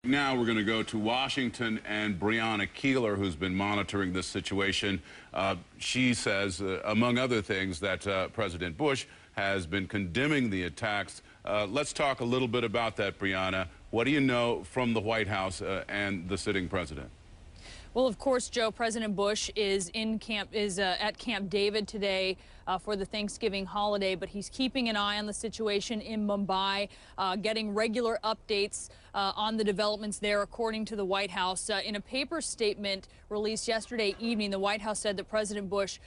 Now we're going to go to Washington and Breonna Keeler, who's been monitoring this situation. She says, among other things, that President Bush has been condemning the attacks. Let's talk a little bit about that, Breonna. What do you know from the White House and the sitting president? Well, of course, Joe, President Bush is at Camp David today for the Thanksgiving holiday, but he's keeping an eye on the situation in Mumbai, getting regular updates on the developments there, according to the White House. In a paper statement released yesterday evening, the White House said that President Bush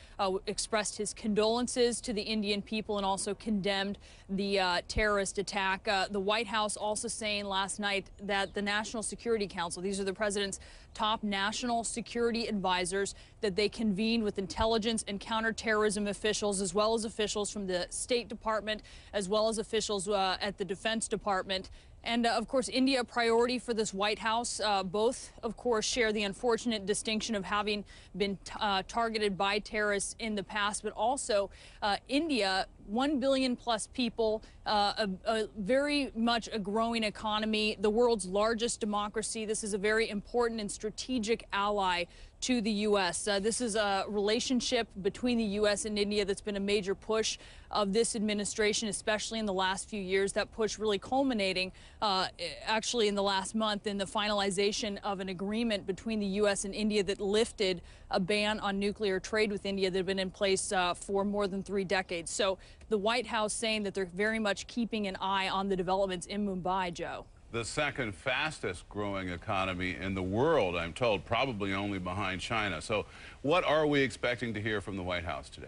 expressed his condolences to the Indian people and also condemned the terrorist attack. The White House also saying last night that the National Security Council, these are the president's top national security advisors, that they convened with intelligence and counterterrorism officials, as well as officials from the State Department, as well as officials at the Defense Department. And, of course, India a priority for this White House. Both, of course, share the unfortunate distinction of having been targeted by terrorists in the past, but also India, 1 billion plus people, very much a growing economy, the world's largest democracy. This is a very important and strategic ally to the U.S. This is a relationship between the U.S. and India that's been a major push of this administration, especially in the last few years. That push really culminating actually in the last month in the finalization of an agreement between the U.S. and India that lifted a ban on nuclear trade with India that had been in place for more than 3 decades. So the White House saying that they're very much keeping an eye on the developments in Mumbai, Joe. The second fastest growing economy in the world, I'm told, probably only behind China. So what are we expecting to hear from the White House today?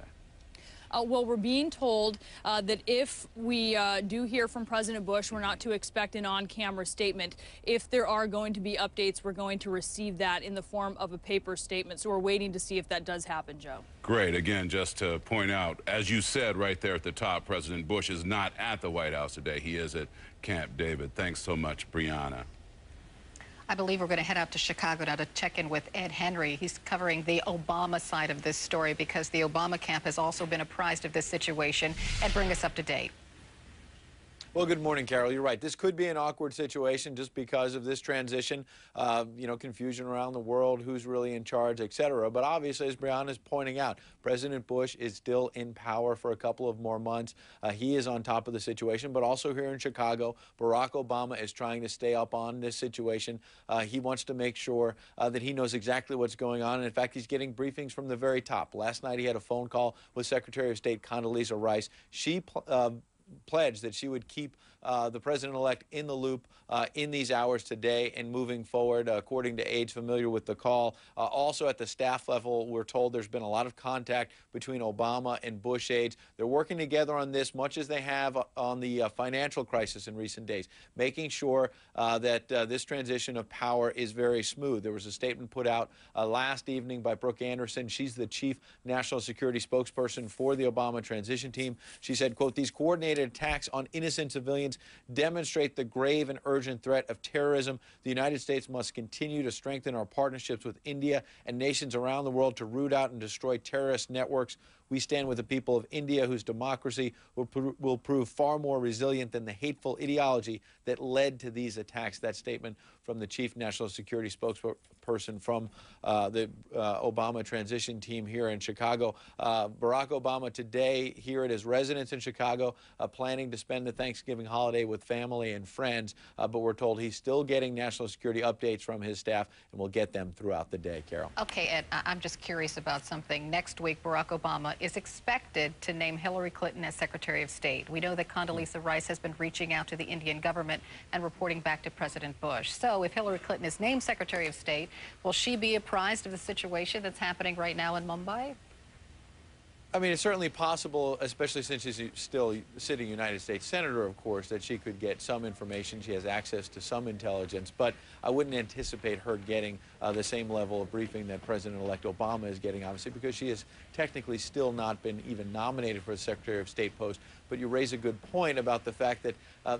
Well, we're being told that if we do hear from President Bush, we're not to expect an on-camera statement. If there are going to be updates, we're going to receive that in the form of a paper statement. So we're waiting to see if that does happen, Joe. Great. Again, just to point out, as you said right there at the top, President Bush is not at the White House today. He is at Camp David. Thanks so much, Breonna. I believe we're going to head out to Chicago now to check in with Ed Henry. He's covering the Obama side of this story because the Obama camp has also been apprised of this situation. Ed, bring us up to date. Well, good morning, Carol. You're right. This could be an awkward situation just because of this transition, confusion around the world, who's really in charge, et cetera. But obviously, as Breonna is pointing out, President Bush is still in power for a couple of more months. He is on top of the situation, but also here in Chicago, Barack Obama is trying to stay up on this situation. He wants to make sure that he knows exactly what's going on. And in fact, he's getting briefings from the very top. Last night, he had a phone call with Secretary of State Condoleezza Rice. She pledged that she would keep the president-elect in the loop in these hours today and moving forward, according to aides familiar with the call. Also at the staff level, we're told there's been a lot of contact between Obama and Bush aides. They're working together on this, much as they have on the financial crisis in recent days, making sure that this transition of power is very smooth. There was a statement put out last evening by Brooke Anderson. She's the chief national security spokesperson for the Obama transition team. She said, quote, "These coordinated attacks on innocent civilians demonstrate the grave and urgent threat of terrorism. The United States must continue to strengthen our partnerships with India and nations around the world to root out and destroy terrorist networks. We stand with the people of India, whose democracy will prove far more resilient than the hateful ideology that led to these attacks." That statement from the chief national security spokesperson from the Obama transition team here in Chicago. Barack Obama today here at his residence in Chicago, planning to spend the Thanksgiving holiday with family and friends, but we're told he's still getting national security updates from his staff, and we'll get them throughout the day, Carol. Okay, Ed, I'm just curious about something. Next week, Barack Obama is expected to name Hillary Clinton as Secretary of State. We know that Condoleezza Rice has been reaching out to the Indian government and reporting back to President Bush. So if Hillary Clinton is named Secretary of State, will she be apprised of the situation that's happening right now in Mumbai? I mean, it's certainly possible, especially since she's still sitting United States Senator, of course, that she could get some information. She has access to some intelligence, but I wouldn't anticipate her getting the same level of briefing that President-elect Obama is getting, obviously, because she has technically still not been even nominated for the Secretary of State post. But you raise a good point about the fact that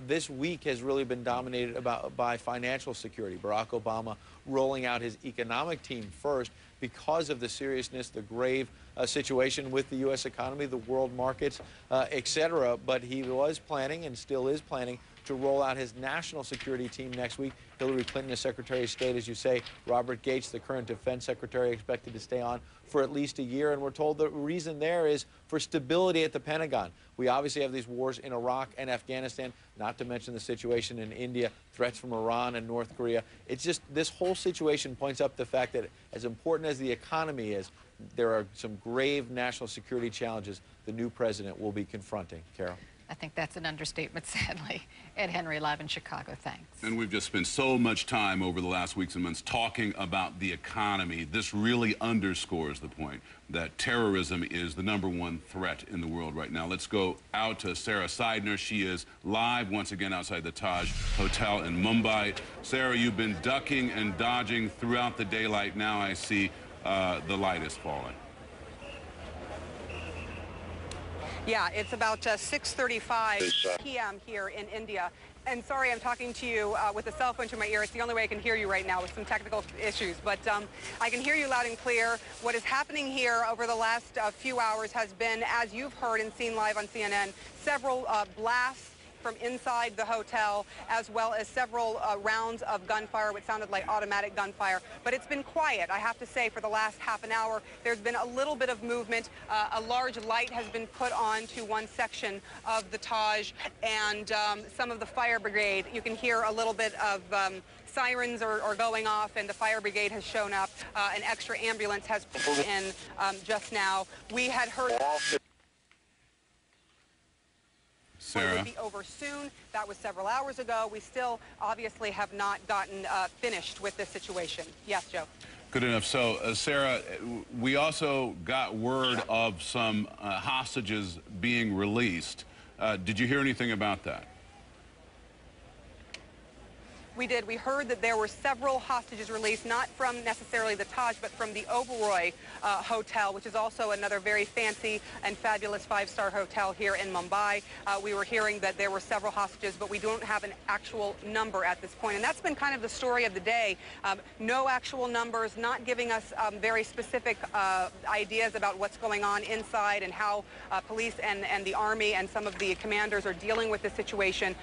this week has really been dominated by financial security. Barack Obama rolling out his economic team first because of the seriousness, the grave situation with the U.S. economy, the world markets, et cetera. But he was planning and still is planning to roll out his national security team next week. Hillary Clinton as Secretary of State, as you say. Robert Gates, the current Defense Secretary, expected to stay on for at least a year. And we're told the reason there is for stability at the Pentagon. We obviously have these wars in Iraq and Afghanistan, not to mention the situation in India, threats from Iran and North Korea. It's just this whole situation points up the fact that as important as the economy is, there are some grave national security challenges the new president will be confronting. Carol? I think that's an understatement, sadly. Ed Henry, live in Chicago. Thanks. And we've just spent so much time over the last weeks and months talking about the economy. This really underscores the point that terrorism is the #1 threat in the world right now. Let's go out to Sarah Seidner. She is live once again outside the Taj Hotel in Mumbai. Sarah, you've been ducking and dodging throughout the daylight. Now I see the light is falling. Yeah, it's about 6:35 p.m. here in India. And sorry, I'm talking to you with a cell phone to my ear. It's the only way I can hear you right now with some technical issues. But I can hear you loud and clear. What is happening here over the last few hours has been, as you've heard and seen live on CNN, several blasts from inside the hotel, as well as several rounds of gunfire, which sounded like automatic gunfire. But it's been quiet, I have to say, for the last half an hour. There's been a little bit of movement. A large light has been put on to one section of the Taj, and some of the fire brigade, you can hear a little bit of sirens are going off, and the fire brigade has shown up. An extra ambulance has pulled in just now. We had heard Sarah. It would be over soon. That was several hours ago. We still obviously have not gotten finished with this situation. Yes, Joe. Good enough. So, Sarah, we also got word of some hostages being released. Did you hear anything about that? We did. We heard that there were several hostages released, not from necessarily the Taj, but from the Oberoi Hotel, which is also another very fancy and fabulous five-star hotel here in Mumbai. We were hearing that there were several hostages, but we don't have an actual number at this point. And that's been kind of the story of the day. No actual numbers, not giving us very specific ideas about what's going on inside and how police and the Army and some of the commanders are dealing with the situation.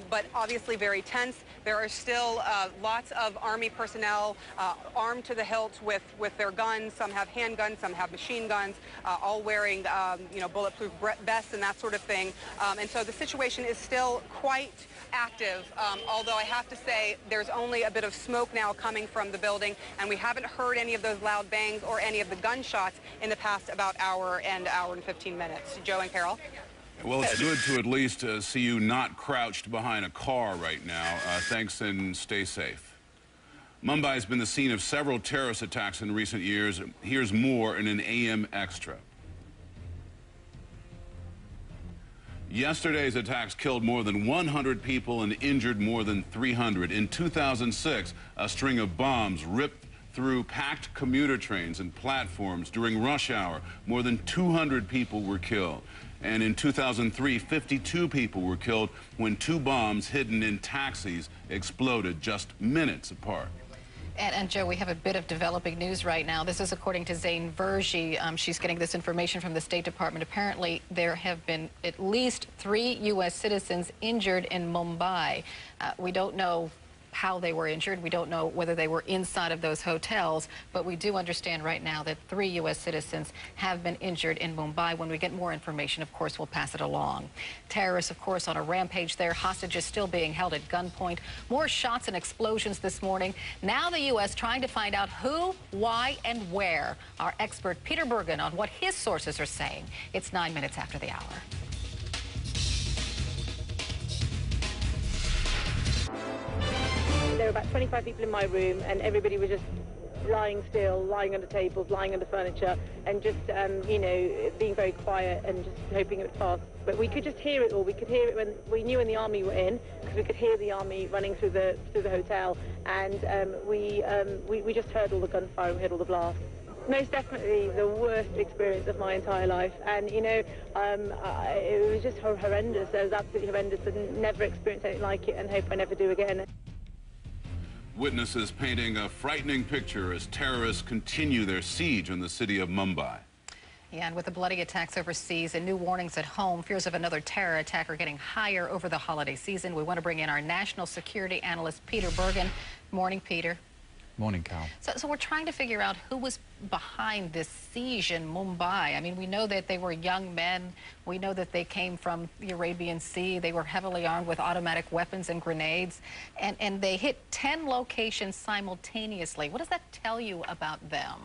But obviously very tense. There are still lots of Army personnel armed to the hilt with their guns. Some have handguns, some have machine guns, all wearing, bulletproof vests and that sort of thing. And so the situation is still quite active, although I have to say there's only a bit of smoke now coming from the building, and we haven't heard any of those loud bangs or any of the gunshots in the past about hour and 15 minutes. Joe and Carol? Well, it's good to at least see you not crouched behind a car right now. Thanks, and stay safe. Mumbai has been the scene of several terrorist attacks in recent years. Here's more in an AM Extra. Yesterday's attacks killed more than 100 people and injured more than 300. In 2006, a string of bombs ripped through packed commuter trains and platforms during rush hour. More than 200 people were killed. And in 2003, 52 people were killed when two bombs hidden in taxis exploded just minutes apart. And Joe, we have a bit of developing news right now. This is according to Zain Verji. She's getting this information from the State Department. Apparently, there have been at least 3 U.S. citizens injured in Mumbai. We don't know how they were injured. We don't know whether they were inside of those hotels, but we do understand right now that 3 U.S. citizens have been injured in Mumbai. When we get more information, of course, we'll pass it along. Terrorists, of course, on a rampage there. Hostages still being held at gunpoint. More shots and explosions this morning. Now the U.S. trying to find out who, why, and where. Our expert Peter Bergen on what his sources are saying. It's 9 minutes after the hour. There were about 25 people in my room, and everybody was just lying still, lying under tables, lying under furniture, and just, being very quiet and just hoping it would pass. But we could just hear it all. We could hear it when we knew when the army were in, because we could hear the army running through the hotel, and we just heard all the gunfire, we heard all the blasts. Most definitely the worst experience of my entire life, and it was just horrendous. It was absolutely horrendous, and never experienced anything like it, and hope I never do again. Witnesses painting a frightening picture as terrorists continue their siege on the city of Mumbai. Yeah, and with the bloody attacks overseas and new warnings at home, fears of another terror attack are getting higher over the holiday season. We want to bring in our national security analyst, Peter Bergen. Morning, Peter. Morning, Carol. So we're trying to figure out who was behind this siege in Mumbai. I mean, we know that they were young men. We know that they came from the Arabian Sea. They were heavily armed with automatic weapons and grenades. And they hit 10 locations simultaneously. What does that tell you about them?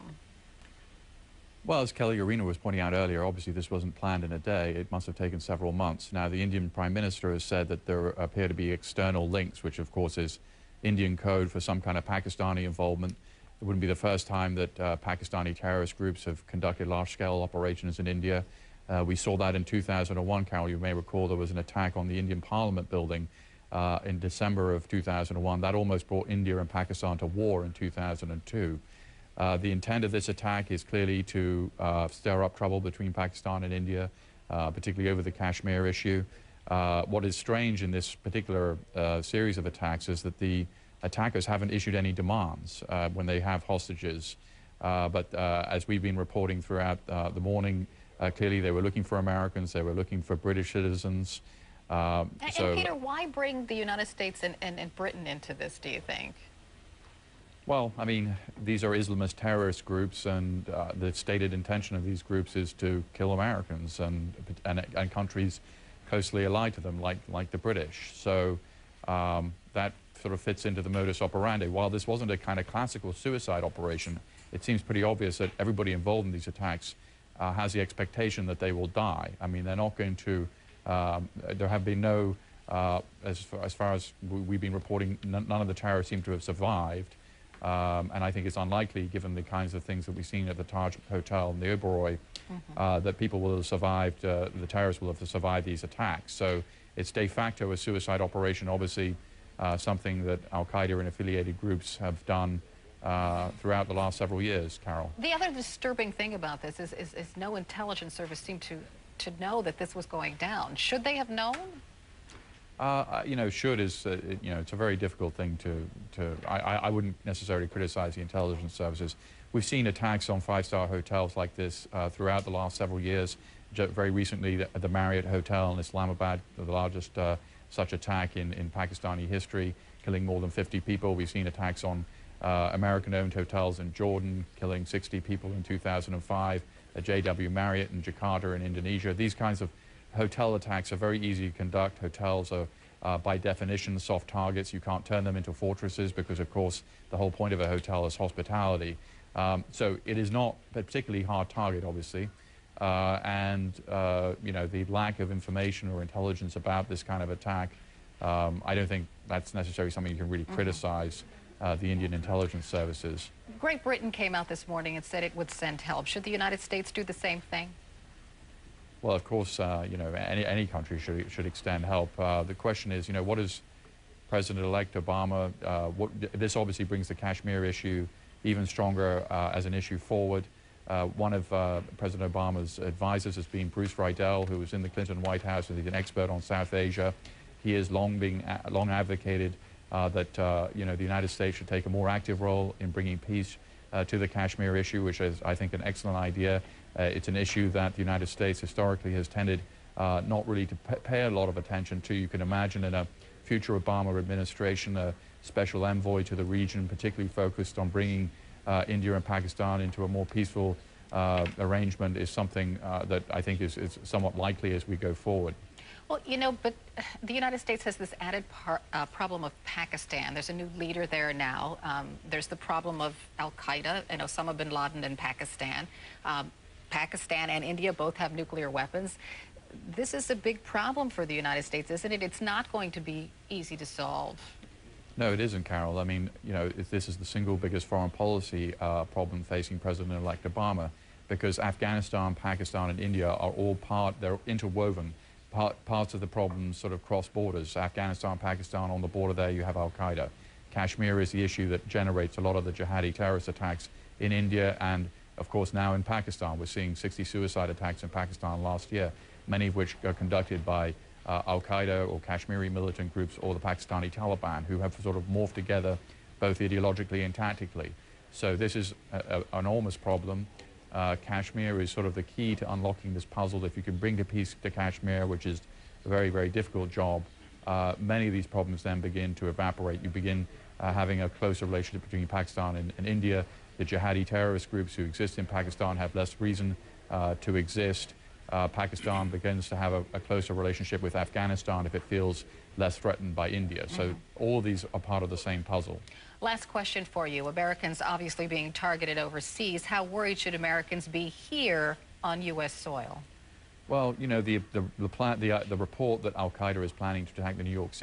Well, as Kelly Arena was pointing out earlier, obviously this wasn't planned in a day. It must have taken several months. Now, the Indian Prime Minister has said that there appear to be external links, which of course is Indian code for some kind of Pakistani involvement. It wouldn't be the first time that Pakistani terrorist groups have conducted large-scale operations in India. We saw that in 2001, Carol. You may recall there was an attack on the Indian Parliament building in December of 2001. That almost brought India and Pakistan to war in 2002. The intent of this attack is clearly to stir up trouble between Pakistan and India, particularly over the Kashmir issue. What is strange in this particular series of attacks is that the attackers haven't issued any demands when they have hostages. But as we've been reporting throughout the morning, clearly they were looking for Americans, they were looking for British citizens. And Peter, why bring the United States and Britain into this, do you think? Well, I mean, these are Islamist terrorist groups, and the stated intention of these groups is to kill Americans and countries closely allied to them, like the British. So that sort of fits into the modus operandi. While this wasn't a kind of classical suicide operation, it seems pretty obvious that everybody involved in these attacks has the expectation that they will die. I mean, they're not going to, there have been no, as far as we've been reporting, none of the terrorists seem to have survived. And I think it's unlikely, given the kinds of things that we've seen at the Taj Hotel and the Oberoi, that people will have survived, the terrorists will have survived these attacks. So it's de facto a suicide operation, obviously something that Al-Qaeda and affiliated groups have done throughout the last several years, Carol. The other disturbing thing about this is no intelligence service seemed to know that this was going down. Should they have known? You know, should is, you know, it's a very difficult thing I wouldn't necessarily criticize the intelligence services. We've seen attacks on five-star hotels like this throughout the last several years. Very recently, the Marriott Hotel in Islamabad, the largest such attack in Pakistani history, killing more than 50 people. We've seen attacks on American-owned hotels in Jordan, killing 60 people in 2005, a JW Marriott in Jakarta in Indonesia. These kinds of hotel attacks are very easy to conduct. Hotels are, by definition, soft targets. You can't turn them into fortresses because, of course, the whole point of a hotel is hospitality. So it is not a particularly hard target, obviously. You know, the lack of information or intelligence about this kind of attack, I don't think that's necessarily something you can really criticize the Indian intelligence services. Great Britain came out this morning and said it would send help. Should the United States do the same thing? Well, of course, you know, any country should extend help. The question is, you know, what is President-elect Obama? This obviously brings the Kashmir issue even stronger as an issue forward. One of President Obama's advisors has been Bruce Riedel, who was in the Clinton White House, and he's an expert on South Asia. He has long advocated that you know, the United States should take a more active role in bringing peace to the Kashmir issue, which is, I think, an excellent idea. It's an issue that the United States historically has tended not really to pay a lot of attention to. You can imagine in a future Obama administration, a special envoy to the region, particularly focused on bringing India and Pakistan into a more peaceful arrangement, is something that I think is somewhat likely as we go forward. Well, you know, but the United States has this added problem of Pakistan. There's a new leader there now. There's the problem of Al-Qaeda and Osama bin Laden in Pakistan. Pakistan and India both have nuclear weapons. This is a big problem for the United States, isn't it? It's not going to be easy to solve. No, it isn't, Carol. I mean, you know, this is the single biggest foreign policy problem facing President-elect Obama, because Afghanistan, Pakistan, and India are all they're interwoven. Parts of the problem sort of cross borders. Afghanistan, Pakistan, on the border there you have Al-Qaeda. Kashmir is the issue that generates a lot of the jihadi terrorist attacks in India, and of course now in Pakistan. We're seeing 60 suicide attacks in Pakistan last year, many of which are conducted by Al-Qaeda or Kashmiri militant groups or the Pakistani Taliban, who have sort of morphed together both ideologically and tactically. So this is an enormous problem. Kashmir is sort of the key to unlocking this puzzle. If you can bring peace to Kashmir, which is a very, very difficult job, many of these problems then begin to evaporate. You begin having a closer relationship between Pakistan and India. The jihadi terrorist groups who exist in Pakistan have less reason to exist. Pakistan begins to have a closer relationship with Afghanistan if it feels less threatened by India. So all of these are part of the same puzzle. Last question for you. Americans obviously being targeted overseas. How worried should Americans be here on U.S. soil? Well, you know, the report that Al-Qaeda is planning to attack the New York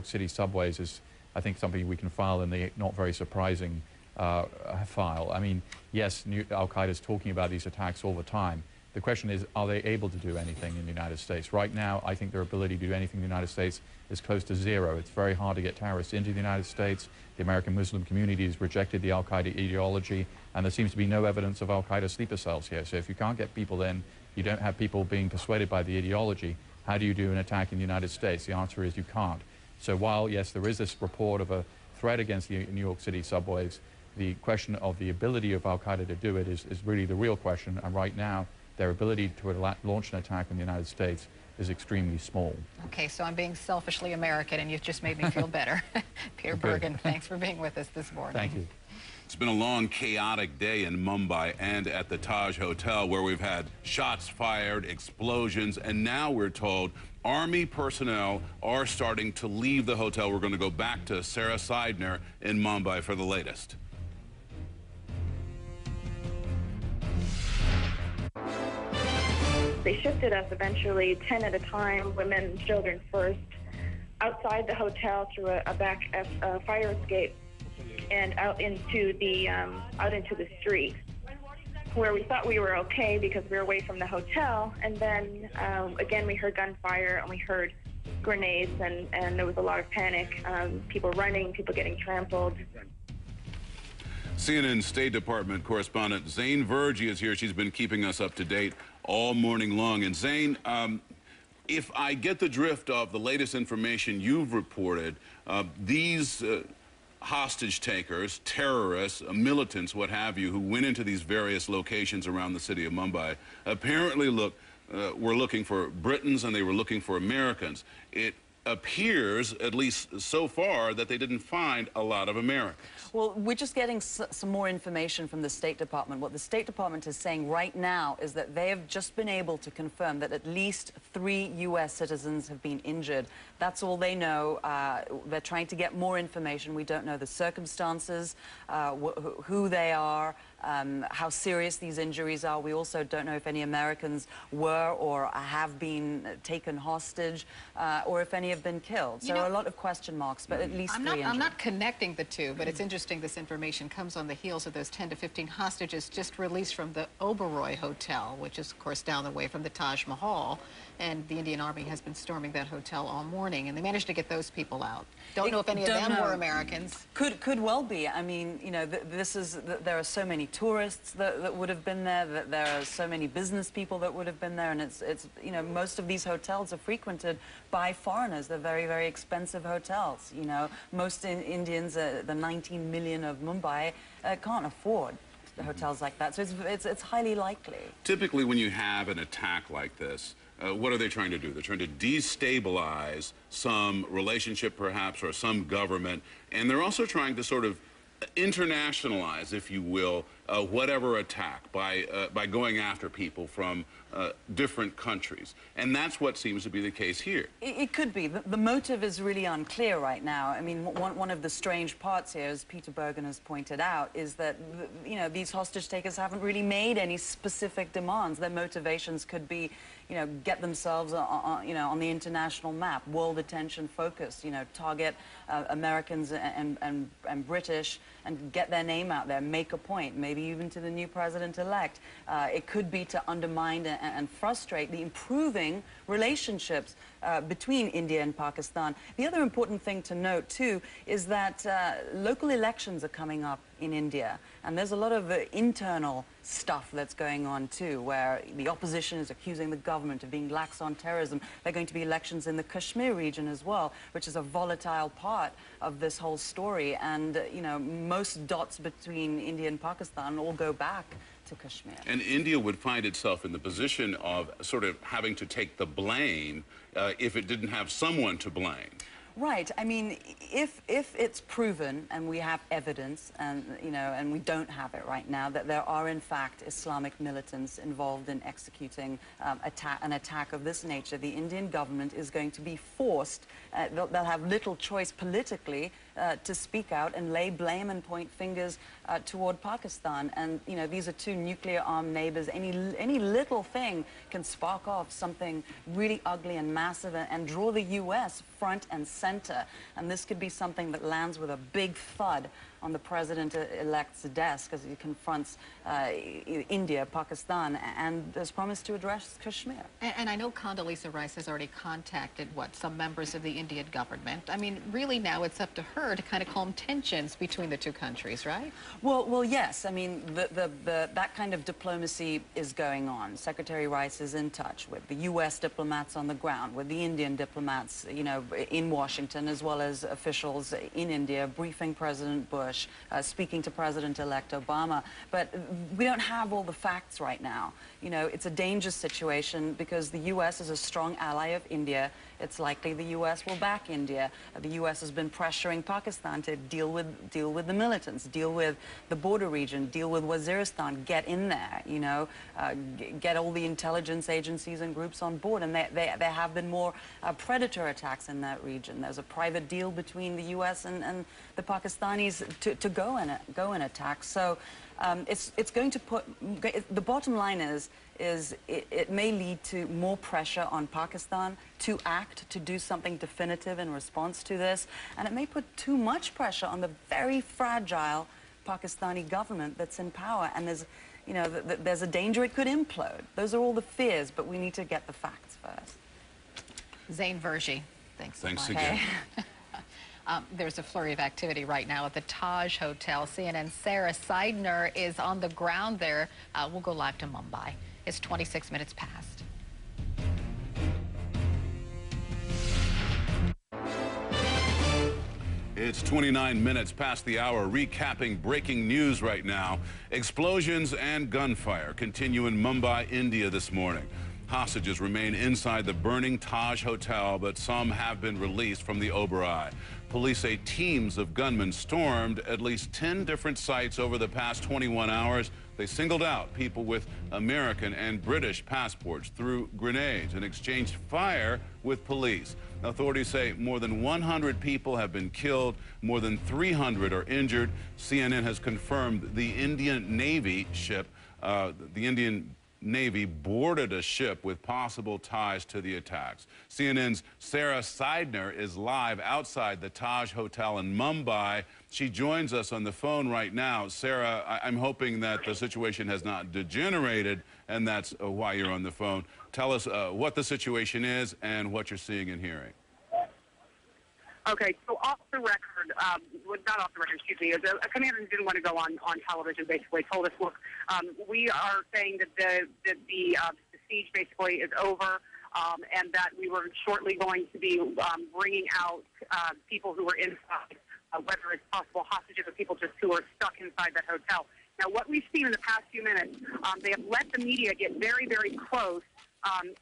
City subways is, I think, something we can file in the not very surprising file. I mean, yes, Al-Qaeda is talking about these attacks all the time. The question is, are they able to do anything in the United States? Right now, I think their ability to do anything in the United States is close to zero. It's very hard to get terrorists into the United States. The American Muslim community has rejected the Al-Qaeda ideology, and there seems to be no evidence of Al-Qaeda sleeper cells here. So if you can't get people in, you don't have people being persuaded by the ideology, how do you do an attack in the United States? The answer is you can't. So while, yes, there is this report of a threat against the New York City subways, the question of the ability of Al-Qaeda to do it is really the real question, and right now, their ability to launch an attack in the United States is extremely small. Okay, so I'm being selfishly American, and you've just made me feel better. Peter Bergen, thanks for being with us this morning. Thank you. It's been a long, chaotic day in Mumbai and at the Taj Hotel, where we've had shots fired, explosions, and now we're told Army personnel are starting to leave the hotel. We're going to go back to Sarah Seidner in Mumbai for the latest. They shifted us eventually 10 at a time, women and children first, outside the hotel through a back fire escape and out into the street, where we thought we were okay because we were away from the hotel. And then again, we heard gunfire and we heard grenades, and there was a lot of panic, people running, people getting trampled. CNN State Department correspondent Zain Verji is here. She's been keeping us up to date all morning long. And Zain, if I get the drift of the latest information you've reported, these hostage takers, terrorists, militants, what have you, who went into these various locations around the city of Mumbai, apparently were looking for Britons and they were looking for Americans. It appears, at least so far, that they didn't find a lot of Americans. Well, we're just getting some more information from the State Department. What the State Department is saying right now is that they have just been able to confirm that at least 3 U.S. citizens have been injured. That's all they know. They're trying to get more information. We don't know the circumstances, who they are, how serious these injuries are. We also don't know if any Americans were or have been taken hostage, or if any have been killed. So a lot of question marks, but at least 3 injured. I'm not connecting the two, but it's interesting this information comes on the heels of those 10 to 15 hostages just released from the Oberoi Hotel, which is, of course, down the way from the Taj Mahal. And the Indian Army has been storming that hotel all morning, and they managed to get those people out. Don't know if any of them were Americans. Could well be. I mean, you know, there are so many tourists that would have been there, that there are so many business people that would have been there, and it's you know, most of these hotels are frequented by foreigners. They're very, very expensive hotels. You know, most Indians, the 19 million of Mumbai, can't afford hotels like that. So it's highly likely. Typically, when you have an attack like this, what are they trying to do? They're trying to destabilize some relationship, perhaps, or some government, and they're also trying to sort of internationalize, if you will, whatever attack by going after people from different countries. And that's what seems to be the case here. It could be. The motive is really unclear right now. I mean, one of the strange parts here, as Peter Bergen has pointed out, is that, you know, these hostage takers haven't really made any specific demands. Their motivations could be, you know, get themselves on the international map, world attention focus, you know, target Americans and British and get their name out there, make a point, maybe even to the new president-elect. It could be to undermine and frustrate the improving relationships between India and Pakistan. The other important thing to note, too, is that local elections are coming up in India, and there's a lot of internal stuff that's going on, too, where the opposition is accusing the government government, of being lax on terrorism. There are going to be elections in the Kashmir region as well, which is a volatile part of this whole story. And, you know, most dots between India and Pakistan all go back to Kashmir. And India would find itself in the position of sort of having to take the blame if it didn't have someone to blame. Right. I mean, if it's proven, and we have evidence, and you know, and we don't have it right now, that there are in fact Islamic militants involved in executing an attack of this nature, the Indian government is going to be forced. They'll have little choice politically to speak out and lay blame and point fingers toward Pakistan. And you know, these are two nuclear-armed neighbors. Any little thing can spark off something really ugly and massive, and draw the U.S. front and center. And this could be something that lands with a big thud on the president-elect's desk as he confronts India, Pakistan, and has promised to address Kashmir. And I know Condoleezza Rice has already contacted, some members of the Indian government. I mean, really now it's up to her to kind of calm tensions between the two countries, right? Well, yes. I mean, that kind of diplomacy is going on. Secretary Rice is in touch with the U.S. diplomats on the ground, with the Indian diplomats, you know, in Washington, as well as officials in India, briefing President Bush, speaking to President-elect Obama. But we don't have all the facts right now. You know, it's a dangerous situation because the U.S. is a strong ally of India. It's likely the U.S. will back India. The U.S. has been pressuring Pakistan to deal with the militants, deal with the border region, deal with Waziristan, get in there, you know, get all the intelligence agencies and groups on board. And there have been more predator attacks in that region. There's a private deal between the U.S. and the Pakistanis to go and attack. So it's going to put, the bottom line is it may lead to more pressure on Pakistan to act, to do something definitive in response to this, and it may put too much pressure on the very fragile Pakistani government that's in power, and there's, you know, there's a danger it could implode. Those are all the fears, but we need to get the facts first. Zain Verji, thanks so much. Again. There's a flurry of activity right now at the Taj Hotel. CNN's Sarah Seidner is on the ground there. We'll go live to Mumbai. It's 26 minutes past. It's 29 minutes past the hour, recapping breaking news right now. Explosions and gunfire continue in Mumbai, India this morning. Hostages remain inside the burning Taj Hotel, but some have been released from the Oberoi. Police say teams of gunmen stormed at least 10 different sites over the past 21 hours. They singled out people with American and British passports, threw grenades, and exchanged fire with police. Authorities say more than 100 people have been killed, more than 300 are injured. CNN has confirmed the Indian Navy ship, Navy boarded a ship with possible ties to the attacks. CNN's Sarah Seidner is live outside the Taj Hotel in Mumbai. She joins us on the phone right now. Sarah, I'm hoping that the situation has not degenerated, and that's why you're on the phone. Tell us what the situation is and what you're seeing and hearing. Okay, so off the record, not off the record, excuse me, a commander who didn't want to go on television basically told us, look, we are saying that the siege basically is over, and that we were shortly going to be bringing out people who were inside, whether it's possible hostages or people just who are stuck inside that hotel. Now, what we've seen in the past few minutes, they have let the media get very, very close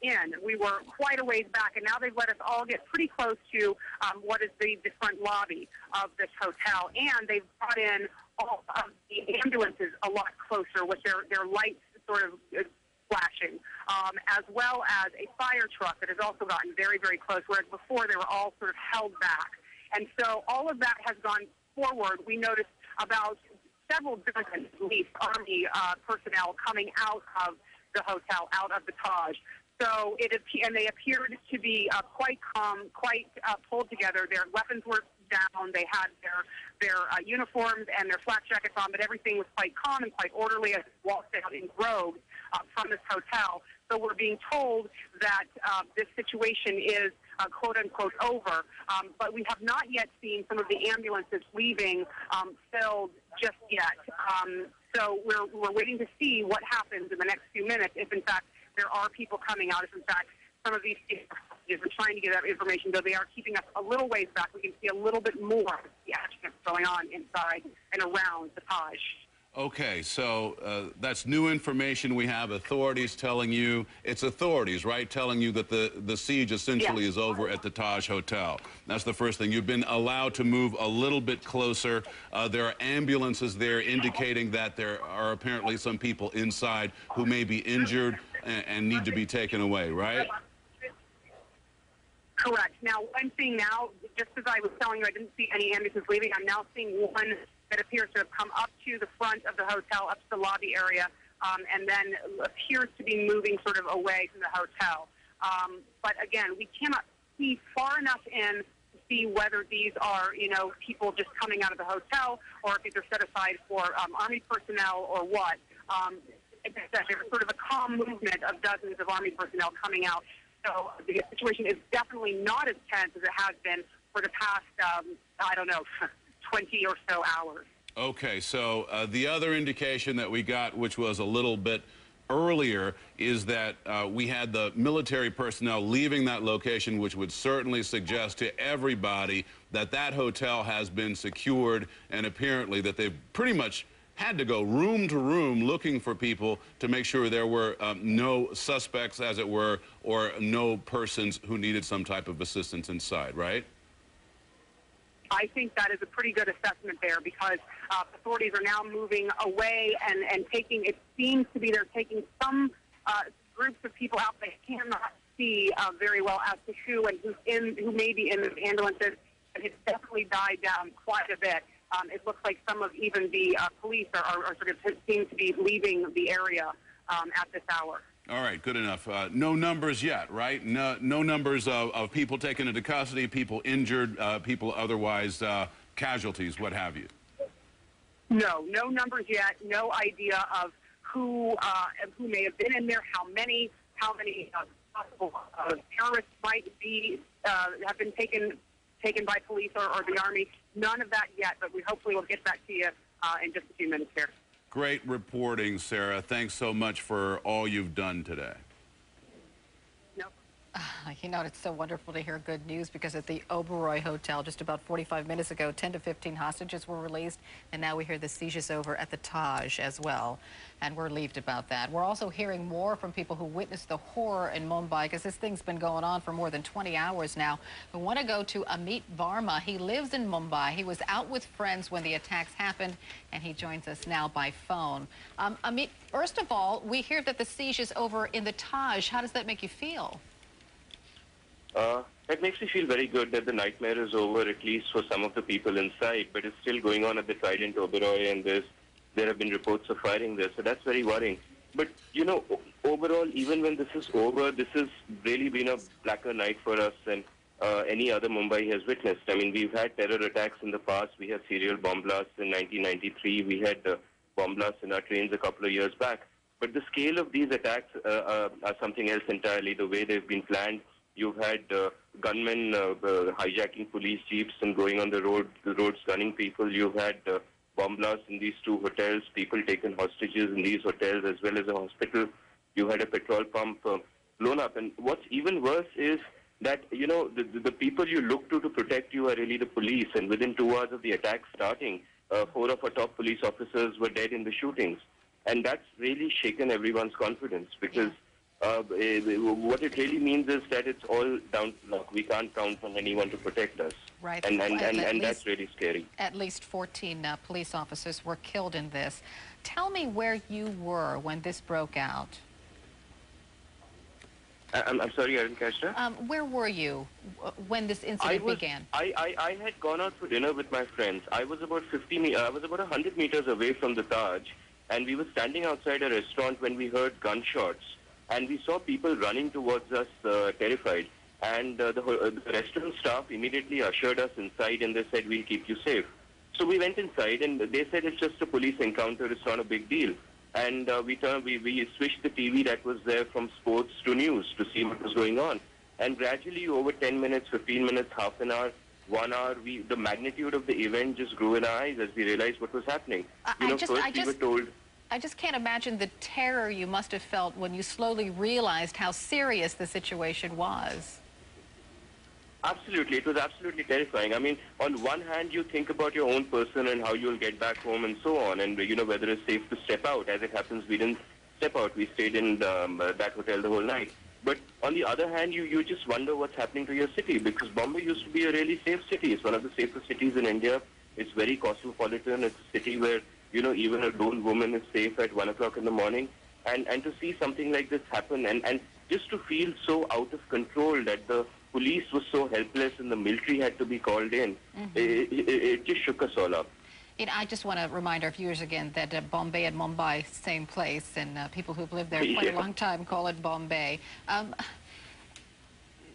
in. We were quite a ways back, and now they've let us all get pretty close to what is the front lobby of this hotel, and they've brought in all of the ambulances a lot closer with their lights sort of flashing, as well as a fire truck that has also gotten very, very close, whereas before they were all sort of held back. And so all of that has gone forward. We noticed about several dozen police, army personnel coming out of the hotel, out of the Taj. So they appeared to be quite calm, quite pulled together. Their weapons were down. They had their uniforms and their flak jackets on, but everything was quite calm and quite orderly as they walked out in groves from this hotel. So we're being told that this situation is quote-unquote over, but we have not yet seen some of the ambulances leaving filled just yet. So we're waiting to see what happens in the next few minutes, if in fact there are people coming out. If in fact some of these hostages are trying to get that information, though they are keeping us a little ways back. We can see a little bit more of the action that's going on inside and around the Taj. Okay, so that's new information. We have authorities telling you, it's authorities, right, telling you that the siege essentially is over at the Taj Hotel. That's the first thing. You've been allowed to move a little bit closer. There are ambulances there indicating that there are apparently some people inside who may be injured and need to be taken away, right? Correct. Now, what I'm seeing now, just as I was telling you, I didn't see any ambulances leaving. I'm now seeing one that appears to have come up to the front of the hotel, up to the lobby area, and then appears to be moving sort of away from the hotel. But again, we cannot see far enough in to see whether these are, you know, people just coming out of the hotel or if these are set aside for Army personnel or what. As I said, there's sort of a calm movement of dozens of Army personnel coming out. So the situation is definitely not as tense as it has been for the past, I don't know, 20 or so hours. Okay, so the other indication that we got, which was a little bit earlier, is that we had the military personnel leaving that location, which would certainly suggest to everybody that that hotel has been secured, and apparently that they've pretty much had to go room to room looking for people to make sure there were no suspects, as it were, or no persons who needed some type of assistance inside, right? I think that is a pretty good assessment there because authorities are now moving away and taking, it seems to be they're taking some groups of people out they cannot see very well as to who and who may be in the ambulances. And it's definitely died down quite a bit. It looks like some of even the police are sort of seem to be leaving the area at this hour. All right, good enough. No numbers yet, right? No numbers of people taken into custody, people injured, people otherwise casualties, what have you. No numbers yet. No idea of who may have been in there, how many possible terrorists might be have been taken by police or the Army. None of that yet, but we hopefully will get back to you in just a few minutes here. Great reporting, Sarah. Thanks so much for all you've done today. You know, it's so wonderful to hear good news because at the Oberoi Hotel just about 45 minutes ago, 10 to 15 hostages were released, and now we hear the siege is over at the Taj as well, and we're relieved about that. We're also hearing more from people who witnessed the horror in Mumbai because this thing's been going on for more than 20 hours now. We want to go to Amit Varma. He lives in Mumbai. He was out with friends when the attacks happened, and he joins us now by phone. Amit, first of all, we hear that the siege is over in the Taj. How does that make you feel? It makes me feel very good that the nightmare is over, at least for some of the people inside, but it's still going on at the Trident Oberoi, and there have been reports of firing there, so that's very worrying. But, you know, overall, even when this is over, this has really been a blacker night for us than any other Mumbai has witnessed. I mean, we've had terror attacks in the past. We had serial bomb blasts in 1993. We had bomb blasts in our trains a couple of years back. But the scale of these attacks are something else entirely, the way they've been planned. You've had gunmen hijacking police jeeps and going on the roads gunning people. You've had bomb blasts in these two hotels, people taken hostages in these hotels as well as a hospital. You had a petrol pump blown up. And what's even worse is that, you know, the people you look to protect you are really the police. And within 2 hours of the attack starting, 4 of our top police officers were dead in the shootings. And that's really shaken everyone's confidence because what it really means is that it's all down to luck. We can't count on anyone to protect us. Right. And that's really scary. At least 14 police officers were killed in this. Tell me where you were when this broke out. I'm sorry, I didn't catch that. Where were you when this incident began? I had gone out for dinner with my friends. I was about 100 meters away from the Taj, and we were standing outside a restaurant when we heard gunshots. And we saw people running towards us, terrified. And the restaurant staff immediately ushered us inside, and they said, "We'll keep you safe." So we went inside, and they said, "It's just a police encounter. It's not a big deal." And we switched the TV that was there from sports to news to see what was going on. And gradually, over 10 minutes, 15 minutes, half an hour, 1 hour, the magnitude of the event just grew in our eyes as we realized what was happening. We were told... I just can't imagine the terror you must have felt when you slowly realized how serious the situation was. Absolutely. It was absolutely terrifying. I mean, on one hand, you think about your own person and how you'll get back home and so on, and, you know, whether it's safe to step out. As it happens, we didn't step out. We stayed in that hotel the whole night. But on the other hand, you just wonder what's happening to your city, because Bombay used to be a really safe city. It's one of the safest cities in India. It's very cosmopolitan. It's a city where, you know, even a lone woman is safe at 1 o'clock in the morning. And to see something like this happen, and just to feel so out of control that the police was so helpless and the military had to be called in, it just shook us all up. You know, I just want to remind our viewers again that Bombay and Mumbai, same place, and people who've lived there quite a long time call it Bombay.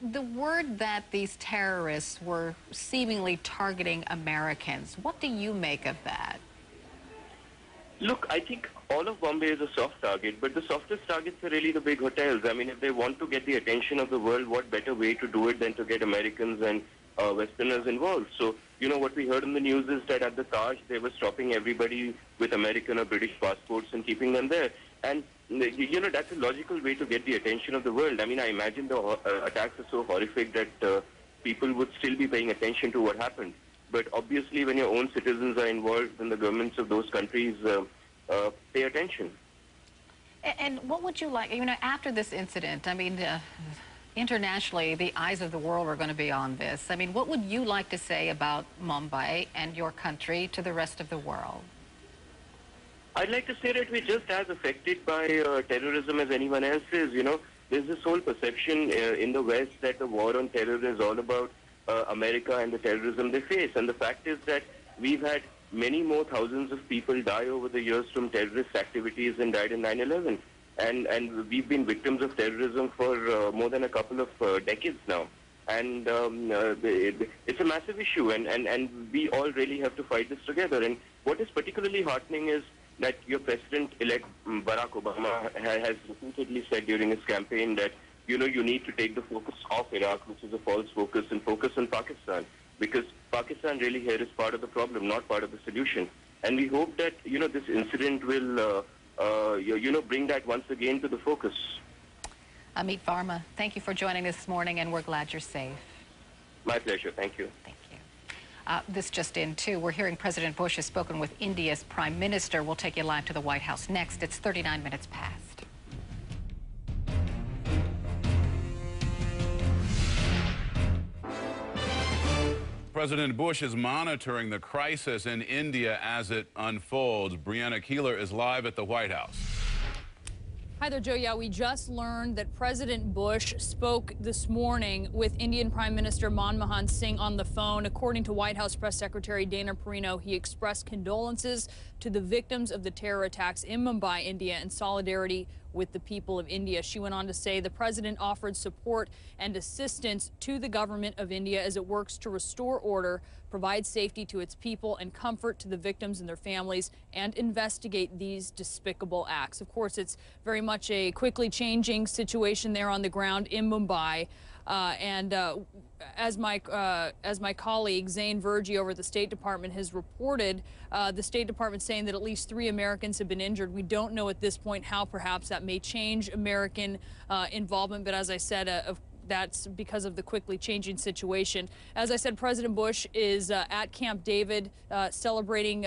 The word that these terrorists were seemingly targeting Americans, what do you make of that? Look, I think all of Bombay is a soft target, but the softest targets are really the big hotels. I mean, if they want to get the attention of the world, what better way to do it than to get Americans and Westerners involved? So, you know, what we heard in the news is that at the Taj, they were stopping everybody with American or British passports and keeping them there. And, you know, that's a logical way to get the attention of the world. I mean, I imagine the attacks are so horrific that people would still be paying attention to what happened. But obviously, when your own citizens are involved, then the governments of those countries pay attention. And what would you like, you know, after this incident, I mean, internationally, the eyes of the world are going to be on this. I mean, what would you like to say about Mumbai and your country to the rest of the world? I'd like to say that we're just as affected by terrorism as anyone else is. You know, there's this whole perception in the West that the war on terror is all about America and the terrorism they face. And the fact is that we've had many more thousands of people die over the years from terrorist activities than died in 9/11. And we've been victims of terrorism for more than a couple of decades now. And it's a massive issue, and we all really have to fight this together. And what is particularly heartening is that your President-elect Barack Obama has repeatedly said during his campaign that, you know, you need to take the focus off Iraq, which is a false focus, and focus on Pakistan. Because Pakistan really here is part of the problem, not part of the solution. And we hope that, you know, this incident will, you know, bring that once again to the focus. Amit Varma, thank you for joining us this morning, and we're glad you're safe. My pleasure. Thank you. Thank you. This just in, too. We're hearing President Bush has spoken with India's Prime Minister. We'll take you live to the White House next. It's 39 minutes past. President Bush is monitoring the crisis in India as it unfolds. Brianna Keeler is live at the White House. Hi there, Joe. Yeah, we just learned that President Bush spoke this morning with Indian Prime Minister Manmohan Singh on the phone. According to White House Press Secretary Dana Perino, he expressed condolences to the victims of the terror attacks in Mumbai, India, and solidarity with the people of India. She went on to say the president offered support and assistance to the government of India as it works to restore order, provide safety to its people, and comfort to the victims and their families, and investigate these despicable acts. Of course, it's very much a quickly changing situation there on the ground in Mumbai. As my colleague Zain Verji over at the State Department has reported, the State Department saying that at least 3 Americans have been injured. We don't know at this point how perhaps that may change American involvement, but as I said, that's because of the quickly changing situation. As I said, President Bush is at Camp David celebrating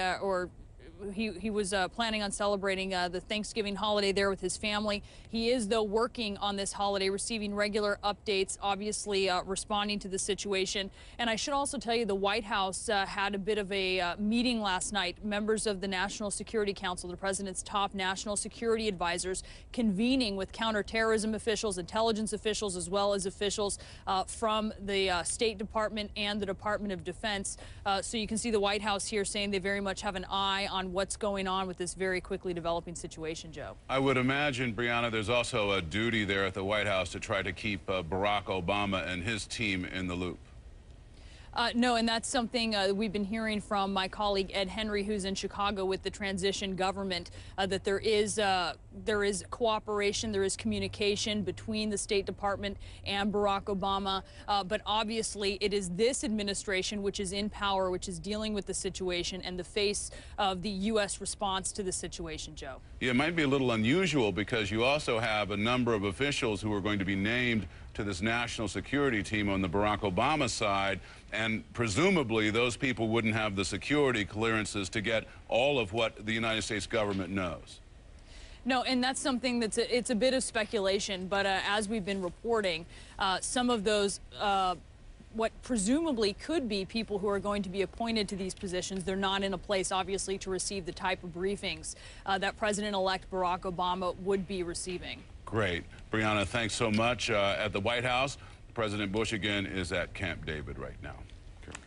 he was planning on celebrating the Thanksgiving holiday there with his family. He is, though, working on this holiday, receiving regular updates, obviously responding to the situation. And I should also tell you the White House had a bit of a meeting last night. Members of the National Security Council, the president's top national security advisors, convening with counterterrorism officials, intelligence officials, as well as officials from the State Department and the Department of Defense. So you can see the White House here saying they very much have an eye on what's going on with this very quickly developing situation, Joe. I would imagine, Brianna, there's also a duty there at the White House to try to keep Barack Obama and his team in the loop. No, and that's something we've been hearing from my colleague Ed Henry, who's in Chicago with the transition government, that there is cooperation, there is communication between the State Department and Barack Obama. But obviously, it is this administration which is in power, which is dealing with the situation and the face of the U.S. response to the situation, Joe. Yeah, it might be a little unusual because you also have a number of officials who are going to be named to this national security team on the Barack Obama side, and presumably those people wouldn't have the security clearances to get all of what the United States government knows. No, and that's something it's a bit of speculation, but as we've been reporting, some of those what presumably could be people who are going to be appointed to these positions, they're not in a place, obviously, to receive the type of briefings that President-elect Barack Obama would be receiving. Great. Brianna, thanks so much. At the White House, President Bush, again, is at Camp David right now. Okay.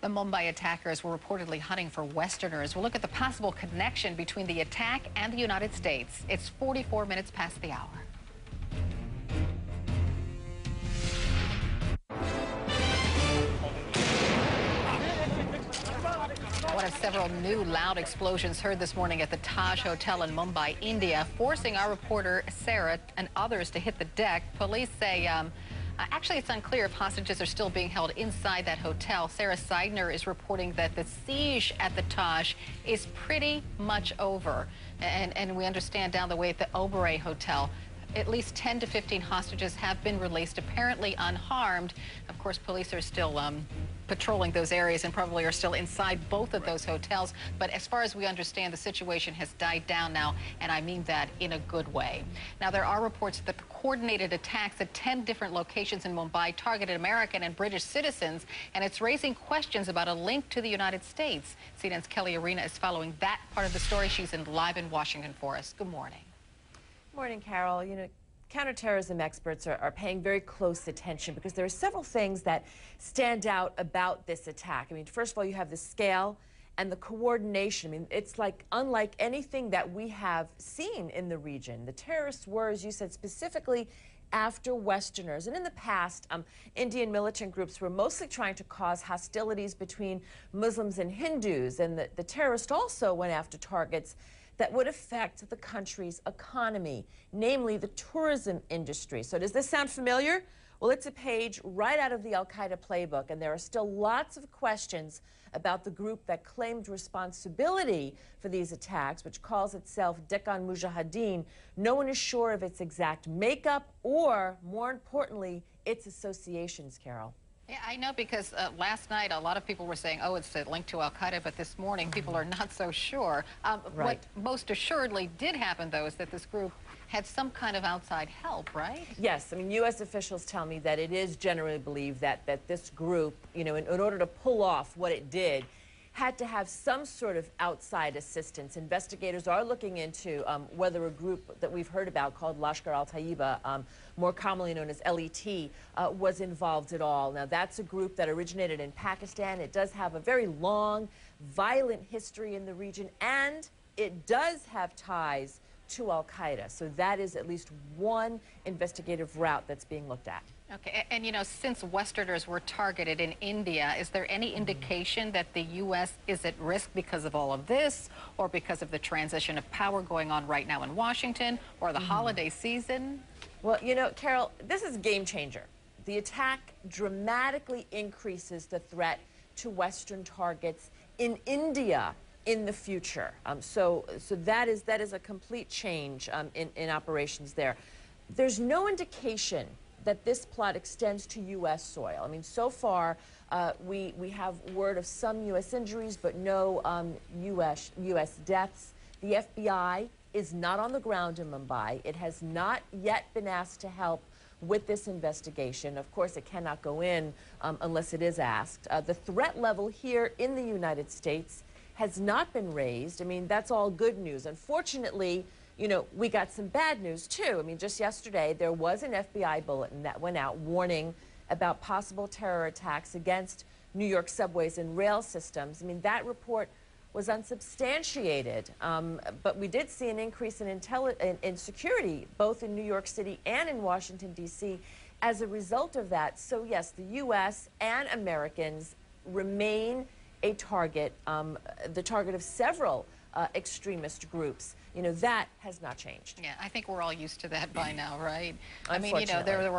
The Mumbai attackers were reportedly hunting for Westerners. We'll look at the possible connection between the attack and the United States. It's 44 minutes past the hour. One of several new loud explosions heard this morning at the Taj Hotel in Mumbai, India, forcing our reporter Sarah and others to hit the deck. Police say, actually, it's unclear if hostages are still being held inside that hotel. Sarah Seidner is reporting that the siege at the Taj is pretty much over. And we understand down the way at the Oberoi Hotel, at least 10 to 15 hostages have been released, apparently unharmed. Of course, police are still patrolling those areas and probably are still inside both of those hotels. But as far as we understand, the situation has died down now, and I mean that in a good way. Now, there are reports that the coordinated attacks at 10 different locations in Mumbai targeted American and British citizens, and it's raising questions about a link to the United States. CNN's Kelly Arena is following that part of the story. She's live in Washington for us. Good morning. Good morning, Carol. You know, counterterrorism experts are paying very close attention because there are several things that stand out about this attack. I mean, first of all, you have the scale and the coordination. I mean, it's like unlike anything that we have seen in the region. The terrorists were, as you said, specifically after Westerners. And in the past, Indian militant groups were mostly trying to cause hostilities between Muslims and Hindus. And the terrorists also went after targets that would affect the country's economy, namely the tourism industry. So does this sound familiar? Well, it's a page right out of the al-Qaeda playbook, and there are still lots of questions about the group that claimed responsibility for these attacks, which calls itself Deccan Mujahideen. No one is sure of its exact makeup or, more importantly, its associations, Carol. Yeah, I know, because last night a lot of people were saying, oh, it's linked to al-Qaeda, but this morning people are not so sure. Right. What most assuredly did happen, though, is that this group had some kind of outside help, right? Yes. I mean, U.S. officials tell me that it is generally believed that this group, you know, in order to pull off what it did, had to have some sort of outside assistance. Investigators are looking into whether a group that we've heard about called Lashkar al-Taiba, more commonly known as LET, was involved at all. Now, that's a group that originated in Pakistan. It does have a very long, violent history in the region, and it does have ties to al-Qaeda. So that is at least one investigative route that's being looked at. Okay, and you know, since Westerners were targeted in India, is there any indication that the U.S. is at risk because of all of this, or because of the transition of power going on right now in Washington, or the holiday season? Well, you know, Carol, this is a game changer. The attack dramatically increases the threat to Western targets in India in the future. So that is a complete change in operations there. There's no indication that this plot extends to U.S. soil. I mean, so far, we have word of some U.S. injuries, but no U.S. deaths. The FBI is not on the ground in Mumbai. It has not yet been asked to help with this investigation. Of course, it cannot go in unless it is asked. The threat level here in the United States has not been raised. I mean, that's all good news. Unfortunately, you know, we got some bad news, too. I mean, just yesterday, there was an FBI bulletin that went out warning about possible terror attacks against New York subways and rail systems. I mean, that report was unsubstantiated, but we did see an increase in security, both in New York City and in Washington, D.C., as a result of that. So, yes, the U.S. and Americans remain a target, the target of several extremist groups. You know, that has not changed. Yeah, I think we're all used to that by now, right? I mean, you know, there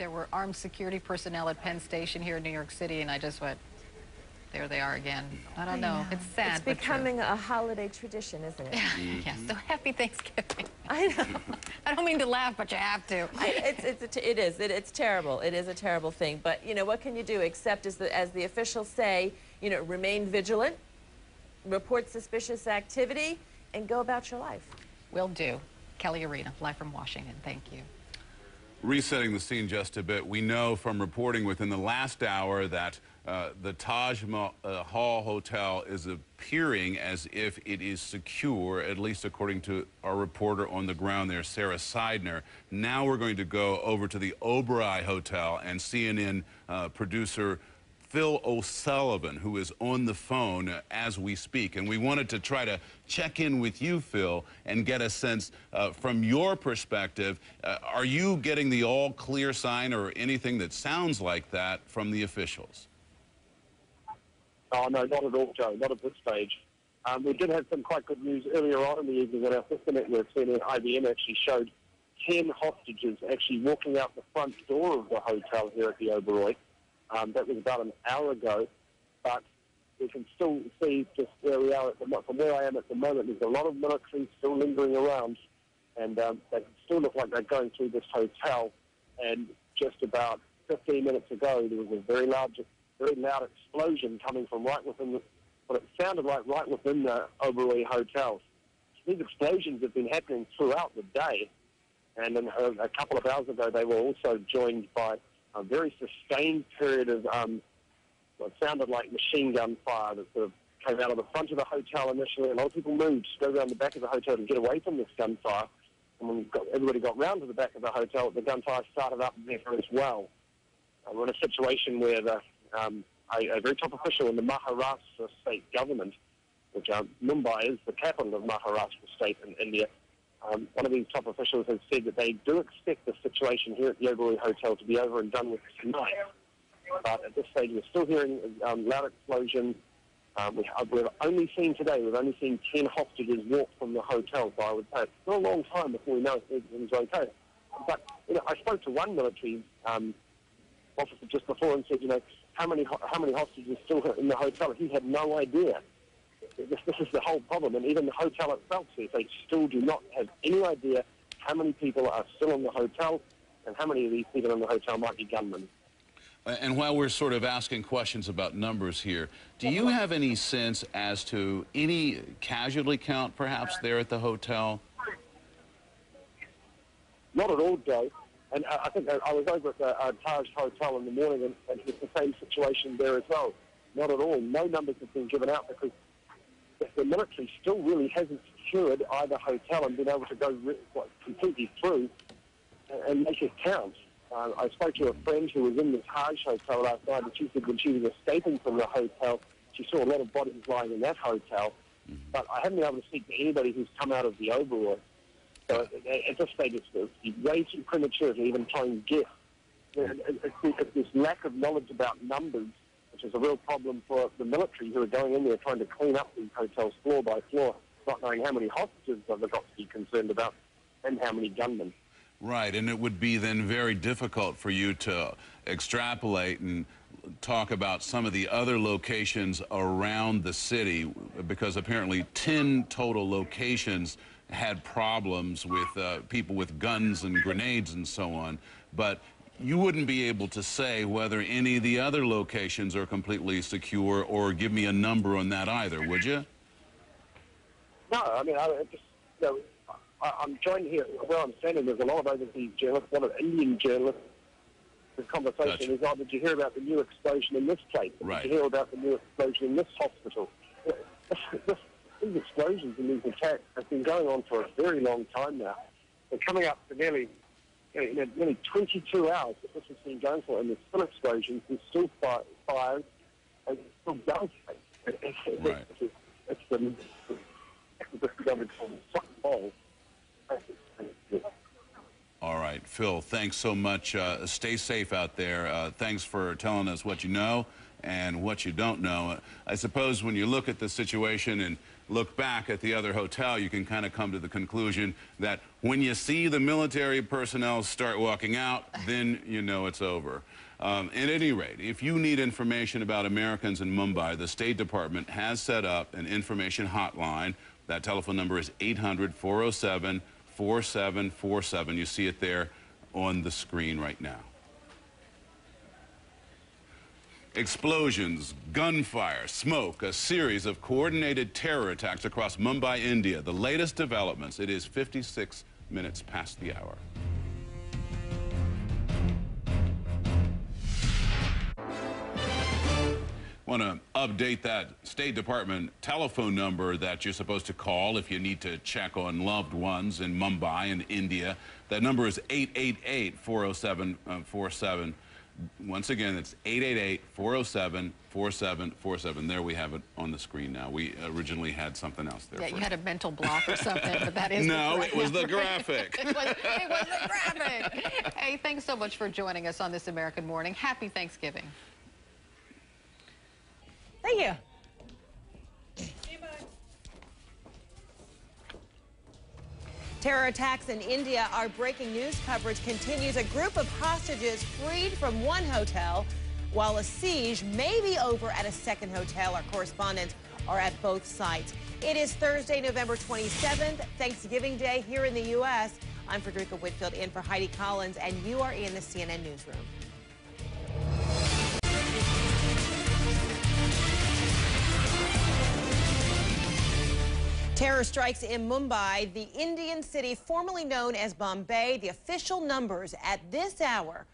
were armed security personnel at Penn Station here in New York City, and I just went, there they are again. I don't know. It's sad. It's becoming a holiday tradition, isn't it? Yeah, so happy Thanksgiving. I know. I don't mean to laugh, but you have to. It's terrible. It is a terrible thing. But, you know, what can you do except, as the officials say, you know, remain vigilant, report suspicious activity, and go about your life. Will do. Kelly Arena, live from Washington. Thank you. Resetting the scene just a bit, we know from reporting within the last hour that the Taj Mahal Hotel is appearing as if it is secure, at least according to our reporter on the ground there, Sarah Seidner. Now we're going to go over to the Oberoi Hotel, and CNN producer Phil O'Sullivan, who is on the phone as we speak. And we wanted to try to check in with you, Phil, and get a sense from your perspective. Are you getting the all clear sign or anything that sounds like that from the officials? Oh, no, not at all, Joe, not at this stage. We did have some quite good news earlier on in the evening when our sister network, CNN IBM, actually showed 10 hostages actually walking out the front door of the hotel here at the Oberoi. That was about an hour ago, but we can still see just where we are, from where I am at the moment, there's a lot of military still lingering around, and they still look like they're going through this hotel. And just about 15 minutes ago, there was a very loud explosion coming from right within what it sounded like right within the Oberoi Hotel. These explosions have been happening throughout the day, and then a couple of hours ago, they were also joined by a very sustained period of what sounded like machine gun fire that sort of came out of the front of the hotel initially. A lot of people moved to go around the back of the hotel to get away from this gunfire. And when everybody got round to the back of the hotel, the gunfire started up there as well. We're in a situation where a very top official in the Maharashtra state government, which Mumbai is the capital of Maharashtra state in India, one of these top officials has said that they do expect the situation here at the Oberoi Hotel to be over and done with tonight. But at this stage, we're still hearing loud explosions. We've only seen 10 hostages walk from the hotel, so I would say it's still a long time before we know if everything's okay. But, you know, I spoke to one military officer just before and said, you know, how many hostages still in the hotel? He had no idea. This is the whole problem, and even the hotel itself says they still do not have any idea how many people are still in the hotel and how many of these people in the hotel might be gunmen. And while we're sort of asking questions about numbers here, do you have any sense as to any casualty count perhaps there at the hotel? Not at all, Joe. And I think I was over at the Taj Hotel in the morning, and it's the same situation there as well. Not at all. No numbers have been given out because the military still really hasn't secured either hotel and been able to go completely through and make it count. I spoke to a friend who was in the Taj Hotel last night, and she said when she was escaping from the hotel, she saw a lot of bodies lying in that hotel. But I haven't been able to speak to anybody who's come out of the Oberoi. So at this stage, it's way too premature to even try and guess. It's this lack of knowledge about numbers, which is a real problem for the military who are going in there trying to clean up these hotels floor by floor, not knowing how many hostages they've got to be concerned about and how many gunmen. Right, and it would be then very difficult for you to extrapolate and talk about some of the other locations around the city, because apparently 10 total locations had problems with people with guns and grenades and so on. But you wouldn't be able to say whether any of the other locations are completely secure or give me a number on that either, would you? No, I mean, I'm joined here where I'm standing. There's a lot of overseas journalists, a lot of Indian journalists. The conversation is, oh, did you hear about the new explosion in this place? Right. Did you hear about the new explosion in this hospital? These explosions and these attacks have been going on for a very long time now. They're coming up to nearly 22 hours that this has been going for, and there's still explosions, there's still fires, and there's still gunfights. Right. It's the All right, Phil, thanks so much. Stay safe out there. Thanks for telling us what you know, and what you don't know. I suppose when you look at the situation and look back at the other hotel, you can kind of come to the conclusion that when you see the military personnel start walking out, then you know it's over. At any rate, if you need information about Americans in Mumbai, the State Department has set up an information hotline. That telephone number is 800-407-4747. You see it there on the screen right now. Explosions, gunfire, smoke, a series of coordinated terror attacks across Mumbai, India. The latest developments. It is 56 minutes past the hour. Want to update that State Department telephone number that you're supposed to call if you need to check on loved ones in Mumbai and India. That number is 888-407-47. Once again, it's 888-407-4747. There we have it on the screen now. We originally had something else there. Yeah, you had a mental block or something, but that is no, it was the graphic. it was the graphic. Hey, thanks so much for joining us on This American Morning. Happy Thanksgiving. Thank you. Terror attacks in India. Our breaking news coverage continues. A group of hostages freed from one hotel while a siege may be over at a second hotel. Our correspondents are at both sites. It is Thursday, November 27th, Thanksgiving Day here in the U.S. I'm Frederica Whitfield in for Heidi Collins, and you are in the CNN Newsroom. Terror strikes in Mumbai, the Indian city formerly known as Bombay. The official numbers at this hour,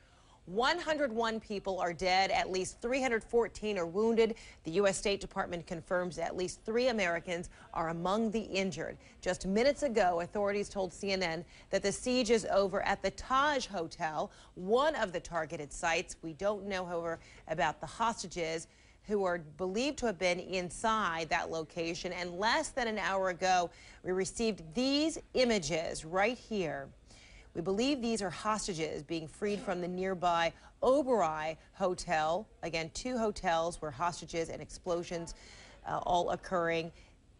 101 people are dead, at least 314 are wounded. The U.S. State Department confirms at least 3 Americans are among the injured. Just minutes ago, authorities told CNN that the siege is over at the Taj Hotel, one of the targeted sites. We don't know, however, about the hostages who are believed to have been inside that location. And less than an hour ago, we received these images right here. We believe these are hostages being freed from the nearby Oberoi Hotel. Again, 2 hotels where hostages and explosions all occurring.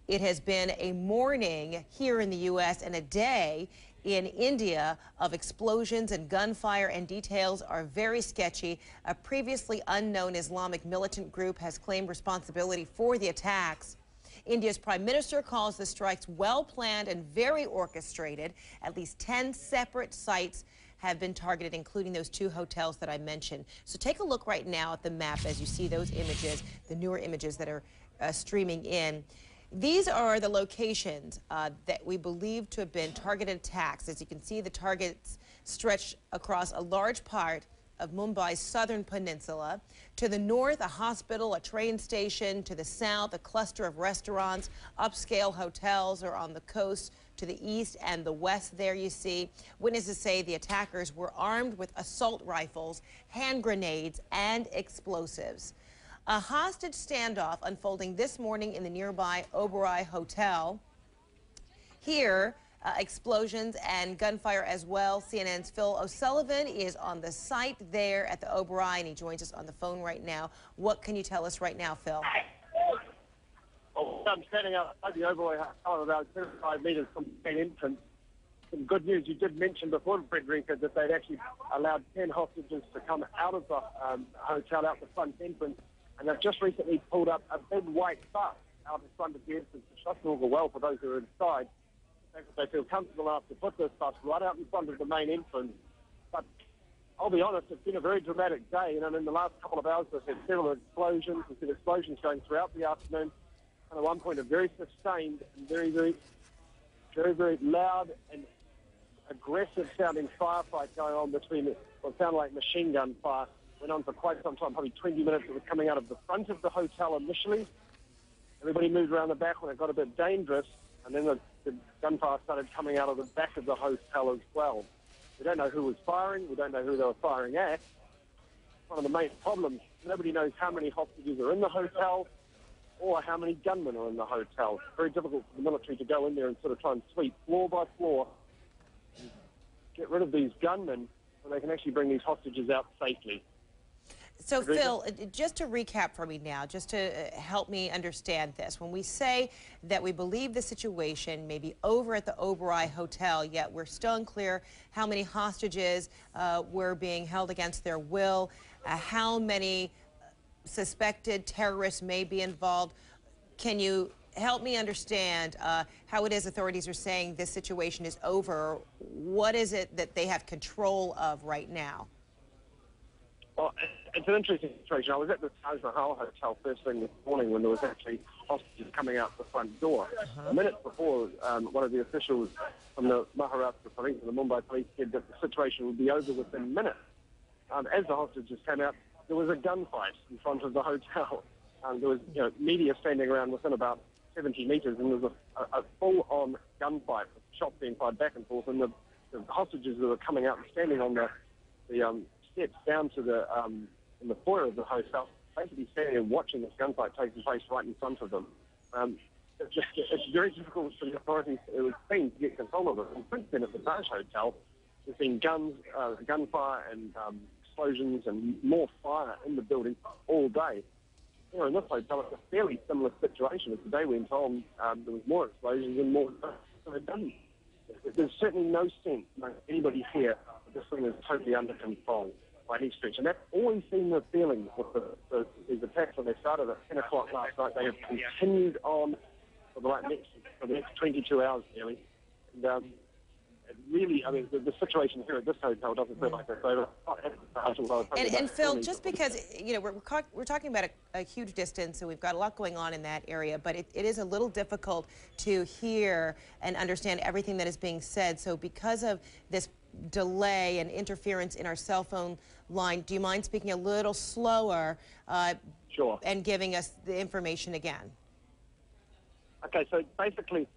It has been a morning here in the U.S. and a day in India of explosions and gunfire, and details are very sketchy. A previously unknown Islamic militant group has claimed responsibility for the attacks. India's prime minister calls the strikes well-planned and very orchestrated. At least 10 separate sites have been targeted, including those 2 hotels that I mentioned. So take a look right now at the map as you see those images, the newer images that are streaming in. These are the locations that we believe to have been targeted attacks. As you can see, the targets stretch across a large part of Mumbai's southern peninsula. To the north, a hospital, a train station. To the south, a cluster of restaurants. Upscale hotels are on the coast. To the east and the west, there you see. Witnesses say the attackers were armed with assault rifles, hand grenades, and explosives. A hostage standoff unfolding this morning in the nearby Oberoi Hotel. Here, explosions and gunfire as well. CNN's Phil O'Sullivan is on the site there at the Oberoi, and he joins us on the phone right now. What can you tell us right now, Phil? Well, I'm standing outside the Oberoi Hotel about 35 metres from the main entrance. Some good news. You did mention before, Frederica, that they'd actually allowed 10 hostages to come out of the hotel, out the front entrance. And they've just recently pulled up a big white bus out in front of the entrance. It should all go well for those who are inside. They feel comfortable enough to put this bus right out in front of the main entrance. But I'll be honest, it's been a very dramatic day. And in the last couple of hours, we've had several explosions. We've had explosions going throughout the afternoon. And at one point, a very sustained and very, very loud and aggressive-sounding firefight going on between what sounded like machine gun fire. Went on for quite some time, probably 20 minutes. It was coming out of the front of the hotel initially. Everybody moved around the back when it got a bit dangerous, and then the gunfire started coming out of the back of the hotel as well. We don't know who was firing. We don't know who they were firing at. One of the main problems, nobody knows how many hostages are in the hotel or how many gunmen are in the hotel. It's very difficult for the military to go in there and sort of try and sweep floor by floor and get rid of these gunmen so they can actually bring these hostages out safely. So, Phil, just to recap for me now, just to help me understand this, when we say that we believe the situation may be over at the Oberoi Hotel, yet we're still unclear how many hostages were being held against their will, how many suspected terrorists may be involved, can you help me understand how it is authorities are saying this situation is over? What is it that they have control of right now? Well, it's an interesting situation. I was at the Taj Mahal Hotel first thing this morning when there was actually hostages coming out the front door. A minute before, one of the officials from the Maharashtra police and the Mumbai police said that the situation would be over within minutes. As the hostages came out, there was a gunfight in front of the hotel. There was media standing around within about 70 metres, and there was a full-on gunfight, shots being fired back and forth, and the hostages that were coming out and standing on the steps down to the in the foyer of the hotel, basically standing and watching this gunfight taking place right in front of them. It's very difficult for the authorities, it was seen, to get control of it. And since then, at the Taj Hotel, there's been gunfire and explosions and more fire in the building all day. Here in this hotel, it's a fairly similar situation. As the day went on, there was more explosions and more. There's certainly no sense among anybody here that this thing is totally under control by any stretch. And that's always been the feeling with these attacks when they started at 10 o'clock last night. They have continued on for the next 22 hours nearly. And really, I mean, the situation here at this hotel doesn't feel like it's over. And Phil, just because, we're talking about a huge distance, and we've got a lot going on in that area, but it is a little difficult to hear and understand everything that is being said. So because of this delay and interference in our cell phone line, do you mind speaking a little slower? Sure. And giving us the information again? Okay, so basically,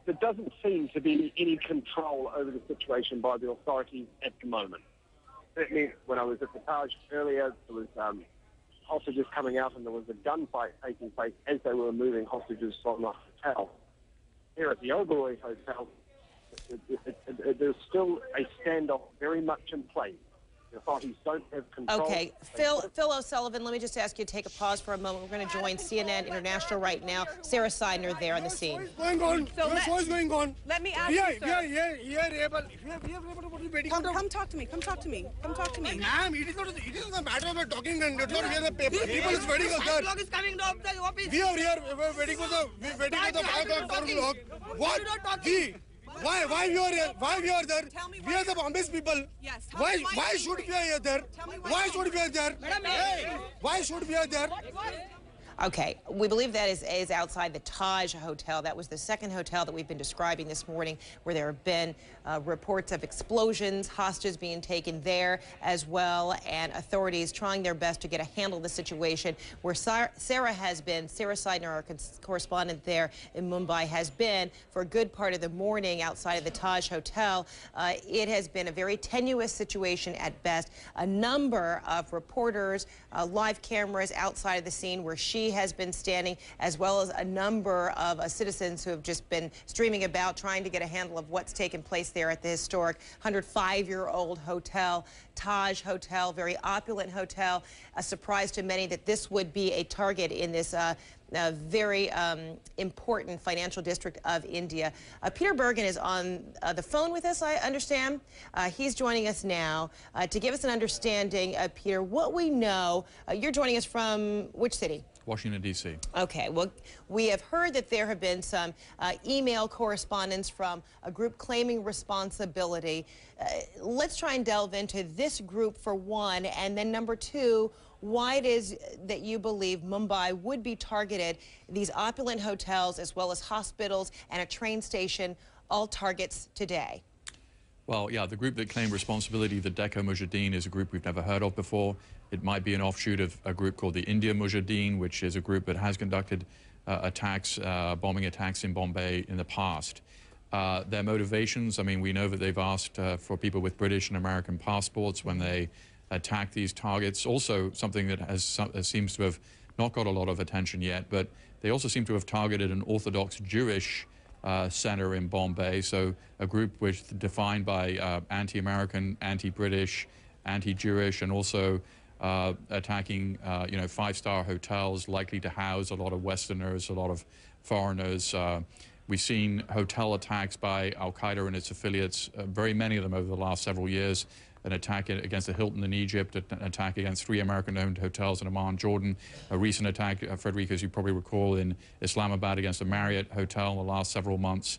there doesn't seem to be any control over the situation by the authorities at the moment. Certainly, when I was at the Taj earlier, there was hostages coming out and there was a gunfight taking place as they were moving hostages from the hotel. Here at the Oberoi Hotel, there's still a standoff very much in place. The authorities don't have control. Okay, Phil O'Sullivan, let me just ask you to take a pause for a moment. We're going to join CNN International right now. Sarah Seidner there on the scene. What's going on? So What's going on? Let me ask we you, are sir. Come talk to me. Come talk to me. Come talk to me. Ma'am, it is not a matter of talking and it's not here the paper. People is waiting for that. Is coming to the office. We are here. We're waiting for the 5 o'clock. What? Why we are here? Why we are there? We are the Bombay's people. Yes. Why should we are there? Why should we are there? Why should we are there? Okay, we believe that is outside the Taj Hotel. That was the second hotel that we've been describing this morning, where there have been reports of explosions, hostages being taken there as well, and authorities trying their best to get a handle of the situation. Where Sarah has been, Sarah Seidner, our correspondent there in Mumbai, has been for a good part of the morning outside of the Taj Hotel. It has been a very tenuous situation at best. A number of reporters, live cameras outside of the scene where she has been standing, as well as a number of citizens who have just been streaming about trying to get a handle of what's taken place there at the historic 105-year-old hotel, Taj Hotel, very opulent hotel. A surprise to many that this would be a target in this very important financial district of India. Peter Bergen is on the phone with us, I understand. He's joining us now to give us an understanding, Peter, what we know. You're joining us from which city? Washington, D.C. Okay, well, we have heard that there have been some email correspondence from a group claiming responsibility. Let's try and delve into this group for one, and then number two, why it is that you believe Mumbai would be targeted, these opulent hotels as well as hospitals and a train station, all targets today. Well, yeah, the group that claimed responsibility, the Deco Mujahideen, is a group we've never heard of before. It might be an offshoot of a group called the India Mujahideen, which is a group that has conducted bombing attacks in Bombay in the past. Their motivations, I mean, we know that they've asked for people with British and American passports when they attack these targets. Also, something that seems to have not got a lot of attention yet, but they also seem to have targeted an Orthodox Jewish center in Bombay, so a group which defined by anti-American, anti-British, anti-Jewish, and also attacking, you know, five-star hotels likely to house a lot of Westerners, a lot of foreigners. We've seen hotel attacks by Al-Qaeda and its affiliates, very many of them over the last several years. An attack against the Hilton in Egypt, an attack against 3 American-owned hotels in Amman, Jordan, a recent attack, Frederica, as you probably recall, in Islamabad against a Marriott hotel in the last several months.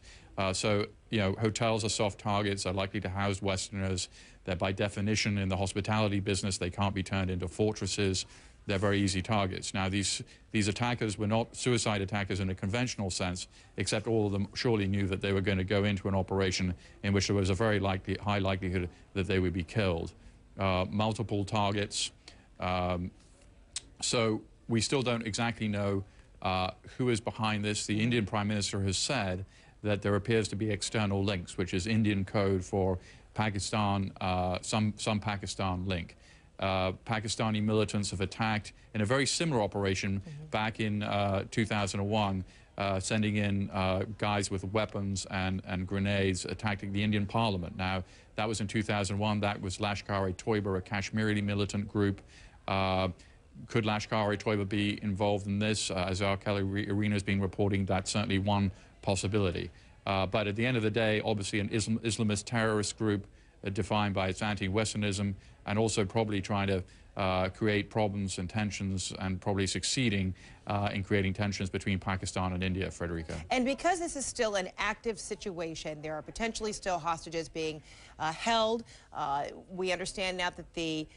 So, you know, hotels are soft targets, are likely to house Westerners. They're by definition in the hospitality business. They can't be turned into fortresses. They're very easy targets. Now, these attackers were not suicide attackers in a conventional sense, except all of them surely knew that they were going to go into an operation in which there was a very high likelihood that they would be killed. Multiple targets. So we still don't exactly know who is behind this. The Indian Prime Minister has said that there appears to be external links, which is Indian code for Pakistan, some Pakistan link. Pakistani militants have attacked in a very similar operation back in 2001, sending in guys with weapons and grenades attacking the Indian parliament. Now, that was in 2001. That was Lashkar-e-Toiba, a Kashmiri militant group. Could Lashkar-e-Toiba be involved in this? As Kelly Arena has been reporting, that's certainly one possibility. But at the end of the day, obviously an Islamist terrorist group defined by its anti-Westernism, and also probably trying to create problems and tensions, and probably succeeding in creating tensions between Pakistan and India, Frederica. And because this is still an active situation, there are potentially still hostages being held. We understand now that the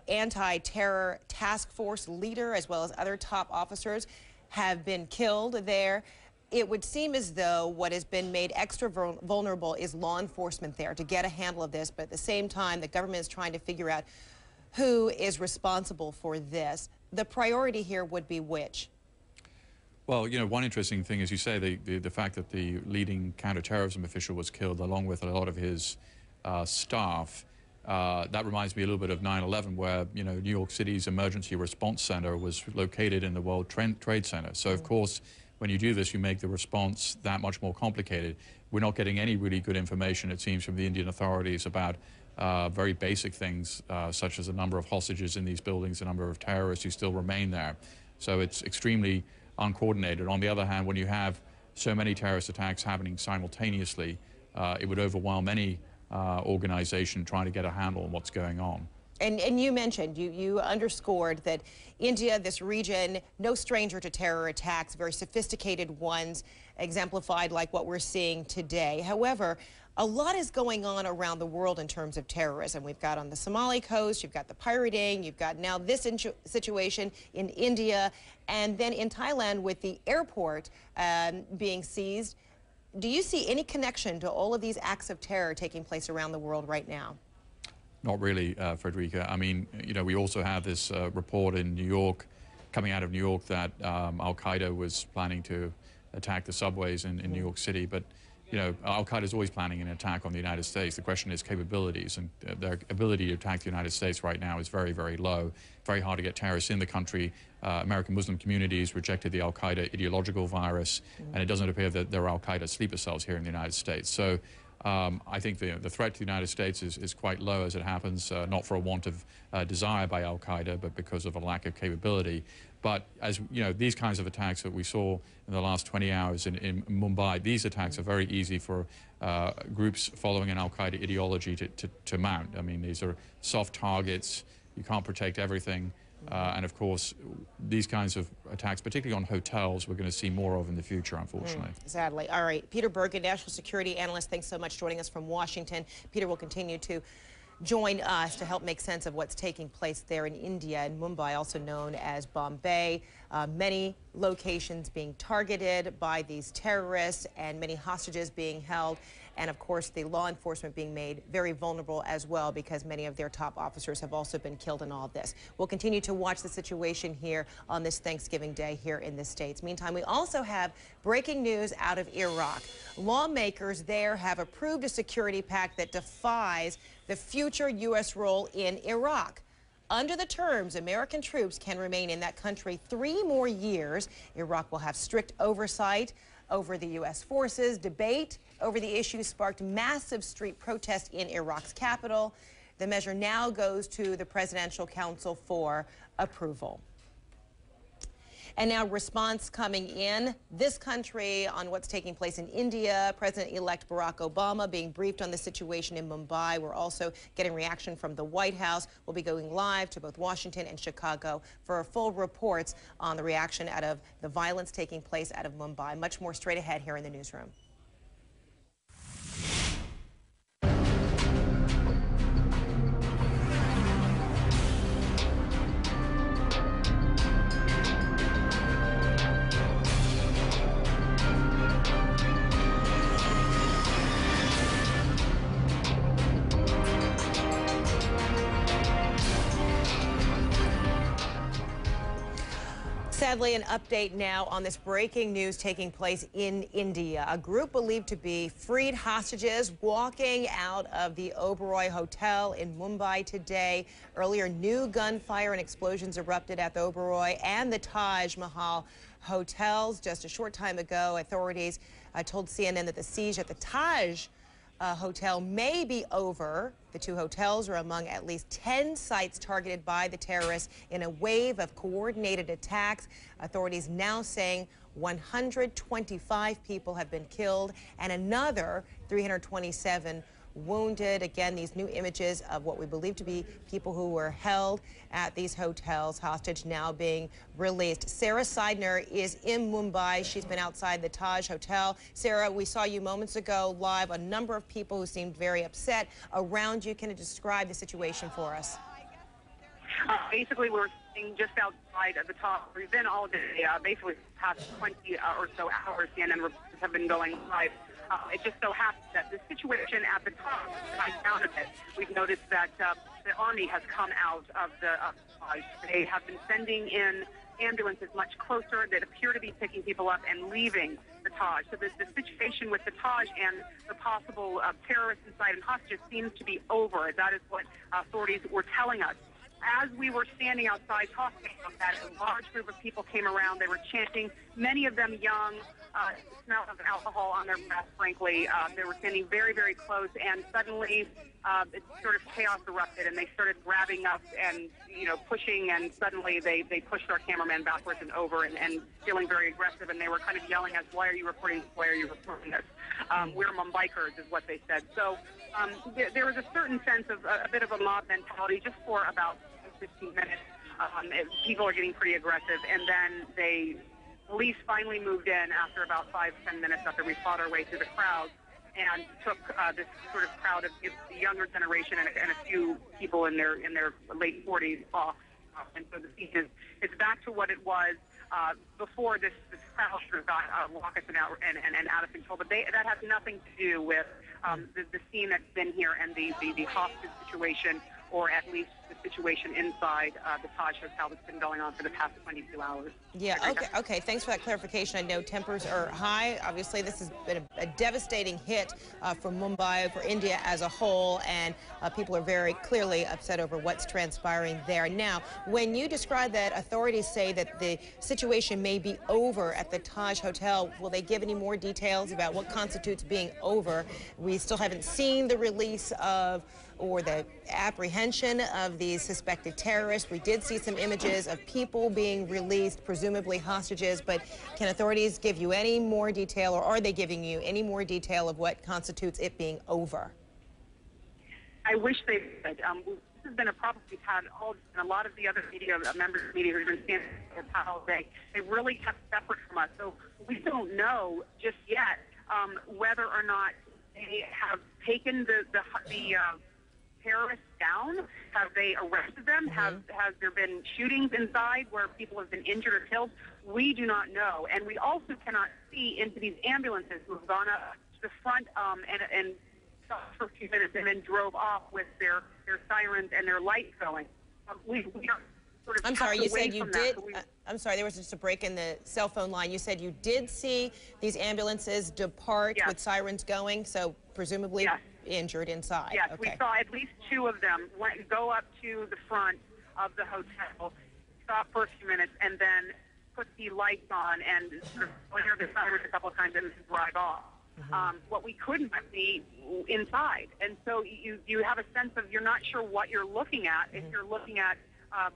anti-terror task force leader, as well as other top officers, have been killed there. It would seem as though what has been made extra vulnerable is law enforcement there to get a handle of this, but at the same time, the government is trying to figure out who is responsible for this. The priority here would be which? Well, you know, one interesting thing, as you say, the fact that the leading counterterrorism official was killed along with a lot of his staff. That reminds me a little bit of 9/11, where, you know, New York City's emergency response center was located in the World Trade Center. So, of course, when you do this, you make the response that much more complicated. We're not getting any really good information, it seems, from the Indian authorities about very basic things, such as the number of hostages in these buildings, the number of terrorists who still remain there. So it's extremely uncoordinated. On the other hand, when you have so many terrorist attacks happening simultaneously, it would overwhelm any organization trying to get a handle on what's going on. And you mentioned, you underscored that India, this region, no stranger to terror attacks, very sophisticated ones, exemplified like what we're seeing today. However, a lot is going on around the world in terms of terrorism. We've got on the Somali coast, you've got the pirating, you've got now this situation in India, and then in Thailand with the airport being seized. Do you see any connection to all of these acts of terror taking place around the world right now? Not really, Frederica. I mean, you know, we also have this report in New York, coming out of New York, that Al-Qaeda was planning to attack the subways in New York City. But, you know, Al-Qaeda is always planning an attack on the United States. The question is capabilities, and their ability to attack the United States right now is very, very low. Very hard to get terrorists in the country. American Muslim communities rejected the Al-Qaeda ideological virus, and it doesn't appear that there are Al-Qaeda sleeper cells here in the United States. So I think the threat to the United States is quite low as it happens, not for a want of desire by Al-Qaeda, but because of a lack of capability. But as you know, these kinds of attacks that we saw in the last 20 hours in Mumbai, these attacks are very easy for groups following an Al-Qaeda ideology to mount. I mean, these are soft targets. You can't protect everything. And of course, these kinds of attacks, particularly on hotels, we're going to see more of in the future, unfortunately. Sadly. All right. Peter Bergen, National Security Analyst, thanks so much for joining us from Washington. Peter will continue to join us to help make sense of what's taking place there in India and Mumbai, also known as Bombay. Many locations being targeted by these terrorists and many hostages being held. And of course, the law enforcement being made very vulnerable as well, because many of their top officers have also been killed in all of this. We'll continue to watch the situation here on this Thanksgiving Day here in the States. Meantime, we also have breaking news out of Iraq. Lawmakers there have approved a security pact that defies the future U.S. role in Iraq. Under the terms, American troops can remain in that country 3 more years. Iraq will have strict oversight over the U.S. forces. Debate over the issue sparked massive street protests in Iraq's capital. The measure now goes to the Presidential Council for approval. And now response coming in this country on what's taking place in India. President-elect Barack Obama being briefed on the situation in Mumbai. We're also getting reaction from the White House. We'll be going live to both Washington and Chicago for full reports on the reaction out of the violence taking place out of Mumbai. Much more straight ahead here in the newsroom. Sadly, an update now on this breaking news taking place in India. A group believed to be freed hostages walking out of the Oberoi Hotel in Mumbai today. Earlier, new gunfire and explosions erupted at the Oberoi and the Taj Mahal hotels. Just a short time ago, authorities told CNN that the siege at the Taj hotel may be over. The two hotels are among at least 10 sites targeted by the terrorists in a wave of coordinated attacks. Authorities now saying 125 people have been killed and another 327 wounded. Again, these new images of what we believe to be people who were held at these hotels, hostage now being released. Sarah Seidner is in Mumbai. She's been outside the Taj Hotel. Sarah, we saw you moments ago live, a number of people who seemed very upset around you. Can you describe the situation for us? Basically, we're sitting just outside of the top. We've been all day, basically past 20 or so hours. CNN reporters have been going live. It just so happens that the situation at the top has down a bit. We've noticed that the Army has come out of the Taj. They have been sending in ambulances much closer that appear to be picking people up and leaving the Taj. So the situation with the Taj and the possible terrorists inside and hostages seems to be over. That is what authorities were telling us. As we were standing outside talking about that, a large group of people came around. They were chanting, many of them young, smell of alcohol on their breath, frankly. They were standing very, very close, and suddenly it sort of chaos erupted, and they started grabbing us and, pushing, and suddenly they pushed our cameraman backwards and over and feeling very aggressive, and they were kind of yelling at us, why are you reporting this? Why are you reporting this? We're Mumbaikers is what they said. So there was a certain sense of a bit of a mob mentality just for about 15 minutes. People are getting pretty aggressive, and then police finally moved in after about 5-10 minutes after we fought our way through the crowd and took this sort of crowd of the younger generation and a few people in their late 40s off. And so the scene is back to what it was before this crowd sort of got raucous and out of control. But that has nothing to do with the scene that's been here and the hostage situation, or at least the situation inside the Taj Hotel that's been going on for the past 22 hours. Yeah, okay. Thanks for that clarification. I know tempers are high. Obviously, this has been a devastating hit for Mumbai, for India as a whole, and people are very clearly upset over what's transpiring there. Now, when you describe that authorities say that the situation may be over at the Taj Hotel, will they give any more details about what constitutes being over? We still haven't seen the release of or the apprehension of these suspected terrorists. We did see some images of people being released, presumably hostages, but can authorities give you any more detail, or are they giving you any more detail of what constitutes it being over? I wish they could. This has been a problem we've had and a lot of the other media, members of the media who've been standing there all day. They really kept separate from us. So we don't know just yet whether or not they have taken the terrorists down. Have they arrested them? Has there been shootings inside where people have been injured or killed? We do not know. And we also cannot see into these ambulances who have gone up to the front and stopped for a few minutes and then drove off with their sirens and their lights going. We are sort of I'm sorry, you said you did. That, I'm sorry, there was just a break in the cell phone line. You said you did see these ambulances depart with sirens going, so presumably injured inside. Yes, okay. We saw at least two of them go up to the front of the hotel, stop for a few minutes, and then put the lights on and sort of flare the sirens a couple of times and drive off. what we couldn't see inside. And so you have a sense of you're not sure what you're looking at, if you're looking at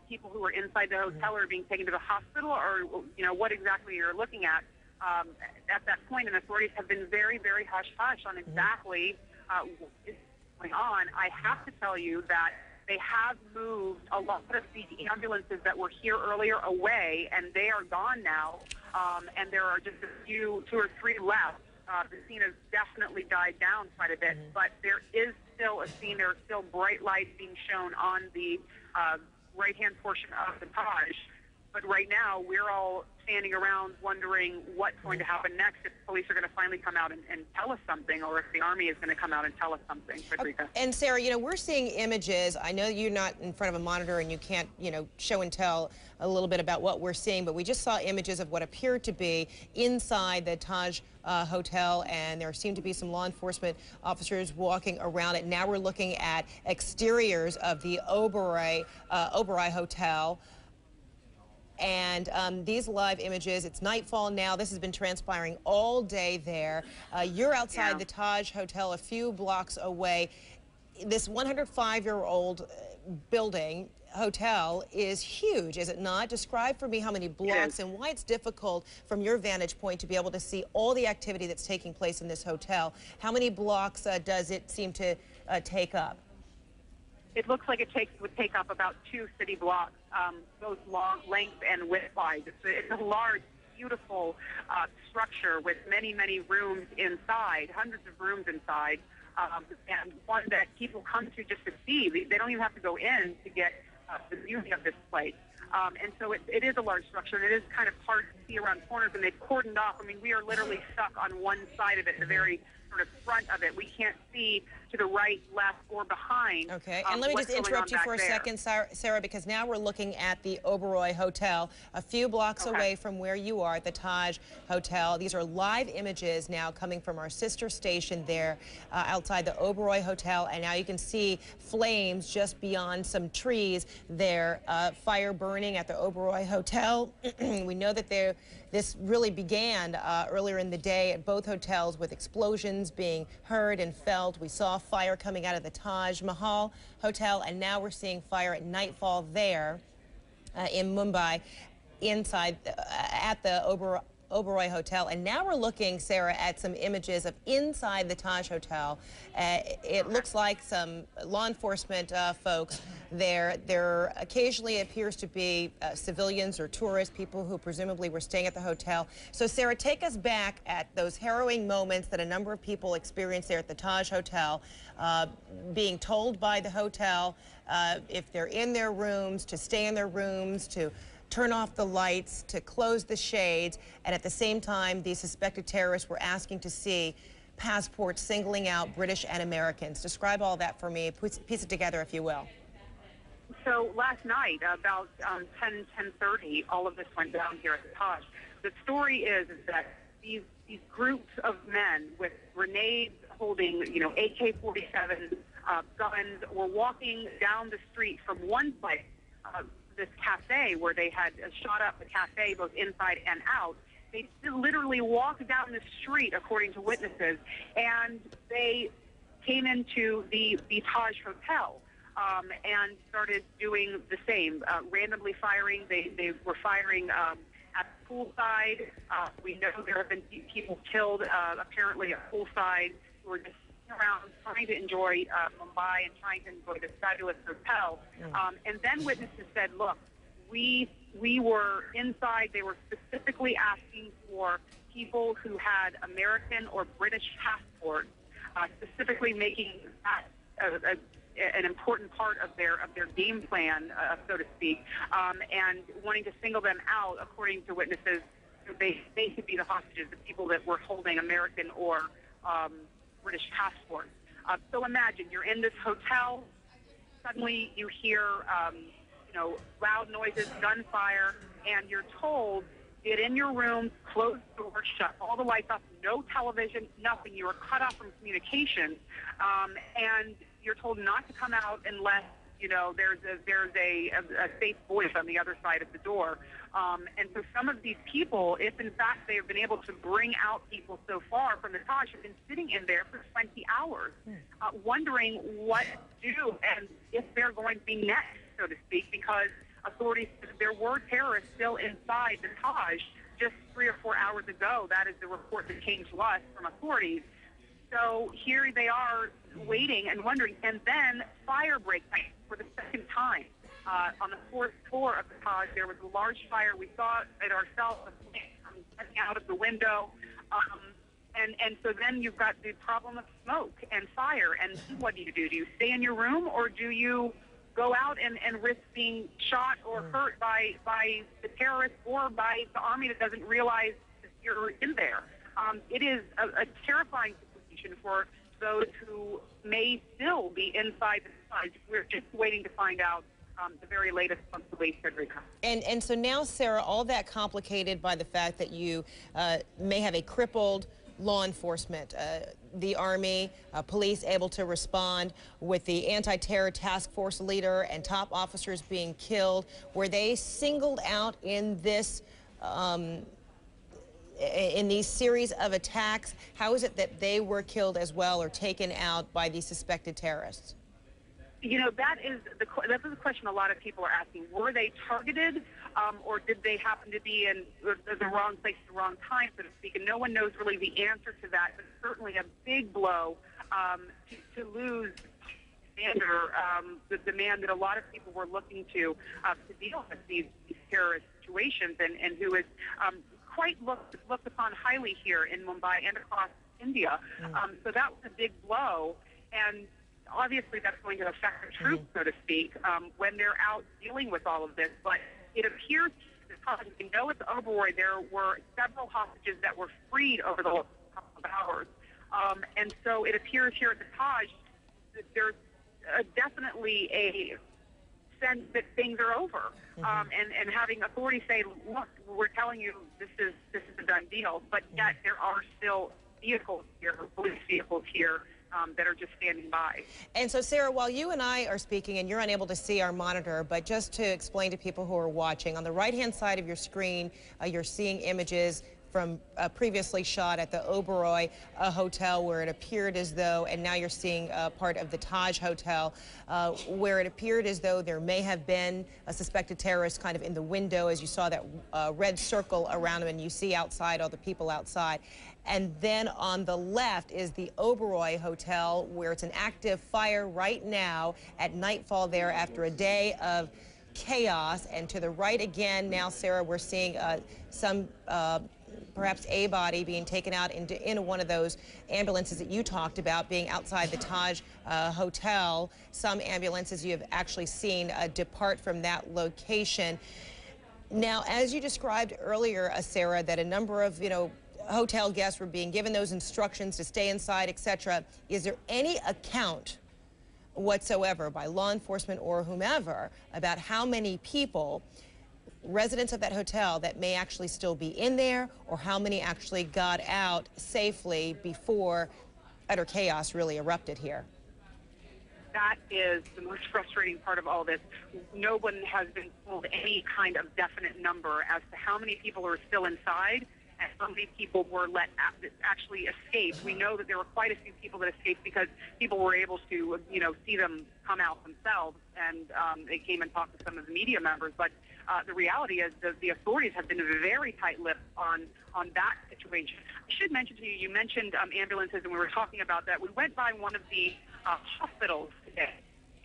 people who are inside the hotel or being taken to the hospital, or what exactly you're looking at that point. And authorities have been very, very hush-hush on exactly what is going on. I have to tell you that they have moved a lot of the ambulances that were here earlier away, and they are gone now, and there are just a few, 2 or 3 left. The scene has definitely died down quite a bit, but there is still a scene. There are still bright lights being shown on the right-hand portion of the Taj. But right now, we're all standing around wondering what's going to happen next, if police are going to finally come out and tell us something, or if the Army is going to come out and tell us something. Frederica. And Sarah, we're seeing images. I know you're not in front of a monitor and you can't, show and tell a little bit about what we're seeing, but we just saw images of what appeared to be inside the Taj Hotel, and there seemed to be some law enforcement officers walking around it. Now we're looking at exteriors of the Oberoi Hotel. And these live images, it's nightfall now. This has been transpiring all day there. You're outside the Taj Hotel, a few blocks away. This 105-year-old building, hotel, is huge, is it not? Describe for me how many blocks and why it's difficult from your vantage point to be able to see all the activity that's taking place in this hotel. How many blocks does it seem to take up? It looks like it would take up about 2 city blocks, both length and width-wise. It's a large, beautiful structure with many, many rooms inside, hundreds of rooms inside, and one that people come to just to see. They don't even have to go in to get the beauty of this place. And so it is a large structure, and it is kind of hard to see around corners, and they've cordoned off. I mean, we are literally stuck on one side of it, the very sort of front of it. We can't see to the right, left, or behind. Okay, and let me just interrupt you for a second, Sarah, because now we're looking at the Oberoi Hotel, a few blocks away from where you are, at the Taj Hotel. These are live images now coming from our sister station there outside the Oberoi Hotel, and now you can see flames just beyond some trees there, fire burning at the Oberoi Hotel. We know that this really began earlier in the day at both hotels with explosions being heard and felt. We saw fire coming out of the Taj Mahal Hotel, and now we're seeing fire at nightfall there in Mumbai inside at the Oberoi Hotel. And now we're looking, Sarah, at some images of inside the Taj Hotel. It looks like some law enforcement folks there. There occasionally appears to be civilians or tourists, people who presumably were staying at the hotel. So, Sarah, take us back at those harrowing moments that a number of people experienced there at the Taj Hotel, being told by the hotel if they're in their rooms to stay in their rooms, to turn off the lights, to close the shades, and at the same time, these suspected terrorists were asking to see passports singling out British and Americans. Describe all that for me. Piece it together, if you will. So last night, about 10:30, all of this went down here at the Taj. The story is that these groups of men with grenades holding, AK-47 guns were walking down the street from one place, this cafe where they had shot up the cafe both inside and out. They literally walked down the street, according to witnesses, and they came into the Taj Hotel and started doing the same, randomly firing. They were firing at the poolside. We know there have been people killed, apparently at poolside, who were just around trying to enjoy Mumbai and trying to enjoy this fabulous hotel. And then witnesses said, look, we were inside. They were specifically asking for people who had American or British passports, specifically making that an important part of their game plan, so to speak, and wanting to single them out, according to witnesses. They could be the hostages, the people that were holding American or British passports. So imagine you're in this hotel, suddenly you hear loud noises, gunfire, and you're told, get in your room, close the door, shut all the lights off, no television, nothing. You are cut off from communication, and you're told not to come out unless You know, there's a safe voice on the other side of the door. And so some of these people, if in fact they have been able to bring out people so far from the Taj, have been sitting in there for 20 hours, wondering what to do and if they're going to be next, so to speak, because authorities, there were terrorists still inside the Taj just 3 or 4 hours ago. That is the report that came to us from authorities. So here they are waiting and wondering, and then fire breaks out for the second time. On the 4th floor of the Taj, there was a large fire. We saw it ourselves, coming out of the window. And so then you've got the problem of smoke and fire. And what do? Do you stay in your room, or do you go out and risk being shot or hurt by the terrorists or by the army that doesn't realize that you're in there? It is a terrifying situation for those who may still be inside the Taj. We're just waiting to find out the very latest on the police here. And so now, Sarah, all that complicated by the fact that you may have a crippled law enforcement, the Army, police able to respond with the anti-terror task force leader and top officers being killed. Were they singled out in this in these series of attacks? How is it that they were killed as well or taken out by these suspected terrorists? You know, that's the question a lot of people are asking. Were they targeted, or did they happen to be in the wrong place at the wrong time, so to speak? And no one knows really the answer to that, but certainly a big blow to lose the man that a lot of people were looking to deal with these terrorist situations, and who is quite looked upon highly here in Mumbai and across India. So that was a big blow, and obviously that's going to affect the troops, so to speak, when they're out dealing with all of this. But it appears, we know at the Oberoi there were several hostages that were freed over the last couple of hours. And so it appears here at the Taj that there's definitely a sense that things are over. And having authorities say, look, we're telling you this is a done deal, but yet there are still vehicles here, police vehicles here, that are just standing by. And so, Sarah, while you and I are speaking, and you're unable to see our monitor, but just to explain to people who are watching, on the right-hand side of your screen, you're seeing images from previously shot at the Oberoi hotel, where it appeared as though, and now you're seeing part of the Taj Hotel, where it appeared as though there may have been a suspected terrorist kind of in the window, as you saw that red circle around him, and you see outside all the people outside. And then on the left is the Oberoi Hotel, where it's an active fire right now at nightfall there after a day of chaos. And to the right again now, Sarah, we're seeing some perhaps a body being taken out into one of those ambulances that you talked about, being outside the Taj Hotel. Some ambulances you have actually seen depart from that location. Now, as you described earlier, Sarah, that a number of, hotel guests were being given those instructions to stay inside, etc. Is there any account whatsoever by law enforcement or whomever about how many people, residents of that hotel, that may actually still be in there, or how many actually got out safely before utter chaos really erupted here? That is the most frustrating part of all this. No one has been told any kind of definite number as to how many people are still inside and how many people were actually escape. We know that there were quite a few people that escaped because people were able to, see them come out themselves, and they came and talked to some of the media members. But the reality is that the authorities have been very tight-lipped on that situation. I should mention to you, you mentioned ambulances, and we were talking about that. We went by one of the hospitals today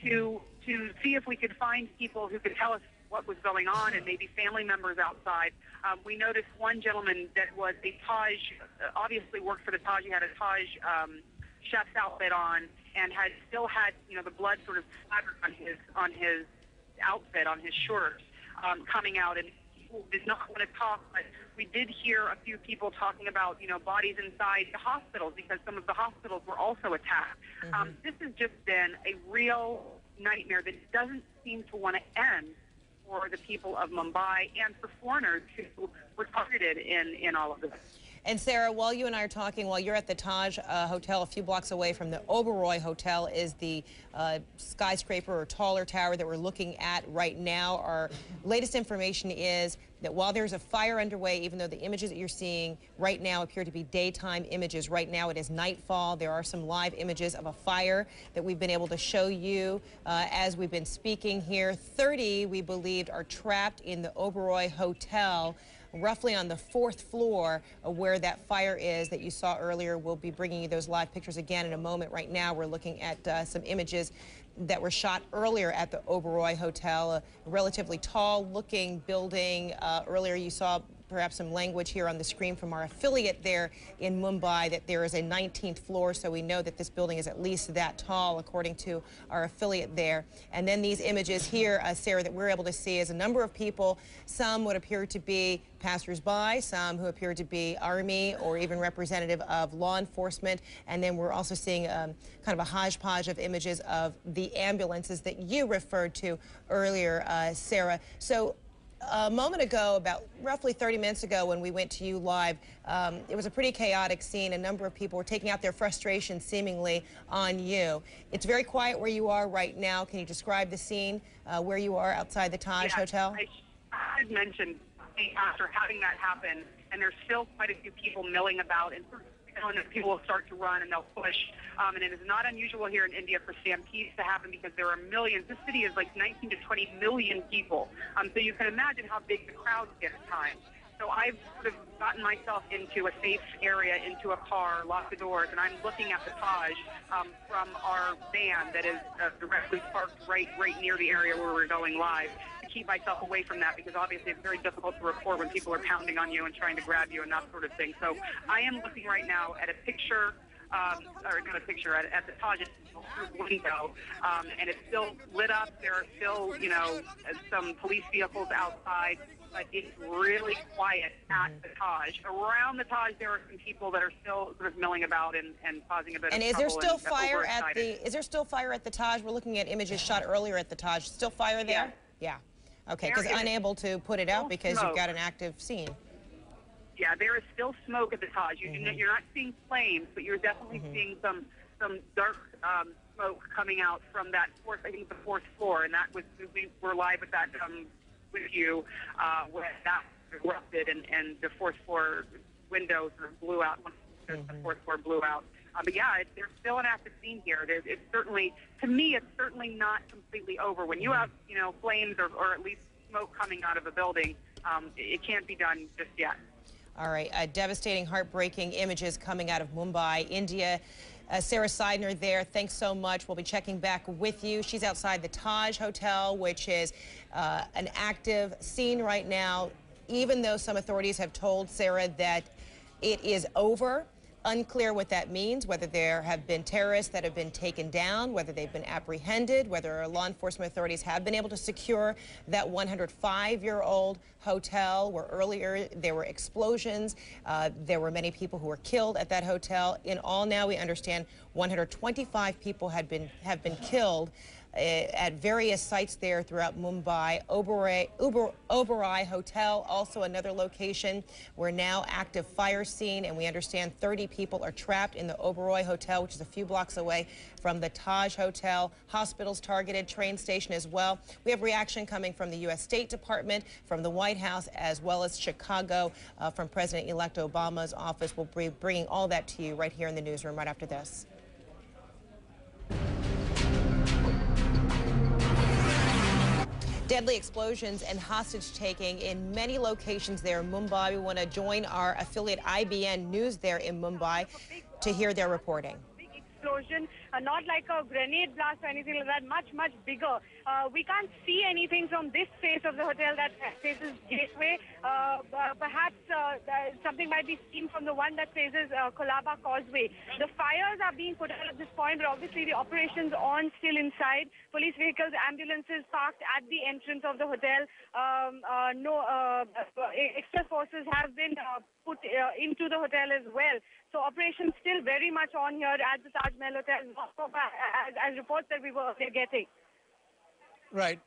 to see if we could find people who could tell us what was going on, and maybe family members outside. We noticed one gentleman that was a Taj, obviously worked for the Taj. He had a Taj chef's outfit on, and still had the blood sort of splattered on his outfit, on his shorts, coming out. And people did not want to talk, but we did hear a few people talking about bodies inside the hospitals, because some of the hospitals were also attacked. This has just been a real nightmare that doesn't seem to want to end for the people of Mumbai and for foreigners who were targeted in all of this. And Sarah, while you and I are talking, while you're at the Taj Hotel, a few blocks away from the Oberoi Hotel is the skyscraper or taller tower that we're looking at right now. Our latest information is that while there's a fire underway, even though the images that you're seeing right now appear to be daytime images, right now it is nightfall. There are some live images of a fire that we've been able to show you as we've been speaking here. 30, we believed, are trapped in the Oberoi Hotel, roughly on the 4th floor where that fire is that you saw earlier. We'll be bringing you those live pictures again in a moment. Right now, we're looking at some images that were shot earlier at the Oberoi Hotel, a relatively tall-looking building. Earlier, you saw perhaps some language here on the screen from our affiliate there in Mumbai that there is a 19th floor, so we know that this building is at least that tall, according to our affiliate there. And then these images here, Sarah, that we're able to see is a number of people, some would appear to be passers-by, some who appear to be army or even representative of law enforcement, and then we're also seeing kind of a hodgepodge of images of the ambulances that you referred to earlier, Sarah. So a moment ago, about roughly 30 minutes ago when we went to you live, it was a pretty chaotic scene. A number of people were taking out their frustration seemingly on you. It's very quiet where you are right now. Can you describe the scene where you are outside the Taj Hotel? I had mentioned after having that happen, and there's still quite a few people milling about, and people will start to run and they'll push. And it is not unusual here in India for stampedes to happen because there are millions. This city is like 19 to 20 million people. So you can imagine how big the crowds get at times. So I've sort of gotten myself into a safe area, into a car, locked the doors, and I'm looking at the Taj from our van that is directly parked right near the area where we're going live, to keep myself away from that, because obviously it's very difficult to report when people are pounding on you and trying to grab you and that sort of thing. So I am looking right now at a picture, or not a picture, at the Taj window, and it's still lit up. There are still, you know, some police vehicles outside, but it's really quiet at the Taj. Around the Taj, there are some people that are still sort of milling about and causing a bit of trouble. And is there still fire at the? Is there still fire at the Taj? We're looking at images shot earlier at the Taj. Still fire there? Yeah. Okay, because unable to put it out because you've got an active scene. Yeah, there is still smoke at the Taj. You're not seeing flames, but you're definitely seeing some dark smoke coming out from that the fourth floor, and that was, we were live at that with you when that erupted, and the fourth floor window sort of blew out. The fourth floor blew out. But yeah, there's still an active scene here. It's certainly, to me, it's certainly not completely over. When you have, you know, flames or at least smoke coming out of a building, it can't be done just yet. All right, devastating, heartbreaking images coming out of Mumbai, India. Sarah Seidner there, thanks so much. We'll be checking back with you. She's outside the Taj Hotel, which is an active scene right now, even though some authorities have told Sarah that it is over. Unclear what that means, whether there have been terrorists that have been taken down, whether they've been apprehended, whether law enforcement authorities have been able to secure that 105-year-old hotel where earlier there were explosions. There were many people who were killed at that hotel. In all now, we understand 125 people have been killed at various sites there throughout Mumbai. Oberoi Hotel, also another location where now active fire scene, and we understand 30 people are trapped in the Oberoi Hotel, which is a few blocks away from the Taj Hotel. Hospitals targeted, train station as well. We have reaction coming from the U.S. State Department, from the White House, as well as Chicago, from President-elect Obama's office. We'll be bringing all that to you right here in the newsroom right after this. Deadly explosions and hostage-taking in many locations there in Mumbai. We want to join our affiliate IBN News there in Mumbai to hear their reporting. Explosion, not like a grenade blast or anything like that, much bigger. We can't see anything from this face of the hotel that faces Gateway. Perhaps something might be seen from the one that faces Colaba Causeway. The fires are being put out at this point, but obviously the operation's on still inside. Police vehicles, ambulances parked at the entrance of the hotel. Extra forces have been put into the hotel as well. So operations still very much on here at the Taj Mahal Hotel, as reports that we were getting. Right.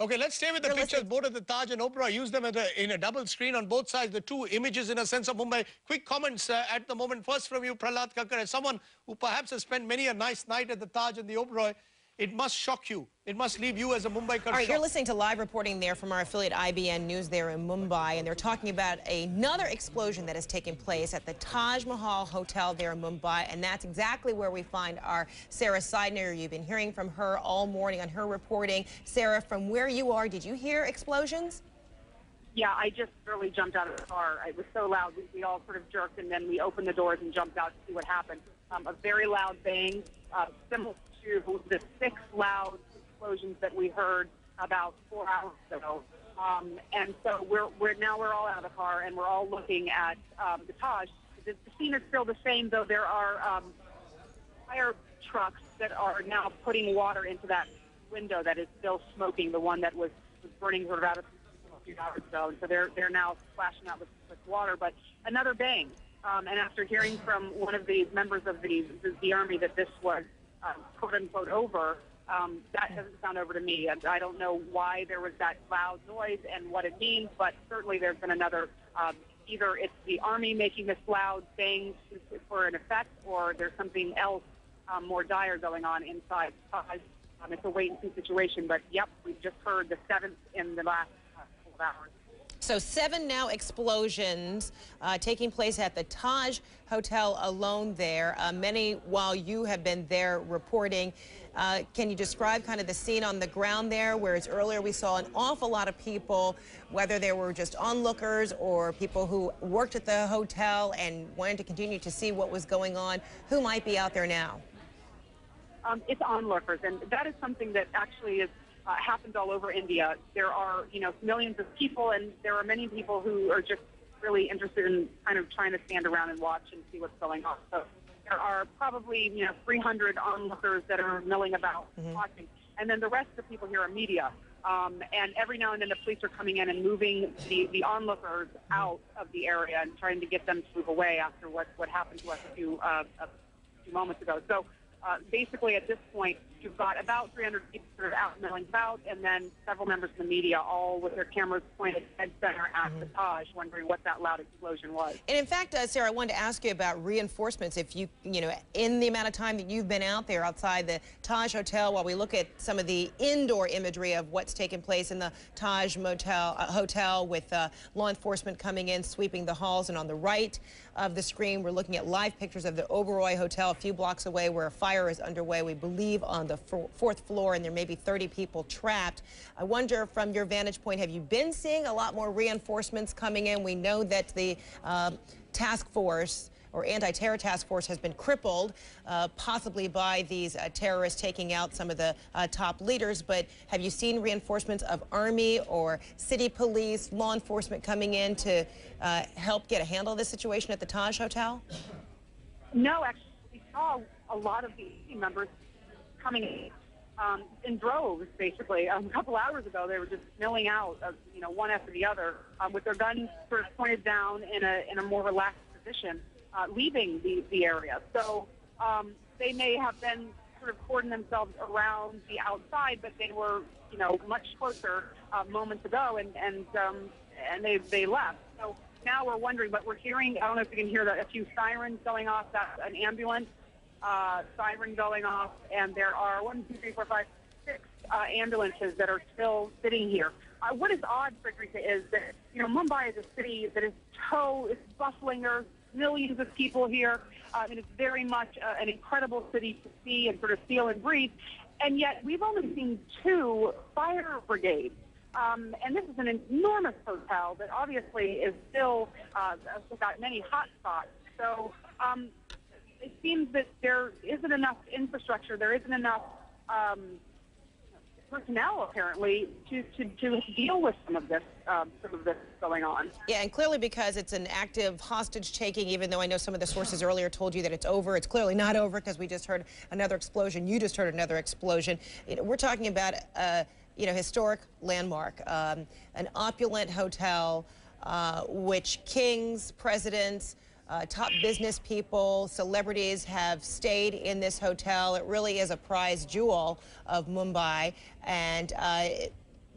Okay, let's stay with the pictures. Both of the Taj and Oberoi, use them in a double screen on both sides, the two images in a sense of Mumbai. Quick comments at the moment. First from you, Prahlad Kakkar, as someone who perhaps has spent many a nice night at the Taj and the Oberoi, it must shock you. It must leave you as a Mumbaikar. All right, you're listening to live reporting there from our affiliate IBN News there in Mumbai, and they're talking about another explosion that has taken place at the Taj Mahal Hotel there in Mumbai, and that's exactly where we find our Sarah Seidner. You've been hearing from her all morning on her reporting. Sarah, from where you are, did you hear explosions? Yeah, I just really jumped out of the car. It was so loud. We all sort of jerked, and then we opened the doors and jumped out to see what happened. A very loud bang, similar to the 6 loud explosions that we heard about 4 hours ago. And so we're all out of the car, and we're all looking at the Taj. The scene is still the same, though. There are fire trucks that are now putting water into that window that is still smoking, the one that was burning sort of out of a few hours ago. And so they're now splashing out with water. But another bang. And after hearing from one of the members of the Army that this was quote-unquote over, that doesn't sound over to me. I don't know why there was that loud noise and what it means, but certainly there's been another, either it's the Army making this loud bang for an effect, or there's something else more dire going on inside. It's a wait-and-see situation, but yep, we've just heard the 7th in the last couple of hours. So 7 now explosions taking place at the Taj Hotel alone there, many while you have been there reporting. Can you describe kind of the scene on the ground there, whereas earlier we saw an awful lot of people, whether they were just onlookers or people who worked at the hotel and wanted to continue to see what was going on? Who might be out there now? It's onlookers, and that is something that actually is happens all over India. There are, millions of people, and there are many people who are just really interested in kind of trying to stand around and watch and see what's going on. So there are probably, 300 onlookers that are milling about watching. And then the rest of the people here are media. And every now and then the police are coming in and moving the onlookers out of the area and trying to get them to move away after what happened to us a few moments ago. So basically, at this point, you've got about 300 people sort of out milling about, and then several members of the media, all with their cameras pointed dead center at the Taj, wondering what that loud explosion was. And in fact, Sarah, I wanted to ask you about reinforcements. If you in the amount of time that you've been out there outside the Taj Hotel, while we look at some of the indoor imagery of what's taken place in the Taj Hotel with law enforcement coming in, sweeping the halls, and on the right of the screen, we're looking at live pictures of the Oberoi Hotel a few blocks away where a fire is underway, we believe, on the 4th floor, and there may be 30 people trapped. I wonder, from your vantage point, have you been seeing a lot more reinforcements coming in? We know that the task force or anti-terror task force has been crippled, possibly by these terrorists taking out some of the top leaders. But have you seen reinforcements of Army or city police, law enforcement coming in to help get a handle of this situation at the Taj Hotel? No, actually, we saw a lot of the members coming in droves, basically. A couple hours ago, they were just milling out, one after the other, with their guns sort of pointed down in a more relaxed position, leaving the area. So they may have been sort of cordoned themselves around the outside, but they were, much closer moments ago, and they left. So now we're wondering, but we're hearing, I don't know if you can hear a few sirens going off. That's an ambulance siren going off, and there are 6 ambulances that are still sitting here. What is odd, Frederica, is that Mumbai is a city that is it's bustling. There are millions of people here. And it's very much an incredible city to see and sort of feel and breathe. And yet we've only seen 2 fire brigades. And this is an enormous hotel that obviously is still got many hot spots. So it seems that there isn't enough infrastructure, there isn't enough personnel, apparently, to deal with some of this going on. Yeah, and clearly because it's an active hostage-taking, even though I know some of the sources earlier told you that it's over, it's clearly not over because we just heard another explosion. You just heard another explosion. We're talking about historic landmark, an opulent hotel, which kings, presidents, top business people, celebrities have stayed in this hotel. It really is a prize jewel of Mumbai. And,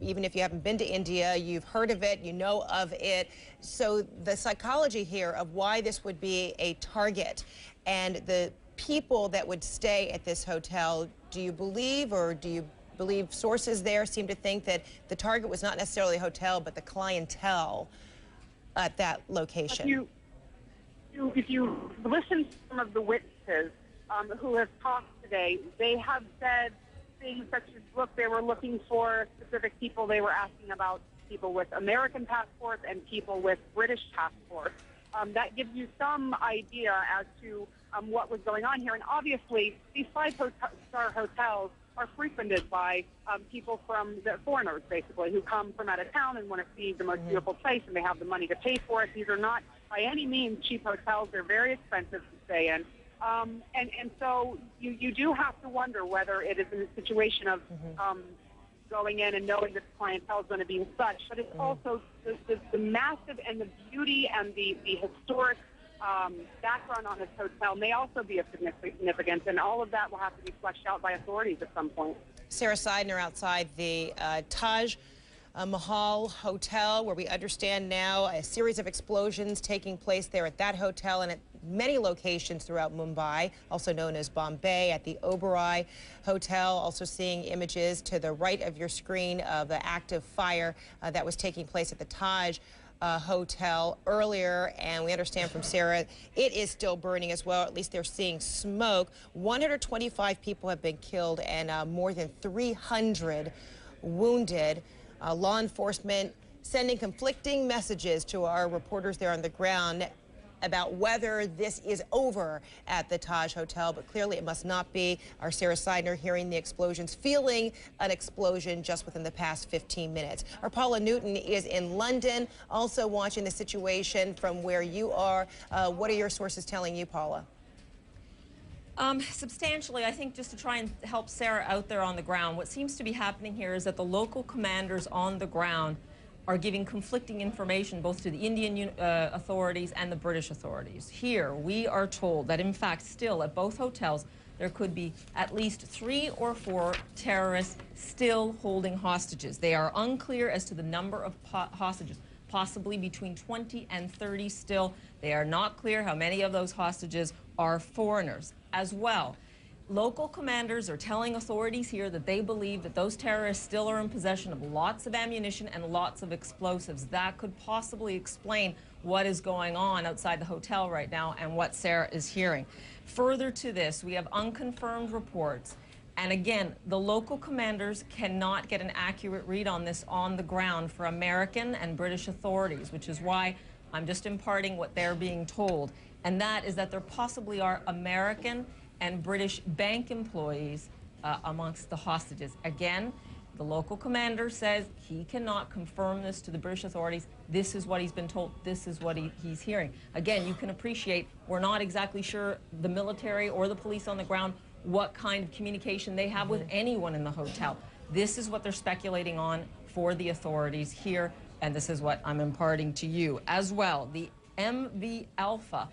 even if you haven't been to India, you've heard of it, you know of it. So the psychology here of why this would be a target and the people that would stay at this hotel, do you believe, or do you believe sources there seem to think that the target was not necessarily a hotel, but the clientele at that location? If you listen to some of the witnesses who have talked today, they have said things such as, look, they were looking for specific people. They were asking about people with American passports and people with British passports. That gives you some idea as to what was going on here. And obviously, these five-star hotels are frequented by people from the foreigners, basically, who come from out of town and want to see the most beautiful place, and they have the money to pay for it. These are not by any means cheap hotels. They're very expensive to stay in. And so you do have to wonder whether it is in a situation of going in and knowing that the clientele is going to be such, but it's also the massive and the beauty and the historic background on this hotel may also be of significance, and all of that will have to be fleshed out by authorities at some point. Sarah Seidner outside the Taj Mahal Hotel, where we understand now a series of explosions taking place there at that hotel and at many locations throughout Mumbai, also known as Bombay, at the Oberoi Hotel. Also seeing images to the right of your screen of the active fire that was taking place at the Taj Hotel earlier, and we understand from Sarah it is still burning as well. At least they're seeing smoke. 125 people have been killed and more than 300 wounded. Law enforcement sending conflicting messages to our reporters there on the ground about whether this is over at the Taj Hotel, but clearly it must not be. Our Sarah Seidner hearing the explosions, feeling an explosion just within the past 15 minutes. Our Paula Newton is in London, also watching the situation from where you are. What are your sources telling you, Paula? Substantially, I think, just to try and help Sarah out there on the ground, what seems to be happening here is that the local commanders on the ground are giving conflicting information both to the Indian authorities and the British authorities. Here, we are told that, in fact, still at both hotels, there could be at least 3 or 4 terrorists still holding hostages. They are unclear as to the number of hostages, possibly between 20 and 30 still. They are not clear how many of those hostages are foreigners as well. Local commanders are telling authorities here that they believe that those terrorists still are in possession of lots of ammunition and lots of explosives. That could possibly explain what is going on outside the hotel right now and what Sarah is hearing. Further to this, we have unconfirmed reports. And again, the local commanders cannot get an accurate read on this on the ground for American and British authorities, which is why I'm just imparting what they're being told. And that is that there possibly are American and British bank employees amongst the hostages. Again, the local commander says he cannot confirm this to the British authorities. This is what he's been told. This is what he's hearing. Again, you can appreciate we're not exactly sure, the military or the police on the ground, what kind of communication they have with anyone in the hotel. This is what they're speculating on for the authorities here, and this is what I'm imparting to you as well. The MV Alpha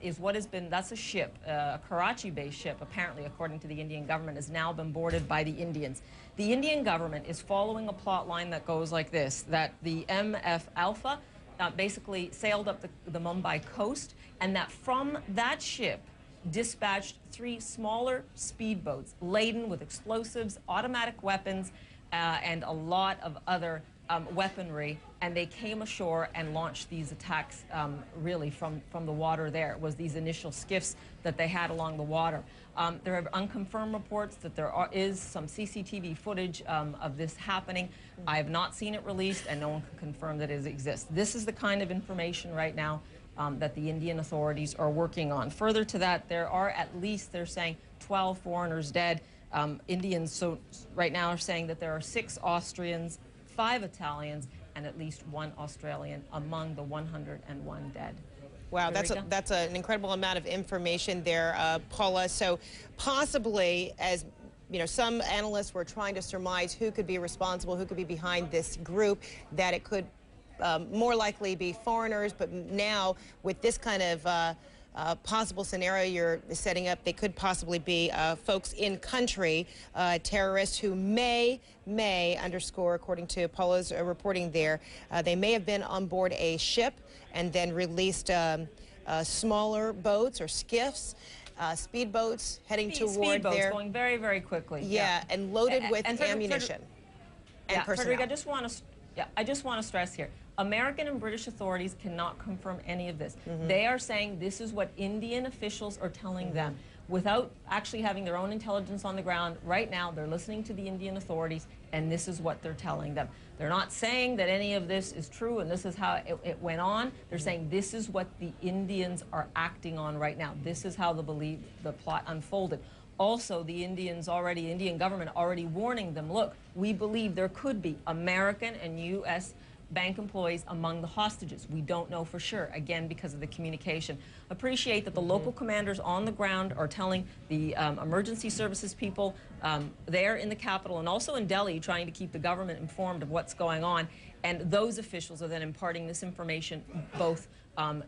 is what has been, that's a ship, a Karachi-based ship, apparently, according to the Indian government, has now been boarded by the Indians. The Indian government is following a plot line that goes like this, that the MF Alpha basically sailed up the Mumbai coast, and that from that ship dispatched 3 smaller speedboats laden with explosives, automatic weapons, and a lot of other weaponry, and they came ashore and launched these attacks really from the water there. It was these initial skiffs that they had along the water. There are unconfirmed reports that there is some CCTV footage of this happening. I have not seen it released, and no one can confirm that it exists. This is the kind of information right now that the Indian authorities are working on. Further to that, there are at least, they're saying, 12 foreigners dead. Indians right now are saying that there are 6 Austrians, 5 Italians, and at least 1 Australian among the 101 dead. Wow, that's an incredible amount of information there, Paula. So possibly, as you know, some analysts were trying to surmise who could be responsible, who could be behind this group, that it could more likely be foreigners, but now with this kind of possible scenario you're setting up. They could possibly be folks in country, terrorists who may underscore, according to Paula's reporting there, they may have been on board a ship and then released smaller boats or skiffs, speedboats heading toward speedboats their... going very, very quickly. Yeah, and loaded with ammunition and personnel. Frederick, I just want to stress here, American and British authorities cannot confirm any of this. They are saying this is what Indian officials are telling them. Without actually having their own intelligence on the ground, right now they're listening to the Indian authorities, and this is what they're telling them. They're not saying that any of this is true and this is how it went on. They're saying this is what the Indians are acting on right now. This is how the plot unfolded. Also, the Indian government already warning them, look, we believe there could be American and U.S. bank employees among the hostages. We don't know for sure, again, because of the communication. Appreciate that the local commanders on the ground are telling the emergency services people there in the capital and also in Delhi, trying to keep the government informed of what's going on. And those officials are then imparting this information both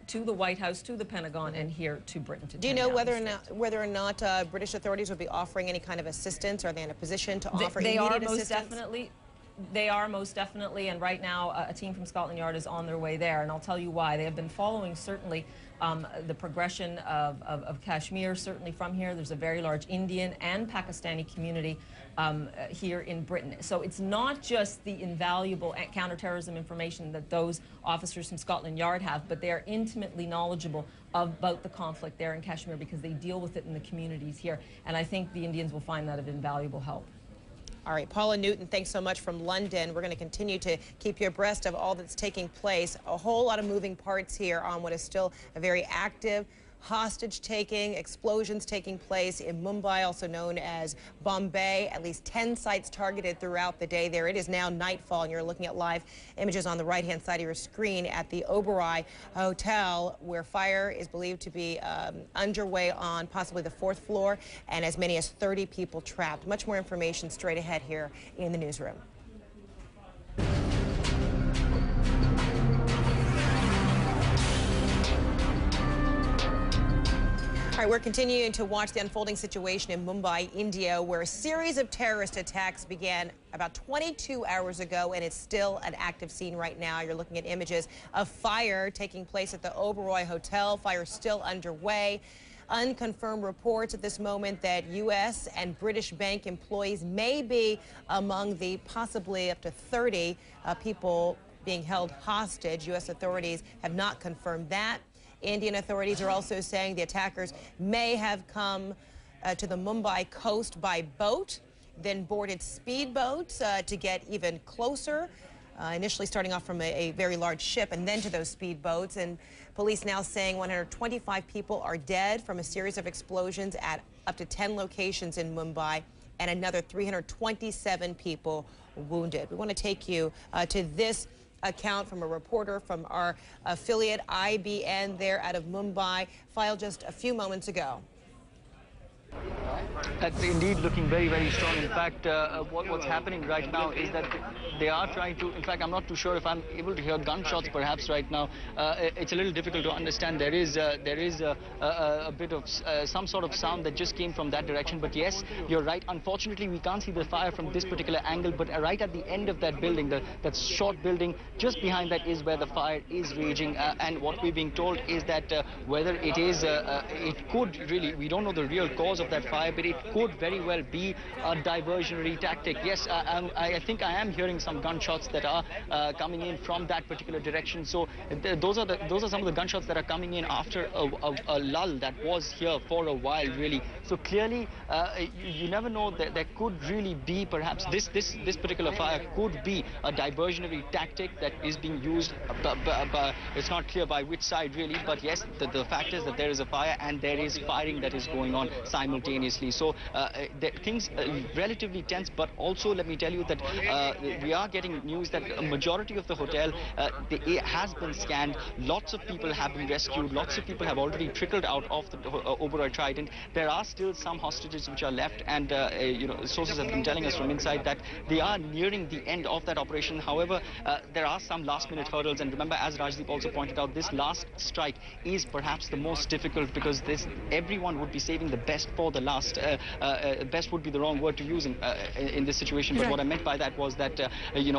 to the White House, to the Pentagon, and here to Britain. Do you know whether or not British authorities will be offering any kind of assistance? Are they in a position to offer immediate assistance? They are most definitely, and right now a team from Scotland Yard is on their way there, and I'll tell you why. They have been following certainly the progression of Kashmir, certainly from here. There's a very large Indian and Pakistani community here in Britain. So it's not just the invaluable counterterrorism information that those officers from Scotland Yard have, but they are intimately knowledgeable about the conflict there in Kashmir because they deal with it in the communities here. And I think the Indians will find that of invaluable help. All right, Paula Newton, thanks so much from London. We're going to continue to keep you abreast of all that's taking place. A whole lot of moving parts here on what is still a very active hostage-taking, explosions taking place in Mumbai, also known as Bombay. At least 10 sites targeted throughout the day there. It is now nightfall, and you're looking at live images on the right-hand side of your screen at the Oberoi Hotel, where fire is believed to be underway on possibly the 4th floor, and as many as 30 people trapped. Much more information straight ahead here in the newsroom. All right, we're continuing to watch the unfolding situation in Mumbai, India, where a series of terrorist attacks began about 22 hours ago, and it's still an active scene right now. You're looking at images of fire taking place at the Oberoi Hotel. Fire still underway. Unconfirmed reports at this moment that U.S. and British bank employees may be among the possibly up to 30 people being held hostage. U.S. authorities have not confirmed that. Indian authorities are also saying the attackers may have come to the Mumbai coast by boat, then boarded speedboats to get even closer, initially starting off from a very large ship and then to those speedboats. And police now saying 125 people are dead from a series of explosions at up to 10 locations in Mumbai, and another 327 people wounded. We want to take you to this account from a reporter from our affiliate IBN there out of Mumbai, filed just a few moments ago. That's indeed looking very, very strong. In fact, what's happening right now is that they are trying to, in fact, I'm not too sure if I'm able to hear gunshots perhaps right now. It's a little difficult to understand. There is a bit of some sort of sound that just came from that direction. But yes, you're right. Unfortunately, we can't see the fire from this particular angle, but right at the end of that building, that short building, just behind that is where the fire is raging. And what we're being told is that whether it is, it could really, we don't know the real cause of that fire, but it could very well be a diversionary tactic. Yes, I think I am hearing some gunshots that are coming in from that particular direction. So those are some of the gunshots that are coming in after a lull that was here for a while, really. So clearly, you never know that there could really be perhaps this particular fire could be a diversionary tactic that is being used. It's not clear by which side really, but yes, the fact is that there is a fire and there is firing that is going on simultaneously. simultaneously. So things relatively tense, but also let me tell you that we are getting news that a majority of the hotel has been scanned. Lots of people have been rescued. Lots of people have already trickled out of the Oberoi Trident. There are still some hostages which are left, and sources have been telling us from inside that they are nearing the end of that operation. However, there are some last-minute hurdles, and remember, as Rajdeep also pointed out, this last strike is perhaps the most difficult, because everyone would be saving the best for the last. Best would be the wrong word to use in this situation, but what I meant by that was that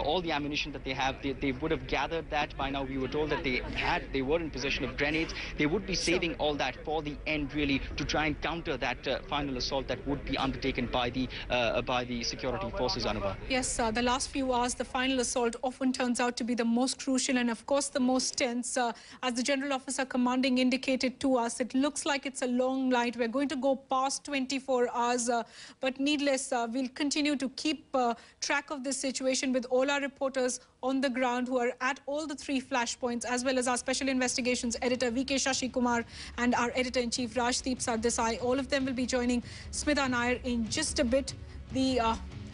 all the ammunition that they have, they would have gathered that by now. We were told that they were in possession of grenades. They would be saving all that for the end, really, to try and counter that final assault that would be undertaken by the security forces, Anubha. Yes, the last few hours, the final assault often turns out to be the most crucial and, of course, the most tense. As the General Officer Commanding indicated to us, it looks like it's a long night. We're going to go past 24 hours, but needless, we'll continue to keep track of this situation with all our reporters on the ground who are at all the 3 flashpoints, as well as our Special Investigations Editor VK Shashi Kumar and our Editor-in-Chief Rajdeep Sardesai. All of them will be joining Smita Nair in just a bit. The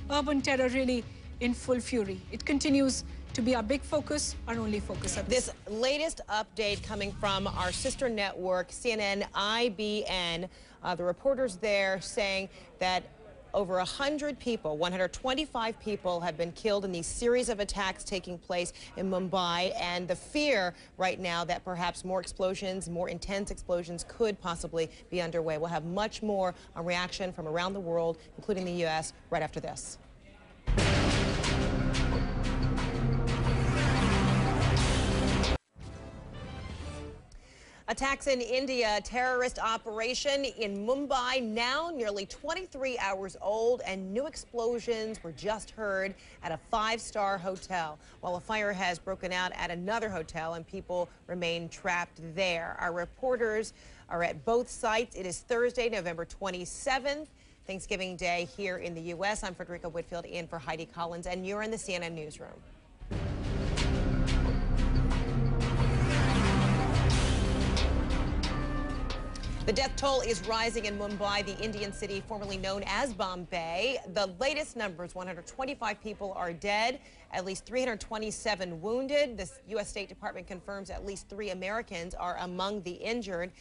urban terror really in full fury. It continues to be our big focus, our only focus at this latest update coming from our sister network, CNN IBN. The reporters there saying that over 100 people, 125 people have been killed in these series of attacks taking place in Mumbai, and the fear right now that perhaps more explosions, more intense explosions could possibly be underway. We'll have much more on reaction from around the world, including the U.S., right after this. Attacks in India, terrorist operation in Mumbai, now nearly 23 hours old, and new explosions were just heard at a 5-star hotel, while a fire has broken out at another hotel and people remain trapped there. Our reporters are at both sites. It is Thursday, November 27th, Thanksgiving Day here in the U.S. I'm Frederica Whitfield in for Heidi Collins, and you're in the CNN newsroom. The death toll is rising in Mumbai, the Indian city formerly known as Bombay. The latest numbers, 125 people are dead, at least 327 wounded. The U.S. State Department confirms at least 3 Americans are among the injured.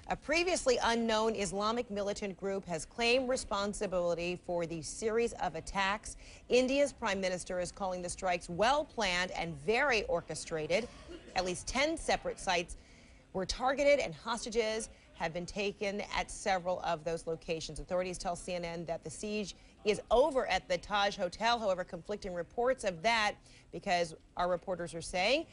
A previously unknown Islamic militant group has claimed responsibility for the series of attacks. India's prime minister is calling the strikes well-planned and very orchestrated. At least 10 separate sites were targeted, and hostages have been taken at several of those locations. Authorities tell CNN that the siege is over at the Taj Hotel. However, conflicting reports of that, because our reporters are saying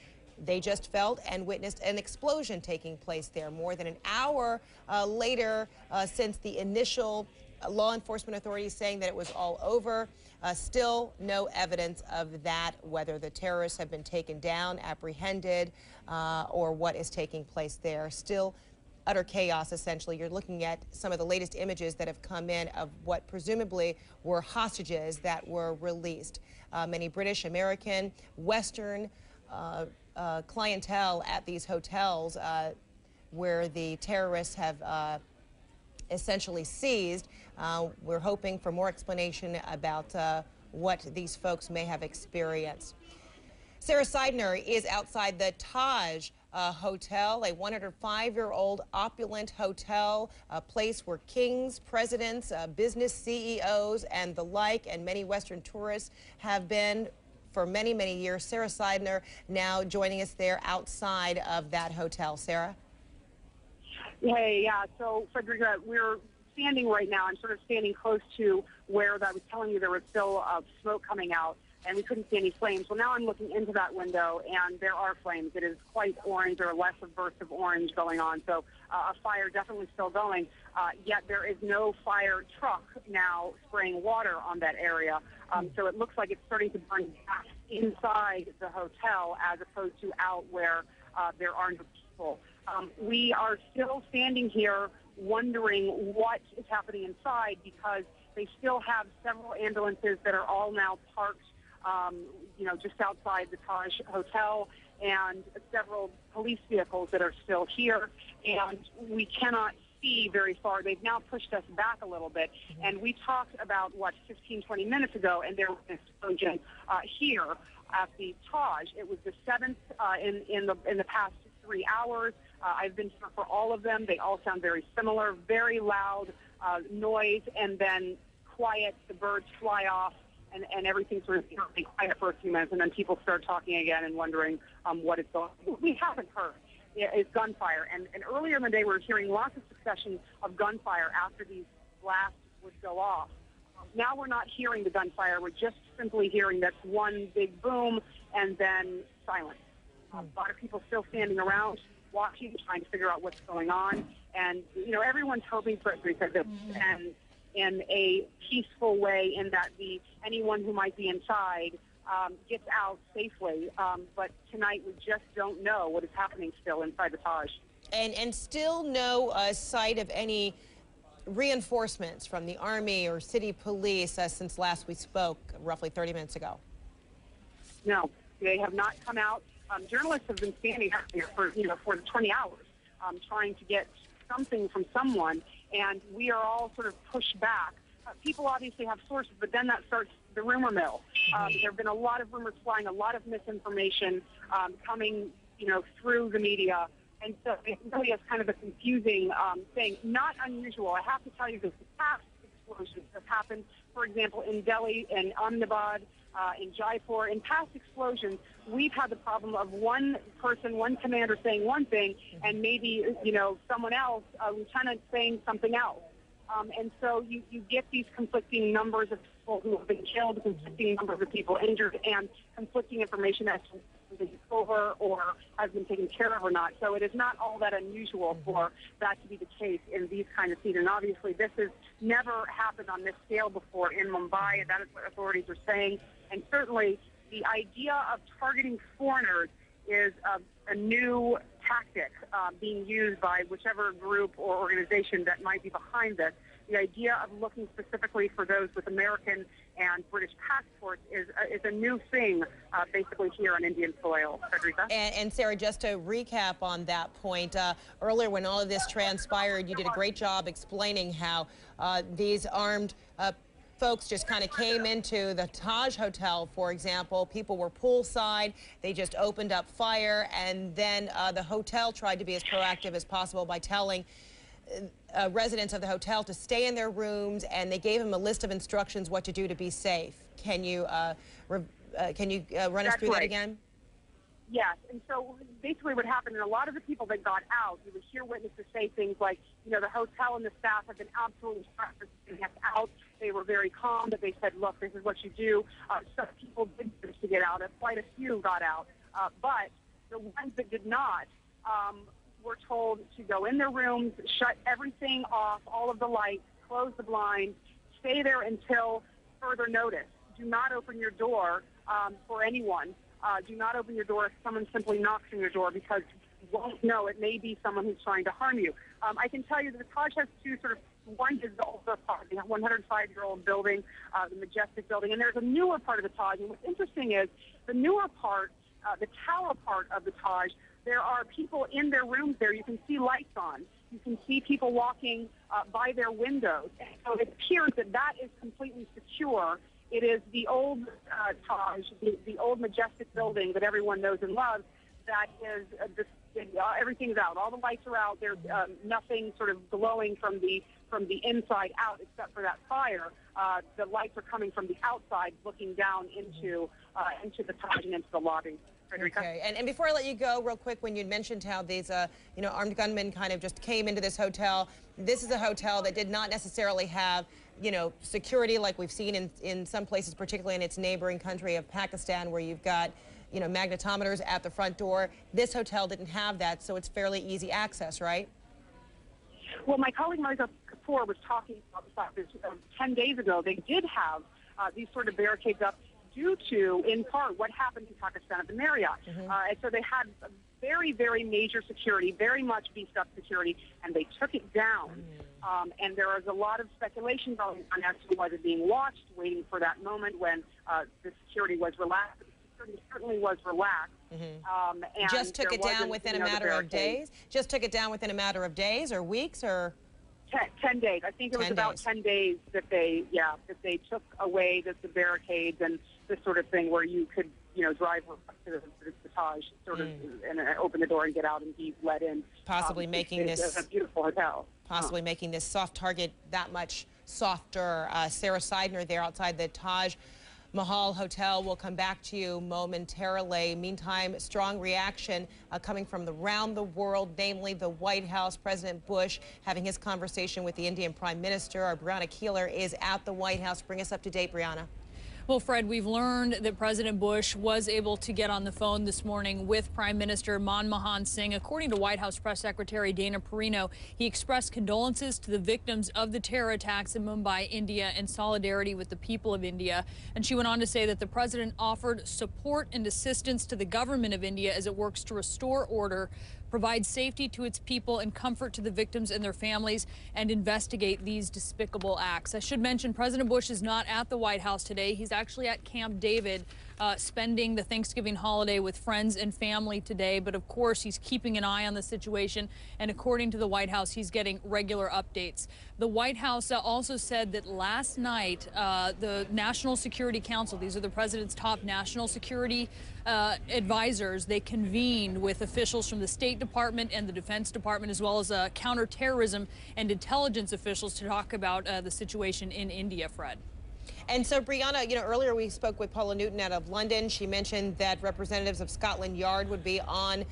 they just felt and witnessed an explosion taking place there more than an hour later since the initial law enforcement authorities saying that it was all over. Still no evidence of that, whether the terrorists have been taken down, apprehended, or what is taking place there. Still utter chaos, essentially. You're looking at some of the latest images that have come in of what presumably were hostages that were released. Many British, American, Western clientele at these hotels where the terrorists have essentially seized. We're hoping for more explanation about what these folks may have experienced. Sarah Seidner is outside the Taj Hotel, a 105-year-old opulent hotel, a place where kings, presidents, business CEOs, and the like, and many Western tourists have been for many, many years. Sarah Seidner now joining us there outside of that hotel. Sarah? Hey, yeah. So, Frederica, we're standing right now. I'm sort of standing close to where I was telling you there was still smoke coming out, and we couldn't see any flames. Well, now I'm looking into that window, and there are flames. It is quite orange, or less of bursts of orange going on. So a fire definitely still going, yet there is no fire truck now spraying water on that area. So it looks like it's starting to burn gas inside the hotel as opposed to out where there are no people. We are still standing here wondering what is happening inside, because they still have several ambulances that are all now parked just outside the Taj Hotel, and several police vehicles that are still here, and we cannot see very far. They've now pushed us back a little bit. And we talked about, 15, 20 minutes ago, and there was an explosion here at the Taj. It was the 7th in the past 3 hours. I've been here for all of them. They all sound very similar, very loud noise, and then quiet. The birds fly off, and everything sort of quiet for a few minutes, and then people start talking again and wondering what is going on. We haven't heard is gunfire. And earlier in the day, we were hearing lots of succession of gunfire after these blasts would go off. Now we're not hearing the gunfire. We're just simply hearing that one big boom and then silence. A lot of people still standing around, watching, trying to figure out what's going on. And, everyone's hoping for it because it ends in a peaceful way, in that anyone who might be inside gets out safely. But tonight we just don't know what is happening still inside the Taj. And still no sight of any reinforcements from the Army or city police since last we spoke, roughly 30 minutes ago. No, they have not come out. Journalists have been standing out here for 20 hours trying to get something from someone, and we are all sort of pushed back. People obviously have sources, but then that starts the rumor mill. There have been a lot of rumors flying, a lot of misinformation coming, through the media. And so it really is kind of a confusing thing. Not unusual. I have to tell you, the past explosions have happened, for example, in Delhi, in Ahmedabad, in Jaipur. In past explosions, we've had the problem of one person, one commander saying one thing, and maybe, someone else, a lieutenant, saying something else. And so you get these conflicting numbers of people who have been killed, conflicting numbers of people injured, and conflicting information as to whether it's over or has been taken care of or not. So it is not all that unusual for that to be the case in these kind of scenes. And obviously this has never happened on this scale before in Mumbai, and that is what authorities are saying. And certainly the idea of targeting foreigners is a new tactic being used by whichever group or organization that might be behind this. The idea of looking specifically for those with American and British passports is a new thing, basically here on Indian soil. Frederica? And Sarah, just to recap on that point, earlier when all of this transpired, you did a great job explaining how these armed folks just kind of came into the Taj Hotel, for example. People were poolside. They just opened up fire, and then the hotel tried to be as proactive as possible by telling residents of the hotel to stay in their rooms, and they gave them a list of instructions what to do to be safe. Can you run us through that again? Yes, and so basically what happened, and a lot of the people that got out, you would hear witnesses say things like, the hotel and the staff have been absolutely stressed to get out. They were very calm, but they said, look, this is what you do. Some people did manage to get out, and quite a few got out. But the ones that did not were told to go in their rooms, shut everything off, all of the lights, close the blinds, stay there until further notice. Do not open your door for anyone. Do not open your door if someone simply knocks on your door, because you won't know. It may be someone who's trying to harm you. I can tell you that the Taj has two one is the older part, the 105-year-old building, the majestic building, and there's a newer part of the Taj. And what's interesting is the newer part, the tower part of the Taj, there are people in their rooms there. You can see lights on. You can see people walking by their windows. And so it appears that that is completely secure. It is the old Taj, the old majestic building that everyone knows and loves, that is, everything's out. All the lights are out. There's nothing sort of glowing from the inside out except for that fire. The lights are coming from the outside, looking down into the Taj and into the lobby. Frederica? Okay, and before I let you go, real quick, when you mentioned how these armed gunmen kind of just came into this hotel, this is a hotel that did not necessarily have security like we've seen in some places, particularly in its neighboring country of Pakistan, where you've got magnetometers at the front door. This hotel didn't have that, so it's fairly easy access, right? Well, my colleague Marisa Kapoor was talking about the fact that 10 days ago they did have these sort of barricades up due to, in part, what happened in Pakistan at the Marriott. And so they had very, very major security, very much beefed up security, and they took it down. And there was a lot of speculation going on as to whether being watched, waiting for that moment when the security was relaxed. The security certainly was relaxed. And just took it down within a matter of days? Just took it down within a matter of days or weeks, or? 10 days. I think it was about 10 days that they took away the barricades and this sort of thing where you could, drive to the Taj sort of and open the door and get out and be let in. Possibly making this a beautiful hotel. Possibly making this soft target that much softer. Sarah Seidner there outside the Taj Mahal Hotel. We'll come back to you momentarily. Meantime, strong reaction coming from around the world, namely the White House. President Bush having his conversation with the Indian Prime Minister. Our Brianna Keeler is at the White House. Bring us up to date, Brianna. Well, Fred, we've learned that President Bush was able to get on the phone this morning with Prime Minister Manmohan Singh. According to White House Press Secretary Dana Perino, he expressed condolences to the victims of the terror attacks in Mumbai, India, and solidarity with the people of India. And she went on to say that the president offered support and assistance to the government of India as it works to restore order, provide safety to its people and comfort to the victims and their families, and investigate these despicable acts. I should mention President Bush is not at the White House today. He's actually at Camp David, spending the Thanksgiving holiday with friends and family today. But of course, he's keeping an eye on the situation. And according to the White House, he's getting regular updates. The White House also said that last night, the National Security Council, these are the president's top national security advisors, they convened with officials from the State Department and the Defense Department, as well as counterterrorism and intelligence officials to talk about the situation in India, Fred. And so, Brianna, earlier we spoke with Paula Newton out of London. She mentioned that representatives of Scotland Yard would be on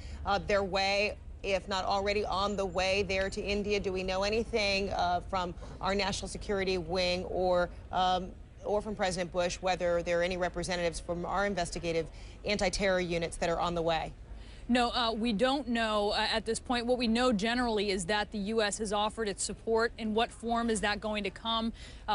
their way, if not already on the way there to India. Do we know anything from our national security wing or from President Bush, whether there are any representatives from our investigative anti-terror units that are on the way? No, we don't know at this point. What we know generally is that the U.S. has offered its support. In what form is that going to come?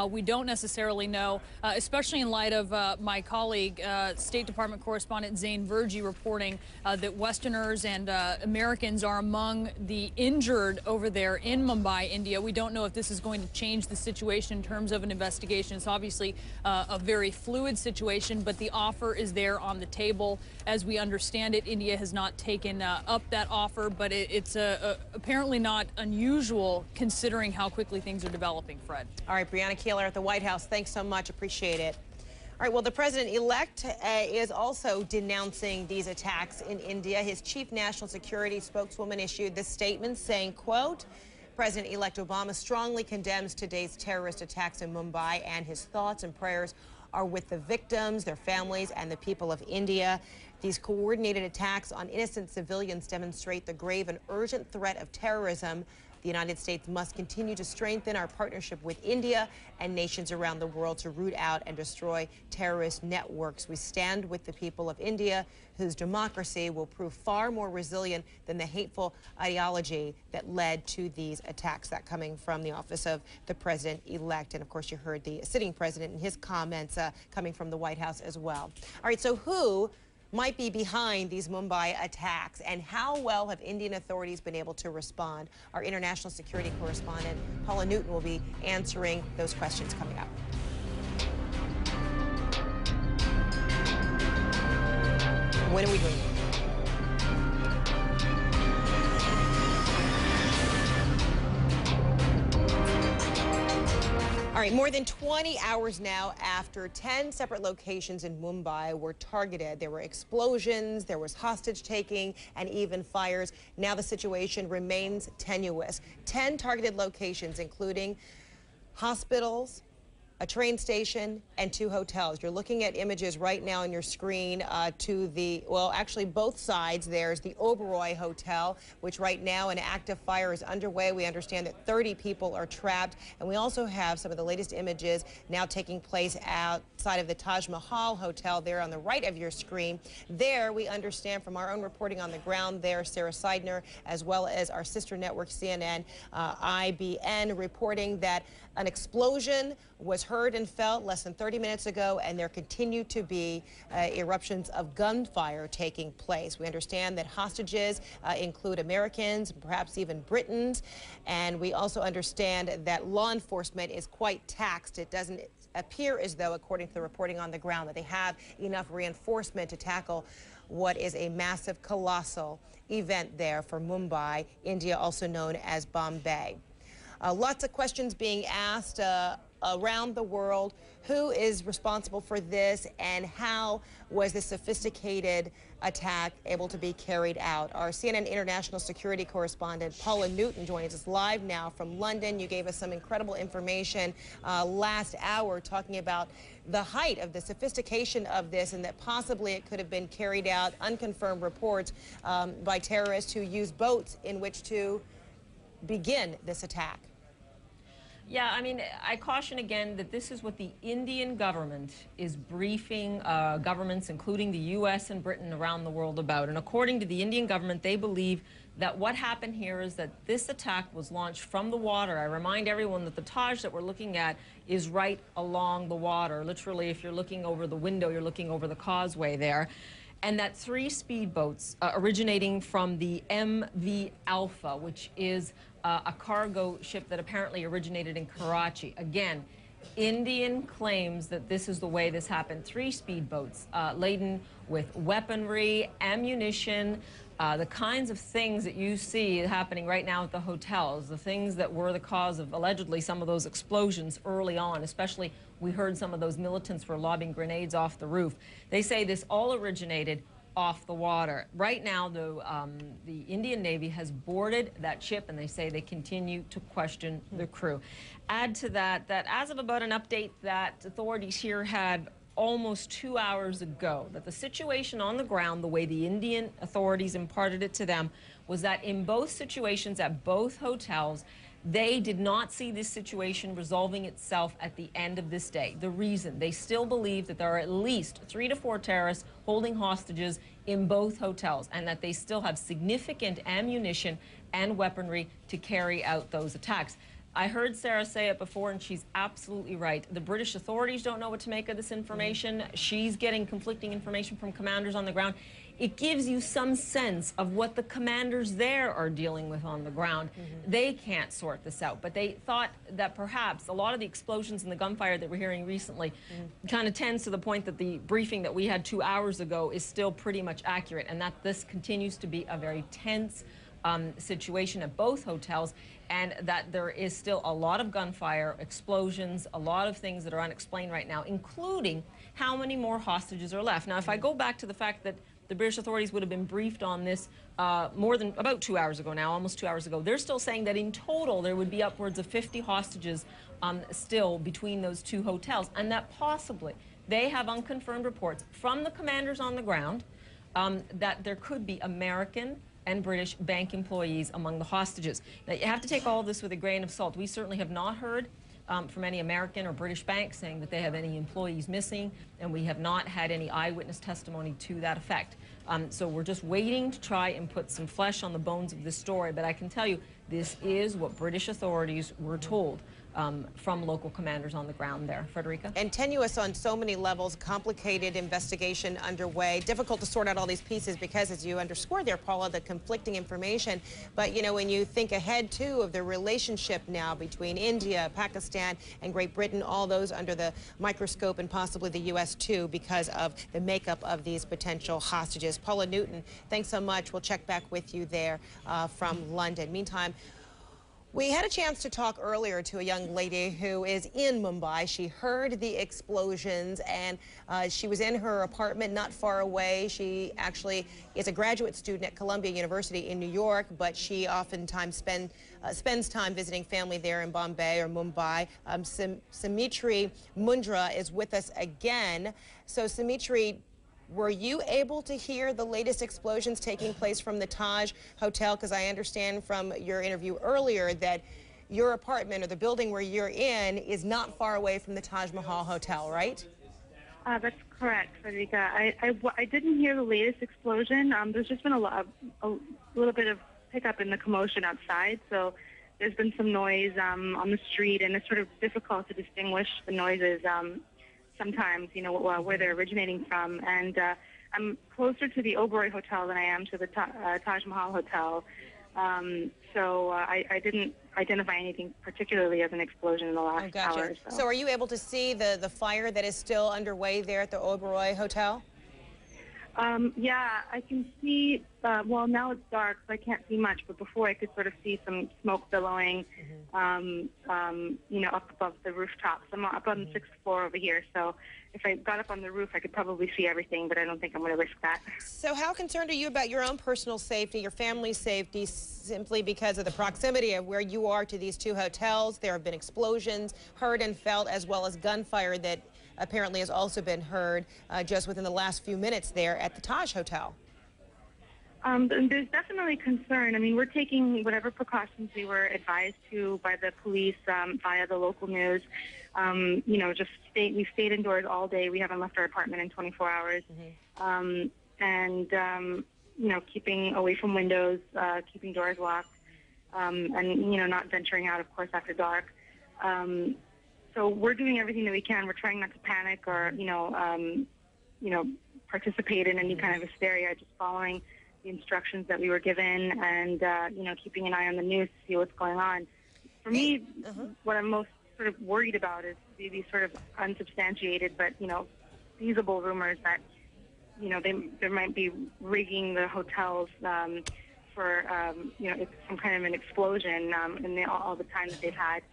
We don't necessarily know, especially in light of my colleague, State Department correspondent Zain Verji, reporting that Westerners and Americans are among the injured over there in Mumbai, India. We don't know if this is going to change the situation in terms of an investigation. It's obviously a very fluid situation, but the offer is there on the table. As we understand it, India has not taken up that offer, but it's apparently not unusual considering how quickly things are developing, Fred. All right, Brianna Keeler at the White House, thanks so much. Appreciate it. All right, well, the president-elect is also denouncing these attacks in India. His chief national security spokeswoman issued this statement saying, quote, President-elect Obama strongly condemns today's terrorist attacks in Mumbai, and his thoughts and prayers are with the victims, their families, and the people of India. These coordinated attacks on innocent civilians demonstrate the grave and urgent threat of terrorism. The United States must continue to strengthen our partnership with India and nations around the world to root out and destroy terrorist networks. We stand with the people of India, whose democracy will prove far more resilient than the hateful ideology that led to these attacks. That coming from the office of the president-elect. And of course, you heard the sitting president and his comments coming from the White House as well. All right, so who might be behind these Mumbai attacks, and how well have Indian authorities been able to respond? Our international security correspondent, Paula Newton, will be answering those questions coming up. When are we doing? All right, more than 20 hours now after 10 separate locations in Mumbai were targeted. There were explosions, there was hostage taking, and even fires. Now the situation remains tenuous. 10 targeted locations, including hospitals, a train station, and 2 hotels. You're looking at images right now on your screen to the, well, actually both sides. There's the Oberoi Hotel, which right now an active fire is underway. We understand that 30 people are trapped. And we also have some of the latest images now taking place outside of the Taj Mahal Hotel there on the right of your screen. There, we understand from our own reporting on the ground there, Sarah Seidner, as well as our sister network CNN, IBN, reporting that an explosion was heard and felt less than 30 minutes ago, and there continue to be eruptions of gunfire taking place. We understand that hostages include Americans, perhaps even Britons, and we also understand that law enforcement is quite taxed. It doesn't appear as though, according to the reporting on the ground, that they have enough reinforcement to tackle what is a massive, colossal event there for Mumbai, India, also known as Bombay. lots of questions being asked around the world. Who is responsible for this, and how was this sophisticated attack able to be carried out? Our CNN international security correspondent Paula Newton joins us live now from London. You gave us some incredible information last hour talking about the height of the sophistication of this, and that possibly it could have been carried out, unconfirmed reports, by terrorists who used boats in which to begin this attack. Yeah, I mean, I caution again that this is what the Indian government is briefing governments, including the U.S. and Britain around the world about. And according to the Indian government, they believe that what happened here is that this attack was launched from the water. I remind everyone that the Taj that we're looking at is right along the water. Literally, if you're looking over the window, you're looking over the causeway there. And that 3 speedboats originating from the MV Alpha, which is a cargo ship that apparently originated in Karachi. Again, Indian claims that this is the way this happened. 3 speedboats laden with weaponry, ammunition, the kinds of things that you see happening right now at the hotels, the things that were the cause of allegedly some of those explosions early on, especially we heard some of those militants were lobbing grenades off the roof. They say this all originated off the water. Right now, the Indian Navy has boarded that ship, and they say they continue to question the crew. Add to that, that as of about an update that authorities here had almost 2 hours ago, that the situation on the ground, the way the Indian authorities imparted it to them, was that in both situations at both hotels, they did not see this situation resolving itself at the end of this day. The reason, they still believe that there are at least 3 to 4 terrorists holding hostages in both hotels, and that they still have significant ammunition and weaponry to carry out those attacks. I heard Sarah say it before, and she's absolutely right. The British authorities don't know what to make of this information. She's getting conflicting information from commanders on the ground. It gives you some sense of what the commanders there are dealing with on the ground. They can't sort this out, but they thought that perhaps a lot of the explosions and the gunfire that we're hearing recently kind of tends to the point that the briefing that we had 2 hours ago is still pretty much accurate, and that this continues to be a very tense situation at both hotels, and that there is still a lot of gunfire, explosions, a lot of things that are unexplained right now, including how many more hostages are left. Now, if I go back to the fact that the British authorities would have been briefed on this more than about 2 hours ago now, almost 2 hours ago, they're still saying that in total there would be upwards of 50 hostages still between those 2 hotels, and that possibly they have unconfirmed reports from the commanders on the ground that there could be American and British bank employees among the hostages. Now, you have to take all of this with a grain of salt. We certainly have not heard from any American or British banks saying that they have any employees missing, and we have not had any eyewitness testimony to that effect. So we're just waiting to try and put some flesh on the bones of this story, but I can tell you this is what British authorities were told from local commanders on the ground there. Frederica? And tenuous on so many levels, complicated investigation underway, difficult to sort out all these pieces because, as you underscored there, Paula, the conflicting information. But, you know, when you think ahead, too, of the relationship now between India, Pakistan, and Great Britain, all those under the microscope, and possibly the U.S., too, because of the makeup of these potential hostages. Paula Newton, thanks so much. We'll check back with you there from London. Meantime, we had a chance to talk earlier to a young lady who is in Mumbai. She heard the explosions, and she was in her apartment not far away. She actually is a graduate student at Columbia University in New York, but she oftentimes spends time visiting family there in Bombay or Mumbai. Samitri Mundra is with us again. So, Samitri, were you able to hear the latest explosions taking place from the Taj Hotel? Because I understand from your interview earlier that your apartment or the building where you're in is not far away from the Taj Mahal Hotel, right? That's correct, Frederica. I didn't hear the latest explosion. There's just been a little bit of pickup in the commotion outside, so there's been some noise on the street, and it's sort of difficult to distinguish the noises sometimes, you know, where they're originating from. And I'm closer to the Oberoi Hotel than I am to the Taj Mahal Hotel. So I didn't identify anything particularly as an explosion in the last hour or so. So are you able to see the fire that is still underway there at the Oberoi Hotel? Yeah, I can see, well, now it's dark, so I can't see much, but before I could sort of see some smoke billowing, you know, up above the rooftops. I'm up on the 6th floor over here, so if I got up on the roof, I could probably see everything, but I don't think I'm going to risk that. So how concerned are you about your own personal safety, your family's safety, simply because of the proximity of where you are to these two hotels? There have been explosions heard and felt, as well as gunfire that apparently has also been heard just within the last few minutes there at the Taj Hotel. There's definitely concern. I mean, we're taking whatever precautions we were advised to by the police via the local news. You know, we've stayed indoors all day. We haven't left our apartment in 24 hours. You know, keeping away from windows, keeping doors locked, and, you know, not venturing out, of course, after dark. So we're doing everything that we can. We're trying not to panic or, you know, participate in any kind of hysteria, just following the instructions that we were given and, you know, keeping an eye on the news to see what's going on. For me, what I'm most sort of worried about is these sort of unsubstantiated but, you know, feasible rumors that, you know, they might be rigging the hotels for, you know, some kind of an explosion in all the time that they've had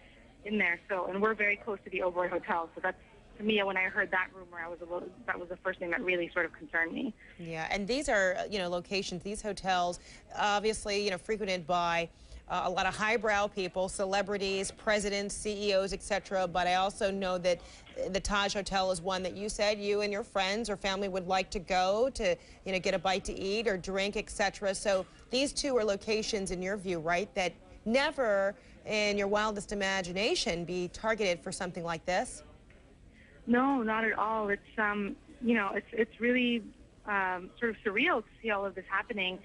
in there. So, and we're very close to the Oberoi Hotel, so that's, to me, when I heard that rumor, that was the first thing that really sort of concerned me. Yeah, and these are, you know, locations, these hotels, obviously, you know, frequented by a lot of highbrow people, celebrities, presidents, CEOs, etc. But I also know that the Taj Hotel is one that you said you and your friends or family would like to go to, you know, get a bite to eat or drink, etc. So these two are locations, in your view, right, that never in your wildest imagination be targeted for something like this? No, not at all. It's you know, it's really sort of surreal to see all of this happening.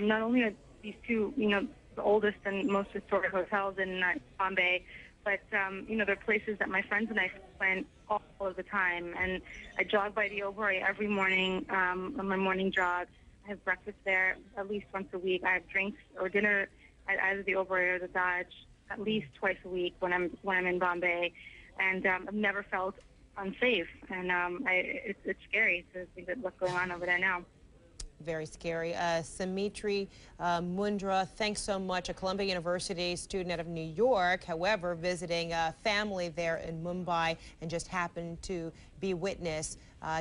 Not only are these two, you know, the oldest and most historic hotels in Bombay, but you know, they're places that my friends and I spend all of the time. And I jog by the Oberoi every morning on my morning jog. I have breakfast there at least once a week. I have drinks or dinner at either the Oberoi or the Taj at least twice a week when I'm in Bombay, and I've never felt unsafe, and it's scary to think that what's going on over there now. Very scary. Samitri Mundra, thanks so much. A Columbia University student out of New York, however, visiting a family there in Mumbai and just happened to be witness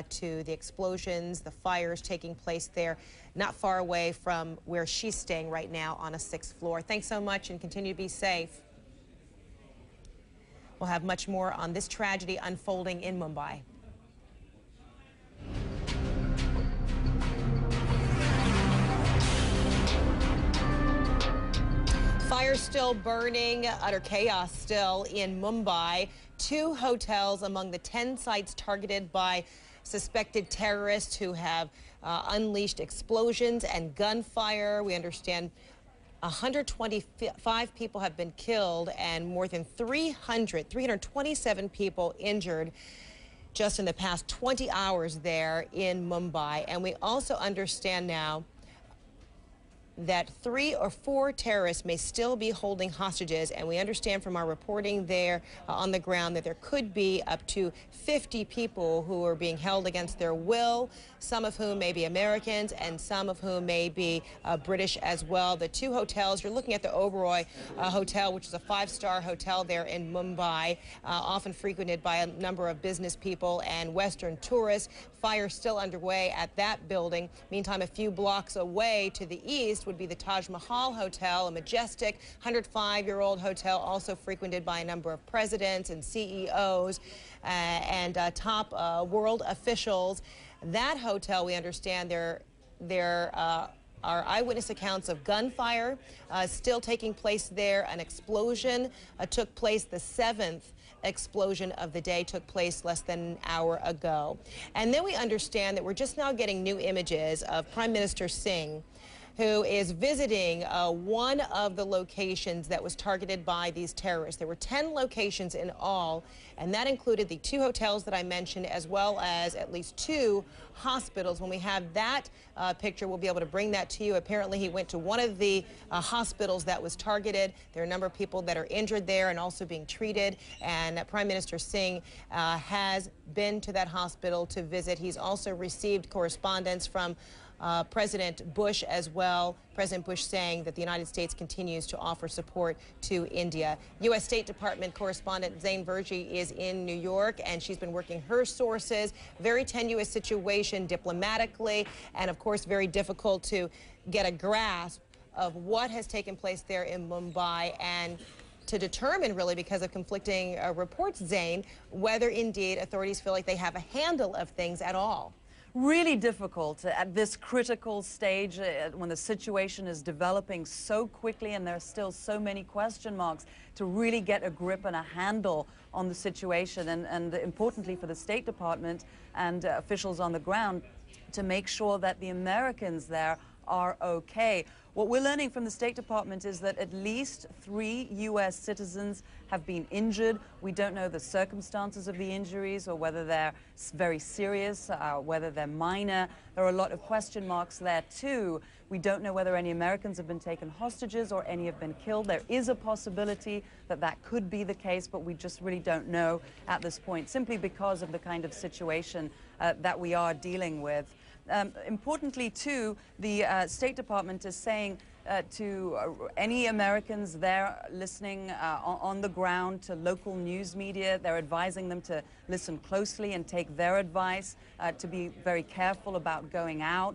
to the explosions, the fires taking place there, not far away from where she's staying right now on a 6th floor. Thanks so much and continue to be safe. We'll have much more on this tragedy unfolding in Mumbai. Fire still burning, utter chaos still in Mumbai. 2 hotels among the 10 sites targeted by suspected terrorists who have unleashed explosions and gunfire. We understand 125 people have been killed and more than 327 people injured just in the past 20 hours there in Mumbai. And we also understand now that 3 or 4 terrorists may still be holding hostages, and we understand from our reporting there on the ground that there could be up to 50 people who are being held against their will, some of whom may be Americans and some of whom may be British as well. The 2 hotels, you're looking at the Oberoi Hotel, which is a 5-star hotel there in Mumbai, often frequented by a number of business people and Western tourists. Fire still underway at that building. Meantime, a few blocks away to the east would be the Taj Mahal Hotel, a majestic 105-year-old hotel also frequented by a number of presidents and CEOs and top world officials. That hotel, we understand, there are eyewitness accounts of gunfire still taking place there. An explosion took place. The 7th explosion of the day took place less than an hour ago. And then we understand that we're just now getting new images of Prime Minister Singh who is visiting one of the locations that was targeted by these terrorists. There were 10 locations in all, and that included the 2 hotels that I mentioned, as well as at least 2 hospitals. When we have that picture, we'll be able to bring that to you. Apparently, he went to one of the hospitals that was targeted. There are a number of people that are injured there and also being treated, and Prime Minister Singh has been to that hospital to visit. He's also received correspondence from President Bush as well. President Bush saying that the United States continues to offer support to India. U.S. State Department correspondent Zain Verjee is in New York, and she's been working her sources. Very tenuous situation diplomatically, and of course very difficult to get a grasp of what has taken place there in Mumbai, and to determine, really, because of conflicting reports, Zain, whether indeed authorities feel like they have a handle of things at all. Really difficult at this critical stage when the situation is developing so quickly and there are still so many question marks to really get a grip and a handle on the situation, and importantly for the State Department and officials on the ground to make sure that the Americans there are okay. What we're learning from the State Department is that at least 3 U.S. citizens have been injured. We don't know the circumstances of the injuries or whether they're very serious, whether they're minor. There are a lot of question marks there too. We don't know whether any Americans have been taken hostages or any have been killed. There is a possibility that that could be the case, but we just really don't know at this point, simply because of the kind of situation that we are dealing with. Importantly, too, the State Department is saying to any Americans there listening on the ground, to local news media, they're advising them to listen closely and take their advice, to be very careful about going out,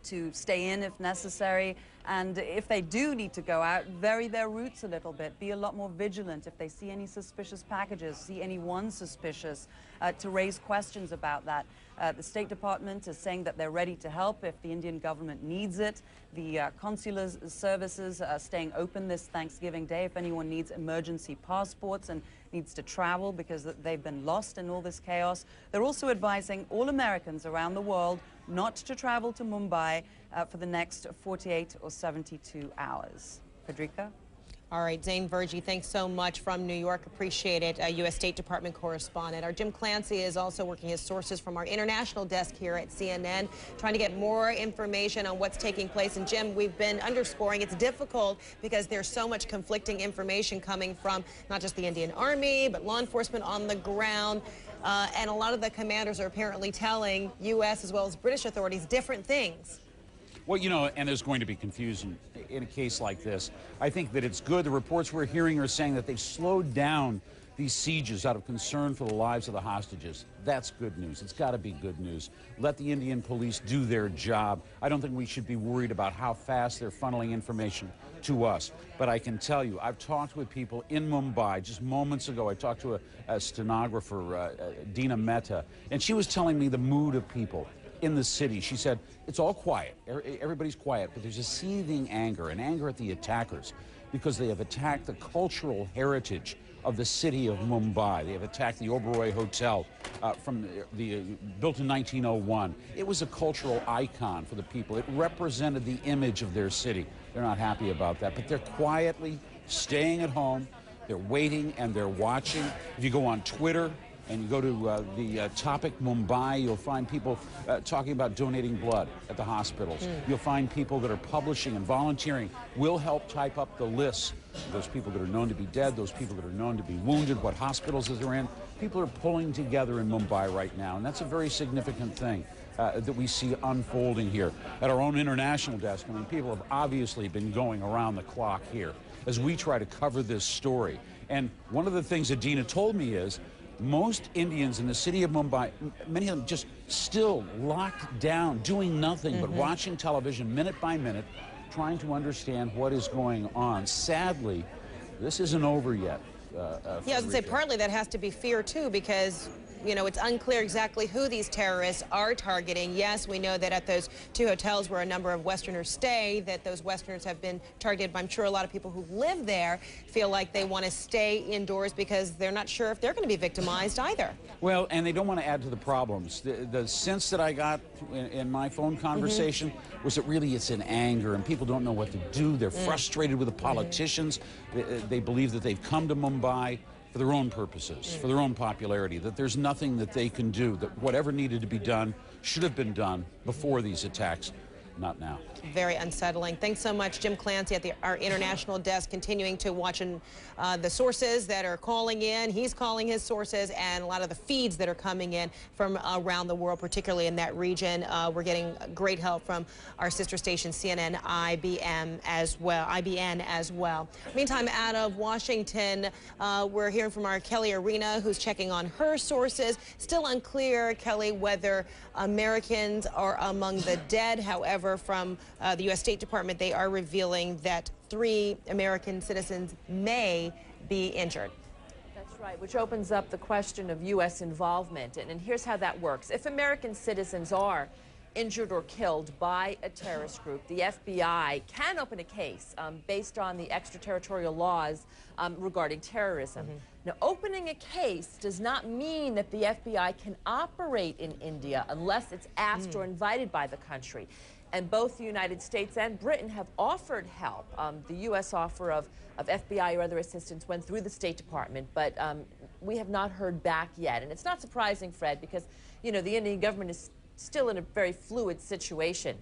to stay in if necessary, and if they do need to go out, vary their routes a little bit, be a lot more vigilant if they see any suspicious packages, see anyone suspicious, to raise questions about that. The State Department is saying that they're ready to help if the Indian government needs it. The consular services are staying open this Thanksgiving Day if anyone needs emergency passports and needs to travel because they've been lost in all this chaos. They're also advising all Americans around the world not to travel to Mumbai for the next 48 or 72 hours. Federica? All right, Zain Verjee, thanks so much from New York. Appreciate it. U.S. State Department correspondent. Our Jim Clancy is also working his sources from our international desk here at CNN, trying to get more information on what's taking place. And Jim, we've been underscoring it's difficult because there's so much conflicting information coming from not just the Indian Army, but law enforcement on the ground. And a lot of the commanders are apparently telling U.S. as well as British authorities different things. Well, you know, and there's going to be confusion in a case like this. I think that it's good. The reports we're hearing are saying that they've slowed down these sieges out of concern for the lives of the hostages. That's good news. It's got to be good news. Let the Indian police do their job. I don't think we should be worried about how fast they're funneling information to us. But I can tell you, I've talked with people in Mumbai just moments ago. I talked to a stenographer, Dina Mehta, and she was telling me the mood of people in the city. She said, it's all quiet. Everybody's quiet, but there's a seething anger, an anger at the attackers because they have attacked the cultural heritage of the city of Mumbai. They have attacked the Oberoi Hotel built in 1901. It was a cultural icon for the people. It represented the image of their city. They're not happy about that, but they're quietly staying at home. They're waiting and they're watching. If you go on Twitter, and you go to the topic Mumbai, you'll find people talking about donating blood at the hospitals. You'll find people that are publishing and volunteering. We'll help type up the lists of those people that are known to be dead, those people that are known to be wounded, what hospitals they're in. People are pulling together in Mumbai right now, and that's a very significant thing that we see unfolding here. At our own international desk, I mean, people have obviously been going around the clock here as we try to cover this story. And one of the things that Dina told me is, most Indians in the city of Mumbai, many of them just still locked down, doing nothing but watching television minute by minute, trying to understand what is going on. Sadly, this isn't over yet. Yeah, I was going to say partly that has to be fear, too, because you know, it's unclear exactly who these terrorists are targeting. Yes, we know that at those 2 hotels where a number of Westerners stay, that those Westerners have been targeted. But I'm sure a lot of people who live there feel like they want to stay indoors because they're not sure if they're going to be victimized either. Well, and they don't want to add to the problems. The sense that I got in my phone conversation was that really it's in anger and people don't know what to do. They're frustrated with the politicians. They believe that they've come to Mumbai for their own purposes, for their own popularity, that there's nothing that they can do, that whatever needed to be done should have been done before these attacks. Not now. Very unsettling. Thanks so much, Jim Clancy at our international desk, continuing to watch the sources that are calling in. He's calling his sources and a lot of the feeds that are coming in from around the world, particularly in that region. We're getting great help from our sister station, CNN IBN as well. Meantime, out of Washington, we're hearing from our Kelly Arena, who's checking on her sources. Still unclear, Kelly, whether Americans are among the dead. However, from the U.S. State Department, they are revealing that 3 American citizens may be injured. That's right, which opens up the question of U.S. involvement. And here's how that works. If American citizens are injured or killed by a terrorist group, the FBI can open a case based on the extraterritorial laws regarding terrorism. Now, opening a case does not mean that the FBI can operate in India unless it's asked or invited by the country. And both the United States and Britain have offered help. The U.S. offer of FBI or other assistance went through the State Department, but we have not heard back yet. And it's not surprising, Fred, because, you know, the Indian government is still in a very fluid situation.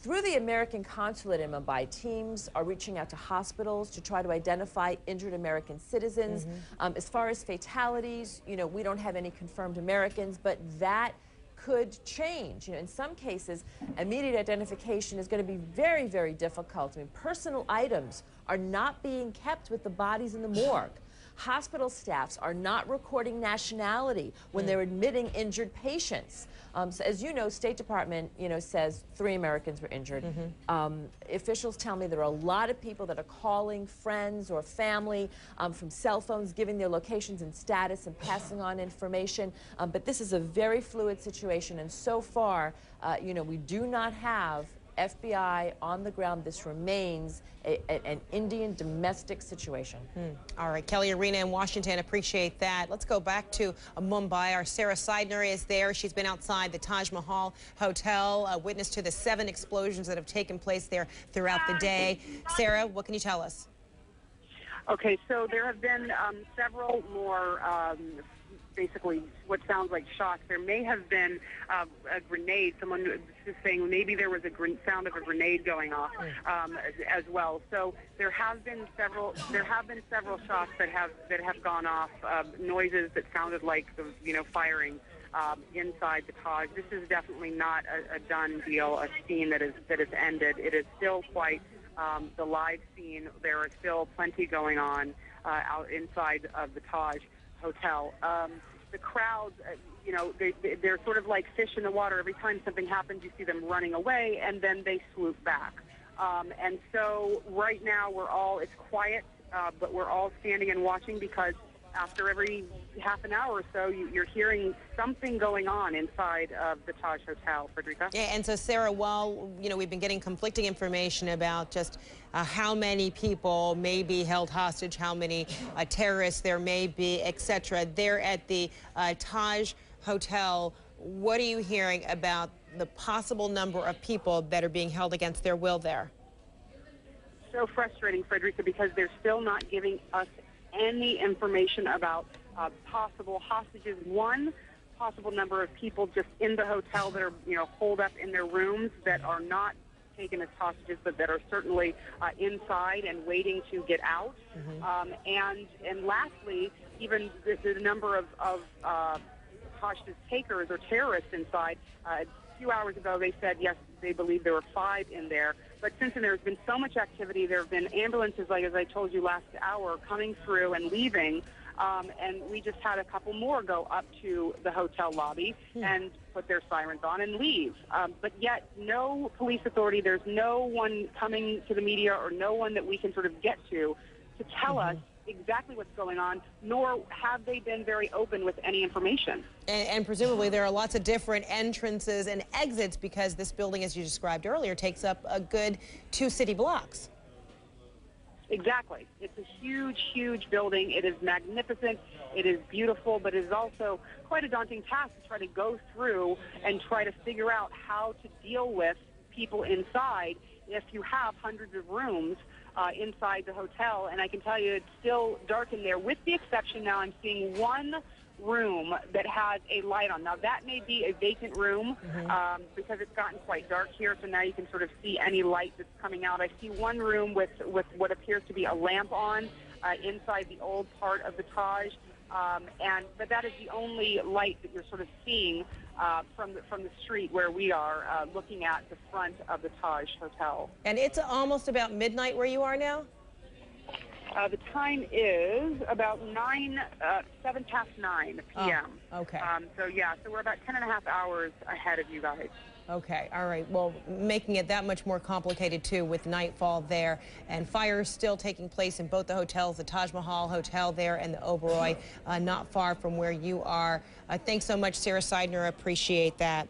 Through the American consulate in Mumbai, teams are reaching out to hospitals to try to identify injured American citizens. As far as fatalities, you know, we don't have any confirmed Americans, but that could change. You know, in some cases, immediate identification is going to be very, very difficult. I mean, personal items are not being kept with the bodies in the morgue. Hospital staffs are not recording nationality when they're admitting injured patients. So as you know, State Department, you know, says 3 Americans were injured. Officials tell me there are a lot of people that are calling friends or family from cell phones, giving their locations and status and passing on information. But this is a very fluid situation, and so far, you know, we do not have FBI on the ground. This remains an Indian domestic situation. All right, Kelly Arena in Washington, appreciate that. Let's go back to Mumbai. Our Sarah Seidner is there. She's been outside the Taj Mahal Hotel, a witness to the 7 explosions that have taken place there throughout the day. Sarah, what can you tell us? Okay, so there have been several more basically what sounds like shots. There may have been a grenade. Someone is saying maybe there was a sound of a grenade going off as well. So there have been several shots that have gone off, noises that sounded like firing inside the Taj. This is definitely not a done deal, a scene that is ended. It is still quite the live scene. There is still plenty going on out inside of the Taj Hotel. The crowds, they're sort of like fish in the water. Every time something happens, you see them running away, and then they swoop back. And so right now it's quiet, but we're all standing and watching because after every half an hour or so, you're hearing something going on inside of the Taj Hotel, Frederica. Yeah, and so Sarah, while we've been getting conflicting information about just how many people may be held hostage, how many terrorists there may be, etc., there at the Taj Hotel, what are you hearing about the possible number of people that are being held against their will there? So frustrating, Frederica, because they're still not giving us any information about possible hostages. One possible number of people just in the hotel that are, holed up in their rooms that are not taken as hostages, but that are certainly inside and waiting to get out. And lastly, even the number of hostage takers or terrorists inside. A few hours ago, they said, yes, they believe there were 5 in there. But since then, there's been so much activity. There have been ambulances, like as I told you last hour, coming through and leaving. And we just had a couple more go up to the hotel lobby and put their sirens on and leave. But yet, no police authority, there's no one coming to the media or no one that we can sort of get to tell us exactly what's going on, nor have they been very open with any information. And presumably there are lots of different entrances and exits because this building, as you described earlier, takes up a good 2 city blocks. Exactly. It's a huge, huge building. It is magnificent. It is beautiful, but it is also quite a daunting task to try to go through and try to figure out how to deal with people inside if you have hundreds of rooms inside the hotel. And I can tell you it's still dark in there, with the exception now I'm seeing one room that has a light on. Now, that may be a vacant room because it's gotten quite dark here, so now you can sort of see any light that's coming out. I see one room with what appears to be a lamp on inside the old part of the Taj, but that is the only light that you're sort of seeing from the street where we are looking at the front of the Taj Hotel. And it's almost about midnight where you are now? The time is about 7 past 9 p.m. Oh, okay. So we're about 10.5 hours ahead of you guys. Okay, all right. Well, making it that much more complicated, too, with nightfall there. And fires still taking place in both the hotels, the Taj Mahal Hotel there and the Oberoi, not far from where you are. Thanks so much, Sarah Seidner. Appreciate that.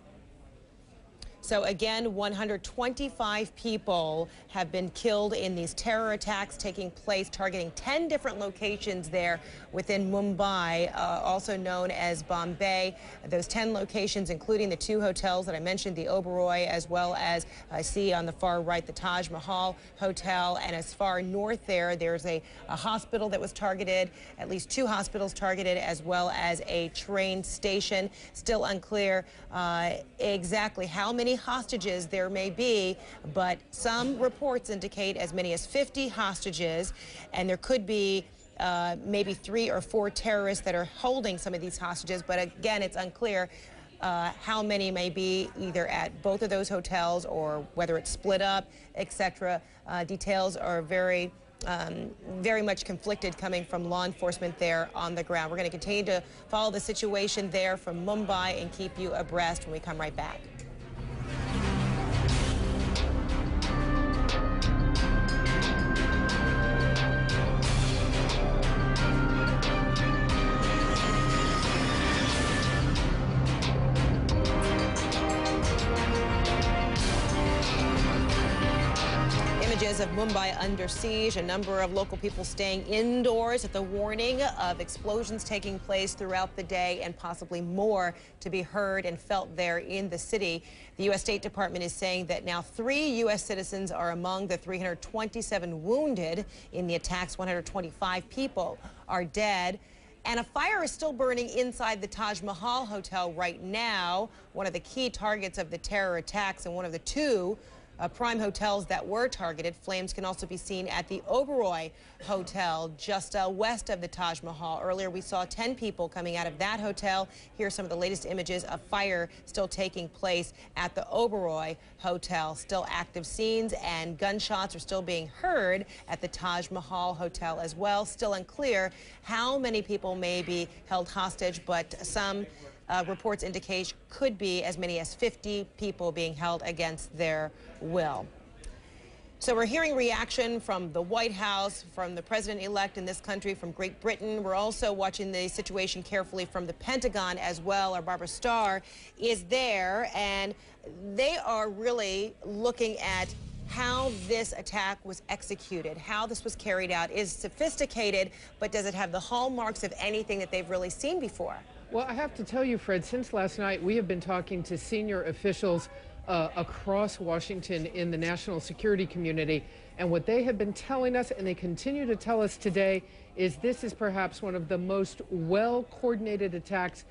So again, 125 people have been killed in these terror attacks taking place, targeting 10 different locations there within Mumbai, also known as Bombay. Those 10 locations, including the 2 hotels that I mentioned, the Oberoi, as well as I see on the far right, the Taj Mahal Hotel. And as far north there's a hospital that was targeted, at least 2 hospitals targeted, as well as a train station. Still unclear exactly how many hostages there may be, but some reports indicate as many as 50 hostages, and there could be maybe 3 or 4 terrorists that are holding some of these hostages, but again, it's unclear how many may be either at both of those hotels or whether it's split up, etc. Details are very much conflicted coming from law enforcement there on the ground. We're going to continue to follow the situation there from Mumbai and keep you abreast when we come right back. Of Mumbai under siege, a number of local people staying indoors at the warning of explosions taking place throughout the day and possibly more to be heard and felt there in the city. The U.S. State Department is saying that now 3 U.S. citizens are among the 327 wounded in the attacks. 125 people are dead. And a fire is still burning inside the Taj Mahal Hotel right now, one of the key targets of the terror attacks and one of the 2 prime hotels that were targeted. Flames can also be seen at the Oberoi Hotel just west of the Taj Mahal. Earlier we saw 10 people coming out of that hotel. Here are some of the latest images of fire still taking place at the Oberoi Hotel. Still active scenes and gunshots are still being heard at the Taj Mahal Hotel as well. Still unclear how many people may be held hostage, but some reports indicate could be as many as 50 people being held against their will. So we're hearing reaction from the White House, from the president-elect in this country, from Great Britain. We're also watching the situation carefully from the Pentagon as well. Our Barbara Starr is there, and they are really looking at how this attack was executed, how this was carried out. Is sophisticated, but does it have the hallmarks of anything that they've really seen before? Well, I have to tell you, Fred, since last night, we have been talking to senior officials across Washington in the national security community, and what they have been telling us, and they continue to tell us today, is this is perhaps one of the most well-coordinated attacks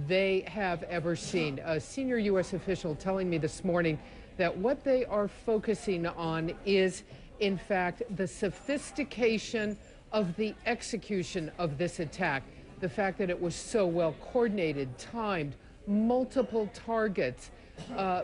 they have ever seen. A senior U.S. official telling me this morning that what they are focusing on is, in fact, the sophistication of the execution of this attack. The fact that it was so well coordinated, timed, multiple targets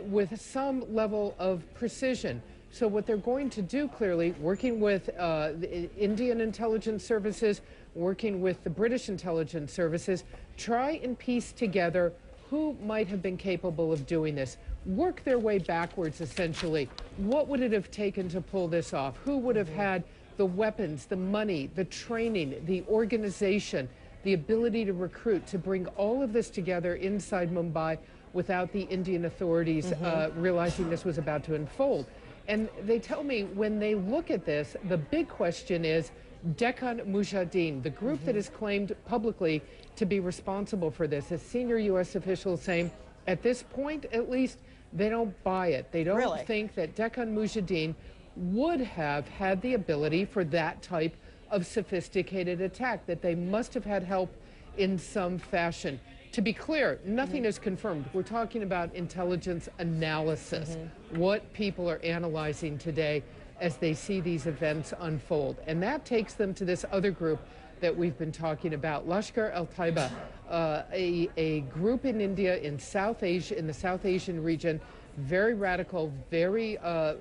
with some level of precision. So what they're going to do, clearly, working with the Indian intelligence services, working with the British intelligence services, try and piece together who might have been capable of doing this. Work their way backwards, essentially. What would it have taken to pull this off? Who would have had the weapons, the money, the training, the organization, the ability to recruit, to bring all of this together inside Mumbai without the Indian authorities realizing this was about to unfold. And they tell me when they look at this, the big question is Deccan Mujahideen, the group that is claimed publicly to be responsible for this. A senior U.S. official saying, at this point, at least, they don't buy it. They don't think that Deccan Mujahideen would have had the ability for that type of sophisticated attack, that they must have had help in some fashion. To be clear, nothing is confirmed. We're talking about intelligence analysis, what people are analyzing today as they see these events unfold. And that takes them to this other group that we've been talking about, Lashkar-e-Taiba, a group in India, in South Asia, in the South Asian region, very radical, very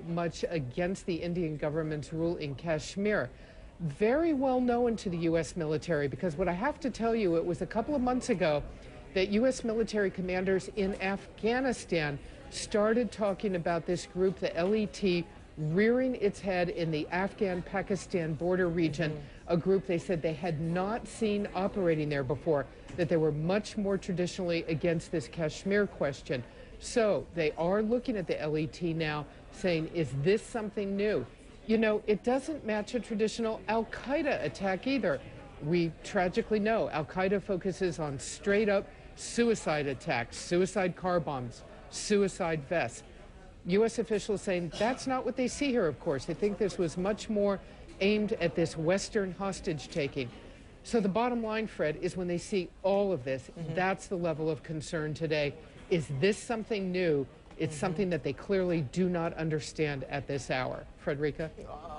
much against the Indian government's rule in Kashmir. Very well known to the U.S. military, because what I have to tell you, it was a couple of months ago that U.S. military commanders in Afghanistan started talking about this group, the LET, rearing its head in the Afghan-Pakistan border region, a group they said they had not seen operating there before, that they were much more traditionally against this Kashmir question. So they are looking at the LET now, saying, is this something new? You know, it doesn't match a traditional al-Qaeda attack either. We tragically know al-Qaeda focuses on straight-up suicide attacks, suicide car bombs, suicide vests. U.S. officials saying that's not what they see here, of course. They think this was much more aimed at this Western hostage-taking. So the bottom line, Fred, is when they see all of this, that's the level of concern today. Is this something new? It's something that they clearly do not understand at this hour. Frederica?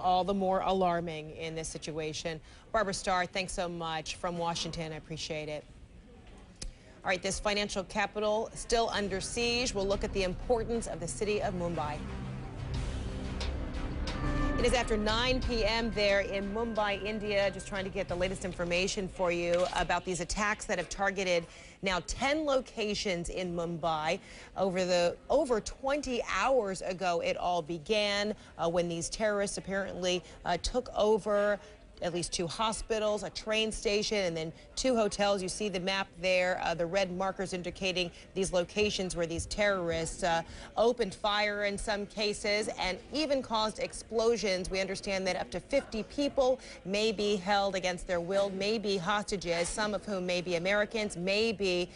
All the more alarming in this situation. Barbara Starr, thanks so much from Washington. I appreciate it. All right, this financial capital still under siege. We'll look at the importance of the city of Mumbai. It is after 9 p.m. there in Mumbai, India. Just trying to get the latest information for you about these attacks that have targeted now 10 locations in Mumbai. Over 20 hours ago, it all began when these terrorists apparently took over at least 2 hospitals, a train station, and then 2 hotels. You see the map there, the red markers indicating these locations where these terrorists opened fire in some cases and even caused explosions. We understand that up to 50 people may be held against their will, may be hostages, some of whom may be Americans, may be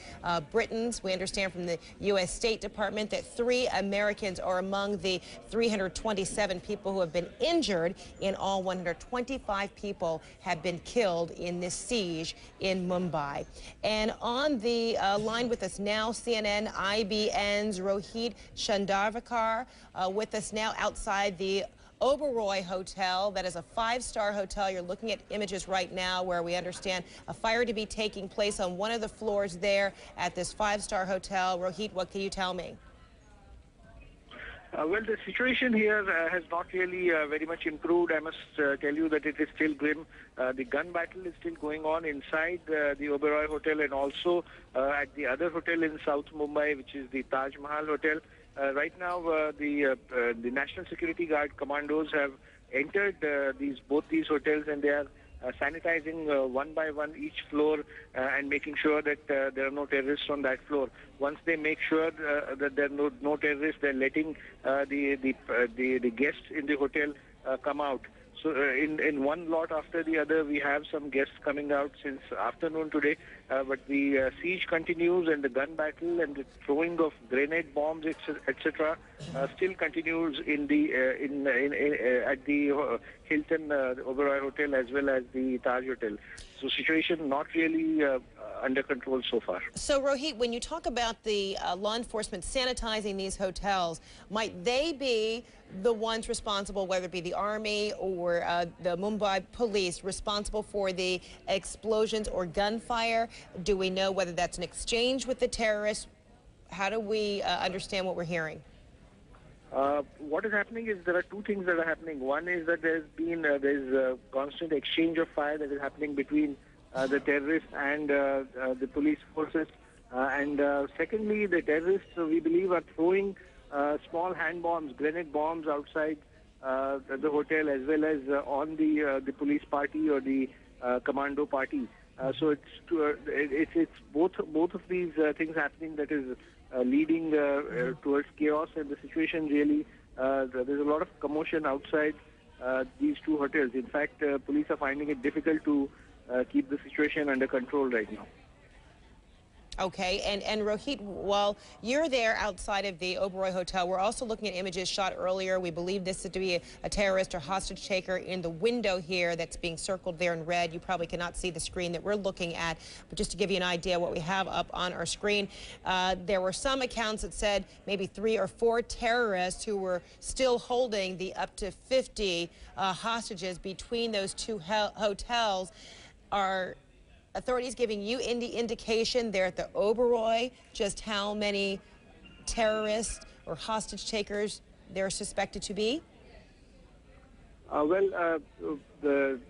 Britons. We understand from the U.S. State Department that 3 Americans are among the 327 people who have been injured. In all, 125 people have been killed in this siege in Mumbai. And on the line with us now, CNN, IBN's Rohit Chandarvekar with us now outside the Oberoi Hotel. That is a 5-star hotel. You're looking at images right now where we understand a fire to be taking place on one of the floors there at this 5-star hotel. Rohit, what can you tell me? Well, the situation here has not really very much improved. I must tell you that it is still grim. The gun battle is still going on inside the Oberoi Hotel and also at the other hotel in South Mumbai, which is the Taj Mahal Hotel. Right now, the National Security Guard commandos have entered both these hotels, and they are sanitizing one by one each floor and making sure that there are no terrorists on that floor. Once they make sure that there are no terrorists, they're letting the guests in the hotel come out. So in one lot after the other, we have some guests coming out since afternoon today. But the siege continues, and the gun battle and the throwing of grenade bombs, etc., still continues in the at the Hilton Oberoi Hotel as well as the Taj Hotel. So situation not really under control so far. So Rohit, when you talk about the law enforcement sanitizing these hotels, might they be the ones responsible, whether it be the Army or the Mumbai police, responsible for the explosions or gunfire? Do we know whether that's an exchange with the terrorists? How do we understand what we're hearing? What is happening is there are 2 things that are happening. One is that there's a constant exchange of fire that is happening between the terrorists and the police forces. And secondly, the terrorists, we believe, are throwing small hand bombs, grenade bombs outside the hotel as well as on the police party or the commando party. So it's both of these things happening that is leading towards chaos, and the situation really there's a lot of commotion outside these two hotels. In fact, police are finding it difficult to keep the situation under control right now. Okay, and Rohit, while you're there outside of the Oberoi Hotel, we're also looking at images shot earlier. We believe this to be a terrorist or hostage taker in the window here that's being circled there in red. You probably cannot see the screen that we're looking at, but just to give you an idea what we have up on our screen, there were some accounts that said maybe 3 or 4 terrorists who were still holding the up to 50 hostages between those two hotels. Are authorities giving you any indication there at the Oberoi just how many terrorists or hostage takers they're suspected to be? The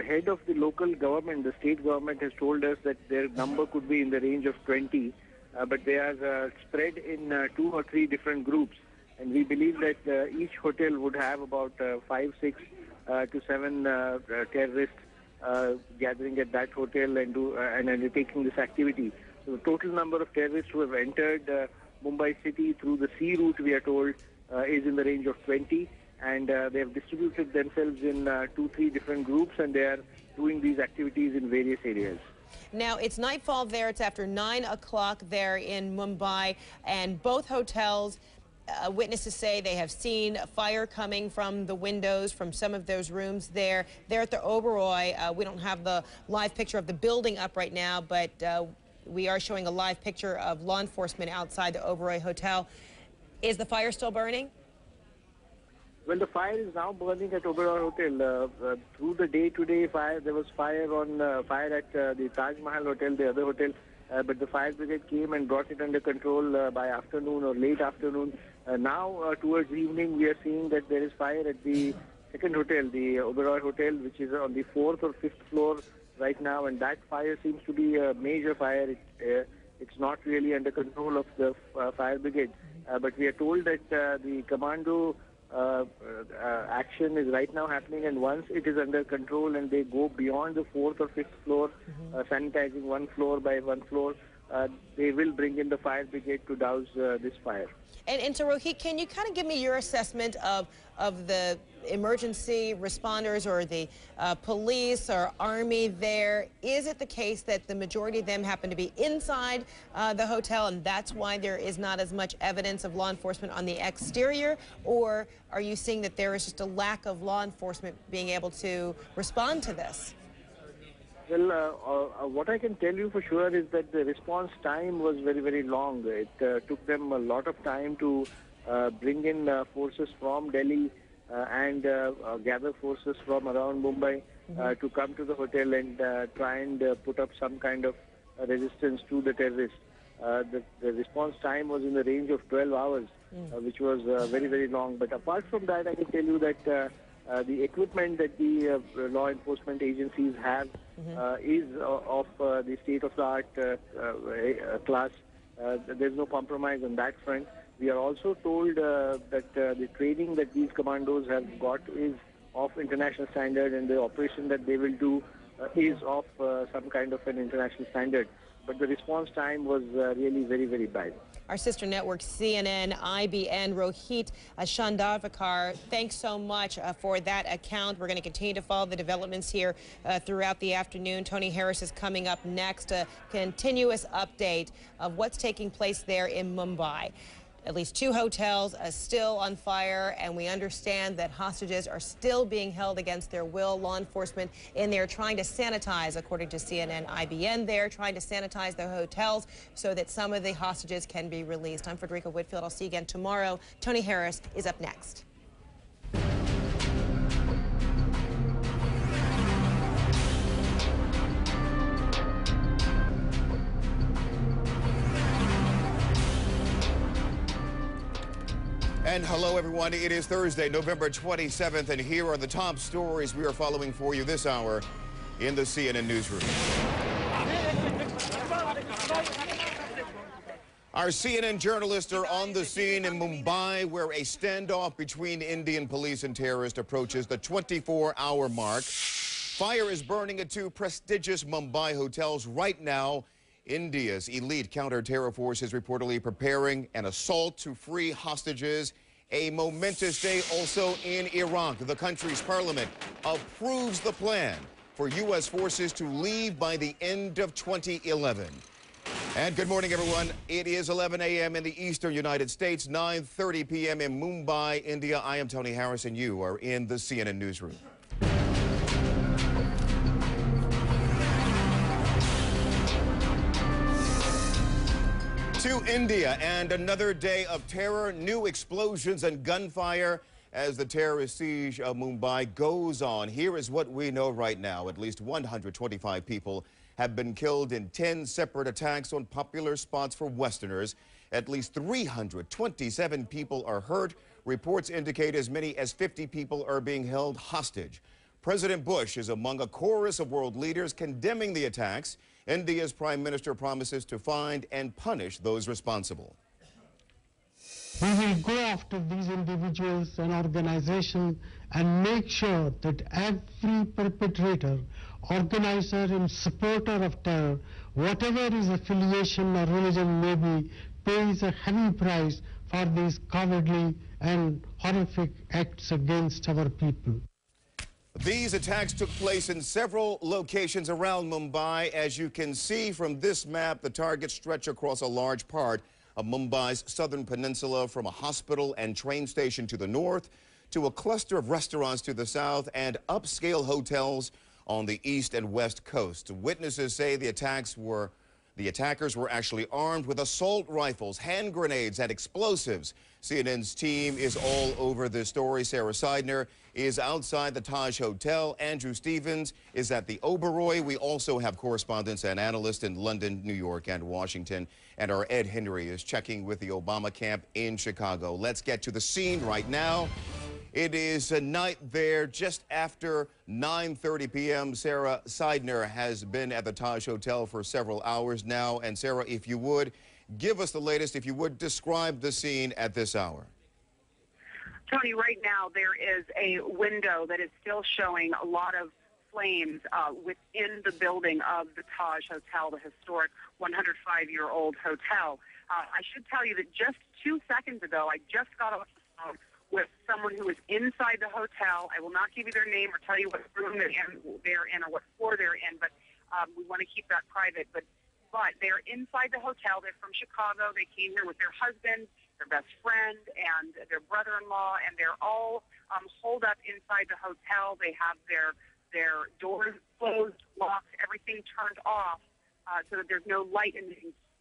head of the local government, the state government, has told us that their number could be in the range of 20, but they are spread in 2 or 3 different groups. And we believe that each hotel would have about 5, 6 to 7 terrorists gathering at that hotel and undertaking this activity. So the total number of terrorists who have entered Mumbai city through the sea route, we are told, is in the range of 20, and they have distributed themselves in 2, 3 different groups, and they are doing these activities in various areas. Now, it's nightfall there. It's after 9 o'clock there in Mumbai, and both hotels, witnesses say they have seen fire coming from the windows from some of those rooms there. There at the Oberoi, we don't have the live picture of the building up right now, but we are showing a live picture of law enforcement outside the Oberoi Hotel. Is the fire still burning? Well, the fire is now burning at Oberoi Hotel. Through the day today, there was fire at the Taj Mahal Hotel, the other hotel. But the fire brigade came and brought it under control by afternoon or late afternoon. Now, towards evening, we are seeing that there is fire at the second hotel, the Oberoi Hotel, which is on the 4th or 5th floor right now, and that fire seems to be a major fire. It's not really under control of the fire brigade. But we are told that the commando action is right now happening, and once it is under control and they go beyond the 4th or 5th floor, sanitizing one floor by one floor, they will bring in the fire brigade to douse this fire. And so, Rohit, can you kind of give me your assessment of the emergency responders or the police or army there? Is it the case that the majority of them happen to be inside the hotel, and that's why there is not as much evidence of law enforcement on the exterior? Or are you seeing that there is just a lack of law enforcement being able to respond to this? Well, what I can tell you for sure is that the response time was very, very long. It took them a lot of time to bring in forces from Delhi and gather forces from around Mumbai to come to the hotel and try and put up some kind of resistance to the terrorists. The response time was in the range of 12 hours, which was very, very long. But apart from that, I can tell you that the equipment that the law enforcement agencies have is of the state-of-the-art class. There's no compromise on that front. We are also told that the training that these commandos have got is of international standard, and the operation that they will do is of some kind of an international standard. But the response time was really very, very bad. Our sister network, CNN, IBN, Rohit Shandarvakar, thanks so much for that account. We're going to continue to follow the developments here throughout the afternoon. Tony Harris is coming up next, a continuous update of what's taking place there in Mumbai. At least 2 hotels are still on fire, and we understand that hostages are still being held against their will. Law enforcement in there trying to sanitize, according to CNN, IBN there, trying to sanitize the hotels so that some of the hostages can be released. I'm Frederica Whitfield. I'll see you again tomorrow. Tony Harris is up next. And hello, everyone. It is Thursday, November 27th, and here are the top stories we are following for you this hour in the CNN newsroom. Our CNN journalists are on the scene in Mumbai, where a standoff between Indian police and terrorists approaches the 24-hour mark. Fire is burning at two prestigious Mumbai hotels right now. India's elite counter-terror force is reportedly preparing an assault to free hostages. A momentous day also in Iraq. The country's parliament approves the plan for U.S. forces to leave by the end of 2011. And good morning, everyone. It is 11 a.m. in the eastern United States, 9:30 p.m. in Mumbai, India. I am Tony Harris, and you are in the CNN newsroom. To India, and another day of terror, new explosions and gunfire as the terrorist siege of Mumbai goes on. Here is what we know right now. At least 125 people have been killed in 10 separate attacks on popular spots for Westerners. At least 327 people are hurt. Reports indicate as many as 50 people are being held hostage. President Bush is among a chorus of world leaders condemning the attacks. India's prime minister promises to find and punish those responsible. We will go after these individuals and organizations and make sure that every perpetrator, organizer and supporter of terror, whatever his affiliation or religion may be, pays a heavy price for these cowardly and horrific acts against our people. These attacks took place in several locations around Mumbai. As you can see from this map, the targets stretch across a large part of Mumbai's southern peninsula, from a hospital and train station to the north to a cluster of restaurants to the south and upscale hotels on the east and west coast. Witnesses say the attackers were actually armed with assault rifles, hand grenades, and explosives. CNN's team is all over this story. Sarah Seidner is outside the Taj Hotel. Andrew Stevens is at the Oberoi. We also have correspondents and analysts in London, New York, and Washington. And our Ed Henry is checking with the Obama camp in Chicago. Let's get to the scene right now. It is a night there just after 9:30 p.m. Sarah Seidner has been at the Taj Hotel for several hours now. And Sarah, if you would, give us the latest. If you would, describe the scene at this hour. Tony, right now there is a window that is still showing a lot of flames within the building of the Taj Hotel, the historic 105-year-old hotel. I should tell you that just 2 seconds ago, I just got off the phone with someone who is inside the hotel. I will not give you their name or tell you what room they're in or what floor they're in, but we want to keep that private. But they're inside the hotel. They're from Chicago. They came here with their husband, their best friend, and their brother-in-law, and they're all holed up inside the hotel. They have their doors closed, locked, everything turned off so that there's no light in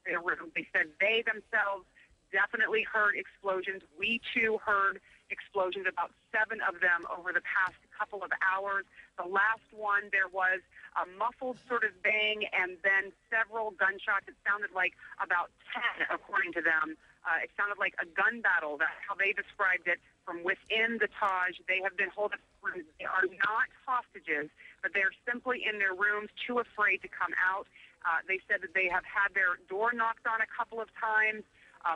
their room. They said they themselves definitely heard explosions. We, too, heard explosions, about 7 of them over the past couple of hours. The last one, there was a muffled sort of bang and then several gunshots. It sounded like about 10, according to them. It sounded like a gun battle. That's how they described it from within the Taj. They have been holding rooms. They are not hostages, but they're simply in their rooms, too afraid to come out. They said that they have had their door knocked on a couple of times,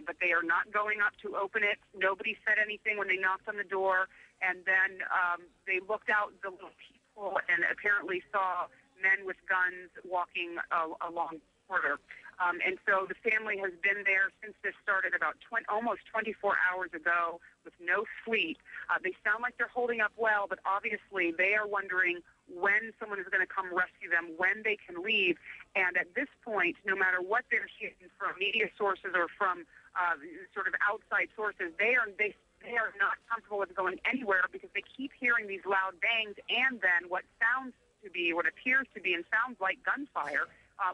but they are not going up to open it. Nobody said anything when they knocked on the door. And then they looked out the little people and apparently saw men with guns walking along the corridor. And so the family has been there since this started about almost 24 hours ago with no sleep. They sound like they're holding up well, but obviously they are wondering when someone is going to come rescue them, when they can leave. And at this point, no matter what they're hearing from media sources or from sort of outside sources, they are not comfortable with going anywhere because they keep hearing these loud bangs and then what appears to be and sounds like gunfire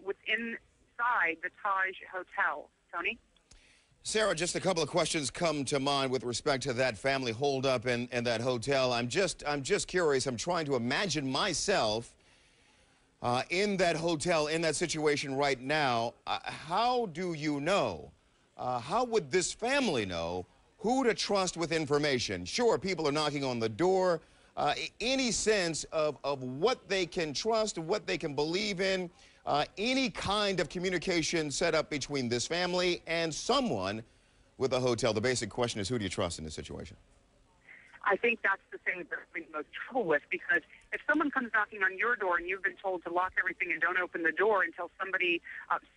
within inside the Taj Hotel. Tony? Sarah, just a couple of questions come to mind with respect to that family holdup in that hotel. I'm just curious. I'm trying to imagine myself in that hotel, in that situation right now. How do you know? How would this family know who to trust with information? Sure, people are knocking on the door. Any sense of what they can trust, what they can believe in? any kind of communication set up between this family and someone with the hotel. The basic question is, who do you trust in this situation? I think that's the thing that we're having the most trouble with, because if someone comes knocking on your door and you've been told to lock everything and don't open the door until somebody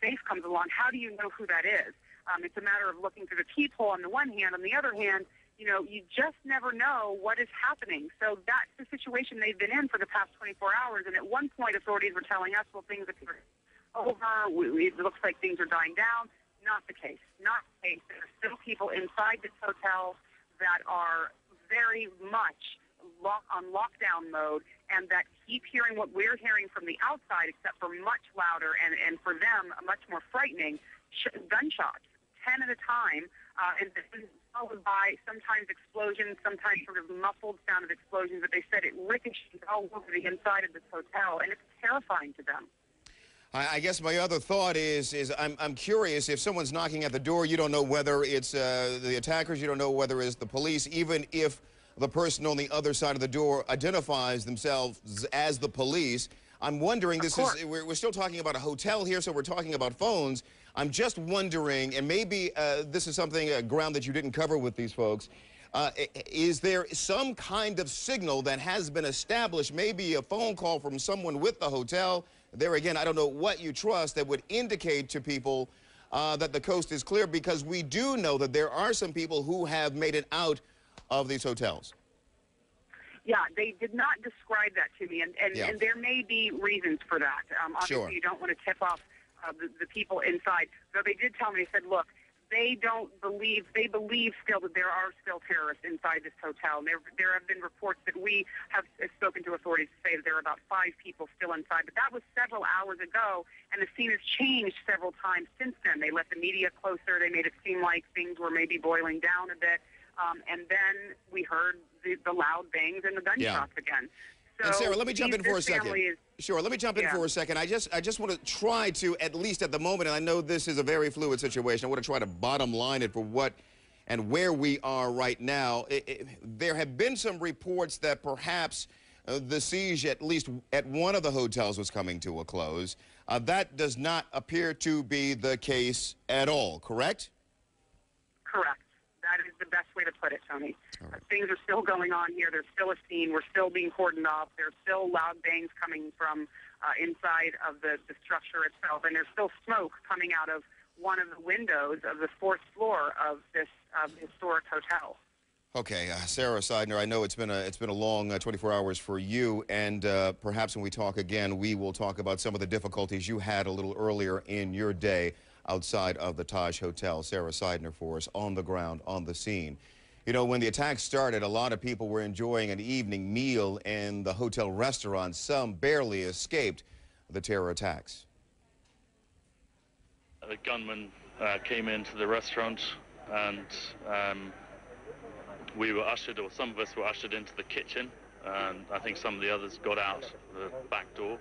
safe comes along, how do you know who that is? It's a matter of looking through the peephole on the one hand. On the other hand, you know, you just never know what is happening. So that's the situation they've been in for the past 24 hours. And at one point, authorities were telling us, well, things appear over. It looks like things are dying down. Not the case. Not the case. There are still people inside this hotel that are very much on lockdown mode, and that keep hearing what we're hearing from the outside, except for much louder and for them much more frightening gunshots, 10 at a time, and this is followed by sometimes explosions, sometimes sort of muffled sound of explosions. But they said it ricochets all over the inside of this hotel, and it's terrifying to them. I guess my other thought is I'm curious, if someone's knocking at the door, you don't know whether it's the attackers, you don't know whether it's the police, even if the person on the other side of the door identifies themselves as the police. I'm wondering, we're still talking about a hotel here, so we're talking about phones. I'm just wondering, and maybe this is something, ground that you didn't cover with these folks, is there some kind of signal that has been established, maybe a phone call from someone with the hotel? There again, I don't know what you trust that would indicate to people that the coast is clear, because we do know that there are some people who have made it out of these hotels. Yeah, they did not describe that to me, and there may be reasons for that. Obviously, Sure. You don't want to tip off the people inside. Though they did tell me, they said, look, they believe still that there are still terrorists inside this hotel. There have been reports that we have spoken to authorities to say that there are about 5 people still inside. But that was several hours ago, and the scene has changed several times since then. They let the media closer. They made it seem like things were maybe boiling down a bit. And then we heard the loud bangs and the gunshots again. So and Sarah, let me jump in for a second. Sure, let me jump in for a second. I just want to try to, at least at the moment, and I know this is a very fluid situation, I want to try to bottom line it for what and where we are right now. There have been some reports that perhaps the siege, at least at one of the hotels, was coming to a close. That does not appear to be the case at all, correct? Correct. That is the best way to put it, Tony. Things are still going on here. There's still a scene. We're still being cordoned off. There's still loud bangs coming from inside of the structure itself, and there's still smoke coming out of one of the windows of the 4th floor of this historic hotel. Okay, Sarah Seidner, I know it's been a long 24 hours for you, and perhaps when we talk again, we will talk about some of the difficulties you had a little earlier in your day outside of the Taj Hotel. Sarah Seidner for us, on the ground, on the scene. You know, when the attack started, a lot of people were enjoying an evening meal in the hotel restaurant. Some barely escaped the terror attacks. The gunman came into the restaurant, and we were ushered, or some of us were ushered into the kitchen, and I think some of the others got out the back door.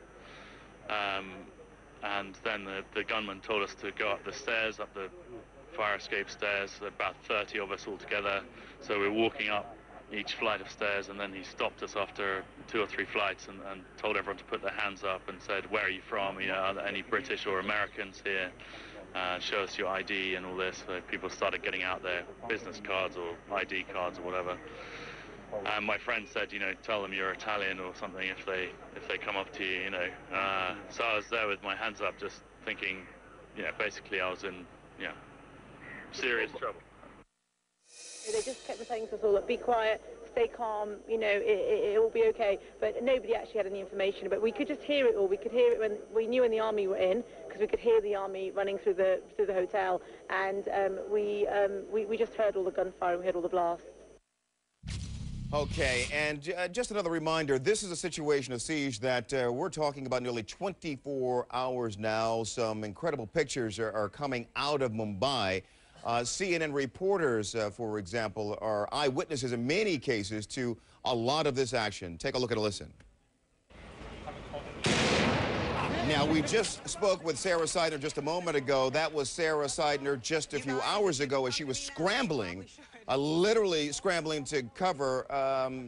And then the gunman told us to go up the stairs, up the fire escape stairs, about 30 of us all together. So we're walking up each flight of stairs, and then he stopped us after 2 or 3 flights and told everyone to put their hands up and said, where are you from? You know, are there any British or Americans here? Show us your ID and all this. So people started getting out their business cards or ID cards or whatever. And my friend said, you know, tell them you're Italian or something if they come up to you, you know. So I was there with my hands up, just thinking, you know, basically I was in, you know, serious trouble. They just kept saying to us all, be quiet, stay calm, you know, it will be okay. But nobody actually had any information. But we could just hear it all. We could hear it when we knew when the army were in, because we could hear the army running through the hotel, and we just heard all the gunfire and we heard all the blasts. Okay, and just another reminder, this is a situation of siege that we're talking about nearly 24 hours now. Some incredible pictures are coming out of Mumbai. CNN reporters, for example, are eyewitnesses in many cases to a lot of this action. Take a look and listen. Now, we just spoke with Sarah Seidner just a moment ago. That was Sarah Seidner just a few hours ago as she was scrambling, literally scrambling to cover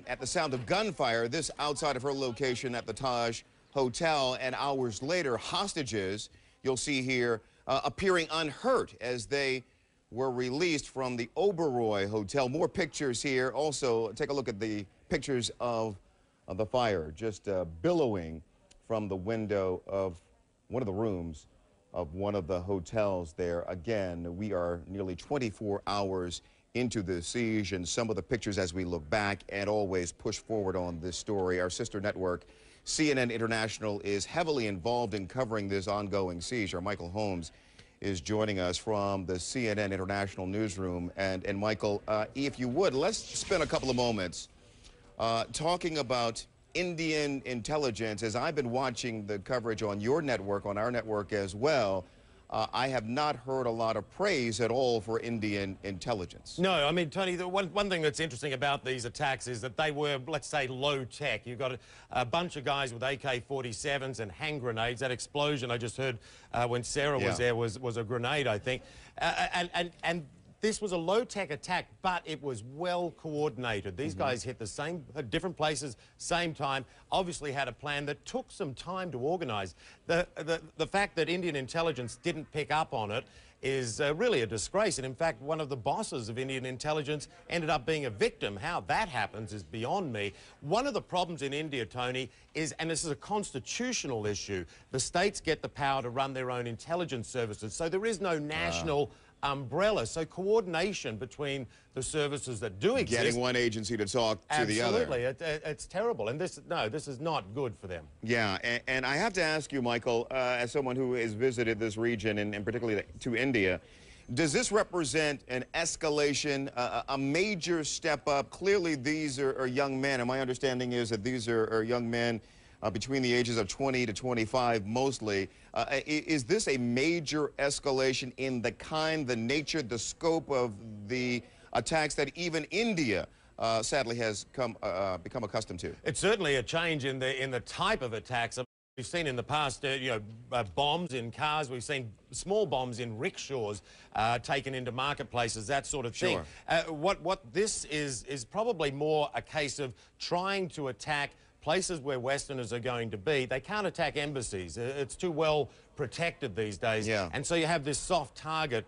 at the sound of gunfire, this outside of her location at the Taj hotel, and hours later, hostages, you'll see here, appearing unhurt as they were released from the Oberoi Hotel. More pictures here. Also, take a look at the pictures of the fire just billowing from the window of one of the rooms of one of the hotels there. Again, we are nearly 24 hours into the siege, and some of the pictures as we look back and always push forward on this story. Our sister network, CNN International, is heavily involved in covering this ongoing siege. Our Michael Holmes is joining us from the CNN International newsroom. And Michael, if you would, let's spend a couple of moments talking about Indian intelligence. As I've been watching the coverage on your network, on our network as well, I have not heard a lot of praise at all for Indian intelligence. No, I mean, Tony, the one thing that's interesting about these attacks is that they were, let's say, low tech. You've got a bunch of guys with AK-47s and hand grenades. That explosion I just heard when Sarah was there was a grenade, I think. And this was a low-tech attack, but it was well coordinated. These guys hit the same, different places, same time, obviously had a plan that took some time to organize. The fact that Indian intelligence didn't pick up on it is really a disgrace. And in fact, one of the bosses of Indian intelligence ended up being a victim. How that happens is beyond me. One of the problems in India, Tony, is, and this is a constitutional issue, the states get the power to run their own intelligence services. So there is no national umbrella. So coordination between the services that do exist. Getting one agency to talk to the other. Absolutely. It's terrible. And this is not good for them. Yeah, and I have to ask you, Michael, as someone who has visited this region and particularly to India, does this represent an escalation, a major step up? Clearly, these are young men, and my understanding is that these are young men between the ages of 20 to 25 mostly. Is this a major escalation in the kind, the nature, the scope of the attacks that even India sadly has become accustomed to? It's certainly a change in the type of attacks. We've seen in the past, bombs in cars. We've seen small bombs in rickshaws taken into marketplaces, that sort of thing. Sure. What this is probably more a case of trying to attack places where Westerners are going to be. They can't attack embassies. It's too well protected these days. Yeah. And so you have this soft target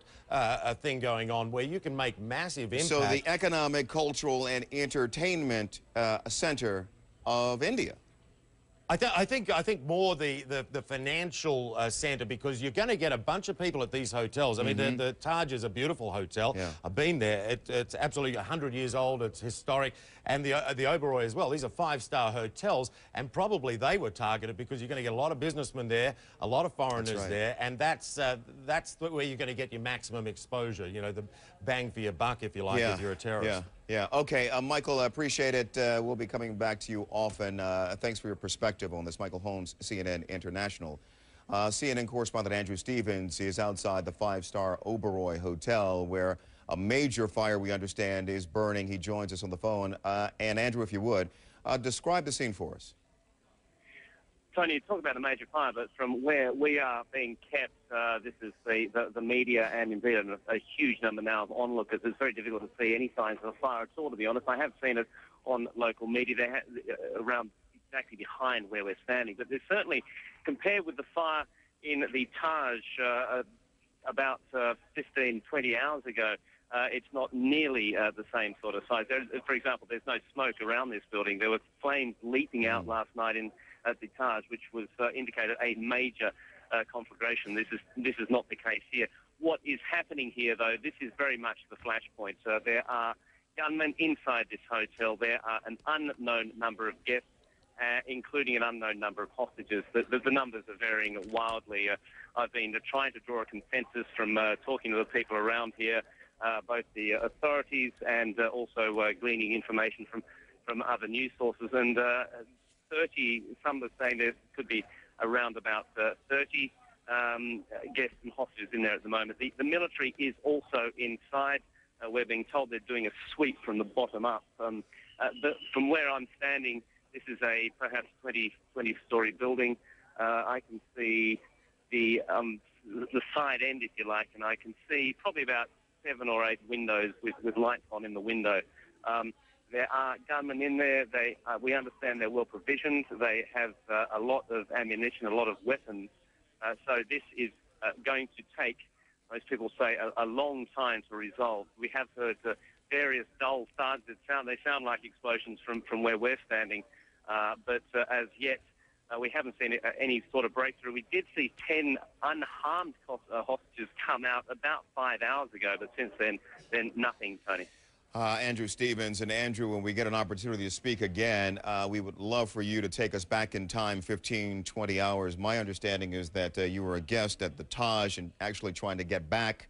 thing going on where you can make massive impact. So the economic, cultural, and entertainment center of India. I think more the financial centre, because you're going to get a bunch of people at these hotels. I mean, the Taj is a beautiful hotel. Yeah. I've been there. It's absolutely 100 years old. It's historic. And the Oberoi as well. These are five-star hotels, and probably they were targeted because you're going to get a lot of businessmen there, a lot of foreigners there, and that's where you're going to get your maximum exposure. You know, the bang for your buck, if you like, if you're a terrorist. Yeah. Okay, Michael, I appreciate it. We'll be coming back to you often. Thanks for your perspective on this. Michael Holmes, CNN International. CNN correspondent Andrew Stevens is outside the five-star Oberoi Hotel, where a major fire, we understand, is burning. He joins us on the phone. And Andrew, if you would, describe the scene for us. Tony, you talk about a major fire, but from where we are being kept, this is the media and indeed a huge number now of onlookers. It's very difficult to see any signs of a fire at all, to be honest. I have seen it on local media. They're around exactly behind where we're standing. But there's certainly, compared with the fire in the Taj about 15, 20 hours ago, it's not nearly the same sort of size. For example, there's no smoke around this building. There were flames leaping out last night at the Taj, which was indicated a major conflagration. This is not the case here. What is happening here, though, this is very much the flashpoint. There are gunmen inside this hotel. There are an unknown number of guests, including an unknown number of hostages. The numbers are varying wildly. I've been trying to draw a consensus from talking to the people around here, both the authorities and also gleaning information from other news sources. And 30, some are saying there could be around about 30 guests and hostages in there at the moment. The military is also inside. We're being told they're doing a sweep from the bottom up. From where I'm standing, this is a perhaps 20-story building. I can see the side end, if you like, and I can see probably about 7 or 8 windows with lights on in the window. There are gunmen in there. We understand they're well provisioned. They have a lot of ammunition, a lot of weapons. So this is going to take, most people say, a long time to resolve. We have heard various dull thuds. They sound like explosions from where we're standing, but as yet we haven't seen any sort of breakthrough. We did see 10 unharmed hostages come out about 5 hours ago, but since then nothing, Tony. Andrew Stevens. And Andrew, when we get an opportunity to speak again, we would love for you to take us back in time 15, 20 hours. My understanding is that you were a guest at the Taj and actually trying to get back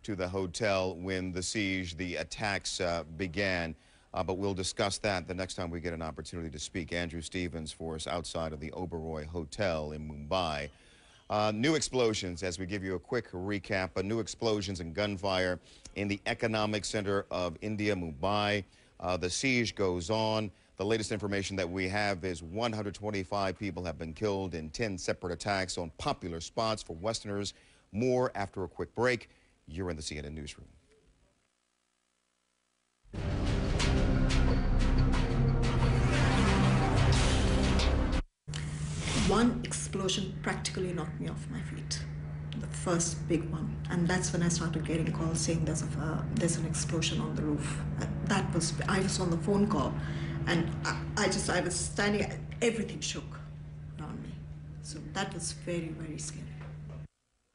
to the hotel when the siege, the attacks began. But we'll discuss that the next time we get an opportunity to speak. Andrew Stevens for us outside of the Oberoi Hotel in Mumbai. New explosions, as we give you a quick recap, new explosions and gunfire in the economic center of India, Mumbai. The siege goes on. The latest information that we have is 125 people have been killed in 10 separate attacks on popular spots for Westerners. More after a quick break. You're in the CNN Newsroom. One explosion practically knocked me off my feet, the first big one, and that's when I started getting calls saying there's an explosion on the roof. I was on the phone call, and I was standing, everything shook around me. So that was very, very scary.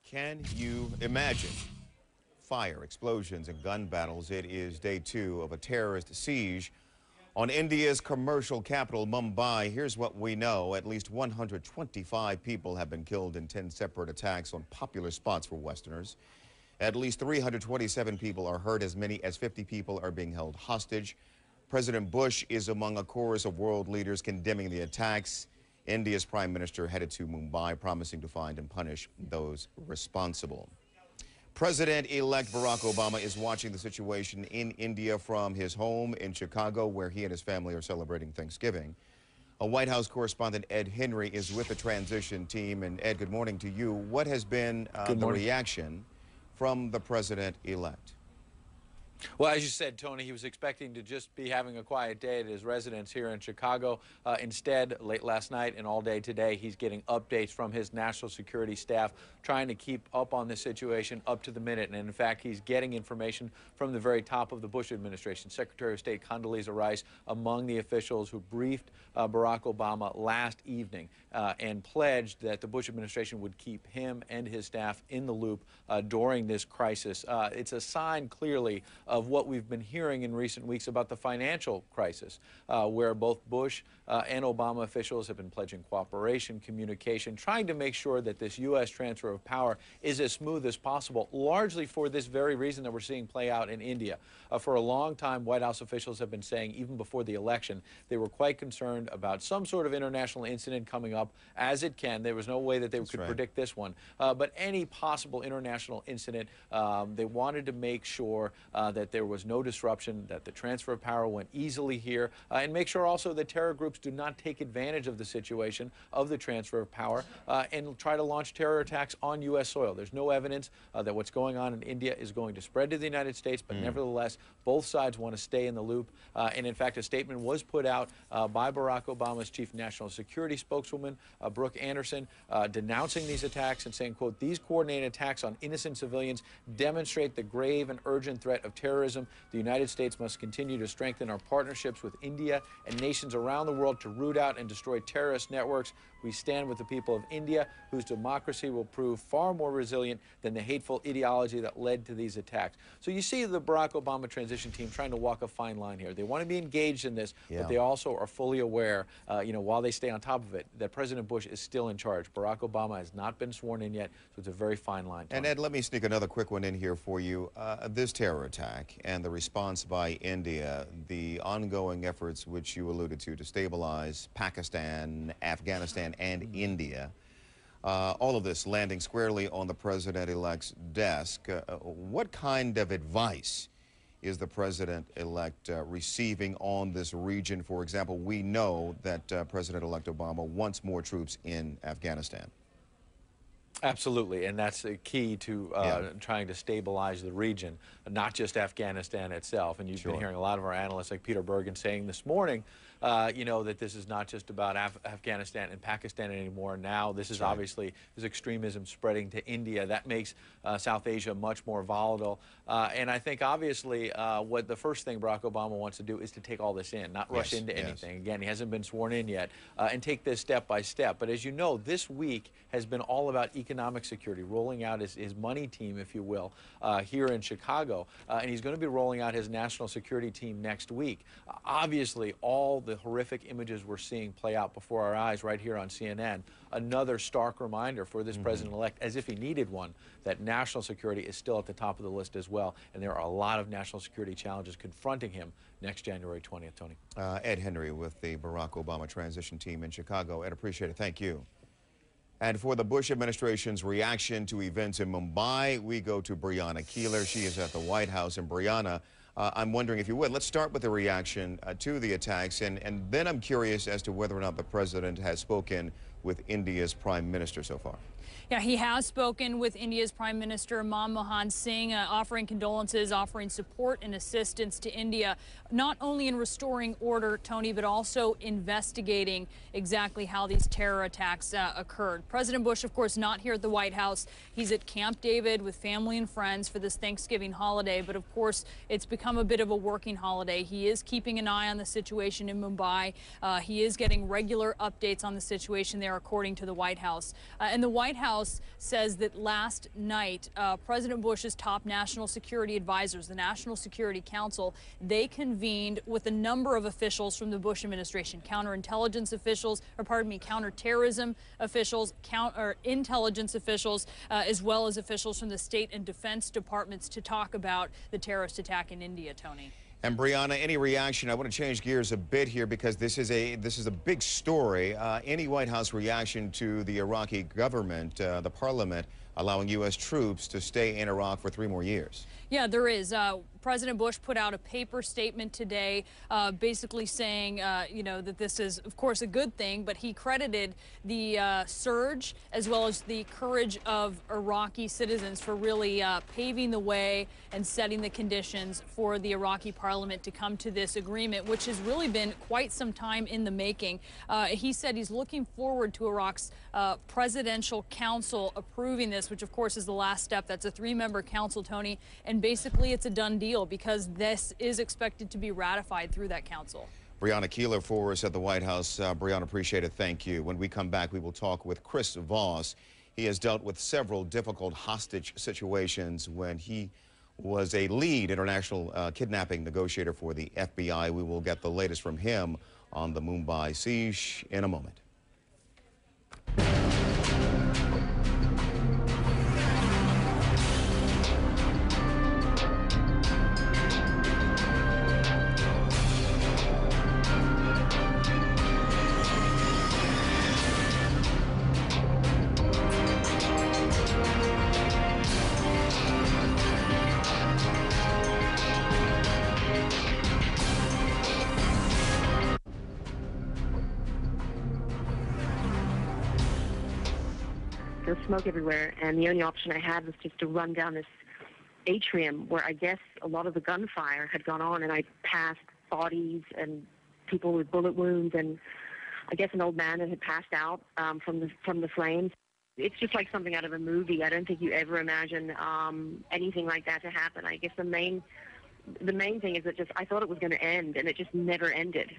Can you imagine? Fire, explosions, and gun battles. It is day 2 of a terrorist siege on India's commercial capital, Mumbai. Here's what we know. At least 125 people have been killed in 10 separate attacks on popular spots for Westerners. At least 327 people are hurt. As many as 50 people are being held hostage. President Bush is among a chorus of world leaders condemning the attacks. India's prime minister headed to Mumbai, promising to find and punish those responsible. President-elect Barack Obama is watching the situation in India from his home in Chicago, where he and his family are celebrating Thanksgiving. A White House correspondent, Ed Henry, is with the transition team. And Ed, good morning to you. What has been the reaction from the president-elect? Well, as you said, Tony, he was expecting to just be having a quiet day at his residence here in Chicago. Instead, late last night and all day today, he's getting updates from his national security staff, trying to keep up on the situation up to the minute. And in fact, he's getting information from the very top of the Bush administration. Secretary of State Condoleezza Rice among the officials who briefed Barack Obama last evening and pledged that the Bush administration would keep him and his staff in the loop during this crisis. It's a sign, clearly, of what we've been hearing in recent weeks about the financial crisis, where both Bush and Obama officials have been pledging cooperation, communication, trying to make sure that this U.S. transfer of power is as smooth as possible, largely for this very reason that we're seeing play out in India. For a long time, White House officials have been saying, even before the election, they were quite concerned about some sort of international incident coming up, as it can. There was no way that they could predict this one. But any possible international incident, they wanted to make sure that there was no disruption, that the transfer of power went easily here, and make sure also that terror groups do not take advantage of the situation of the transfer of power and try to launch terror attacks on U.S. soil. There's no evidence that what's going on in India is going to spread to the United States, but nevertheless, both sides want to stay in the loop. And in fact, a statement was put out by Barack Obama's chief national security spokeswoman, Brooke Anderson, denouncing these attacks and saying, quote, "These coordinated attacks on innocent civilians demonstrate the grave and urgent threat of terrorism. The United States must continue to strengthen our partnerships with India and nations around the world to root out and destroy terrorist networks. We stand with the people of India, whose democracy will prove far more resilient than the hateful ideology that led to these attacks." So you see the Barack Obama transition team trying to walk a fine line here. They want to be engaged in this, but they also are fully aware, while they stay on top of it, that President Bush is still in charge. Barack Obama has not been sworn in yet, so it's a very fine line. And Ed, let me sneak another quick one in here for you. This terror attack and the response by India, the ongoing efforts which you alluded to stabilize Pakistan, Afghanistan, and India, all of this landing squarely on the president-elect's desk. What kind of advice is the president-elect receiving on this region? For example, we know that President-elect Obama wants more troops in Afghanistan. Absolutely, and that's the key to trying to stabilize the region. not just Afghanistan itself. And you've been hearing a lot of our analysts like Peter Bergen saying this morning, you know, that this is not just about Afghanistan and Pakistan anymore. Now this is obviously, this extremism spreading to India. That makes South Asia much more volatile. And I think obviously what the first thing Barack Obama wants to do is to take all this in, not rush into anything. Again, he hasn't been sworn in yet, and take this step by step. But as you know, this week has been all about economic security, rolling out his money team, if you will, here in Chicago. And he's going to be rolling out his national security team next week. Obviously, all the horrific images we're seeing play out before our eyes right here on CNN, another stark reminder for this president-elect, as if he needed one, that national security is still at the top of the list as well. And there are a lot of national security challenges confronting him next January 20th, Tony. Ed Henry with the Barack Obama transition team in Chicago. Ed, appreciate it. Thank you. And for the Bush administration's reaction to events in Mumbai, we go to Brianna Keeler. She is at the White House. And Brianna, I'm wondering if you would, let's start with the reaction to the attacks. And then I'm curious as to whether or not the president has spoken with India's prime minister so far. Yeah, he has spoken with India's Prime Minister Manmohan Singh, offering condolences, offering support and assistance to India, not only in restoring order, Tony, but also investigating exactly how these terror attacks occurred. President Bush, of course, not here at the White House. He's at Camp David with family and friends for this Thanksgiving holiday. But of course, it's become a bit of a working holiday. He is keeping an eye on the situation in Mumbai. He is getting regular updates on the situation there, according to the White House. And the White House says that last night, President Bush's top national security advisors, the National Security Council, they convened with a number of officials from the Bush administration, counterintelligence officials, or pardon me, counterterrorism officials, intelligence officials, as well as officials from the state and defense departments to talk about the terrorist attack in India, Tony. And Brianna, any reaction? I want to change gears a bit here because this is a big story. Any White House reaction to the Iraqi government, the parliament, allowing U.S. troops to stay in Iraq for 3 more years? Yeah, there is. President Bush put out a paper statement today basically saying, you know, that this is, of course, a good thing, but he credited the surge as well as the courage of Iraqi citizens for really paving the way and setting the conditions for the Iraqi parliament to come to this agreement, which has really been quite some time in the making. He said he's looking forward to Iraq's presidential council approving this, which, of course, is the last step. That's a 3-member council, Tony, and basically it's a done deal because this is expected to be ratified through that council. Brianna Keeler for us at the White House. Brianna, appreciate it. Thank you. When we come back, we will talk with Chris Voss. He has dealt with several difficult hostage situations when he was a lead international kidnapping negotiator for the FBI. We will get the latest from him on the Mumbai siege in a moment. There was smoke everywhere, and the only option I had was just to run down this atrium where I guess a lot of the gunfire had gone on, and I passed bodies and people with bullet wounds, and I guess an old man that had passed out from the flames. It's just like something out of a movie. I don't think you ever imagine anything like that to happen. I guess the main thing is that just I thought it was going to end, and it just never ended.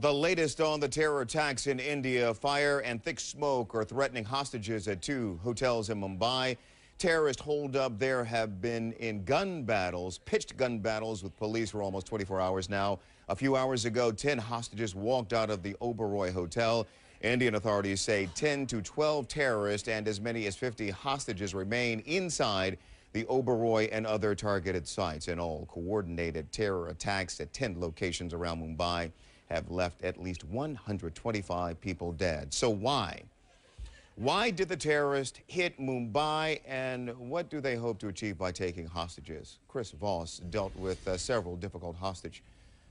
The latest on the terror attacks in India. Fire and thick smoke are threatening hostages at 2 hotels in Mumbai. Terrorist holdup there have been in gun battles, pitched gun battles with police for almost 24 hours now. A few hours ago, 10 hostages walked out of the Oberoi Hotel. Indian authorities say 10 to 12 terrorists and as many as 50 hostages remain inside the Oberoi and other targeted sites. In all, coordinated terror attacks at 10 locations around Mumbai have left at least 125 people dead. So why? Why did the terrorists hit Mumbai, and what do they hope to achieve by taking hostages? Chris Voss dealt with several difficult hostage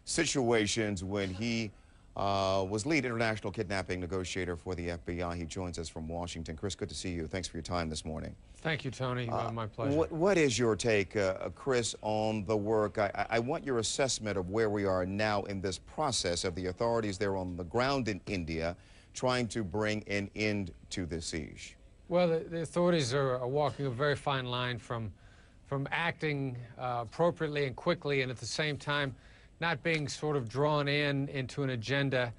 situations when he was lead international kidnapping negotiator for the FBI. He joins us from Washington. Chris, good to see you. Thanks for your time this morning. Thank you, Tony. My pleasure. What is your take, Chris, on the work? I want your assessment of where we are now in this process of the authorities there on the ground in India trying to bring an end to the siege. Well, the authorities are walking a very fine line from acting appropriately and quickly, and at the same time not being sort of drawn into an agenda,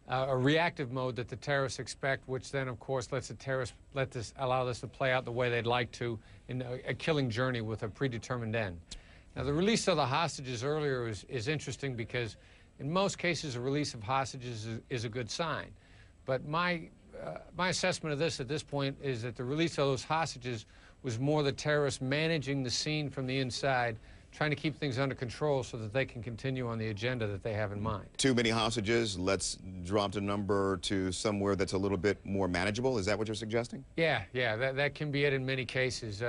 a reactive mode that the terrorists expect, which then, of course, lets the terrorists allow this to play out the way they'd like to in a killing journey with a predetermined end. Now, the release of the hostages earlier is interesting because in most cases, a release of hostages is a good sign. But my assessment of this at this point is that the release of those hostages was more the terrorists managing the scene from the inside, trying to keep things under control so that they can continue on the agenda that they have in mind. Too many hostages, let's drop the number to somewhere that's a little bit more manageable. Is that what you're suggesting? Yeah, that can be it in many cases.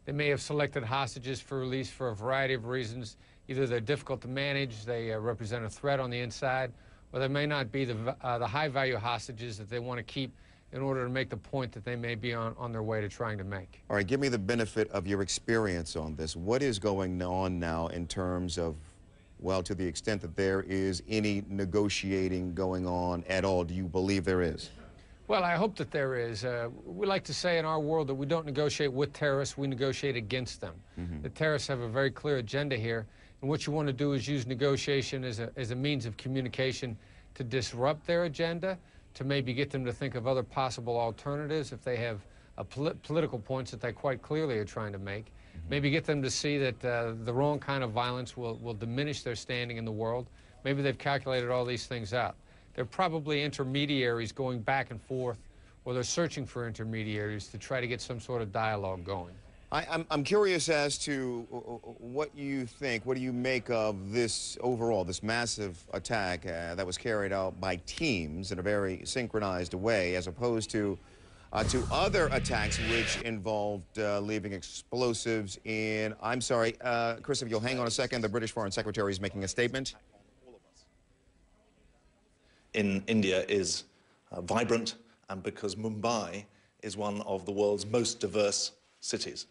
They may have selected hostages for release for a variety of reasons. Either they're difficult to manage, they represent a threat on the inside, or they may not be the high-value hostages that they want to keep in order to make the point that they may be on their way to trying to make. All right, give me the benefit of your experience on this. What is going on now in terms of, well, to the extent that there is any negotiating going on at all? Do you believe there is? Well, I hope that there is. We like to say in our world that we don't negotiate with terrorists, we negotiate against them. The terrorists have a very clear agenda here, and what you want to do is use negotiation as a means of communication to disrupt their agenda, to maybe get them to think of other possible alternatives if they have political points that they quite clearly are trying to make. Maybe get them to see that the wrong kind of violence will diminish their standing in the world. Maybe they've calculated all these things out. They're probably intermediaries going back and forth, or they're searching for intermediaries to try to get some sort of dialogue going. I'm curious as to what you think, what do you make of this overall, this massive attack that was carried out by teams in a very synchronized way, as opposed to other attacks which involved leaving explosives in, I'm sorry, Chris, if you'll hang on a second, the British Foreign Secretary is making a statement. In India is vibrant, and because Mumbai is one of the world's most diverse cities.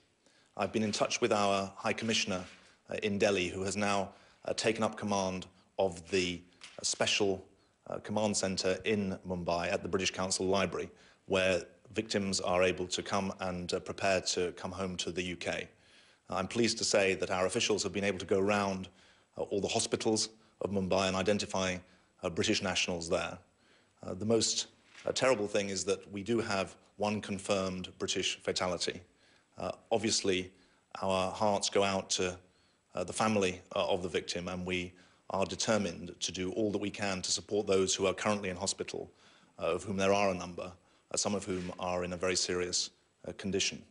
I've been in touch with our High Commissioner in Delhi, who has now taken up command of the special command centre in Mumbai at the British Council Library, where victims are able to come and prepare to come home to the UK. I'm pleased to say that our officials have been able to go around all the hospitals of Mumbai and identify British nationals there. The most terrible thing is that we do have one confirmed British fatality. Obviously, our hearts go out to the family of the victim, and we are determined to do all that we can to support those who are currently in hospital, of whom there are a number, some of whom are in a very serious condition.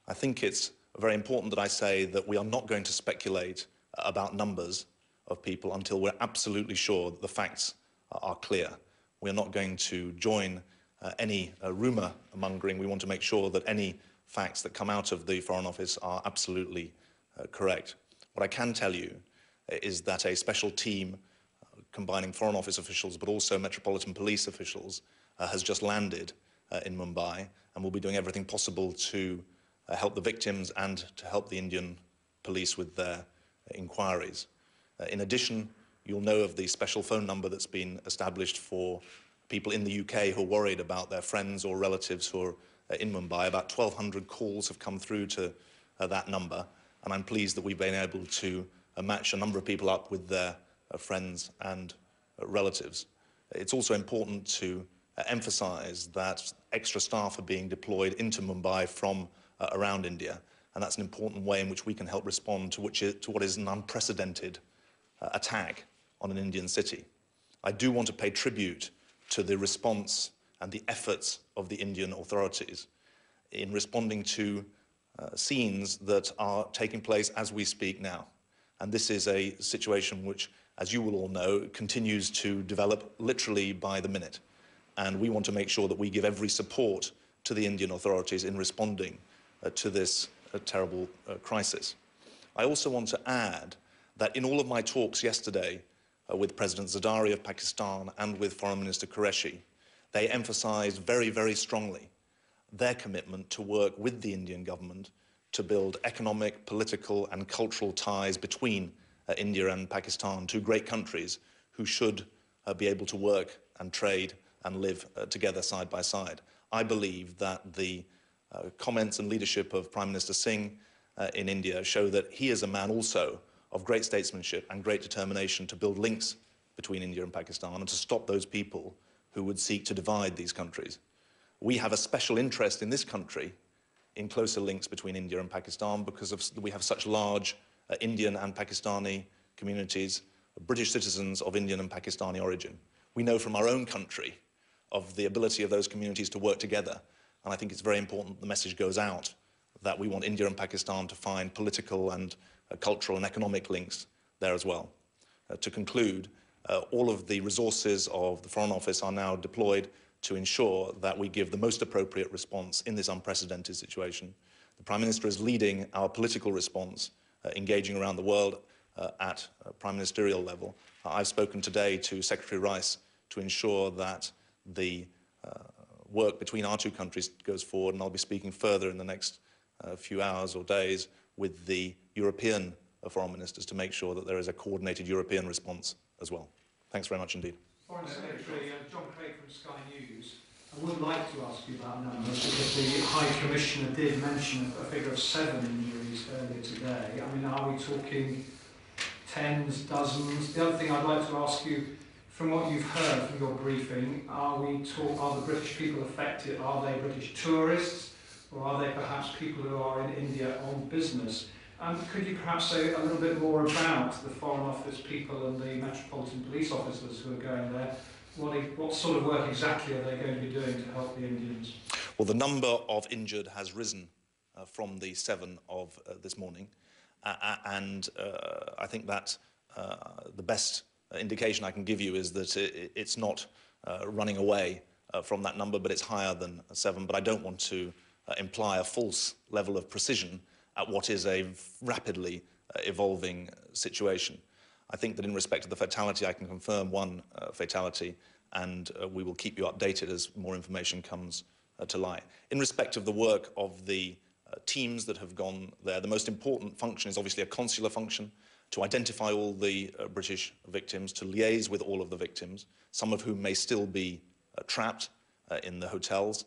I think it's very important that I say that we are not going to speculate about numbers of people until we're absolutely sure that the facts are clear. We're not going to join any rumour mongering. We want to make sure that any facts that come out of the Foreign Office are absolutely correct. What I can tell you is that a special team combining Foreign Office officials but also Metropolitan Police officials has just landed in Mumbai and will be doing everything possible to help the victims and to help the Indian police with their inquiries. In addition, you'll know of the special phone number that's been established for people in the UK who are worried about their friends or relatives who are in Mumbai. About 1,200 calls have come through to that number, and I'm pleased that we've been able to match a number of people up with their friends and relatives. It's also important to emphasize that extra staff are being deployed into Mumbai from around India, and that's an important way in which we can help respond to what is an unprecedented attack on an Indian city. I do want to pay tribute to the response and the efforts of the Indian authorities in responding to scenes that are taking place as we speak now. And this is a situation which, as you will all know, continues to develop literally by the minute. And we want to make sure that we give every support to the Indian authorities in responding to this terrible crisis. I also want to add that in all of my talks yesterday with President Zardari of Pakistan and with Foreign Minister Qureshi, they emphasized very, very strongly their commitment to work with the Indian government to build economic, political and cultural ties between India and Pakistan, two great countries who should be able to work and trade and live together side by side. I believe that the comments and leadership of Prime Minister Singh in India show that he is a man also of great statesmanship and great determination to build links between India and Pakistan and to stop those people who would seek to divide these countries. We have a special interest in this country in closer links between India and Pakistan because we have such large Indian and Pakistani communities, British citizens of Indian and Pakistani origin. We know from our own country of the ability of those communities to work together, and I think it's very important the message goes out that we want India and Pakistan to find political and cultural and economic links there as well. To conclude, all of the resources of the Foreign Office are now deployed to ensure that we give the most appropriate response in this unprecedented situation. The Prime Minister is leading our political response, engaging around the world at prime ministerial level. I've spoken today to Secretary Rice to ensure that the work between our two countries goes forward, and I'll be speaking further in the next few hours or days with the European foreign ministers to make sure that there is a coordinated European response as well. Thanks very much indeed. Foreign Secretary John Craig from Sky News. I would like to ask you about numbers because the High Commissioner did mention a figure of 7 injuries earlier today. I mean, are we talking tens, dozens? The other thing I'd like to ask you, from what you've heard from your briefing, are the British people affected? Are they British tourists, or are they perhaps people who are in India on business? Could you perhaps say a little bit more about the Foreign Office people and the Metropolitan Police officers who are going there? What sort of work exactly are they going to be doing to help the Indians? Well, the number of injured has risen from the 7 of this morning, and I think that the best indication I can give you is that it's not running away from that number, but it's higher than 7. But I don't want to imply a false level of precision at what is a rapidly evolving situation. I think that in respect to the fatality, I can confirm 1 fatality, and we will keep you updated as more information comes to light. In respect of the work of the teams that have gone there, the most important function is obviously a consular function to identify all the British victims, to liaise with all of the victims, some of whom may still be trapped in the hotels,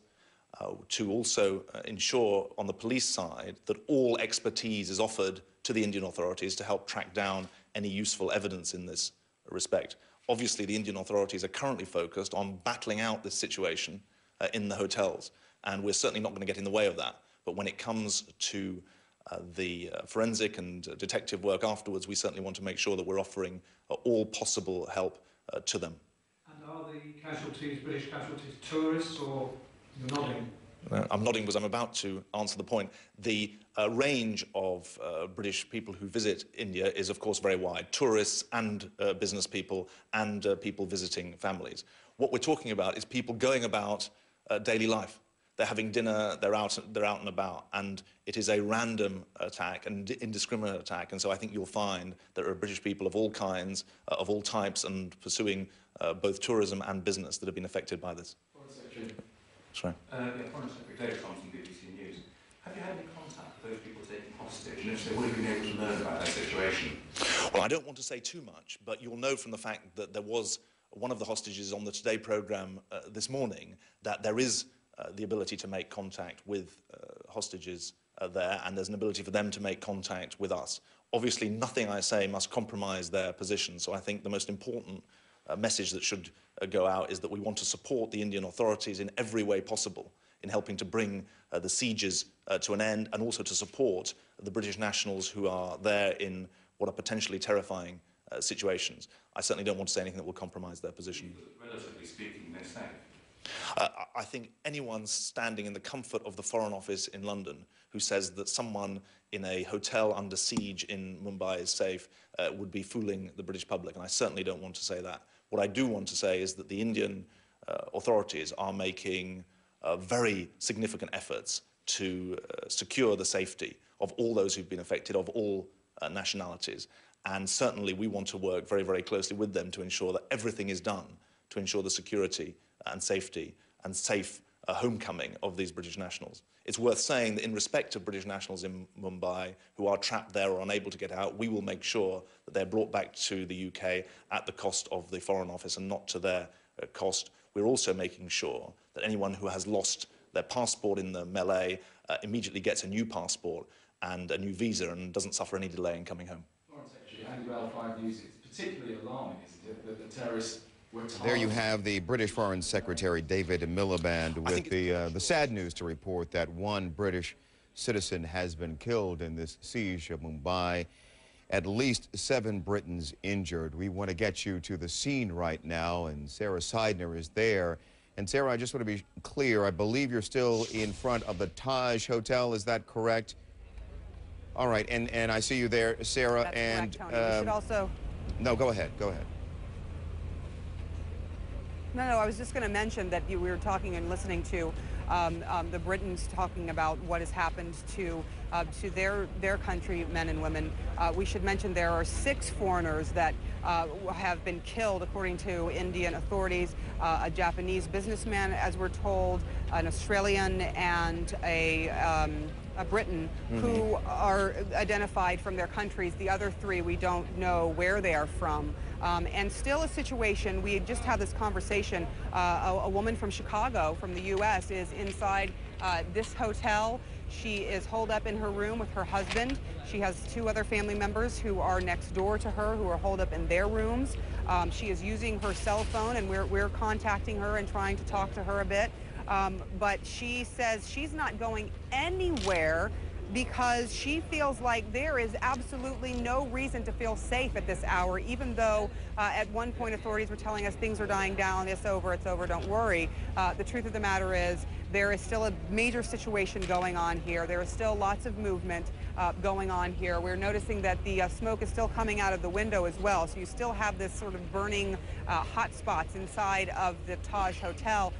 to also ensure on the police side that all expertise is offered to the Indian authorities to help track down any useful evidence in this respect. Obviously, the Indian authorities are currently focused on battling out this situation in the hotels, and we're certainly not going to get in the way of that. But when it comes to the forensic and detective work afterwards, we certainly want to make sure that we're offering all possible help to them. And are the casualties, British casualties, tourists, or you're nodding? I'm nodding because I'm about to answer the point. The range of British people who visit India is, of course, very wide. Tourists and business people and people visiting families. What we're talking about is people going about daily life. They're having dinner, they're out and about, and it is a random attack, an indiscriminate attack, and so I think you'll find there are British people of all kinds, of all types, and pursuing both tourism and business that have been affected by this. Foreign Secretary. Sorry. Foreign Secretary David Thompson, BBC News. Have you had any contact with those people taken hostage, and if so, what have you been able to learn about their situation? Well, I don't want to say too much, but you'll know from the fact that there was one of the hostages on the Today programme this morning that there is the ability to make contact with hostages there, and there's an ability for them to make contact with us. Obviously, nothing I say must compromise their position, so I think the most important message that should go out is that we want to support the Indian authorities in every way possible in helping to bring the sieges to an end, and also to support the British nationals who are there in what are potentially terrifying situations. I certainly don't want to say anything that will compromise their position. Relatively speaking, they're safe. I think anyone standing in the comfort of the Foreign Office in London who says that someone in a hotel under siege in Mumbai is safe would be fooling the British public, and I certainly don't want to say that. What I do want to say is that the Indian authorities are making very significant efforts to secure the safety of all those who've been affected, of all nationalities. And certainly we want to work very, very closely with them to ensure that everything is done to ensure the security and safety and safe homecoming of these British nationals. It's worth saying that in respect of British nationals in Mumbai who are trapped there or unable to get out, we will make sure that they're brought back to the UK at the cost of the Foreign Office and not to their cost. We're also making sure that anyone who has lost their passport in the melee immediately gets a new passport and a new visa and doesn't suffer any delay in coming home. Foreign Secretary, Andy Bell, 5 News, it's particularly alarming, isn't it, that the terrorists were targeted. There you have the British Foreign Secretary David Miliband with the sad news to report that one British citizen has been killed in this siege of Mumbai. At least 7 Britons injured. We want to get you to the scene right now, and Sarah Seidner is there. And Sarah, I just want to be clear, I believe you're still in front of the Taj Hotel, is that correct? All right, and I see you there, Sarah. That's and correct, Tony. We should also... No, go ahead, go ahead. No, I was just going to mention that we were talking and listening to the Britons talking about what has happened to their countrymen and women. We should mention there are 6 foreigners that have been killed, according to Indian authorities. A Japanese businessman, as we're told, an Australian, and a Briton, who are identified from their countries. The other 3, we don't know where they are from. And still a situation, we just had this conversation, a woman from Chicago, from the U.S., is inside this hotel. She is holed up in her room with her husband. She has 2 other family members who are next door to her, who are holed up in their rooms. She is using her cell phone, and we're contacting her and trying to talk to her a bit. But she says she's not going anywhere because she feels like there is absolutely no reason to feel safe at this hour, even though at one point authorities were telling us things are dying down, it's over, don't worry. The truth of the matter is there is still a major situation going on here. There is still lots of movement going on here. We're noticing that the smoke is still coming out of the window as well, so you still have this sort of burning hot spots inside of the Taj Hotel,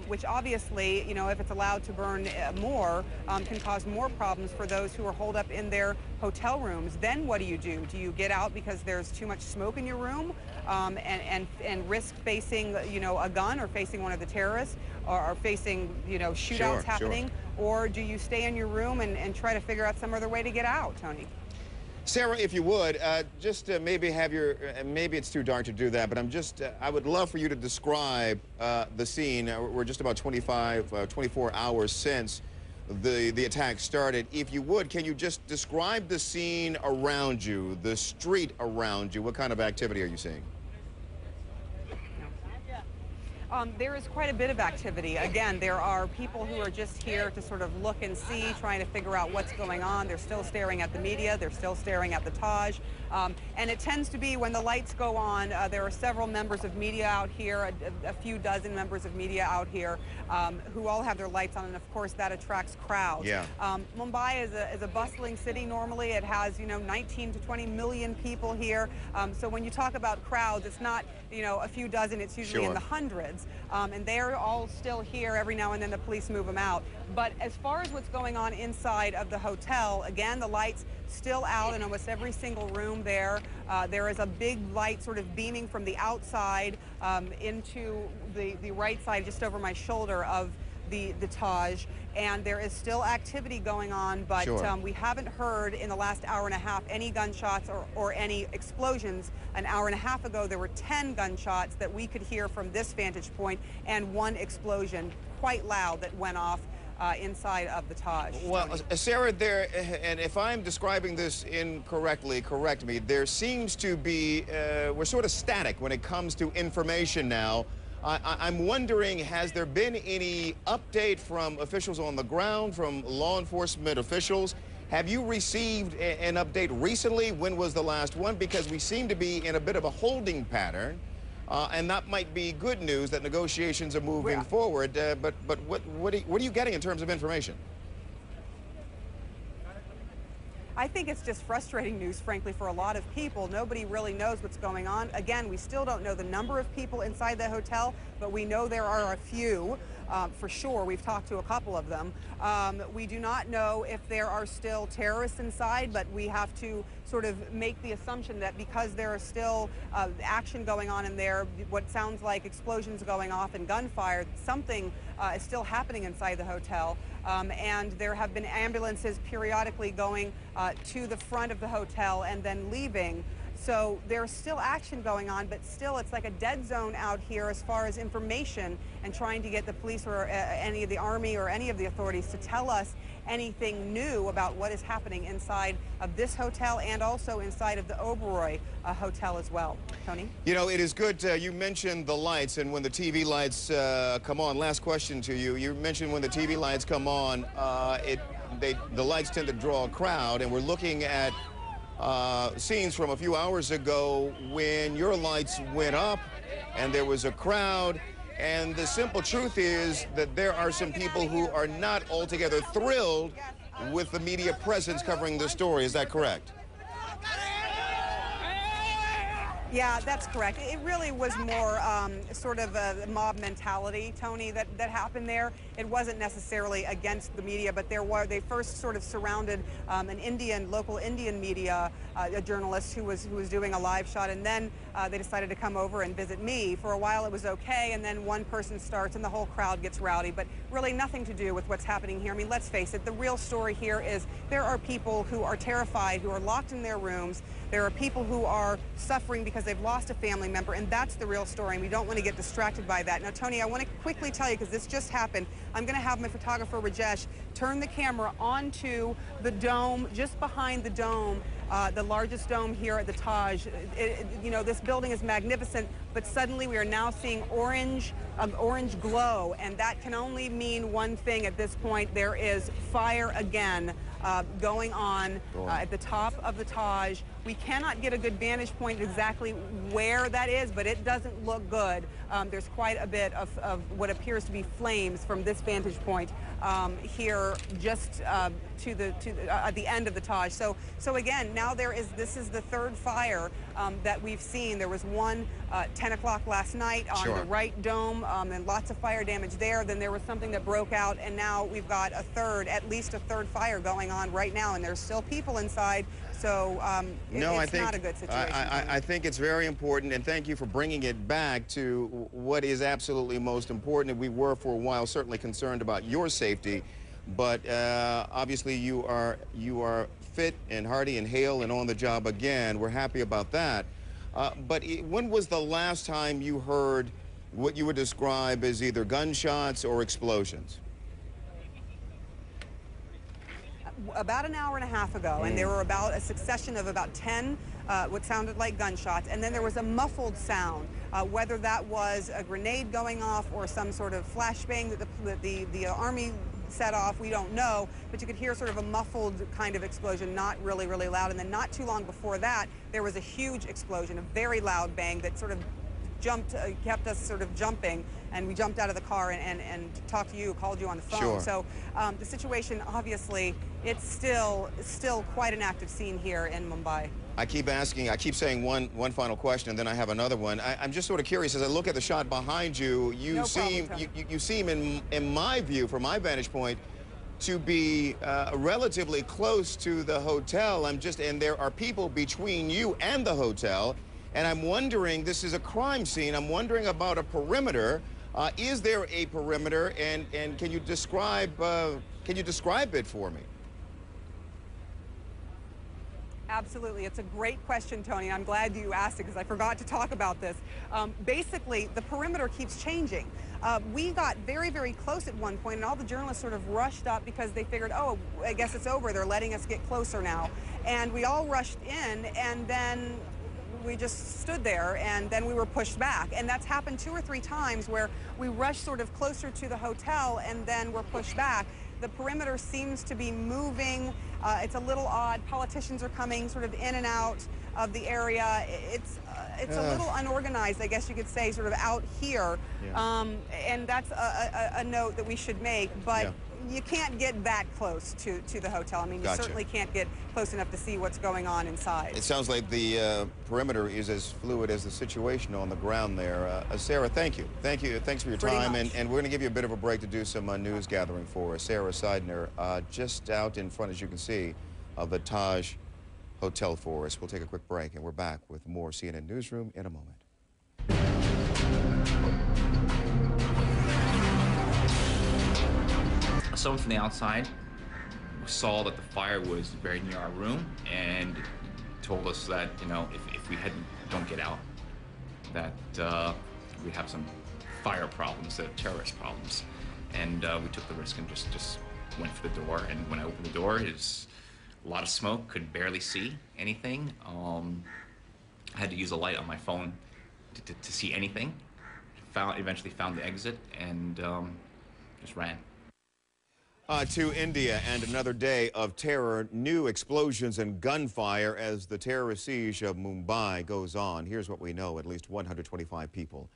which obviously, you know, if it's allowed to burn more, can cause more problems for those who are holed up in their hotel rooms. Then what do? Do you get out because there's too much smoke in your room and risk facing, you know, a gun or facing one of the terrorists or facing, you know, shootouts happening? Or do you stay in your room and try to figure out some other way to get out, Tony? Sarah, if you would, just maybe have your, maybe it's too dark to do that, but I would love for you to describe the scene. We're just about 24 hours since the attack started. If you would, can you just describe the scene around you, the street around you? What kind of activity are you seeing? There is quite a bit of activity. Again, there are people who are just here to sort of look and see, trying to figure out what's going on. They're still staring at the media. They're still staring at the Taj. And it tends to be when the lights go on, there are several members of media out here, a few dozen members of media out here who all have their lights on, and of course that attracts crowds. Yeah. Mumbai is a bustling city normally. It has, you know, 19 to 20 million people here. So when you talk about crowds, it's not, you know, a few dozen, it's usually in the hundreds. And they're all still here. Every now and then the police move them out. But as far as what's going on inside of the hotel, again, the lights still out in almost every single room there. There is a big light sort of beaming from the outside into the right side, just over my shoulder, of the Taj, and there is still activity going on, but we haven't heard in the last hour and a half any gunshots or any explosions. An hour and a half ago there were 10 gunshots that we could hear from this vantage point, and 1 explosion, quite loud, that went off inside of the Taj. Well, Sarah, there, and if I'm describing this incorrectly, correct me, there seems to be, we're sort of static when it comes to information now. I'm wondering, has there been any update from officials on the ground, from law enforcement officials? Have you received an update recently? When was the last one? Because we seem to be in a bit of a holding pattern, and that might be good news that negotiations are moving forward. But what are you getting in terms of information? I think it's just frustrating news, frankly, for a lot of people. Nobody really knows what's going on. Again, we still don't know the number of people inside the hotel, but we know there are a few. for sure. We've talked to a couple of them. We do not know if there are still terrorists inside, but we have to sort of make the assumption that because there are still action going on in there, what sounds like explosions going off and gunfire, something is still happening inside the hotel. And there have been ambulances periodically going to the front of the hotel and then leaving. So there's still action going on, but still it's like a dead zone out here as far as information and trying to get the police or any of the Army or any of the authorities to tell us anything new about what is happening inside of this hotel and also inside of the Oberoi hotel as well. Tony? You know, it is good. You mentioned the lights, and when the TV lights come on, last question to you. You mentioned when the TV lights come on, the lights tend to draw a crowd, and we're looking at scenes from a few hours ago when your lights went up and there was a crowd. And the simple truth is that there are some people who are not altogether thrilled with the media presence covering the story. Is that correct? Yeah, that's correct. It really was more sort of a mob mentality, Tony, that happened there. It wasn't necessarily against the media, but they first sort of surrounded an local Indian media, a journalist who was doing a live shot, and then they decided to come over and visit me. For a while it was okay, and then one person starts and the whole crowd gets rowdy, but really nothing to do with what's happening here. I mean, let's face it, the real story here is there are people who are terrified, who are locked in their rooms. There are people who are suffering because they've lost a family member, and that's the real story, and we don't want to get distracted by that. Now, Tony, I want to quickly tell you, because this just happened, I'm going to have my photographer, Rajesh, turn the camera onto the dome, just behind the dome, the largest dome here at the Taj. You know, this building is magnificent, but suddenly we are now seeing orange glow, and that can only mean one thing at this point. There is fire again going on at the top of the Taj. We cannot get a good vantage point exactly where that is, but it doesn't look good. There's quite a bit of what appears to be flames from this vantage point here, just at the end of the Taj. So again, now this is the third fire that we've seen. There was one 10 o'clock last night on the right dome, and lots of fire damage there. Then there was something that broke out, and now we've got at least a third fire going on right now, and there's still people inside. So it's not a good situation. I think it's very important, and thank you for bringing it back to what is absolutely most important. We were for a while certainly concerned about your safety, but obviously you are fit and hearty and hale and on the job again. We're happy about that. But when was the last time you heard what you would describe as either gunshots or explosions? About an hour and a half ago, and there were about a succession of about 10 what sounded like gunshots, and then there was a muffled sound, whether that was a grenade going off or some sort of flashbang that the Army set off, we don't know, but you could hear sort of a muffled kind of explosion, not really, really loud. And then not too long before that, there was a huge explosion, a very loud bang that sort of kept us sort of jumping, and we jumped out of the car and talked to you, called you on the phone. Sure. So the situation, obviously, it's still quite an active scene here in Mumbai. I keep saying one final question, and then I have another one. I'm just sort of curious, as I look at the shot behind you, you seem in my view, from my vantage point, to be relatively close to the hotel. And there are people between you and the hotel, and I'm wondering, this is a crime scene, I'm wondering about a perimeter. Is there a perimeter, and can you describe it for me? Absolutely. It's a great question, Tony. I'm glad you asked it because I forgot to talk about this. Basically, the perimeter keeps changing. We got very, very close at one point, and all the journalists sort of rushed up because they figured, oh, I guess it's over. They're letting us get closer now. And we all rushed in, and then we just stood there, and then we were pushed back. And that's happened 2 or 3 times where we rushed sort of closer to the hotel, and then we're pushed back. The perimeter seems to be moving. It's a little odd. Politicians are coming sort of in and out of the area. It's a little unorganized, I guess you could say, sort of out here. And that's a note that we should make. But you can't get that close to the hotel. I mean, you Gotcha. certainly can't get close enough to see what's going on inside. It sounds like the perimeter is as fluid as the situation on the ground there. Sarah, thank you. Thank you. Thanks for your time. And we're going to give you a bit of a break to do some news gathering for us. Sarah Seidner, just out in front, as you can see, of the Taj Hotel for us. We'll take a quick break, and we're back with more CNN Newsroom in a moment. Someone from the outside saw that the fire was very near our room and told us that, you know, if we don't get out, that we'd have some fire problems, terrorist problems. And we took the risk and just went for the door. And when I opened the door, it's a lot of smoke, could barely see anything. I had to use a light on my phone to see anything. Eventually found the exit and just ran. To India, and another day of terror, new explosions and gunfire as the terrorist siege of Mumbai goes on. Here's what we know: at least 125 people.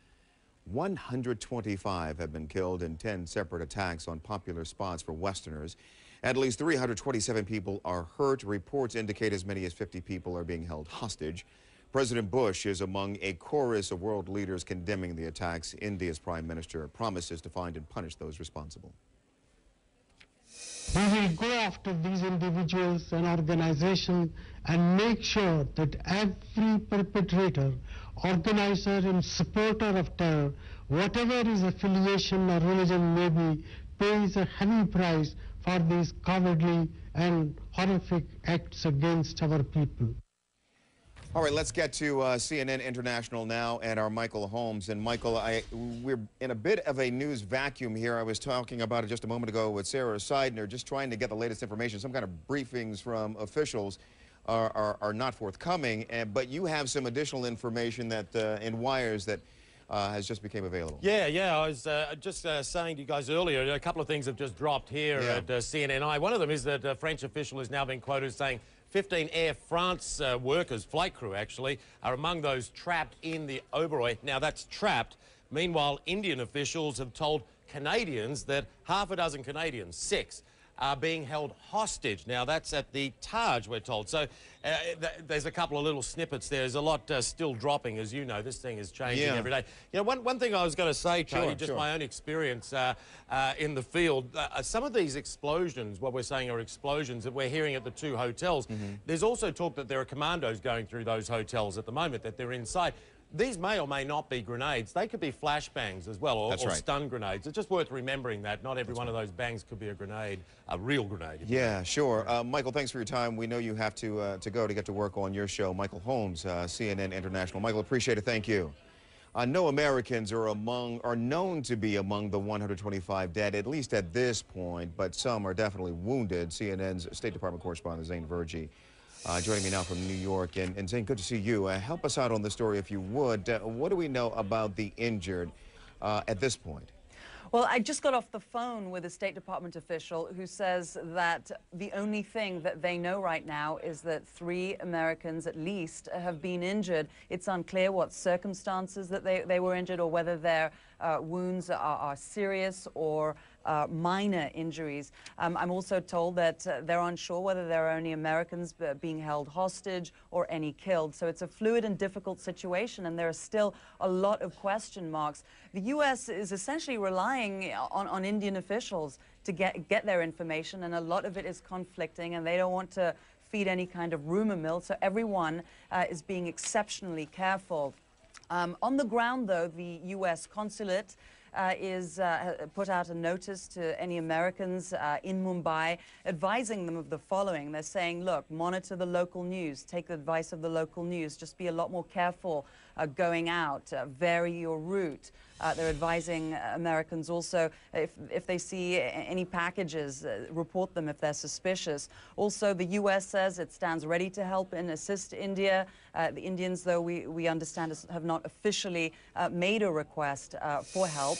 125 have been killed in 10 separate attacks on popular spots for Westerners. At least 327 people are hurt. Reports indicate as many as 50 people are being held hostage. President Bush is among a chorus of world leaders condemning the attacks. India's prime minister promises to find and punish those responsible. We will go after these individuals and organizations and make sure that every perpetrator, organizer and supporter of terror, whatever his affiliation or religion may be, pays a heavy price for these cowardly and horrific acts against our people. All right, let's get to CNN International now and our Michael Holmes. And Michael, we're in a bit of a news vacuum here. I was talking about it just a moment ago with Sarah Seidner, just trying to get the latest information. Some kind of briefings from officials are not forthcoming, but you have some additional information that in wires that has just became available. Yeah, I was just saying to you guys earlier, a couple of things have just dropped here at CNNI. One of them is that a French official has now been quoted as saying 15 Air France workers, flight crew actually, are among those trapped in the Oberoi. Now that's trapped. Meanwhile, Indian officials have told Canadians that half a dozen Canadians, 6, are being held hostage. Now that's at the Taj, we're told. So there's a couple of little snippets there. There's a lot still dropping, as you know. This thing is changing every day. You know, one thing I was going to say, Tony, just my own experience in the field, some of these explosions, what we're saying are explosions that we're hearing at the 2 hotels, there's also talk that there are commandos going through those hotels at the moment, that they're inside. These may or may not be grenades. They could be flashbangs as well, or stun grenades. It's just worth remembering that not every one of those bangs could be a grenade, a real grenade. Yeah, sure. Michael, thanks for your time. We know you have to go to get to work on your show. Michael Holmes, CNN International. Michael, appreciate it. Thank you. No Americans are known to be among the 125 dead, at least at this point, but some are definitely wounded. CNN's State Department correspondent Zane Verjee joining me now from New York. And Zane, good to see you. Help us out on this story if you would. What do we know about the injured at this point? Well, I just got off the phone with a State Department official who says that the only thing that they know right now is that 3 Americans at least have been injured. It's unclear what circumstances that they were injured, or whether their wounds are serious or minor injuries. I'm also told that they're unsure whether there are only Americans being held hostage or any killed. So it's a fluid and difficult situation, and there are still a lot of question marks. The U.S. is essentially relying on Indian officials to get their information, and a lot of it is conflicting, and they don't want to feed any kind of rumor mill, so everyone is being exceptionally careful. On the ground, though, the U.S. consulate is put out a notice to any Americans in Mumbai, advising them of the following. They're saying, look, monitor the local news, take the advice of the local news, just be a lot more careful going out, vary your route. They're advising Americans also, if they see any packages, report them if they're suspicious. Also, the U.S. says it stands ready to help and assist India. The Indians, though, we understand, have not officially made a request for help.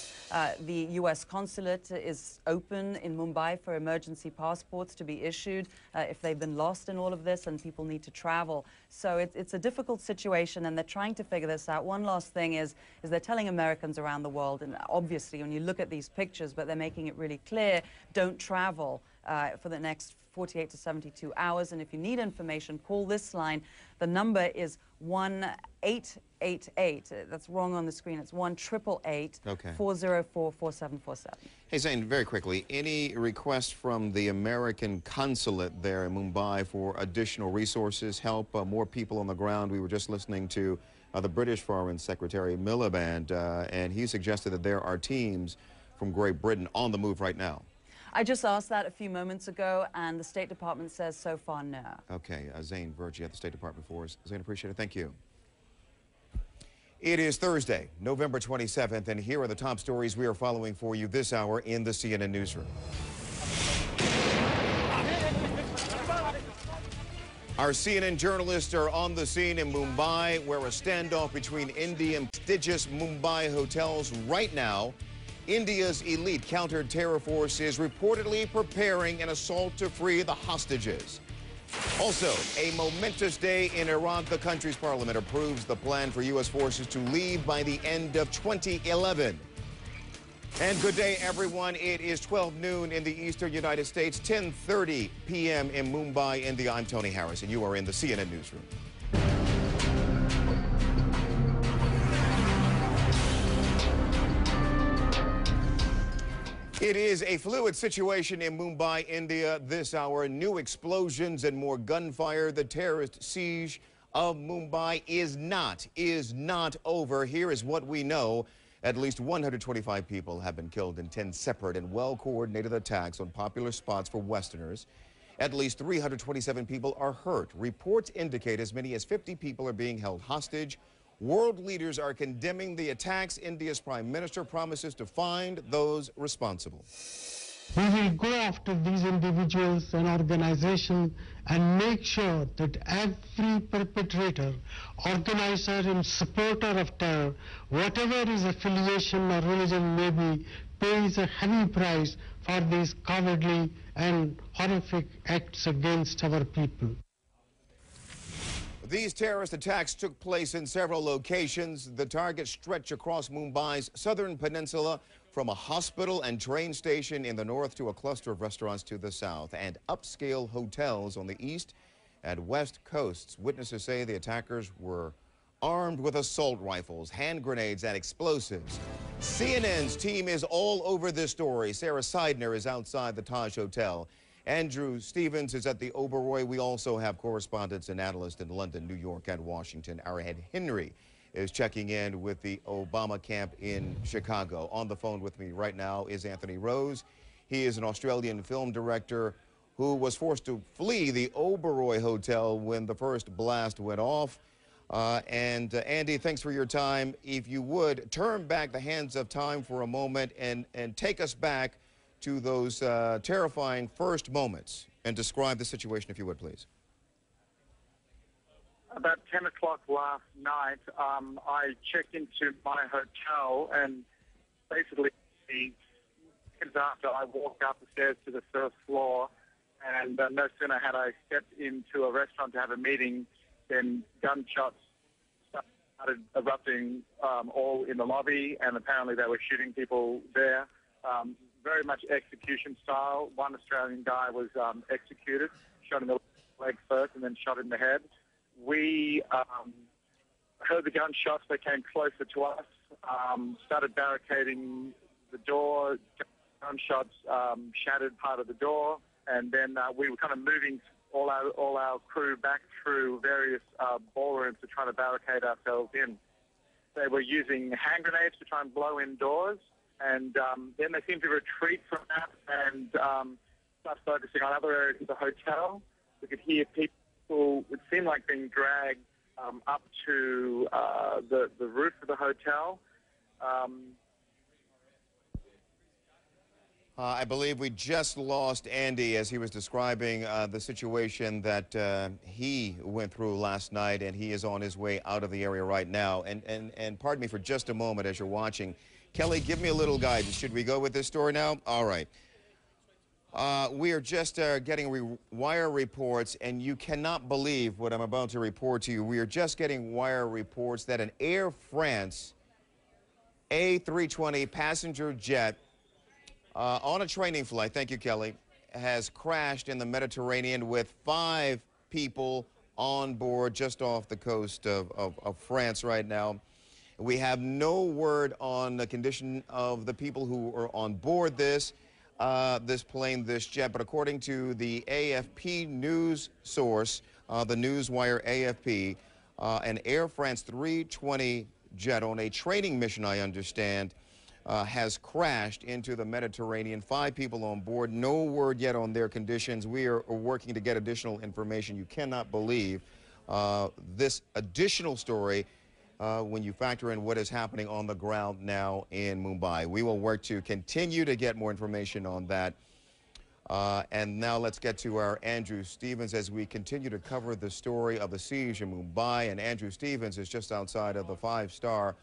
The U.S. consulate is open in Mumbai for emergency passports to be issued if they've been lost in all of this and people need to travel. So it's a difficult situation, and they're trying to figure figure this out. One last thing is they're telling Americans around the world, and obviously when you look at these pictures, but they're making it really clear, don't travel for the next 48 to 72 hours. And if you need information, call this line. The number is 1-888. That's wrong on the screen. It's 1-888-404-4747. Hey, Zane, very quickly, any requests from the American consulate there in Mumbai for additional resources, help, more people on the ground? We were just listening to the British Foreign Secretary Miliband, and he suggested that there are teams from Great Britain on the move right now. I just asked that a few moments ago, and the State Department says so far no. Okay, Zane Virgie at the State Department for us. Zane, appreciate it. Thank you. It is Thursday, November 27th, and here are the top stories we are following for you this hour in the CNN Newsroom. Our CNN journalists are on the scene in Mumbai, where a standoff between India and prestigious Mumbai hotels right now. India's elite counter-terror force is reportedly preparing an assault to free the hostages. Also, a momentous day in Iraq. The country's parliament approves the plan for U.S. forces to leave by the end of 2011. And good day, everyone. It is 12 noon in the eastern United States, 10:30 p.m. in Mumbai, India. I'm Tony Harris, and you are in the CNN Newsroom. It is a fluid situation in Mumbai, India this hour. New explosions and more gunfire. The terrorist siege of Mumbai is not over. Here is what we know. At least 125 people have been killed in 10 separate and well-coordinated attacks on popular spots for Westerners. At least 327 people are hurt. Reports indicate as many as 50 people are being held hostage. World leaders are condemning the attacks. India's prime minister promises to find those responsible. We will go after these individuals and organizations and make sure that every perpetrator, organizer and supporter of terror, whatever his affiliation or religion may be, pays a heavy price for these cowardly and horrific acts against our people. These terrorist attacks took place in several locations. The targets stretch across Mumbai's southern peninsula, from a hospital and train station in the north to a cluster of restaurants to the south, and upscale hotels on the east and west coasts. Witnesses say the attackers were armed with assault rifles, hand grenades, and explosives. CNN's team is all over this story. Sarah Seidner is outside the Taj Hotel. Andrew Stevens is at the Oberoi. We also have correspondents and analysts in London, New York, and Washington. Arrowhead Henry is checking in with the Obama camp in Chicago. On the phone with me right now is Anthony Rose. He is an Australian film director who was forced to flee the Oberoi Hotel when the first blast went off. Andy, thanks for your time. If you would, turn back the hands of time for a moment and take us back to those terrifying first moments and describe the situation, if you would, please. About 10 o'clock last night, I checked into my hotel, and basically seconds after I walked up the stairs to the first floor, and no sooner had I stepped into a restaurant to have a meeting than gunshots started erupting all in the lobby, and apparently they were shooting people there. Very much execution style. One Australian guy was executed, shot in the leg first and then shot in the head. We heard the gunshots. They came closer to us, started barricading the door. Gunshots shattered part of the door, and then we were kind of moving all our crew back through various ballrooms to try to barricade ourselves in. They were using hand grenades to try and blow in doors, and then they seemed to retreat from that and start focusing on other areas of the hotel. We could hear people, it seemed like being dragged up to the roof of the hotel. I believe we just lost Andy as he was describing the situation that he went through last night, and he is on his way out of the area right now. And pardon me for just a moment as you're watching. Kelly, give me a little guidance. Should we go with this story now? All right. We are just getting wire reports, and you cannot believe what I'm about to report to you. We are just getting wire reports that an Air France A320 passenger jet on a training flight, thank you, Kelly, has crashed in the Mediterranean with 5 people on board just off the coast of France right now. We have no word on the condition of the people who are on board this plane, this jet, but according to the AFP news source, the newswire AFP, an Air France 320 jet on a training mission, I understand, has crashed into the Mediterranean. 5 people on board. No word yet on their conditions. We are working to get additional information. You cannot believe this additional story when you factor in what is happening on the ground now in Mumbai. We will work to continue to get more information on that. And now let's get to our Andrew Stevens as we continue to cover the story of the siege in Mumbai. And Andrew Stevens is just outside of the 5-star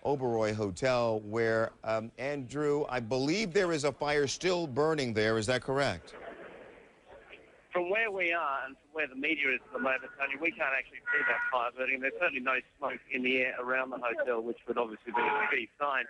Oberoi Hotel where, Andrew, I believe there is a fire still burning there. Is that correct? From where we are and from where the media is at the moment, Tony, we can't actually see that fire burning. There's certainly no smoke in the air around the hotel, which would obviously be a key sign,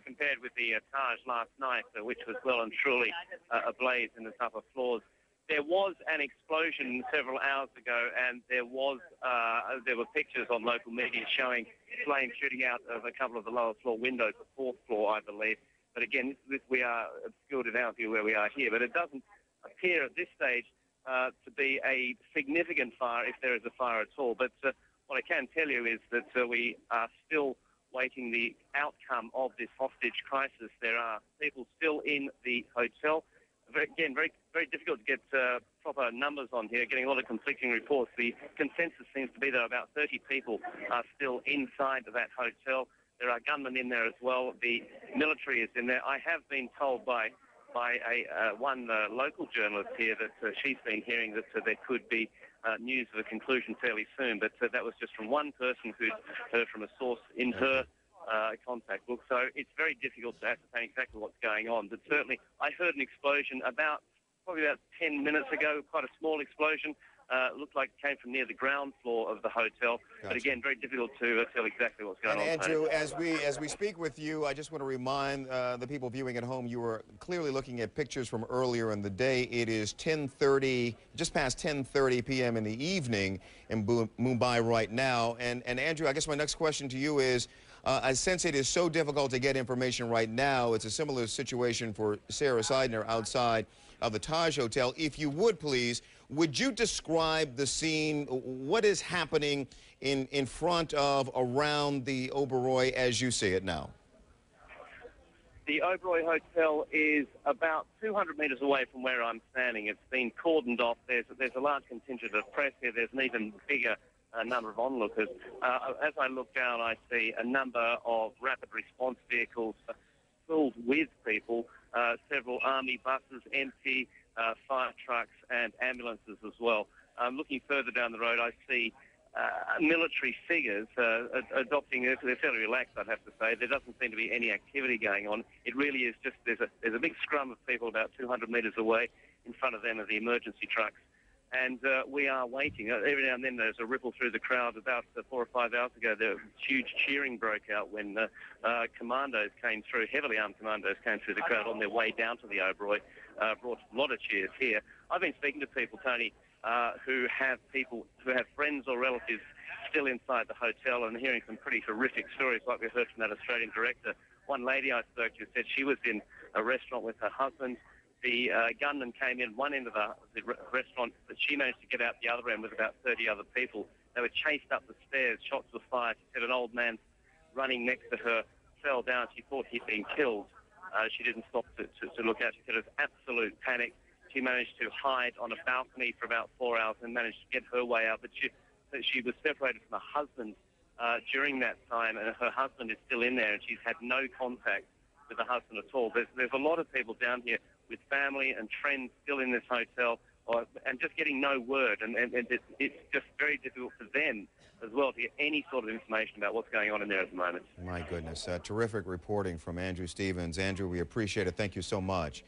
compared with the Taj last night, which was well and truly ablaze in its upper floors. There was an explosion several hours ago, and there were pictures on local media showing flames shooting out of a couple of the lower floor windows, the 4th floor, I believe. But again, we are obscured in our view where we are here. But it doesn't appear at this stage to be a significant fire, if there is a fire at all. But what I can tell you is that we are still waiting the outcome of this hostage crisis. There are people still in the hotel. Again, very difficult to get proper numbers on here, getting a lot of conflicting reports. The consensus seems to be that about 30 people are still inside of that hotel. There are gunmen in there as well. The military is in there. I have been told by one local journalist here that she's been hearing that there could be news of a conclusion fairly soon, but that was just from one person who'd heard from a source in her contact book. So it's very difficult to ascertain exactly what's going on. But certainly I heard an explosion probably about 10 minutes ago, quite a small explosion. Looked like it came from near the ground floor of the hotel. Gotcha. But again, very difficult to tell exactly what's going on. Andrew, as we speak with you, I just want to remind the people viewing at home, you were clearly looking at pictures from earlier in the day. It is 10:30, just past 10:30 p.m. in the evening in Mumbai right now. And Andrew, I guess my next question to you is, since it is so difficult to get information right now, it's a similar situation for Sarah Seidner outside of the Taj Hotel. If you would, please, would you describe the scene? What is happening in front of, around the Oberoi as you see it now? The Oberoi Hotel is about 200 metres away from where I'm standing. It's been cordoned off. There's a large contingent of press here. There's an even bigger number of onlookers. As I look down, I see a number of rapid response vehicles filled with people, several army buses empty, fire trucks and ambulances as well. Looking further down the road, I see military figures adopting, they're fairly relaxed, I'd have to say. There doesn't seem to be any activity going on. It really is just, there's a big scrum of people about 200 metres away. In front of them are the emergency trucks. And we are waiting. Every now and then there's a ripple through the crowd. About 4 or 5 hours ago, the huge cheering broke out when commandos came through, heavily armed commandos came through the crowd on their way down to the Oberoi, brought a lot of cheers here. I've been speaking to people, Tony, who have friends or relatives still inside the hotel and hearing some pretty horrific stories like we heard from that Australian director. One lady I spoke to said she was in a restaurant with her husband. The gunman came in one end of the restaurant, but she managed to get out the other end with about 30 other people. They were chased up the stairs, shots were fired. She said an old man running next to her fell down. She thought he'd been killed. She didn't stop to look out. She said it was absolute panic. She managed to hide on a balcony for about 4 hours and managed to get her way out. But she was separated from her husband during that time, and her husband is still in there, and she's had no contact with her husband at all. There's a lot of people down here with family and friends still in this hotel, and just getting no word, and it's just very difficult for them as well to get any sort of information about what's going on in there at the moment. My goodness, terrific reporting from Andrew Stevens. Andrew, we appreciate it. Thank you so much.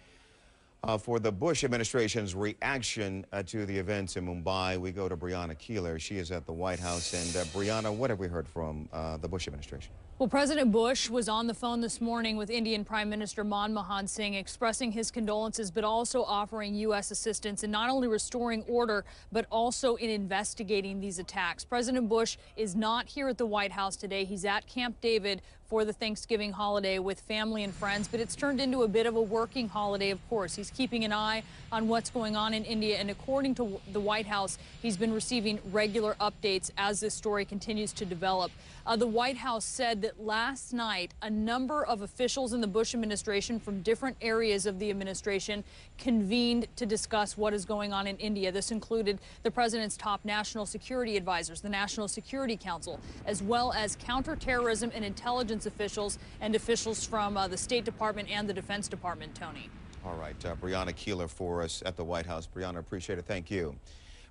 For the Bush administration's reaction to the events in Mumbai, we go to Brianna Keeler. She is at the White House. And Brianna, what have we heard from the Bush administration? Well, President Bush was on the phone this morning with Indian Prime Minister Manmohan Singh, expressing his condolences, but also offering U.S. assistance in not only restoring order, but also in investigating these attacks. President Bush is not here at the White House today. He's at Camp David for the Thanksgiving holiday with family and friends, but it's turned into a bit of a working holiday, of course. He's keeping an eye on what's going on in India, and according to the White House, he's been receiving regular updates as this story continues to develop. The White House said that last night, a number of officials in the Bush administration from different areas of the administration convened to discuss what is going on in India. This included the president's top national security advisors, the National Security Council, as well as counterterrorism and intelligence officials and officials from the State Department and the Defense Department, Tony. All right, Brianna Keeler for us at the White House. Brianna, appreciate it. Thank you.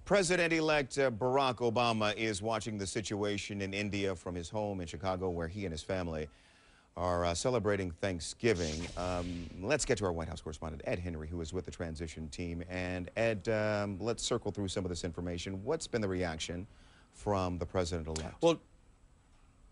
President-elect Barack Obama is watching the situation in India from his home in Chicago, where he and his family are celebrating Thanksgiving. Let's get to our White House correspondent, Ed Henry, who is with the transition team. And Ed, let's circle through some of this information. What's been the reaction from the president-elect? Well,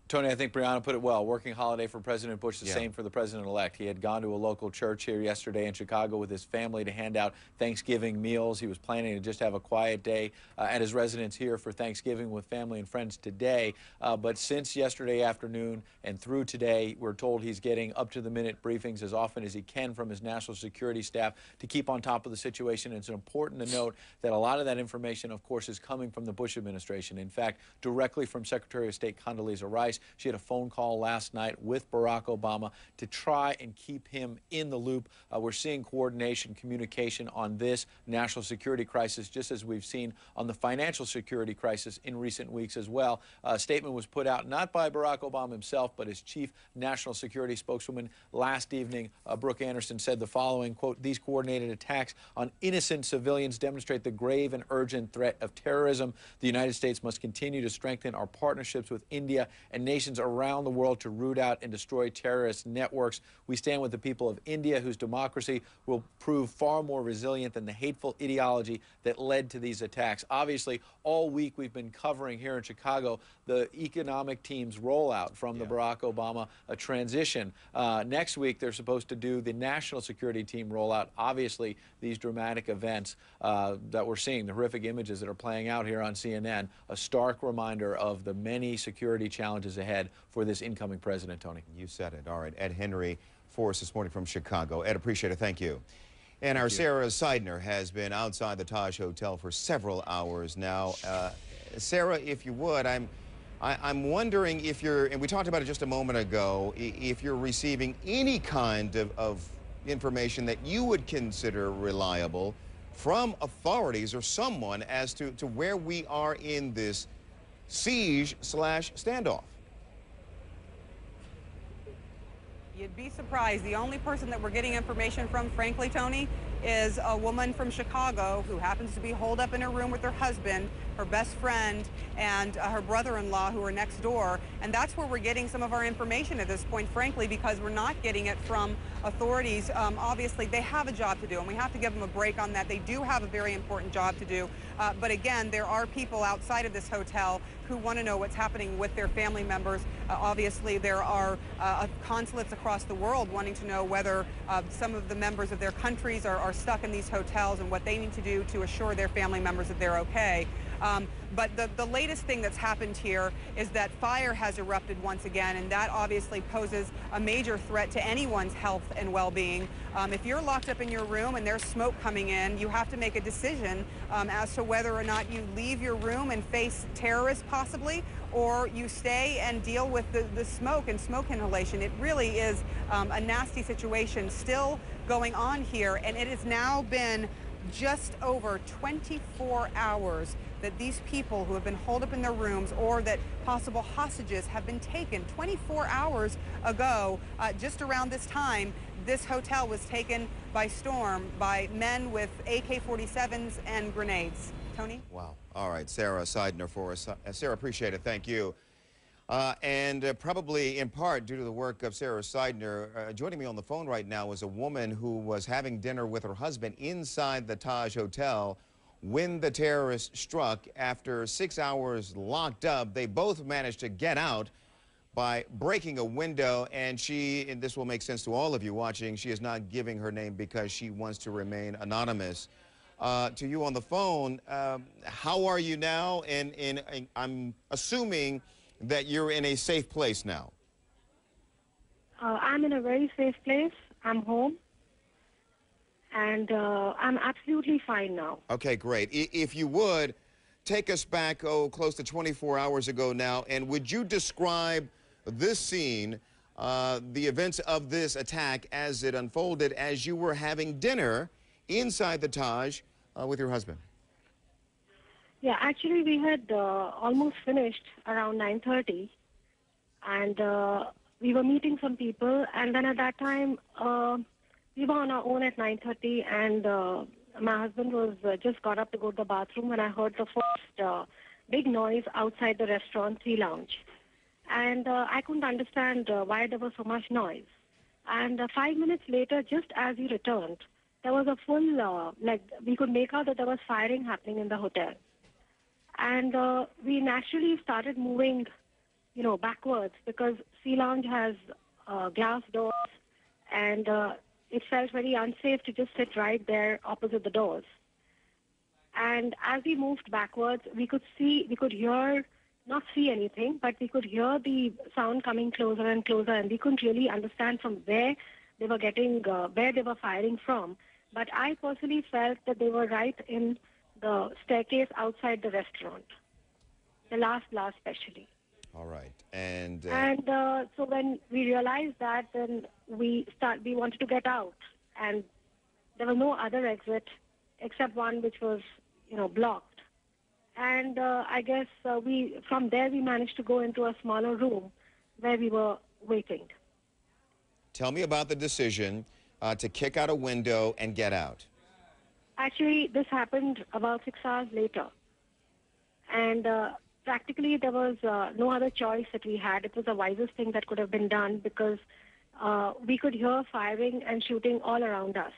Tony, I think Brianna put it well. Working holiday for President Bush, the same for the president-elect. He had gone to a local church here yesterday in Chicago with his family to hand out Thanksgiving meals. He was planning to just have a quiet day at his residence here for Thanksgiving with family and friends today. But since yesterday afternoon and through today, we're told he's getting up-to-the-minute briefings as often as he can from his national security staff to keep on top of the situation. It's important to note that a lot of that information, of course, is coming from the Bush administration. In fact, directly from Secretary of State Condoleezza Rice. She had a phone call last night with Barack Obama to try and keep him in the loop. We're seeing coordination, communication on this national security crisis, just as we've seen on the financial security crisis in recent weeks as well. A statement was put out not by Barack Obama himself, but his chief national security spokeswoman last evening. Brooke Anderson said the following, quote, "These coordinated attacks on innocent civilians demonstrate the grave and urgent threat of terrorism. The United States must continue to strengthen our partnerships with India and nations around the world to root out and destroy terrorist networks. We stand with the people of India, whose democracy will prove far more resilient than the hateful ideology that led to these attacks." Obviously, all week we've been covering here in Chicago the economic team's rollout from the Barack Obama transition. Next week, they're supposed to do the national security team rollout. Obviously, these dramatic events that we're seeing, the horrific images that are playing out here on CNN, a stark reminder of the many security challenges ahead for this incoming president, Tony. You said it. All right, Ed Henry for us this morning from Chicago. Ed, appreciate it. Thank you. And our Sarah Seidner has been outside the Taj Hotel for several hours now. Sarah, if you would, I'm wondering if you're, and we talked about it just a moment ago, if you're receiving any kind of information that you would consider reliable from authorities or someone as to where we are in this siege/standoff. You'd be surprised. The only person that we're getting information from, frankly, Tony, is a woman from Chicago who happens to be holed up in her room with her husband, her best friend, and her brother-in-law who are next door. And that's where we're getting some of our information at this point, frankly, because we're not getting it from authorities. Obviously, they have a job to do, and we have to give them a break on that. They do have a very important job to do. But again, there are people outside of this hotel who want to know what's happening with their family members. Obviously, there are consulates across the world wanting to know whether some of the members of their countries are stuck in these hotels and what they need to do to assure their family members that they're okay. But the latest thing that's happened here is that fire has erupted once again, and that obviously poses a major threat to anyone's health and well-being. If you're locked up in your room and there's smoke coming in, you have to make a decision as to whether or not you leave your room and face terrorists possibly, or you stay and deal with the smoke and smoke inhalation. It really is a nasty situation still going on here, and it has now been just over 24 hours that these people who have been holed up in their rooms or that possible hostages have been taken. 24 hours ago, just around this time, this hotel was taken by storm by men with AK-47s and grenades. Tony? Wow. All right, Sarah Seidner for us. Sarah, appreciate it. Thank you. And probably in part due to the work of Sarah Seidner, joining me on the phone right now is a woman who was having dinner with her husband inside the Taj Hotel when the terrorists struck. After 6 hours locked up, they both managed to get out by breaking a window, and this will make sense to all of you watching, she is not giving her name because she wants to remain anonymous. To you on the phone, how are you now? And I'm assuming that you're in a safe place now. I'm in a very safe place. I'm home. And I'm absolutely fine now. Okay, great. If you would, take us back, close to 24 hours ago now, and would you describe this scene, the events of this attack as it unfolded as you were having dinner inside the Taj with your husband? Yeah, actually we had almost finished around 9:30, and we were meeting some people, and then at that time we were on our own at 9:30, and my husband was just got up to go to the bathroom when I heard the first big noise outside the restaurant Sea Lounge, and I couldn't understand why there was so much noise. And 5 minutes later, just as he returned, there was a full we could make out that there was firing happening in the hotel. And we naturally started moving, backwards because Sea Lounge has glass doors, and it felt very unsafe to just sit right there opposite the doors. And as we moved backwards, we could hear, not see anything, but we could hear the sound coming closer and closer, and we couldn't really understand from where they were firing from. But I personally felt that they were right in the staircase outside the restaurant, the last especially. All right. And so when we realized that, then we wanted to get out, and there was no other exit except one which was, blocked. And I guess from there we managed to go into a smaller room where we were waiting. Tell me about the decision to kick out a window and get out. Actually, this happened about 6 hours later. And practically there was no other choice that we had. It was the wisest thing that could have been done because we could hear firing and shooting all around us.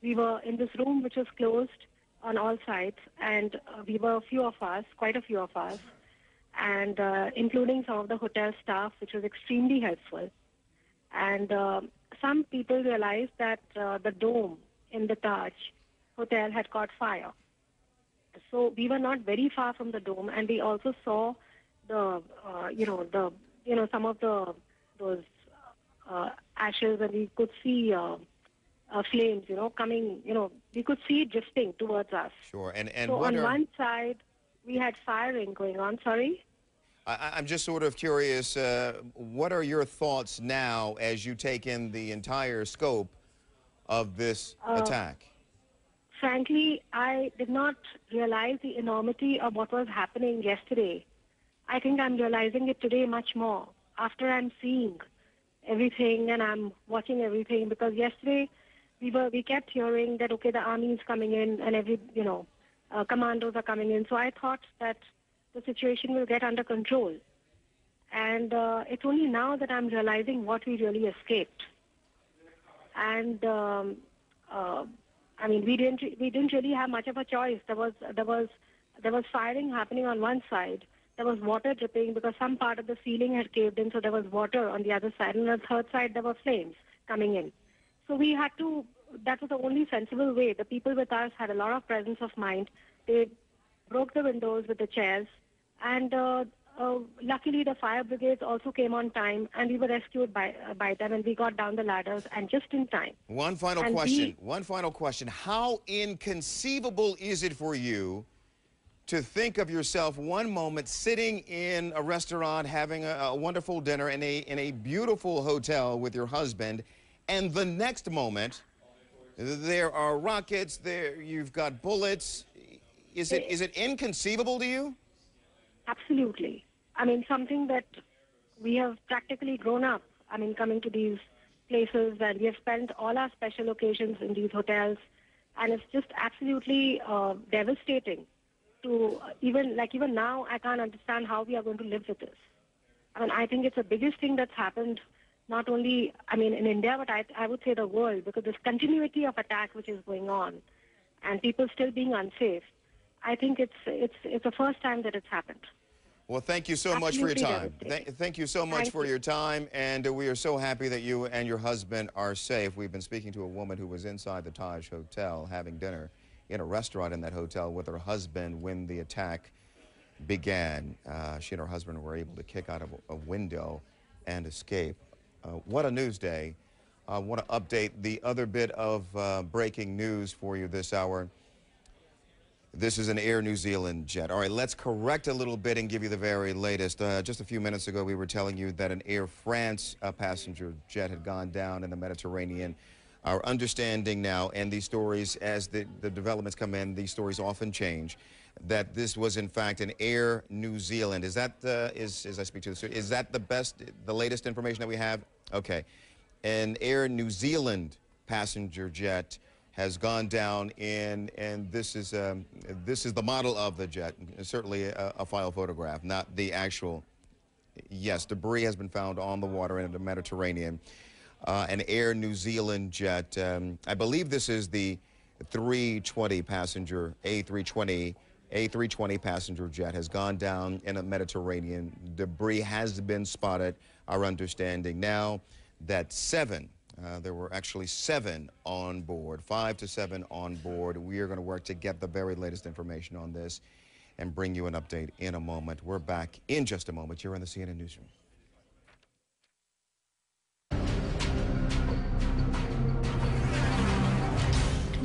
We were in this room which was closed on all sides, and we were quite a few of us, and including some of the hotel staff, which was extremely helpful. And some people realized that the dome in the Taj Hotel had caught fire. So we were not very far from the dome, and we also saw some of those ashes, and we could see flames, coming. We could see it drifting towards us. Sure. And so on one side, we had firing going on. Sorry. I'm just sort of curious. What are your thoughts now as you take in the entire scope of this attack? Frankly, I did not realize the enormity of what was happening yesterday. I think I'm realizing it today much more after I'm seeing everything and I'm watching everything, because yesterday we kept hearing that, okay, the army is coming in and commandos are coming in. So I thought that the situation will get under control. And it's only now that I'm realizing what we really escaped. And we didn't really have much of a choice. There was firing happening on one side. There was water dripping because some part of the ceiling had caved in, so there was water on the other side. And on the third side, there were flames coming in. So we had to. That was the only sensible way. The people with us had a lot of presence of mind. They broke the windows with the chairs, and luckily the fire brigades also came on time, and we were rescued by them, and we got down the ladders and just in time. One final question. How inconceivable is it for you to think of yourself one moment sitting in a restaurant having a wonderful dinner in a beautiful hotel with your husband, and the next moment there are rockets, you've got bullets? Is it inconceivable to you? Absolutely. Something that we have practically grown up, coming to these places, and we have spent all our special occasions in these hotels, and it's just absolutely devastating to even now I can't understand how we are going to live with this. I mean, I think it's the biggest thing that's happened, not only, I mean, in India, but I would say the world, because this continuity of attack which is going on and people still being unsafe, I think it's the first time that it's happened. Well, thank you so much for your time. Thank you so much for your time, and we are so happy that you and your husband are safe. We've been speaking to a woman who was inside the Taj Hotel having dinner in a restaurant in that hotel with her husband when the attack began. She and her husband were able to kick out of a window and escape. What a news day. I want to update the other bit of breaking news for you this hour. This is an Air New Zealand jet. All right, let's correct a little bit and give you the very latest. Just a few minutes ago, we were telling you that an Air France passenger jet had gone down in the Mediterranean. Our understanding now, and these stories, as the developments come in, these stories often change, that this was in fact an Air New Zealand. Is that, as I speak to the, is that the latest information that we have? Okay. An Air New Zealand passenger jet has gone down and this is the model of the jet. Certainly a file photograph, not the actual. Yes, debris has been found on the water in the Mediterranean. An Air New Zealand jet. I believe this is the 320 passenger, A320 passenger jet has gone down in the Mediterranean. Debris has been spotted. Our understanding now that there were actually 7 on board, 5 to 7 on board. We are going to work to get the very latest information on this and bring you an update in a moment. We're back in just a moment. You're in the CNN Newsroom.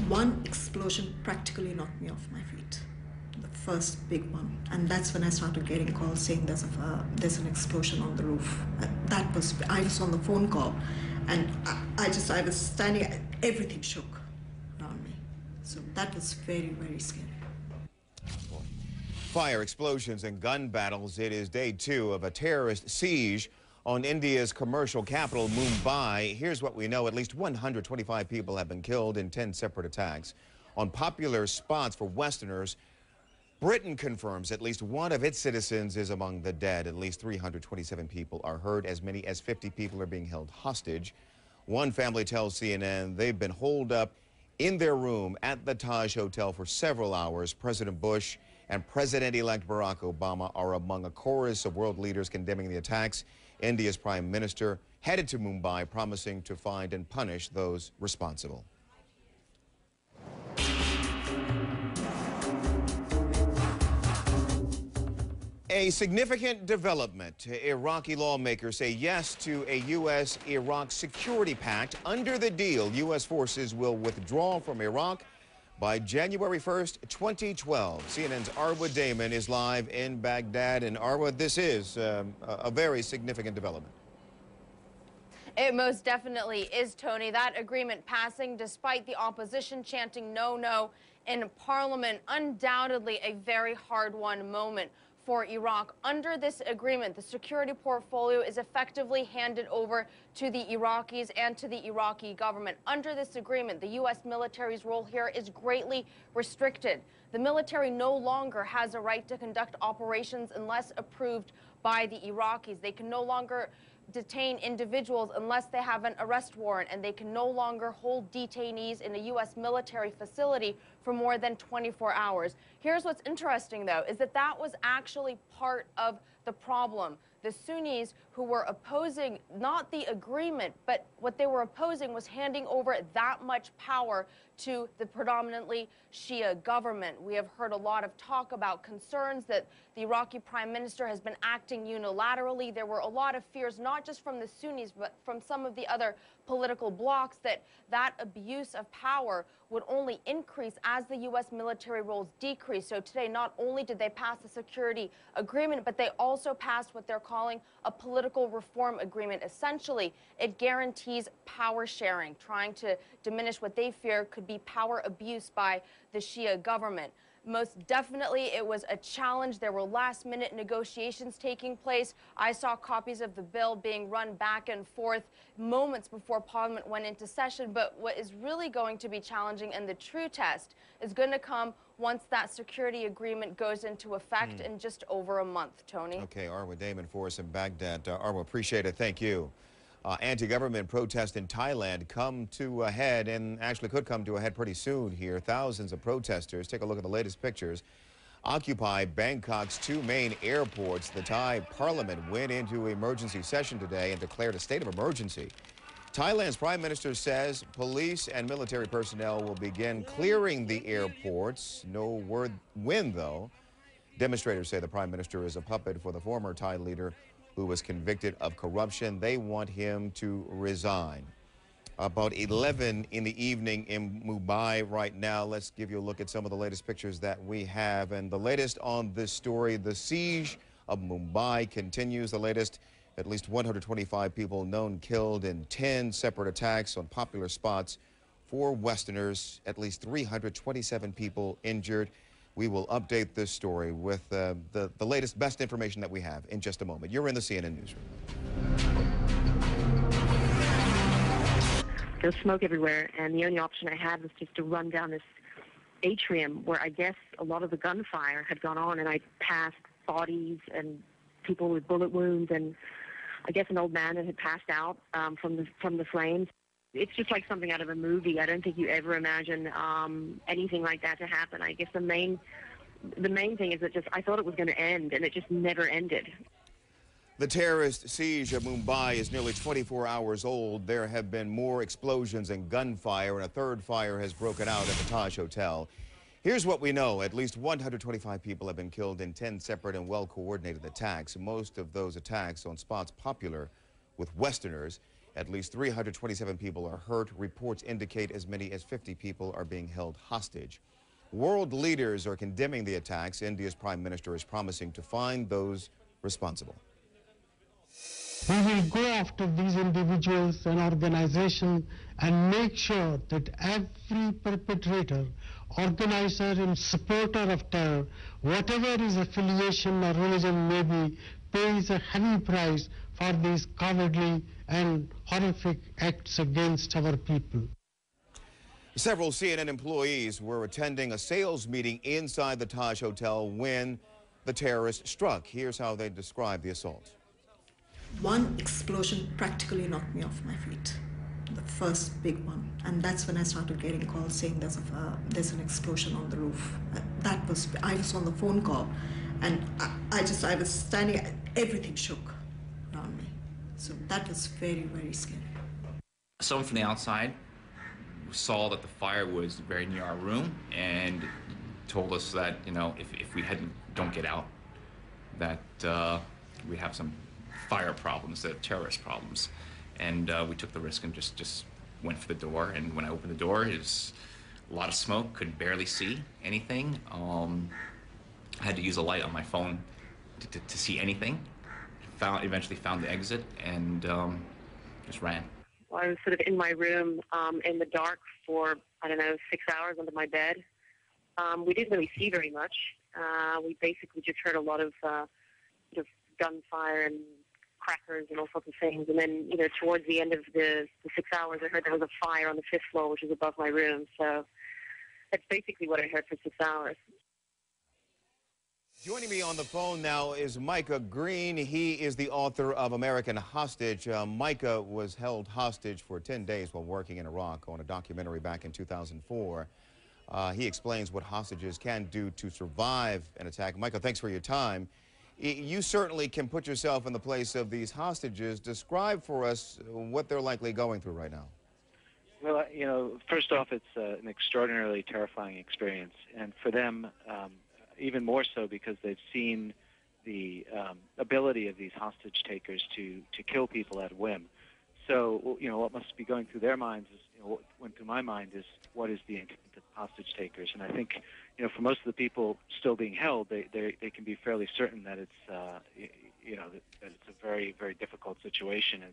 One explosion practically knocked me off my feet. The first big one. And that's when I started getting calls saying there's an explosion on the roof. I was on the phone call. And I was standing, everything shook around me. So that was very, very scary. Fire, explosions, and gun battles. It is day 2 of a terrorist siege on India's commercial capital, Mumbai. Here's what we know. At least 125 people have been killed in 10 separate attacks on popular spots for Westerners. Britain confirms at least one of its citizens is among the dead. At least 327 people are hurt. As many as 50 people are being held hostage. One family tells CNN they've been holed up in their room at the Taj Hotel for several hours. President Bush and President-elect Barack Obama are among a chorus of world leaders condemning the attacks. India's prime minister headed to Mumbai, promising to find and punish those responsible. A significant development. Iraqi lawmakers say yes to a U.S.-Iraq security pact. Under the deal, U.S. forces will withdraw from Iraq by January 1st, 2012. CNN's Arwa Damon is live in Baghdad. And Arwa, this is a very significant development. It most definitely is, Tony. That agreement passing despite the opposition chanting no, no in Parliament. Undoubtedly a very hard-won moment for Iraq. Under this agreement, the security portfolio is effectively handed over to the Iraqis and to the Iraqi government. Under this agreement, the U.S. military's role here is greatly restricted. The military no longer has a right to conduct operations unless approved by the Iraqis. They can no longer detain individuals unless they have an arrest warrant, and they can no longer hold detainees in a U.S. military facility for more than 24 hours. Here's what's interesting, though, is that that was actually part of the problem. The Sunnis who were opposing not the agreement, but what they were opposing was handing over that much power to the predominantly Shia government. We have heard a lot of talk about concerns that the Iraqi prime minister has been acting unilaterally. There were a lot of fears, not just from the Sunnis, but from some of the other political blocs, that that abuse of power would only increase as the U.S. military roles decrease. So today, not only did they pass the security agreement, but they also passed what they're calling a political reform agreement. Essentially, it guarantees power sharing, trying to diminish what they fear could be power abuse by the Shia government. Most definitely, it was a challenge. There were last-minute negotiations taking place. I saw copies of the bill being run back and forth moments before Parliament went into session. But what is really going to be challenging, and the true test, is going to come once that security agreement goes into effect in just over a month, Tony. Okay, Arwa Damon for us in Baghdad. Arwa, appreciate it. Thank you. Anti-government protests in Thailand come to a head, and actually could come to a head pretty soon here. Thousands of protesters, take a look at the latest pictures, occupy Bangkok's two main airports. The Thai parliament went into emergency session today and declared a state of emergency. Thailand's prime minister says police and military personnel will begin clearing the airports. No word when, though. Demonstrators say the prime minister is a puppet for the former Thai leader who was convicted of corruption. They want him to resign. About 11 in the evening in Mumbai right now. Let's give you a look at some of the latest pictures that we have. And the latest on this story, the siege of Mumbai continues. The latest, at least 125 people known killed in 10 separate attacks on popular spots. 4 Westerners, at least 327 people injured. We will update this story with the latest, best information that we have in just a moment. You're in the CNN newsroom. There's smoke everywhere, and the only option I had was just to run down this atrium where I guess a lot of the gunfire had gone on, and I passed bodies and people with bullet wounds, and I guess an old man that had passed out from the flames. It's just like something out of a movie. I don't think you ever imagine anything like that to happen. I guess the main thing is that I thought it was going to end, and it just never ended. The terrorist siege of Mumbai is nearly 24 hours old. There have been more explosions and gunfire, and a third fire has broken out at the Taj Hotel. Here's what we know. At least 125 people have been killed in 10 separate and well-coordinated attacks. Most of those attacks on spots popular with Westerners. At least 327 people are hurt. Reports indicate as many as 50 people are being held hostage. World leaders are condemning the attacks. India's prime minister is promising to find those responsible. We will go after these individuals and organizations and make sure that every perpetrator, organizer and supporter of terror, whatever his affiliation or religion may be, pays a heavy price for these cowardly and horrific acts against our people. Several CNN employees were attending a sales meeting inside the Taj Hotel when the terrorists struck. Here's how they described the assault. One explosion practically knocked me off my feet, the first big one, and that's when I started getting calls saying there's an explosion on the roof. I was on the phone call, and I was standing, everything shook around me. So that was very, very scary. Someone from the outside saw that the fire was very near our room and told us that, you know, if we don't get out, that we'd have some fire problems, terrorist problems. And we took the risk and just went for the door. And when I opened the door, it was a lot of smoke, could barely see anything. I had to use a light on my phone to see anything. Eventually found the exit and just ran. Well, I was sort of in my room in the dark for, I don't know, 6 hours under my bed. We didn't really see very much. We basically just heard a lot of gunfire and crackers and all sorts of things. And then, you know, towards the end of the 6 hours, I heard there was a fire on the 5th floor, which is above my room. So that's basically what I heard for 6 hours. Joining me on the phone now is Micah Green. He is the author of American Hostage. Micah was held hostage for 10 days while working in Iraq on a documentary back in 2004. He explains what hostages can do to survive an attack. Micah, thanks for your time. You certainly can put yourself in the place of these hostages. Describe for us what they're likely going through right now. Well, you know, first off, it's an extraordinarily terrifying experience. And for them, even more so because they've seen the ability of these hostage takers to kill people at whim. So, you know, what must be going through their minds is, you know, what went through my mind is, what is the intent of hostage takers? And I think, you know, for most of the people still being held, they can be fairly certain that it's, you know, that it's a very, very difficult situation. And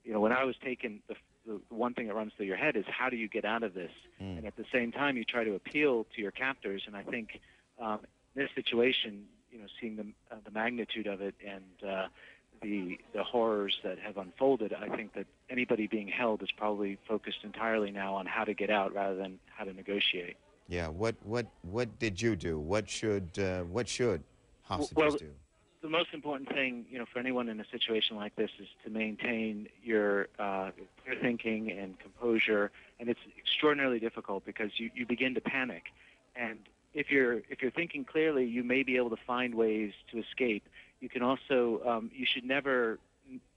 you know, when I was taken, the one thing that runs through your head is, how do you get out of this? And at the same time, you try to appeal to your captors. And I think in this situation, you know, seeing the magnitude of it and the horrors that have unfolded, I think that anybody being held is probably focused entirely now on how to get out rather than how to negotiate. Yeah. What did you do? What should hostages Well, do? the most important thing, for anyone in a situation like this is to maintain your clear thinking and composure, and it's extraordinarily difficult because you begin to panic, and if you're thinking clearly, you may be able to find ways to escape. You can also you should never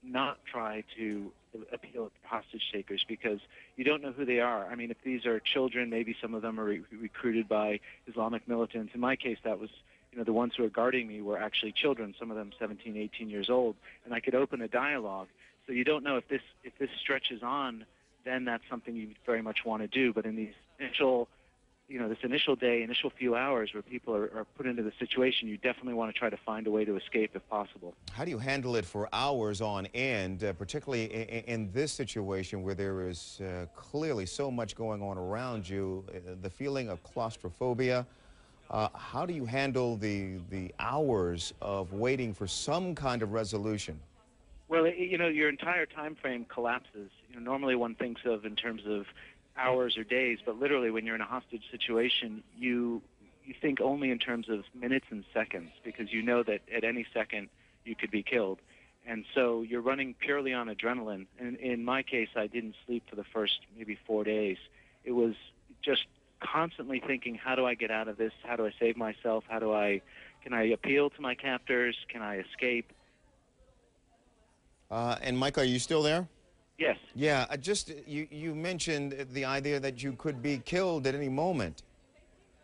not try to appeal to hostage takers because you don't know who they are. I mean, if these are children, maybe some of them are recruited by Islamic militants. In my case, that was, the ones who are guarding me were actually children, some of them 17, 18 years old, and I could open a dialogue. So you don't know if this stretches on, then that's something you very much want to do. But in these initial, this initial day, initial few hours where people are put into the situation, you definitely want to try to find a way to escape if possible. How do you handle it for hours on end, particularly in this situation where there is clearly so much going on around you, the feeling of claustrophobia? How do you handle the hours of waiting for some kind of resolution? Well, your entire time frame collapses. Normally one thinks of in terms of hours or days, but literally when you're in a hostage situation, you think only in terms of minutes and seconds because you know that at any second you could be killed. And so you're running purely on adrenaline. And in my case, I didn't sleep for the first maybe 4 days. It was just constantly thinking, how do I get out of this? How do I save myself? Can I appeal to my captors? Can I escape? And Mike, are you still there? Yes. Yeah, you mentioned the idea that you could be killed at any moment.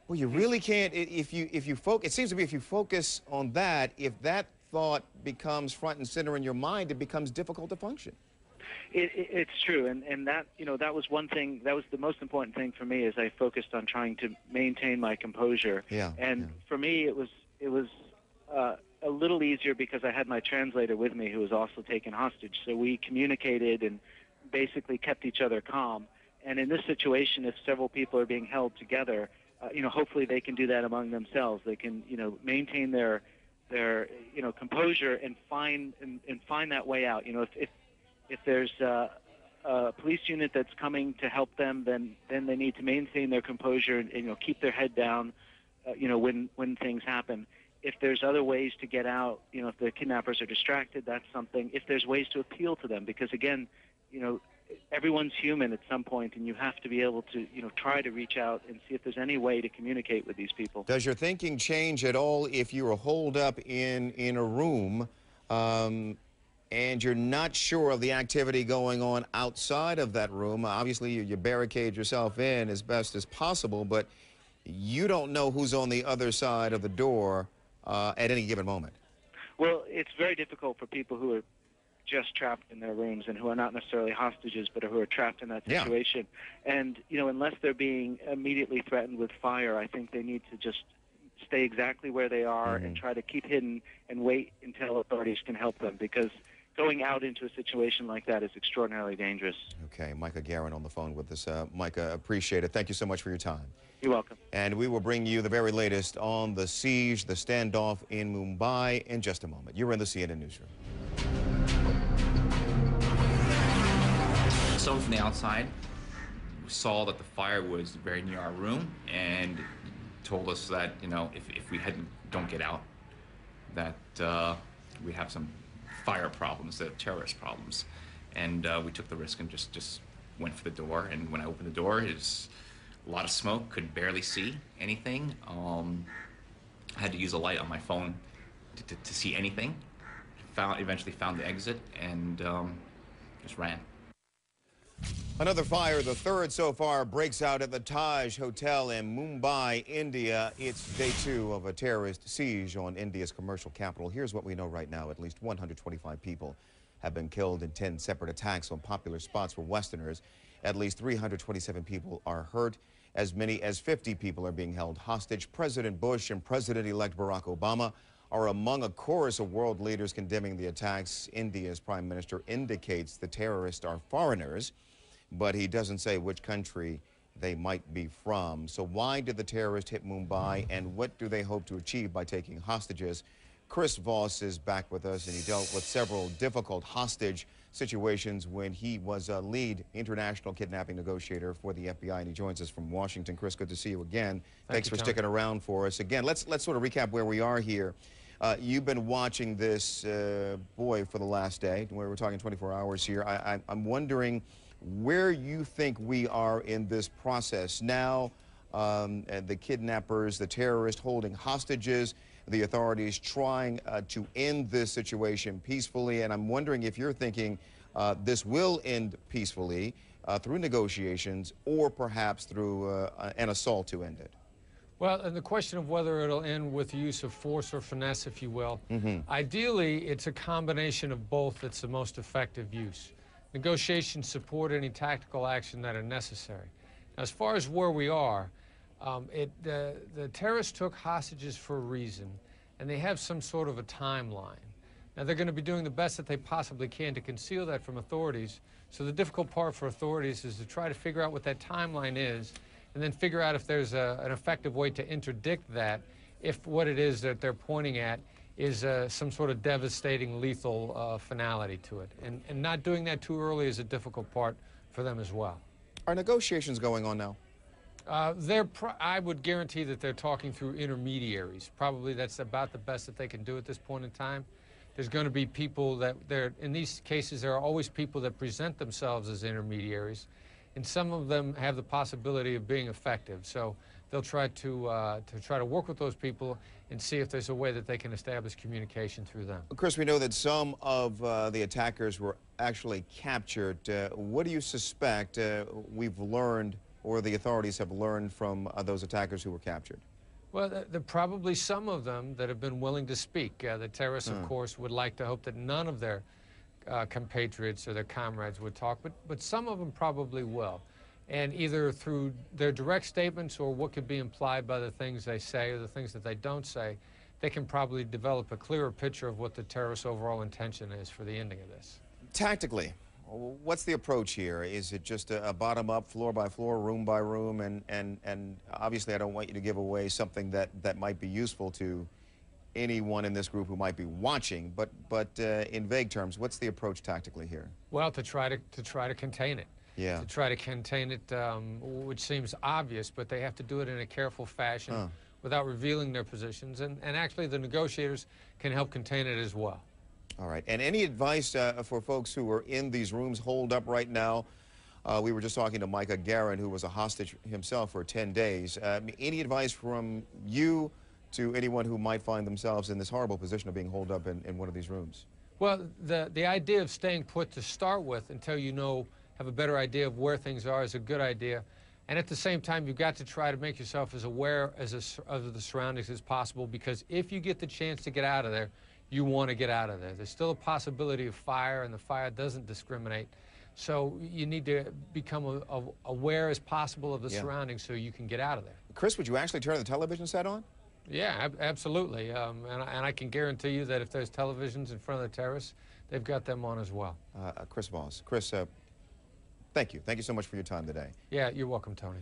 Well, you really can't, if you focus, it seems to me if you focus on that, if that thought becomes front and center in your mind, it becomes difficult to function. It's true, and that that was one thing. That was the most important thing for me, is I focused on trying to maintain my composure. Yeah. And for me, it was a little easier because I had my translator with me, who was also taken hostage. So we communicated and basically kept each other calm. And in this situation, if several people are being held together, hopefully they can do that among themselves. They can maintain their composure and find that way out. If there's a police unit that's coming to help them, then they need to maintain their composure and keep their head down, when things happen. If there's other ways to get out, if the kidnappers are distracted, that's something. If there's ways to appeal to them, because again, everyone's human at some point, and you have to be able to, try to reach out and see if there's any way to communicate with these people. Does your thinking change at all if you are holed up in a room and you're not sure of the activity going on outside of that room? Obviously, you barricade yourself in as best as possible, but you don't know who's on the other side of the door at any given moment. Well, it's very difficult for people who are just trapped in their rooms and who are not necessarily hostages, but who are trapped in that situation. Yeah. And, unless they're being immediately threatened with fire, I think they need to just stay exactly where they are and try to keep hidden and wait until authorities can help them, because going out into a situation like that is extraordinarily dangerous. Okay, Micah Guerin on the phone with us. Micah, appreciate it. Thank you so much for your time. You're welcome. And we will bring you the very latest on the siege, the standoff in Mumbai in just a moment. You're in the CNN Newsroom. Someone from the outside saw that the fire was very near our room and told us that, if we don't get out, that we have some fire problems, terrorist problems. And we took the risk and just went for the door. And when I opened the door, it's a lot of smoke, could barely see anything. I had to use a light on my phone to see anything. Eventually found the exit and just ran. Another fire, the third so far, breaks out at the Taj Hotel in Mumbai, India. It's day 2 of a terrorist siege on India's commercial capital. Here's what we know right now. At least 125 people have been killed in 10 separate attacks on popular spots for Westerners. At least 327 people are hurt. As many as 50 people are being held hostage. President Bush and President-elect Barack Obama are among a chorus of world leaders condemning the attacks. India's prime minister indicates the terrorists are foreigners, but he doesn't say which country they might be from. So why did the terrorists hit Mumbai, and what do they hope to achieve by taking hostages? Chris Voss is back with us, and he dealt with several difficult hostage situations when he was a lead international kidnapping negotiator for the FBI, and he joins us from Washington. Chris, good to see you again. Thanks for sticking around for us. Again, let's sort of recap where we are here. You've been watching this, boy, for the last day. We're talking 24 hours here. I'm wondering where you think we are in this process now. The kidnappers, the terrorists holding hostages, the authorities trying to end this situation peacefully. And I'm wondering if you're thinking this will end peacefully through negotiations or perhaps through an assault to end it. Well, and the question of whether it'll end with the use of force or finesse, if you will, ideally it's a combination of both that's the most effective use. Negotiations support any tactical action that are necessary. Now, as far as where we are, the terrorists took hostages for a reason, and they have some sort of a timeline. Now, they're going to be doing the best that they possibly can to conceal that from authorities. So the difficult part for authorities is to try to figure out what that timeline is, and then figure out if there's an effective way to interdict that if what it is that they're pointing at is some sort of devastating, lethal finality to it. And not doing that too early is a difficult part for them as well. Are negotiations going on now? I would guarantee that they're talking through intermediaries. Probably that's about the best that they can do at this point in time. There's going to be people that in these cases, there are always people that present themselves as intermediaries, and some of them have the possibility of being effective. So they'll try to work with those people and see if there's a way that they can establish communication through them. Chris, we know that some of the attackers were actually captured. What do you suspect we've learned or the authorities have learned from those attackers who were captured? Well, there are probably some of them that have been willing to speak. The terrorists, of course, would like to hope that none of their compatriots or their comrades would talk, but some of them probably will. And either through their direct statements or what could be implied by the things they say or the things that they don't say, they can probably develop a clearer picture of what the terrorists' overall intention is for the ending of this. Tactically, what's the approach here? Is it just a bottom-up, floor by floor, room by room? And obviously I don't want you to give away something that might be useful to anyone in this group who might be watching, but in vague terms, what's the approach tactically here? Well, to try to contain it. Yeah. To try to contain it, which seems obvious, but they have to do it in a careful fashion without revealing their positions. And actually, the negotiators can help contain it as well. All right. And any advice for folks who are in these rooms holed up right now? We were just talking to Micah Guerin, who was a hostage himself for 10 days. Any advice from you to anyone who might find themselves in this horrible position of being holed up in one of these rooms? Well, the idea of staying put to start with until you have a better idea of where things are is a good idea. And at the same time, you've got to try to make yourself as aware of the surroundings as possible, because if you get the chance to get out of there, you want to get out of there. There's still a possibility of fire, and the fire doesn't discriminate. So you need to become aware as possible of the surroundings so you can get out of there. Chris, would you actually turn the television set on? Yeah, absolutely. And I can guarantee you that if there's televisions in front of the terrorists, they've got them on as well. Chris Voss. Chris, thank you. Thank you so much for your time today. Yeah, you're welcome, Tony.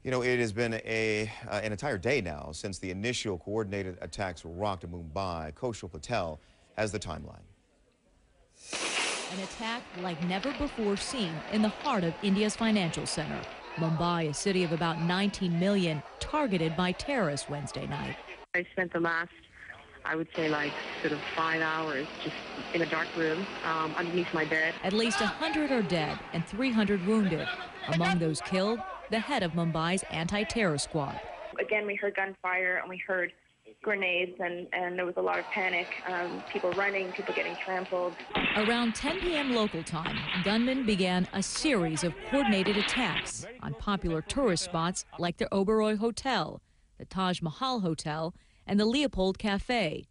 You know, it has been an entire day now since the initial coordinated attacks rocked Mumbai. Kaushal Patel has the timeline. An attack like never before seen in the heart of India's financial center. Mumbai, a city of about 19 million, targeted by terrorists Wednesday night. I spent the last, I would say, like sort of 5 hours just in a dark room underneath my bed. At least 100 are dead and 300 wounded. Among those killed, the head of Mumbai's anti-terror squad. Again, we heard gunfire and we heard grenades, and there was a lot of panic. People running, people getting trampled. Around 10 p.m. local time, gunmen began a series of coordinated attacks on popular tourist spots like the Oberoi Hotel, the Taj Mahal Hotel, and the Leopold Cafe.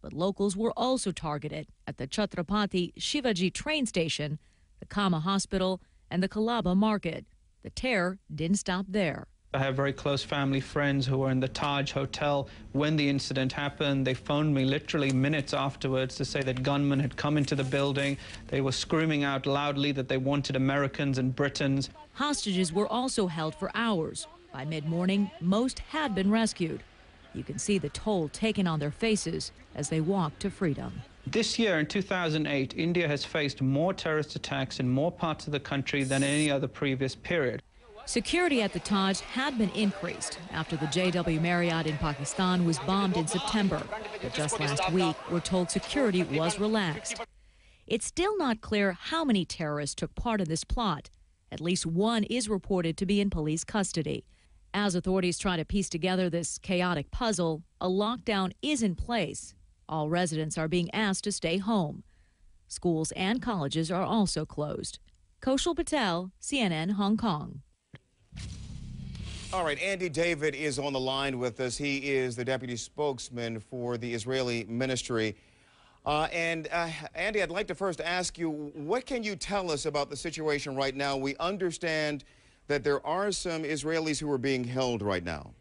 But locals were also targeted at the Chhatrapati Shivaji train station, the Kama Hospital, and the Kalaba Market. The terror didn't stop there. I have very close family friends who were in the Taj Hotel when the incident happened. They phoned me literally minutes afterwards to say that gunmen had come into the building. They were screaming out loudly that they wanted Americans and Britons. Hostages were also held for hours. By mid-morning, most had been rescued. You can see the toll taken on their faces as they walk to freedom. This year, in 2008, India has faced more terrorist attacks in more parts of the country than any other previous period. Security at the Taj had been increased after the JW Marriott in Pakistan was bombed in September. But just last week, we're told security was relaxed. It's still not clear how many terrorists took part in this plot. At least one is reported to be in police custody. As authorities try to piece together this chaotic puzzle, a lockdown is in place. All residents are being asked to stay home. Schools and colleges are also closed. Kaushal Patel, CNN, Hong Kong. All right, Andy David is on the line with us. He is the deputy spokesman for the Israeli ministry. Andy, I'd like to first ask you, what can you tell us about the situation right now? We understand that there are some Israelis who are being held right now.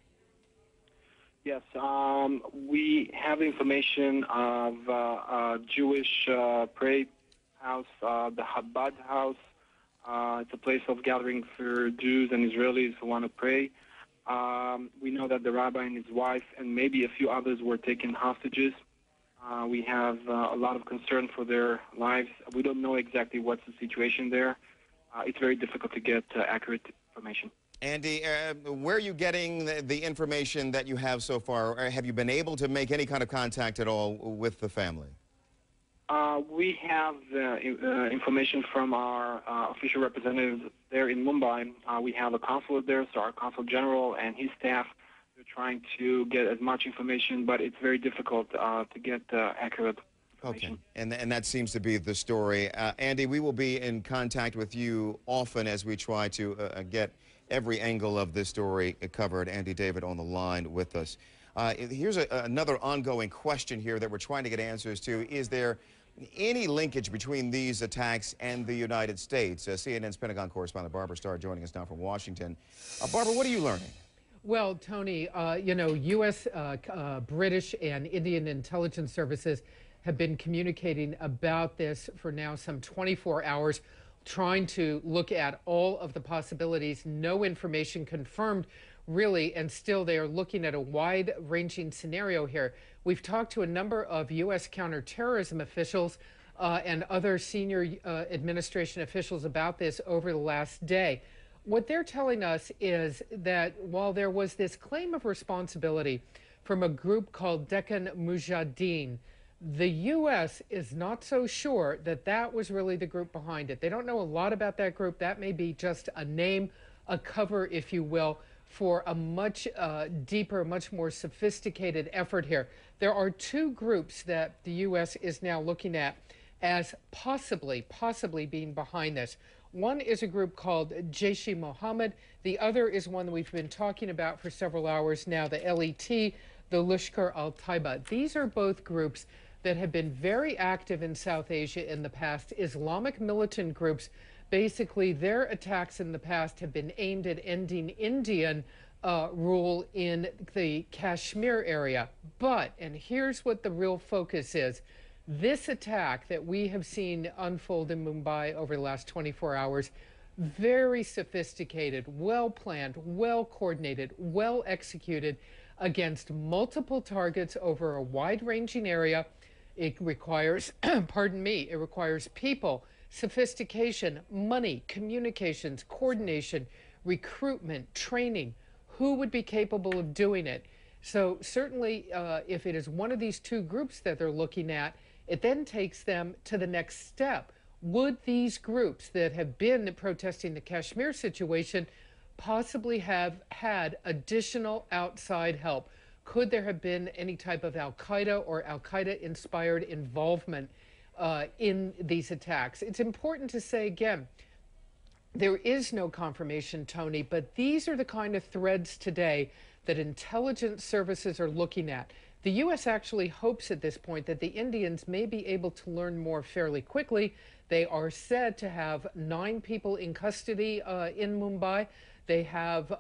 Yes, we have information of a Jewish prayer house, the Chabad house. It's a place of gathering for Jews and Israelis who want to pray. We know that the rabbi and his wife and maybe a few others were taken hostages. We have a lot of concern for their lives. We don't know exactly what's the situation there. It's very difficult to get accurate information. Andy, where are you getting the information that you have so far? Or have you been able to make any kind of contact at all with the family? We have information from our official representatives there in Mumbai. We have a consulate there, so our consul general and his staff, they're trying to get as much information, but it's very difficult to get accurate information. Okay, and that seems to be the story. Andy, we will be in contact with you often as we try to get every angle of this story covered. Andy David on the line with us. Here's another ongoing question here that we're trying to get answers to. Is there any linkage between these attacks and the United States? CNN's Pentagon correspondent Barbara Starr joining us now from Washington. Barbara, what are you learning? Well, Tony, you know, U.S., British, and Indian intelligence services have been communicating about this for now some 24 hours, trying to look at all of the possibilities. No information confirmed, really, and still they are looking at a wide-ranging scenario here. We've talked to a number of U.S. counterterrorism officials and other senior administration officials about this over the last day. What they're telling us is that while there was this claim of responsibility from a group called Deccan Mujahideen, the U.S. is not so sure that that was really the group behind it. They don't know a lot about that group. That may be just a name, a cover, if you will, for a much deeper, much more sophisticated effort here. There are two groups that the U.S. is now looking at as possibly being behind this. One is a group called Jaish-e-Mohammed. The other is one that we've been talking about for several hours now, the LET, the Lashkar al-Taiba. These are both groups that have been very active in South Asia in the past. Islamic militant groups, basically their attacks in the past have been aimed at ending Indian rule in the Kashmir area. But, and here's what the real focus is, this attack that we have seen unfold in Mumbai over the last 24 hours, very sophisticated, well-planned, well-coordinated, well-executed against multiple targets over a wide-ranging area. It requires, pardon me, it requires people, sophistication, money, communications, coordination, recruitment, training. Who would be capable of doing it? So certainly, if it is one of these two groups that they're looking at, it then takes them to the next step. Would these groups that have been protesting the Kashmir situation possibly have had additional outside help? Could there have been any type of al-Qaeda or al-Qaeda-inspired involvement in these attacks? It's important to say again, there is no confirmation, Tony, but these are the kind of threads today that intelligence services are looking at. The U.S. actually hopes at this point that the Indians may be able to learn more fairly quickly. They are said to have 9 people in custody in Mumbai. They have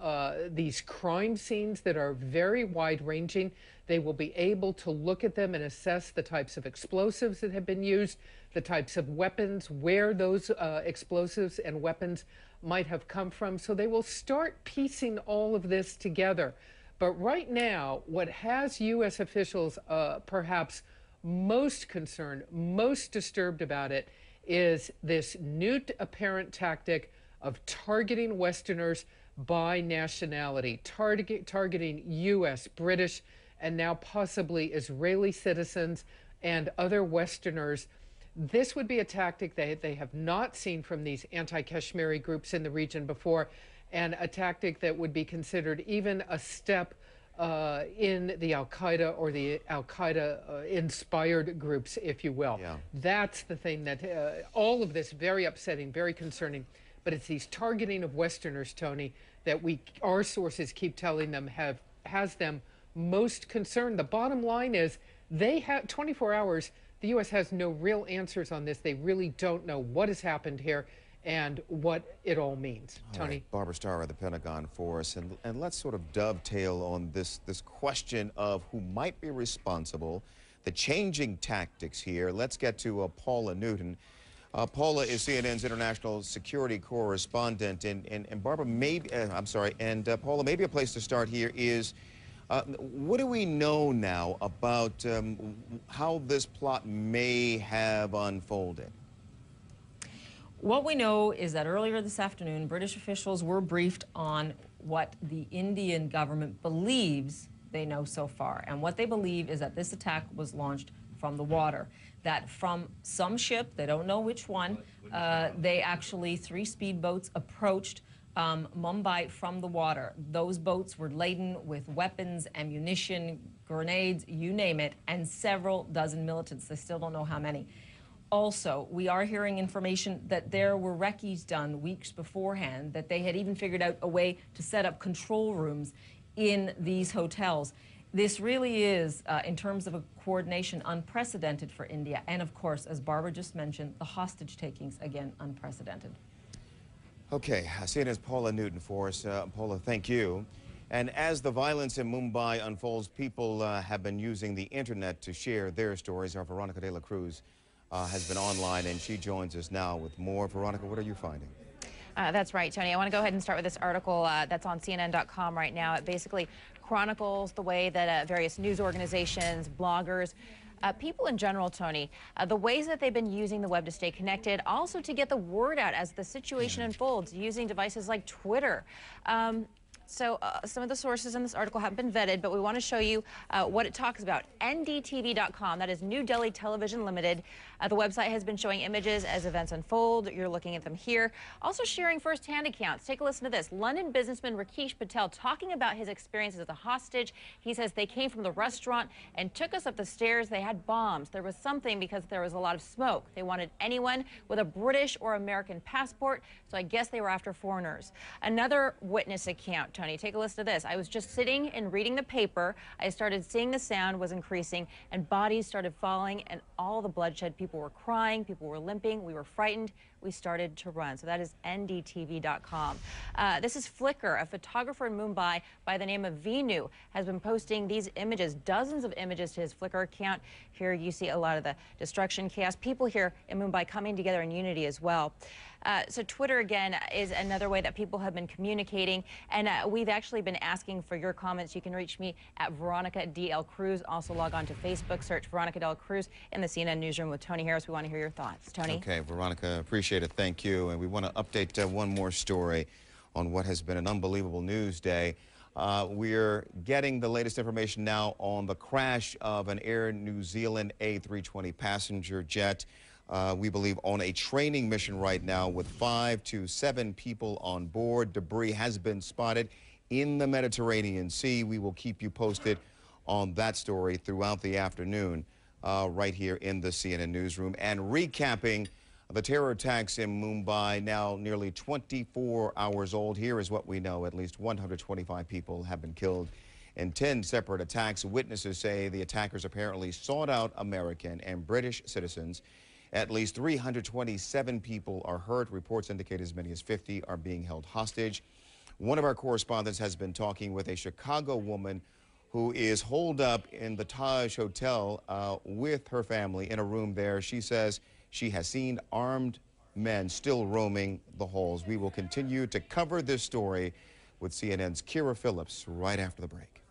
these crime scenes that are very wide-ranging. They will be able to look at them and assess the types of explosives that have been used, the types of weapons, where those explosives and weapons might have come from. So they will start piecing all of this together. But right now, what has U.S. officials perhaps most concerned, most disturbed about it, is this new apparent tactic of targeting Westerners by nationality, targeting U.S., British, and now possibly Israeli citizens and other Westerners. This would be a tactic they have not seen from these anti-Kashmiri groups in the region before, and a tactic that would be considered even a step in the Al-Qaeda or the Al-Qaeda inspired groups, if you will. Yeah. That's the thing that all of this very upsetting, very concerning. But it's these targeting of Westerners, Tony, that our sources keep telling them has them most concerned. The bottom line is they have 24 hours. The U.S. has no real answers on this. They really don't know what has happened here and what it all means. Tony? Right. Barbara Starr at the Pentagon for us. And let's sort of dovetail on this question of who might be responsible, the changing tactics here. Let's get to Paula Newton. Paula is CNN's international security correspondent. And Barbara, Paula, maybe a place to start here is what do we know now about how this plot may have unfolded? What we know is that earlier this afternoon, British officials were briefed on what the Indian government believes they know so far. And what they believe is that this attack was launched from the water, that from some ship, they don't know which one, they actually, 3 speedboats approached Mumbai from the water. Those boats were laden with weapons, ammunition, grenades, you name it, and several dozen militants. They still don't know how many. Also, we are hearing information that there were recce's done weeks beforehand, that they had even figured out a way to set up control rooms in these hotels. This really is, in terms of a coordination, unprecedented for India. And of course, as Barbara just mentioned, the hostage takings, again, unprecedented. Okay, CNN's Paula Newton for us. Paula, thank you. And as the violence in Mumbai unfolds, people have been using the internet to share their stories. Our Veronica de la Cruz has been online, and she joins us now with more. Veronica, what are you finding? That's right, Tony. I want to go ahead and start with this article that's on CNN.com right now. It basically chronicles the way that various news organizations, bloggers, people in general, Tony, the ways that they've been using the web to stay connected, also to get the word out as the situation unfolds, using devices like Twitter. So some of the sources in this article haven't been vetted, but we want to show you what it talks about. NDTV.com, that is New Delhi Television Limited. The website has been showing images as events unfold. You're looking at them here. Also sharing first-hand accounts. Take a listen to this. London businessman Rakesh Patel talking about his experiences as a hostage. He says they came from the restaurant and took us up the stairs. They had bombs. There was something because there was a lot of smoke. They wanted anyone with a British or American passport, so I guess they were after foreigners. Another witness account, Tony, take a listen to this. I was just sitting and reading the paper. I started seeing the sound was increasing and bodies started falling and all the bloodshed. People were crying, people were limping, we were frightened, we started to run. So that is NDTV.com. This is Flickr. A photographer in Mumbai by the name of Vinu has been posting these images, dozens of images to his Flickr account. Here you see a lot of the destruction, chaos, people here in Mumbai coming together in unity as well. So Twitter, again, is another way that people have been communicating, and we've actually been asking for your comments. You can reach me at Veronica DL Cruz. Also log on to Facebook, search Veronica DL Cruz in the CNN Newsroom with Tony Harris. We want to hear your thoughts. Tony? Okay, Veronica, appreciate it. Thank you. And we want to update one more story on what has been an unbelievable news day. We're getting the latest information now on the crash of an Air New Zealand A320 passenger jet. We believe on a training mission right now with 5 to 7 people on board. Debris has been spotted in the Mediterranean Sea. We will keep you posted on that story throughout the afternoon right here in the CNN Newsroom. And recapping the terror attacks in Mumbai, now nearly 24 hours old. Here is what we know. At least 125 people have been killed in 10 separate attacks. Witnesses say the attackers apparently sought out American and British citizens. At least 327 people are hurt. Reports indicate as many as 50 are being held hostage. One of our correspondents has been talking with a Chicago woman who is holed up in the Taj Hotel with her family in a room there. She says she has seen armed men still roaming the halls. We will continue to cover this story with CNN's Kira Phillips right after the break.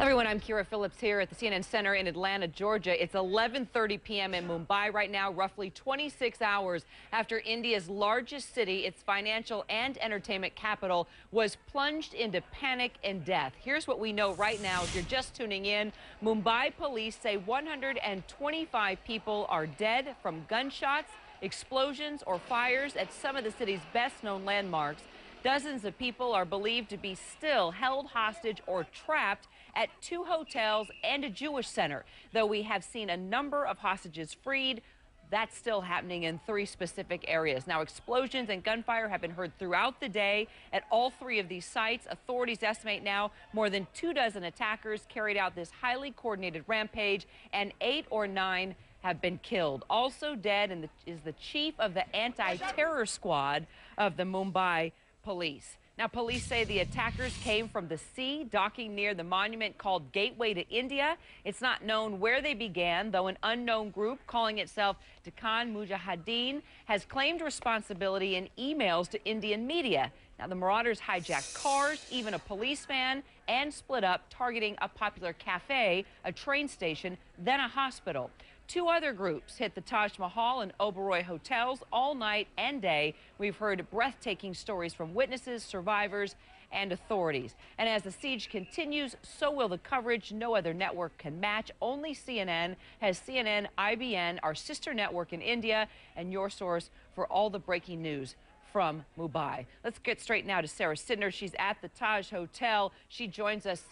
Everyone, I'm Kira Phillips here at the CNN Center in Atlanta, Georgia. It's 11:30 p.m. in Mumbai right now, roughly 26 hours after India's largest city, its financial and entertainment capital, was plunged into panic and death. Here's what we know right now. If you're just tuning in, Mumbai police say 125 people are dead from gunshots, explosions, or fires at some of the city's best-known landmarks. Dozens of people are believed to be still held hostage or trapped at 2 hotels and a Jewish center. Though we have seen a number of hostages freed, that's still happening in 3 specific areas. Now, explosions and gunfire have been heard throughout the day at all 3 of these sites. Authorities estimate now more than 24 attackers carried out this highly coordinated rampage, and 8 or 9 have been killed. Also dead is the chief of the anti-terror squad of the Mumbai police. Now, police say the attackers came from the sea, docking near the monument called Gateway to India. It's not known where they began, though an unknown group calling itself Deccan Mujahideen has claimed responsibility in emails to Indian media. Now, the marauders hijacked cars, even a police van, and split up, targeting a popular cafe, a train station, then a hospital. 2 other groups hit the Taj Mahal and Oberoi hotels all night and day. We've heard breathtaking stories from witnesses, survivors, and authorities. And as the siege continues, so will the coverage no other network can match. Only CNN has CNN IBN, our sister network in India, and your source for all the breaking news from Mumbai. Let's get straight now to Sarah Sidner. She's at the Taj Hotel. She joins us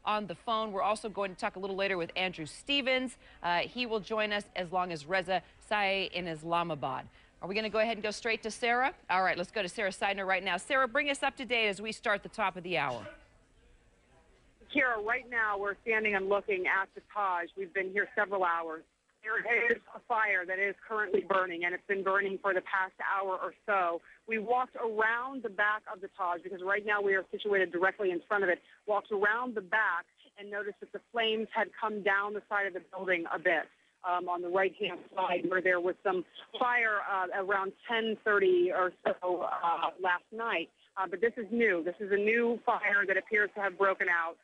on the phone. We're also going to talk a little later with Andrew Stevens. He will join us as long as Reza Sae in Islamabad. Are we going to go ahead and go straight to Sarah? All right, let's go to Sarah Sidner right now. Sarah, bring us up to date as we start the top of the hour. Kira, right now we're standing and looking at the Taj. We've been here several hours. There is a fire that is currently burning, and it's been burning for the past hour or so. We walked around the back of the Taj, because right now we are situated directly in front of it, walked around the back and noticed that the flames had come down the side of the building a bit. On the right-hand side, where there was some fire around 10:30 or so last night. But this is new. This is a new fire that appears to have broken out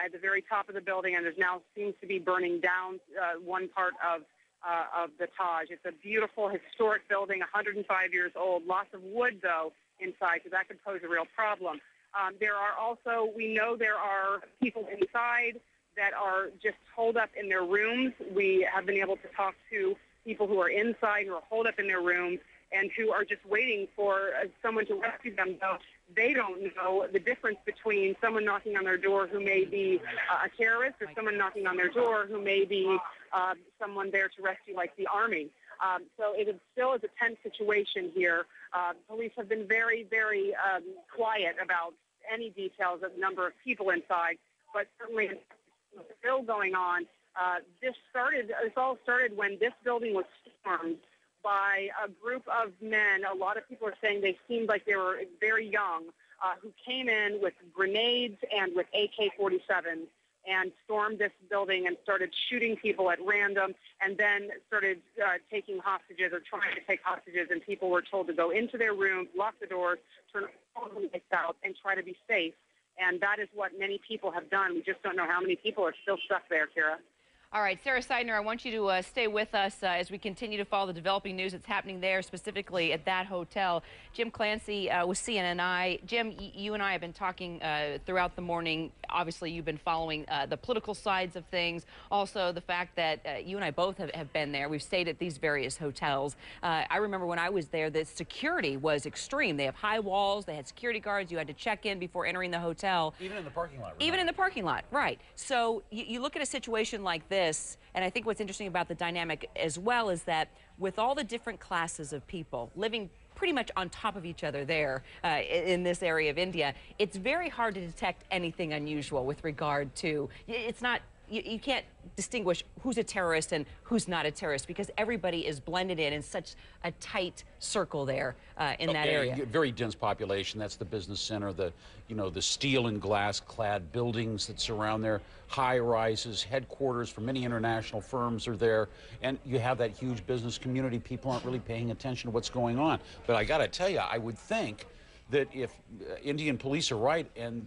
at the very top of the building, and there's now seems to be burning down one part of the Taj. It's a beautiful, historic building, 105 years old. Lots of wood, though, inside, so that could pose a real problem. There are also, we know there are people inside that are just holed up in their rooms. We have been able to talk to people who are inside, who are holed up in their rooms, and who are just waiting for someone to rescue them, though they don't know the difference between someone knocking on their door who may be a terrorist or someone knocking on their door who may be someone there to rescue, like the army. So it is still is a tense situation here. Police have been very, very quiet about any details of the number of people inside, but certainly still going on. This all started when this building was stormed by a group of men. A lot of people are saying they seemed like they were very young, who came in with grenades and with AK-47s and stormed this building and started shooting people at random, and then started taking hostages or trying to take hostages, and people were told to go into their rooms, lock the doors, turn all the lights out, and try to be safe. And that is what many people have done. We just don't know how many people are still stuck there, Kira. All right, Sarah Sidner, I want you to stay with us as we continue to follow the developing news that's happening there, specifically at that hotel. Jim Clancy with CNNI. Jim, you and I have been talking throughout the morning. Obviously, you've been following the political sides of things. Also, the fact that you and I both have been there. We've stayed at these various hotels. I remember when I was there, the security was extreme. They have high walls. They had security guards. You had to check in before entering the hotel. Even in the parking lot. Remember? Even in the parking lot, right. So you look at a situation like this, and I think what's interesting about the dynamic as well is that with all the different classes of people living pretty much on top of each other there in this area of India, it's very hard to detect anything unusual with regard to, it's not, you can't distinguish who's a terrorist and who's not a terrorist, because everybody is blended in such a tight circle there in that area. Very dense population. That's the business center, the steel and glass clad buildings that surround there, high rises, headquarters for many international firms are there, and you have that huge business community. People aren't really paying attention to what's going on. But I got to tell you, I would think that if Indian police are right and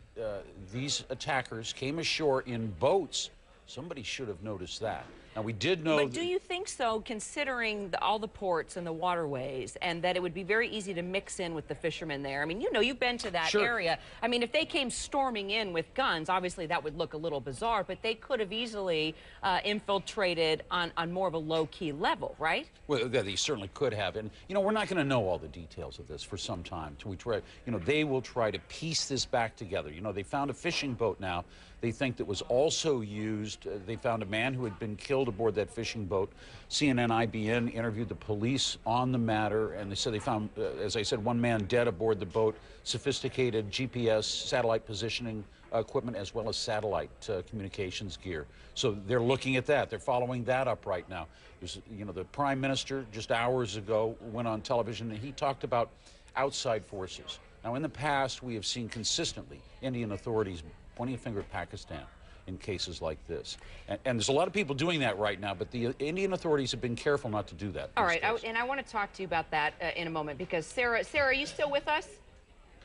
these attackers came ashore in boats, somebody should have noticed that. Now, we did know... But do you think so, considering all the ports and the waterways, and that it would be very easy to mix in with the fishermen there? I mean, you know, you've been to that area. I mean, if they came storming in with guns, obviously that would look a little bizarre, but they could have easily infiltrated on more of a low-key level, right? Well, they certainly could have. And, you know, we're not going to know all the details of this for some time. So we try, you know, they will try to piece this back together. You know, they found a fishing boat now. They think that was also used. They found a man who had been killed aboard that fishing boat. CNN IBN interviewed the police on the matter, and they said they found, as I said, one man dead aboard the boat, sophisticated GPS, satellite positioning equipment, as well as satellite communications gear. So they're looking at that. They're following that up right now. There's, you know, the Prime Minister just hours ago went on television and he talked about outside forces. Now, in the past, we have seen consistently Indian authorities pointing a finger at Pakistan in cases like this. And there's a lot of people doing that right now, but the Indian authorities have been careful not to do that. All right, and I want to talk to you about that in a moment, because Sarah, are you still with us?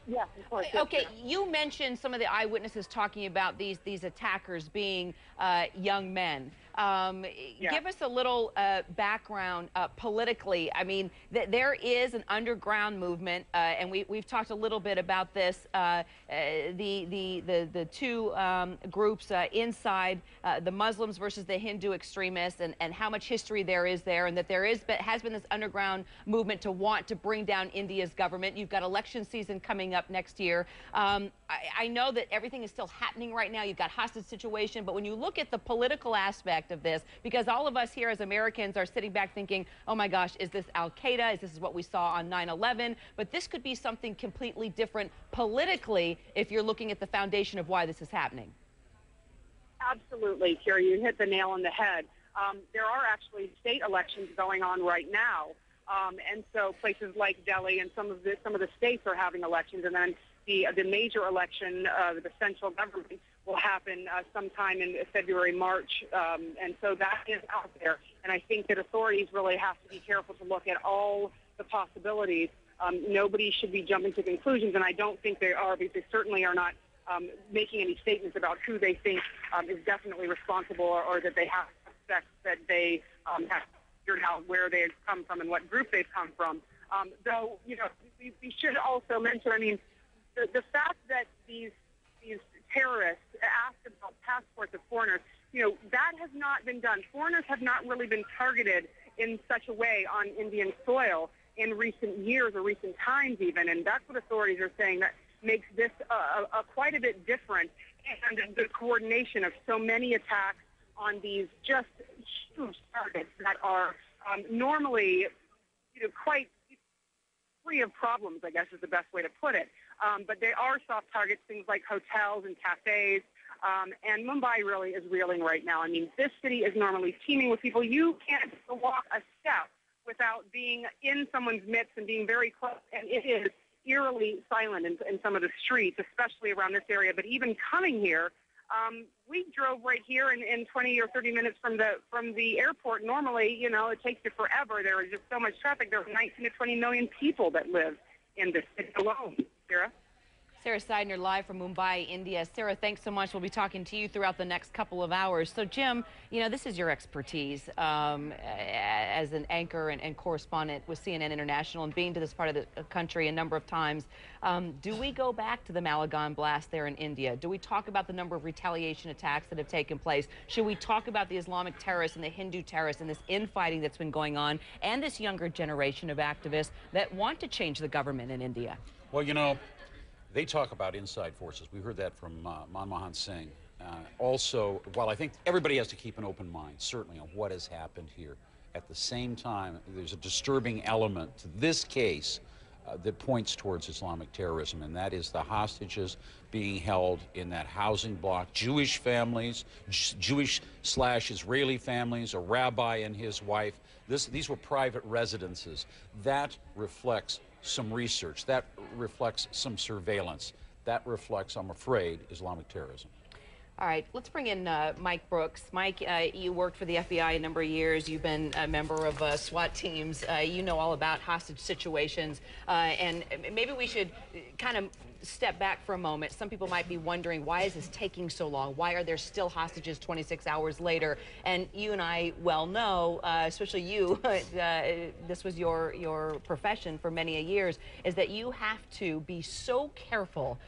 Yes, of course. Okay, you mentioned some of the eyewitnesses talking about these attackers being young men. Give us a little background politically. I mean, there is an underground movement, and we've talked a little bit about this. The two groups inside the Muslims versus the Hindu extremists, and how much history there is there, and that there has been this underground movement to want to bring down India's government. You've got election season coming up next year. I know that everything is still happening right now. You've got hostage situation, but when you look at the political aspect of this, because all of us here as Americans are sitting back thinking, oh my gosh, is this Al-Qaeda? Is this what we saw on 9/11? But this could be something completely different politically if you're looking at the foundation of why this is happening. Absolutely, Kira, you hit the nail on the head. There are actually state elections going on right now. And so places like Delhi and some of the states are having elections, and then the major election, the central government, will happen sometime in February, March, and so that is out there. And I think that authorities really have to be careful to look at all the possibilities. Nobody should be jumping to conclusions, and I don't think they are, because they certainly are not making any statements about who they think is definitely responsible, or that they have suspects that they have figured out where they've come from and what group they've come from. Though, you know, we should also mention, I mean, the fact that these terrorists asked about passports of foreigners, you know, that has not been done. Foreigners have not really been targeted in such a way on Indian soil in recent years or recent times even, and that's what authorities are saying that makes this quite a bit different. And the coordination of so many attacks on these just huge targets that are normally, you know, quite free of problems, I guess is the best way to put it. But they are soft targets, things like hotels and cafes. And Mumbai really is reeling right now. I mean, this city is normally teeming with people. You can't walk a step without being in someone's midst and being very close. And it is eerily silent in some of the streets, especially around this area. But even coming here, we drove right here in 20 or 30 minutes from the airport. Normally, you know, it takes you forever. There is just so much traffic. There are 19 to 20 million people that live in this city alone. Sarah? Sarah Seidner, live from Mumbai, India. Sarah, thanks so much. We'll be talking to you throughout the next couple of hours. So, Jim, you know, this is your expertise as an anchor and correspondent with CNN International, and being to this part of the country a number of times. Do we go back to the Malagan blast there in India? Do we talk about the number of retaliation attacks that have taken place? Should we talk about the Islamic terrorists and the Hindu terrorists and this infighting that's been going on, and this younger generation of activists that want to change the government in India? Well, you know, they talk about inside forces. We heard that from Manmohan Singh. Also, while I think everybody has to keep an open mind, certainly, on what has happened here, at the same time, there's a disturbing element to this case that points towards Islamic terrorism, and that is the hostages being held in that housing block. Jewish families, Jewish/Israeli families, a rabbi and his wife. These were private residences. That reflects some research. That reflects some surveillance. That reflects, I'm afraid, Islamic terrorism. All right, let's bring in Mike Brooks. Mike, you worked for the FBI a number of years. You've been a member of SWAT teams. You know all about hostage situations. And maybe we should kind of step back for a moment. Some people might be wondering, why is this taking so long? Why are there still hostages 26 hours later? And you and I well know, especially you, this was your profession for many years, is that you have to be so careful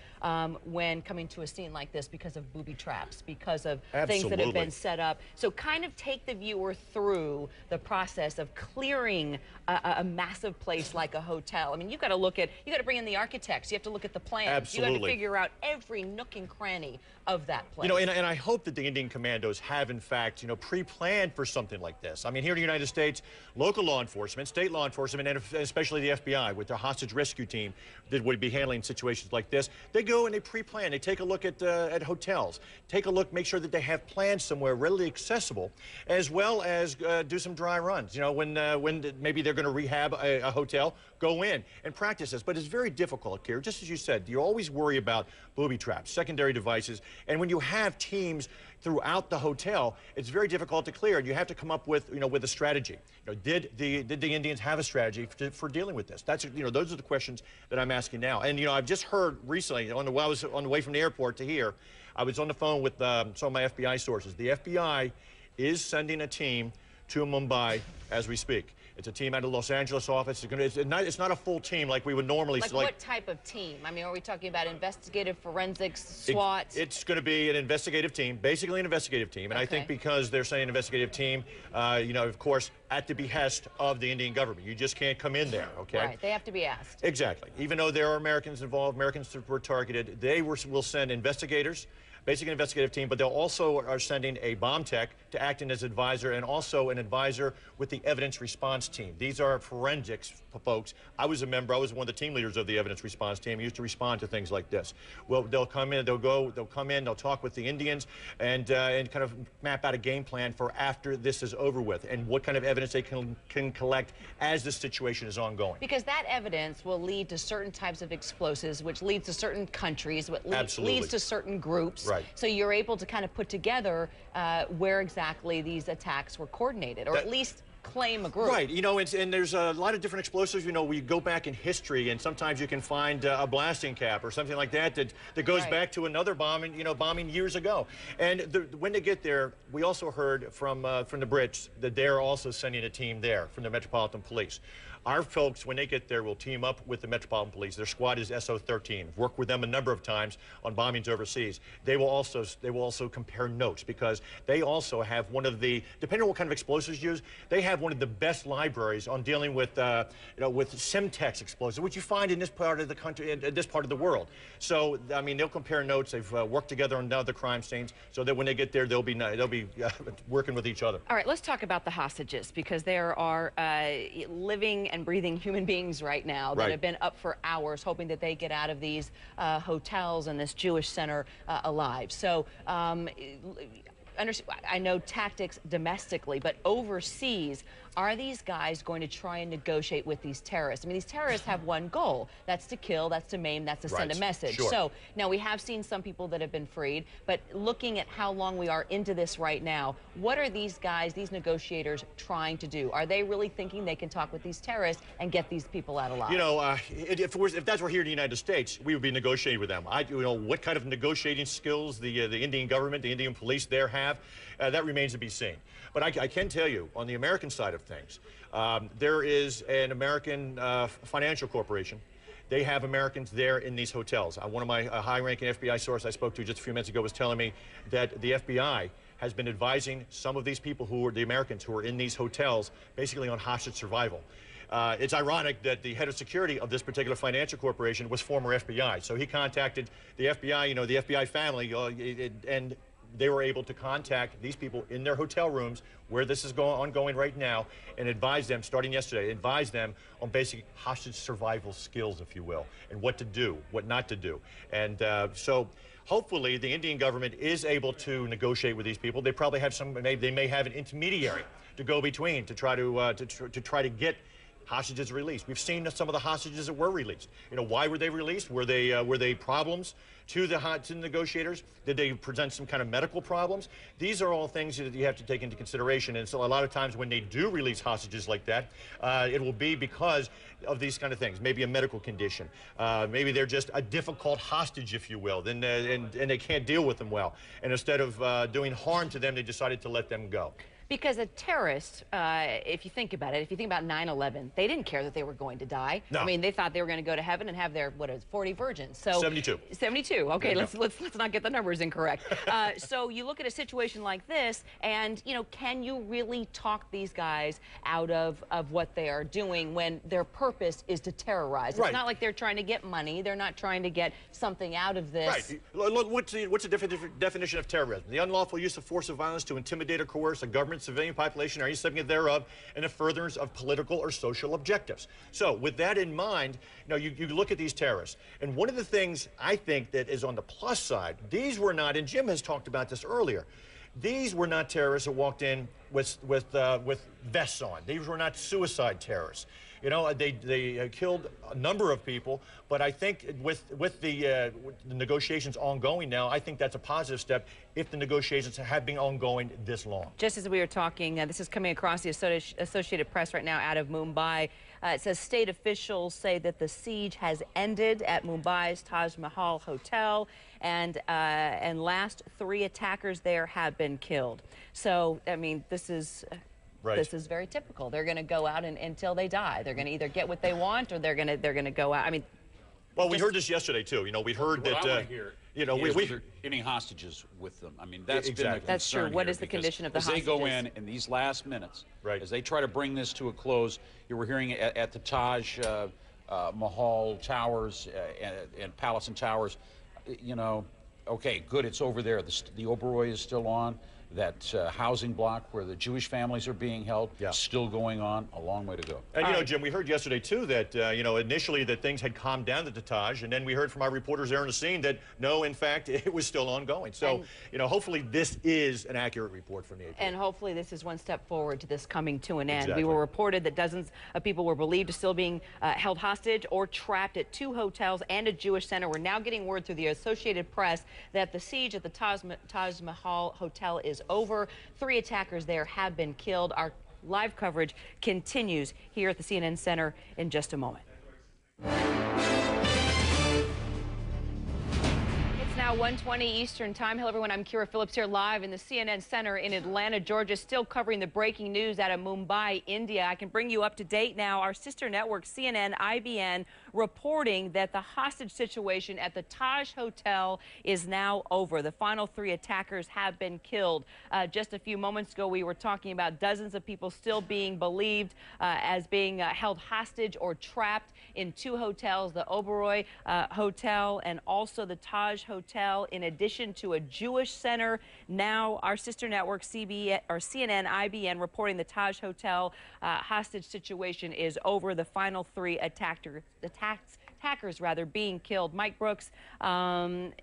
when coming to a scene like this because of booby traps, because of things that have been set up. So kind of take the viewer through the process of clearing a massive place like a hotel. I mean, you've got to look at, you got to bring in the architects, you have to look at the plans, Absolutely. you have to figure out every nook and cranny of that place. You know, and I hope that the Indian commandos have, in fact, you know, pre-planned for something like this. I mean, here in the United States, local law enforcement, state law enforcement, and especially the FBI with their hostage rescue team that would be handling situations like this, they go and they pre-plan. They take a look at hotels, take a look, make sure that they have plans somewhere readily accessible, as well as do some dry runs. You know, when maybe they're going to rehab a hotel, go in and practice this. But it's very difficult, Kira. Just as you said, you always worry about booby traps, secondary devices, and when you have teams throughout the hotel, it's very difficult to clear, and you have to come up with, you know, with a strategy. You know, did the Indians have a strategy for dealing with this? That's, you know, those are the questions that I'm asking now. And you know, I've just heard recently, while I was on the way from the airport to here, I was on the phone with some of my FBI sources. The FBI is sending a team to Mumbai as we speak. It's a team out of the Los Angeles office. It's not a full team like we would normally. Like what type of team? I mean, are we talking about investigative forensics, SWAT? It's going to be an investigative team, basically an investigative team. And I think because they're saying investigative team, you know, of course, at the behest of the Indian government. You just can't come in there, okay? Right, they have to be asked. Exactly. Even though there are Americans involved, Americans were targeted, they will send investigators, basically an investigative team, but they'll also are sending a bomb tech to act in as advisor, and also an advisor with the evidence response team. These are forensics folks. I was one of the team leaders of the evidence response team. I used to respond to things like this. Well, they'll come in, they'll talk with the Indians and kind of map out a game plan for after this is over with, and what kind of evidence they can collect as the situation is ongoing. Because that evidence will lead to certain types of explosives, which leads to certain countries, which leads to certain groups. Right. So you're able to kind of put together where exactly these attacks were coordinated, or at least claim a group. Right, you know, and there's a lot of different explosives. You know, we go back in history, and sometimes you can find a blasting cap or something like that that goes back to another bombing, you know, bombing years ago. And when they get there, we also heard from the Brits that they're also sending a team there from the Metropolitan Police. Our folks, when they get there, will team up with the Metropolitan Police. Their squad is SO13. Worked with them a number of times on bombings overseas. They will also compare notes, because they also have one of the, depending on what kind of explosives used, they have one of the best libraries on dealing with you know, with Semtex explosives, which you find in this part of the country, in this part of the world. So I mean, they'll compare notes. They've worked together on other crime scenes, so that when they get there, they'll be working with each other. All right, let's talk about the hostages, because there are living and breathing human beings right now that have been up for hours hoping that they get out of these hotels and this Jewish center alive. So I know tactics domestically, but overseas, are these guys going to try and negotiate with these terrorists? I mean, these terrorists have one goal. That's to kill, that's to maim, that's to send a message. Sure. So now we have seen some people that have been freed, but looking at how long we are into this right now, what are these guys, these negotiators, trying to do? Are they really thinking they can talk with these terrorists and get these people out alive? You know, if that's were here in the United States, we would be negotiating with them. You know, what kind of negotiating skills the Indian government, the Indian police there have, that remains to be seen. But I can tell you, on the American side of things, there is an American financial corporation. They have Americans there in these hotels. One of my high-ranking FBI sources I spoke to just a few minutes ago was telling me that the FBI has been advising some of these people who are the Americans who are in these hotels, basically on hostage survival. It's ironic that the head of security of this particular financial corporation was former FBI. So he contacted the FBI, you know, the FBI family, and they were able to contact these people in their hotel rooms where this is ongoing right now, and advise them, starting yesterday, advise them on basic hostage survival skills, if you will, and what to do, what not to do. And so hopefully the Indian government is able to negotiate with these people. They probably have they may have an intermediary to go between to try to get hostages released. We've seen some of the hostages that were released. You know, why were they released? Were they problems to the negotiators? Did they present some kind of medical problems? These are all things that you have to take into consideration. And so a lot of times when they do release hostages like that, it will be because of these kind of things. Maybe a medical condition. Maybe they're just a difficult hostage, if you will, and they can't deal with them well. And instead of doing harm to them, they decided to let them go. Because a terrorist, if you think about it, if you think about 9/11, they didn't care that they were going to die. No. I mean, they thought they were going to go to heaven and have their, 40 virgins. So 72. 72. Okay, Yeah. let's not get the numbers incorrect. So you look at a situation like this, and you know, can you really talk these guys out of what they are doing when their purpose is to terrorize? Right. It's not like they're trying to get money. They're not trying to get something out of this. Right. Look, what's the definition of terrorism? The unlawful use of force or violence to intimidate or coerce a government, civilian population, or any subject thereof, and the furtherance of political or social objectives. So, with that in mind, you look at these terrorists, and one of the things I think that is on the plus side, these were not, and Jim has talked about this earlier, these were not terrorists that walked in with vests on. These were not suicide terrorists. You know, they killed a number of people, but I think with the negotiations ongoing now, I think that's a positive step if the negotiations have been ongoing this long. Just as we were talking, this is coming across the Associated Press right now out of Mumbai. It says state officials say that the siege has ended at Mumbai's Taj Mahal Hotel, and last 3 attackers there have been killed. So, I mean, this is... Right. This is very typical. They're going to go out until they die. They're going to either get what they want, or they're going to go out. I mean, well, we heard this yesterday too. You know, we heard what that. I want to hear is any hostages with them. I mean, that's been the concern. That's true. What is the because condition of the as hostages? they go in these last minutes, as they try to bring this to a close, you were hearing at the Taj Mahal Towers and Palace and Towers. You know, okay, good, it's over there. The Oberoi is still on. That housing block where the Jewish families are being held, still going on, a long way to go. And, you know, Jim, we heard yesterday, too, that, you know, initially that things had calmed down at the Taj, and then we heard from our reporters there on the scene that, no, in fact, it was still ongoing. So, you know, hopefully this is an accurate report from the AP. And hopefully this is one step forward to this coming to an end. Exactly. We were reported that dozens of people were believed to still being held hostage or trapped at 2 hotels and a Jewish center. We're now getting word through the Associated Press that the siege at the Taj Mahal Hotel is over. 3 attackers there have been killed. Our live coverage continues here at the CNN Center in just a moment. It's now 1:20 Eastern Time. Hello, everyone. I'm Kira Phillips here live in the CNN Center in Atlanta, Georgia, still covering the breaking news out of Mumbai, India. I can bring you up to date now. Our sister network, CNN, IBN, reporting that the hostage situation at the Taj Hotel is now over. The final 3 attackers have been killed. Just a few moments ago, we were talking about dozens of people still being believed as being held hostage or trapped in 2 hotels, the Oberoi Hotel and also the Taj Hotel, in addition to a Jewish center. Now, our sister network, CNN, IBN, reporting the Taj Hotel hostage situation is over. The final 3 attackers being killed. Mike Brooks,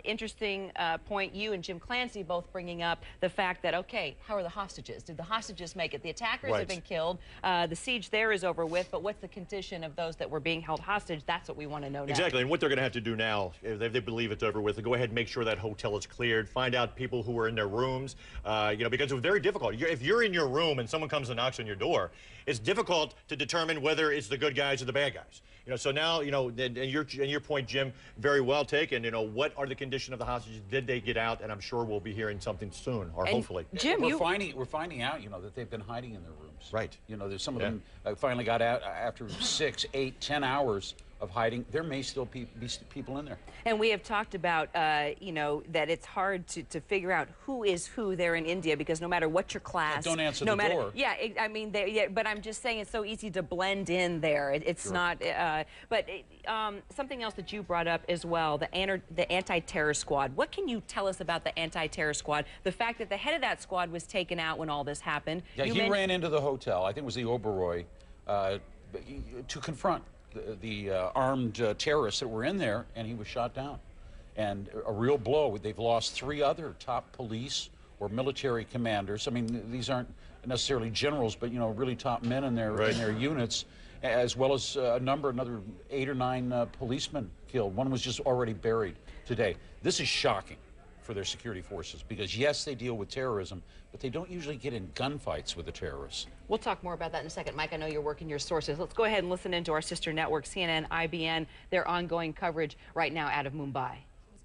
interesting point. You and Jim Clancy both bringing up the fact that, okay, how are the hostages? Did the hostages make it? The attackers have been killed. The siege there is over with, but what's the condition of those that were being held hostage? That's what we want to know now. Exactly, and what they're going to have to do now, if they believe it's over with, to go ahead and make sure that hotel is cleared, find out people who are in their rooms, you know, because it's very difficult. If you're in your room and someone comes and knocks on your door, it's difficult to determine whether it's the good guys or the bad guys. You know, so now, you know, and your point, Jim, very well taken. You know, what are the condition of the hostages? Did they get out? And I'm sure we'll be hearing something soon, or hopefully. Jim, we're finding out, you know, that they've been hiding in their rooms. Right. You know, there's some of them finally got out after 6, 8, 10 hours of hiding. There may still be people in there. And we have talked about, you know, that it's hard to figure out who is who there in India, because no matter what your class, don't answer the door. Yeah, I mean, but I'm just saying it's so easy to blend in there. It's not. But something else that you brought up as well, the anti-terror squad. What can you tell us about the anti-terror squad? The fact that the head of that squad was taken out when all this happened. Yeah, he ran into the hotel. I think it was the Oberoi to confront the armed terrorists that were in there, and he was shot down. And a real blow. They've lost 3 other top police or military commanders. I mean, these aren't necessarily generals, but, you know, really top men in their units. as well as another 8 or 9 policemen killed. One was just already buried today. This is shocking for their security forces because, yes, they deal with terrorism, but they don't usually get in gunfights with the terrorists. We'll talk more about that in a second. Mike, I know you're working your sources. Let's go ahead and listen into our sister network, CNN, IBN, their ongoing coverage right now out of Mumbai.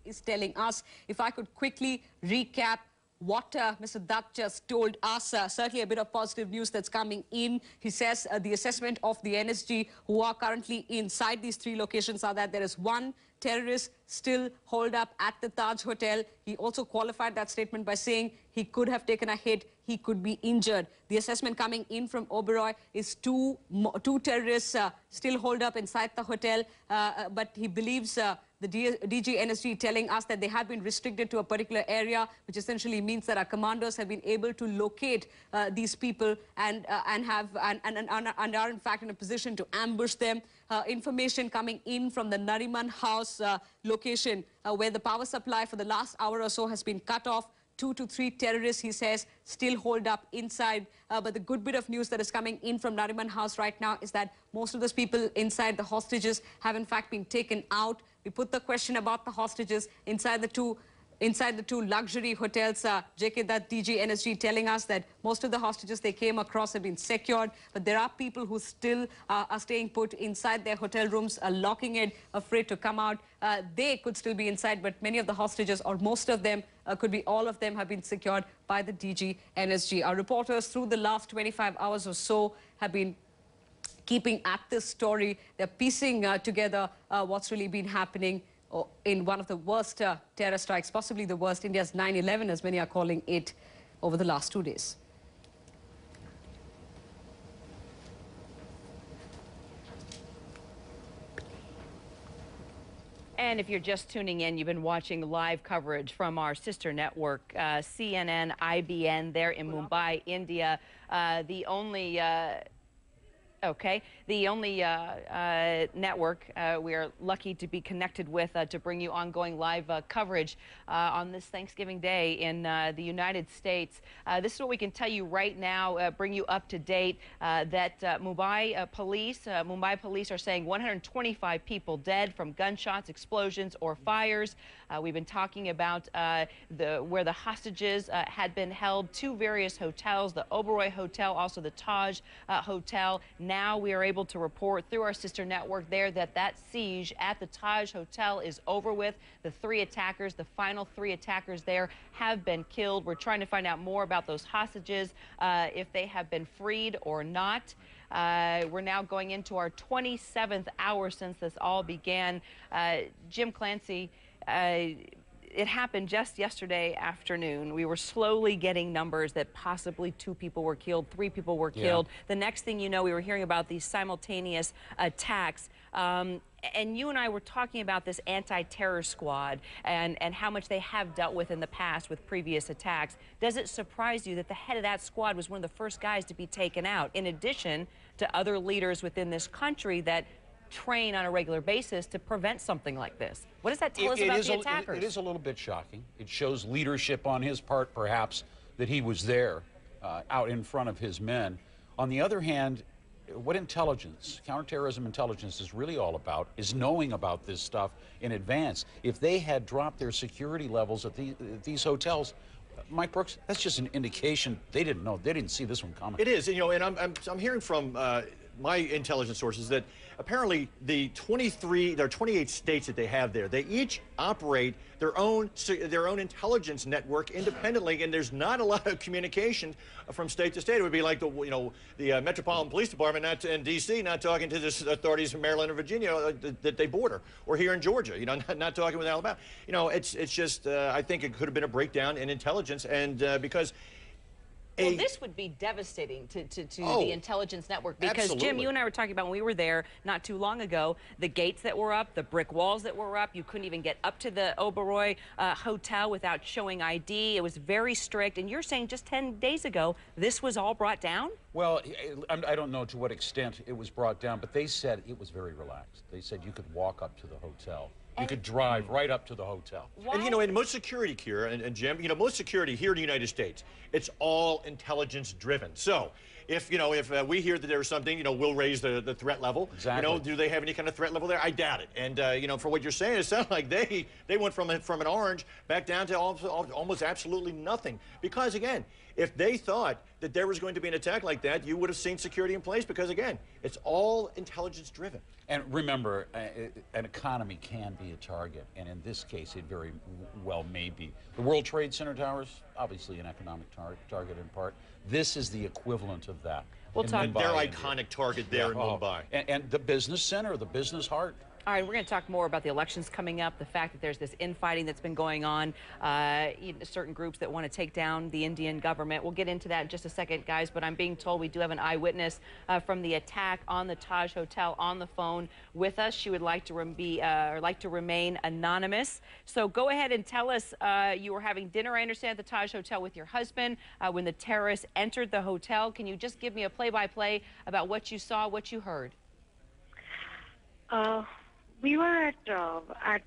Is telling us, if I could quickly recap what Mr. Dutt just told us, certainly a bit of positive news that's coming in. He says the assessment of the NSG who are currently inside these 3 locations are that there is 1 terrorist still holed up at the Taj Hotel. He also qualified that statement by saying he could have taken a hit, he could be injured. The assessment coming in from Oberoi is two terrorists still holed up inside the hotel, but he believes the DG NSG telling us that they have been restricted to a particular area, which essentially means that our commandos have been able to locate these people and are in fact in a position to ambush them. Information coming in from the Nariman House location where the power supply for the last hour or so has been cut off. 2 to 3 terrorists, he says, still holed up inside. But the good bit of news that is coming in from Nariman House right now is that most of those people inside, the hostages, have in fact been taken out. We put the question about the hostages inside the two luxury hotels. JK, that DG NSG telling us that most of the hostages they came across have been secured, but there are people who still are staying put inside their hotel rooms, locking it, afraid to come out. They could still be inside, but many of the hostages, or most of them, could be all of them, have been secured by the DG NSG. Our reporters through the last 25 hours or so have been keeping at this story. They're piecing together what's really been happening in one of the worst terror strikes, possibly the worst, India's 9/11, as many are calling it, over the last 2 days. And if you're just tuning in, you've been watching live coverage from our sister network, CNN, IBN, there in Mumbai, India. The only network we are lucky to be connected with to bring you ongoing live coverage on this Thanksgiving Day in the United States. This is what we can tell you right now, bring you up to date, that Mumbai police are saying 125 people dead from gunshots, explosions, or fires. We've been talking about where the hostages had been held, 2 various hotels, the Oberoi Hotel, also the Taj Hotel. Now we are able to report through our sister network there that siege at the Taj Hotel is over with. The 3 attackers, the final 3 attackers there, have been killed. We're trying to find out more about those hostages, if they have been freed or not. We're now going into our 27th hour since this all began. Jim Clancy, it happened just yesterday afternoon. We were slowly getting numbers that possibly 2 people were killed, 3 people were killed. The next thing you know, we were hearing about these simultaneous attacks. And you and I were talking about this anti-terror squad and how much they have dealt with in the past with previous attacks. Does it surprise you that the head of that squad was one of the first guys to be taken out, in addition to other leaders within this country that train on a regular basis to prevent something like this? What does that tell us about the attackers? It is a little bit shocking. It shows leadership on his part, perhaps, that he was there out in front of his men. On the other hand, what intelligence, counterterrorism intelligence, is really all about is knowing about this stuff in advance. If they had dropped their security levels at these hotels, Mike Brooks, that's just an indication they didn't know. They didn't see this one coming. It is, and I'm hearing from my intelligence sources that apparently there are 28 states that they have there. They each operate their own intelligence network independently, and there's not a lot of communication from state to state. It would be like the Metropolitan Police Department in D.C. not talking to the authorities in Maryland or Virginia that they border, or here in Georgia, not talking with Alabama. It's just I think it could have been a breakdown in intelligence, and because. Well, this would be devastating to the intelligence network, because, absolutely. Jim, you and I were talking about when we were there not too long ago, the gates that were up, the brick walls that were up. You couldn't even get up to the Oberoi Hotel without showing ID. It was very strict. And you're saying just 10 days ago, this was all brought down? Well, I don't know to what extent it was brought down, but they said it was very relaxed. They said you could walk up to the hotel. You could drive right up to the hotel. Why? And, in most security, Kira and Jim, most security here in the United States, it's all intelligence driven. So if we hear that there's something, we'll raise the threat level. Exactly. Do they have any kind of threat level there? I doubt it. And for what you're saying, it sounds like they went from an orange back down to almost absolutely nothing. Because again, if they thought that there was going to be an attack like that, you would have seen security in place. Because again, it's all intelligence driven. And remember, an economy can be a target, and in this case, it very well may be. The World Trade Center towers, obviously an economic target in part. This is the equivalent of that. We'll talk their iconic target there in Mumbai. And the business center, the business heart. All right, we're going to talk more about the elections coming up, the fact that there's this infighting that's been going on, certain groups that want to take down the Indian government. We'll get into that in just a second, guys, but I'm being told we do have an eyewitness from the attack on the Taj Hotel on the phone with us. She would like to remain anonymous. So go ahead and tell us, you were having dinner, I understand, at the Taj Hotel with your husband when the terrorists entered the hotel. Can you just give me a play-by-play about what you saw, what you heard? We were at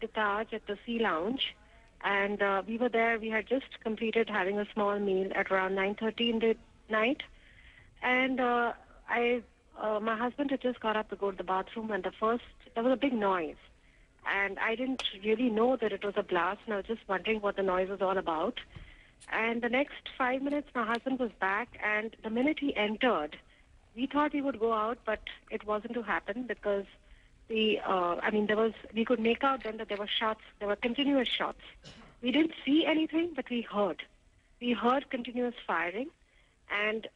the Taj at the Sea Lounge, and we were there. We had just completed having a small meal at around 9:30 in the night, and my husband had just got up to go to the bathroom, and there was a big noise, and I didn't really know that it was a blast, and I was just wondering what the noise was all about. And the next 5 minutes, my husband was back, and the minute he entered, we thought he would go out, but it wasn't to happen because we could make out then that there were shots, there were continuous shots. We didn't see anything, but we heard. We heard continuous firing, and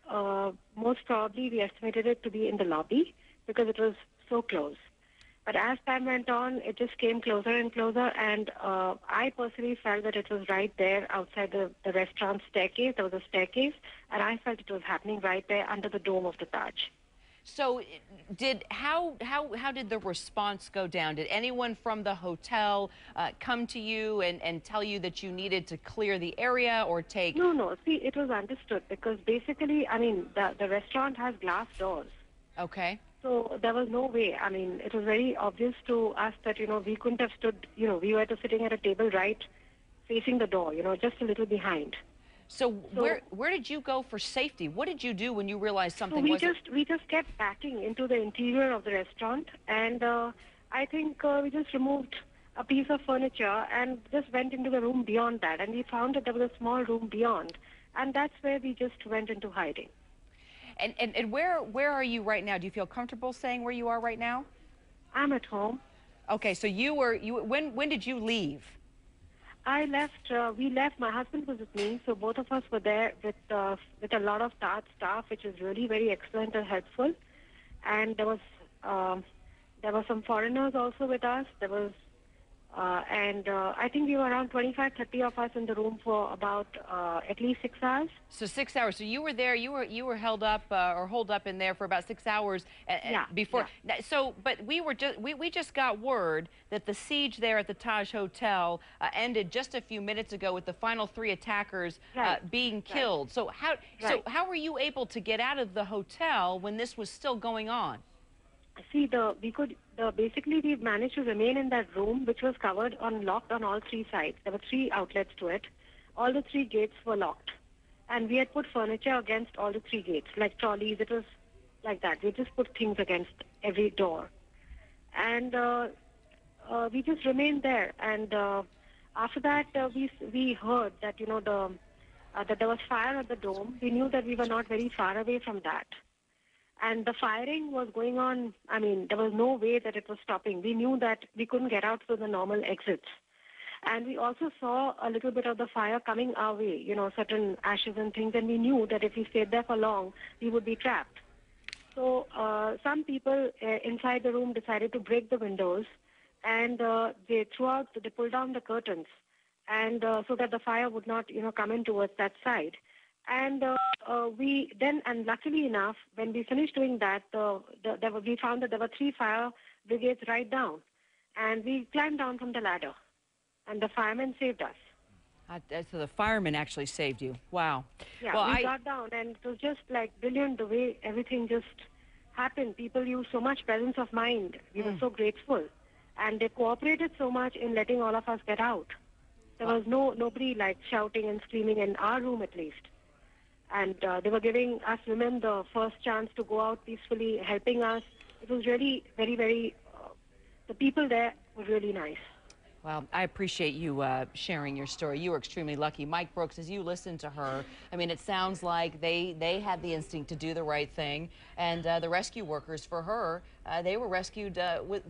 most probably we estimated it to be in the lobby because it was so close. But as time went on, it just came closer and closer, and I personally felt that it was right there outside the restaurant staircase. There was a staircase, and I felt it was happening right there under the dome of the Taj. So how did the response go down? Did anyone from the hotel come to you and tell you that you needed to clear the area or take... No. See, it was understood because basically, the restaurant has glass doors. Okay. So there was no way. It was very obvious to us that, we couldn't have stood, we were sitting at a table right facing the door, just a little behind. So where did you go for safety? What did you do when you realized something we just kept backing into the interior of the restaurant, and I think we just removed a piece of furniture and just went into the room beyond that, and we found that there was a small room beyond, and that's where we just went into hiding. And where are you right now? Do you feel comfortable saying where you are right now? I'm at home. Okay, so when did you leave? I left, we left, my husband was with me, so both of us were there with a lot of Taj staff, which is really very excellent and helpful. And there were some foreigners also with us. I think we were around 25, 30 of us in the room for about at least 6 hours. So 6 hours. So you were there. You were held up or holed up in there for about 6 hours before. Yeah. So, but we just got word that the siege there at the Taj Hotel ended just a few minutes ago with the final 3 attackers being killed. So how were you able to get out of the hotel when this was still going on? See, basically we managed to remain in that room, which was covered locked on all 3 sides. There were 3 outlets to it. All the 3 gates were locked. And we had put furniture against all the 3 gates, like trolleys. It was like that. We just put things against every door. And we just remained there. And after that, we heard that, that there was fire at the dome. We knew that we were not very far away from that. And the firing was going on. There was no way that it was stopping. We knew that we couldn't get out through the normal exits. And we also saw a little bit of the fire coming our way, certain ashes and things. And we knew that if we stayed there for long, we would be trapped. So some people inside the room decided to break the windows. And they pulled down the curtains. And so that the fire would not, come in towards that side. And and luckily enough, when we finished doing that, we found that there were 3 fire brigades right down. And we climbed down from the ladder. And the firemen saved us. So the firemen actually saved you. Wow. Yeah, well, we got down, and it was just like brilliant the way everything just happened. People used so much presence of mind. We were so grateful. And they cooperated so much in letting all of us get out. There was nobody like shouting and screaming in our room at least. And they were giving us women the first chance to go out peacefully, helping us. It was really very, very, the people there were really nice. Well, I appreciate you sharing your story. You were extremely lucky. Mike Brooks, as you listen to her, I mean, it sounds like they had the instinct to do the right thing. And the rescue workers, for her, they were rescued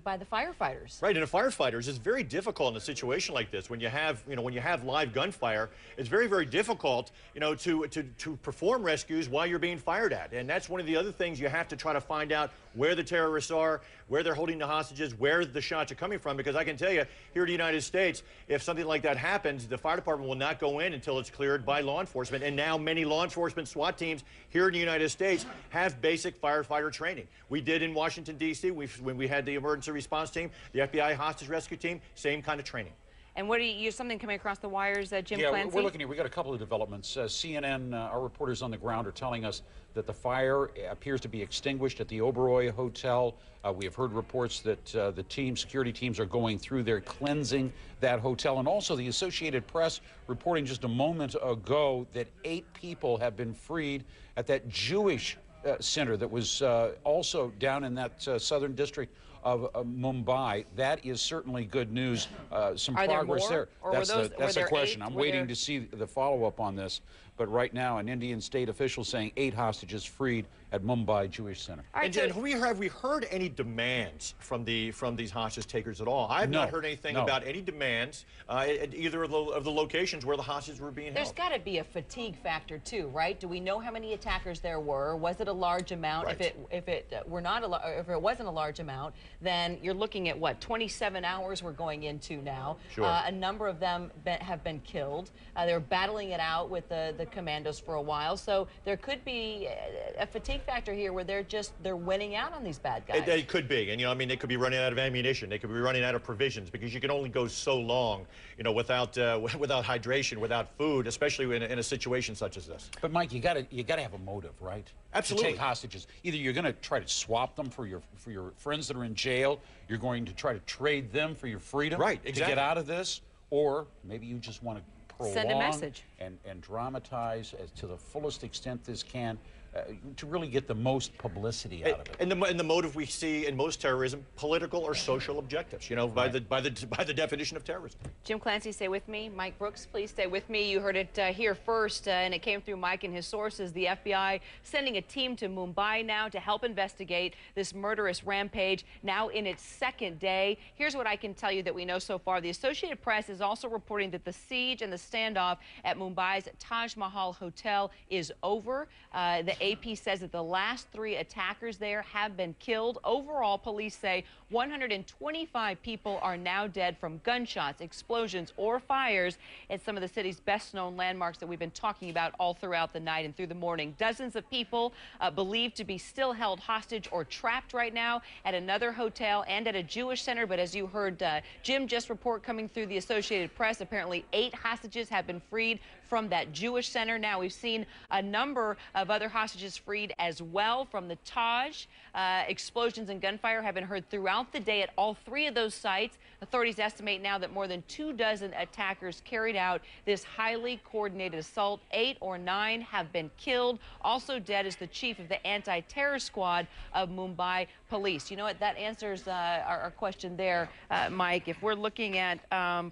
by the firefighters. Right, and the firefighters, it's very difficult in a situation like this when you have, when you have live gunfire. It's very, very difficult, to perform rescues while you're being fired at. And that's one of the other things you have to try to find out where the terrorists are, where they're holding the hostages, where the shots are coming from. Because I can tell you, here in the United States, if something like that happens, the fire department will not go in until it's cleared by law enforcement. And now many law enforcement SWAT teams here in the United States have basic firefighter training. We did in Washington, D.C. when we had the emergency response team, the FBI hostage rescue team, same kind of training. And what do you, something coming across the wires, Jim Yeah, Clancy? we're looking here. We got a couple of developments. CNN, our reporters on the ground are telling us that the fire appears to be extinguished at the Oberoi Hotel. We have heard reports that the security teams are going through there, cleansing that hotel. And also the Associated Press reporting just a moment ago that 8 people have been freed at that Jewish center that was also down in that southern district of Mumbai. That is certainly good news. Some progress there. That's the question. I'm waiting to see the follow-up on this. But right now, an Indian state official saying 8 hostages freed at Mumbai Jewish Center. And have we heard any demands from these hostage takers at all? I've not heard anything about any demands at either of the locations where the hostages were being held. There's got to be a fatigue factor too, right? Do we know how many attackers there were? Was it a large amount? Right. If it wasn't a large amount, then you're looking at what, 27 hours we're going into now. Sure. A number of them have been killed. They're battling it out with the commandos for a while, so there could be a fatigue factor here where they're winning out on these bad guys. It could be, and I mean, they could be running out of ammunition. They could be running out of provisions because you can only go so long, without hydration, without food, especially in a situation such as this. But Mike, you gotta have a motive, right? Absolutely. To take hostages. Either you're going to try to swap them for your friends that are in jail. You're going to try to trade them for your freedom. Right. Exactly. To get out of this, or maybe you just want to prolong send a message and dramatize as to the fullest extent this can. To really get the most publicity out of it. And the motive we see in most terrorism, political or social objectives, by the definition of terrorism. Jim Clancy, stay with me. Mike Brooks, please stay with me. You heard it here first, and it came through Mike and his sources. The FBI sending a team to Mumbai now to help investigate this murderous rampage, now in its 2nd day. Here's what I can tell you that we know so far. The Associated Press is also reporting that the siege and the standoff at Mumbai's Taj Mahal Hotel is over. The AP says that the last 3 attackers there have been killed. Overall, police say 125 people are now dead from gunshots, explosions, or fires at some of the city's best-known landmarks that we've been talking about all throughout the night and through the morning. Dozens of people believed to be still held hostage or trapped right now at another hotel and at a Jewish center. But as you heard Jim just report coming through the Associated Press, apparently 8 hostages have been freed from that Jewish center. Now we've seen a number of other hostages freed as well from the Taj. Explosions and gunfire have been heard throughout the day at all 3 of those sites. Authorities estimate now that more than 24 attackers carried out this highly coordinated assault. 8 or 9 have been killed. Also dead is the chief of the anti-terror squad of Mumbai police. You know what? That answers our question there, Mike. If we're looking at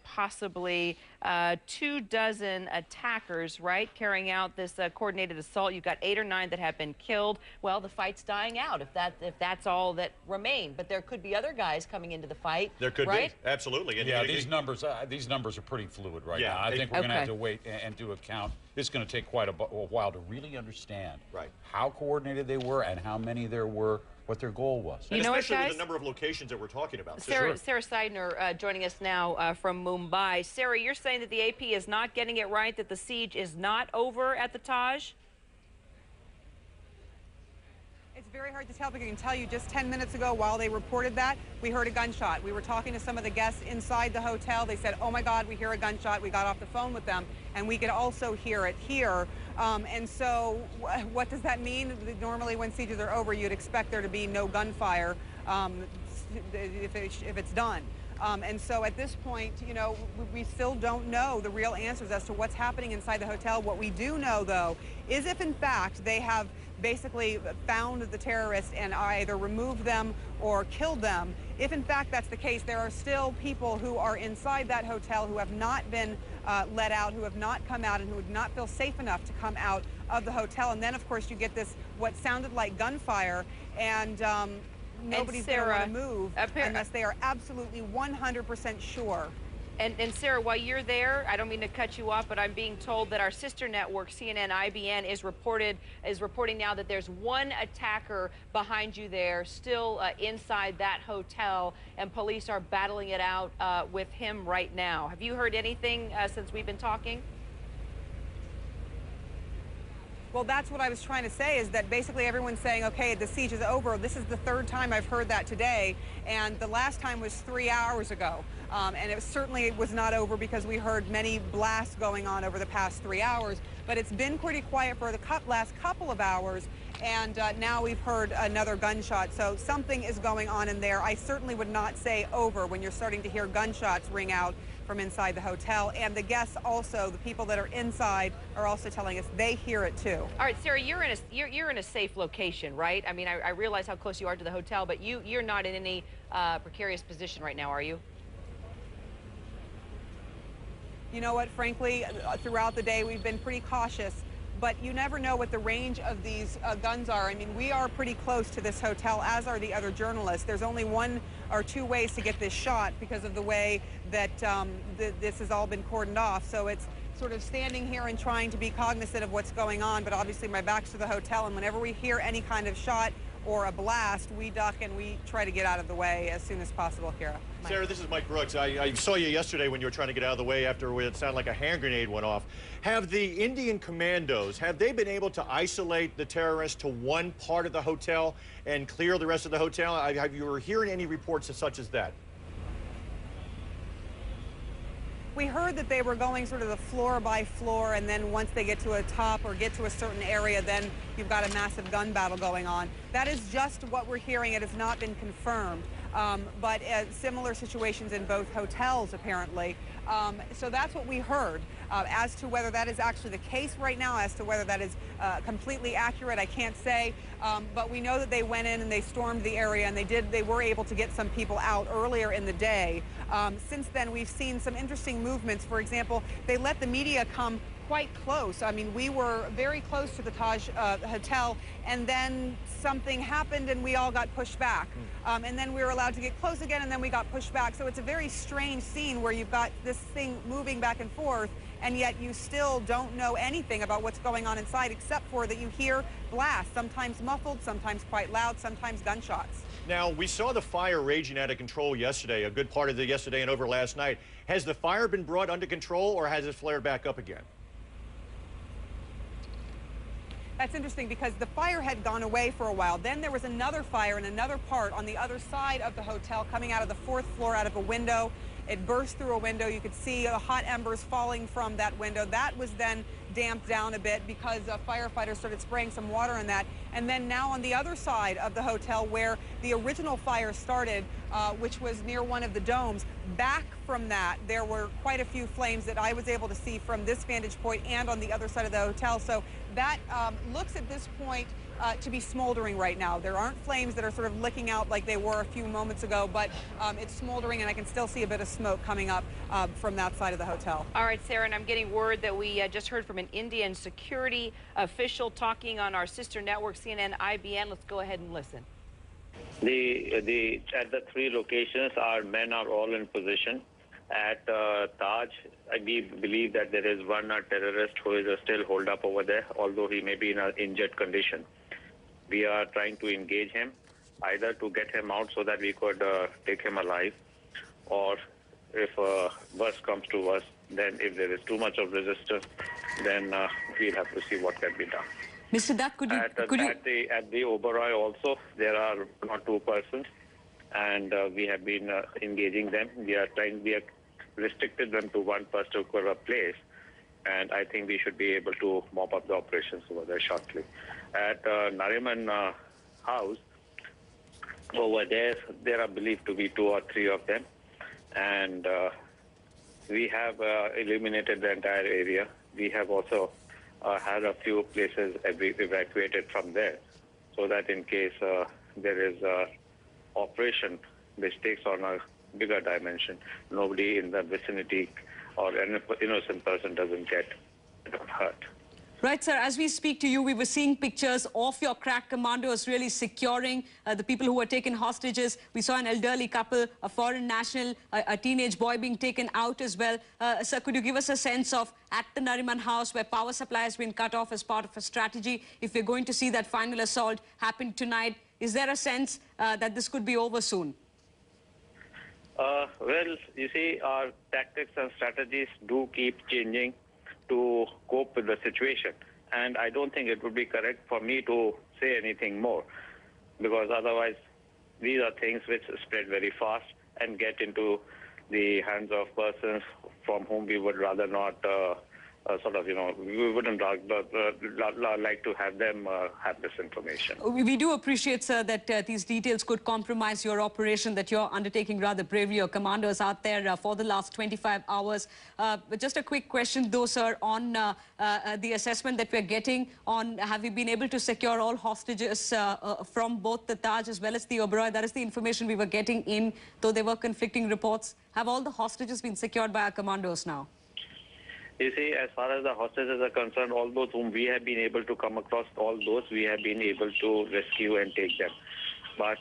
possibly 24 attackers, right, carrying out this coordinated assault. You've got 8 or 9 that have been killed. Well, the fight's dying out if that's all that remain. But there could be other guys coming into the fight. There could be, absolutely. And yeah, these numbers are pretty fluid right now. I think we're going to have to wait and do a count. It's going to take quite a while to really understand how coordinated they were and how many there were, what their goal was. And especially with the number of locations that we're talking about. Sarah Seidner joining us now from Mumbai. Sarah, you're saying that the AP is not getting it right, that the siege is not over at the Taj? It's very hard to tell, because I can tell you just 10 minutes ago, while they reported that, we heard a gunshot. We were talking to some of the guests inside the hotel. They said, oh my God, we hear a gunshot. We got off the phone with them, and we could also hear it here. And so what does that mean? Normally when sieges are over, you'd expect there to be no gunfire if it's done. And so at this point, you know, we still don't know the real answers as to what's happening inside the hotel. What we do know, though, is if in fact they have basically found the terrorists and either removed them or killed them, if in fact that's the case, there are still people who are inside that hotel who have not been let out, who have not come out, and who would not feel safe enough to come out of the hotel. And then, of course, you get this, what sounded like gunfire, and nobody's going to want to move unless they are absolutely 100% sure. And Sarah, while you're there, I don't mean to cut you off, but I'm being told that our sister network, CNN-IBN, is reporting now that there's one attacker behind you there, still inside that hotel, and police are battling it out with him right now. Have you heard anything since we've been talking? Well, that's what I was trying to say, is that basically everyone's saying, okay, the siege is over. This is the third time I've heard that today, and the last time was 3 hours ago. And it certainly was not over because we heard many blasts going on over the past 3 hours, but it's been pretty quiet for the last couple of hours, and now we've heard another gunshot. So something is going on in there. I certainly would not say over when you're starting to hear gunshots ring out from inside the hotel. And the guests also, the people that are inside, are also telling us they hear it too. All right, Sarah, you're in a safe location, right? I mean, I realize how close you are to the hotel, but you're not in any precarious position right now, are you? You know what, frankly, throughout the day we've been pretty cautious, but you never know what the range of these guns are. I mean, we are pretty close to this hotel, as are the other journalists. There's only one or two ways to get this shot because of the way that this has all been cordoned off. So it's sort of standing here and trying to be cognizant of what's going on, but obviously my back's to the hotel, and whenever we hear any kind of shot or a blast, we duck and we try to get out of the way as soon as possible, Kira. Sarah, this is Mike Brooks. I saw you yesterday when you were trying to get out of the way after it sounded like a hand grenade went off. Have the Indian commandos, have they been able to isolate the terrorists to one part of the hotel and clear the rest of the hotel? Have you were hearing any reports such as that? We heard that they were going sort of the floor by floor, and then once they get to a top or get to a certain area, then you've got a massive gun battle going on. That is just what we're hearing. It has not been confirmed, but similar situations in both hotels, apparently. So that's what we heard. As to whether that is actually the case right now, as to whether that is completely accurate, I can't say. But we know that they went in and they stormed the area, and they were able to get some people out earlier in the day. Since then, we've seen some interesting movements. For example, they let the media come quite close. I mean, we were very close to the Taj Hotel, and then something happened and we all got pushed back. And then we were allowed to get close again, and then we got pushed back. So it's a very strange scene where you've got this thing moving back and forth, and yet you still don't know anything about what's going on inside, except for that you hear blasts, sometimes muffled, sometimes quite loud, sometimes gunshots. Now, we saw the fire raging out of control yesterday, a good part of it yesterday and over last night. Has the fire been brought under control, or has it flared back up again? That's interesting because the fire had gone away for a while. Then there was another fire in another part on the other side of the hotel coming out of the 4th floor out of a window. It burst through a window. You could see the hot embers falling from that window. That was then damped down a bit because firefighters started spraying some water on that. And then now on the other side of the hotel where the original fire started, which was near one of the domes, back from that there were quite a few flames that I was able to see from this vantage point and on the other side of the hotel. So that looks at this point to be smoldering right now. There aren't flames that are sort of licking out like they were a few moments ago, but it's smoldering, and I can still see a bit of smoke coming up from that side of the hotel. All right, Sarah, and I'm getting word that we just heard from an Indian security official talking on our sister network, CNN-IBN. Let's go ahead and listen. At the 3 locations, our men are all in position. At Taj, we believe that there is one terrorist who is still holed up over there, although he may be in an injured condition. We are trying to engage him, either to get him out so that we could take him alive, or if worse comes to worse, then if there is too much of resistance, then we'll have to see what can be done. Mr. Dutt, could you... At the Oberoi also, there are 1 or 2 persons, and we have been engaging them. We have restricted them to one particular place, and I think we should be able to mop up the operations over there shortly. At Nariman House, over there are believed to be 2 or 3 of them, and we have eliminated the entire area. We have also had a few places evacuated from there, so that in case there is a operation which takes on a bigger dimension, nobody in the vicinity or an innocent person doesn't get hurt. Right, sir. As we speak to you, we were seeing pictures of your crack commandos really securing the people who were taken hostages. We saw an elderly couple, a foreign national, a teenage boy being taken out as well. Sir, could you give us a sense of, at the Nariman house, where power supply has been cut off as part of a strategy, if we're going to see that final assault happen tonight, is there a sense that this could be over soon? Well, you see, our tactics and strategies do keep changing to cope with the situation. And I don't think it would be correct for me to say anything more, because otherwise these are things which spread very fast and get into the hands of persons from whom we would rather not we wouldn't like to have them have this information. We do appreciate, sir, that these details could compromise your operation that you're undertaking rather bravely. Your commandos out there for the last 25 hours. But just a quick question, though, sir, on the assessment that we're getting on, have we been able to secure all hostages from both the Taj as well as the Oberoi? That is the information we were getting in, though there were conflicting reports. Have all the hostages been secured by our commandos now? You see, as far as the hostages are concerned, all those whom we have been able to come across, all those we have been able to rescue and take them. But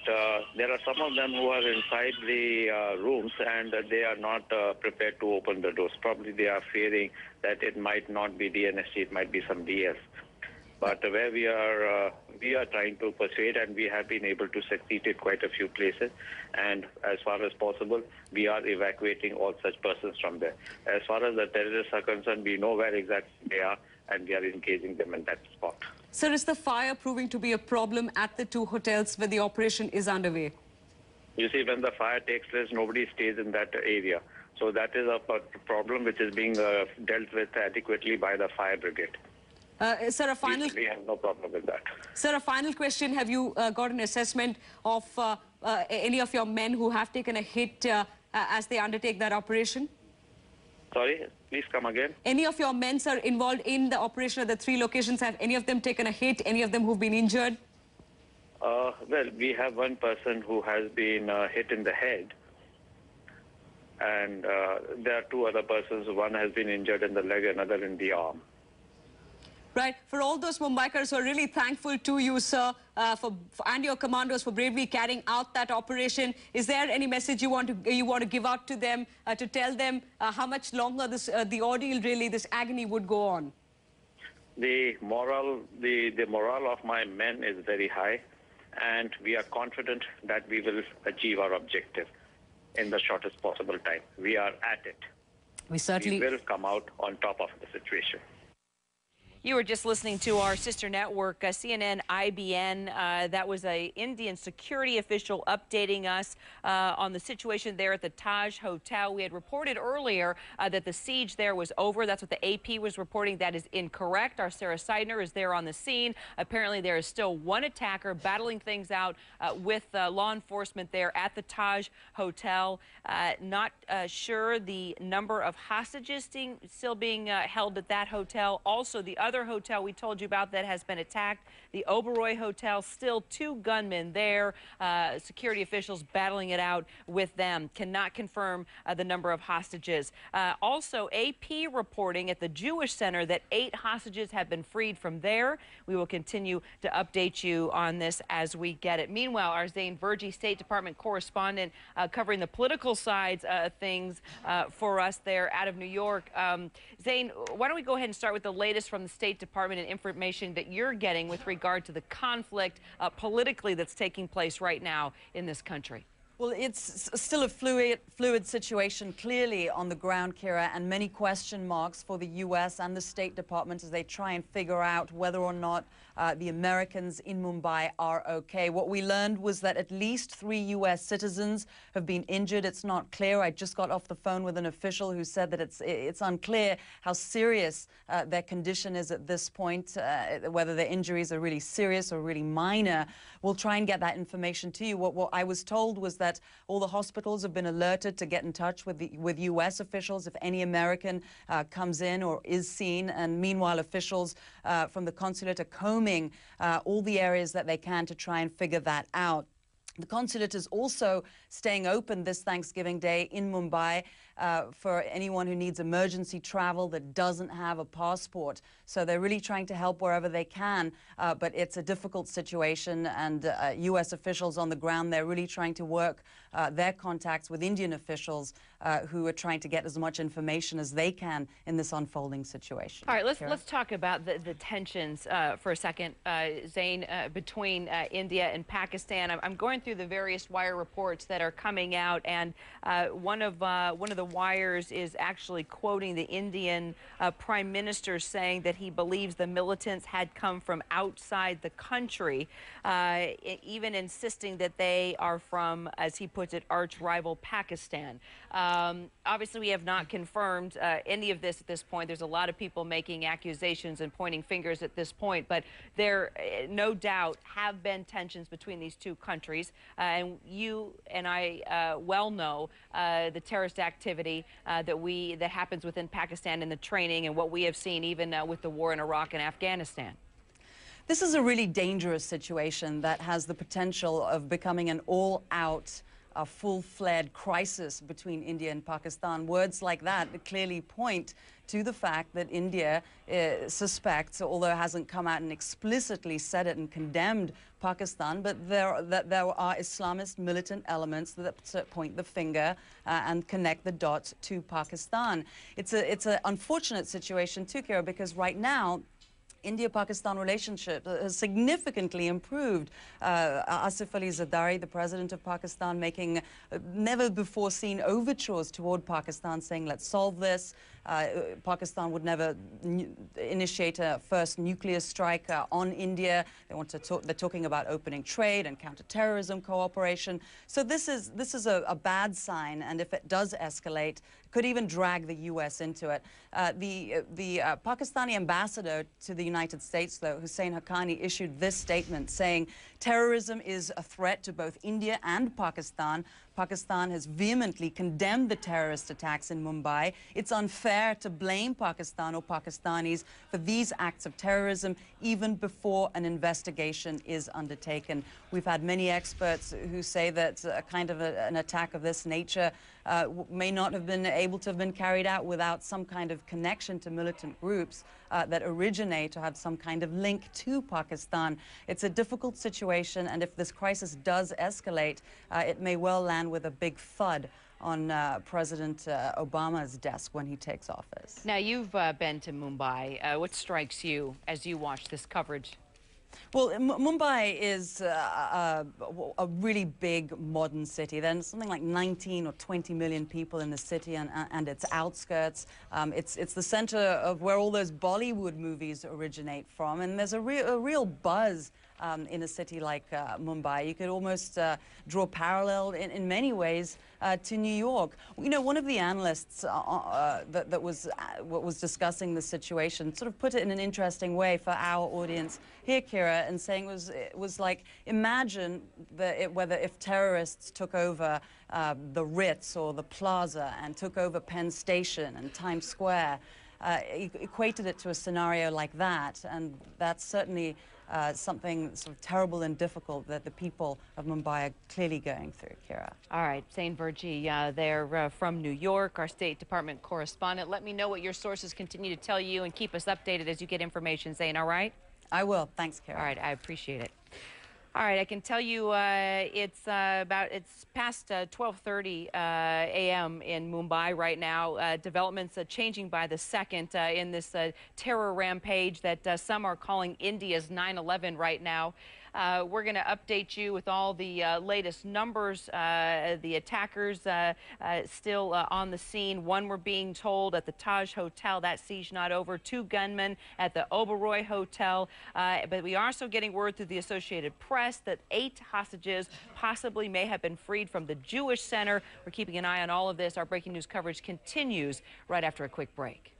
there are some of them who are inside the rooms and they are not prepared to open the doors. Probably they are fearing that it might not be the NSG, it might be somebody else. But where we are trying to persuade, and we have been able to succeed in quite a few places. And as far as possible, we are evacuating all such persons from there. As far as the terrorists are concerned, we know where exactly they are, and we are engaging them in that spot. Sir, is the fire proving to be a problem at the two hotels where the operation is underway? You see, when the fire takes place, nobody stays in that area. So that is a problem which is being dealt with adequately by the fire brigade. Sir, a final... We have no problem with that. Sir, a final question. Have you got an assessment of any of your men who have taken a hit as they undertake that operation? Sorry, please come again. Any of your men, sir, involved in the operation at the three locations, have any of them taken a hit? Any of them who've been injured? Well, we have one person who has been hit in the head. And there are two other persons. One has been injured in the leg, another in the arm. Right. For all those Mumbaikars who are really thankful to you, sir, and your commandos for bravely carrying out that operation, is there any message you want to give out to them to tell them how much longer the ordeal, really, this agony would go on? The morale of my men is very high, and we are confident that we will achieve our objective in the shortest possible time. We are at it. We will come out on top of the situation. You were just listening to our sister network, CNN IBN. That was an Indian security official updating us on the situation there at the Taj Hotel. We had reported earlier that the siege there was over. That's what the AP was reporting. That is incorrect. Our Sarah Seidner is there on the scene. Apparently, there is still one attacker battling things out with law enforcement there at the Taj Hotel. Not sure the number of hostages still being held at that hotel. Also, the other hotel we told you about that has been attacked, the Oberoi Hotel, still two gunmen there. Security officials battling it out with them. Cannot confirm the number of hostages. Also, AP reporting at the Jewish Center that 8 hostages have been freed from there. We will continue to update you on this as we get it. Meanwhile, our Zane Verjee, State Department correspondent, covering the political sides of things for us there out of New York. Zane, why don't we go ahead and start with the latest from the State Department and information that you're getting with regard to the conflict politically that's taking place right now in this country? Well, it's still a fluid situation, clearly on the ground, Kira, and many question marks for the U.S. and the State Department as they try and figure out whether or not the Americans in Mumbai are okay. What we learned was that at least 3 U.S. citizens have been injured. It's not clear. I just got off the phone with an official who said that it's unclear how serious their condition is at this point, whether their injuries are really serious or really minor. We'll try and get that information to you. What I was told was that that all the hospitals have been alerted to get in touch with U.S. officials if any American comes in or is seen. And meanwhile, officials from the consulate are combing all the areas that they can to try and figure that out. The consulate is also staying open this Thanksgiving Day in Mumbai for anyone who needs emergency travel that doesn't have a passport. So they're really trying to help wherever they can, but it's a difficult situation, and U.S. officials on the ground, they're really trying to work their contacts with Indian officials who are trying to get as much information as they can in this unfolding situation. All right, let's talk about the tensions for a second, Zain, between India and Pakistan. I'm going through the various wire reports that are coming out, and one of the wires is actually quoting the Indian Prime Minister saying that he believes the militants had come from outside the country, even insisting that they are from, as he puts it, arch rival Pakistan. Obviously, we have not confirmed any of this at this point. There's a lot of people making accusations and pointing fingers at this point, but there no doubt have been tensions between these two countries. And you and I well know the terrorist activity that happens within Pakistan and the training and what we have seen even with the war in Iraq and Afghanistan. This is a really dangerous situation that has the potential of becoming an all-out a full-fledged crisis between India and Pakistan. Words like that clearly point to the fact that India suspects, although it hasn't come out and explicitly said it and condemned Pakistan, but there are Islamist militant elements that point the finger and connect the dots to Pakistan. It's an unfortunate situation too, Kira, because right now India-Pakistan relationship has significantly improved. Asif Ali Zardari, the president of Pakistan, making never-before-seen overtures toward Pakistan, saying, let's solve this. Pakistan would never initiate a first nuclear strike on India. They're talking about opening trade and counterterrorism cooperation. So this is a bad sign, and if it does escalate, could even drag the U.S. into it. The Pakistani ambassador to the United States, though, Hussein Haqqani, issued this statement saying, terrorism is a threat to both India and Pakistan. Pakistan has vehemently condemned the terrorist attacks in Mumbai. It's unfair to blame Pakistan or Pakistanis for these acts of terrorism even before an investigation is undertaken. We've had many experts who say that an attack of this nature may not have been able to have been carried out without some kind of connection to militant groups that originate or have some kind of link to Pakistan. It's a difficult situation, and if this crisis does escalate, it may well land with a big thud on President Obama's desk when he takes office. Now, you've been to Mumbai. What strikes you as you watch this coverage? Well, Mumbai is a really big modern city. There's something like 19 or 20 million people in the city and its outskirts. It's the center of where all those Bollywood movies originate from, and there's a real buzz in a city like Mumbai. You could almost draw parallel in many ways to New York. You know, one of the analysts that was discussing the situation sort of put it in an interesting way for our audience here, Kira, and saying it was like, imagine whether if terrorists took over the Ritz or the Plaza and took over Penn Station and Times Square, equated it to a scenario like that, and that's certainly something sort of terrible and difficult that the people of Mumbai are clearly going through, Kira. All right, Zain Verjee, they're from New York, our State Department correspondent. Let me know what your sources continue to tell you and keep us updated as you get information, Zain, all right? I will. Thanks, Kira. All right, I appreciate it. All right, I can tell you it's past 12:30 a.m. in Mumbai right now. Developments changing by the second in this terror rampage that some are calling India's 9/11 right now. We're going to update you with all the latest numbers. The attackers still on the scene. One, we're being told, at the Taj Hotel. That siege not over. 2 gunmen at the Oberoi Hotel. But we are also getting word through the Associated Press that 8 hostages possibly may have been freed from the Jewish Center. We're keeping an eye on all of this. Our breaking news coverage continues right after a quick break.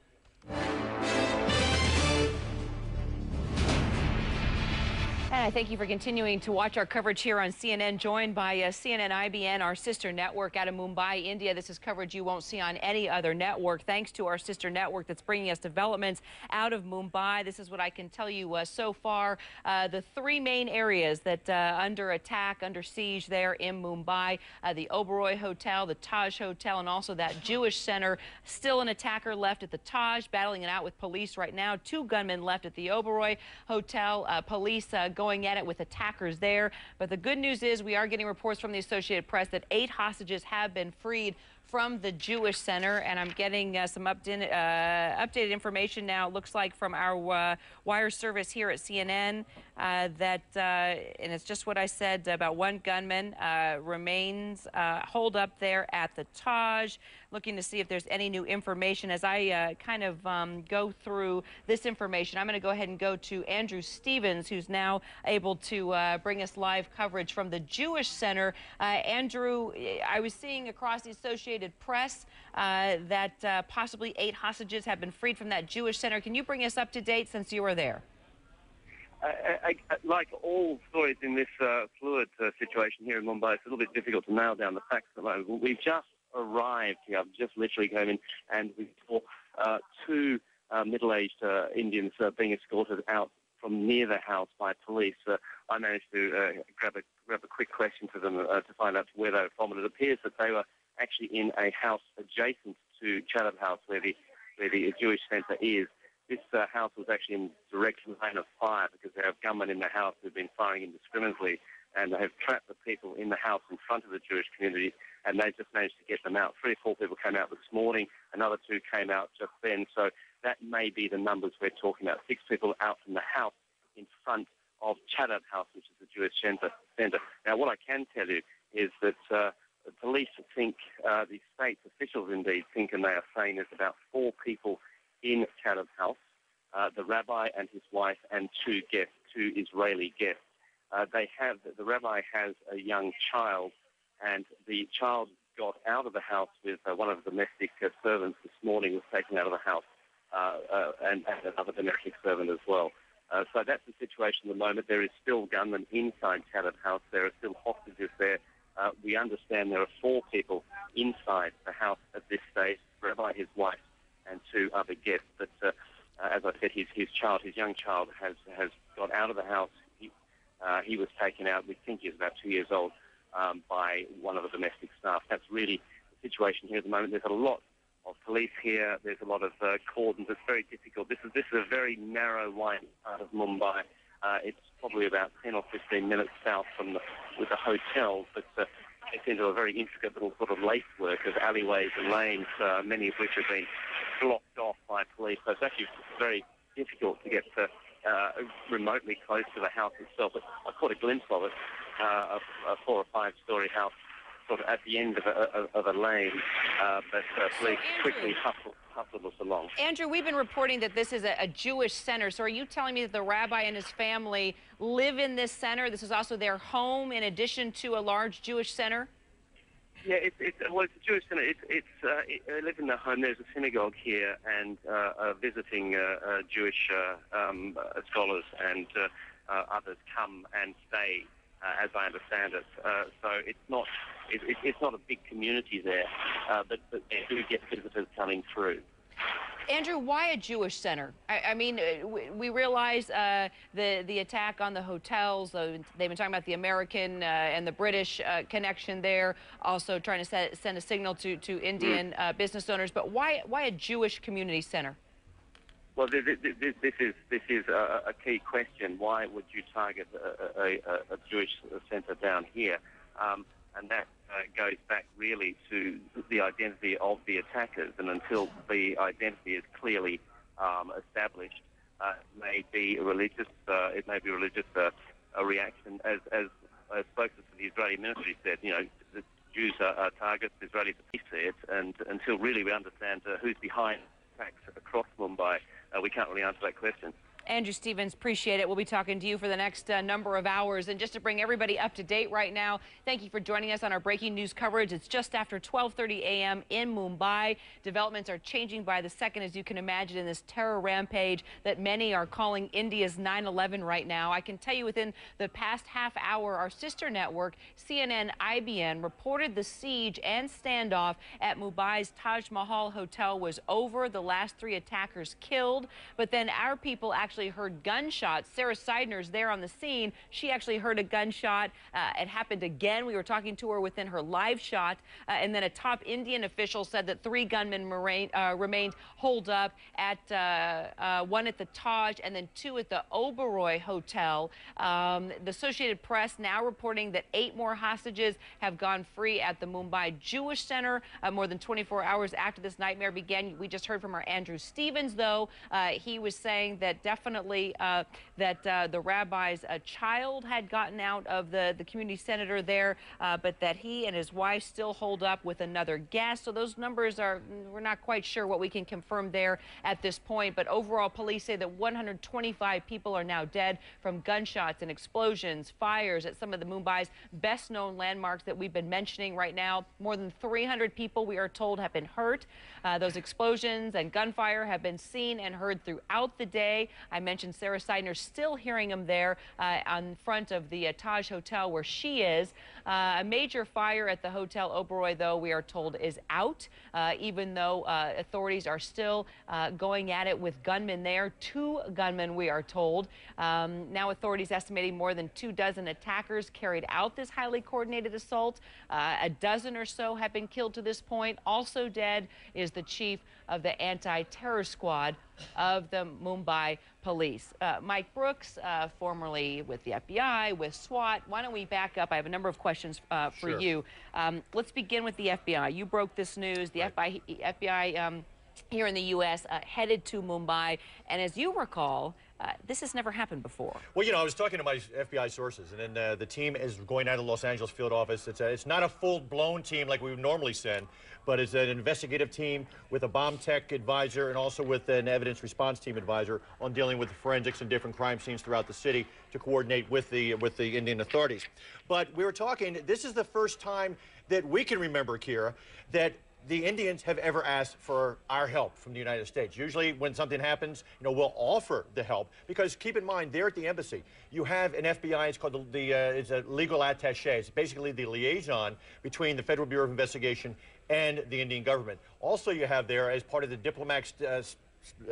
And I thank you for continuing to watch our coverage here on CNN, joined by CNN IBN, our sister network out of Mumbai, India. This is coverage you won't see on any other network, thanks to our sister network that's bringing us developments out of Mumbai. This is what I can tell you so far. The three main areas that under attack, under siege there in Mumbai, the Oberoi Hotel, the Taj Hotel, and also that Jewish center. Still an attacker left at the Taj, battling it out with police right now. 2 gunmen left at the Oberoi Hotel. Police going at it with attackers there. But the good news is we are getting reports from the Associated Press that 8 hostages have been freed from the Jewish center, and I'm getting some updated information now. It looks like from our wire service here at CNN that, and it's just what I said, about 1 gunman remains holed up there at the Taj. Looking to see if there's any new information. As I kind of go through this information, I'm going to go ahead and go to Andrew Stevens, who's now able to bring us live coverage from the Jewish Center. Andrew, I was seeing across the Associated Press that possibly 8 hostages have been freed from that Jewish center. Can you bring us up to date since you were there? Like all stories in this fluid situation here in Mumbai, it's a little bit difficult to nail down the facts at the moment. We've just arrived here. I've just literally came in, and we saw 2 middle-aged Indians being escorted out from near the house by police. I managed to grab a quick question to them to find out where they were from, and it appears that they were actually in a house adjacent to Chatham House, where the Jewish centre is. This house was actually in direct line of fire because there are gunmen in the house who've been firing indiscriminately, and they have trapped the people in the house in front of the Jewish community, and they just managed to get them out. 3 or 4 people came out this morning. Another 2 came out just then. So that may be the numbers we're talking about. 6 people out from the house in front of Chatham House, which is the Jewish centre. Now, what I can tell you is that the police think, the state officials indeed think, and they are saying there's about 4 people in Chatham House, the rabbi and his wife and 2 guests, 2 Israeli guests. The rabbi has a young child, and the child got out of the house with one of the domestic servants this morning, was taken out of the house, and another domestic servant as well. So that's the situation at the moment. There is still gunmen inside Chatham House. There are still hostages there. We understand there are 4 people inside the house at this stage, the rabbi, his wife, and 2 other guests. But as I said, his young child has got out of the house. He was taken out, we think he's about 2 years old, by one of the domestic staff. That's really the situation here at the moment. There's a lot of police here. There's a lot of cordons. It's very difficult. This is a very narrow line part of Mumbai. It's probably about 10 or 15 minutes south from the hotel, but it's into a very intricate little sort of lacework of alleyways and lanes, many of which have been blocked off by police. So it's actually very difficult to get remotely close to the house itself. But I caught a glimpse of it, a 4 or 5-story house sort of at the end of a lane, but police quickly hustled us along. Andrew, we've been reporting that this is a Jewish center. So are you telling me that the rabbi and his family live in this center? This is also their home in addition to a large Jewish center? Yeah, it's a Jewish center. They live in their home. There's a synagogue here, and visiting Jewish scholars and others come and stay, as I understand it. So it's not a big community there, but they do get visitors coming through. Andrew, why a Jewish center? I mean, we realize the attack on the hotels. They've been talking about the American and the British connection there, also trying to send a signal to Indian business owners. But why a Jewish community center? Well, this is a key question. Why would you target a Jewish center down here? And that goes back really to the identity of the attackers. And until the identity is clearly established, it may be religious. It may be religious a reaction, as a spokesman for the Israeli military said. You know, the Jews are targets. Israelis are see it, and until really we understand who's behind attacks across Mumbai, we can't really answer that question. Andrew Stevens, appreciate it. We'll be talking to you for the next number of hours. And just to bring everybody up to date right now, thank you for joining us on our breaking news coverage. It's just after 12:30 a.m. in Mumbai. Developments are changing by the second, as you can imagine, in this terror rampage that many are calling India's 9/11 right now. I can tell you within the past half hour, our sister network, CNN-IBN, reported the siege and standoff at Mumbai's Taj Mahal Hotel was over. The last 3 attackers killed. But then our people actually heard gunshots. Sarah Seidner's there on the scene. She actually heard a gunshot. It happened again. We were talking to her within her live shot. And then a top Indian official said that 3 gunmen remained holed up at 1 at the Taj and then 2 at the Oberoi Hotel. The Associated Press now reporting that 8 more hostages have gone free at the Mumbai Jewish Center more than 24 hours after this nightmare began. We just heard from our Andrew Stevens, though. He was saying that definitely that the rabbi's child had gotten out of the community center there, but that he and his wife still hold up with another guest. So those numbers we're not quite sure what we can confirm there at this point. But overall, police say that 125 people are now dead from gunshots and explosions, fires at some of the Mumbai's best known landmarks that we've been mentioning right now. More than 300 people, we are told, have been hurt. Those explosions and gunfire have been seen and heard throughout the day. I mentioned Sarah Seidner still hearing them there on front of the Taj Hotel where she is. A major fire at the Hotel Oberoi, though, we are told is out, even though authorities are still going at it with gunmen there. 2 gunmen, we are told. Now authorities estimating more than 24 attackers carried out this highly coordinated assault. A dozen or so have been killed to this point. Also dead is the chief of the anti-terror squad of the Mumbai police. Mike Brooks, formerly with the FBI, with SWAT. Why don't we back up? I have a number of questions for Sure. you. Let's begin with the FBI. You broke this news. The FBI here in the U.S. Headed to Mumbai. And as you recall, this has never happened before. Well, you know, I was talking to my FBI sources, and then the team is going out of the Los Angeles field office. It's not a full-blown team like we would normally send, but it's an investigative team with a bomb tech advisor and also with an evidence response team advisor on dealing with forensics and different crime scenes throughout the city to coordinate with the Indian authorities. But we were talking, this is the first time that we can remember, Kira, that the Indians have ever asked for our help from the United States. Usually when something happens, you know, we'll offer the help because keep in mind, there at the embassy, you have an FBI, it's called it's a legal attaché. It's basically the liaison between the Federal Bureau of Investigation and the Indian government. Also you have there, as part of the diplomats, as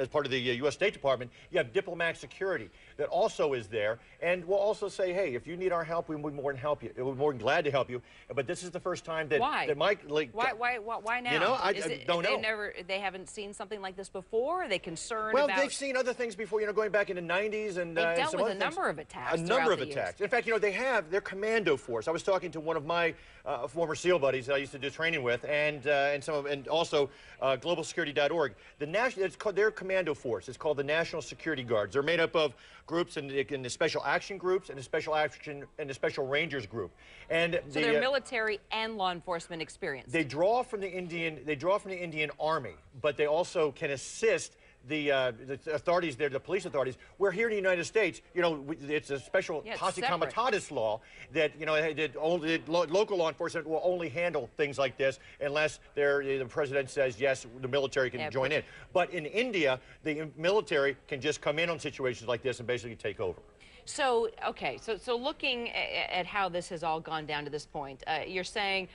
part of the U.S. State Department, you have diplomatic security that also is there, and we'll also say, hey, if you need our help, we'll be more than glad to help you. But this is the first time that that Mike, like, why now? You know, I don't know. They haven't seen something like this before. Are they concerned well, about? they've seen other things before. You know, going back in the '90s and they've dealt some with other a number of attacks. A number of attacks. In fact, you know, they have their commando force. I was talking to one of my former SEAL buddies that I used to do training with, and also globalsecurity.org. The national, it's called their commando force. It's called the National Security Guards. They're made up of groups in the special action groups and the special action and the special rangers group. And so they're military and law enforcement experience. They draw from the Indian Army, but they also can assist the authorities there, the police authorities. We're here in the United States, you know, it's a special posse comitatus law that, you know, local law enforcement will only handle things like this unless the president says, yes, the military can join in. But in India, the military can just come in on situations like this and basically take over. So, okay, so looking at how this has all gone down to this point, you're saying,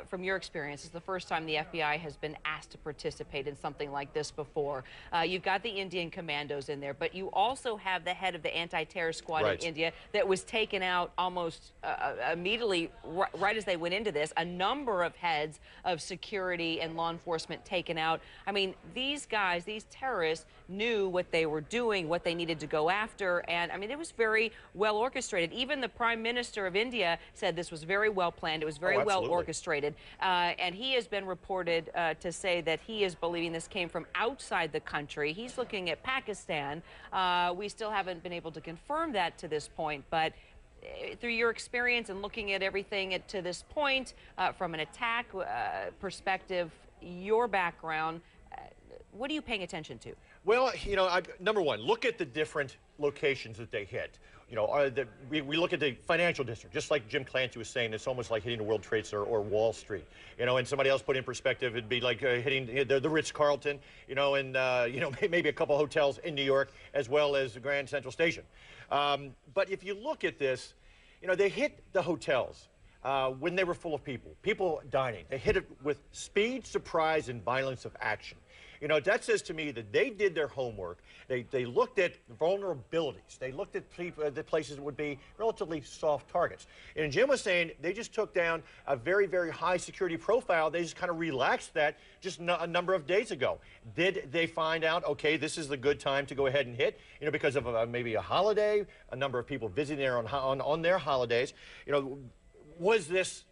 from your experience, it's the first time the FBI has been asked to participate in something like this before. You've got the Indian commandos in there, but you also have the head of the anti-terror squad in India that was taken out almost immediately, right as they went into this. A number of heads of security and law enforcement taken out. I mean, these guys, these terrorists, knew what they were doing, what they needed to go after, and I mean, it was very well orchestrated. Even the Prime Minister of India said this was very well planned. It was very well orchestrated, and he has been reported to say that he is believing this came from outside the country. He's looking at Pakistan. We still haven't been able to confirm that to this point, but through your experience and looking at everything to this point, from an attack perspective, your background, what are you paying attention to? Well, you know, number one, look at the different locations that they hit. You know, we look at the financial district, just like Jim Clancy was saying, it's almost like hitting the World Trade Center or Wall Street. You know, and somebody else put in perspective, it'd be like hitting the Ritz-Carlton, you know, and, you know, maybe a couple hotels in New York, as well as the Grand Central Station. But if you look at this, you know, they hit the hotels when they were full of people dining. They hit it with speed, surprise, and violence of action. You know, that says to me that they did their homework. They looked at vulnerabilities. They looked at the places that would be relatively soft targets. And Jim was saying they just took down a very, very high security profile. They just kind of relaxed that just a number of days ago. Did they find out, okay, this is the good time to go ahead and hit, you know, because of maybe a holiday, a number of people visiting there on their holidays? You know, was this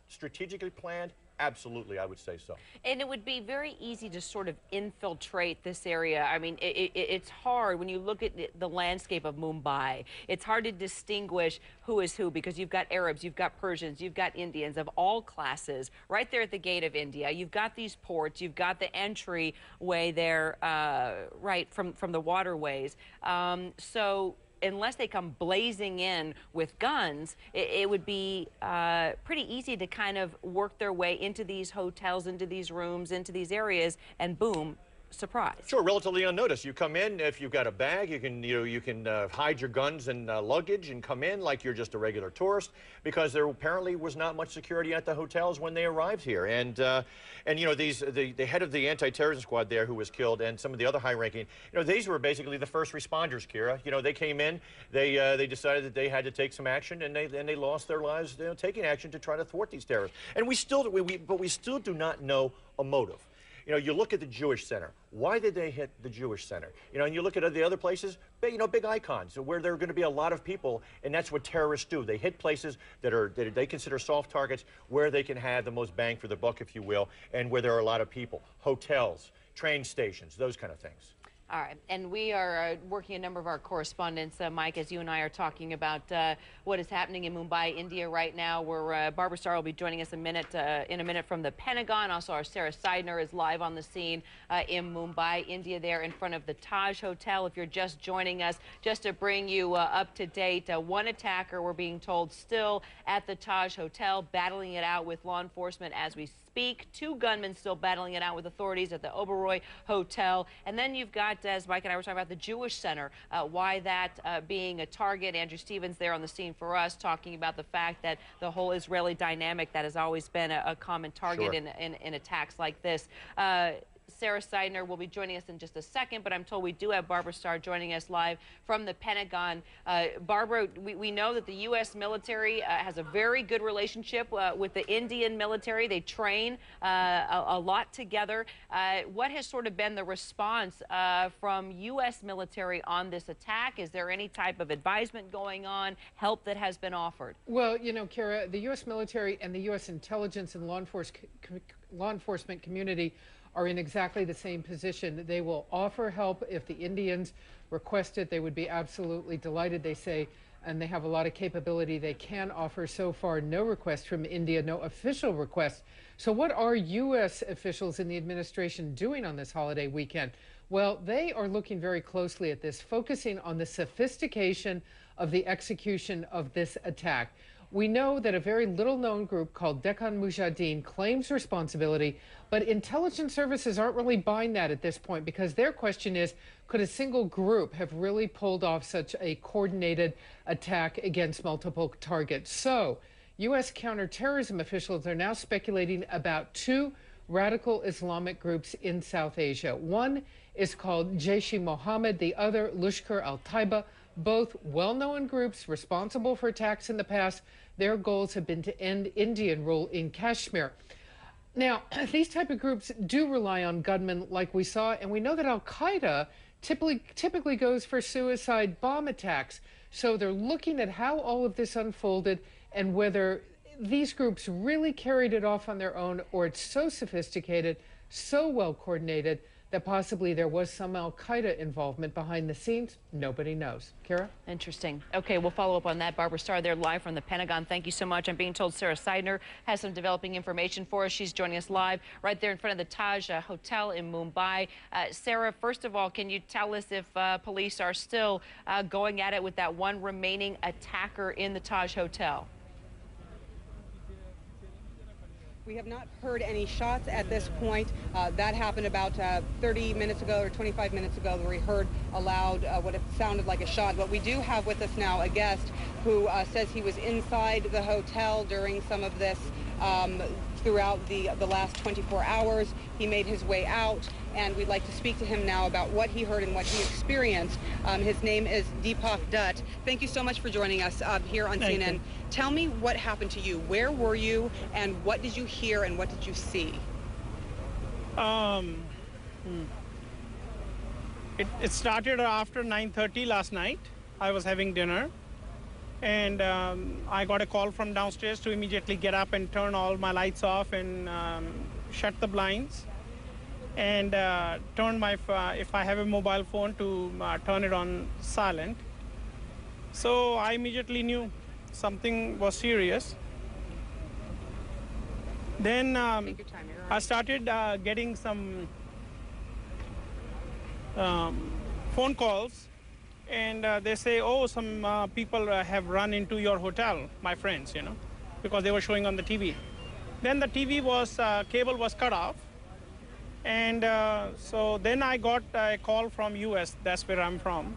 strategically planned? Absolutely, I would say so. And it would be very easy to sort of infiltrate this area. I mean, it's hard when you look at the landscape of Mumbai. It's hard to distinguish who is who because you've got Arabs, you've got Persians, you've got Indians of all classes right there at the gate of India. You've got these ports, you've got the entryway there right from the waterways. So unless they come blazing in with guns, it would be pretty easy to kind of work their way into these hotels, into these rooms, into these areas, and boom, surprise. Sure, relatively unnoticed. You come in, if you've got a bag, you can hide your guns and luggage and come in like you're just a regular tourist, because there apparently was not much security at the hotels when they arrived here. And you know, the head of the anti-terrorism squad there who was killed, and some of the other high-ranking, you know, these were basically the first responders, Kira. You know, they came in, they decided that they had to take some action, and they lost their lives, you know, taking action to try to thwart these terrorists. And we still do not know a motive. You know, you look at the Jewish Center. Why did they hit the Jewish Center? You know, and you look at the other places, you know, big icons where there are going to be a lot of people, and that's what terrorists do. They hit places that they consider soft targets, where they can have the most bang for the buck, if you will, and where there are a lot of people. Hotels, train stations, those kind of things. All right, and we are working a number of our correspondents, Mike, as you and I are talking about what is happening in Mumbai, India right now, where Barbara Starr will be joining us in a minute from the Pentagon. Also, our Sarah Seidner is live on the scene in Mumbai, India, there in front of the Taj Hotel. If you're just joining us, just to bring you up to date, one attacker, we're being told, still at the Taj Hotel, battling it out with law enforcement as we speak. 2 gunmen still battling it out with authorities at the Oberoi Hotel. And then you've got, as Mike and I were talking about, the Jewish Center, why that being a target. Andrew Stevens there on the scene for us, talking about the fact that the whole Israeli dynamic that has always been a common target in attacks like this. Sarah Seidner will be joining us in just a second, but I'm told we do have Barbara Starr joining us live from the Pentagon. Barbara, we know that the U.S. military has a very good relationship with the Indian military. They train a lot together. What has sort of been the response from U.S. military on this attack? Is there any type of advisement going on, help that has been offered? Well, you know, Kara, the U.S. military and the U.S. intelligence and law enforcement community are in exactly the same position. They will offer help if the Indians request it. They would be absolutely delighted, they say, and they have a lot of capability they can offer. So far, no request from India, no official request. So what are U.S. officials in the administration doing on this holiday weekend? Well, they are looking very closely at this, focusing on the sophistication of the execution of this attack. We know that a very little-known group called Deccan Mujahideen claims responsibility, but intelligence services aren't really buying that at this point, because their question is, could a single group have really pulled off such a coordinated attack against multiple targets? So, U.S. counterterrorism officials are now speculating about 2 radical Islamic groups in South Asia. One is called Jaish-e-Mohammed, the other Lushkar al-Taiba. Both well-known groups responsible for attacks in the past. Their goals have been to end Indian rule in Kashmir. Now, these type of groups do rely on gunmen like we saw, and we know that al-Qaeda typically goes for suicide bomb attacks. So they're looking at how all of this unfolded and whether these groups really carried it off on their own, or it's so sophisticated, so well coordinated, that possibly there was some al-Qaeda involvement behind the scenes. Nobody knows. Kara? Interesting. Okay, we'll follow up on that. Barbara Starr there live from the Pentagon. Thank you so much. I'm being told Sarah Seidner has some developing information for us. She's joining us live right there in front of the Taj Hotel in Mumbai. Sarah, first of all, can you tell us if police are still going at it with that one remaining attacker in the Taj Hotel? We have not heard any shots at this point. That happened about 30 minutes ago or 25 minutes ago, where we heard a loud, what it sounded like a shot. But we do have with us now a guest who says he was inside the hotel during some of this throughout the last 24 hours. He made his way out, and we'd like to speak to him now about what he heard and what he experienced. His name is Deepak Dutt. Thank you so much for joining us here on CNN. You. Tell me what happened to you. Where were you, and what did you hear, and what did you see? It started after 9:30 last night. I was having dinner, and I got a call from downstairs to immediately get up and turn all my lights off and shut the blinds, and turn my, if I have a mobile phone, to turn it on silent. So I immediately knew something was serious. Then I started getting some phone calls, and they say, oh, some people have run into your hotel, my friends, you know, because they were showing on the TV. Then the TV was, cable was cut off, and so then I got a call from US, that's where I'm from.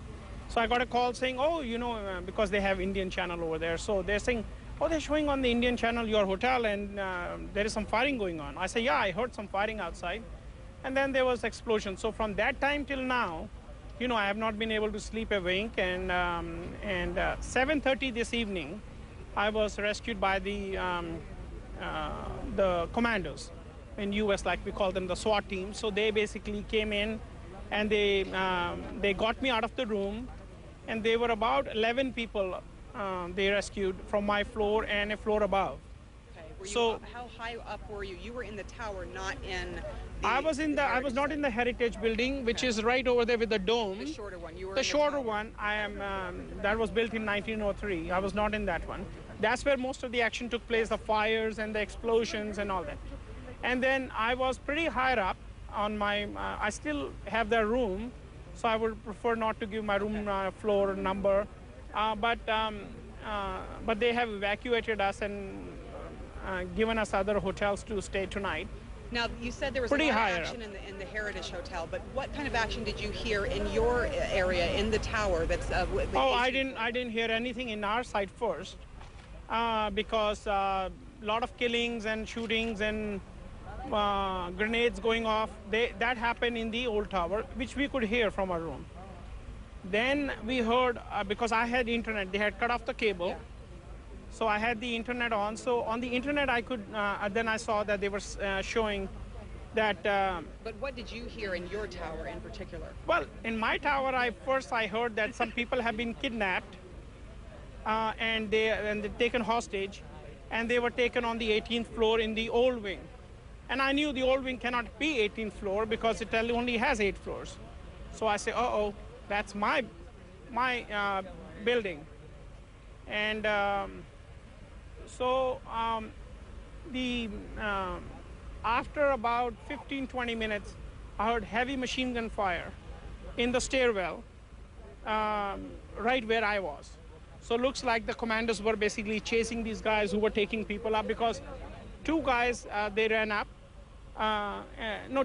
So I got a call saying, oh, you know, because they have Indian channel over there. So they're saying, oh, they're showing on the Indian channel your hotel, and there is some firing going on. I say, yeah, I heard some firing outside. And then there was explosion. So from that time till now, you know, I have not been able to sleep a wink. And 7:30 this evening, I was rescued by the commandos in US, like we call them the SWAT team. So they basically came in, and they got me out of the room. And there were about 11 people they rescued from my floor and a floor above. Okay. How high up were you? You were in the tower, not in the I was not in the Heritage Building, which is right over there with the dome. The shorter one. You were the shorter one. I am. That was built in 1903. I was not in that one. That's where most of the action took place, the fires and the explosions and all that. And then I was pretty higher up on my. I still have the room. So I would prefer not to give my room floor number, but they have evacuated us and given us other hotels to stay tonight. Now, you said there was pretty a lot high of action in the Heritage Hotel, but what kind of action did you hear in your area, in the tower? That's I didn't hear anything in our side first, because a lot of killings and shootings and grenades going off, that happened in the old tower, which we could hear from our room. Then we heard, because I had internet, they had cut off the cable, so I had the internet on. So on the internet I could, then I saw that they were showing that... But what did you hear in your tower in particular? Well, in my tower, I heard that some people have been kidnapped, and they're taken hostage, and they were taken on the 18th floor in the old wing. And I knew the old wing cannot be 18th floor because it only has 8 floors. So I say, uh-oh, that's my building. And after about 15-20 minutes, I heard heavy machine gun fire in the stairwell right where I was. So it looks like the commanders were basically chasing these guys who were taking people up, because 2 guys, they ran up.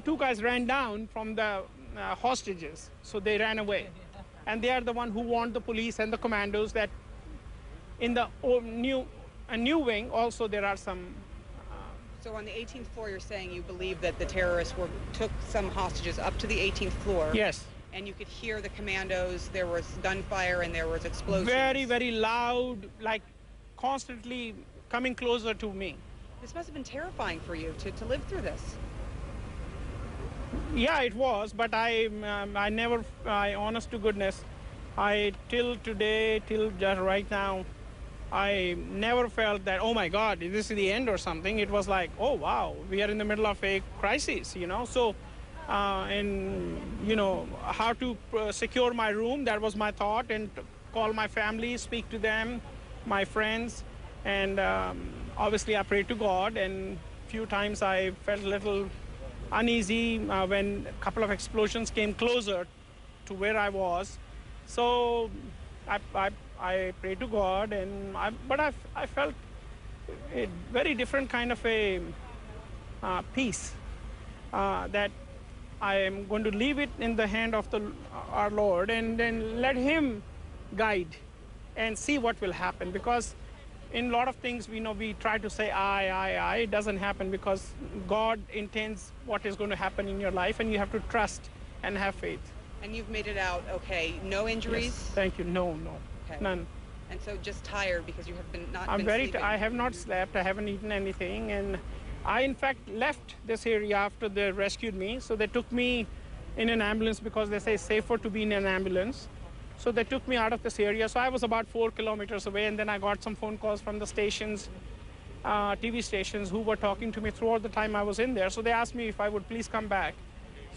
Two guys ran down from the hostages, so they ran away. And they are the one who warned the police and the commandos that in the new wing also there are some... So on the 18th floor, you're saying you believe that the terrorists took some hostages up to the 18th floor? Yes. And you could hear the commandos, there was gunfire and there was explosions? Very, very loud, like constantly coming closer to me. This must have been terrifying for you to live through this. Yeah, it was, but I honest to goodness, till today, till just right now, I never felt that, oh my God, this is the end or something. It was like, oh wow, we are in the middle of a crisis, you know. So and, you know, how to secure my room. That was my thought, and call my family, speak to them, my friends, and obviously I prayed to God, and a few times I felt a little uneasy when a couple of explosions came closer to where I was. So I prayed to God, and but I felt a very different kind of a peace that I am going to leave it in the hand of our Lord, and then let Him guide and see what will happen. Because in a lot of things, we try to say I. It doesn't happen, because God intends what is going to happen in your life, and you have to trust and have faith. And you've made it out okay. No injuries? Yes, thank you. No, Okay. none. And so just tired because you have been not I'm been very. sleeping. I have not slept. I haven't eaten anything, and I in fact left this area after they rescued me. So they took me in an ambulance, because they say it's safer to be in an ambulance. So they took me out of this area. So I was about 4 kilometers away, and then I got some phone calls from the stations, TV stations, who were talking to me throughout the time I was in there. So they asked me if I would please come back.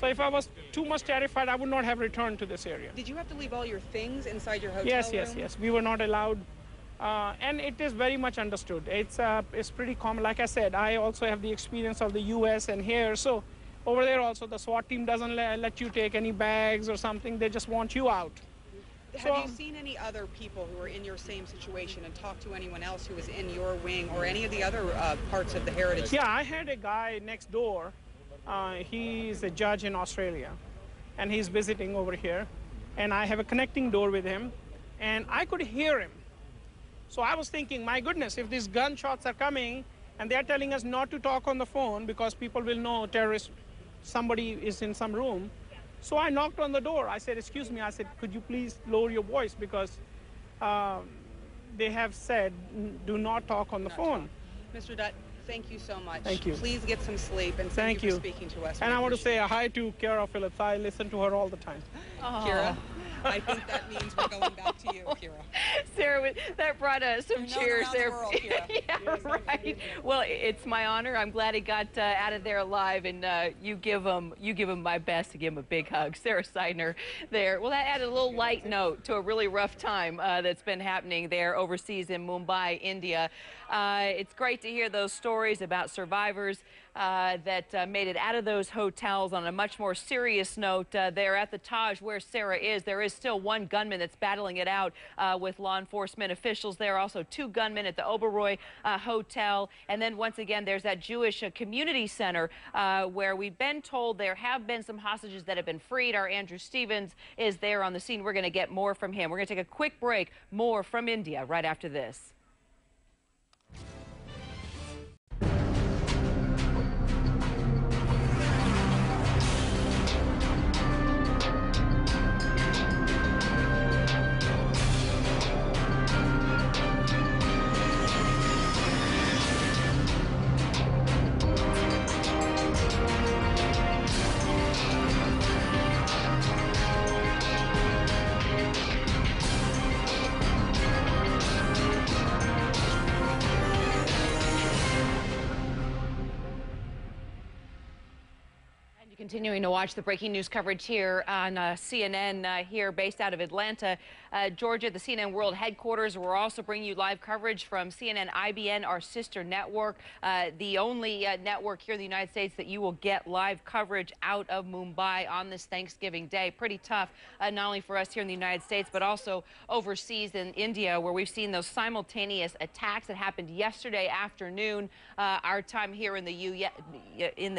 So if I was too much terrified, I would not have returned to this area. Did you have to leave all your things inside your hotel Yes, room? yes. We were not allowed. And it is very much understood. It's pretty common. Like I said, I also have the experience of the U.S. and here. So over there also, the SWAT team doesn't let you take any bags or something. They just want you out. Have you seen any other people who are in your same situation, and talked to anyone else who was in your wing or any of the other parts of the heritage? Yeah, I had a guy next door. He's a judge in Australia, and he's visiting over here. And I have a connecting door with him, and I could hear him. So I was thinking, my goodness, if these gunshots are coming and they're telling us not to talk on the phone because people will know somebody is in some room. So I knocked on the door. I said, excuse me. I said, could you please lower your voice, because they have said do not talk on the phone. Mr. Dutt, thank you so much. Thank you. Please get some sleep, and thank you for speaking to us. And I want to say a hi to Kira Phillips. I listen to her all the time. Kira, I think that means we're going back to you, Kira. Sarah, that brought some cheers there. The world, Kira. Yeah, right. Well, it's my honor. I'm glad he got out of there alive, and you give him my best to give him a big hug. Sarah Seidner there. Well, that added a little light note to a really rough time that's been happening there overseas in Mumbai, India. It's great to hear those stories about survivors that made it out of those hotels. On a much more serious note, there at the Taj where Sarah is, there is still one gunman that's battling it out with law enforcement officials there. Also 2 gunmen at the Oberoi Hotel. And then once again, there's that Jewish community center where we've been told there have been some hostages that have been freed. Our Andrew Stevens is there on the scene. We're going to get more from him. We're going to take a quick break. More from India right after this. Continuing to watch the breaking news coverage here on CNN here based out of Atlanta, Georgia, the CNN World headquarters. We're also bringing you live coverage from CNN IBN, our sister network, the only network here in the United States that you will get live coverage out of Mumbai on this Thanksgiving Day. Pretty tough, not only for us here in the United States, but also overseas in India, where we've seen those simultaneous attacks that happened yesterday afternoon. Our time here in the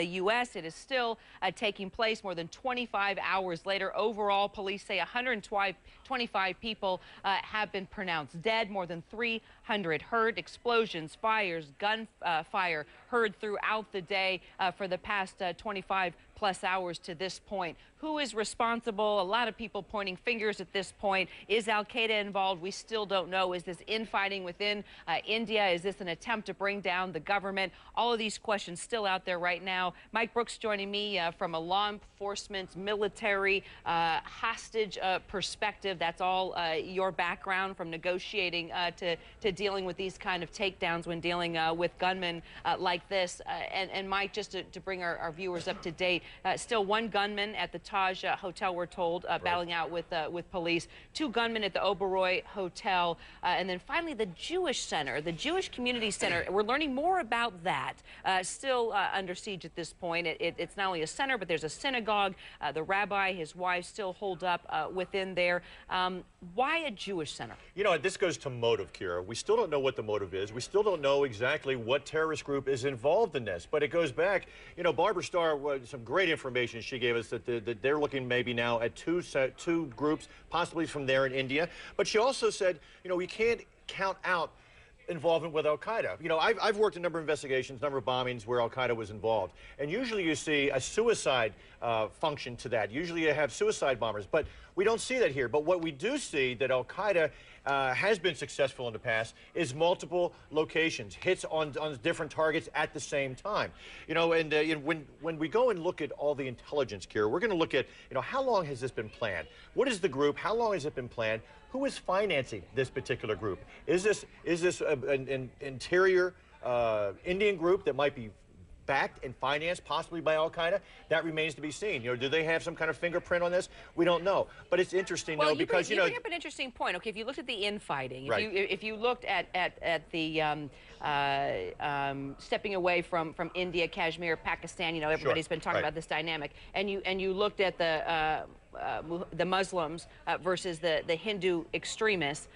U.S., it is still taking place more than 25 hours later. Overall, police say 125 people have been pronounced dead, more than 300 hurt. Explosions, fires, gunfire heard throughout the day for the past 25 plus hours to this point. who is responsible? A lot of people pointing fingers at this point. Is al-Qaeda involved? We still don't know. Is this infighting within India? Is this an attempt to bring down the government? All of these questions still out there right now. Mike Brooks joining me from a law enforcement, military, hostage perspective. That's all your background, from negotiating to dealing with these kind of takedowns when dealing with gunmen like this. And Mike, just to bring our viewers up to date, still one gunman at the Taj Hotel, we're told, battling out with police, 2 gunmen at the Oberoi Hotel, and then finally the Jewish Center, the Jewish Community Center. We're learning more about that. Still under siege at this point. It's not only a center, but there's a synagogue. The rabbi, his wife, still holed up within there. Why a Jewish center? You know, this goes to motive, Kira. We still don't know what the motive is. We still don't know exactly what terrorist group is involved in this. But it goes back, you know, Barbara Starr, some great information she gave us that they're looking maybe now at two groups, possibly from there in India. But she also said, you know, we can't count out involvement with al-Qaeda. You know, I've worked a number of investigations, a number of bombings where al-Qaeda was involved. And usually you see a suicide function to that. Usually you have suicide bombers, but we don't see that here. But what we do see that al-Qaeda has been successful in the past is multiple locations, hits on different targets at the same time. You know, and you know, when we go and look at all the intelligence, Kira, we're going to look at, you know, how long has this been planned? What is the group? How long has it been planned? Who is financing this particular group? Is this an interior Indian group that might be backed and financed possibly by al-Qaeda? That remains to be seen. You know, do they have some kind of fingerprint on this? We don't know. But it's interesting, though, because, you know, bring up an interesting point. Okay, if you looked at the infighting, right. if you looked at the stepping away from India, Kashmir, Pakistan, you know, everybody's been talking about this dynamic, and you looked at the Muslims versus the Hindu extremists,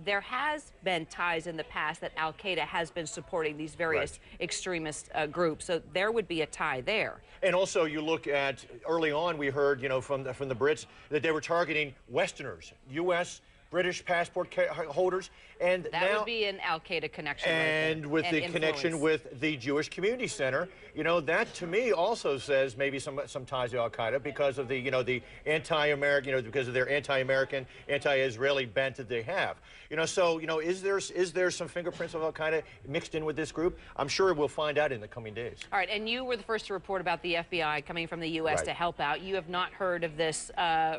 there has been ties in the past that al-Qaeda has been supporting these various extremist groups. So there would be a tie there. And also you look at, early on we heard, you know, from the Brits that they were targeting Westerners, U.S., British passport holders, and that now would be an al-Qaeda connection. And with the connection with the Jewish Community Center, you know, that to me also says maybe some ties to al-Qaeda because of the, you know, the anti-American, you know, because of their anti-American, anti-Israeli bent that they have. You know, so, you know, is there some fingerprints of al-Qaeda mixed in with this group? I'm sure we'll find out in the coming days. All right, and you were the first to report about the FBI coming from the U.S. to help out. You have not heard of this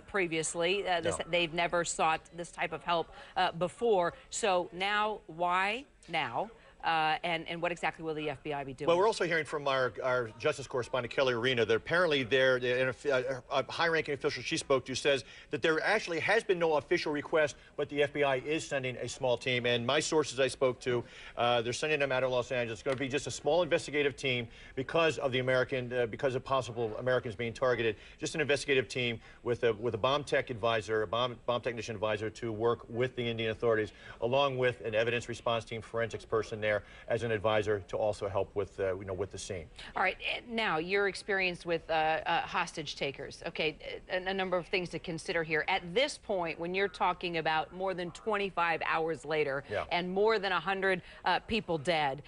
previously. No. They've never sought this type of help before. So now, why now? And what exactly will the FBI be doing? Well, we're also hearing from our justice correspondent, Kelly Arena, that apparently a high-ranking official she spoke to says that there actually has been no official request, but the FBI is sending a small team. And my sources I spoke to, they're sending them out of Los Angeles. It's going to be just a small investigative team because of the because of possible Americans being targeted. Just an investigative team with a bomb tech advisor, a bomb technician advisor to work with the Indian authorities, along with an evidence response team, forensics person there as an advisor to also help with, you know, with the scene. All right, now your experience with hostage takers. Okay, a number of things to consider here. At this point, when you're talking about more than 25 hours later and more than 100 people dead,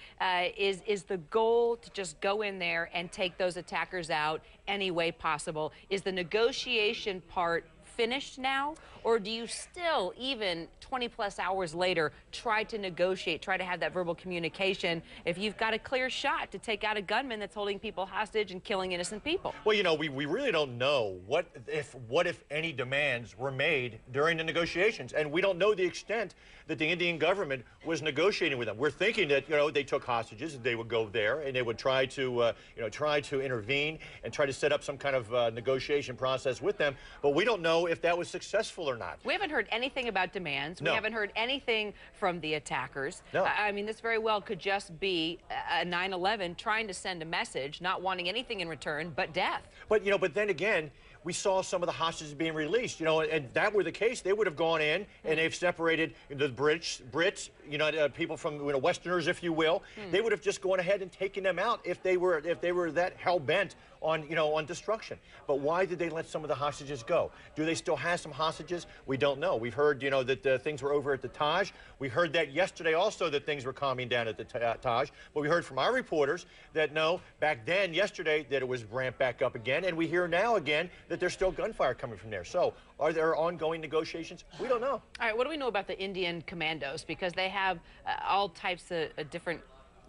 is the goal to just go in there and take those attackers out any way possible? Is the negotiation part finished now, or do you still, even 20+ hours later, try to negotiate, try to have that verbal communication if you've got a clear shot to take out a gunman that's holding people hostage and killing innocent people? Well, you know, we really don't know what if any demands were made during the negotiations, and we don't know the extent that the Indian government was negotiating with them. We're thinking that, you know, they took hostages, and they would go there and they would try to, you know, try to intervene and try to set up some kind of negotiation process with them, but we don't know if that was successful or not. We haven't heard anything about demands. No. We haven't heard anything from the attackers. No. I mean, this very well could just be a 9/11 trying to send a message, not wanting anything in return but death. But, you know, but then again, we saw some of the hostages being released, you know, and that were the case, they would have gone in and they've separated the Brits, you know, people from, you know, Westerners, if you will. They would have just gone ahead and taken them out if they were that hell-bent on, you know, on destruction. But why did they let some of the hostages go? Do they still have some hostages? We don't know. We've heard, you know, that things were over at the Taj. We heard that yesterday also, that things were calming down at the Taj. But we heard from our reporters that no, back then, yesterday, that it was ramped back up again. And we hear now again that that there's still gunfire coming from there. So are there ongoing negotiations? We don't know. All right, what do we know about the Indian commandos? Because they have all types of different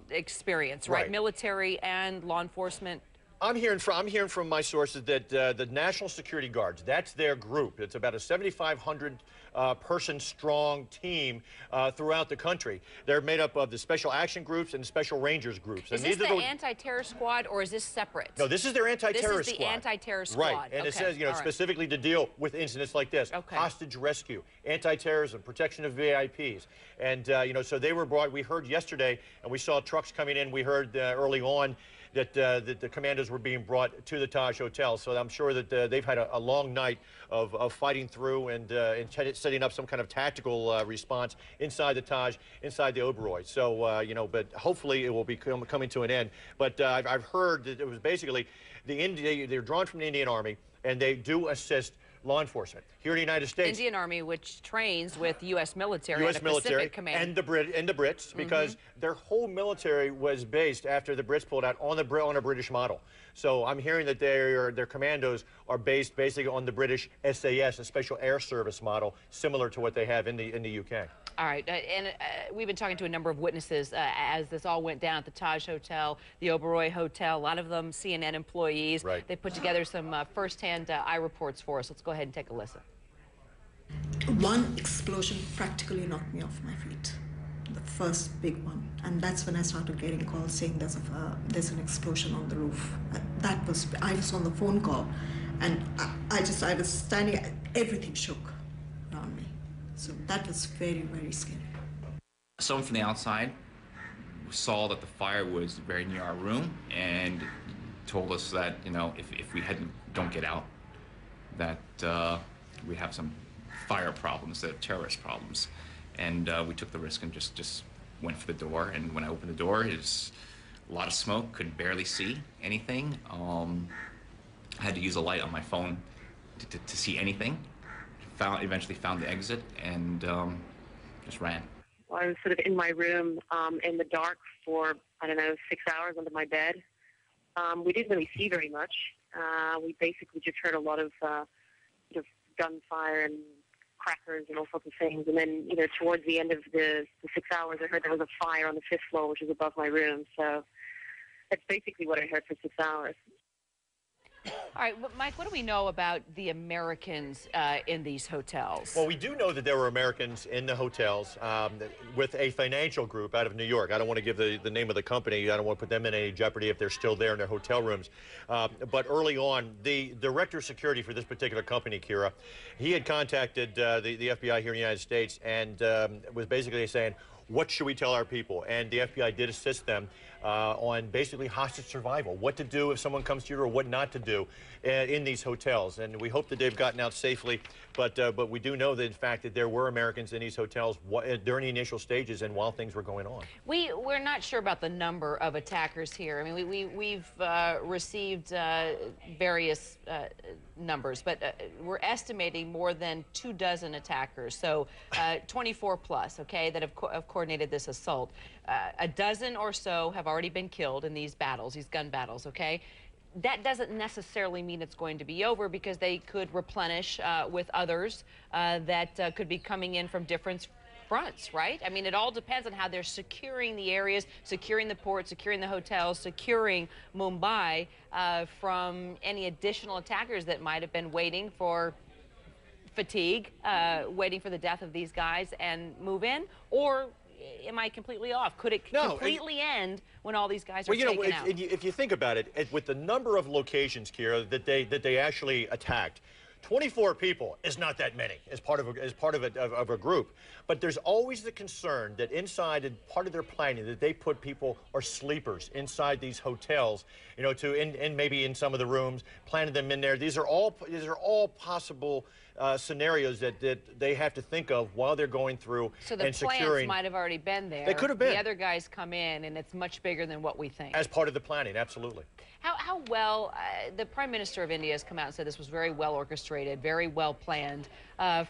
experience, right? Military and law enforcement. I'm hearing from my sources that the National Security Guards, that's their group. It's about a 7,500 person strong team throughout the country. They're made up of the Special Action Groups and Special Rangers groups. Is this the anti-terror squad, or is this separate? No, this is their anti-terror squad. This is the anti-terror squad. Right, and it says, specifically to deal with incidents like this. Hostage rescue, anti-terrorism, protection of VIPs. And, so they were brought, we heard yesterday, and we saw trucks coming in, we heard early on, that the commandos were being brought to the Taj Hotel. So I'm sure that they've had a long night of fighting through and setting up some kind of tactical response inside the Taj, inside the Oberoi. So, but hopefully it will be coming to an end. But I've heard that it was basically they're drawn from the Indian Army, and they do assist law enforcement here in the United States. Indian Army, which trains with U.S. military and the Pacific Command. And the Brits, because their whole military was based after the Brits pulled out on a British model. So I'm hearing that their commandos are based basically on the British SAS, a Special Air Service model, similar to what they have in the UK. All right, and we've been talking to a number of witnesses as this all went down at the Taj Hotel, the Oberoi Hotel, a lot of them CNN employees. Right. They put together some first-hand eye reports for us. Let's go ahead and take a listen. One explosion practically knocked me off my feet, the first big one, and that's when I started getting calls saying there's an explosion on the roof. I was on the phone call, and I was standing, everything shook around me. So that was very, very scary. Someone from the outside saw that the fire was very near our room and told us that, if we don't get out, that we have some fire problems, that terrorist problems. And we took the risk and just went for the door. And when I opened the door, it was a lot of smoke, could barely see anything. I had to use a light on my phone to see anything. Eventually found the exit and just ran. Well, I was sort of in my room in the dark for, 6 hours under my bed. We didn't really see very much. We basically just heard a lot of gunfire and crackers and all sorts of things. And then, towards the end of the 6 hours, I heard there was a fire on the 5th floor, which is above my room. So that's basically what I heard for 6 hours. All right, well, Mike, what do we know about the Americans in these hotels? Well, we do know that there were Americans in the hotels with a financial group out of New York. I don't want to give the name of the company. I don't want to put them in any jeopardy if they're still there in their hotel rooms. But early on, the director of security for this particular company, Kira, he had contacted the FBI here in the United States and was basically saying, what should we tell our people? And the FBI did assist them on basically hostage survival, what to do if someone comes to you or what not to do in these hotels. And we hope that they've gotten out safely, but we do know that, in fact, that there were Americans in these hotels during the initial stages and while things were going on. We're not sure about the number of attackers here. I mean, we've received various numbers, but we're estimating more than 24 attackers, so 24 plus, okay, that have coordinated this assault. A dozen or so have already been killed in these battles, these gun battles, okay? That doesn't necessarily mean it's going to be over, because they could replenish with others that could be coming in from different fronts, right? I mean, it all depends on how they're securing the areas, securing the port, securing the hotels, securing Mumbai from any additional attackers that might have been waiting for fatigue, waiting for the death of these guys and move in, or am I completely off? Could it completely end when all these guys are taken out? If you think about it, with the number of locations, Kira, that they actually attacked, 24 people is not that many as part of a group. But there's always the concern that inside, and part of their planning, that they put people or sleepers inside these hotels, maybe in some of the rooms, planted them in there. These are all possible scenarios that they have to think of while they're going through and securing. So the plans might have already been there. They could have been. The other guys come in, and it's much bigger than what we think. As part of the planning, absolutely. How well, the Prime Minister of India has come out and said this was very well orchestrated, very well planned.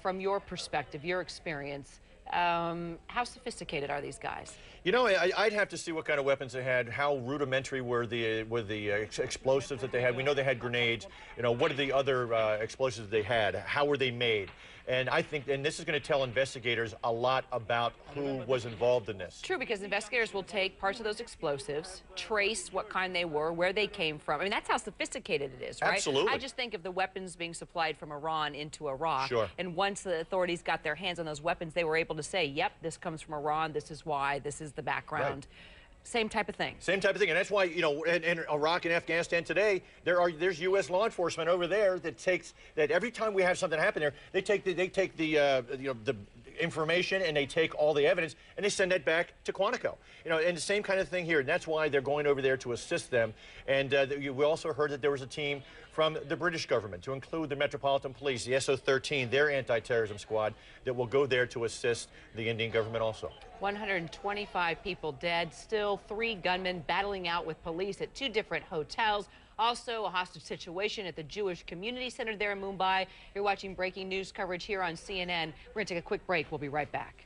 From your perspective, your experience, How sophisticated are these guys? You know, I'd have to see what kind of weapons they had. How rudimentary were the explosives that they had? We know they had grenades. You know, what are the other explosives they had? How were they made? And I think, and this is going to tell investigators a lot about who was involved in this. True, because investigators will take parts of those explosives, trace what kind they were, where they came from. I mean, that's how sophisticated it is, right? Absolutely. I just think of the weapons being supplied from Iran into Iraq. Sure. And once the authorities got their hands on those weapons, they were able to say, yep, this comes from Iran, this is why, this is the background. Right. Same type of thing. Same type of thing, and that's why, you know, in Iraq and Afghanistan today, there's U.S. law enforcement over there that every time we have something happen there, they take the information and they take all the evidence and they send that back to Quantico. You know, and the same kind of thing here, and that's why they're going over there to assist them. And we also heard that there was a team from the British government, to include the Metropolitan Police, the SO-13, their anti-terrorism squad, that will go there to assist the Indian government also. 125 people dead, still 3 gunmen battling out with police at 2 different hotels. Also, a hostage situation at the Jewish Community Center there in Mumbai. You're watching breaking news coverage here on CNN. We're going to take a quick break. We'll be right back.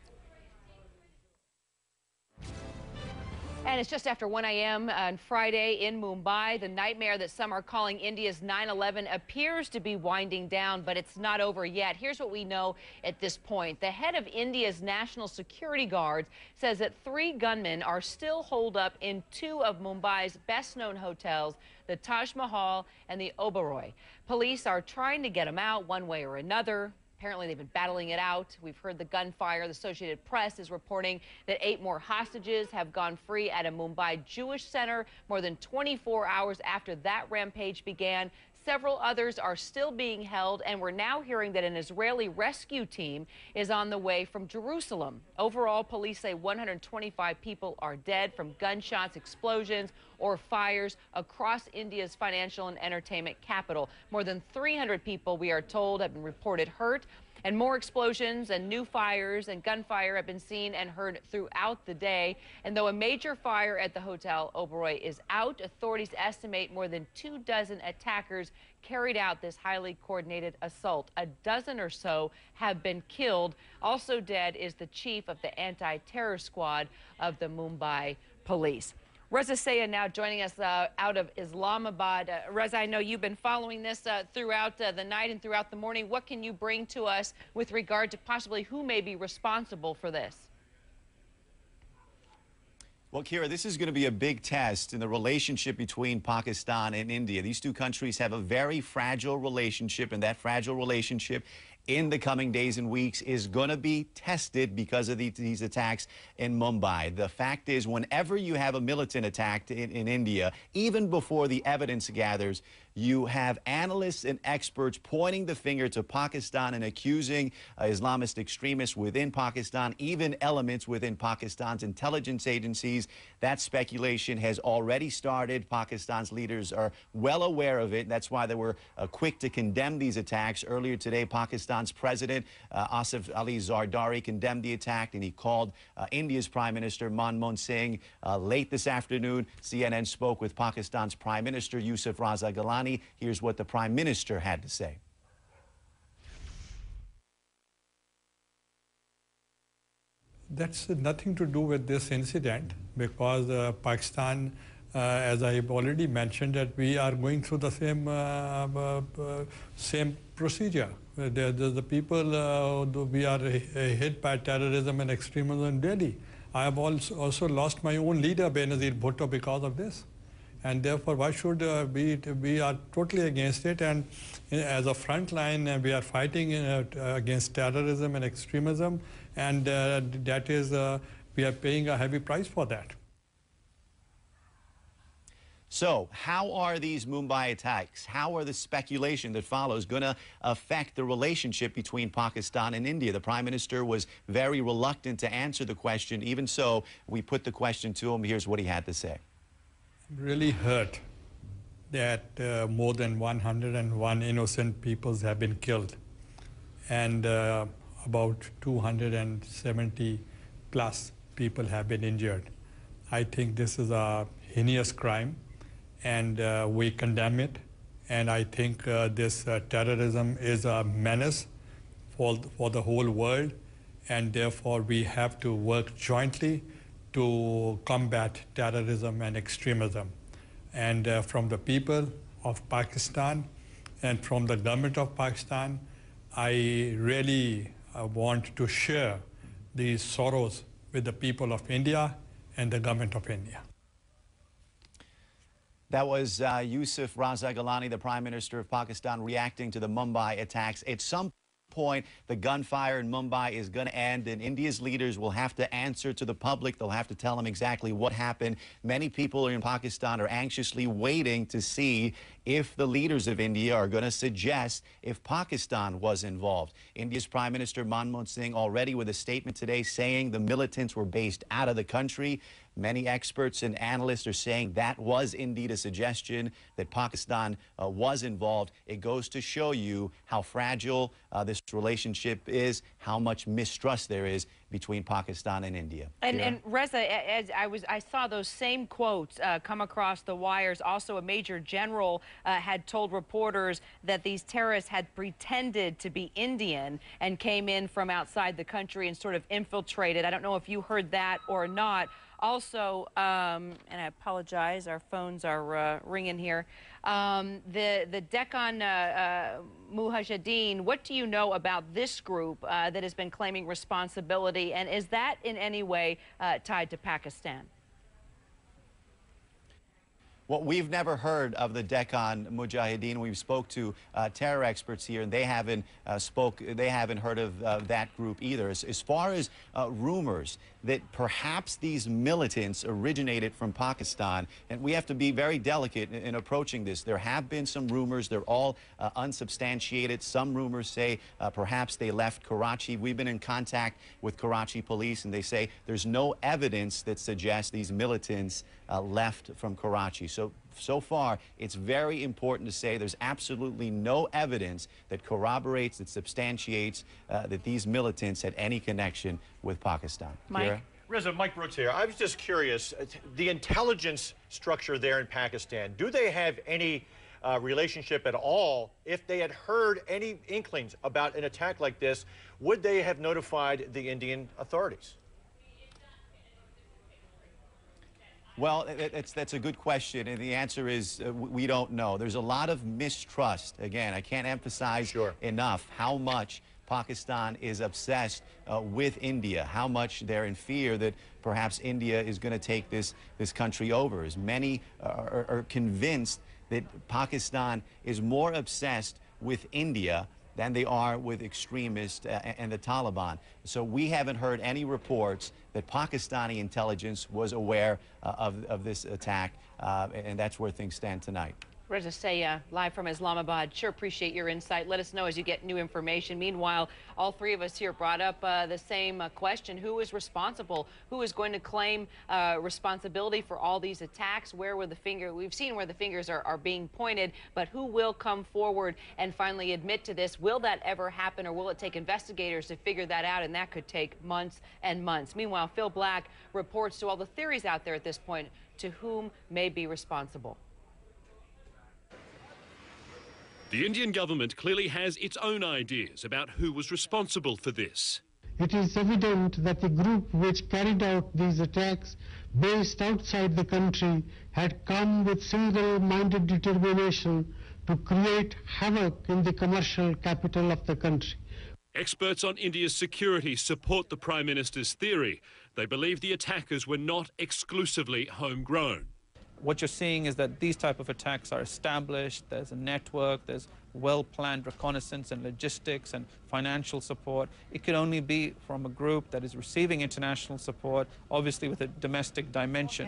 And it's just after 1 a.m. on Friday in Mumbai. The nightmare that some are calling India's 9/11 appears to be winding down, but it's not over yet. Here's what we know at this point. The head of India's National Security Guards says that 3 gunmen are still holed up in 2 of Mumbai's best-known hotels, the Taj Mahal and the Oberoi. Police are trying to get them out one way or another. Apparently, they've been battling it out. We've heard the gunfire. The Associated Press is reporting that 8 more hostages have gone free at a Mumbai Jewish center more than 24 hours after that rampage began. Several others are still being held, and we're now hearing that an Israeli rescue team is on the way from Jerusalem. Overall, police say 125 people are dead from gunshots, explosions, or fires across India's financial and entertainment capital. More than 300 people, we are told, have been reported hurt. And more explosions and new fires and gunfire have been seen and heard throughout the day. And though a major fire at the Hotel Oberoi is out, authorities estimate more than 24 attackers carried out this highly coordinated assault. A dozen or so have been killed. Also dead is the chief of the anti-terror squad of the Mumbai police. Reza Sayed now joining us out of Islamabad. Reza, I know you've been following this throughout the night and throughout the morning. What can you bring to us with regard to possibly who may be responsible for this? Well, Kira, this is going to be a big test in the relationship between Pakistan and India. These 2 countries have a very fragile relationship, and that fragile relationship in the coming days and weeks is going to be tested because of these attacks in Mumbai. The fact is, whenever you have a militant attack in India, even before the evidence gathers, you have analysts and experts pointing the finger to Pakistan and accusing Islamist extremists within Pakistan, even elements within Pakistan's intelligence agencies. That speculation has already started. Pakistan's leaders are well aware of it. That's why they were quick to condemn these attacks. Earlier today, Pakistan's president, Asif Ali Zardari, condemned the attack, and he called India's Prime Minister Manmohan Singh. Late this afternoon, CNN spoke with Pakistan's Prime Minister Yusuf Raza Gilani. Here's what the Prime Minister had to say. That's nothing to do with this incident, because Pakistan, as I've already mentioned, that we are going through the same procedure. The people, we are hit by terrorism and extremism in Delhi. I have also lost my own leader, Benazir Bhutto, because of this. And therefore, why should we are totally against it? And as a front line, we are fighting against terrorism and extremism, and that is, we are paying a heavy price for that. So how are these Mumbai attacks, how are the speculation that follows going to affect the relationship between Pakistan and India? The Prime Minister was very reluctant to answer the question. Even so, we put the question to him. Here's what he had to say. Really hurt that more than 101 innocent people have been killed, and about 270 plus people have been injured. I think this is a heinous crime, and we condemn it. And I think this terrorism is a menace for the whole world, and therefore we have to work jointly to combat terrorism and extremism. And from the people of Pakistan and from the government of Pakistan, I really want to share these sorrows with the people of India and the government of India. That was Yusuf Raza Gilani, the Prime Minister of Pakistan, reacting to the Mumbai attacks. At some point, the gunfire in Mumbai is going to end, and India's leaders will have to answer to the public. They'll have to tell them exactly what happened. Many people in Pakistan are anxiously waiting to see if the leaders of India are going to suggest if Pakistan was involved. India's Prime Minister Manmohan Singh already with a statement today saying the militants were based out of the country. Many experts and analysts are saying that was indeed a suggestion that Pakistan was involved. It goes to show you how fragile this relationship is, how much mistrust there is between Pakistan and India. And Reza, as I saw those same quotes come across the wires. Also, a major general had told reporters that these terrorists had pretended to be Indian and came in from outside the country and sort of infiltrated. I don't know if you heard that or not. Also, and I apologize, our phones are ringing here. The Deccan Mujahideen, what do you know about this group that has been claiming responsibility, and is that in any way tied to Pakistan? Well, we've never heard of the Deccan Mujahideen. We've spoke to terror experts here, and they haven't heard of that group either. As far as rumors that perhaps these militants originated from Pakistan, and we have to be very delicate in approaching this. There have been some rumors. They're all unsubstantiated. Some rumors say perhaps they left Karachi. We've been in contact with Karachi police, and they say there's no evidence that suggests these militants left from Karachi. So far, it's very important to say there's absolutely no evidence that corroborates, that substantiates that these militants had any connection with Pakistan. Mike? Reza, Mike Brooks here. I was just curious, the intelligence structure there in Pakistan, do they have any relationship at all? If they had heard any inklings about an attack like this, would they have notified the Indian authorities? Well, that's a good question, and the answer is we don't know. There's a lot of mistrust. Again, I can't emphasize enough how much Pakistan is obsessed with India, how much they're in fear that perhaps India is going to take this country over. As many are convinced that Pakistan is more obsessed with India than they are with extremists and the Taliban. So we haven't heard any reports that Pakistani intelligence was aware of this attack, and that's where things stand tonight. Reza Sayah, live from Islamabad. Sure appreciate your insight. Let us know as you get new information. Meanwhile, all three of us here brought up the same question. Who is responsible? Who is going to claim responsibility for all these attacks? Where will the finger? We've seen where the fingers are being pointed, but who will come forward and finally admit to this? Will that ever happen, or will it take investigators to figure that out? And that could take months and months. Meanwhile, Phil Black reports to all the theories out there at this point to whom may be responsible. The Indian government clearly has its own ideas about who was responsible for this. It is evident that the group which carried out these attacks based outside the country had come with single-minded determination to create havoc in the commercial capital of the country. Experts on India's security support the Prime Minister's theory. They believe the attackers were not exclusively homegrown. What you're seeing is that these type of attacks are established, there's a network, there's well-planned reconnaissance and logistics and financial support. It could only be from a group that is receiving international support, obviously with a domestic dimension.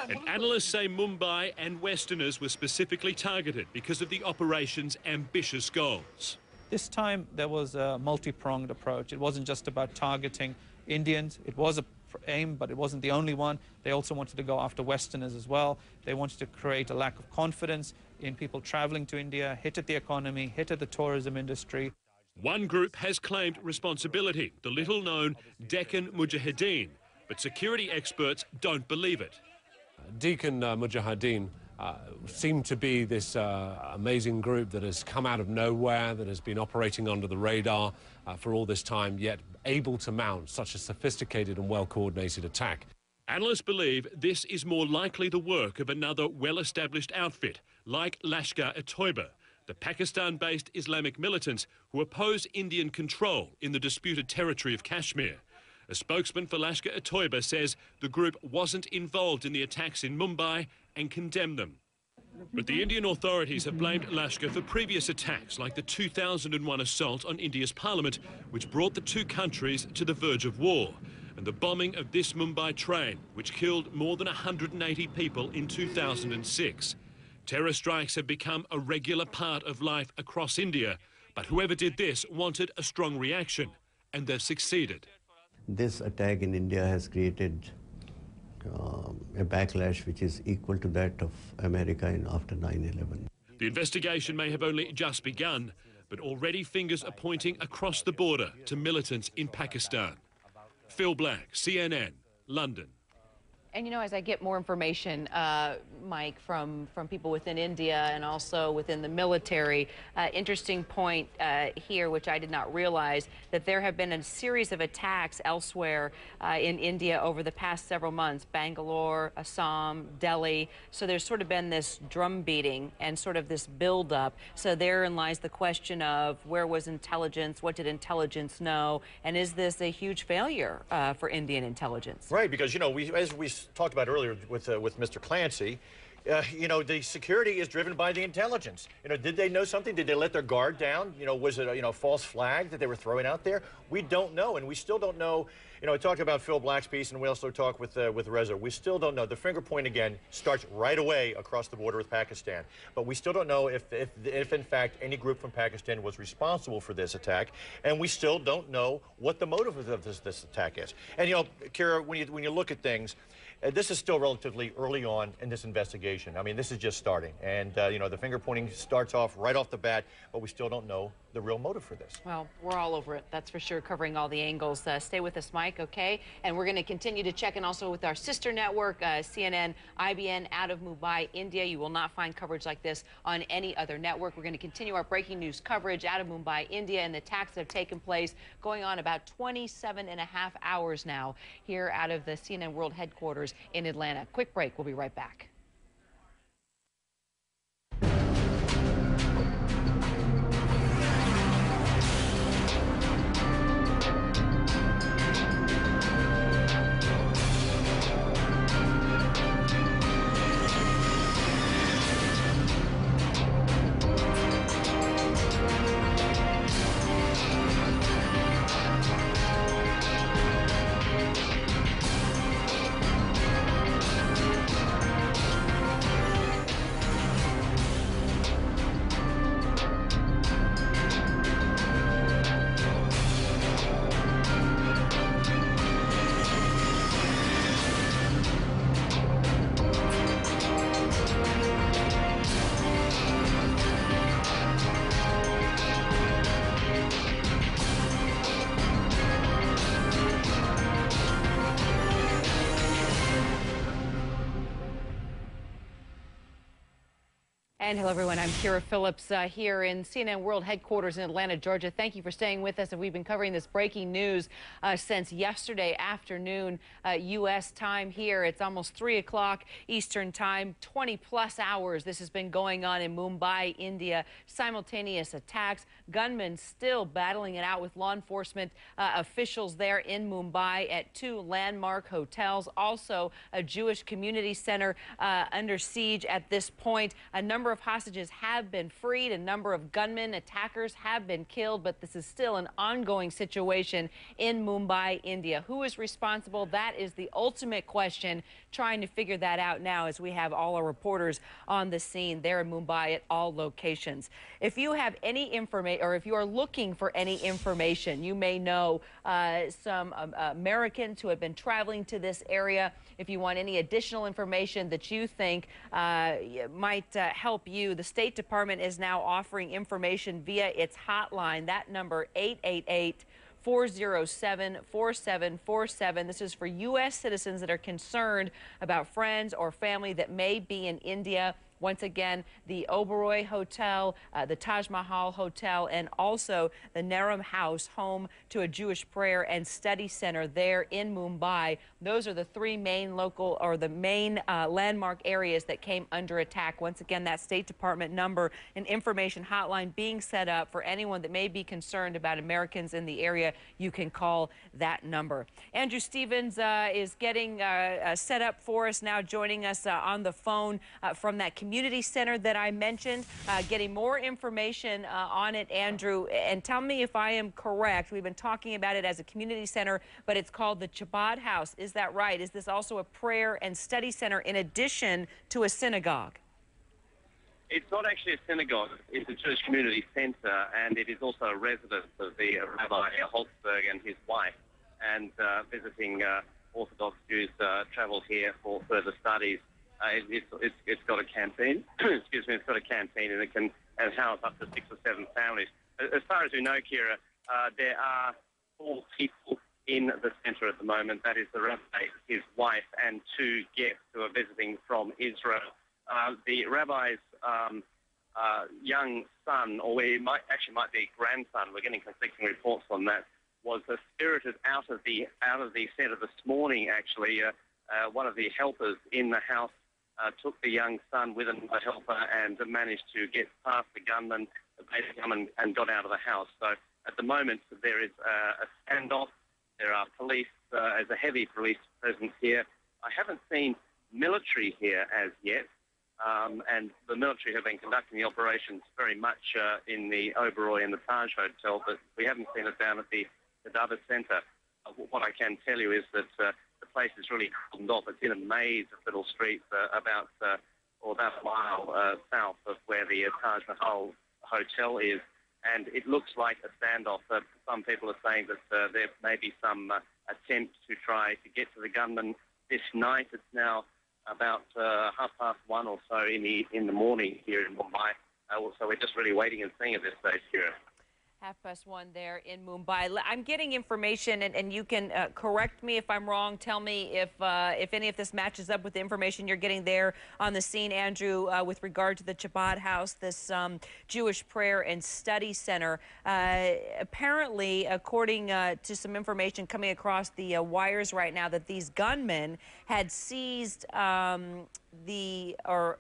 And analysts say Mumbai and Westerners were specifically targeted because of the operation's ambitious goals. This time there was a multi-pronged approach. It wasn't just about targeting Indians. It was a aim, but it wasn't the only one. They also wanted to go after Westerners as well. They wanted to create a lack of confidence in people traveling to India, hit at the economy, hit at the tourism industry. One group has claimed responsibility, the little-known Deccan Mujahideen, but security experts don't believe it. Deccan Mujahideen seem to be this amazing group that has come out of nowhere, that has been operating under the radar for all this time, yet able to mount such a sophisticated and well-coordinated attack. Analysts believe this is more likely the work of another well-established outfit, like Lashkar-e-Toiba, the Pakistan-based Islamic militants who oppose Indian control in the disputed territory of Kashmir. A spokesman for Lashkar-e-Toiba says the group wasn't involved in the attacks in Mumbai and condemned them. But the Indian authorities have blamed Lashkar for previous attacks, like the 2001 assault on India's parliament, which brought the two countries to the verge of war, and the bombing of this Mumbai train, which killed more than 180 people in 2006. Terror strikes have become a regular part of life across India, but whoever did this wanted a strong reaction, and they've succeeded. This attack in India has created a backlash which is equal to that of America after 9/11. The investigation may have only just begun, but already fingers are pointing across the border to militants in Pakistan. Phil Black, CNN, London. And, you know, as I get more information, Mike, from people within India and also within the military, interesting point here, which I did not realize, that there have been a series of attacks elsewhere in India over the past several months, Bangalore, Assam, Delhi. So there's sort of been this drum beating and sort of this buildup. So therein lies the question of where was intelligence, what did intelligence know, and is this a huge failure for Indian intelligence? Right, because, you know, as we talked about earlier with Mr. Clancy, you know, the security is driven by the intelligence. You know, did they know something? Did they let their guard down? You know, was it a false flag that they were throwing out there? We don't know, and we still don't know. You know, I talked about Phil Black's piece, and we also talked with Reza. We still don't know. The finger point, again, starts right away across the border with Pakistan. But we still don't know if in fact, any group from Pakistan was responsible for this attack. And we still don't know what the motive of this attack is. And, you know, Kira, when you look at things, this is still relatively early on in this investigation. I mean, this is just starting. And, you know, the finger pointing starts off right off the bat, but we still don't know the real motive for this. Well, we're all over it, that's for sure, covering all the angles. Stay with us, Mike, okay? And we're going to continue to check in also with our sister network, CNN, IBN, out of Mumbai, India. You will not find coverage like this on any other network. We're going to continue our breaking news coverage out of Mumbai, India, and the attacks that have taken place, going on about 27.5 hours now here out of the CNN World headquarters in Atlanta. Quick break. We'll be right back. And hello, everyone. I'm Kira Phillips here in CNN World headquarters in Atlanta, Georgia. Thank you for staying with us. And we've been covering this breaking news since yesterday afternoon, U.S. time here. It's almost 3 o'clock Eastern time, 20-plus hours. This has been going on in Mumbai, India. Simultaneous attacks. Gunmen still battling it out with law enforcement officials there in Mumbai at 2 landmark hotels. Also, a Jewish community center under siege at this point. A number of hostages have been freed. A number of gunmen, attackers have been killed, but this is still an ongoing situation in Mumbai, India. Who is responsible? That is the ultimate question, trying to figure that out now as we have all our reporters on the scene there in Mumbai at all locations. If you have any information, or if you are looking for any information, you may know some Americans who have been traveling to this area. If you want any additional information that you think might help you, the State Department is now offering information via its hotline. That number, 888-407-4747. This is for U.S. citizens that are concerned about friends or family that may be in India. Once again, the Oberoi Hotel, the Taj Mahal Hotel, and also the Neram House, home to a Jewish prayer and study center there in Mumbai. Those are the three main local, or the main landmark areas that came under attack. Once again, that State Department number and information hotline being set up for anyone that may be concerned about Americans in the area. You can call that number. Andrew Stevens is getting set up for us now, joining us on the phone from that community center that I mentioned, getting more information on it, Andrew. And tell me if I am correct. We've been talking about it as a community center, but it's called the Chabad House. Is that right? Is this also a prayer and study center in addition to a synagogue? It's not actually a synagogue. It's a Jewish community center, and it is also a residence of the Rabbi Holzberg and his wife. And visiting Orthodox Jews travel here for further studies. It's got a canteen. Excuse me. It's got a canteen, and it can house up to 6 or 7 families. As far as we know, Kira, there are 4 people in the centre at the moment. That is the rabbi, his wife, and 2 guests who are visiting from Israel. The rabbi's young son, or he might be grandson, we're getting conflicting reports on that, was spirited out of the centre this morning. Actually, one of the helpers in the house took the young son with a helper and managed to get past the gunman, and got out of the house. So at the moment there is a standoff. There are police, there's a heavy police presence here. I haven't seen military here as yet, and the military have been conducting the operations very much in the Oberoi and the Taj Hotel, but we haven't seen it down at the Dada Centre. What I can tell you is that the place is really cordoned off. It's in a maze of little streets about a mile south of where the Taj Mahal Hotel is, and it looks like a standoff. Some people are saying that there may be some attempt to try to get to the gunman this night. It's now about 1:30 or so in the morning here in Mumbai. So we're just really waiting and seeing at this stage here. 1:30 there in Mumbai. I'm getting information, and you can correct me if I'm wrong. Tell me if any of this matches up with the information you're getting there on the scene, Andrew, with regard to the Chabad House, this Jewish prayer and study center. Apparently, according to some information coming across the wires right now, that these gunmen had seized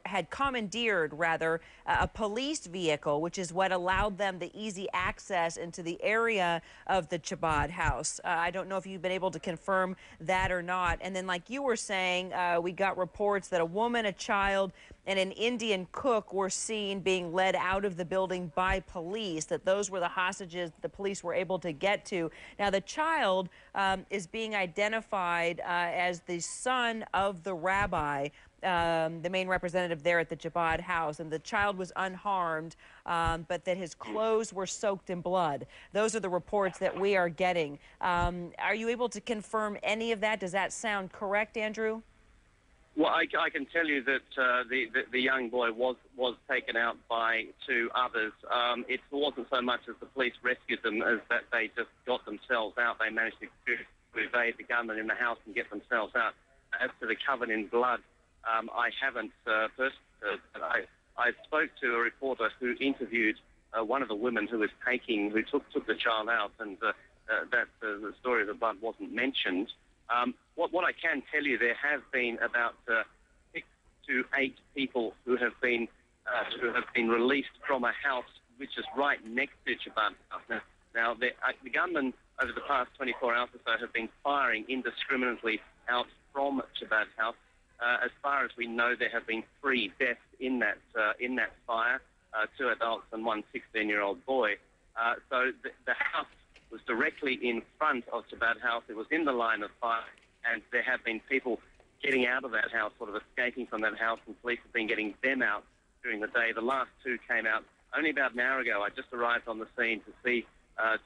had commandeered, rather, a police vehicle, which is what allowed them the easy access into the area of the Chabad House. I don't know if you've been able to confirm that or not. And then, like you were saying, we got reports that a woman, a child, and an Indian cook were seen being led out of the building by police, that those were the hostages the police were able to get to. Now, the child is being identified as the son of the rabbi, the main representative there at the Chabad House, and the child was unharmed, but that his clothes were soaked in blood. Those are the reports that we are getting. Are you able to confirm any of that? Does that sound correct, Andrew? Well, I can tell you that the young boy was taken out by 2 others. It wasn't so much as the police rescued them as that they just got themselves out. They managed to evade the gunman in the house and get themselves out. As to the covered in blood, I haven't I spoke to a reporter who interviewed one of the women who took the child out, and the story of the blood wasn't mentioned. What I can tell you, there have been about 6 to 8 people who have been released from a house which is right next to Chabad House. Now the gunmen over the past 24 hours or so have been firing indiscriminately out from Chabad House. As far as we know, there have been 3 deaths in that fire, 2 adults and 1 16-year-old boy. So the house was directly in front of Chabad House. It was in the line of fire, and there have been people getting out of that house, sort of escaping from that house, and police have been getting them out during the day. The last 2 came out only about an hour ago. I just arrived on the scene to see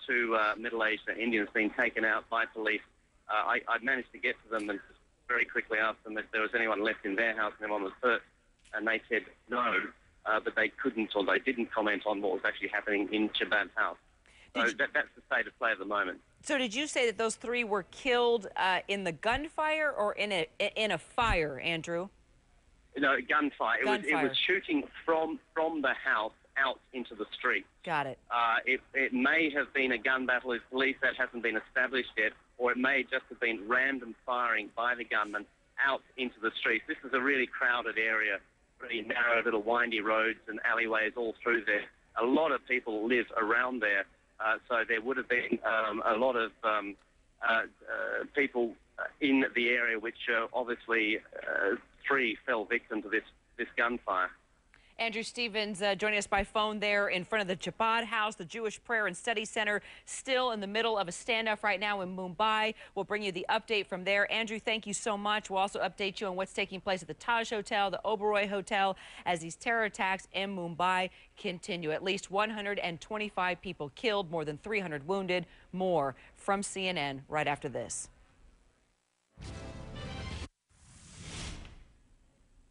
2 middle-aged Indians being taken out by police. I managed to get to them and very quickly asked them if there was anyone left in their house and anyone was hurt, and they said no, but they couldn't, or they didn't comment on what was actually happening in Chabad House. So that's the state of play at the moment. So did you say that those 3 were killed in the gunfire or in a fire, Andrew? No, gunfire. It was shooting from the house out into the street. Got it. It may have been a gun battle with police. That hasn't been established yet, or it may just have been random firing by the gunman out into the streets. This is a really crowded area, really narrow little windy roads and alleyways all through there. A lot of people live around there, so there would have been a lot of people in the area, which obviously 3 fell victim to this gunfire. Andrew Stevens joining us by phone there in front of the Chabad House, the Jewish Prayer and Study Center, still in the middle of a standoff right now in Mumbai. We'll bring you the update from there. Andrew, thank you so much. We'll also update you on what's taking place at the Taj Hotel, the Oberoi Hotel, as these terror attacks in Mumbai continue. At least 125 people killed, more than 300 wounded. More from CNN right after this.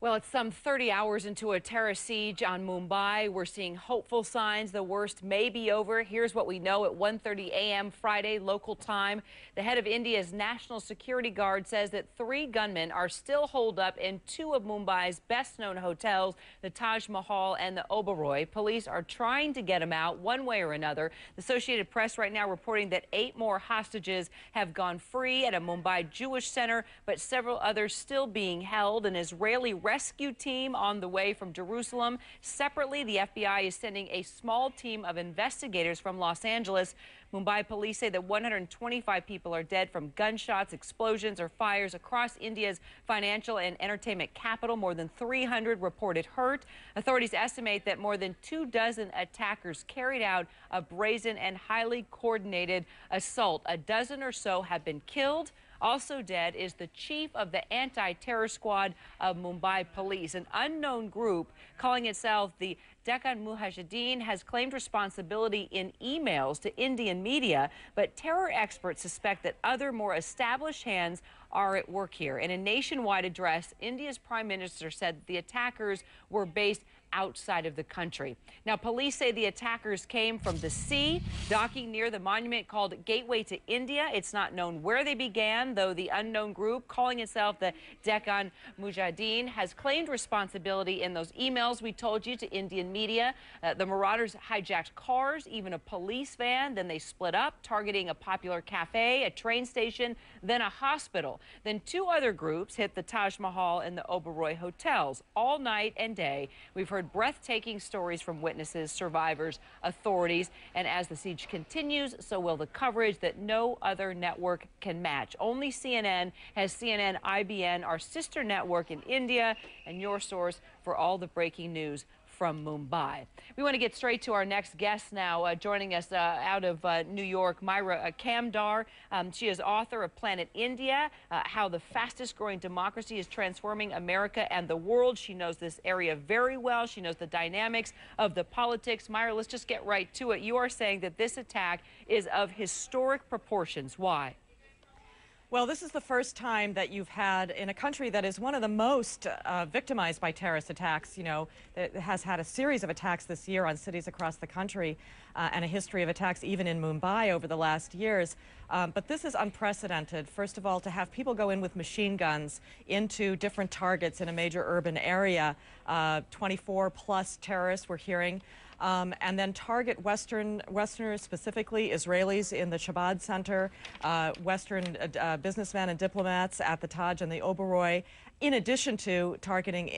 Well, it's some 30 hours into a terror siege on Mumbai. We're seeing hopeful signs the worst may be over. Here's what we know at 1:30 a.m. Friday local time. The head of India's National Security Guard says that 3 gunmen are still holed up in 2 of Mumbai's best-known hotels, the Taj Mahal and the Oberoi. Police are trying to get them out one way or another. The Associated Press right now reporting that 8 more hostages have gone free at a Mumbai Jewish center, but several others still being held. An Israeli rescue team on the way from Jerusalem. Separately, the FBI is sending a small team of investigators from Los Angeles. Mumbai police say that 125 people are dead from gunshots, explosions, or fires across India's financial and entertainment capital. More than 300 reported hurt. Authorities estimate that more than 24 attackers carried out a brazen and highly coordinated assault. A dozen or so have been killed. Also dead is the chief of the anti-terror squad of Mumbai police. An unknown group calling itself the Deccan Mujahideen has claimed responsibility in emails to Indian media, but terror experts suspect that other more established hands are at work here. In a nationwide address, India's prime minister said the attackers were based outside of the country. Now, police say the attackers came from the sea, docking near the monument called Gateway to India. It's not known where they began, though the unknown group calling itself the Deccan Mujahideen has claimed responsibility in those emails we told you to Indian media. The marauders hijacked cars, even a police van. Then they split up, targeting a popular cafe, a train station, then a hospital. Then 2 other groups hit the Taj Mahal and the Oberoi hotels all night and day. We've heard breathtaking stories from witnesses, survivors, authorities, and as the siege continues, so will the coverage that no other network can match. Only CNN has CNN IBN, our sister network in India, and your source for all the breaking news from Mumbai. We want to get straight to our next guest now. Joining us out of New York, Myra Kamdar. She is author of Planet India, How the Fastest Growing Democracy is Transforming America and the World. She knows this area very well. She knows the dynamics of the politics. Myra, let's just get right to it. You are saying that this attack is of historic proportions. Why? Well, this is the first time that you've had in a country that is one of the most victimized by terrorist attacks, you know, that has had a series of attacks this year on cities across the country and a history of attacks even in Mumbai over the last years. But this is unprecedented. First of all, to have people go in with machine guns into different targets in a major urban area, 24 plus terrorists we're hearing. And then target Westerners, specifically Israelis in the Chabad Center, Western businessmen and diplomats at the Taj and the Oberoi, in addition to targeting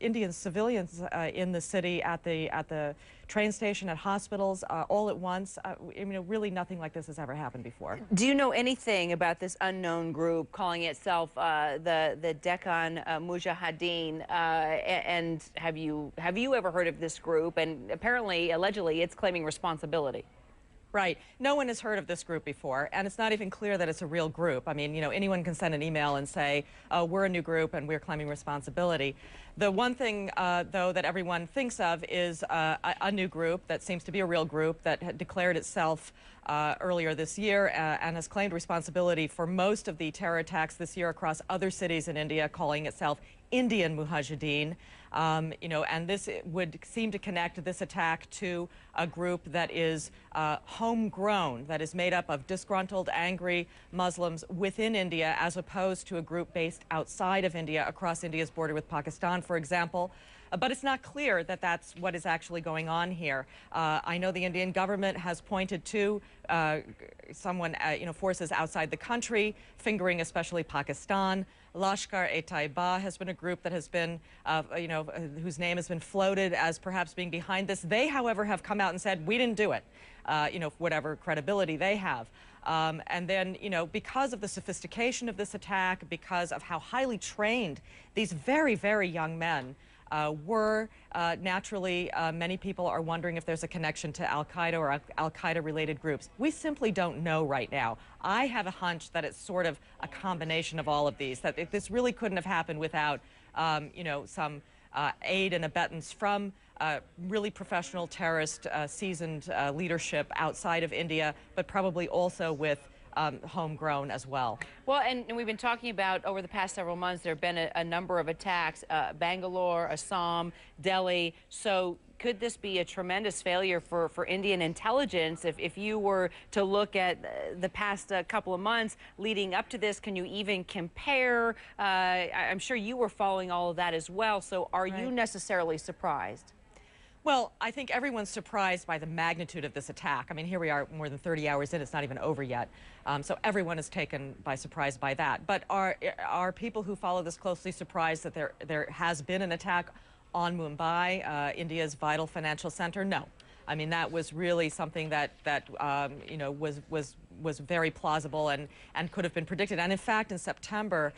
Indian civilians in the city, at the train station, at hospitals, all at once. I mean, really nothing like this has ever happened before. Do you know anything about this unknown group calling itself the Deccan Mujahideen? And have you ever heard of this group? And apparently, allegedly, it's claiming responsibility. Right. No one has heard of this group before, and it's not even clear that it's a real group. I mean, you know, anyone can send an email and say, oh, we're a new group and we're claiming responsibility. The one thing, though, that everyone thinks of is a new group that seems to be a real group that had declared itself earlier this year and has claimed responsibility for most of the terror attacks this year across other cities in India, calling itself Indian Mujahideen. You know, and this would seem to connect this attack to a group that is homegrown, that is made up of disgruntled, angry Muslims within India, as opposed to a group based outside of India, across India's border with Pakistan, for example. But it's not clear that that's what is actually going on here. I know the Indian government has pointed to forces outside the country, fingering especially Pakistan. Lashkar-e-Taiba has been a group that has been, whose name has been floated as perhaps being behind this. They, however, have come out and said, we didn't do it, whatever credibility they have. And then, because of the sophistication of this attack, because of how highly trained these very, very young men were, naturally, many people are wondering if there's a connection to Al-Qaeda or Al-Qaeda related groups. We simply don't know right now. I have a hunch that it's sort of a combination of all of these, that this really couldn't have happened without, some aid and abettance from really professional terrorist, seasoned leadership outside of India, but probably also with homegrown as well. Well, and we've been talking about over the past several months, there have been a number of attacks, Bangalore, Assam, Delhi. So could this be a tremendous failure for Indian intelligence? If you were to look at the past couple of months leading up to this, can you even compare? I'm sure you were following all of that as well. So are you necessarily surprised? Well, I think everyone's surprised by the magnitude of this attack. I mean, here we are more than 30 hours in, it's not even over yet. So everyone is taken by surprise by that. But are people who follow this closely surprised that there has been an attack on Mumbai, India's vital financial center? No. I mean, that was really something that was very plausible and could have been predicted. And in fact, in September,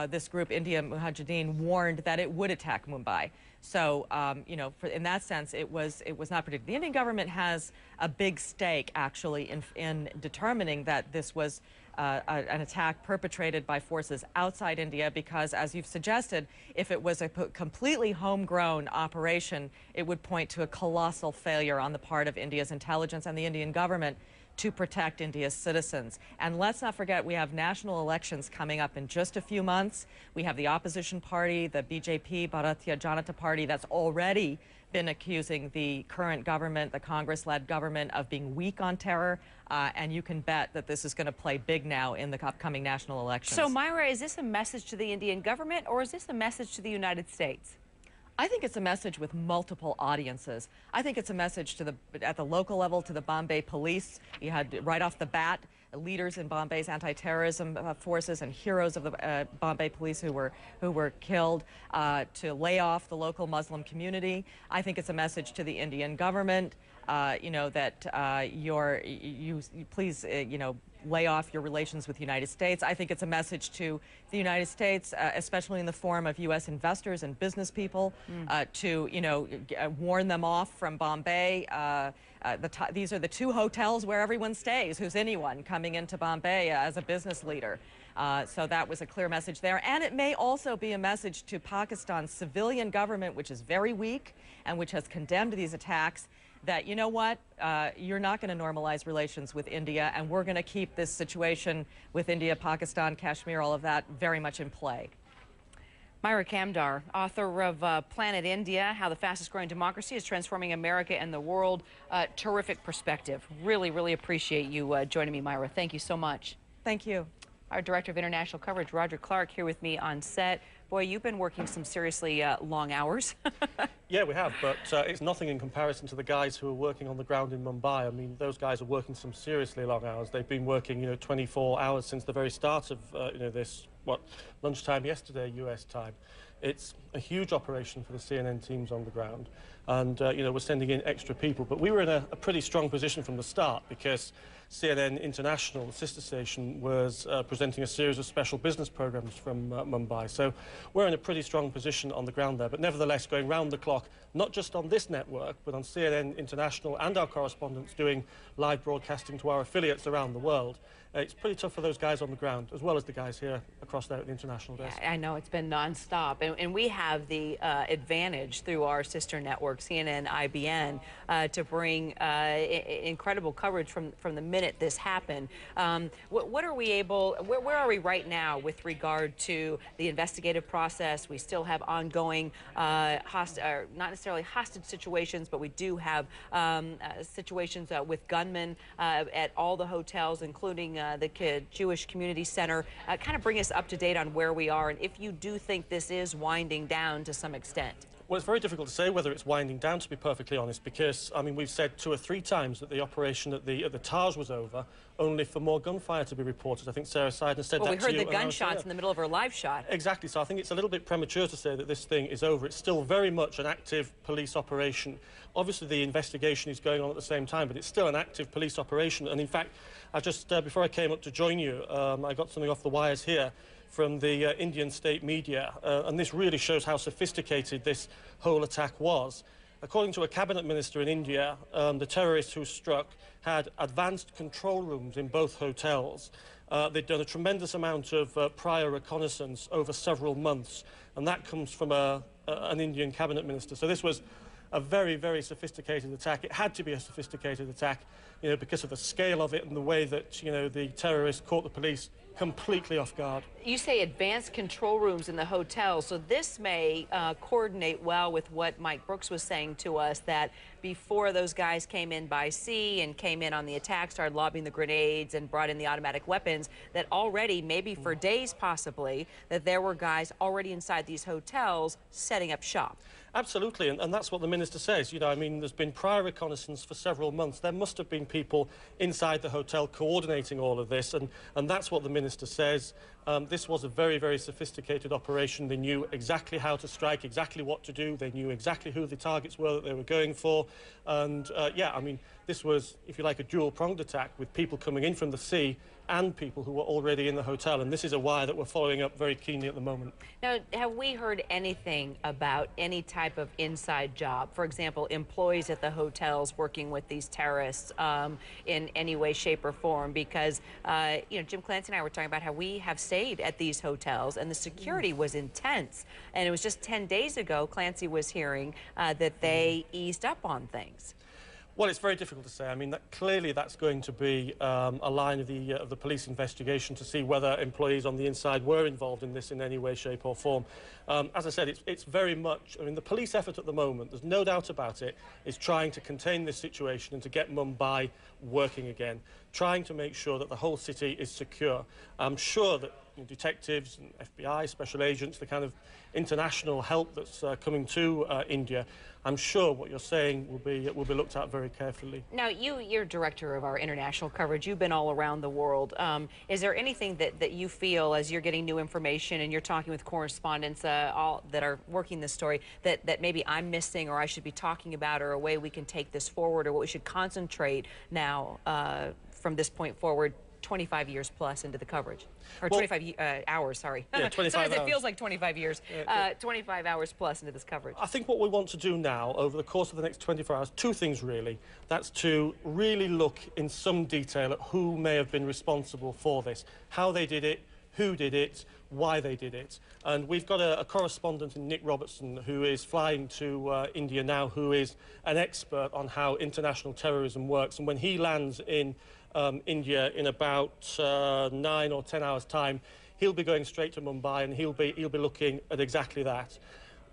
this group, India Mujahideen, warned that it would attack Mumbai. So, in that sense, it was not predicted. The Indian government has a big stake, actually, in determining that this was an attack perpetrated by forces outside India, because, as you've suggested, if it was a completely homegrown operation, it would point to a colossal failure on the part of India's intelligence and the Indian government to protect India's citizens. And let's not forget, we have national elections coming up in just a few months. We have the opposition party, the BJP, Bharatiya Janata Party, that's already been accusing the current government, the Congress-led government, of being weak on terror. And you can bet that this is going to play big now in the upcoming national elections. So, Myra, is this a message to the Indian government, or is this a message to the United States? I think it's a message with multiple audiences. I think it's a message at the local level to the Bombay police. You had, right off the bat, leaders in Bombay's anti-terrorism forces and heroes of the Bombay police who were killed, to lay off the local Muslim community. I think it's a message to the Indian government, that you please, lay off your relations with the United States. I think it's a message to the United States, especially in the form of U.S. investors and business people, to, warn them off from Bombay. These are the two hotels where everyone stays, who's anyone coming into Bombay as a business leader. So that was a clear message there. And it may also be a message to Pakistan's civilian government, which is very weak and which has condemned these attacks, that, you know what, you're not going to normalize relations with India, and we're going to keep this situation with India, Pakistan, Kashmir, all of that very much in play. Myra Kamdar, author of Planet India, How the Fastest Growing Democracy is Transforming America and the World. Terrific perspective. Really, really appreciate you joining me, Myra. Thank you so much. Thank you. Our Director of International Coverage, Roger Clark, here with me on set. Boy, you've been working some seriously long hours. Yeah, we have, but it's nothing in comparison to the guys who are working on the ground in Mumbai. I mean, those guys are working some seriously long hours. They've been working, 24 hours since the very start of, this, lunchtime yesterday, U.S. time. It's a huge operation for the CNN teams on the ground. And, we're sending in extra people. But we were in a pretty strong position from the start, because CNN International, the sister station, was presenting a series of special business programs from Mumbai. So we're in a pretty strong position on the ground there. But nevertheless, going round the clock, not just on this network, but on CNN International and our correspondents doing live broadcasting to our affiliates around the world, it's pretty tough for those guys on the ground, as well as the guys here across there at the international desk. I know, it's been nonstop. And we have the advantage through our sister network, CNN, IBN, to bring incredible coverage from the minute this happened. What are we able, where are we right now with regard to the investigative process? We still have ongoing, not necessarily hostage situations, but we do have situations with gunmen at all the hotels, including the Jewish Community Center. Kind of bring us up to date on where we are and if you do think this is winding down to some extent. Well, it's very difficult to say whether it's winding down, to be perfectly honest, because, I mean, we've said 2 or 3 times that the operation at the Taj was over, only for more gunfire to be reported. I think Sarah Seidner said that to you. Well, we heard the gunshots in the middle of her live shot. Exactly, so I think it's a little bit premature to say that this thing is over. It's still very much an active police operation. Obviously, the investigation is going on at the same time, but it's still an active police operation. And in fact, I just, before I came up to join you, I got something off the wires here from the Indian state media, and this really shows how sophisticated this whole attack was. According to a cabinet minister in India, the terrorists who struck had advanced control rooms in both hotels. They'd done a tremendous amount of prior reconnaissance over several months, and that comes from an Indian cabinet minister. So this was a very, very sophisticated attack. It had to be a sophisticated attack, you know, because of the scale of it and the way that, you know, the terrorists caught the police completely off guard. You say advanced control rooms in the hotel, so this may coordinate well with what Mike Brooks was saying to us, that before those guys came in by sea and came in on the attack, started lobbing the grenades and brought in the automatic weapons, that already, maybe for days possibly, that there were guys already inside these hotels setting up shop. Absolutely, and that's what the minister says. You know, I mean, there's been prior reconnaissance for several months. There must have been people inside the hotel coordinating all of this, and that's what the minister says. This was a very, very sophisticated operation. They knew exactly how to strike, exactly what to do. They knew exactly who the targets were that they were going for. And, yeah, I mean, this was, if you like, a dual-pronged attack with people coming in from the sea and people who were already in the hotel. And this is a wire that we're following up very keenly at the moment. Now, have we heard anything about any type of inside job? For example, employees at the hotels working with these terrorists in any way, shape, or form? Because, you know, Jim Clancy and I were talking about how we have stayed at these hotels, and the security was intense. And it was just 10 days ago, Clancy was hearing that they eased up on things. Well, it's very difficult to say. I mean, clearly that's going to be a line of the police investigation to see whether employees on the inside were involved in this in any way, shape or form. As I said, it's very much, I mean, the police effort at the moment, there's no doubt about it, is trying to contain this situation and to get Mumbai working again, trying to make sure that the whole city is secure. I'm sure that detectives and FBI, special agents, the kind of international help that's coming to India, I'm sure what you're saying will be looked at very carefully. Now, you're director of our international coverage. You've been all around the world. Is there anything that you feel, as you're getting new information and you're talking with correspondents all that are working this story, that maybe I'm missing or I should be talking about, or a way we can take this forward, or what we should concentrate now from this point forward, 25 years plus into the coverage? Or well, 25 hours, sorry. Yeah, 25 Sometimes hours. It feels like 25 years. 25 hours plus into this coverage. I think what we want to do now, over the course of the next 24 hours, 2 things really. That's to really look in some detail at who may have been responsible for this, how they did it, who did it, why they did it. And we've got a correspondent in Nick Robertson who is flying to India now, who is an expert on how international terrorism works. And when he lands in India in about 9 or 10 hours' time, he'll be going straight to Mumbai, and he'll be looking at exactly that.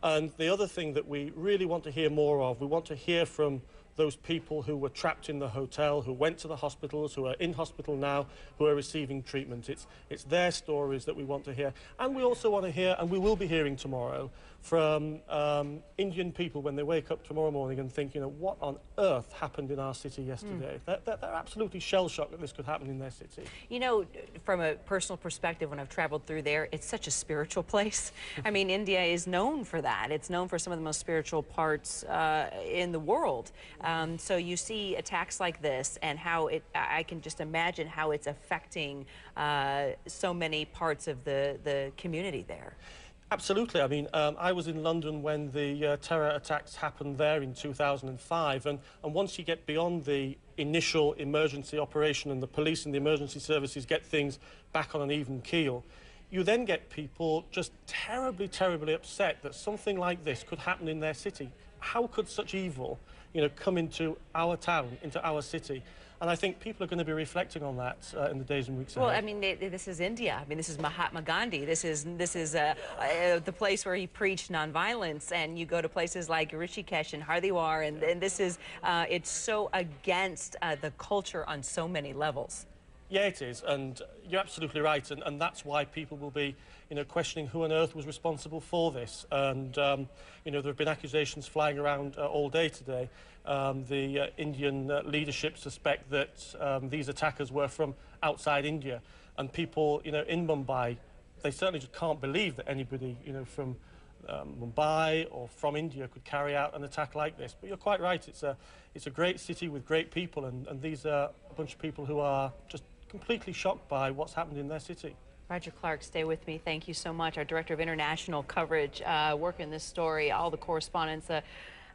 And the other thing that we really want to hear more of, we want to hear from those people who were trapped in the hotel, who went to the hospitals, who are in hospital now, who are receiving treatment. It's their stories that we want to hear. And we also want to hear, and we will be hearing tomorrow, from Indian people when they wake up tomorrow morning and think, you know, what on earth happened in our city yesterday? They're absolutely shell-shocked that this could happen in their city. You know, from a personal perspective, when I've traveled through there, it's such a spiritual place. I mean, India is known for that. It's known for some of the most spiritual parts in the world. So you see attacks like this, and how I can just imagine how it's affecting so many parts of the community there. Absolutely. I mean, I was in London when the terror attacks happened there in 2005, and once you get beyond the initial emergency operation and the police and the emergency services get things back on an even keel, you then get people just terribly, terribly upset that something like this could happen in their city. How could such evil, you know, come into our town, into our city? And I think people are going to be reflecting on that in the days and weeks ahead. Well, I mean, this is India. I mean, this is Mahatma Gandhi. This is the place where he preached nonviolence. And you go to places like Rishikesh and Hardwar, and this is it's so against the culture on so many levels. Yeah, it is, and you're absolutely right, and that's why people will be, questioning who on earth was responsible for this. And, there have been accusations flying around all day today. The Indian leadership suspect that these attackers were from outside India, and people, in Mumbai, they certainly just can't believe that anybody, from Mumbai or from India could carry out an attack like this. But you're quite right, it's a great city with great people, and these are a bunch of people who are just completely shocked by what's happened in their city. Roger Clark, stay with me. Thank you so much. Our Director of International Coverage working this story, all the correspondents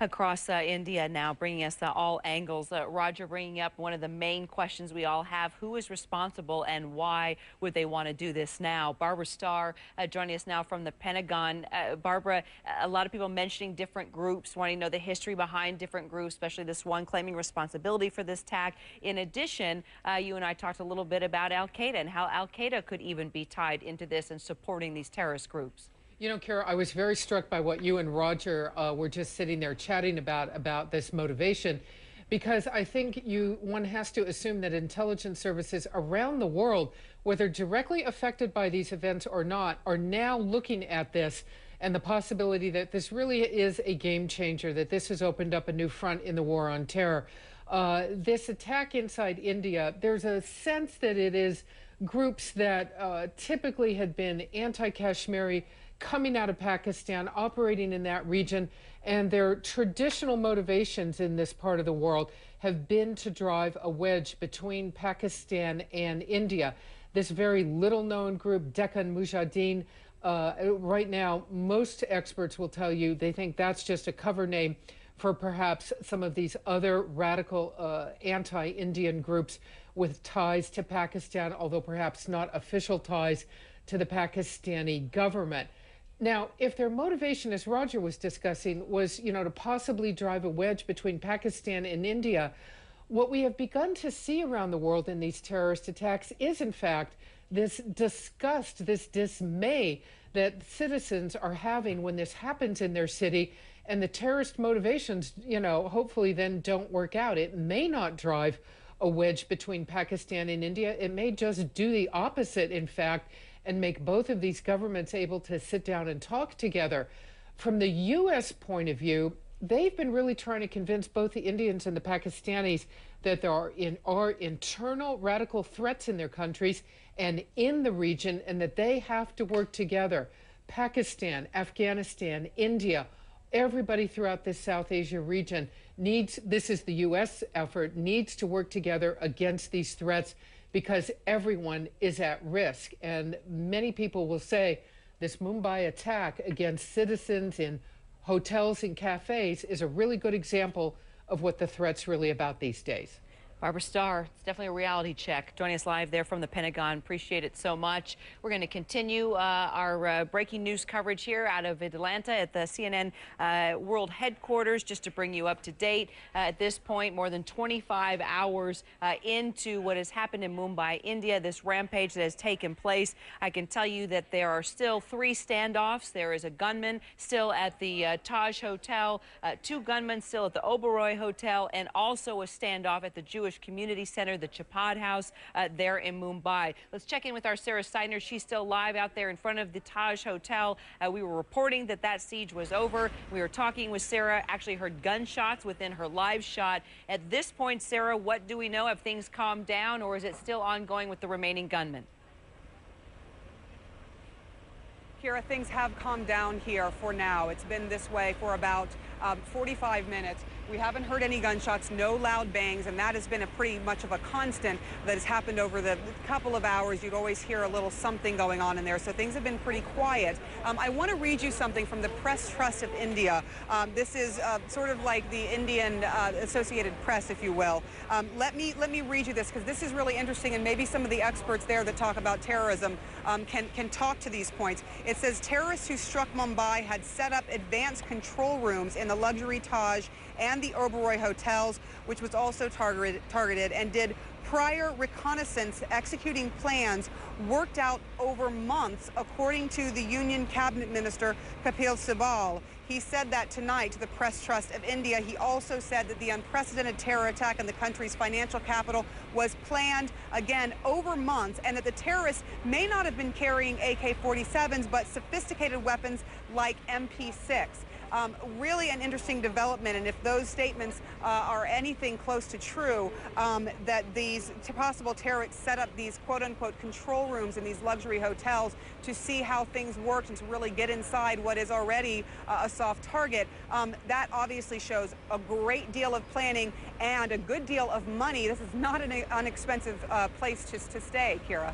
across India now, bringing us all angles. Roger, bringing up one of the main questions we all have: who is responsible and why would they want to do this now? Barbara Starr joining us now from the Pentagon. Barbara, a lot of people mentioning different groups, wanting to know the history behind different groups, especially this one claiming responsibility for this attack. In addition, you and I talked a little bit about Al-Qaeda and how Al-Qaeda could even be tied into this and supporting these terrorist groups. You know, Kara, I was very struck by what you and Roger were just sitting there chatting about this motivation, because I think one has to assume that intelligence services around the world, whether directly affected by these events or not, are now looking at this and the possibility that this really is a game changer, that this has opened up a new front in the war on terror. This attack inside India, there's a sense that it is groups that typically had been anti-Kashmiri, coming out of Pakistan, operating in that region, and their traditional motivations in this part of the world have been to drive a wedge between Pakistan and India. This very little-known group, Deccan Mujahideen, right now, most experts will tell you they think that's just a cover name for perhaps some of these other radical anti-Indian groups with ties to Pakistan, although perhaps not official ties to the Pakistani government. Now, if their motivation, as Roger was discussing, was, to possibly drive a wedge between Pakistan and India, what we have begun to see around the world in these terrorist attacks is, in fact, this disgust, this dismay that citizens are having when this happens in their city, and the terrorist motivations, hopefully then don't work out. It may not drive a wedge between Pakistan and India. It may just do the opposite, in fact, and make both of these governments able to sit down and talk together. From the U.S. point of view, they've been really trying to convince both the Indians and the Pakistanis that there are internal radical threats in their countries and in the region, and that they have to work together. Pakistan, Afghanistan, India, everybody throughout this South Asia region needs, this is the U.S. effort, needs to work together against these threats, because everyone is at risk. And many people will say this Mumbai attack against citizens in hotels and cafes is a really good example of what the threat's really about these days. Barbara Starr, it's definitely a reality check. Joining us live there from the Pentagon. Appreciate it so much. We're going to continue our breaking news coverage here out of Atlanta at the CNN World Headquarters, just to bring you up to date. At this point, more than 25 hours into what has happened in Mumbai, India, this rampage that has taken place, I can tell you that there are still 3 standoffs. There is a gunman still at the Taj Hotel, 2 gunmen still at the Oberoi Hotel, and also a standoff at the Jewish Community Center, the Chapad House, there in Mumbai. Let's check in with our Sarah Steiner. She's still live out there in front of the Taj Hotel. We were reporting that siege was over. We were talking with Sarah, actually heard gunshots within her live shot. At this point, Sarah, what do we know? Have things calmed down, or is it still ongoing with the remaining gunmen? Kira, things have calmed down here for now. It's been this way for about 45 minutes. We haven't heard any gunshots, no loud bangs, and that has been a pretty much of a constant that has happened over the couple of hours. You'd always hear a little something going on in there, so things have been pretty quiet. I want to read you something from the Press Trust of India. This is sort of like the Indian Associated Press, if you will. Let me read you this, because this is really interesting, and maybe some of the experts there that talk about terrorism can talk to these points. It says terrorists who struck Mumbai had set up advanced control rooms in the luxury Taj and the Oberoi hotels, which was also targeted, and did prior reconnaissance executing plans worked out over months, according to the Union Cabinet Minister Kapil Sibal. He said that tonight to the Press Trust of India. He also said that the unprecedented terror attack in the country's financial capital was planned, again, over months, and that the terrorists may not have been carrying AK-47s, but sophisticated weapons like MP6. Really an interesting development, and if those statements are anything close to true, that these possible terrorists set up these quote-unquote control rooms in these luxury hotels to see how things worked and to really get inside what is already a soft target, that obviously shows a great deal of planning and a good deal of money. This is not an inexpensive place to stay, Kira.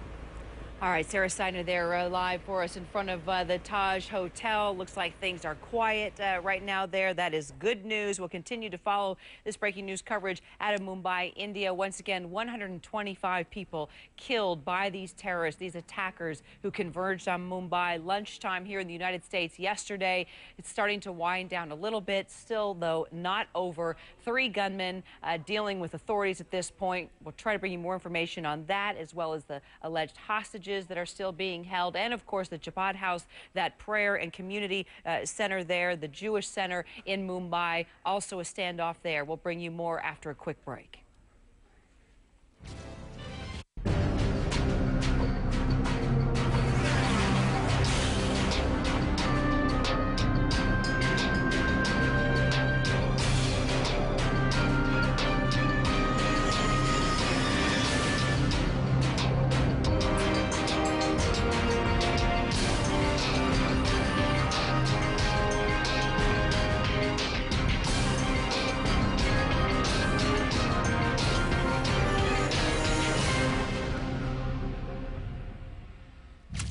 All right, Sarah Steiner there live for us in front of the Taj Hotel. Looks like things are quiet right now there. That is good news. We'll continue to follow this breaking news coverage out of Mumbai, India. Once again, 125 people killed by these terrorists, these attackers who converged on Mumbai lunchtime here in the United States yesterday. It's starting to wind down a little bit. Still, though, not over. 3 gunmen dealing with authorities at this point. We'll try to bring you more information on that, as well as the alleged hostages that are still being held, and of course the Chabad House, that prayer and community center there, the Jewish center in Mumbai, also a standoff there. We'll bring you more after a quick break.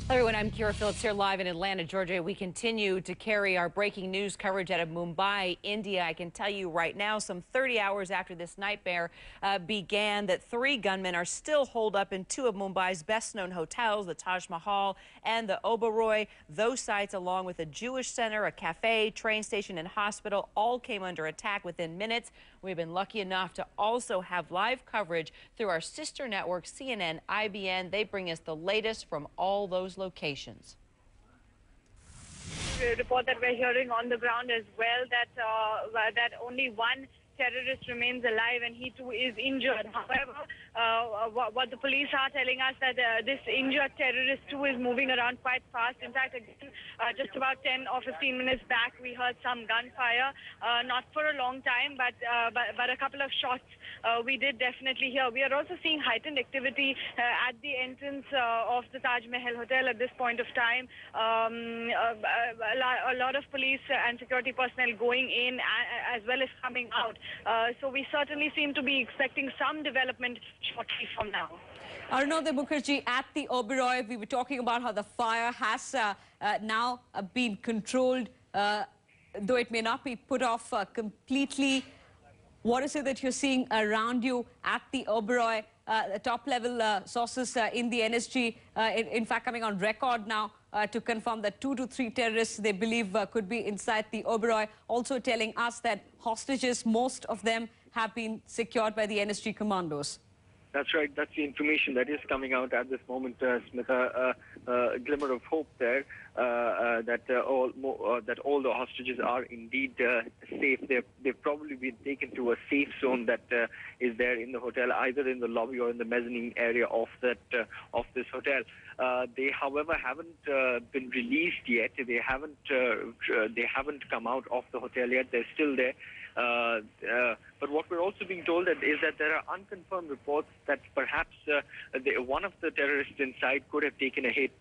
Everyone, I'm Kira Phillips here live in Atlanta, Georgia. We continue to carry our breaking news coverage out of Mumbai, India. I can tell you right now, some 30 hours after this nightmare began, that 3 gunmen are still holed up in 2 of Mumbai's best-known hotels, the Taj Mahal and the Oberoi. Those sites, along with a Jewish center, a cafe, train station, and hospital, all came under attack within minutes. We've been lucky enough to also have live coverage through our sister network, CNN, IBN. They bring us the latest from all those locations. The report that we're hearing on the ground as well, that only one terrorist remains alive and he too is injured. However, what the police are telling us that this injured terrorist too is moving around quite fast. In fact, again, just about 10 or 15 minutes back, we heard some gunfire. Not for a long time, but a couple of shots we did definitely hear. We are also seeing heightened activity at the entrance of the Taj Mahal Hotel at this point of time. A lot of police and security personnel going in as well as coming out. So we certainly seem to be expecting some development shortly from now. Arunodhay Mukherjee, at the Oberoi, we were talking about how the fire has now been controlled, though it may not be put off completely. What is it that you're seeing around you at the Oberoi? The top-level sources in the NSG, in fact, coming on record now to confirm that 2 to 3 terrorists they believe could be inside the Oberoi, also telling us that hostages, most of them, have been secured by the NSG commandos. That's right. That's the information that is coming out at this moment, Smitha. A glimmer of hope there that all the hostages are indeed safe. They've probably been taken to a safe zone that is there in the hotel, either in the lobby or in the mezzanine area of this hotel. They, however, haven't been released yet. They haven't come out of the hotel yet. They're still there. But what we're also being told is that there are unconfirmed reports that perhaps one of the terrorists inside could have taken a hit.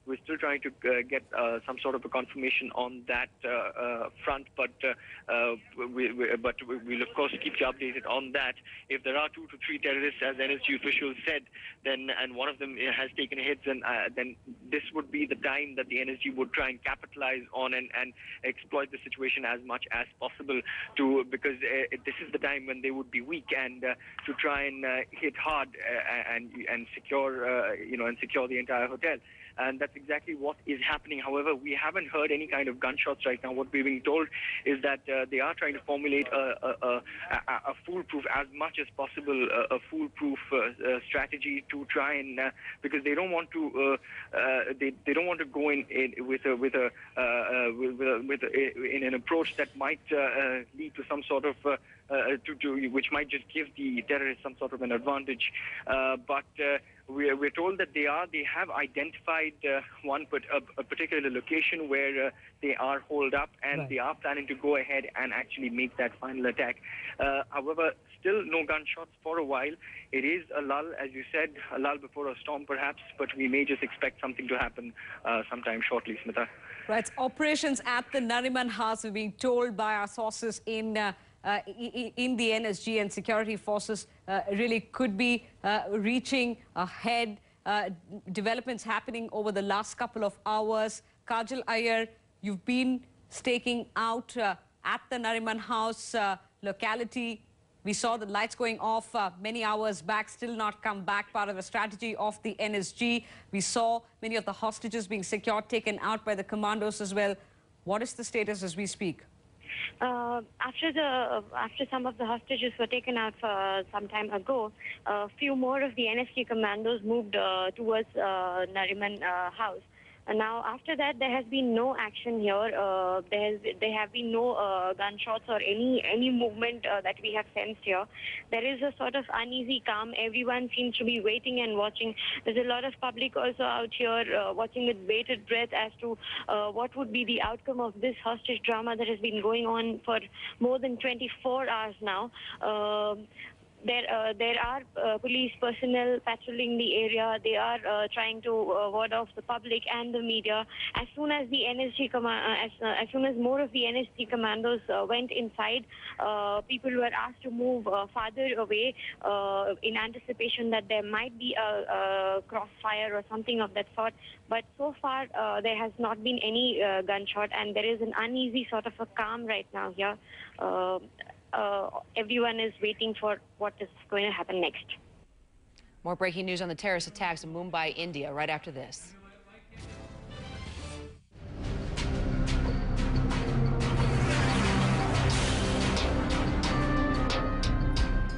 We're still trying to get some sort of a confirmation on that front, but we'll of course keep you updated on that. If there are 2 to 3 terrorists, as NSG officials said, and one of them has taken a hit, then this would be the time that the NSG would try and capitalize on and exploit the situation as much as possible, because this is the time when they would be weak, and to try and hit hard and secure and secure the entire hotel. and that's exactly what is happening. However, we haven't heard any kind of gunshots right now. What we're being told is that they are trying to formulate a foolproof, as much as possible, a foolproof strategy to try and because they don't want to they don't want to go in in an approach that might lead to some sort of which might just give the terrorists some sort of an advantage. But we're told that they have identified a particular location where they are holed up, and they are planning to go ahead and actually make that final attack. However, still no gunshots for a while. It is a lull, as you said, a lull before a storm perhaps, but we may just expect something to happen sometime shortly, Smita. Right. Operations at the Nariman House, we're being told by our sources in the NSG, and security forces really could be reaching ahead. Developments happening over the last couple of hours. Kajal Iyer, you've been staking out at the Nariman House locality. We saw the lights going off many hours back, still not come back, part of the strategy of the NSG. We saw many of the hostages being secured, taken out by the commandos as well. What is the status as we speak? After some of the hostages were taken out some time ago, a few more of the NSG commandos moved towards Nariman House. And now, after that, there has been no action here. There have been no gunshots or any movement that we have sensed here. There is a sort of uneasy calm. Everyone seems to be waiting and watching. There's a lot of public also out here watching with bated breath as to what would be the outcome of this hostage drama that has been going on for more than 24 hours now. There are police personnel patrolling the area. They are trying to ward off the public and the media. As soon as the NSG as soon as more of the NSG commandos went inside, people were asked to move farther away in anticipation that there might be a crossfire or something of that sort. But so far, there has not been any gunshot, and there is an uneasy sort of a calm right now here. Everyone is waiting for what is going to happen next. More breaking news on the terrorist attacks in Mumbai, India, right after this.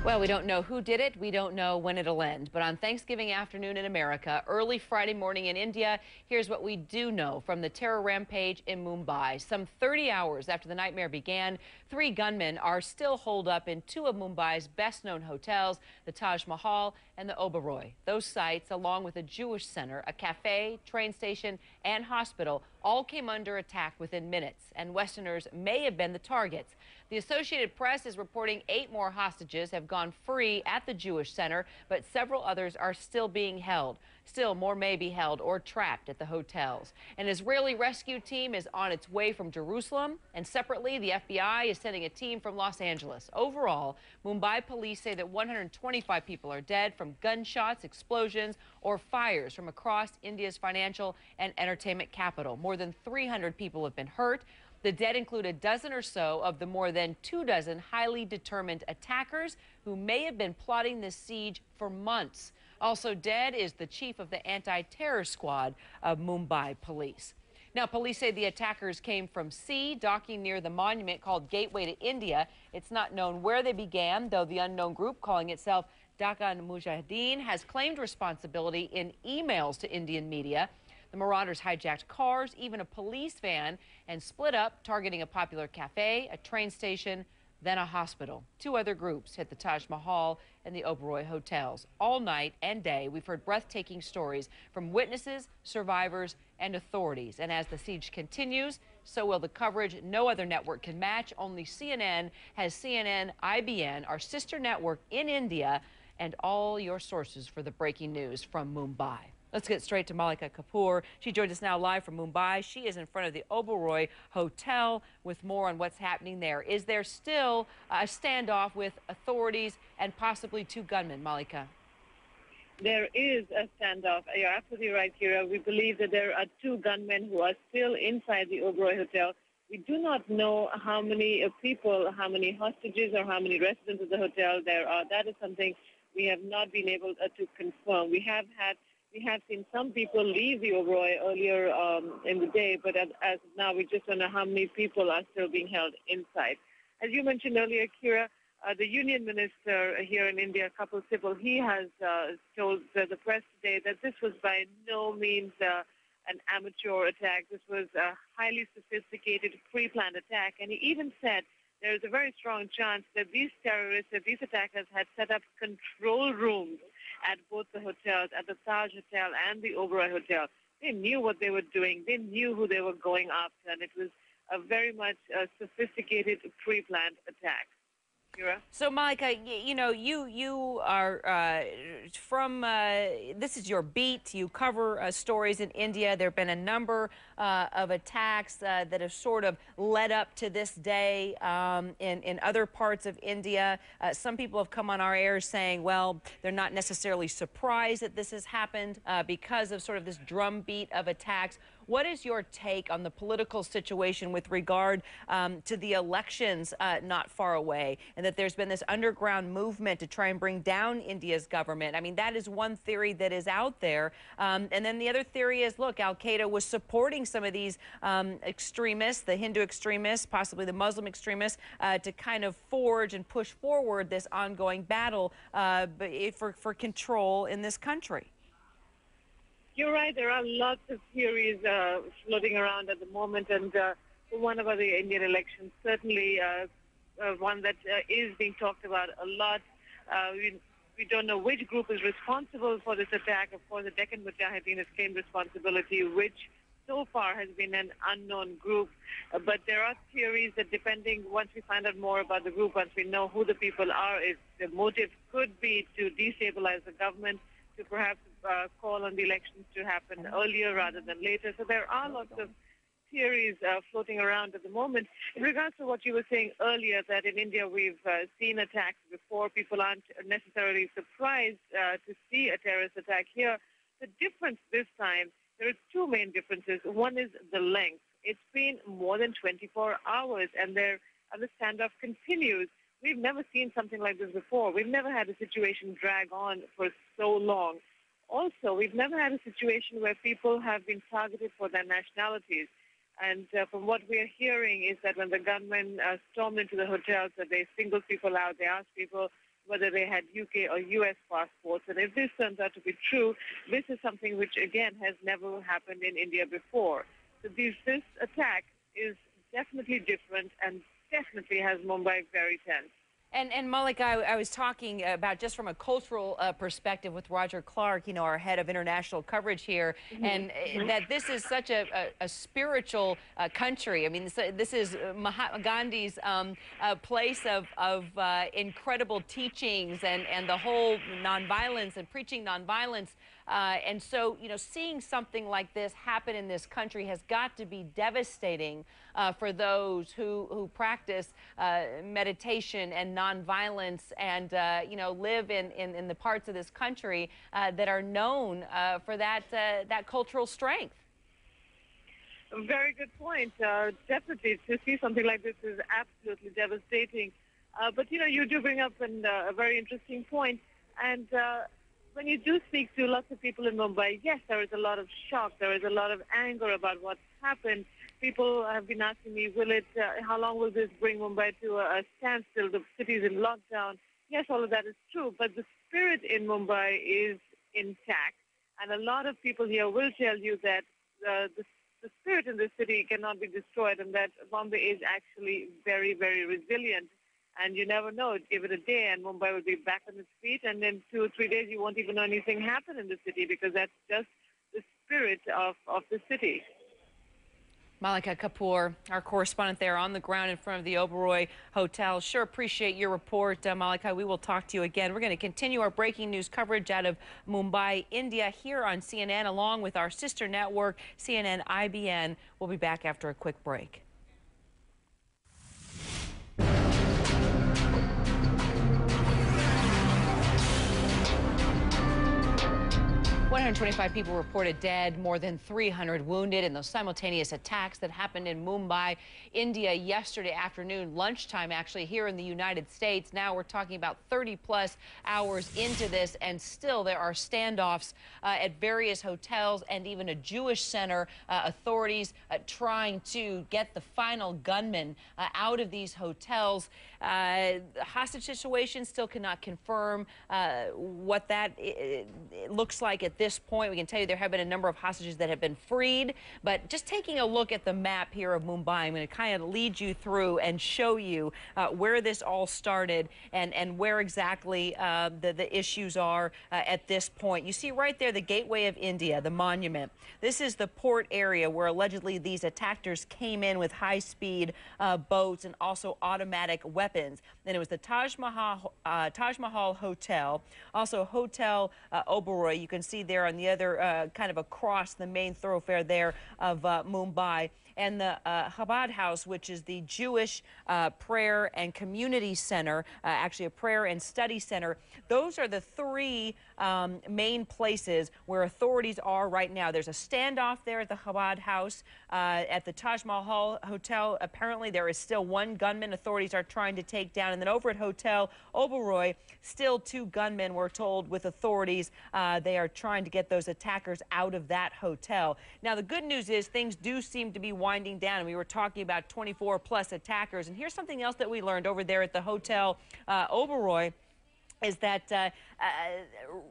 Well, we don't know who did it. We don't know when it'll end. But on Thanksgiving afternoon in America, early Friday morning in India, here's what we do know from the terror rampage in Mumbai. Some 30 hours after the nightmare began, 3 gunmen are still holed up in 2 of Mumbai's best-known hotels, the Taj Mahal and the Oberoi. Those sites, along with a Jewish center, a cafe, train station, and hospital, all came under attack within minutes, and Westerners may have been the targets. The Associated Press is reporting 8 more hostages have gone free at the Jewish center, but several others are still being held. Still, more may be held or trapped at the hotels. An Israeli rescue team is on its way from Jerusalem, and separately, the FBI is sending a team from Los Angeles. Overall, Mumbai police say that 125 people are dead from gunshots, explosions, or fires from across India's financial and entertainment capital. More than 300 people have been hurt. The dead include a dozen or so of the more than 24 highly determined attackers who may have been plotting this siege for months. Also dead is the chief of the anti-terror squad of Mumbai police. Now, police say the attackers came from sea, docking near the monument called Gateway to India. It's not known where they began, though the unknown group calling itself Deccan Mujahideen has claimed responsibility in emails to Indian media. The marauders hijacked cars, even a police van, and split up, targeting a popular cafe, a train station, then a hospital. 2 other groups hit the Taj Mahal and the Oberoi hotels. All night and day, we've heard breathtaking stories from witnesses, survivors, and authorities. And as the siege continues, so will the coverage no other network can match. Only CNN has CNN IBN, our sister network in India, and all your sources for the breaking news from Mumbai. Let's get straight to Malika Kapoor. She joins us now live from Mumbai. She is in front of the Oberoi Hotel with more on what's happening there. Is there still a standoff with authorities and possibly 2 gunmen, Malika? There is a standoff. You're absolutely right, Kira. We believe that there are 2 gunmen who are still inside the Oberoi Hotel. We do not know how many people, how many hostages or how many residents of the hotel there are. That is something we have not been able to confirm. We have had We have seen some people leave the Oberoi earlier in the day, but as of now, we just don't know how many people are still being held inside. As you mentioned earlier, Kira, the union minister here in India, Kapil Sibal, he has told the press today that this was by no means an amateur attack. This was a highly sophisticated, pre-planned attack. And he even said there is a very strong chance that these terrorists, that these attackers had set up control rooms at both the hotels, at the Taj Hotel and the Oberoi Hotel. They knew what they were doing. They knew who they were going after. And it was a very much sophisticated, pre-planned attack. Kira? So, Malika, you know, you are from, this is your beat. You cover stories in India. There have been a number of attacks that have sort of led up to this day in other parts of India. Some people have come on our air saying, well, they're not necessarily surprised that this has happened because of sort of this drumbeat of attacks. What is your take on the political situation with regard to the elections not far away, and that there's been this underground movement to try and bring down India's government? I mean, that is one theory that is out there. And then the other theory is, look, Al-Qaeda was supporting some of these extremists, the Hindu extremists, possibly the Muslim extremists, to kind of forge and push forward this ongoing battle for control in this country. You're right. There are lots of theories floating around at the moment, and one about the Indian elections, certainly one that is being talked about a lot. We don't know which group is responsible for this attack. Of course, the Deccan Mujahideen has claimed responsibility, which so far has been an unknown group. But there are theories that depending, once we find out more about the group, once we know who the people are, if the motive could be to destabilize the government, to perhaps call on the elections to happen earlier rather than later. So there are lots of theories floating around at the moment. In regards to what you were saying earlier, that in India we've seen attacks before, people aren't necessarily surprised to see a terrorist attack here. The difference this time, there are two main differences. One is the length. It's been more than 24 hours, and the standoff continues. We've never seen something like this before. We've never had a situation drag on for so long. Also, we've never had a situation where people have been targeted for their nationalities. And from what we're hearing is that when the gunmen stormed into the hotels, that they singled people out. They asked people whether they had UK or US passports. And if this turns out to be true, this is something which, again, has never happened in India before. So this attack is definitely different and definitely has Mumbai very tense. And Malik, I was talking about just from a cultural perspective with Roger Clark, you know, our head of international coverage here, and that this is such a spiritual country. I mean, this is Mahatma Gandhi's place of incredible teachings and the whole nonviolence and preaching nonviolence. And so, you know, seeing something like this happen in this country has got to be devastating for those who practice meditation and nonviolence and, you know, live in the parts of this country that are known for that cultural strength. Very good point. Definitely, to see something like this is absolutely devastating. But, you know, you do bring up a very interesting point. And when you do speak to lots of people in Mumbai, yes, there is a lot of shock. There is a lot of anger about what's happened. People have been asking me, how long will this bring Mumbai to a standstill? The city's in lockdown. Yes, all of that is true, but the spirit in Mumbai is intact. And a lot of people here will tell you that the spirit in the city cannot be destroyed and that Mumbai is actually very, very resilient. And you never know. Give it a day and Mumbai will be back on its feet. And in 2 or 3 days, you won't even know anything happened in the city because that's just the spirit of the city. Malika Kapoor, our correspondent there on the ground in front of the Oberoi Hotel. Sure appreciate your report, Malika. We will talk to you again. We're going to continue our breaking news coverage out of Mumbai, India, here on CNN, along with our sister network, CNN IBN. We'll be back after a quick break. 125 people reported dead, more than 300 wounded in those simultaneous attacks that happened in Mumbai, India yesterday afternoon, lunchtime actually here in the United States. Now we're talking about 30-plus hours into this, and still there are standoffs at various hotels and even a Jewish center. Authorities trying to get the final gunmen out of these hotels. The hostage situation still cannot confirm what that looks like at this point. We can tell you there have been a number of hostages that have been freed, but just taking a look at the map here of Mumbai, I'm going to kind of lead you through and show you where this all started and where exactly the issues are at this point. You see right there the Gateway of India, the monument. This is the port area where allegedly these attackers came in with high-speed boats and also automatic weapons. Then it was the Taj Mahal Hotel, also Hotel Oberoi. You can see there on the other kind of across the main thoroughfare there of Mumbai. And the Chabad House, which is the Jewish prayer and community center, actually a prayer and study center. Those are the three main places where authorities are right now. There's a standoff there at the Chabad House. At the Taj Mahal Hotel, apparently there is still one gunman authorities are trying to take down. And then over at Hotel Oberoi, still two gunmen, we're told, with authorities. They are trying to get those attackers out of that hotel. Now, the good news is things do seem to be winding down, and we were talking about 24-plus attackers. And here's something else that we learned over there at the Hotel Oberoi, is that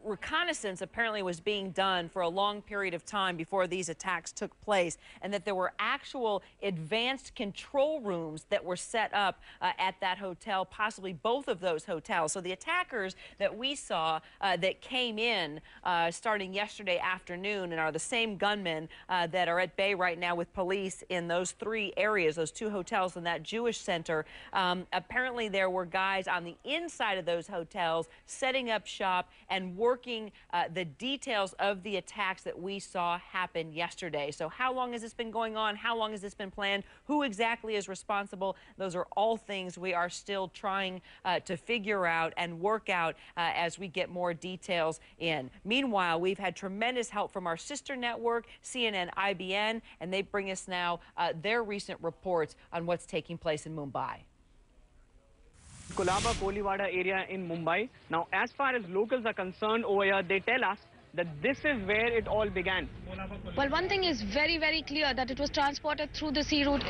reconnaissance apparently was being done for a long period of time before these attacks took place, and that there were actual advanced control rooms that were set up at that hotel, possibly both of those hotels. So the attackers that we saw that came in starting yesterday afternoon and are the same gunmen that are at bay right now with police in those three areas, those two hotels and that Jewish center. Apparently there were guys on the inside of those hotels setting up shop and working the details of the attacks that we saw happen yesterday. So how long has this been going on? How long has this been planned? Who exactly is responsible? Those are all things we are still trying to figure out and work out as we get more details in. Meanwhile, we've had tremendous help from our sister network, CNN IBN, and they bring us now their recent reports on what's taking place in Mumbai. Kolaba Koliwada area in Mumbai. Now, as far as locals are concerned over here, they tell us that this is where it all began. Well, one thing is very, very clear, that it was transported through the sea route.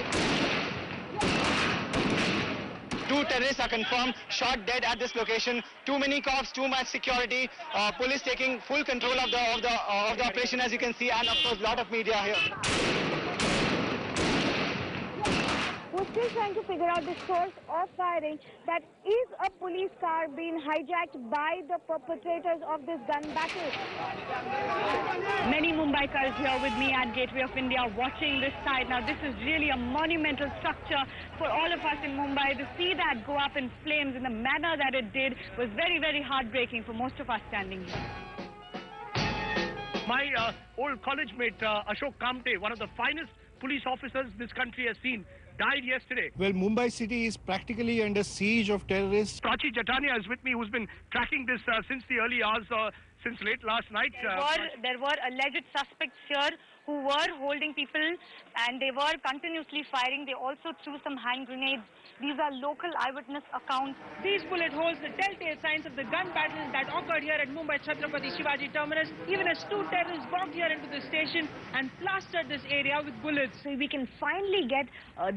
Two terrorists are confirmed shot dead at this location. Too many cops, too much security. Police taking full control of the operation, as you can see, and of course, a lot of media here. We're still trying to figure out the source of firing. That is a police car being hijacked by the perpetrators of this gun battle. Many Mumbaikars here with me at Gateway of India watching this site. Now, this is really a monumental structure for all of us in Mumbai. To see that go up in flames in the manner that it did was very, very heartbreaking for most of us standing here. My old college mate, Ashok Kamte, one of the finest police officers this country has seen, died yesterday. Well, Mumbai city is practically under siege of terrorists. Prachi Jatania is with me, who's been tracking this since the early hours, since late last night. There were alleged suspects here who were holding people, and they were continuously firing. They also threw some hand grenades. These are local eyewitness accounts. These bullet holes, the telltale signs of the gun battles that occurred here at Mumbai Chhatrapati Shivaji Terminus, even as two terrorists walked here into the station and plastered this area with bullets. So we can finally get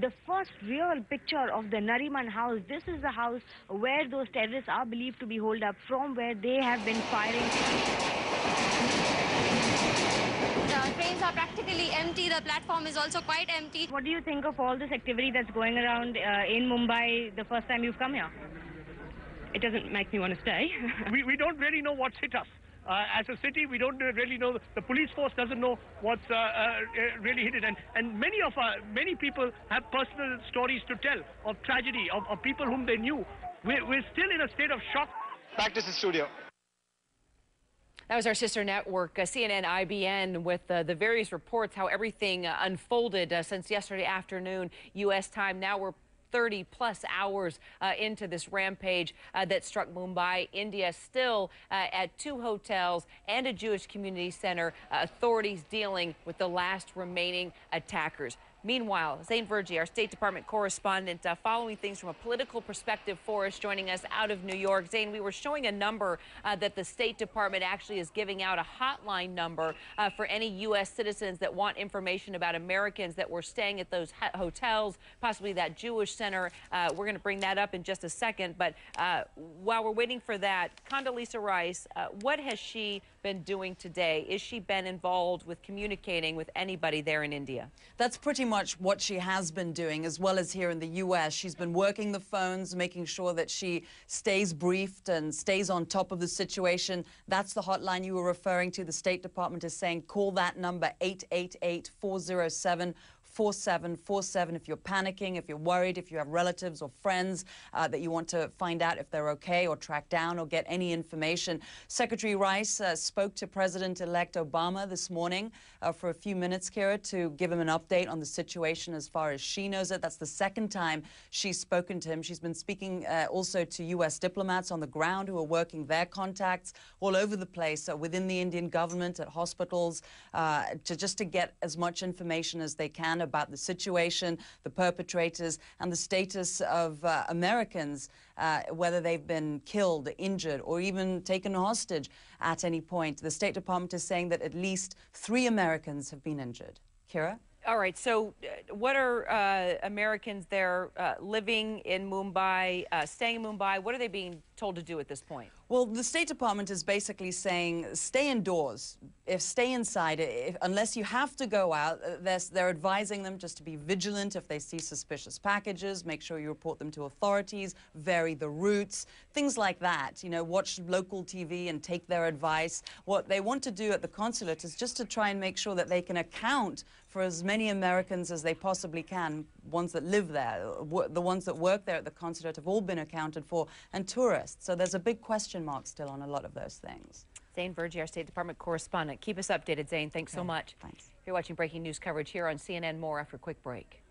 the first real picture of the Nariman house. This is the house where those terrorists are believed to be holed up, from where they have been firing. The trains are practically empty. The platform is also quite empty. What do you think of all this activity that's going around in Mumbai the first time you've come here? It doesn't make me want to stay. we don't really know what's hit us. As a city, we don't really know. The police force doesn't know what's really hit it. And many people have personal stories to tell of tragedy, of people whom they knew. We're still in a state of shock. Back to the studio. That was our sister network, CNN IBN, with the various reports, how everything unfolded since yesterday afternoon, U.S. time. Now we're 30+ hours into this rampage that struck Mumbai. India still at 2 hotels and a Jewish community center, authorities dealing with the last remaining attackers. Meanwhile, Zain Verjee, our State Department correspondent, following things from a political perspective for us, joining us out of New York. Zain, we were showing a number that the State Department actually is giving out, a hotline number for any U.S. citizens that want information about Americans that were staying at those hotels, possibly that Jewish center. We're going to bring that up in just a second. But while we're waiting for that, Condoleezza Rice, what has she been doing today? Is she been involved with communicating with anybody there in India? That's pretty much what she has been doing, as well as here in the U.S. She's been working the phones, making sure that she stays briefed and stays on top of the situation. That's the hotline you were referring to. The State Department is saying call that number, 888-407-4747 if you're panicking, if you're worried, if you have relatives or friends that you want to find out if they're okay or track down or get any information. Secretary Rice spoke to President-elect Obama this morning for a few minutes, Kira, to give him an update on the situation as far as she knows it. That's the second time she's spoken to him. She's been speaking also to U.S. diplomats on the ground who are working their contacts all over the place within the Indian government, at hospitals, just to get as much information as they can about the situation, the perpetrators, and the status of Americans, whether they've been killed, injured, or even taken hostage at any point. The State Department is saying that at least 3 Americans have been injured. Kira? All right, so what are Americans there living in Mumbai, staying in Mumbai? What are they being told to do at this point? Well, the State Department is basically saying stay indoors, stay inside. Unless you have to go out, they're advising them just to be vigilant if they see suspicious packages, make sure you report them to authorities, vary the routes, things like that. You know, watch local TV and take their advice. What they want to do at the consulate is just to try and make sure that they can account for as many Americans as they possibly can, ones that live there. The ones that work there at the consulate have all been accounted for, and tourists. So there's a big question mark still on a lot of those things. Zain Verjee, our State Department correspondent. Keep us updated, Zain. Thanks so much. Thanks. You're watching breaking news coverage here on CNN. More after a quick break.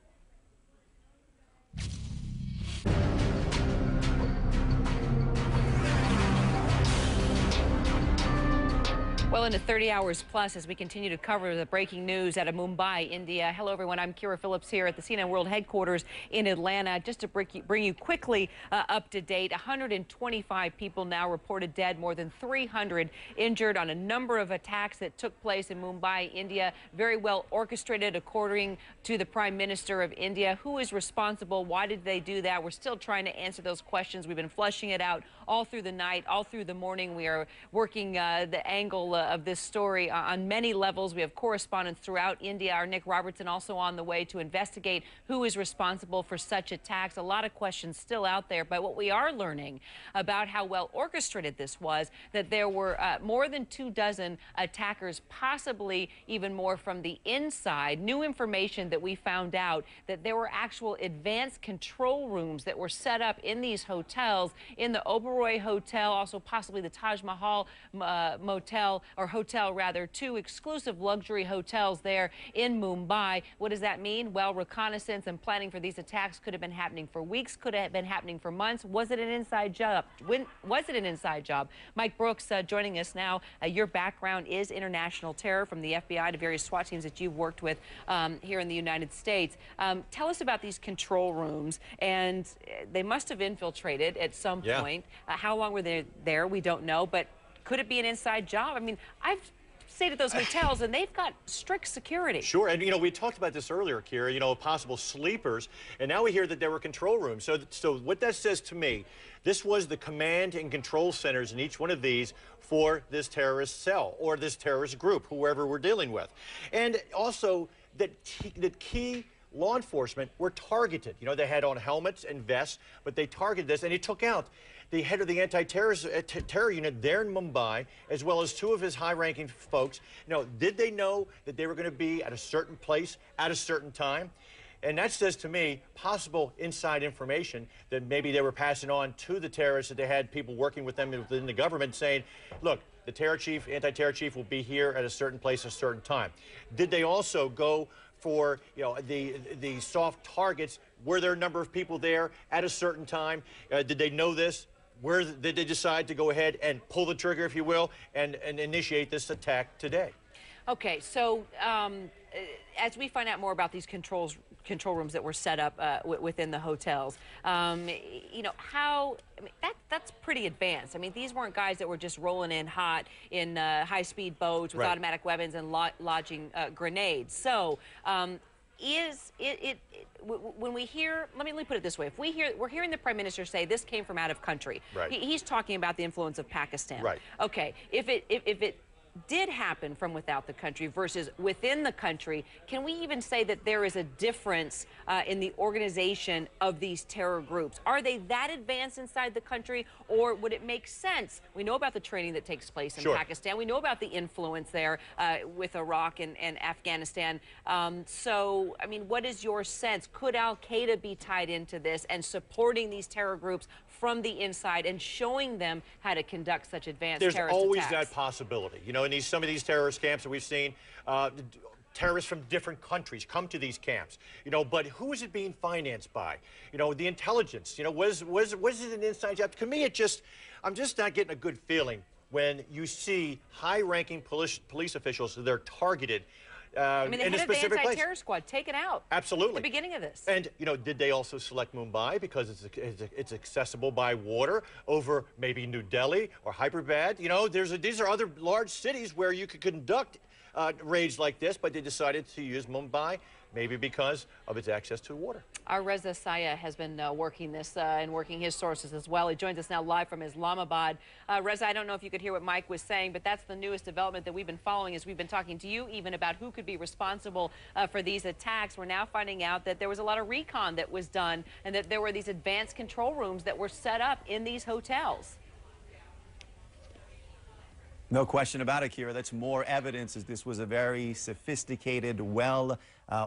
Well into 30 hours plus as we continue to cover the breaking news out of Mumbai, India. Hello, everyone. I'm Kira Phillips here at the CNN World Headquarters in Atlanta. Just to bring you quickly up to date, 125 people now reported dead, more than 300 injured on a number of attacks that took place in Mumbai, India. Very well orchestrated, according to the Prime Minister of India. Who is responsible? Why did they do that? We're still trying to answer those questions. We've been flushing it out all through the night, all through the morning. We are working the angle of this story on many levels. We have correspondents throughout India. Our Nick Robertson also on the way to investigate who is responsible for such attacks. A lot of questions still out there, but what we are learning about how well orchestrated this was, that there were more than 24 attackers, possibly even more from the inside. New information that we found out that there were actual advanced control rooms that were set up in these hotels, in the Oberoi Hotel, also possibly the Taj Mahal motel, or hotel rather, 2 exclusive luxury hotels there in Mumbai. What does that mean? Well, reconnaissance and planning for these attacks could have been happening for weeks, could have been happening for months. Was it an inside job? Was it an inside job? Mike Brooks joining us now. Your background is international terror, from the FBI to various SWAT teams that you've worked with here in the United States. Tell us about these control rooms, and they must have infiltrated at some point. How long were they there? We don't know, but could it be an inside job? I mean, I've stayed at those hotels, and they've got strict security. Sure, and, you know, we talked about this earlier, Kira, you know, possible sleepers, and now we hear that there were control rooms. So what that says to me, this was the command and control centers in each one of these for this terrorist cell or this terrorist group, whoever we're dealing with. And also that key law enforcement were targeted. You know, they had on helmets and vests, but they targeted this, and he took out the head of the anti-terror unit there in Mumbai, as well as 2 of his high-ranking folks. You know, did they know that they were going to be at a certain place at a certain time? And that says to me possible inside information that maybe they were passing on to the terrorists, that they had people working with them within the government saying, look, the terror chief, anti-terror chief will be here at a certain place at a certain time. Did they also go for, you know, the soft targets? Were there a number of people there at a certain time? Did they know this? Where did they decide to go ahead and pull the trigger, if you will, and initiate this attack today? Okay, so as we find out more about these control rooms that were set up within the hotels, you know, that's pretty advanced. I mean, these weren't guys that were just rolling in hot in high-speed boats with automatic weapons and lodging grenades. So when we hear, let me put it this way, if we're hearing the Prime Minister say this came from out of country, right. He's talking about the influence of Pakistan. Right. Okay, if it did happen from without the country versus within the country, can we even say that there is a difference in the organization of these terror groups? Are they that advanced inside the country, or would it make sense? We know about the training that takes place in Pakistan. We know about the influence there with Iraq and Afghanistan. So, I mean, what is your sense? Could Al-Qaeda be tied into this and supporting these terror groups from the inside and showing them how to conduct such advanced terrorist attacks? There's always that possibility. You know, in some of these terrorist camps that we've seen, terrorists from different countries come to these camps. You know, but who is it being financed by? You know, the intelligence. You know, was it an inside job? To me, I'm just not getting a good feeling when you see high-ranking police officials that are targeted. I mean, the head of the anti-terror squad taken out. Absolutely. At the beginning of this. And, you know, did they also select Mumbai because it's accessible by water over maybe New Delhi or Hyderabad? You know, these are other large cities where you could conduct raids like this, but they decided to use Mumbai, maybe because of its access to water. Our Reza Saya has been working this and working his sources as well. He joins us now live from Islamabad. Reza, I don't know if you could hear what Mike was saying, but that's the newest development that we've been following as we've been talking to you even about who could be responsible for these attacks. We're now finding out that there was a lot of recon that was done and that there were these advanced control rooms that were set up in these hotels. No question about it, Kira. That's more evidence as this was a very sophisticated,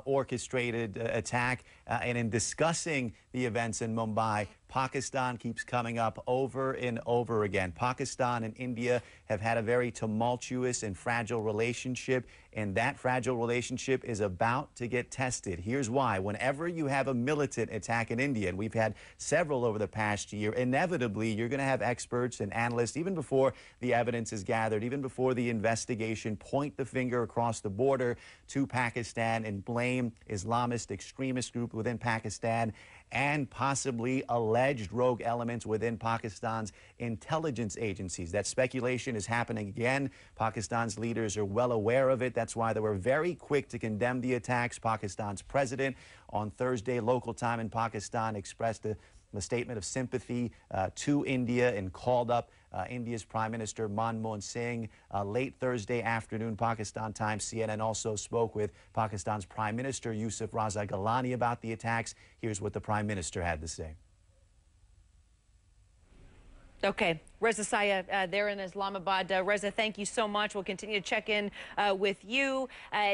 orchestrated attack. And in discussing the events in Mumbai, Pakistan keeps coming up over and over again. Pakistan and India have had a very tumultuous and fragile relationship, and that fragile relationship is about to get tested. Here's why. Whenever you have a militant attack in India, and we've had several over the past year, inevitably you're going to have experts and analysts, even before the evidence is gathered, even before the investigation, point the finger across the border to Pakistan and blame Islamist extremist group within Pakistan and possibly alleged rogue elements within Pakistan's intelligence agencies. That speculation is happening again. Pakistan's leaders are well aware of it. That's why they were very quick to condemn the attacks. Pakistan's president on Thursday, local time in Pakistan, expressed a statement of sympathy to India and called up India's Prime Minister Manmohan Singh. Late Thursday afternoon, Pakistan time, CNN also spoke with Pakistan's Prime Minister Yusuf Raza Gilani about the attacks. Here's what the Prime Minister had to say. Okay, Reza Saya there in Islamabad. Reza, thank you so much. We'll continue to check in with you.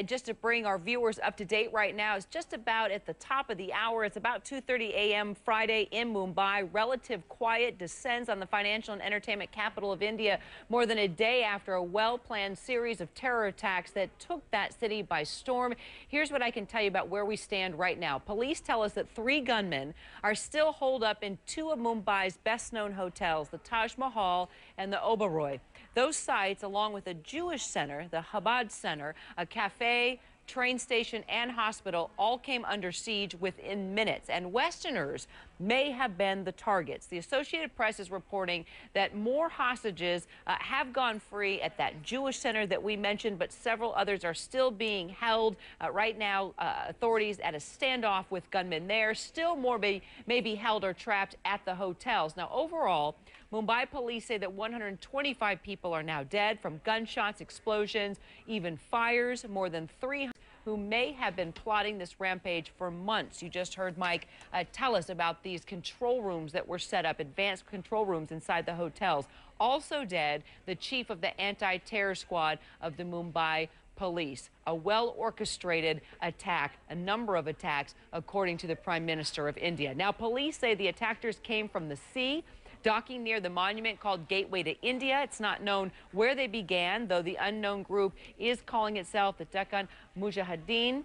Just to bring our viewers up to date right now, it's just about at the top of the hour. It's about 2:30 a.m. Friday in Mumbai. Relative quiet descends on the financial and entertainment capital of India more than a day after a well-planned series of terror attacks that took that city by storm. Here's what I can tell you about where we stand right now. Police tell us that 3 gunmen are still holed up in 2 of Mumbai's best-known hotels, the Taj Mahal and the Oberoi. Those sites, along with a Jewish center, the Chabad Center, a cafe, train station, and hospital, all came under siege within minutes, and Westerners may have been the targets. The Associated Press is reporting that more hostages have gone free at that Jewish center that we mentioned, but several others are still being held. Right now, authorities at a standoff with gunmen there. Still more may be held or trapped at the hotels. Now, overall, Mumbai police say that 125 people are now dead from gunshots, explosions, even fires. More than 300 who may have been plotting this rampage for months. You just heard Mike tell us about these control rooms that were set up, advanced control rooms inside the hotels. Also dead, the chief of the anti-terror squad of the Mumbai police. A well-orchestrated attack, a number of attacks, according to the Prime Minister of India. Now, police say the attackers came from the sea, docking near the monument called Gateway to India. It's not known where they began, though the unknown group is calling itself the Deccan Mujahideen.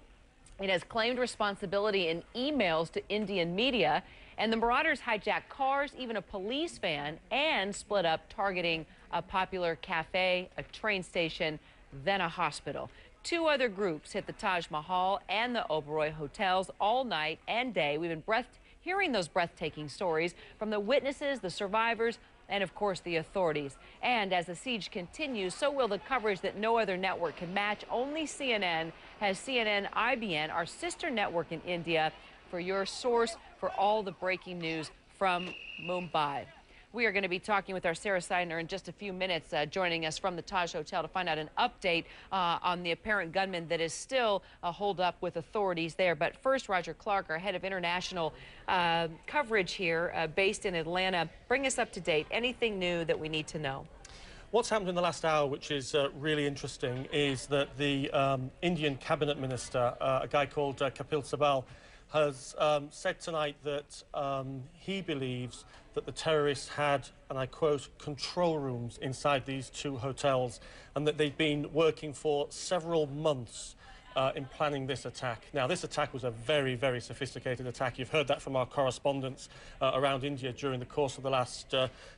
It has claimed responsibility in emails to Indian media, and the marauders hijacked cars, even a police van, and split up, targeting a popular cafe, a train station, then a hospital. 2 other groups hit the Taj Mahal and the Oberoi hotels all night and day. We've been hearing those breathtaking stories from the witnesses, the survivors, and of course the authorities. And as the siege continues, so will the coverage that no other network can match. Only CNN has CNN IBN, our sister network in India, for your source for all the breaking news from Mumbai. We are going to be talking with our Sarah Seidner in just a few minutes, joining us from the Taj Hotel to find out an update on the apparent gunman that is still holed up with authorities there. But first, Roger Clark, our head of international coverage here, based in Atlanta, bring us up to date. Anything new that we need to know? What's happened in the last hour, which is really interesting, is that the Indian cabinet minister, a guy called Kapil Sibal, has said tonight that he believes that the terrorists had, and I quote, control rooms inside these 2 hotels, and that they'd been working for several months in planning this attack. Now, this attack was a very, very sophisticated attack. You've heard that from our correspondents around India during the course of the last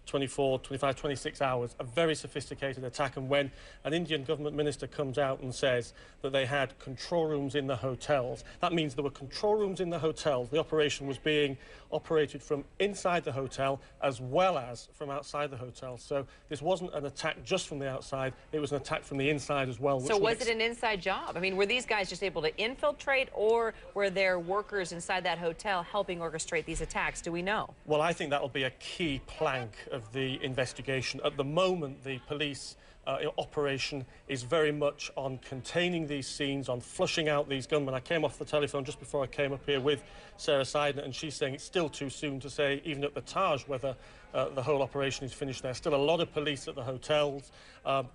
24, 25, 26 hours. A very sophisticated attack. And when an Indian government minister comes out and says that they had control rooms in the hotels, that means there were control rooms in the hotels. The operation was being operated from inside the hotel as well as from outside the hotel. So this wasn't an attack just from the outside, it was an attack from the inside as well. So was it an inside job? I mean, were these guys just able to infiltrate, or were there workers inside that hotel helping orchestrate these attacks? Do we know? Well, I think that will be a key plank of the investigation. At the moment, the police operation is very much on containing these scenes, on flushing out these gunmen. I came off the telephone just before I came up here with Sarah Seidner, and she's saying it's still too soon to say, even at the Taj, whether the whole operation is finished. There's still a lot of police at the hotels,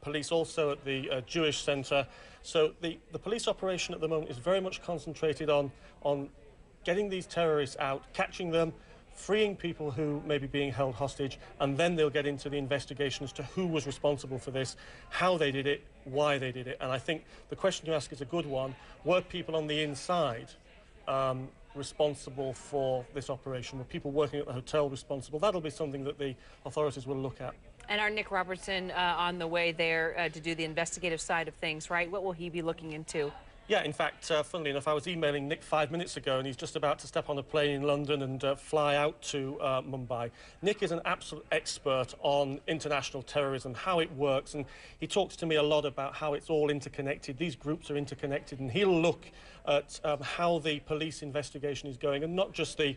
police also at the Jewish Centre. So the police operation at the moment is very much concentrated on getting these terrorists out, catching them, freeing people who may be being held hostage, and then they'll get into the investigation as to who was responsible for this, how they did it, why they did it. And I think the question you ask is a good one. Were people on the inside responsible for this operation? Were people working at the hotel responsible? That'll be something that the authorities will look at. And our Nick Robertson on the way there to do the investigative side of things, right? What will he be looking into? Yeah, in fact, funnily enough, I was emailing Nick 5 minutes ago, and he's just about to step on a plane in London and fly out to Mumbai. Nick is an absolute expert on international terrorism, how it works, and he talks to me a lot about how it's all interconnected. These groups are interconnected, and he'll look at how the police investigation is going, and not just the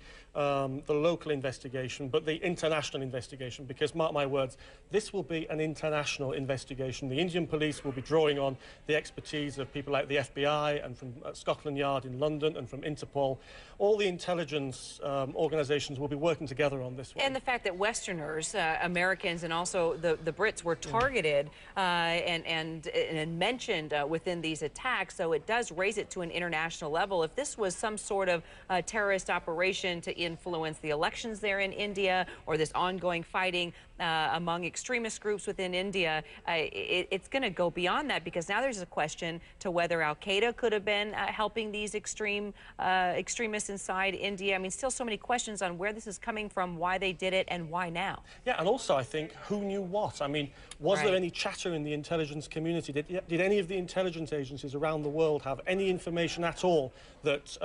local investigation, but the international investigation, because, mark my words, this will be an international investigation. The Indian police will be drawing on the expertise of people like the FBI, and from Scotland Yard in London, and from Interpol. All the intelligence organisations will be working together on this one. And the fact that Westerners, Americans, and also the Brits were targeted and mentioned within these attacks, so it does raise it to an international level. If this was some sort of terrorist operation to influence the elections there in India, or this ongoing fighting among extremist groups within India, it's going to go beyond that, because now there's a question to whether Al-Qaeda could have been helping these extremists inside India. I mean, still so many questions on where this is coming from, why they did it, and why now. Yeah, and also, I think, who knew what? I mean, was there any chatter in the intelligence community? Did any of the intelligence agencies around the world have any information at all that,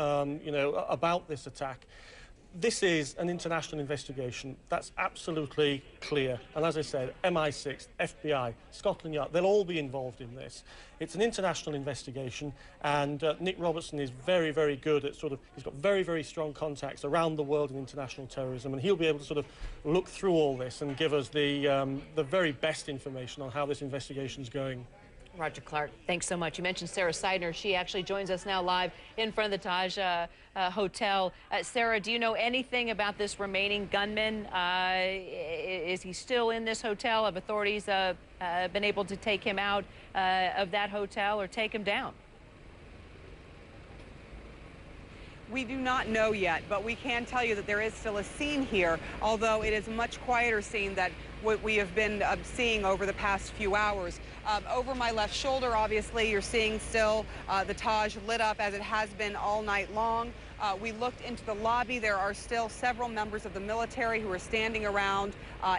you know, about this attack? This is an international investigation. That's absolutely clear. And as I said, MI6, FBI, Scotland Yard, they'll all be involved in this. It's an international investigation, and Nick Robertson is very, very good at he's got very, very strong contacts around the world in international terrorism, and he'll be able to sort of look through all this and give us the very best information on how this investigation is going. Roger Clark, thanks so much. You mentioned Sarah Seidner. She actually joins us now live in front of the Taj Hotel. Sarah, do you know anything about this remaining gunman? Is he still in this hotel? Have authorities been able to take him out of that hotel or take him down? We do not know yet, but we can tell you that there is still a scene here, although it is a much quieter scene that what we have been seeing over the past few hours. Over my left shoulder, obviously, you're seeing still the Taj lit up as it has been all night long. We looked into the lobby. There are still several members of the military who are standing around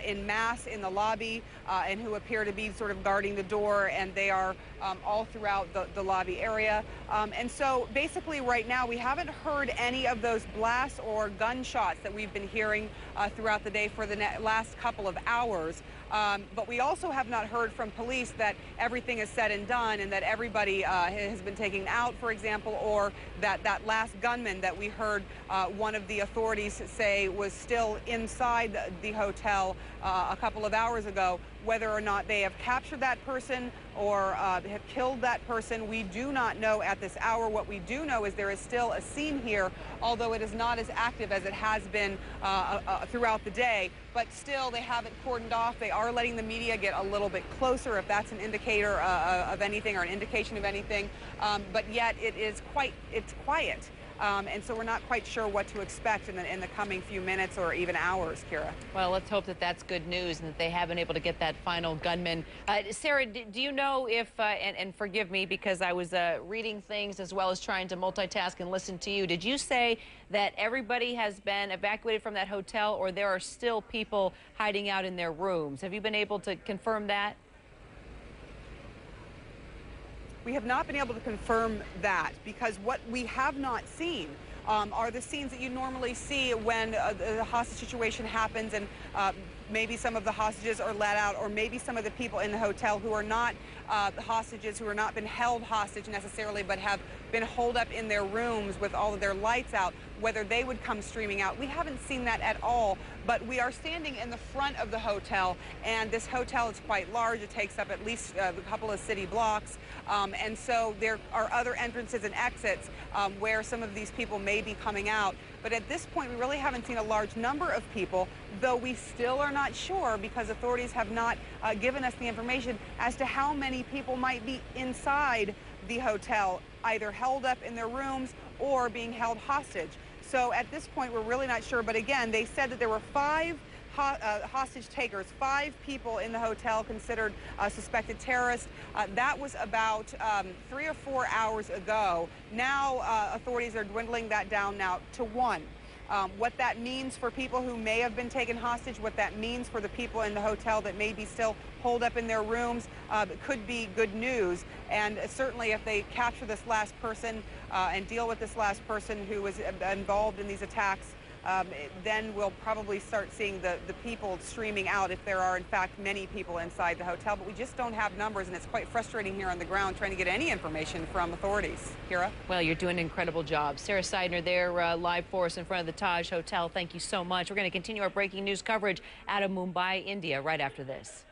in mass in the lobby and who appear to be sort of guarding the door, and they are all throughout the lobby area. And so basically right now we haven't heard any of those blasts or gunshots that we've been hearing throughout the day for the last couple of hours. But we also have not heard from police that everything is said and done and that everybody has been taken out, for example, or that last gunman that we heard one of the authorities say was still inside the hotel a couple of hours ago. Whether or not they have captured that person or have killed that person, we do not know at this hour. What we do know is there is still a scene here, although it is not as active as it has been throughout the day. But still, they have it cordoned off. They are letting the media get a little bit closer, if that's an indicator of anything or an indication of anything. But yet, it's quiet. And so we're not quite sure what to expect in the coming few minutes or even hours, Kira. Well, let's hope that that's good news and that they have been able to get that final gunman. Sarah, do you know if, and forgive me because I was reading things as well as trying to multitask and listen to you, did you say that everybody has been evacuated from that hotel or there are still people hiding out in their rooms? Have you been able to confirm that? We have not been able to confirm that because what we have not seen are the scenes that you normally see when the hostage situation happens and maybe some of the hostages are let out, or maybe some of the people in the hotel who are not hostages, who are not been held hostage necessarily, but have been holed up in their rooms with all of their lights out, whether they would come streaming out. We haven't seen that at all, but we are standing in the front of the hotel, and this hotel is quite large. It takes up at least a couple of city blocks, and so there are other entrances and exits where some of these people may be coming out. But at this point, we really haven't seen a large number of people, though we still are not sure because authorities have not given us the information as to how many people might be inside the hotel, either held up in their rooms or being held hostage. So at this point, we're really not sure. But again, they said that there were 5 hostage takers, 5 people in the hotel considered suspected terrorists. That was about 3 or 4 hours ago. Now authorities are dwindling that down now to 1. What that means for people who may have been taken hostage, what that means for the people in the hotel that may be still holed up in their rooms, could be good news. And certainly if they capture this last person and deal with this last person who was involved in these attacks, then we'll probably start seeing the people streaming out if there are in fact many people inside the hotel. But we just don't have numbers, and it's quite frustrating here on the ground trying to get any information from authorities. Kira? Well, you're doing an incredible job. Sarah Seidner there live for us in front of the Taj Hotel. Thank you so much. We're going to continue our breaking news coverage out of Mumbai, India, right after this.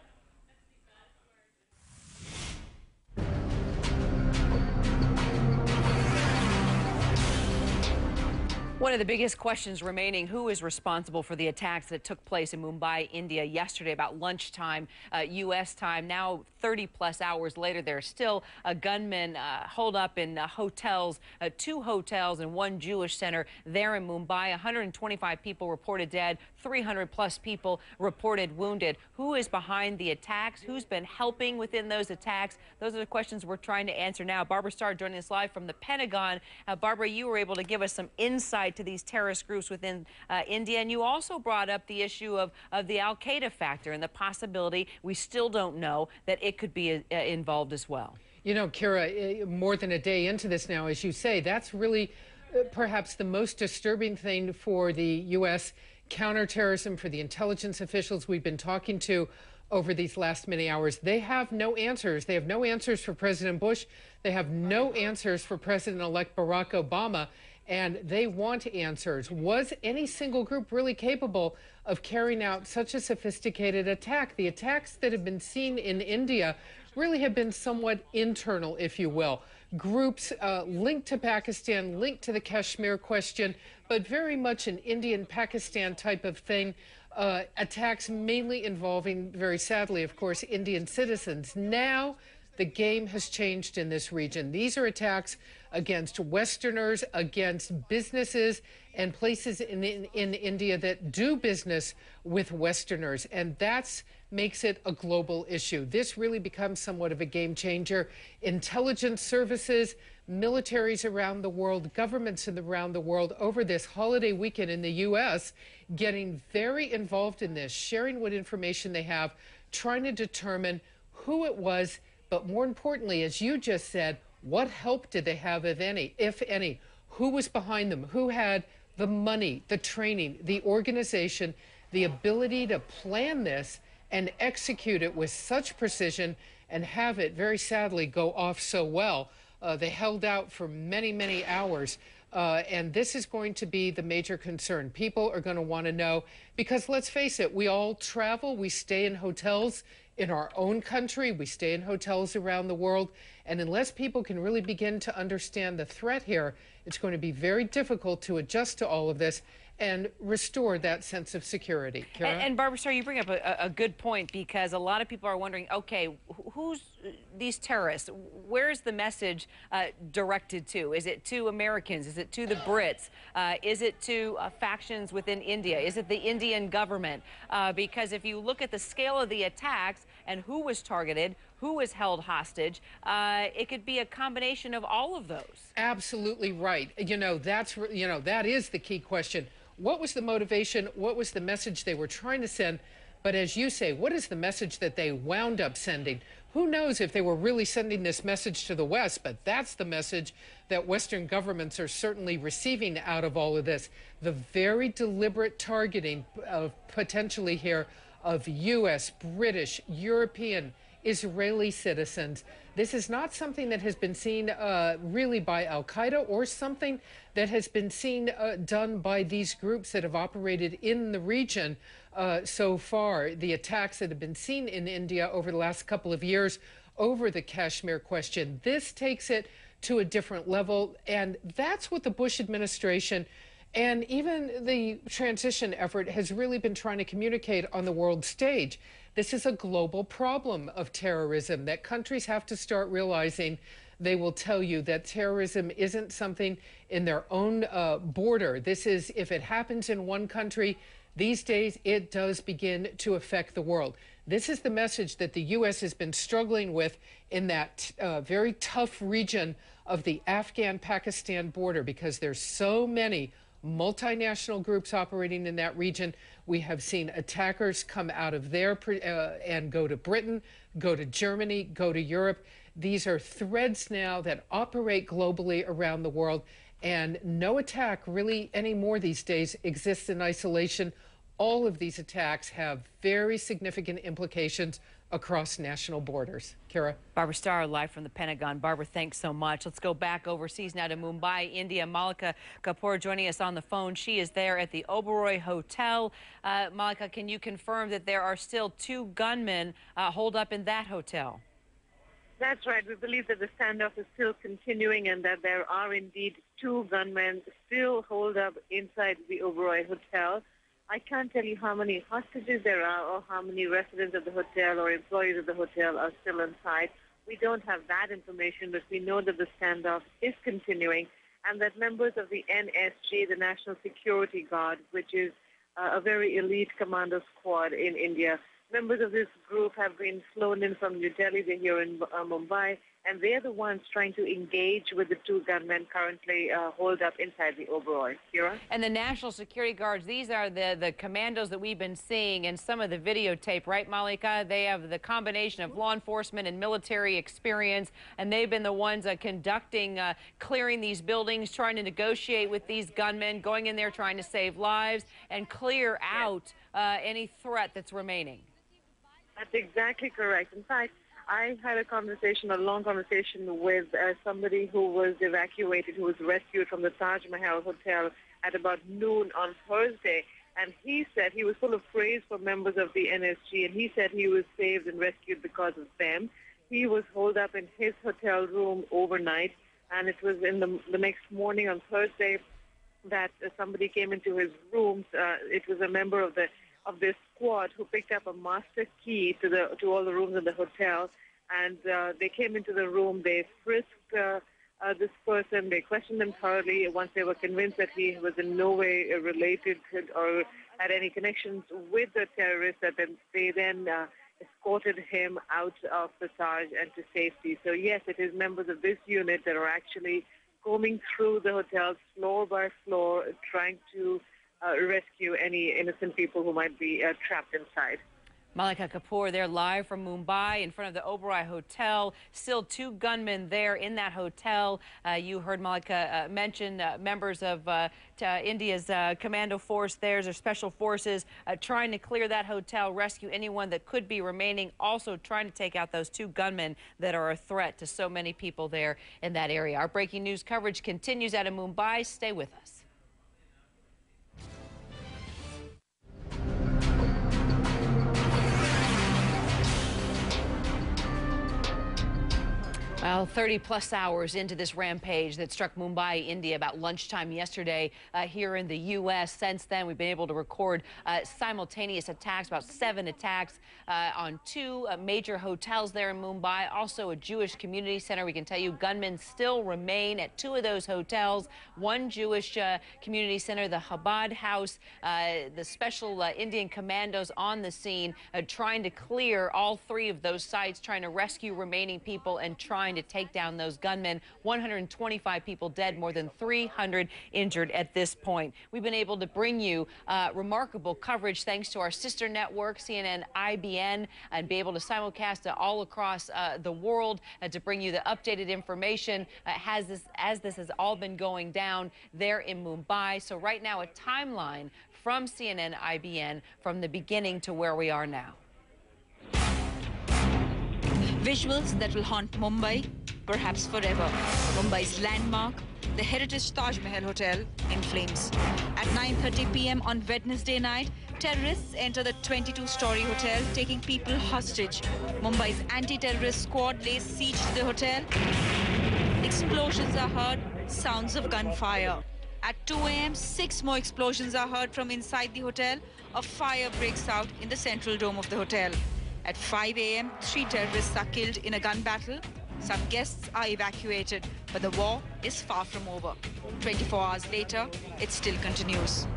One of the biggest questions remaining, who is responsible for the attacks that took place in Mumbai, India yesterday about lunchtime, U.S. time. Now 30-plus hours later, there's still a gunman holed up in hotels, 2 hotels and 1 Jewish center there in Mumbai. 125 people reported dead, 300-plus people reported wounded. Who is behind the attacks? Who's been helping within those attacks? Those are the questions we're trying to answer now. Barbara Starr joining us live from the Pentagon. Barbara, you were able to give us some insight to these terrorist groups within India, and you also brought up the issue of the al-Qaeda factor and the possibility, we still don't know, that it could be involved as well. You know, Kira, more than a day into this now, as you say, that's really perhaps the most disturbing thing for the U.S. counterterrorism, for the intelligence officials we've been talking to over these last many hours. They have no answers. They have no answers for President Bush. They have no answers for President-elect Barack Obama. And they want answers. Was any single group really capable of carrying out such a sophisticated attack? The attacks that have been seen in India really have been somewhat internal, if you will. Groups linked to Pakistan, linked to the Kashmir question, but very much an Indian-Pakistan type of thing. Attacks mainly involving, very sadly, of course, Indian citizens. Now, The game has changed in this region. These are attacks against Westerners, against businesses and places in India that do business with Westerners. And that's makes it a global issue. This really becomes somewhat of a game changer. Intelligence services, militaries around the world, governments around the world over this holiday weekend in the U.S. getting very involved in this, sharing what information they have, trying to determine who it was, but more importantly, as you just said, what help did they have, if any? Who was behind them? Who had the money, the training, the organization, the ability to plan this and execute it with such precision and have it, very sadly, go off so well? They held out for many, many hours. And this is going to be the major concern. People are going to want to know, because let's face it, we all travel, we stay in hotels in our own country, we stay in hotels around the world, and unless people can really begin to understand the threat here, it's going to be very difficult to adjust to all of this and restore that sense of security. Kara? And Barbara Starr, you bring up a good point, because a lot of people are wondering, okay, who's these terrorists? Where's the message directed to? Is it to Americans? Is it to the Brits? Is it to factions within India? Is it the Indian government? Because if you look at the scale of the attacks and who was targeted, who was held hostage, it could be a combination of all of those. Absolutely right. That is the key question. What was the motivation? What was the message they were trying to send? But as you say, what is the message that they wound up sending? Who knows if they were really sending this message to the West, but that's the message that Western governments are certainly receiving out of all of this. The very deliberate targeting of potentially here of U.S., British, European, Israeli citizens. This is not something that has been seen really by al-Qaeda or something that has been seen done by these groups that have operated in the region so far. The attacks that have been seen in India over the last couple of years over the Kashmir question, this takes it to a different level, and that's what the Bush administration and even the transition effort has really been trying to communicate on the world stage. This is a global problem of terrorism that countries have to start realizing. They will tell you that terrorism isn't something in their own border. This is, if it happens in one country, these days it does begin to affect the world. This is the message that the U.S. has been struggling with in that very tough region of the Afghan-Pakistan border, because there's so many multinational groups operating in that region. We have seen attackers come out of there and go to Britain, go to Germany, go to Europe. These are threads now that operate globally around the world, and no attack really anymore these days exists in isolation. All of these attacks have very significant implications across national borders. Kara? Barbara Starr, live from the Pentagon. Barbara, thanks so much. Let's go back overseas now to Mumbai, India. Malika Kapoor joining us on the phone. She is there at the Oberoi Hotel. Malika, can you confirm that there are still 2 gunmen holed up in that hotel? That's right. We believe that the standoff is still continuing and that there are indeed 2 gunmen still holed up inside the Oberoi Hotel. I can't tell you how many hostages there are or how many residents of the hotel or employees of the hotel are still inside. We don't have that information, but we know that the standoff is continuing and that members of the NSG, the National Security Guard, which is a very elite commando squad in India, members of this group have been flown in from New Delhi. They're here in Mumbai, and they're the ones trying to engage with the 2 gunmen currently holed up inside the Oberoi. Kira? And the National Security Guards, these are the commandos that we've been seeing in some of the videotape, right, Malika? They have the combination of law enforcement and military experience, and they've been the ones conducting, clearing these buildings, trying to negotiate with these gunmen, going in there trying to save lives and clear out any threat that's remaining. That's exactly correct. In fact, I had a long conversation with somebody who was evacuated, who was rescued from the Taj Mahal Hotel at about noon on Thursday. And he said he was full of praise for members of the NSG, and he said he was saved and rescued because of them. He was holed up in his hotel room overnight, and it was in the next morning on Thursday that somebody came into his rooms. It was a member of this squad who picked up a master key to all the rooms in the hotel, and they came into the room. They frisked this person. They questioned him thoroughly. Once they were convinced that he was in no way related or had any connections with the terrorists, that they then escorted him out of the Taj and to safety. So yes, it is members of this unit that are actually combing through the hotels floor by floor, trying to rescue any innocent people who might be trapped inside. Malika Kapoor there live from Mumbai in front of the Oberoi Hotel. Still 2 gunmen there in that hotel. You heard Malika mention members of India's commando force there, their special forces, trying to clear that hotel, rescue anyone that could be remaining, also trying to take out those 2 gunmen that are a threat to so many people there in that area. Our breaking news coverage continues out of Mumbai. Stay with us. Well, 30-plus hours into this rampage that struck Mumbai, India, about lunchtime yesterday here in the U.S. Since then, we've been able to record simultaneous attacks, about 7 attacks on 2 major hotels there in Mumbai, also a Jewish community center. We can tell you gunmen still remain at 2 of those hotels. One Jewish community center, the Chabad House, the special Indian commandos on the scene trying to clear all 3 of those sites, trying to rescue remaining people and trying to take down those gunmen. 125 people dead, more than 300 injured at this point. We've been able to bring you remarkable coverage thanks to our sister network, CNN IBN, and be able to simulcast all across the world to bring you the updated information as this has all been going down there in Mumbai. So right now, a timeline from CNN IBN from the beginning to where we are now. Visuals that will haunt Mumbai, perhaps forever. Mumbai's landmark, the heritage Taj Mahal Hotel, in flames. At 9:30 p.m. on Wednesday night, terrorists enter the 22-story hotel, taking people hostage. Mumbai's anti-terrorist squad lays siege to the hotel. Explosions are heard, sounds of gunfire. At 2 a.m., 6 more explosions are heard from inside the hotel. A fire breaks out in the central dome of the hotel. At 5 a.m., 3 terrorists are killed in a gun battle. Some guests are evacuated, but the war is far from over. 24 hours later, it still continues.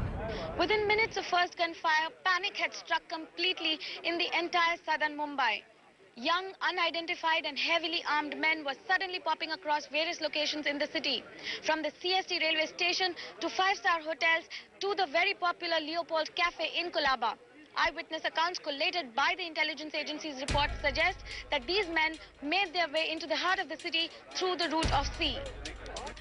Within minutes of first gunfire, panic had struck completely in the entire southern Mumbai. Young, unidentified and heavily armed men were suddenly popping across various locations in the city. From the CST railway station to 5-star hotels to the very popular Leopold Cafe in Colaba. Eyewitness accounts collated by the intelligence agency's report suggest that these men made their way into the heart of the city through the route of sea.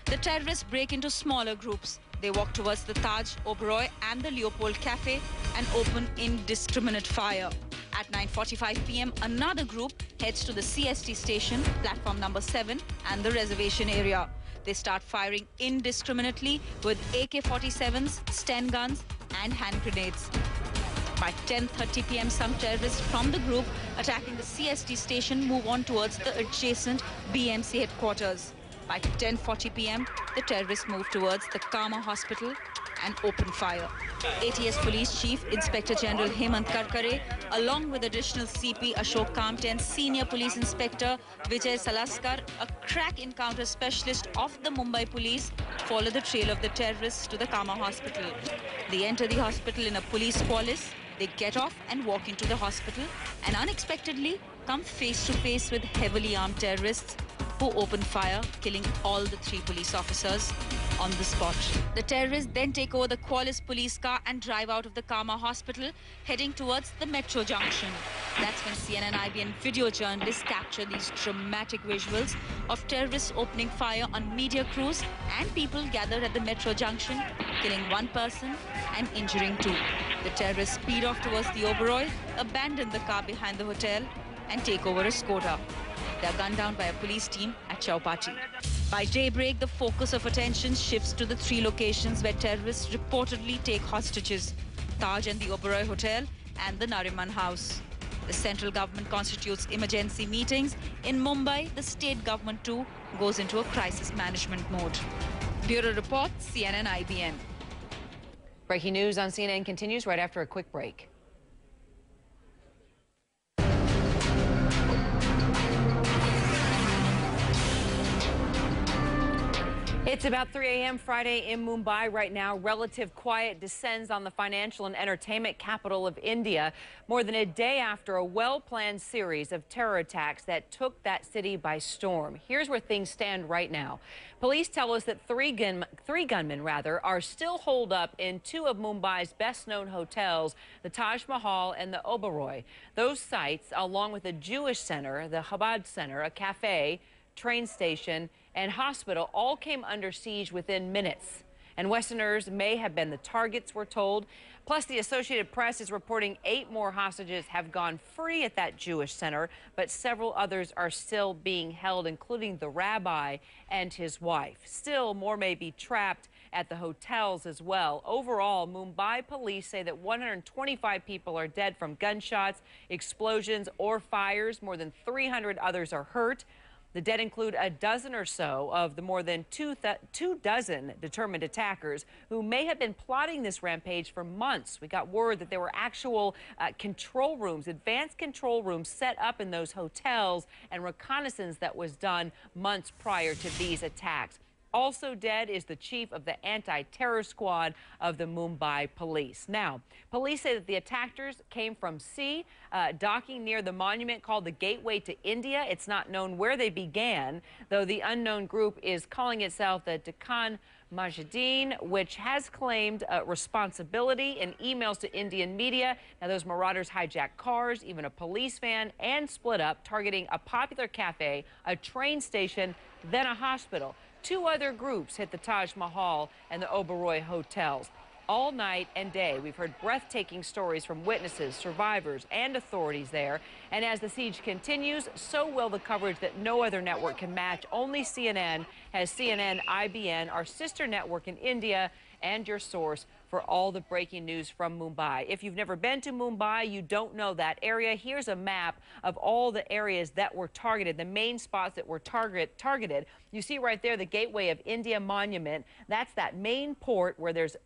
The terrorists break into smaller groups. They walk towards the Taj, Oberoi and the Leopold Cafe and open indiscriminate fire. At 9:45 p.m., another group heads to the CST station, platform number 7, and the reservation area. They start firing indiscriminately with AK-47s, Sten guns and hand grenades. By 10:30 p.m., some terrorists from the group attacking the CST station move on towards the adjacent BMC headquarters. By 10:40 p.m., the terrorists move towards the Kama hospital and open fire. ATS Police Chief Inspector General Hemant Karkare, along with additional CP Ashok Kamte and Senior Police Inspector Vijay Salaskar, a crack encounter specialist of the Mumbai Police, follow the trail of the terrorists to the Kama hospital. They enter the hospital in a police qualis. They get off and walk into the hospital and unexpectedly come face to face with heavily armed terrorists who open fire, killing all the 3 police officers on the spot. The terrorists then take over the Qualis police car and drive out of the Kama hospital, heading towards the metro junction. That's when CNN IBN video journalists capture these dramatic visuals of terrorists opening fire on media crews and people gathered at the metro junction, killing 1 person and injuring 2. The terrorists speed off towards the Oberoi, abandon the car behind the hotel and take over a Skoda. They are gunned down by a police team at Chowpatty. By daybreak, the focus of attention shifts to the 3 locations where terrorists reportedly take hostages: Taj and the Oberoi Hotel and the Nariman House. The central government constitutes emergency meetings. In Mumbai, the state government too goes into a crisis management mode. Bureau Report, CNN IBN. Breaking news on CNN continues right after a quick break. It's about 3 a.m. Friday in Mumbai right now. Relative quiet descends on the financial and entertainment capital of India, more than a day after a well-planned series of terror attacks that took that city by storm. Here's where things stand right now. Police tell us that three gunmen are still holed up in two of Mumbai's best-known hotels, the Taj Mahal and the Oberoi. Those sites, along with a Jewish center, the Chabad Center, a cafe, train station, and hospital all came under siege within minutes. And Westerners may have been the targets, we're told. Plus, the Associated Press is reporting 8 more hostages have gone free at that Jewish center, but several others are still being held, including the rabbi and his wife. Still, more may be trapped at the hotels as well. Overall, Mumbai police say that 125 people are dead from gunshots, explosions, or fires. More than 300 others are hurt. The dead include a dozen or so of the more than 2 dozen determined attackers who may have been plotting this rampage for months. We got word that there were actual control rooms, advanced control rooms set up in those hotels, and reconnaissance that was done months prior to these attacks. Also dead is the chief of the anti-terror squad of the Mumbai police. Now, police say that the attackers came from sea, docking near the monument called the Gateway to India. It's not known where they began, though the unknown group is calling itself the Deccan Mujahideen, which has claimed responsibility in emails to Indian media. Now, those marauders hijacked cars, even a police van, and split up, targeting a popular cafe, a train station, then a hospital. 2 other groups hit the Taj Mahal and the Oberoi hotels. All night and day, we've heard breathtaking stories from witnesses, survivors, and authorities there. And as the siege continues, so will the coverage that no other network can match. Only CNN has CNN IBN, our sister network in India, and your source for all the breaking news from Mumbai. If you've never been to Mumbai, you don't know that area. Here's a map of all the areas that were targeted, the main spots that were targeted. You see right there the Gateway of India monument. That's that main port where there's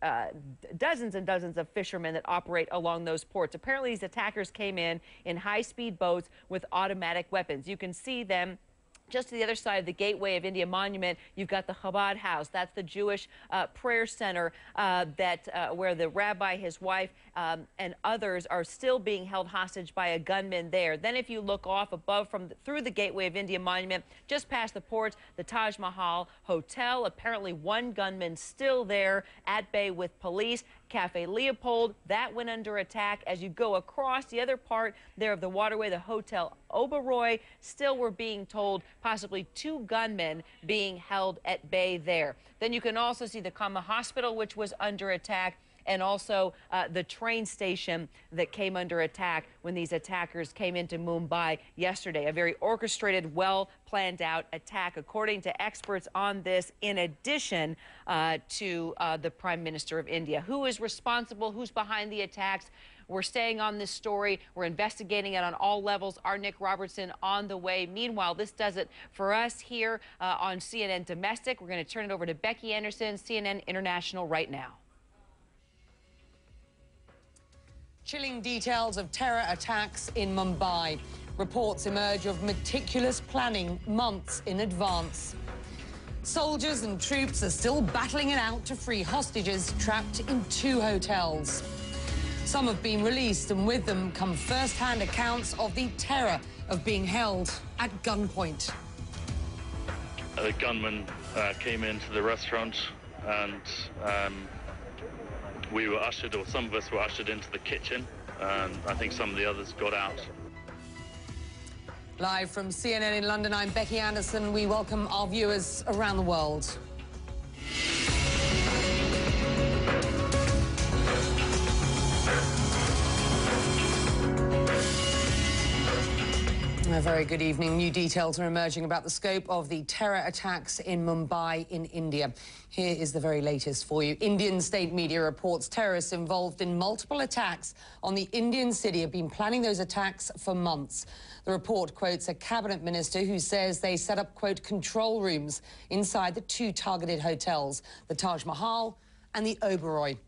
dozens and dozens of fishermen that operate along those ports. Apparently, these attackers came in high-speed boats with automatic weapons. You can see them just to the other side of the Gateway of India monument. You've got the Chabad house. That's the Jewish prayer center where the rabbi, his wife, and others are still being held hostage by a gunman there. Then if you look off above through the Gateway of India monument, just past the ports, the Taj Mahal Hotel. Apparently 1 gunman still there at bay with police. Cafe Leopold, that went under attack. As you go across the other part there of the waterway, the Hotel Oberoi, still we're being told possibly 2 gunmen being held at bay there. Then you can also see the Kama Hospital, which was under attack, and also the train station that came under attack when these attackers came into Mumbai yesterday. A very orchestrated, well-planned out attack, according to experts on this, in addition to the Prime Minister of India. Who is responsible? Who's behind the attacks? We're staying on this story. We're investigating it on all levels. Our Nick Robertson on the way. Meanwhile, this does it for us here on CNN Domestic. We're going to turn it over to Becky Anderson, CNN International, right now. Chilling details of terror attacks in Mumbai. Reports emerge of meticulous planning months in advance. Soldiers and troops are still battling it out to free hostages trapped in 2 hotels. Some have been released, and with them come first-hand accounts of the terror of being held at gunpoint. The gunman came into the restaurant, and we were ushered, or some of us were ushered into the kitchen, and I think some of the others got out. Live from CNN in London, I'm Becky Anderson. We welcome our viewers around the world. A very good evening. New details are emerging about the scope of the terror attacks in Mumbai in India. Here is the very latest for you. Indian state media reports terrorists involved in multiple attacks on the Indian city have been planning those attacks for months. The report quotes a cabinet minister who says they set up, quote, control rooms inside the 2 targeted hotels, the Taj Mahal and the Oberoi.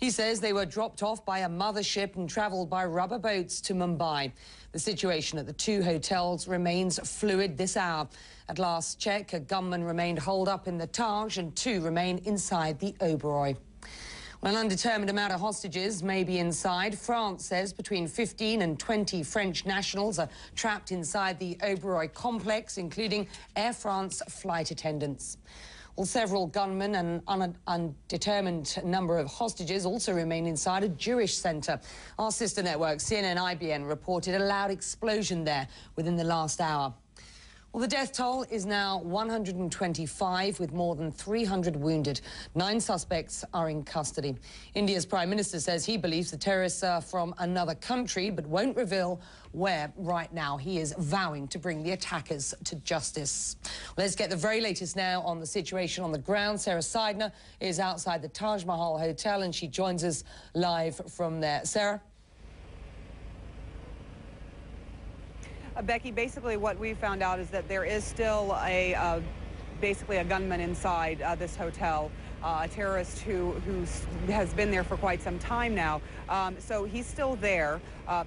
He says they were dropped off by a mothership and travelled by rubber boats to Mumbai. The situation at the two hotels remains fluid this hour. At last check, a gunman remained holed up in the Taj and 2 remain inside the Oberoi. Well, an undetermined amount of hostages may be inside. France says between 15 and 20 French nationals are trapped inside the Oberoi complex, including Air France flight attendants. Well, several gunmen and an undetermined number of hostages also remain inside a Jewish centre. Our sister network, CNN-IBN, reported a loud explosion there within the last hour. Well, the death toll is now 125, with more than 300 wounded. 9 suspects are in custody. India's Prime Minister says he believes the terrorists are from another country, but won't reveal where right now. He is vowing to bring the attackers to justice. Let's get the very latest now on the situation on the ground. Sarah Seidner is outside the Taj Mahal Hotel, and she joins us live from there. Sarah? Becky, basically what we found out is that there is still basically a gunman inside this hotel, a terrorist who has been there for quite some time now. So he's still there.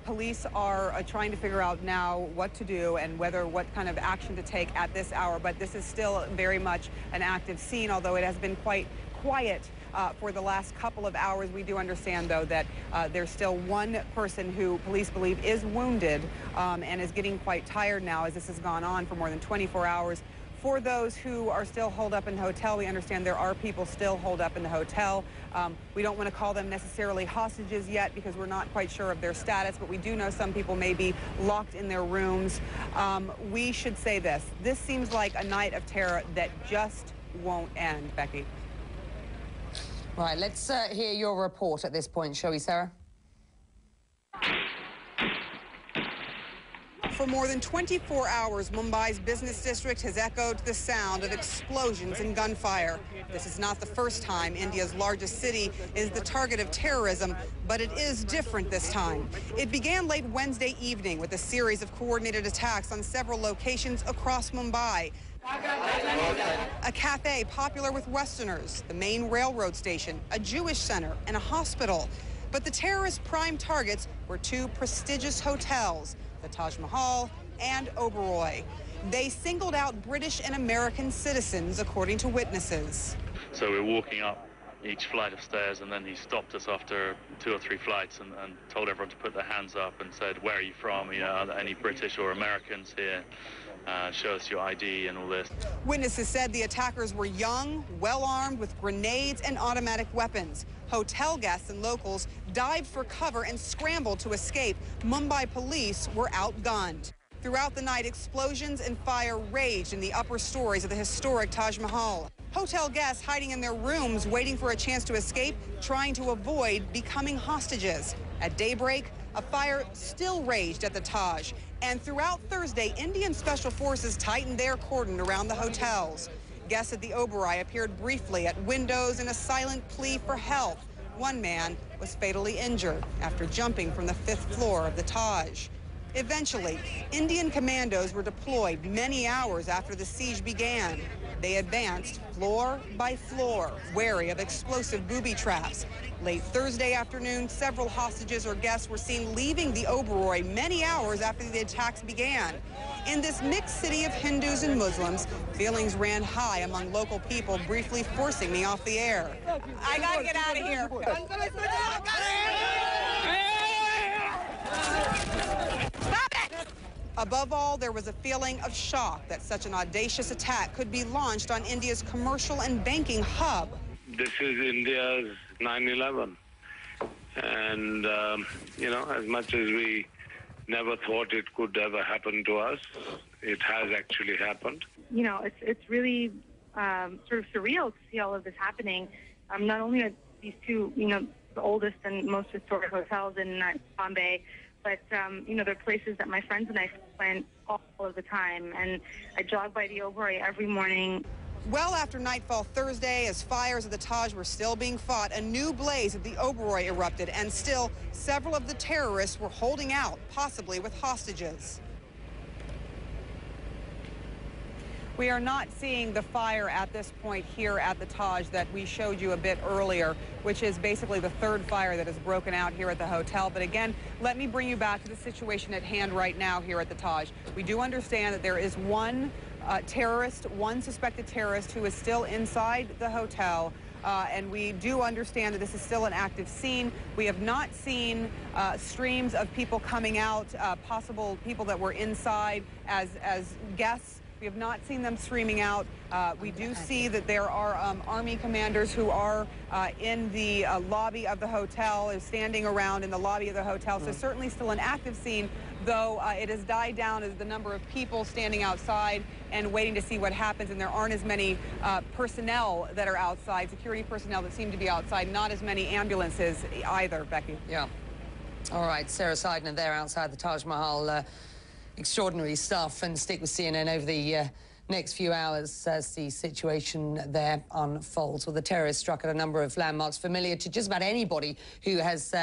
Police are trying to figure out now what to do and what kind of action to take at this hour. But this is still very much an active scene, although it has been quite quiet for the last couple of hours. We do understand, though, that there's still one person who police believe is wounded and is getting quite tired now as this has gone on for more than 24 hours. For those who are still holed up in the hotel, we understand there are people still holed up in the hotel. We don't want to call them necessarily hostages yet because we're not quite sure of their status, but we do know some people may be locked in their rooms. We should say this. This seems like a night of terror that just won't end, Becky. Right, let's hear your report at this point, shall we, Sarah? For more than 24 hours, Mumbai's business district has echoed the sound of explosions and gunfire. This is not the first time India's largest city is the target of terrorism, but it is different this time. It began late Wednesday evening with a series of coordinated attacks on several locations across Mumbai. A cafe popular with Westerners, the main railroad station, a Jewish center, and a hospital. But the terrorist prime targets were 2 prestigious hotels, the Taj Mahal and Oberoi. They singled out British and American citizens, according to witnesses. So we're walking up each flight of stairs, and then he stopped us after 2 or 3 flights and told everyone to put their hands up and said, "Where are you from? You know, are there any British or Americans here? Show us your ID," and all this. Witnesses said the attackers were young, well-armed with grenades and automatic weapons. Hotel guests and locals dived for cover and scrambled to escape. Mumbai police were outgunned. Throughout the night, explosions and fire raged in the upper stories of the historic Taj Mahal. Hotel guests hiding in their rooms, waiting for a chance to escape, trying to avoid becoming hostages. At daybreak, a fire still raged at the Taj. And throughout Thursday, Indian special forces tightened their cordon around the hotels. Guests at the Oberoi appeared briefly at windows in a silent plea for help. One man was fatally injured after jumping from the 5th floor of the Taj. Eventually, Indian commandos were deployed many hours after the siege began. They advanced floor by floor, wary of explosive booby traps. Late Thursday afternoon, several hostages or guests were seen leaving the Oberoi many hours after the attacks began. In this mixed city of Hindus and Muslims, feelings ran high among local people, briefly forcing me off the air. I gotta get out of here. Stop it! Above all, there was a feeling of shock that such an audacious attack could be launched on India's commercial and banking hub. This is India's 9/11. And, you know, as much as we never thought it could ever happen to us, it has actually happened. You know, it's really sort of surreal to see all of this happening. Not only are these 2, you know, the oldest and most historic hotels in Bombay, but, you know, they're places that my friends and I went all of the time. And I jog by the Oberoi every morning. Well after nightfall Thursday, as fires at the Taj were still being fought, a new blaze at the Oberoi erupted, and still several of the terrorists were holding out, possibly with hostages. We are not seeing the fire at this point here at the Taj that we showed you a bit earlier, which is basically the third fire that has broken out here at the hotel. But again, let me bring you back to the situation at hand right now here at the Taj. We do understand that there is one one suspected terrorist who is still inside the hotel. And we do understand that this is still an active scene. We have not seen streams of people coming out, possible people that were inside as guests. We have not seen them streaming out. We do see that there are Army commanders who are in the lobby of the hotel, is standing around in the lobby of the hotel. So certainly still an active scene, though it has died down as the number of people standing outside and waiting to see what happens. And there aren't as many personnel that are outside, security personnel that seem to be outside, not as many ambulances either, Becky. Yeah. All right, Sarah Seidner there outside the Taj Mahal. Extraordinary stuff, and stick with CNN over the next few hours as the situation there unfolds. Well, the terrorists struck at a number of landmarks familiar to just about anybody who has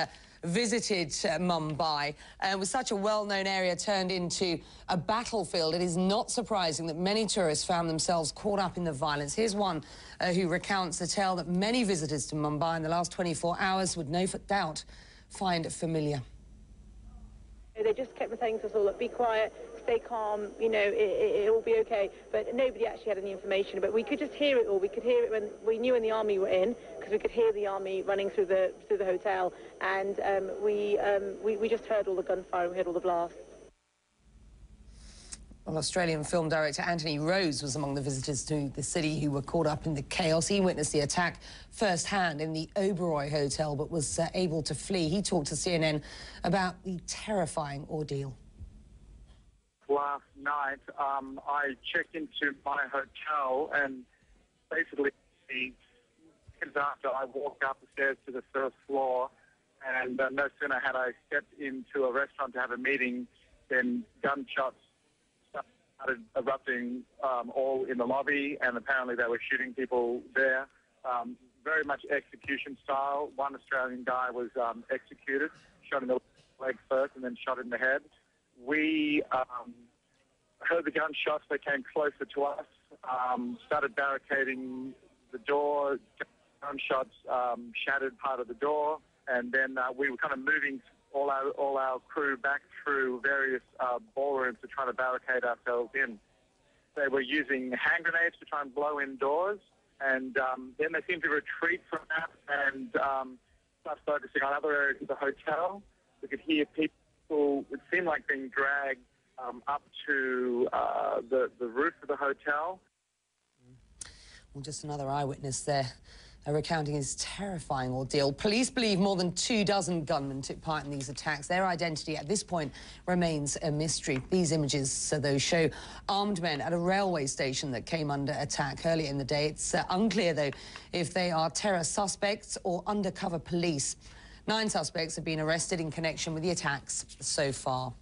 visited Mumbai. With such a well-known area turned into a battlefield, it is not surprising that many tourists found themselves caught up in the violence. Here's one who recounts a tale that many visitors to Mumbai in the last 24 hours would no doubt find familiar. They just kept saying to us all, be quiet, stay calm, you know, it'll be okay. But nobody actually had any information. But we could just hear it all. We could hear it when we knew when the army were in, because we could hear the army running through the hotel. And we just heard all the gunfire, we heard all the blasts. Well, Australian film director Anthony Rose was among the visitors to the city who were caught up in the chaos. He witnessed the attack firsthand in the Oberoi Hotel, but was able to flee. He talked to CNN about the terrifying ordeal. Last night, I checked into my hotel, and basically, seconds after I walked up the stairs to the first floor, and no sooner had I stepped into a restaurant to have a meeting than gunshots started erupting all in the lobby, and apparently they were shooting people there. Very much execution style. One Australian guy was executed, shot in the leg first and then shot in the head. We heard the gunshots. They came closer to us, started barricading the door. Gunshots shattered part of the door, and then we were kind of moving all our crew back through various ballrooms to try to barricade ourselves in. They were using hand grenades to try and blow in doors, and then they seemed to retreat from that and start focusing on other areas of the hotel. We could hear people, it seemed like being dragged up to the roof of the hotel. Well, just another eyewitness there recounting his terrifying ordeal. Police believe more than 24 gunmen took part in these attacks. Their identity at this point remains a mystery. These images, though, show armed men at a railway station that came under attack earlier in the day. It's unclear, though, if they are terror suspects or undercover police. 9 suspects have been arrested in connection with the attacks so far.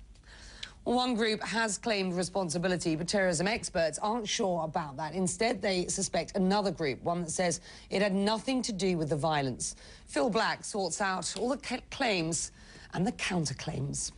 One group has claimed responsibility, but terrorism experts aren't sure about that. Instead, they suspect another group, one that says it had nothing to do with the violence. Phil Black sorts out all the claims and the counterclaims.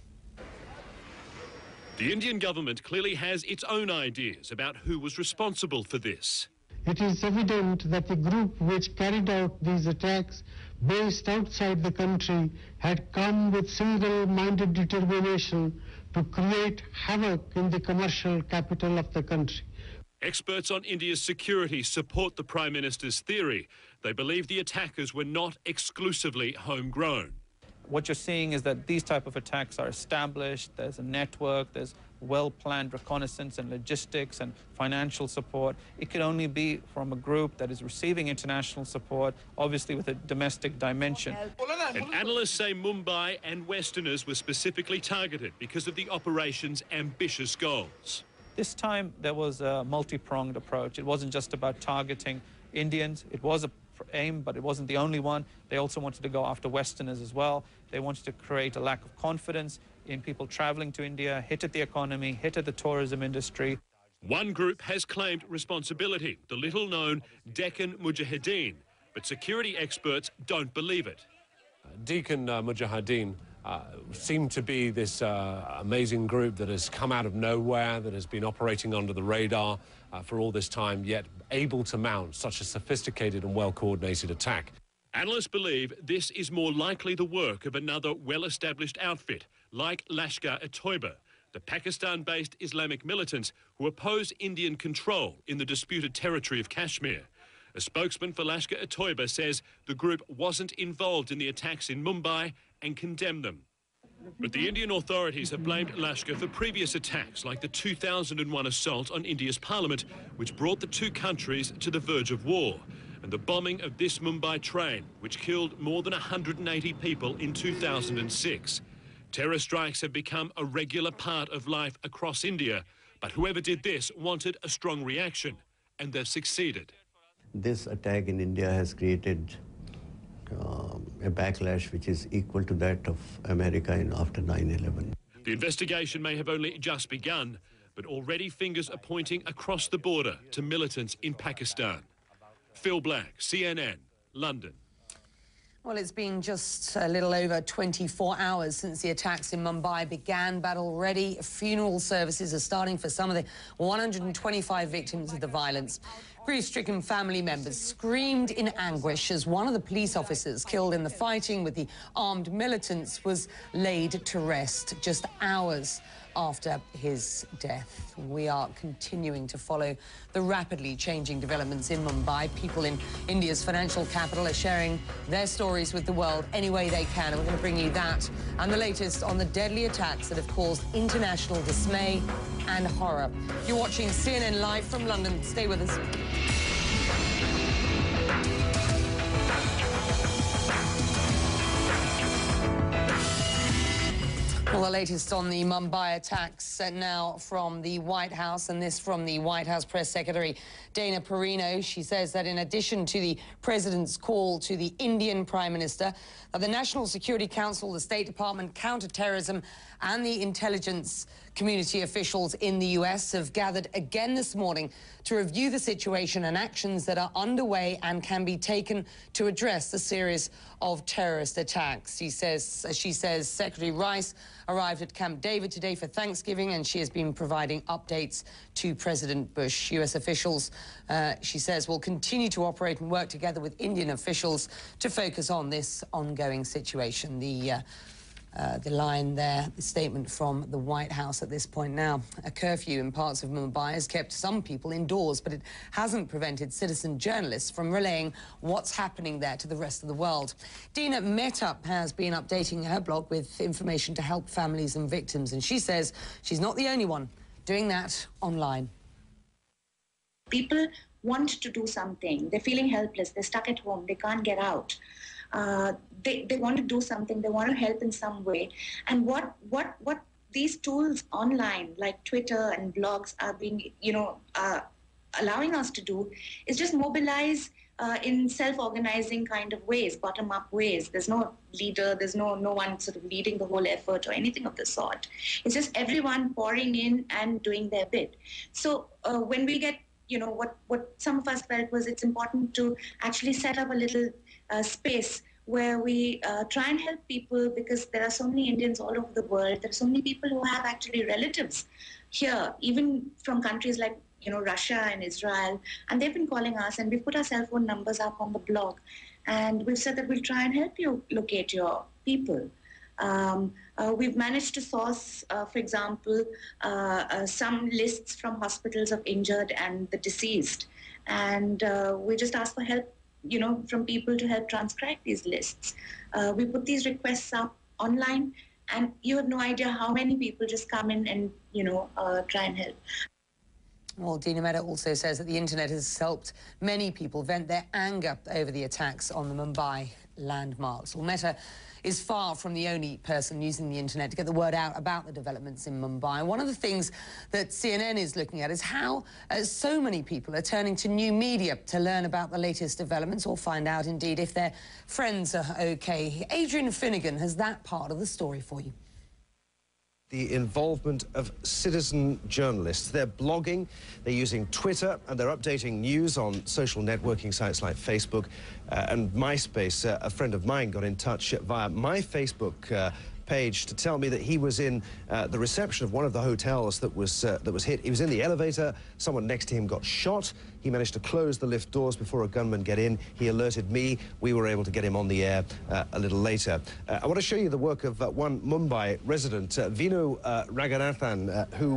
The Indian government clearly has its own ideas about who was responsible for this. It is evident that the group which carried out these attacks based outside the country had come with single-minded determination to create havoc in the commercial capital of the country. Experts on India's security support the Prime Minister's theory. They believe the attackers were not exclusively homegrown. What you're seeing is that these type of attacks are established, there's a network, there's well-planned reconnaissance and logistics and financial support. It could only be from a group that is receiving international support, obviously with a domestic dimension. And analysts say Mumbai and Westerners were specifically targeted because of the operation's ambitious goals. This time there was a multi-pronged approach. It wasn't just about targeting Indians. It was a aim, but it wasn't the only one. They also wanted to go after Westerners as well. They wanted to create a lack of confidence in people traveling to India, hit at the economy, hit at the tourism industry. One group has claimed responsibility, the little-known Deccan Mujahideen, but security experts don't believe it. Deccan Mujahideen seem to be this amazing group that has come out of nowhere, that has been operating under the radar for all this time, yet able to mount such a sophisticated and well-coordinated attack. Analysts believe this is more likely the work of another well-established outfit, like Lashkar-e-Toiba, the Pakistan-based Islamic militants who oppose Indian control in the disputed territory of Kashmir. A spokesman for Lashkar-e-Toiba says the group wasn't involved in the attacks in Mumbai and condemned them. But the Indian authorities have blamed Lashkar for previous attacks, like the 2001 assault on India's parliament, which brought the two countries to the verge of war, and the bombing of this Mumbai train, which killed more than 180 people in 2006. Terror strikes have become a regular part of life across India, but whoever did this wanted a strong reaction, and they've succeeded. This attack in India has created a backlash which is equal to that of America after 9/11. The investigation may have only just begun, but already fingers are pointing across the border to militants in Pakistan. Phil Black, CNN, London. Well, it's been just a little over 24 hours since the attacks in Mumbai began, but already funeral services are starting for some of the 125 victims of the violence. Grief-stricken family members screamed in anguish as one of the police officers killed in the fighting with the armed militants was laid to rest just hours after his death. We are continuing to follow the rapidly changing developments in Mumbai. People in India's financial capital are sharing their stories with the world any way they can, and we're going to bring you that and the latest on the deadly attacks that have caused international dismay and horror. You're watching CNN Live from London. Stay with us. Well, the latest on the Mumbai attacks now from the White House, and this from the White House Press Secretary Dana Perino. She says that in addition to the president's call to the Indian Prime Minister, the National Security Council, the State Department, counterterrorism and the intelligence community officials in the U.S. have gathered again this morning to review the situation and actions that are underway and can be taken to address the series of terrorist attacks. She says, Secretary Rice arrived at Camp David today for Thanksgiving, and she has been providing updates to President Bush. U.S. officials, she says, will continue to operate and work together with Indian officials to focus on this ongoing situation. The line there, the statement from the White House at this point now. A curfew in parts of Mumbai has kept some people indoors, but it hasn't prevented citizen journalists from relaying what's happening there to the rest of the world. Dina Mehta has been updating her blog with information to help families and victims, and she says she's not the only one doing that online. People want to do something. They're feeling helpless. They're stuck at home. They can't get out. They want to do something. They want to help in some way. And what these tools online, like Twitter and blogs, are being, allowing us to do is just mobilize in self-organizing kind of ways, bottom-up ways. There's no leader. There's no one sort of leading the whole effort or anything of the sort. It's just everyone pouring in and doing their bit. So when we get, what some of us felt was it's important to actually set up a little space where we try and help people, because there are so many Indians all over the world. There are so many people who have actually relatives here, even from countries like Russia and Israel, and they've been calling us, and we've put our cell phone numbers up on the blog, and we've said that we'll try and help you locate your people. We've managed to source, for example, some lists from hospitals of injured and the deceased, and we just ask for help from people to help transcribe these lists. We put these requests up online, and you have no idea how many people just come in and, try and help. Well, Dina Mehta also says that the internet has helped many people vent their anger over the attacks on the Mumbai landmarks. Well, Mehta is far from the only person using the internet to get the word out about the developments in Mumbai. One of the things that CNN is looking at is how so many people are turning to new media to learn about the latest developments or find out, indeed, if their friends are okay. Adrian Finnegan has that part of the story for you. The involvement of citizen journalists. They're blogging, they're using Twitter, and they're updating news on social networking sites like Facebook and MySpace. A friend of mine got in touch via my Facebook page to tell me that he was in the reception of one of the hotels that was hit. He was in the elevator. Someone next to him got shot. He managed to close the lift doors before a gunman get in. He alerted me. We were able to get him on the air a little later. I want to show you the work of one Mumbai resident, Vinu Raghunathan, who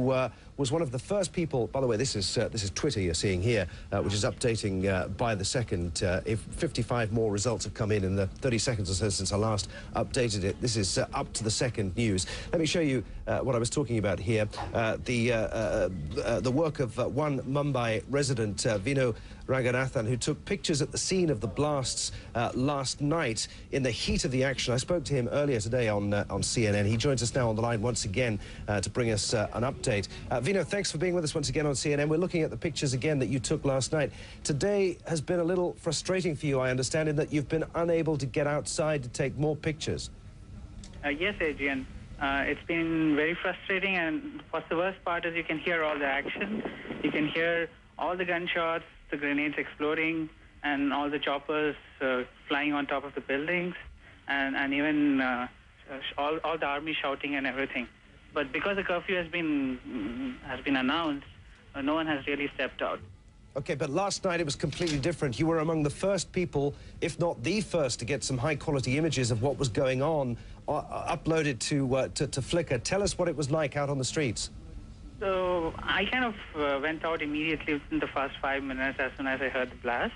was one of the first people. By the way, this is Twitter you're seeing here, which is updating by the second. If 55 more results have come in the 30 seconds or so since I last updated it. This is up to the second news. Let me show you what I was talking about here. The work of one Mumbai resident, Vinu Raghunathan, who took pictures at the scene of the blasts last night in the heat of the action. I spoke to him earlier today on CNN. He joins us now on the line once again to bring us an update. Vinu, thanks for being with us once again on CNN. We're looking at the pictures again that you took last night. Today has been a little frustrating for you, I understand, in that you've been unable to get outside to take more pictures. Yes, Adrian. It's been very frustrating, and what's the worst part is you can hear all the action. You can hear all the gunshots, the grenades exploding, and all the choppers flying on top of the buildings, and even all the army shouting and everything. But because the curfew has been announced, no one has really stepped out. Okay, but last night it was completely different. You were among the first people, if not the first, to get some high-quality images of what was going on uploaded to Flickr. Tell us what it was like out on the streets. So I kind of went out immediately within the first 5 minutes as soon as I heard the blast.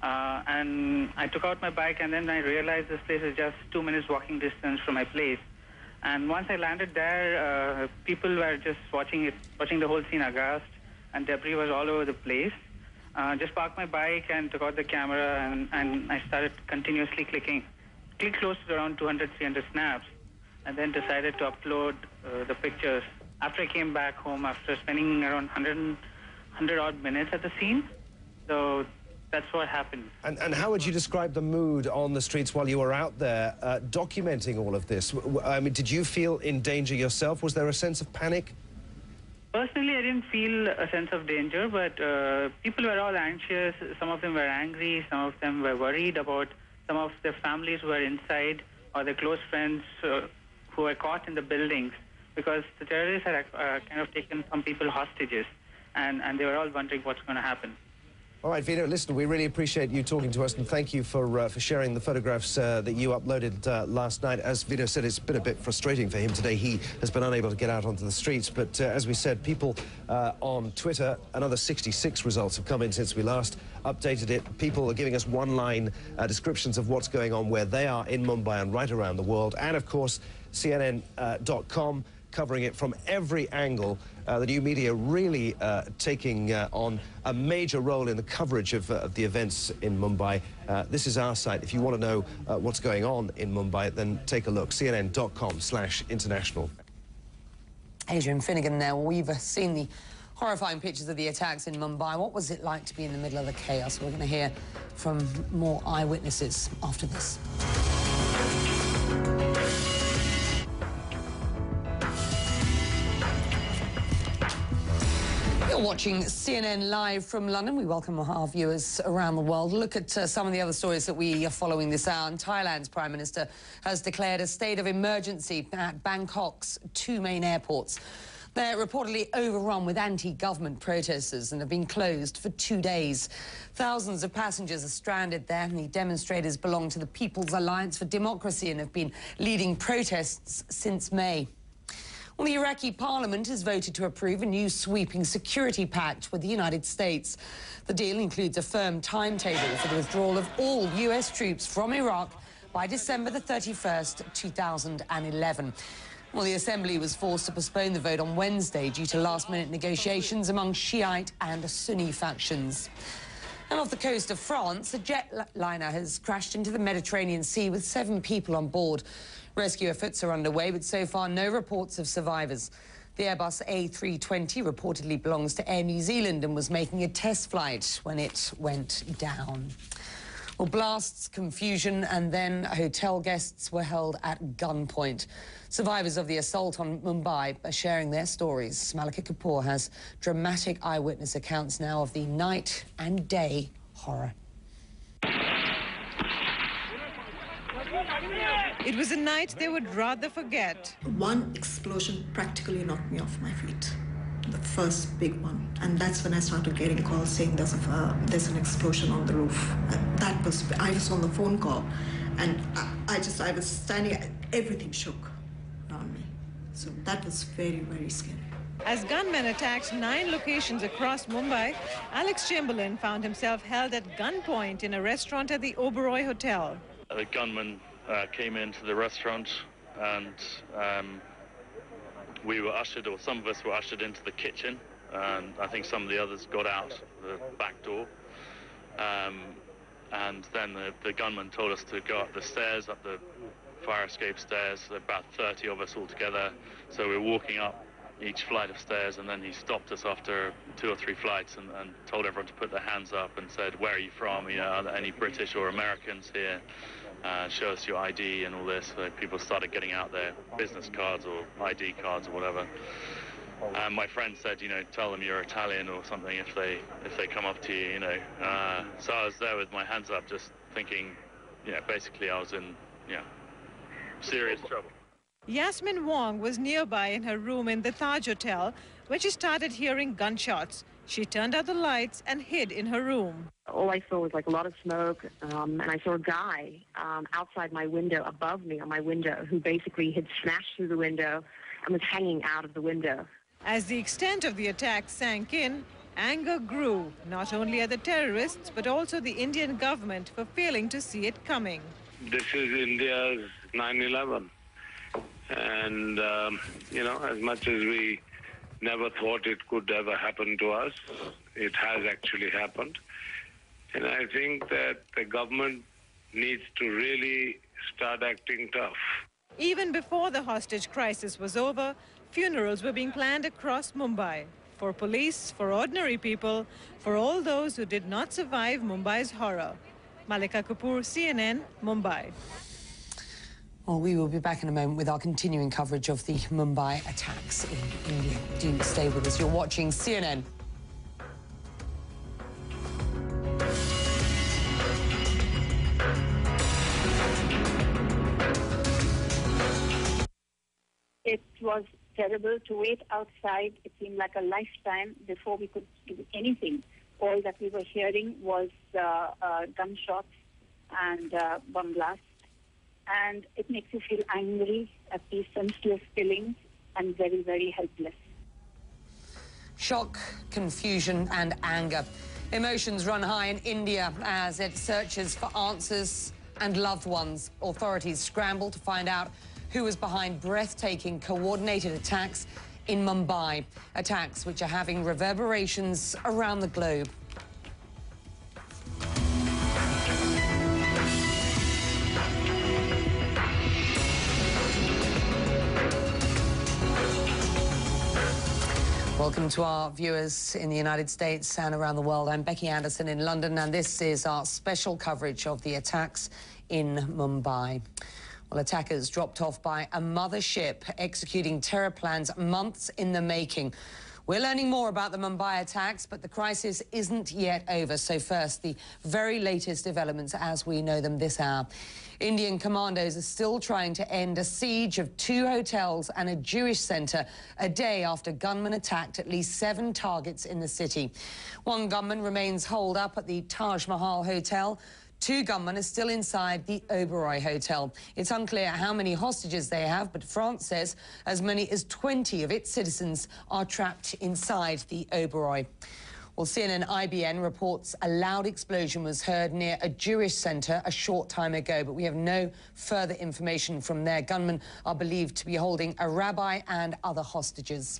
And I took out my bike, and then I realized this place is just 2 minutes walking distance from my place. And once I landed there, people were just watching the whole scene aghast, and debris was all over the place. Just parked my bike and took out the camera, and I started continuously clicking. Clicked close to around 200, 300 snaps, and then decided to upload the pictures. After I came back home, after spending around 100 odd minutes at the scene, so that's what happened. And how would you describe the mood on the streets while you were out there documenting all of this? I mean, did you feel in danger yourself? Was there a sense of panic? Personally, I didn't feel a sense of danger, but people were all anxious. Some of them were angry. Some of them were worried about some of their families who were inside, or their close friends who were caught in the buildings, because the terrorists had kind of taken some people hostages, and they were all wondering what's going to happen. All right, Vinu, listen, we really appreciate you talking to us, and thank you for sharing the photographs that you uploaded last night. As Vinu said, it's been a bit frustrating for him today. He has been unable to get out onto the streets, but as we said, people on Twitter, another 66 results have come in since we last updated it. People are giving us one-line descriptions of what's going on where they are in Mumbai and right around the world, and of course, CNN.com covering it from every angle. The new media really taking on a major role in the coverage of the events in Mumbai. This is our site. If you want to know what's going on in Mumbai, then take a look. CNN.com/international. Adrian Finnegan there. Well, we've seen the horrifying pictures of the attacks in Mumbai. What was it like to be in the middle of the chaos? We're going to hear from more eyewitnesses after this. You're watching CNN Live from London. We welcome our viewers around the world. Look at some of the other stories that we are following this hour. And Thailand's Prime Minister has declared a state of emergency at Bangkok's two main airports. They're reportedly overrun with anti-government protesters and have been closed for 2 days. Thousands of passengers are stranded there, and the demonstrators belong to the People's Alliance for Democracy and have been leading protests since May. Well, the Iraqi parliament has voted to approve a new sweeping security pact with the United States. The deal includes a firm timetable for the withdrawal of all U.S. troops from Iraq by December the 31st, 2011. Well, the Assembly was forced to postpone the vote on Wednesday due to last-minute negotiations among Shiite and Sunni factions. And off the coast of France, a jetliner has crashed into the Mediterranean Sea with 7 people on board. Rescue efforts are underway, but so far no reports of survivors. The Airbus A320 reportedly belongs to Air New Zealand and was making a test flight when it went down. Well, blasts, confusion, and then hotel guests were held at gunpoint. Survivors of the assault on Mumbai are sharing their stories. Malika Kapoor has dramatic eyewitness accounts now of the night and day horror. It was a night they would rather forget. One explosion practically knocked me off my feet. The first big one. And that's when I started getting calls saying there's an explosion on the roof. I was on the phone call, and I was standing, everything shook around me. So that was very, very scary. As gunmen attacked 9 locations across Mumbai, Alex Chamberlain found himself held at gunpoint in a restaurant at the Oberoi Hotel. The gunman came into the restaurant, and we were ushered, or some of us were ushered into the kitchen, and I think some of the others got out the back door. And then the gunman told us to go up the stairs, up the fire escape stairs, about 30 of us all together. So we were walking up each flight of stairs, and then he stopped us after 2 or 3 flights and told everyone to put their hands up and said, where are you from? You know, are there any British or Americans here? Show us your ID and all this. So people started getting out their business cards or ID cards or whatever. My friend said, you know, tell them you're Italian or something if they come up to you, you know. So I was there with my hands up, just thinking, you know, basically I was in, you know, serious trouble. Yasmin Wong was nearby in her room in the Taj Hotel when she started hearing gunshots. She turned out the lights and hid in her room. All I saw was like a lot of smoke, and I saw a guy outside my window, above me on my window, who basically had smashed through the window and was hanging out of the window. As the extent of the attack sank in, anger grew, not only at the terrorists, but also the Indian government for failing to see it coming. This is India's 9/11. And, you know, as much as we never thought it could ever happen to us, it has actually happened. And I think that the government needs to really start acting tough. Even before the hostage crisis was over, funerals were being planned across Mumbai. For police, for ordinary people, for all those who did not survive Mumbai's horror. Malika Kapoor, CNN, Mumbai. Well, we will be back in a moment with our continuing coverage of the Mumbai attacks in India. Do stay with us. You're watching CNN. It was terrible to wait outside. It seemed like a lifetime before we could do anything. All that we were hearing was gunshots and bomb blasts. And it makes you feel angry at these senseless killings and very, very helpless. Shock, confusion and anger. Emotions run high in India as it searches for answers and loved ones. Authorities scramble to find out who was behind breathtaking coordinated attacks in Mumbai. Attacks which are having reverberations around the globe. Welcome to our viewers in the United States and around the world. I'm Becky Anderson in London, and this is our special coverage of the attacks in Mumbai. Well, attackers dropped off by a mothership executing terror plans months in the making. We're learning more about the Mumbai attacks, but the crisis isn't yet over. So first, the very latest developments as we know them this hour. Indian commandos are still trying to end a siege of 2 hotels and a Jewish centre a day after gunmen attacked at least 7 targets in the city. 1 gunman remains holed up at the Taj Mahal Hotel. 2 gunmen are still inside the Oberoi Hotel. It's unclear how many hostages they have, but France says as many as 20 of its citizens are trapped inside the Oberoi. Well, CNN IBN reports a loud explosion was heard near a Jewish centre a short time ago, but we have no further information from there. Gunmen are believed to be holding a rabbi and other hostages.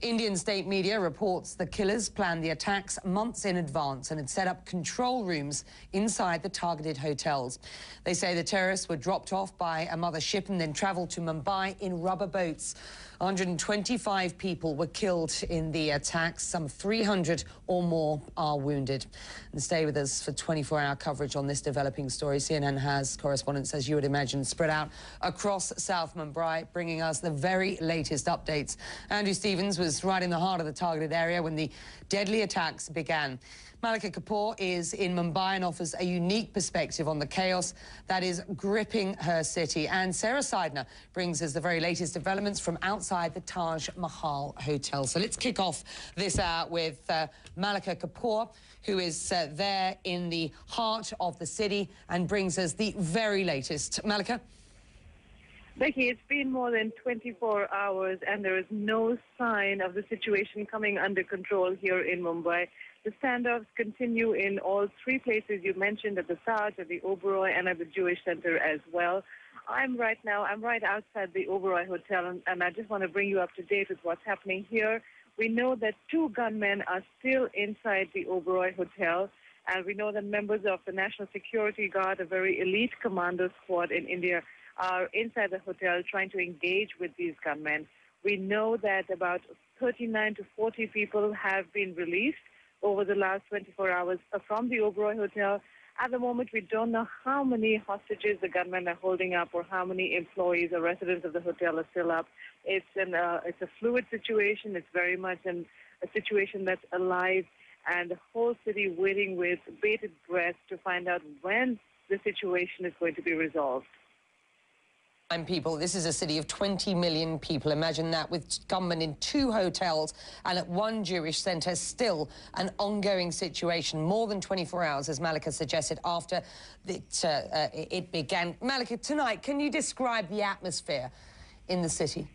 Indian state media reports the killers planned the attacks months in advance and had set up control rooms inside the targeted hotels. They say the terrorists were dropped off by a mothership and then travelled to Mumbai in rubber boats. 125 people were killed in the attacks. Some 300 or more are wounded. And stay with us for 24-hour coverage on this developing story. CNN has correspondents, as you would imagine, spread out across South Mumbai, bringing us the very latest updates. Andrew Stevens was us right in the heart of the targeted area when the deadly attacks began. Malika Kapoor is in Mumbai and offers a unique perspective on the chaos that is gripping her city. And Sarah Seidner brings us the very latest developments from outside the Taj Mahal Hotel. So let's kick off this hour with Malika Kapoor, who is there in the heart of the city and brings us the very latest. Malika? Becky, it's been more than 24 hours and there is no sign of the situation coming under control here in Mumbai. The standoffs continue in all three places you mentioned, at the Taj, at the Oberoi, and at the Jewish Center as well. I'm right outside the Oberoi Hotel, and I just want to bring you up to date with what's happening here. We know that 2 gunmen are still inside the Oberoi Hotel, and we know that members of the National Security Guard, a very elite commando squad in India, are inside the hotel trying to engage with these gunmen. We know that about 39 to 40 people have been released over the last 24 hours from the Oberoi Hotel. At the moment, we don't know how many hostages the gunmen are holding up or how many employees or residents of the hotel are still up. It's a fluid situation. It's very much a situation that's alive, and the whole city waiting with bated breath to find out when the situation is going to be resolved. People. This is a city of 20 million people. Imagine that, with gunmen in 2 hotels and at 1 Jewish centre. Still an ongoing situation, more than 24 hours, as Malika suggested, after it began. Malika, tonight, can you describe the atmosphere in the city?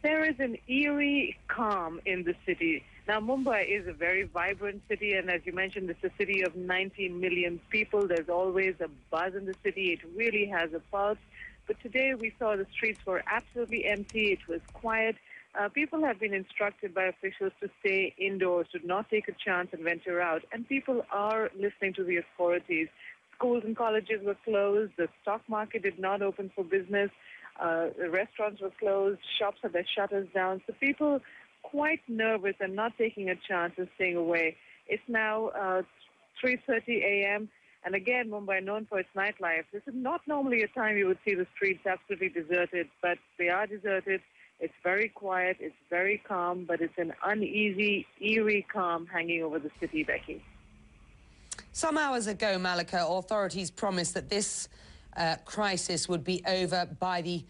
There is an eerie calm in the city. Now, Mumbai is a very vibrant city, and as you mentioned, it's a city of 19 million people. There's always a buzz in the city. It really has a pulse. But today we saw the streets were absolutely empty. It was quiet. People have been instructed by officials to stay indoors, to not take a chance and venture out. And people are listening to the authorities. Schools and colleges were closed. The stock market did not open for business. The restaurants were closed. Shops had their shutters down. So people quite nervous and not taking a chance and staying away. It's now 3:30 a.m. And again, Mumbai, known for its nightlife, this is not normally a time you would see the streets absolutely deserted, but they are deserted. It's very quiet, it's very calm, but it's an uneasy, eerie calm hanging over the city, Becky. Some hours ago, Malika, authorities promised that this crisis would be over by the,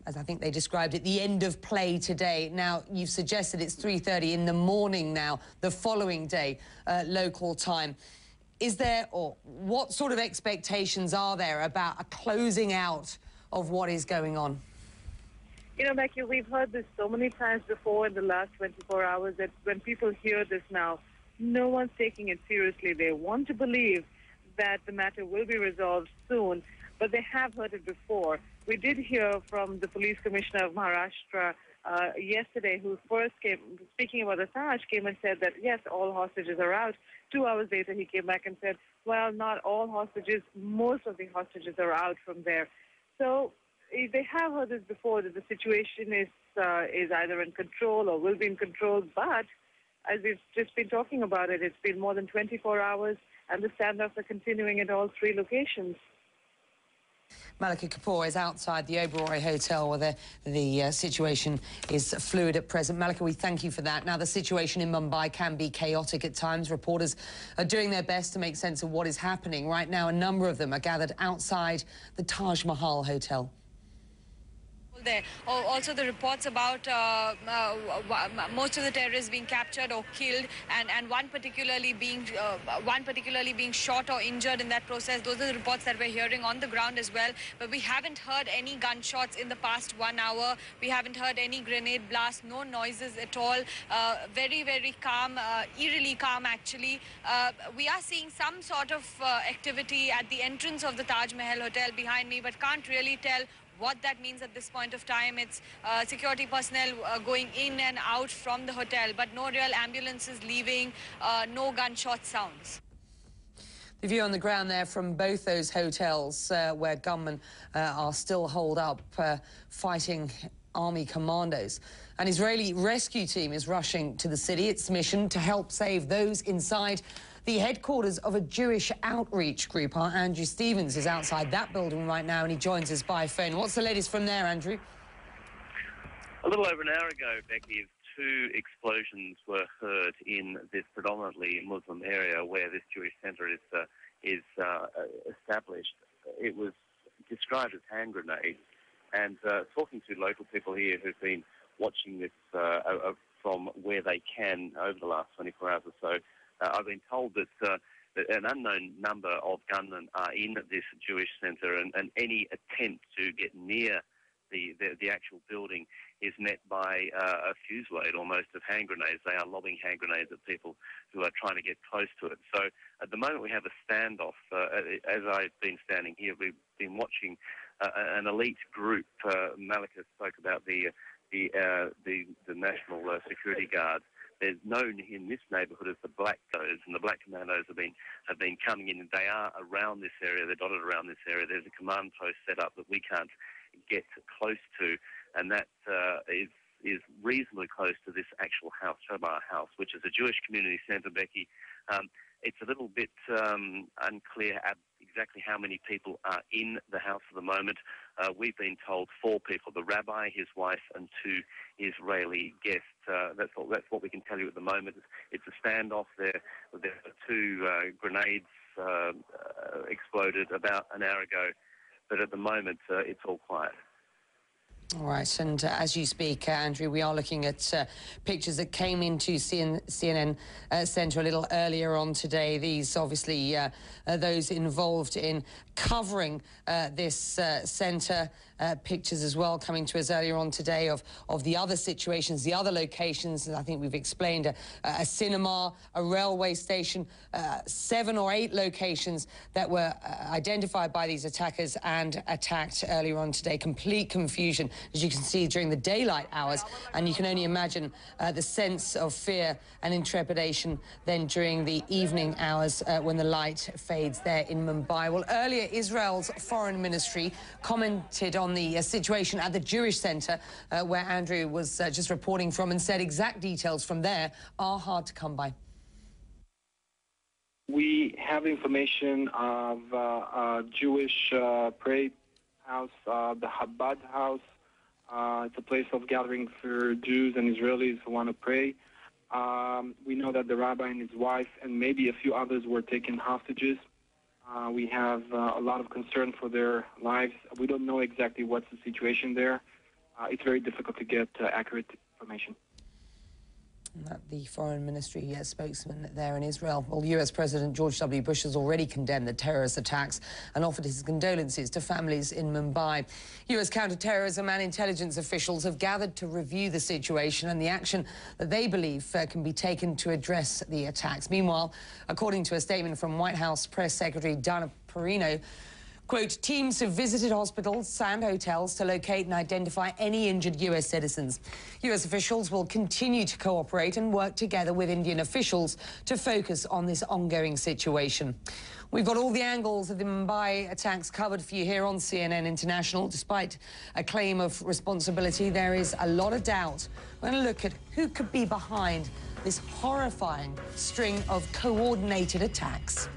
as I think they described it, the end of play today. Now, you've suggested it's 3:30 in the morning now, the following day, local time. Is there, or what sort of expectations are there about a closing out of what is going on? You know, Becky, we've heard this so many times before in the last 24 hours that when people hear this now, no one's taking it seriously. They want to believe that the matter will be resolved soon, but they have heard it before. We did hear from the police commissioner of Maharashtra yesterday, who first came, speaking about the Taj, came and said that, yes, all hostages are out. 2 hours later, he came back and said, well, not all hostages, most of the hostages are out from there. So they have heard this before, that the situation is either in control or will be in control, but as we've just been talking about it, it's been more than 24 hours, and the standoffs are continuing at all 3 locations. Malika Kapoor is outside the Oberoi Hotel, where the situation is fluid at present. Malika, we thank you for that. Now, the situation in Mumbai can be chaotic at times. Reporters are doing their best to make sense of what is happening. Right now, a number of them are gathered outside the Taj Mahal Hotel. There. Also, the reports about most of the terrorists being captured or killed, and one particularly being shot or injured in that process. Those are the reports that we're hearing on the ground as well. But we haven't heard any gunshots in the past 1 hour. We haven't heard any grenade blasts, no noises at all. Very, very calm, eerily calm actually. We are seeing some sort of activity at the entrance of the Taj Mahal Hotel behind me, but can't really tell what that means at this point of time. It's security personnel going in and out from the hotel, but no real ambulances leaving, no gunshot sounds. The view on the ground there from both those hotels where gunmen are still holed up fighting army commandos. An Israeli rescue team is rushing to the city. Its mission to help save those inside the headquarters of a Jewish outreach group. Our Andrew Stevens is outside that building right now, and he joins us by phone. What's the latest from there, Andrew? A little over an hour ago, Becky, 2 explosions were heard in this predominantly Muslim area where this Jewish centre is established. It was described as hand grenades, and talking to local people here who've been watching this from where they can over the last 24 hours or so, I've been told that an unknown number of gunmen are in this Jewish centre, and any attempt to get near the actual building is met by a fusillade almost of hand grenades. They are lobbing hand grenades at people who are trying to get close to it. So at the moment we have a standoff. As I've been standing here, we've been watching an elite group. Malika spoke about the National Security Guard. They're known in this neighbourhood as the Black Commandos, and the Black Commandos have been coming in, and they are around this area. They're dotted around this area. There's a command post set up that we can't get close to, and that is reasonably close to this actual house, Shobar House, which is a Jewish community centre, Becky. It's a little bit unclear exactly how many people are in the house at the moment. We've been told 4 people, the rabbi, his wife, and 2 Israeli guests. That's what we can tell you at the moment. It's a standoff. There were 2 grenades exploded about an hour ago, but at the moment it's all quiet. All right, and as you speak, Andrew, we are looking at pictures that came into CNN Centre a little earlier on today. These, obviously, those involved in covering this centre. Pictures as well coming to us earlier on today of the other situations, the other locations. I think we've explained a cinema, a railway station, 7 or 8 locations that were identified by these attackers and attacked earlier on today. Complete confusion, as you can see, during the daylight hours, and you can only imagine the sense of fear and intrepidation then during the evening hours when the light fades there in Mumbai. Well, earlier, Israel's foreign ministry commented on the situation at the Jewish centre where Andrew was just reporting from, and said exact details from there are hard to come by. We have information of a Jewish prayer house, the Chabad house. It's a place of gathering for Jews and Israelis who want to pray. We know that the rabbi and his wife and maybe a few others were taken hostages. We have a lot of concern for their lives. We don't know exactly what's the situation there. It's very difficult to get accurate information. The foreign ministry spokesman there in Israel. Well, US President George W. Bush has already condemned the terrorist attacks and offered his condolences to families in Mumbai. US counter-terrorism and intelligence officials have gathered to review the situation and the action that they believe can be taken to address the attacks. Meanwhile, according to a statement from White House Press Secretary Dana Perino, quote, teams have visited hospitals and hotels to locate and identify any injured US citizens. US officials will continue to cooperate and work together with Indian officials to focus on this ongoing situation. We've got all the angles of the Mumbai attacks covered for you here on CNN International. Despite a claim of responsibility, there is a lot of doubt. We're going to look at who could be behind this horrifying string of coordinated attacks.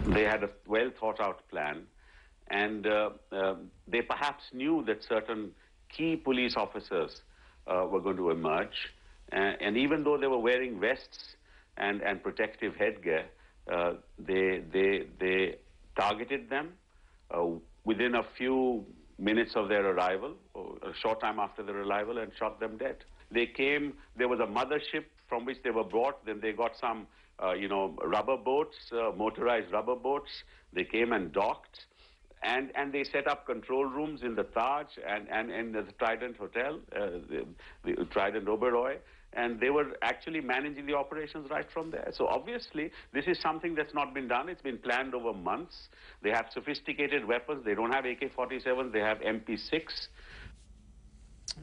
They had a well-thought-out plan, and they perhaps knew that certain key police officers were going to emerge, and even though they were wearing vests and protective headgear, they targeted them within a few minutes of their arrival, or a short time after their arrival, and shot them dead. They came, there was a mothership from which they were brought, then they got some rubber boats, motorized rubber boats. They came and docked, and they set up control rooms in the Taj and in the Trident Hotel, the Trident Oberoi, and they were actually managing the operations right from there. So obviously, this is something that's not been done. It's been planned over months. They have sophisticated weapons. They don't have AK-47s. They have MP6.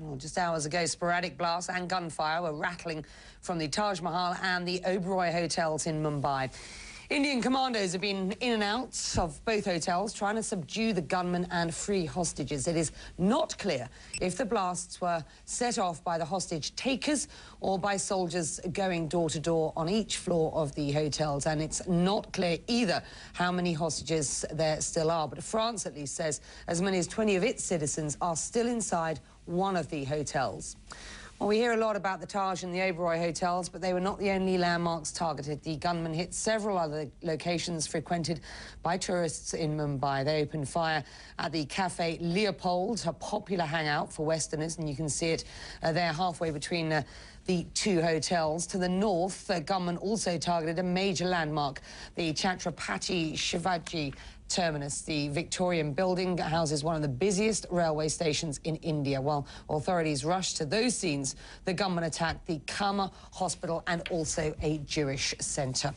Well, just hours ago, sporadic blasts and gunfire were rattling from the Taj Mahal and the Oberoi hotels in Mumbai. Indian commandos have been in and out of both hotels trying to subdue the gunmen and free hostages. It is not clear if the blasts were set off by the hostage takers or by soldiers going door to door on each floor of the hotels. And it's not clear either how many hostages there still are. But France at least says as many as 20 of its citizens are still inside one of the hotels. Well, we hear a lot about the Taj and the Oberoi hotels, but they were not the only landmarks targeted. The gunmen hit several other locations frequented by tourists in Mumbai. They opened fire at the Cafe Leopold, a popular hangout for Westerners, and you can see it there halfway between the two hotels. To the north, the gunmen also targeted a major landmark, the Chhatrapati Shivaji terminus. The Victorian building houses one of the busiest railway stations in India. While authorities rushed to those scenes, the gunmen attacked the Kama hospital and also a Jewish centre.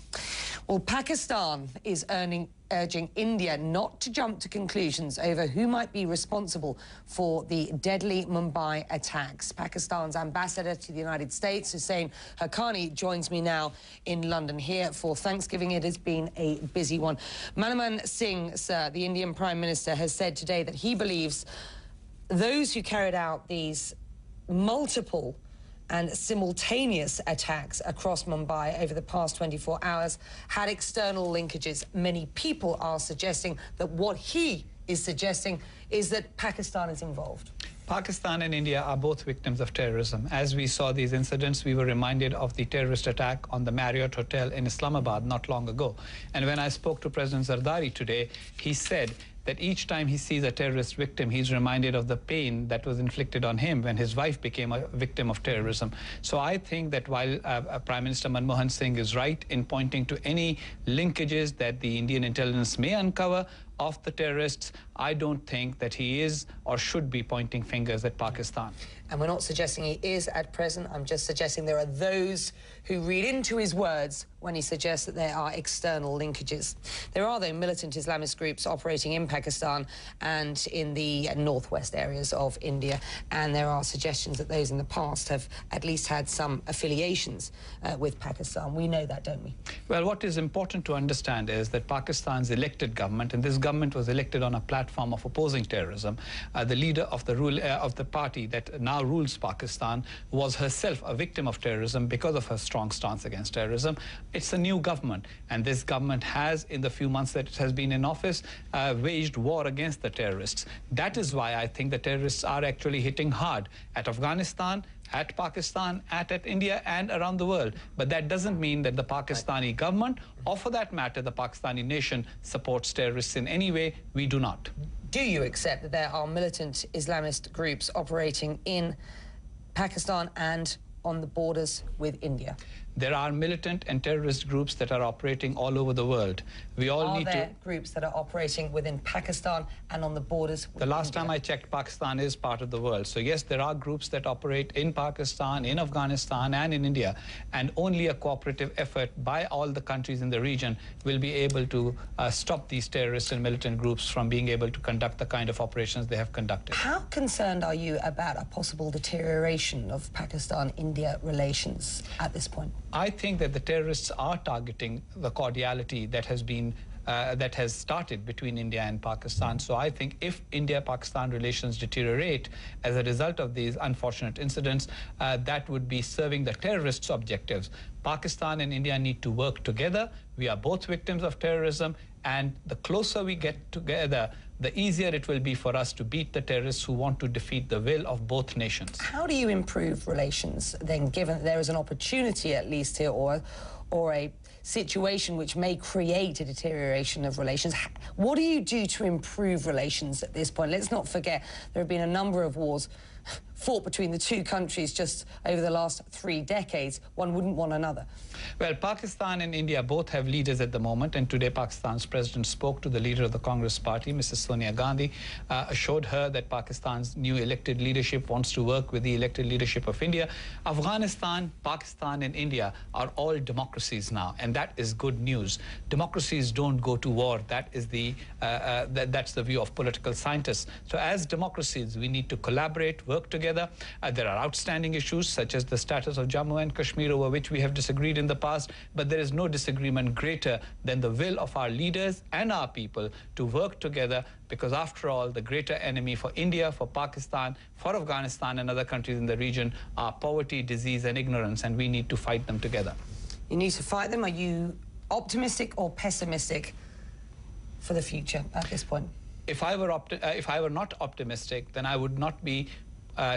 Well, Pakistan is urging India not to jump to conclusions over who might be responsible for the deadly Mumbai attacks. Pakistan's ambassador to the United States, Hussein Haqqani, joins me now in London here for Thanksgiving. It has been a busy one. Manmohan Singh, sir, the Indian Prime Minister, has said today that he believes those who carried out these multiple and simultaneous attacks across Mumbai over the past 24 hours had external linkages. Many people are suggesting that what he is suggesting is that Pakistan is involved. Pakistan and India are both victims of terrorism. As we saw these incidents, we were reminded of the terrorist attack on the Marriott Hotel in Islamabad not long ago. And when I spoke to President Zardari today, he said that each time he sees a terrorist victim, he's reminded of the pain that was inflicted on him when his wife became a victim of terrorism. So I think that while Prime Minister Manmohan Singh is right in pointing to any linkages that the Indian intelligence may uncover of the terrorists, I don't think that he is or should be pointing fingers at Pakistan. And we're not suggesting he is at present. I'm just suggesting there are those who read into his words when he suggests that there are external linkages. There are, though, militant Islamist groups operating in Pakistan and in the northwest areas of India, and there are suggestions that those in the past have at least had some affiliations with Pakistan. We know that, don't we? Well, what is important to understand is that Pakistan's elected government, and this government was elected on a platform of opposing terrorism, the leader of the party that now rules Pakistan was herself a victim of terrorism because of her strong stance against terrorism. It's a new government, and this government has, in the few months that it has been in office, waged war against the terrorists. That is why I think the terrorists are actually hitting hard at Afghanistan, at Pakistan, at India, and around the world. But that doesn't mean that the Pakistani government, or for that matter, the Pakistani nation, supports terrorists in any way. We do not. Do you accept that there are militant Islamist groups operating in Pakistan and on the borders with India? There are militant and terrorist groups that are operating all over the world. We all need to... Are there groups that are operating within Pakistan and on the borders with The last India? time I checked, Pakistan is part of the world. So yes, there are groups that operate in Pakistan, in Afghanistan, and in India. And only a cooperative effort by all the countries in the region will be able to stop these terrorist and militant groups from being able to conduct the kind of operations they have conducted. How concerned are you about a possible deterioration of Pakistan-India relations at this point? I think that the terrorists are targeting the cordiality that has been that has started between India and Pakistan. So I think if India-Pakistan relations deteriorate as a result of these unfortunate incidents, that would be serving the terrorists' objectives. Pakistan and India need to work together. We are both victims of terrorism, and the closer we get together, the easier it will be for us to beat the terrorists who want to defeat the will of both nations. How do you improve relations then, given that there is an opportunity at least here, or a situation which may create a deterioration of relations? What do you do to improve relations at this point? Let's not forget there have been a number of wars fought between the two countries just over the last 3 decades. One wouldn't want another. Well, Pakistan and India both have leaders at the moment, and today Pakistan's president spoke to the leader of the Congress party, Mrs. Sonia Gandhi, assured her that Pakistan's new elected leadership wants to work with the elected leadership of India. Afghanistan, Pakistan and India are all democracies now, and that is good news. Democracies don't go to war. That is that's the view of political scientists. So as democracies, we need to collaborate, work together, together. There are outstanding issues such as the status of Jammu and Kashmir, over which we have disagreed in the past, but there is no disagreement greater than the will of our leaders and our people to work together, because after all, the greater enemy for India, for Pakistan, for Afghanistan and other countries in the region are poverty, disease and ignorance, and we need to fight them together. You need to fight them. Are you optimistic or pessimistic for the future at this point? If I were not optimistic, then I would not be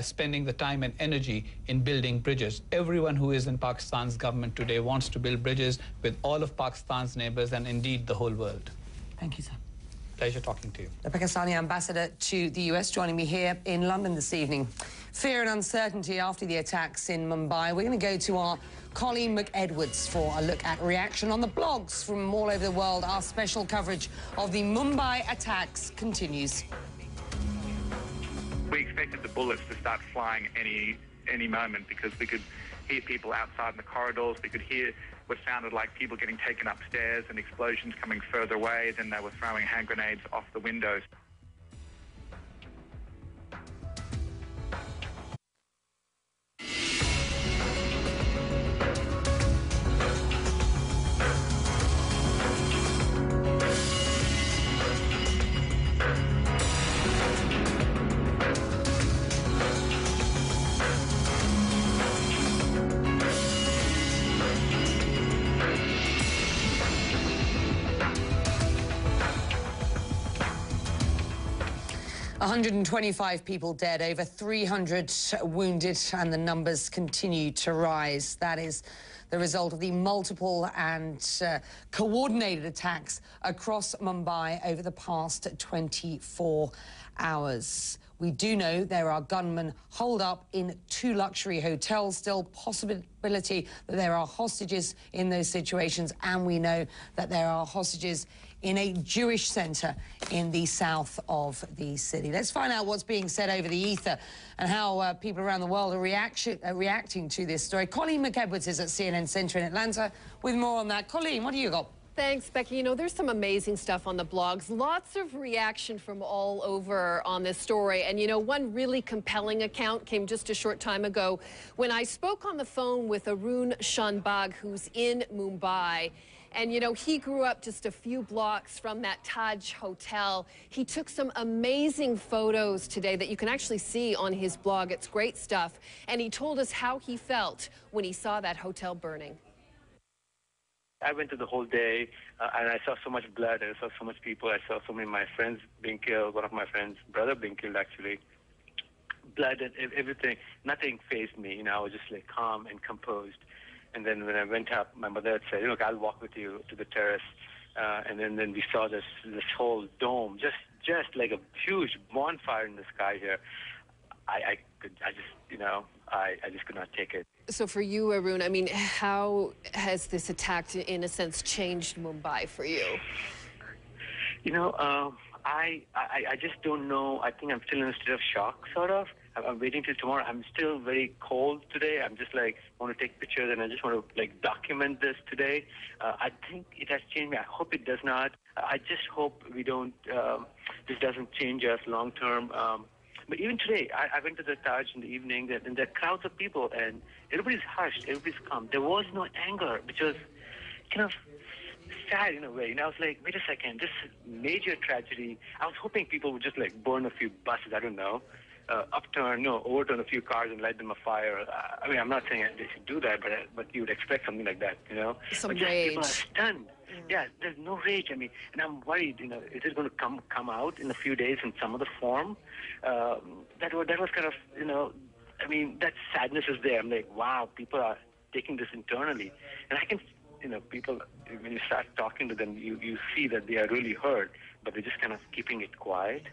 spending the time and energy in building bridges. Everyone who is in Pakistan's government today wants to build bridges with all of Pakistan's neighbors and indeed the whole world. Thank you, sir. Pleasure talking to you. The Pakistani ambassador to the US joining me here in London this evening. Fear and uncertainty after the attacks in Mumbai. We're going to go to our Colleen McEdwards for a look at reaction on the blogs from all over the world. Our special coverage of the Mumbai attacks continues. We expected the bullets to start flying any moment, because we could hear people outside in the corridors. We could hear what sounded like people getting taken upstairs and explosions coming further away. Then they were throwing hand grenades off the windows. $125 people dead, over 300 wounded, and the numbers continue to rise. That is the result of the multiple and coordinated attacks across Mumbai over the past 24 hours. We do know there are gunmen holed up in 2 luxury hotels, still possibility that there are hostages in those situations, and we know that there are hostages in a Jewish centre in the south of the city. Let's find out what's being said over the ether and how people around the world are reacting to this story. Colleen McEdwards is at CNN Centre in Atlanta with more on that. Colleen, what do you got? Thanks, Becky. You know, there's some amazing stuff on the blogs. Lots of reaction from all over on this story. And, you know, one really compelling account came just a short time ago when I spoke on the phone with Arun Shanbag, who's in Mumbai. And, you know, he grew up just a few blocks from that Taj Hotel. He took some amazing photos today that you can actually see on his blog. It's great stuff. And he told us how he felt when he saw that hotel burning. I went to the whole day, and I saw so much blood. I saw so much people. I saw so many of my friends being killed. One of my friends' brother being killed, actually. Blood and everything. Nothing fazed me. You know, I was just like calm and composed. And then when I went up, my mother had said, "Look, I'll walk with you to the terrace." And then we saw this whole dome, just like a huge bonfire in the sky here. I just could not take it. So for you, Arun, I mean, how has this attack, in a sense, changed Mumbai for you? You know, I just don't know. I think I'm still in a state of shock, sort of. I'm waiting till tomorrow. I'm still very cold today. I'm just like, want to take pictures, and I just want to like document this today. I think it has changed me. I hope it does not. I just hope we don't, this doesn't change us long term. But even today, I went to the Taj in the evening, and there are crowds of people, and everybody's hushed, everybody's calm. There was no anger, which was kind of sad in a way. And I was like, wait a second, this major tragedy. I was hoping people would just like burn a few buses, I don't know, overturn a few cars and light them afire. I mean, I'm not saying they should do that, but you would expect something like that, you know? Some but rage. People are stunned. Yeah, there's no rage. I mean, and I'm worried, you know, is it going to come out in a few days in some other form? That was kind of, you know, I mean, that sadness is there. I'm like, wow, people are taking this internally. And I can, you know, people, when you start talking to them, you see that they are really hurt, but they're just kind of keeping it quiet.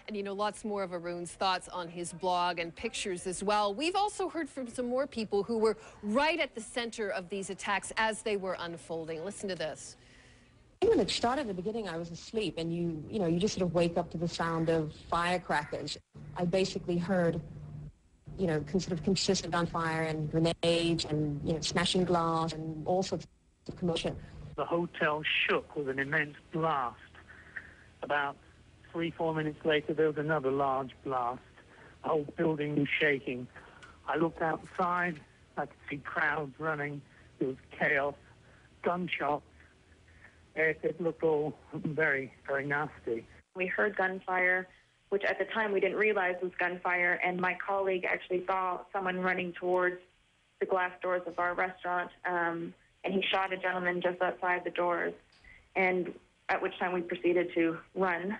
And, you know, lots more of Arun's thoughts on his blog and pictures as well. We've also heard from some more people who were right at the center of these attacks as they were unfolding. Listen to this. When it started in the beginning, I was asleep, and you just sort of wake up to the sound of firecrackers. I basically heard, you know, sort of consistent gunfire and grenades and, you know, smashing glass and all sorts of commotion. The hotel shook with an immense blast. About 3-4 minutes later, there was another large blast. The whole building was shaking. I looked outside. I could see crowds running. There was chaos, gunshots. It looked all very, very nasty. We heard gunfire, which at the time we didn't realize was gunfire, and my colleague actually saw someone running towards the glass doors of our restaurant, and he shot a gentleman just outside the doors, and at which time we proceeded to run.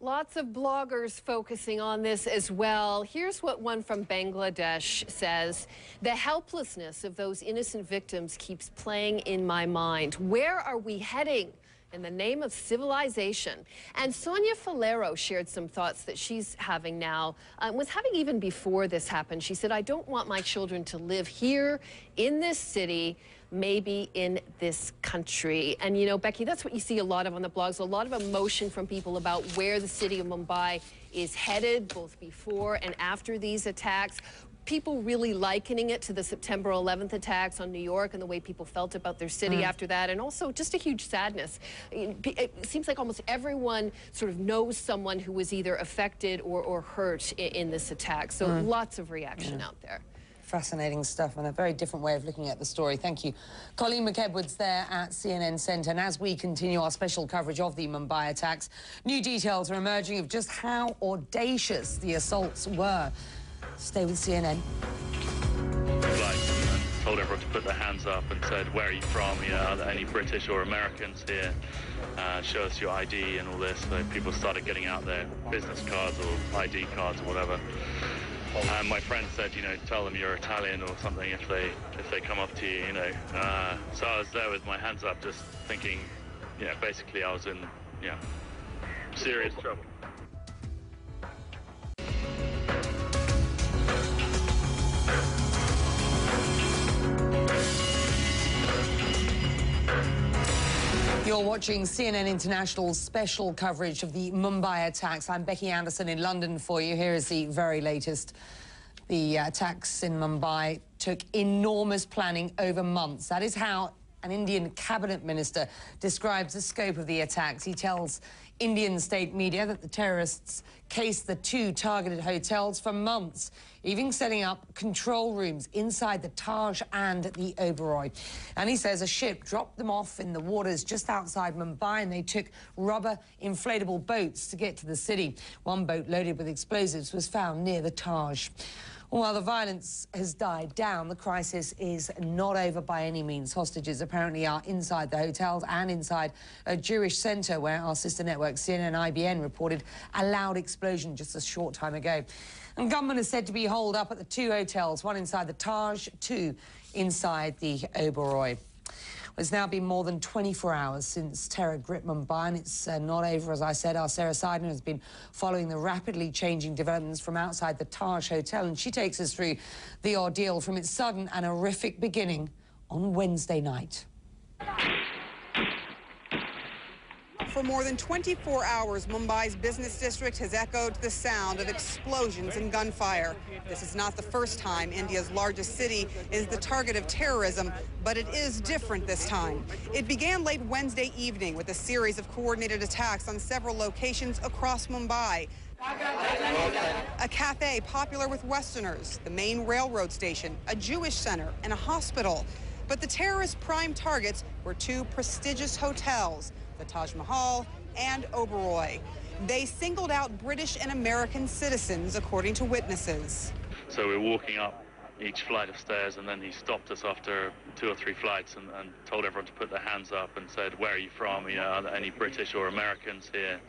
Lots of bloggers focusing on this as well. Here's what one from Bangladesh says. The helplessness of those innocent victims keeps playing in my mind. Where are we heading in the name of civilization? And Sonia Falero shared some thoughts that she's having now, was having even before this happened. She said, I don't want my children to live here in this city, maybe in this country. And you know, Becky, that's what you see a lot of on the blogs, a lot of emotion from people about where the city of Mumbai is headed, both before and after these attacks. People really likening it to the September 11th attacks on New York and the way people felt about their city after that, and also just a huge sadness. It seems like almost everyone sort of knows someone who was either affected or hurt in this attack. So lots of reaction out there. Fascinating stuff and a very different way of looking at the story. Thank you. Colleen McEdwards there at CNN Centre. And as we continue our special coverage of the Mumbai attacks, new details are emerging of just how audacious the assaults were. Stay with CNN. Told everyone to put their hands up and said, where are you from? You know, are there any British or Americans here? Show us your ID and all this. So people started getting out their business cards or ID cards or whatever. And my friend said, you know, tell them you're Italian or something if they come up to you, you know. So I was there with my hands up just thinking, you know, basically I was in, you know, serious trouble. You're watching CNN International's special coverage of the Mumbai attacks. I'm Becky Anderson in London for you. Here is the very latest. The attacks in Mumbai took enormous planning over months. That is how an Indian cabinet minister describes the scope of the attacks. He tells Indian state media that the terrorists cased the two targeted hotels for months, even setting up control rooms inside the Taj and the Oberoi. And he says a ship dropped them off in the waters just outside Mumbai, and they took rubber inflatable boats to get to the city. One boat loaded with explosives was found near the Taj. While the violence has died down, the crisis is not over by any means. Hostages apparently are inside the hotels and inside a Jewish centre where our sister network CNN-IBN reported a loud explosion just a short time ago. And gunmen are said to be holed up at the two hotels, one inside the Taj, two inside the Oberoi. It's now been more than 24 hours since terror gripped Mumbai, and it's not over, as I said. Our Sarah Seidner has been following the rapidly changing developments from outside the Taj Hotel, and she takes us through the ordeal from its sudden and horrific beginning on Wednesday night. For more than 24 hours, Mumbai's business district has echoed the sound of explosions and gunfire. This is not the first time India's largest city is the target of terrorism, but it is different this time. It began late Wednesday evening with a series of coordinated attacks on several locations across Mumbai. A cafe popular with Westerners, the main railroad station, a Jewish center, and a hospital. But the terrorists' prime targets were two prestigious hotels, the Taj Mahal and Oberoi. They singled out British and American citizens, according to witnesses. So we were walking up each flight of stairs, and then he stopped us after 2 or 3 flights and told everyone to put their hands up and said, where are you from? You know, are there any British or Americans here?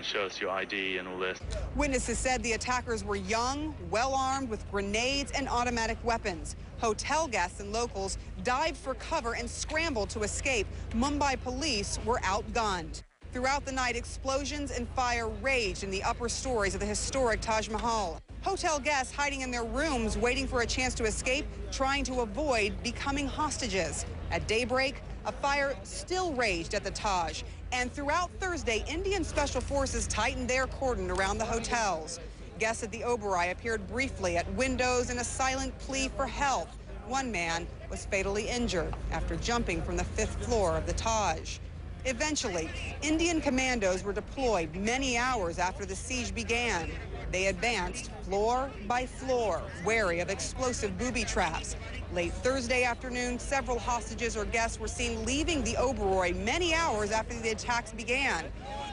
Show us your ID and all this. Witnesses said the attackers were young, well-armed with grenades and automatic weapons. Hotel guests and locals dived for cover and scrambled to escape. Mumbai police were outgunned. Throughout the night, explosions and fire raged in the upper stories of the historic Taj Mahal. Hotel guests hiding in their rooms, waiting for a chance to escape, trying to avoid becoming hostages. At daybreak, a fire still raged at the Taj. And throughout Thursday, Indian special forces tightened their cordon around the hotels. Guests at the Oberoi appeared briefly at windows in a silent plea for help. One man was fatally injured after jumping from the 5th floor of the Taj. Eventually, Indian commandos were deployed many hours after the siege began. They advanced floor by floor, wary of explosive booby traps. Late Thursday afternoon, several hostages or guests were seen leaving the Oberoi many hours after the attacks began.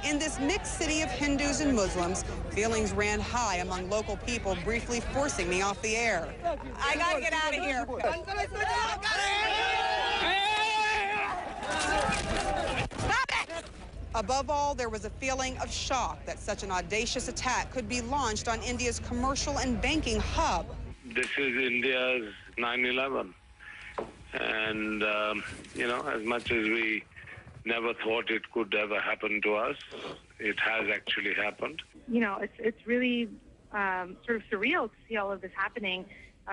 In this mixed city of Hindus and Muslims, feelings ran high among local people, briefly forcing me off the air. I gotta get out of here. Stop it! Above all, there was a feeling of shock that such an audacious attack could be launched on India's commercial and banking hub. This is India's 9/11. And, you know, as much as we never thought it could ever happen to us, it has actually happened. You know, it's really sort of surreal to see all of this happening.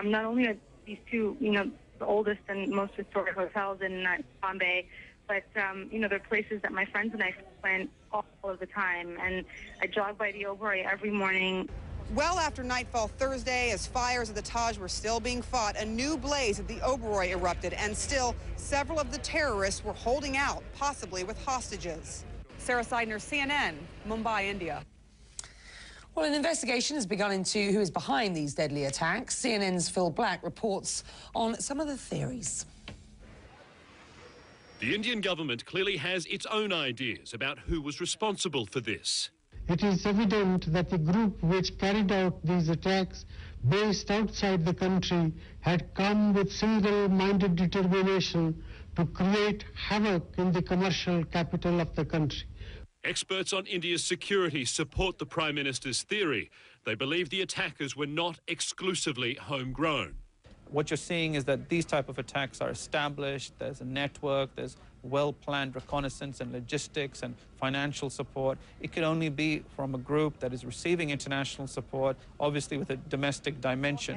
Not only are these two, you know, the oldest and most historic hotels in Mumbai, but, you know, they're places that my friends and I went all of the time. And I jog by the Oberoi every morning. Well after nightfall Thursday, as fires at the Taj were still being fought, a new blaze at the Oberoi erupted, and still several of the terrorists were holding out, possibly with hostages. Sarah Seidner, CNN, Mumbai, India. Well, an investigation has begun into who is behind these deadly attacks. CNN's Phil Black reports on some of the theories. The Indian government clearly has its own ideas about who was responsible for this. It is evident that the group which carried out these attacks based outside the country had come with single-minded determination to create havoc in the commercial capital of the country. Experts on India's security support the Prime Minister's theory. They believe the attackers were not exclusively homegrown. What you're seeing is that these type of attacks are established, there's a network, there's well-planned reconnaissance and logistics and financial support. It could only be from a group that is receiving international support, obviously with a domestic dimension.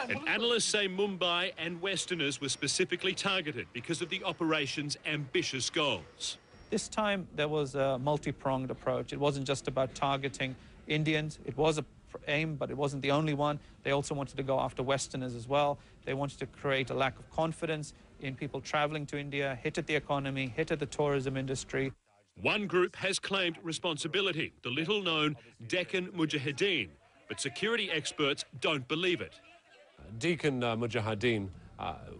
And analysts say Mumbai and Westerners were specifically targeted because of the operation's ambitious goals. This time there was a multi-pronged approach. It wasn't just about targeting Indians. It was a aim, but it wasn't the only one. They also wanted to go after Westerners as well. They wanted to create a lack of confidence in people traveling to India, hit at the economy, hit at the tourism industry. One group has claimed responsibility, the little-known Deccan Mujahideen, but security experts don't believe it. Deccan Mujahideen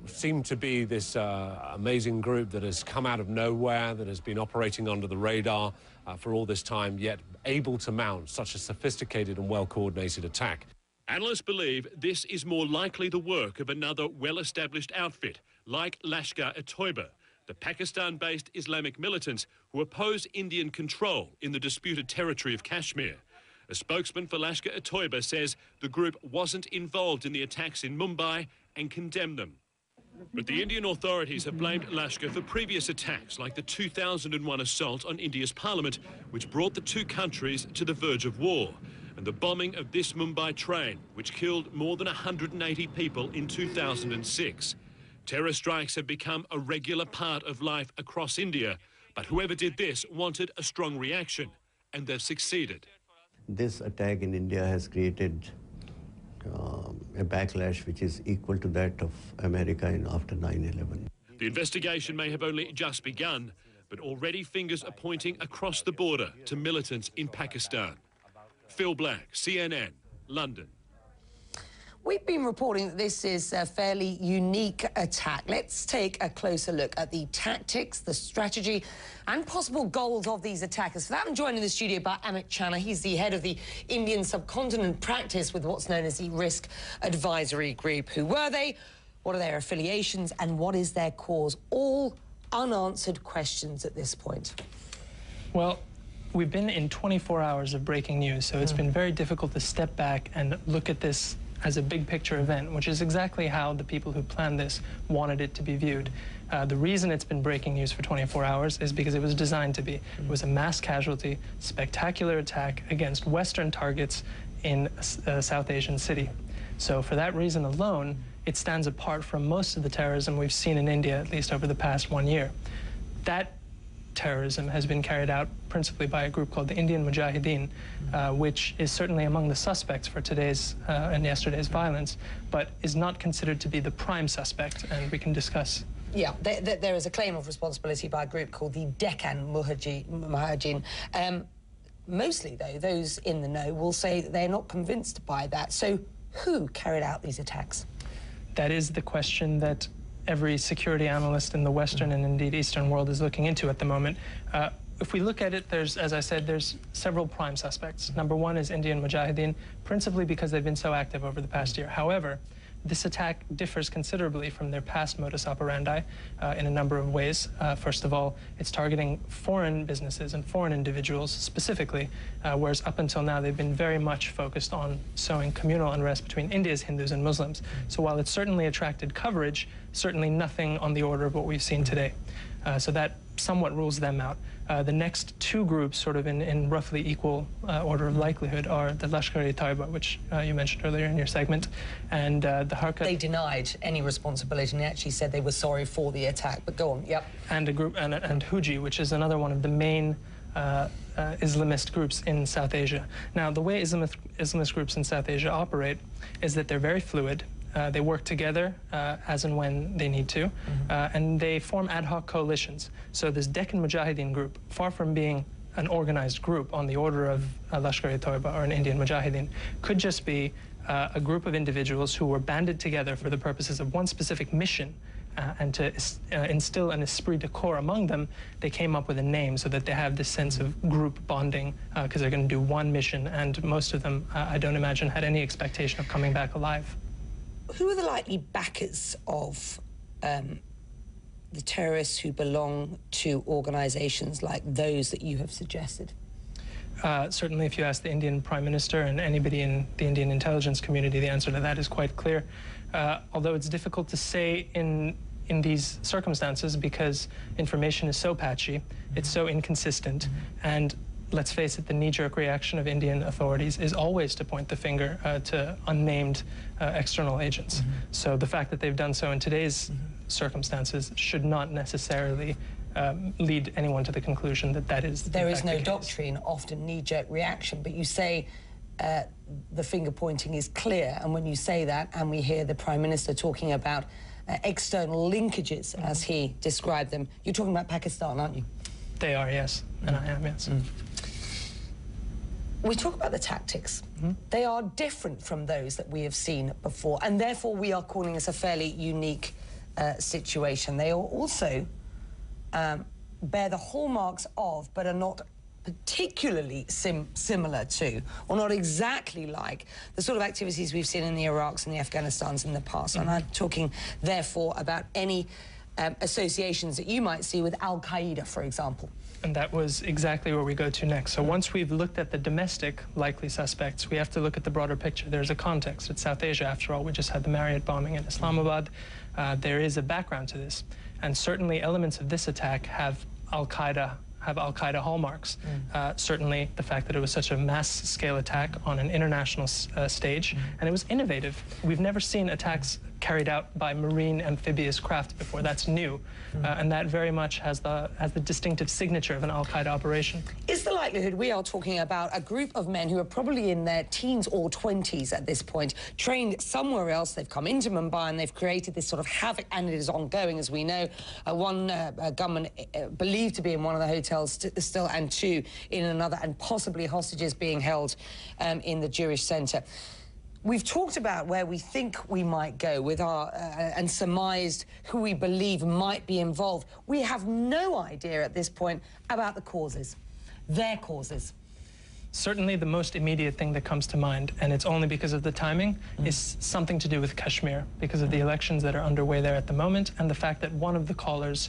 seem to be this amazing group that has come out of nowhere, that has been operating under the radar for all this time, yet able to mount such a sophisticated and well-coordinated attack. Analysts believe this is more likely the work of another well-established outfit, like Lashkar-e-Toiba, the Pakistan-based Islamic militants who oppose Indian control in the disputed territory of Kashmir. A spokesman for Lashkar-e-Toiba says the group wasn't involved in the attacks in Mumbai and condemned them. But the Indian authorities have blamed Lashkar for previous attacks, like the 2001 assault on India's parliament, which brought the two countries to the verge of war, and the bombing of this Mumbai train, which killed more than 180 people in 2006. Terror strikes have become a regular part of life across India, but whoever did this wanted a strong reaction, and they've succeeded. This attack in India has created a backlash which is equal to that of America after 9/11. The investigation may have only just begun, but already fingers are pointing across the border to militants in Pakistan. Phil Black, CNN, London. We've been reporting that this is a fairly unique attack. Let's take a closer look at the tactics, the strategy and possible goals of these attackers. For that, I'm joined in the studio by Amit Channa. He's the head of the Indian subcontinent practice with what's known as the Risk Advisory Group. Who were they? What are their affiliations? And what is their cause? All unanswered questions at this point. Well, we've been in 24 hours of breaking news, so it's been very difficult to step back and look at this as a big picture event, which is exactly how the people who planned this wanted it to be viewed. The reason it's been breaking news for 24 hours is because it was designed to be. It was a mass casualty, spectacular attack against Western targets in a South Asian city. So for that reason alone, it stands apart from most of the terrorism we've seen in India, at least over the past 1 year. That terrorism has been carried out principally by a group called the Indian Mujahideen, which is certainly among the suspects for today's and yesterday's violence, but is not considered to be the prime suspect, and we can discuss. Yeah, there is a claim of responsibility by a group called the Deccan Mujahideen. mostly, though, those in the know will say that they're not convinced by that. So who carried out these attacks? That is the question that every security analyst in the Western and indeed Eastern world is looking into at the moment. If we look at it, as I said, there's several prime suspects. Number one is Indian Mujahideen, principally because they've been so active over the past year. However, this attack differs considerably from their past modus operandi in a number of ways. First of all, it's targeting foreign businesses and foreign individuals specifically, whereas up until now they've been very much focused on sowing communal unrest between India's Hindus and Muslims. So while it's certainly attracted coverage, certainly nothing on the order of what we've seen today. So that somewhat rules them out. The next two groups, sort of in roughly equal order of likelihood, are the Lashkar-e-Taiba, which you mentioned earlier in your segment, and the Harkat. They denied any responsibility and they actually said they were sorry for the attack, but go on, yep. And a group, and Huji, which is another one of the main Islamist groups in South Asia. Now, the way Islamist groups in South Asia operate is that they're very fluid. They work together as and when they need to, and they form ad hoc coalitions. So this Deccan Mujahideen group, far from being an organized group on the order of Lashkar-e-Taiba or an Indian Mujahideen, could just be a group of individuals who were banded together for the purposes of one specific mission, and to instill an esprit de corps among them, they came up with a name so that they have this sense of group bonding, because they're going to do one mission, and most of them, I don't imagine, had any expectation of coming back alive. Who are the likely backers of the terrorists who belong to organizations like those that you have suggested? Certainly, if you ask the Indian Prime Minister and anybody in the Indian intelligence community, the answer to that is quite clear. Although it's difficult to say in these circumstances because information is so patchy, it's so inconsistent, and let's face it, the knee-jerk reaction of Indian authorities is always to point the finger to unnamed external agents. So the fact that they've done so in today's circumstances should not necessarily lead anyone to the conclusion that that is There is no doctrine, often knee-jerk reaction, but you say the finger-pointing is clear, and when you say that, and we hear the Prime Minister talking about external linkages, as he described them, you're talking about Pakistan, aren't you? They are, yes, and I am, yes. We talk about the tactics. They are different from those that we have seen before, and therefore we are calling this a fairly unique situation. They also bear the hallmarks of, but are not particularly similar to, or not exactly like, the sort of activities we've seen in the Iraqs and the Afghanistans in the past. And I'm talking, therefore, about any associations that you might see with Al-Qaeda, for example. And that was exactly where we go to next. So once we've looked at the domestic likely suspects, we have to look at the broader picture. There's a context. It's South Asia, after all. We just had the Marriott bombing in Islamabad. There is a background to this. And certainly elements of this attack have Al-Qaeda hallmarks. Certainly the fact that it was such a mass-scale attack on an international stage, and it was innovative. We've never seen attacks carried out by marine amphibious craft before. That's new, and that very much has the distinctive signature of an Al-Qaeda operation. Is the likelihood we are talking about a group of men who are probably in their teens or 20s at this point, trained somewhere else, they've come into Mumbai and they've created this sort of havoc, and it is ongoing, as we know. One gunman believed to be in one of the hotels still, and two in another, and possibly hostages being held in the Jewish centre. We've talked about where we think we might go with our, and surmised who we believe might be involved. We have no idea at this point about the causes, their causes. Certainly the most immediate thing that comes to mind, and it's only because of the timing, is something to do with Kashmir, because of the elections that are underway there at the moment, and the fact that one of the callers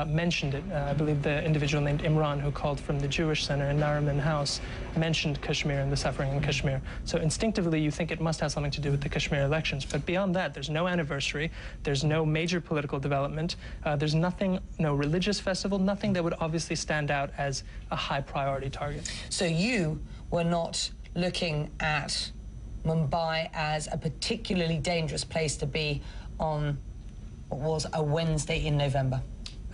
mentioned it. I believe the individual named Imran, who called from the Jewish Center in Nariman House, mentioned Kashmir and the suffering in Kashmir. So instinctively you think it must have something to do with the Kashmir elections, but beyond that, there's no anniversary, there's no major political development, there's nothing, no religious festival, nothing that would obviously stand out as a high priority target. So you were not looking at Mumbai as a particularly dangerous place to be on what was a Wednesday in November?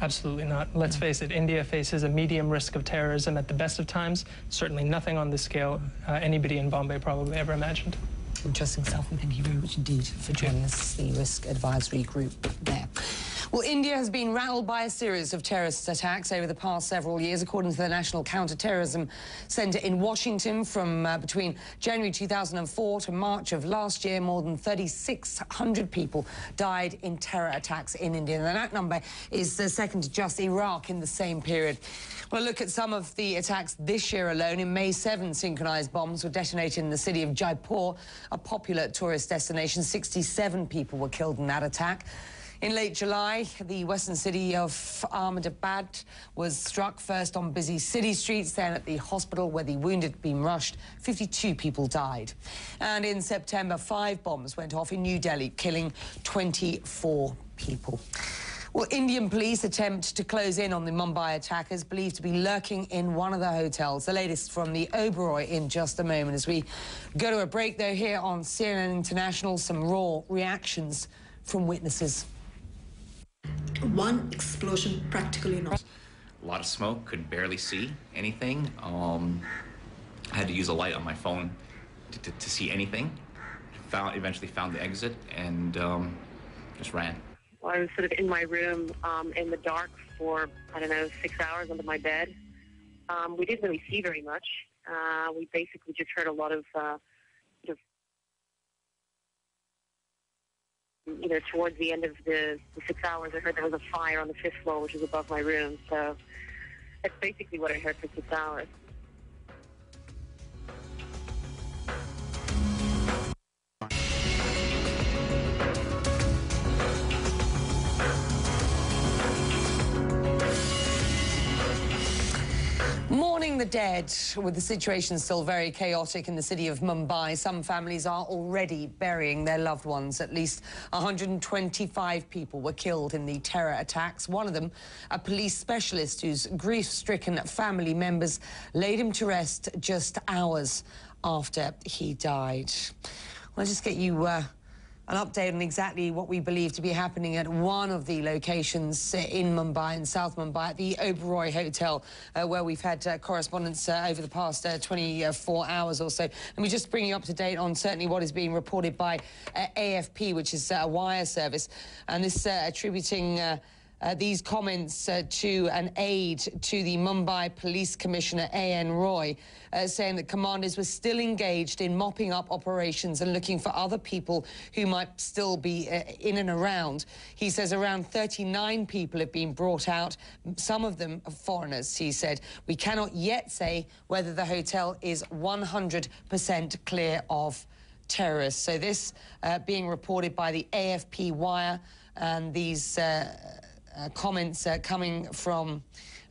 Absolutely not. Let's face it, India faces a medium risk of terrorism at the best of times. Certainly nothing on the scale anybody in Bombay probably ever imagined. Interesting stuff, and thank you very much indeed for joining us, the Risk Advisory Group there. Well, India has been rattled by a series of terrorist attacks over the past several years, according to the National Counter-Terrorism Center in Washington. From between January 2004 to March of last year, more than 3,600 people died in terror attacks in India. And that number is second to just Iraq in the same period. Well, look at some of the attacks this year alone. In May, 7 synchronized bombs were detonated in the city of Jaipur, a popular tourist destination. 67 people were killed in that attack. In late July, the western city of Ahmedabad was struck, first on busy city streets, then at the hospital where the wounded had been rushed. 52 people died. And in September, 5 bombs went off in New Delhi, killing 24 people. Well, Indian police attempt to close in on the Mumbai attackers believed to be lurking in one of the hotels. The latest from the Oberoi in just a moment. As we go to a break, though, here on CNN International, some raw reactions from witnesses. One explosion practically not. A lot of smoke, could barely see anything. I had to use a light on my phone to see anything. Eventually found the exit and just ran. Well, I was sort of in my room in the dark for, I don't know, 6 hours under my bed. We didn't really see very much. We basically just heard a lot of towards the end of the 6 hours, I heard there was a fire on the 5th floor, which is above my room. So that's basically what I heard for 6 hours. Mourning the dead, with the situation still very chaotic in the city of Mumbai. Some families are already burying their loved ones. At least 125 people were killed in the terror attacks. One of them, a police specialist whose grief-stricken family members laid him to rest just hours after he died. I'll just get you an update on exactly what we believe to be happening at one of the locations in Mumbai, in South Mumbai, at the Oberoi Hotel, where we've had correspondence over the past 24 hours or so. Let me just bring you up to date on certainly what is being reported by AFP, which is a wire service, and this attributing these comments to an aide to the Mumbai Police Commissioner A.N. Roy, saying that commanders were still engaged in mopping up operations and looking for other people who might still be in and around. He says around 39 people have been brought out, some of them are foreigners, he said. We cannot yet say whether the hotel is 100% clear of terrorists. So this being reported by the AFP wire, and these comments coming from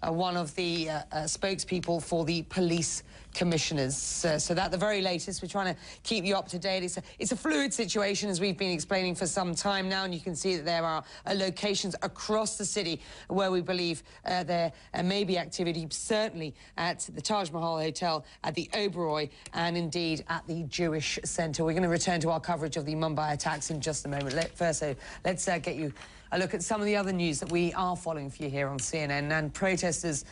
one of the spokespeople for the police commissioners. So that the very latest. We're trying to keep you up to date. It's a fluid situation, as we've been explaining for some time now, and you can see that there are locations across the city where we believe there may be activity, certainly at the Taj Mahal Hotel, at the Oberoi, and indeed at the Jewish Centre. We're going to return to our coverage of the Mumbai attacks in just a moment. Let's get you a look at some of the other news that we are following for you here on CNN. And protesters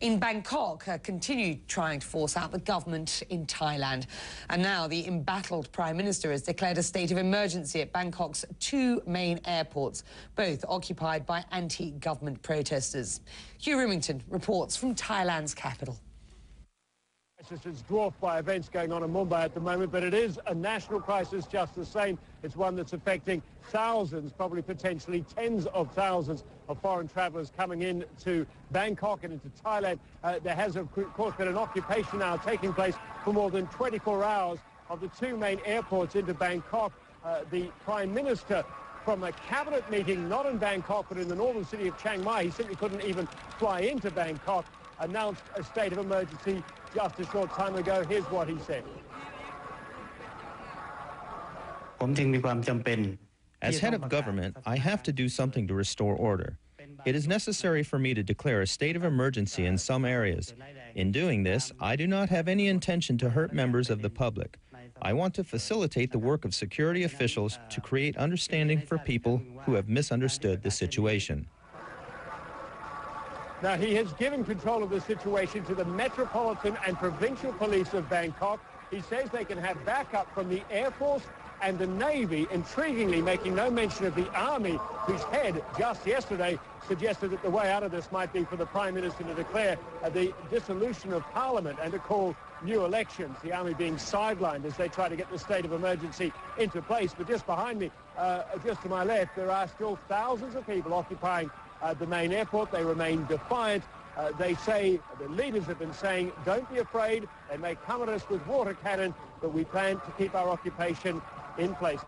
in Bangkok continue trying to force out the government in Thailand. And now the embattled Prime Minister has declared a state of emergency at Bangkok's 2 main airports, both occupied by anti-government protesters. Hugh Rimington reports from Thailand's capital. It's dwarfed by events going on in Mumbai at the moment, but it is a national crisis just the same. It's one that's affecting thousands, probably potentially tens of thousands of foreign travellers coming in to Bangkok and into Thailand. There has, of course, been an occupation now taking place for more than 24 hours of the 2 main airports into Bangkok. The Prime Minister, from a cabinet meeting, not in Bangkok, but in the northern city of Chiang Mai, he simply couldn't even fly into Bangkok, announced a state of emergency just a short time ago. Here's what he said. As head of government, I have to do something to restore order. It is necessary for me to declare a state of emergency in some areas. In doing this, I do not have any intention to hurt members of the public. I want to facilitate the work of security officials to create understanding for people who have misunderstood the situation. Now, he has given control of the situation to the Metropolitan and Provincial Police of Bangkok. He says they can have backup from the Air Force and the Navy, intriguingly making no mention of the Army, whose head just yesterday suggested that the way out of this might be for the Prime Minister to declare the dissolution of Parliament and to call new elections, the Army being sidelined as they try to get the state of emergency into place. But just behind me, just to my left, there are still thousands of people occupying the main airport. They remain defiant. They say, the leaders have been saying, don't be afraid. They may come at us with water cannon, but we plan to keep our occupation in place.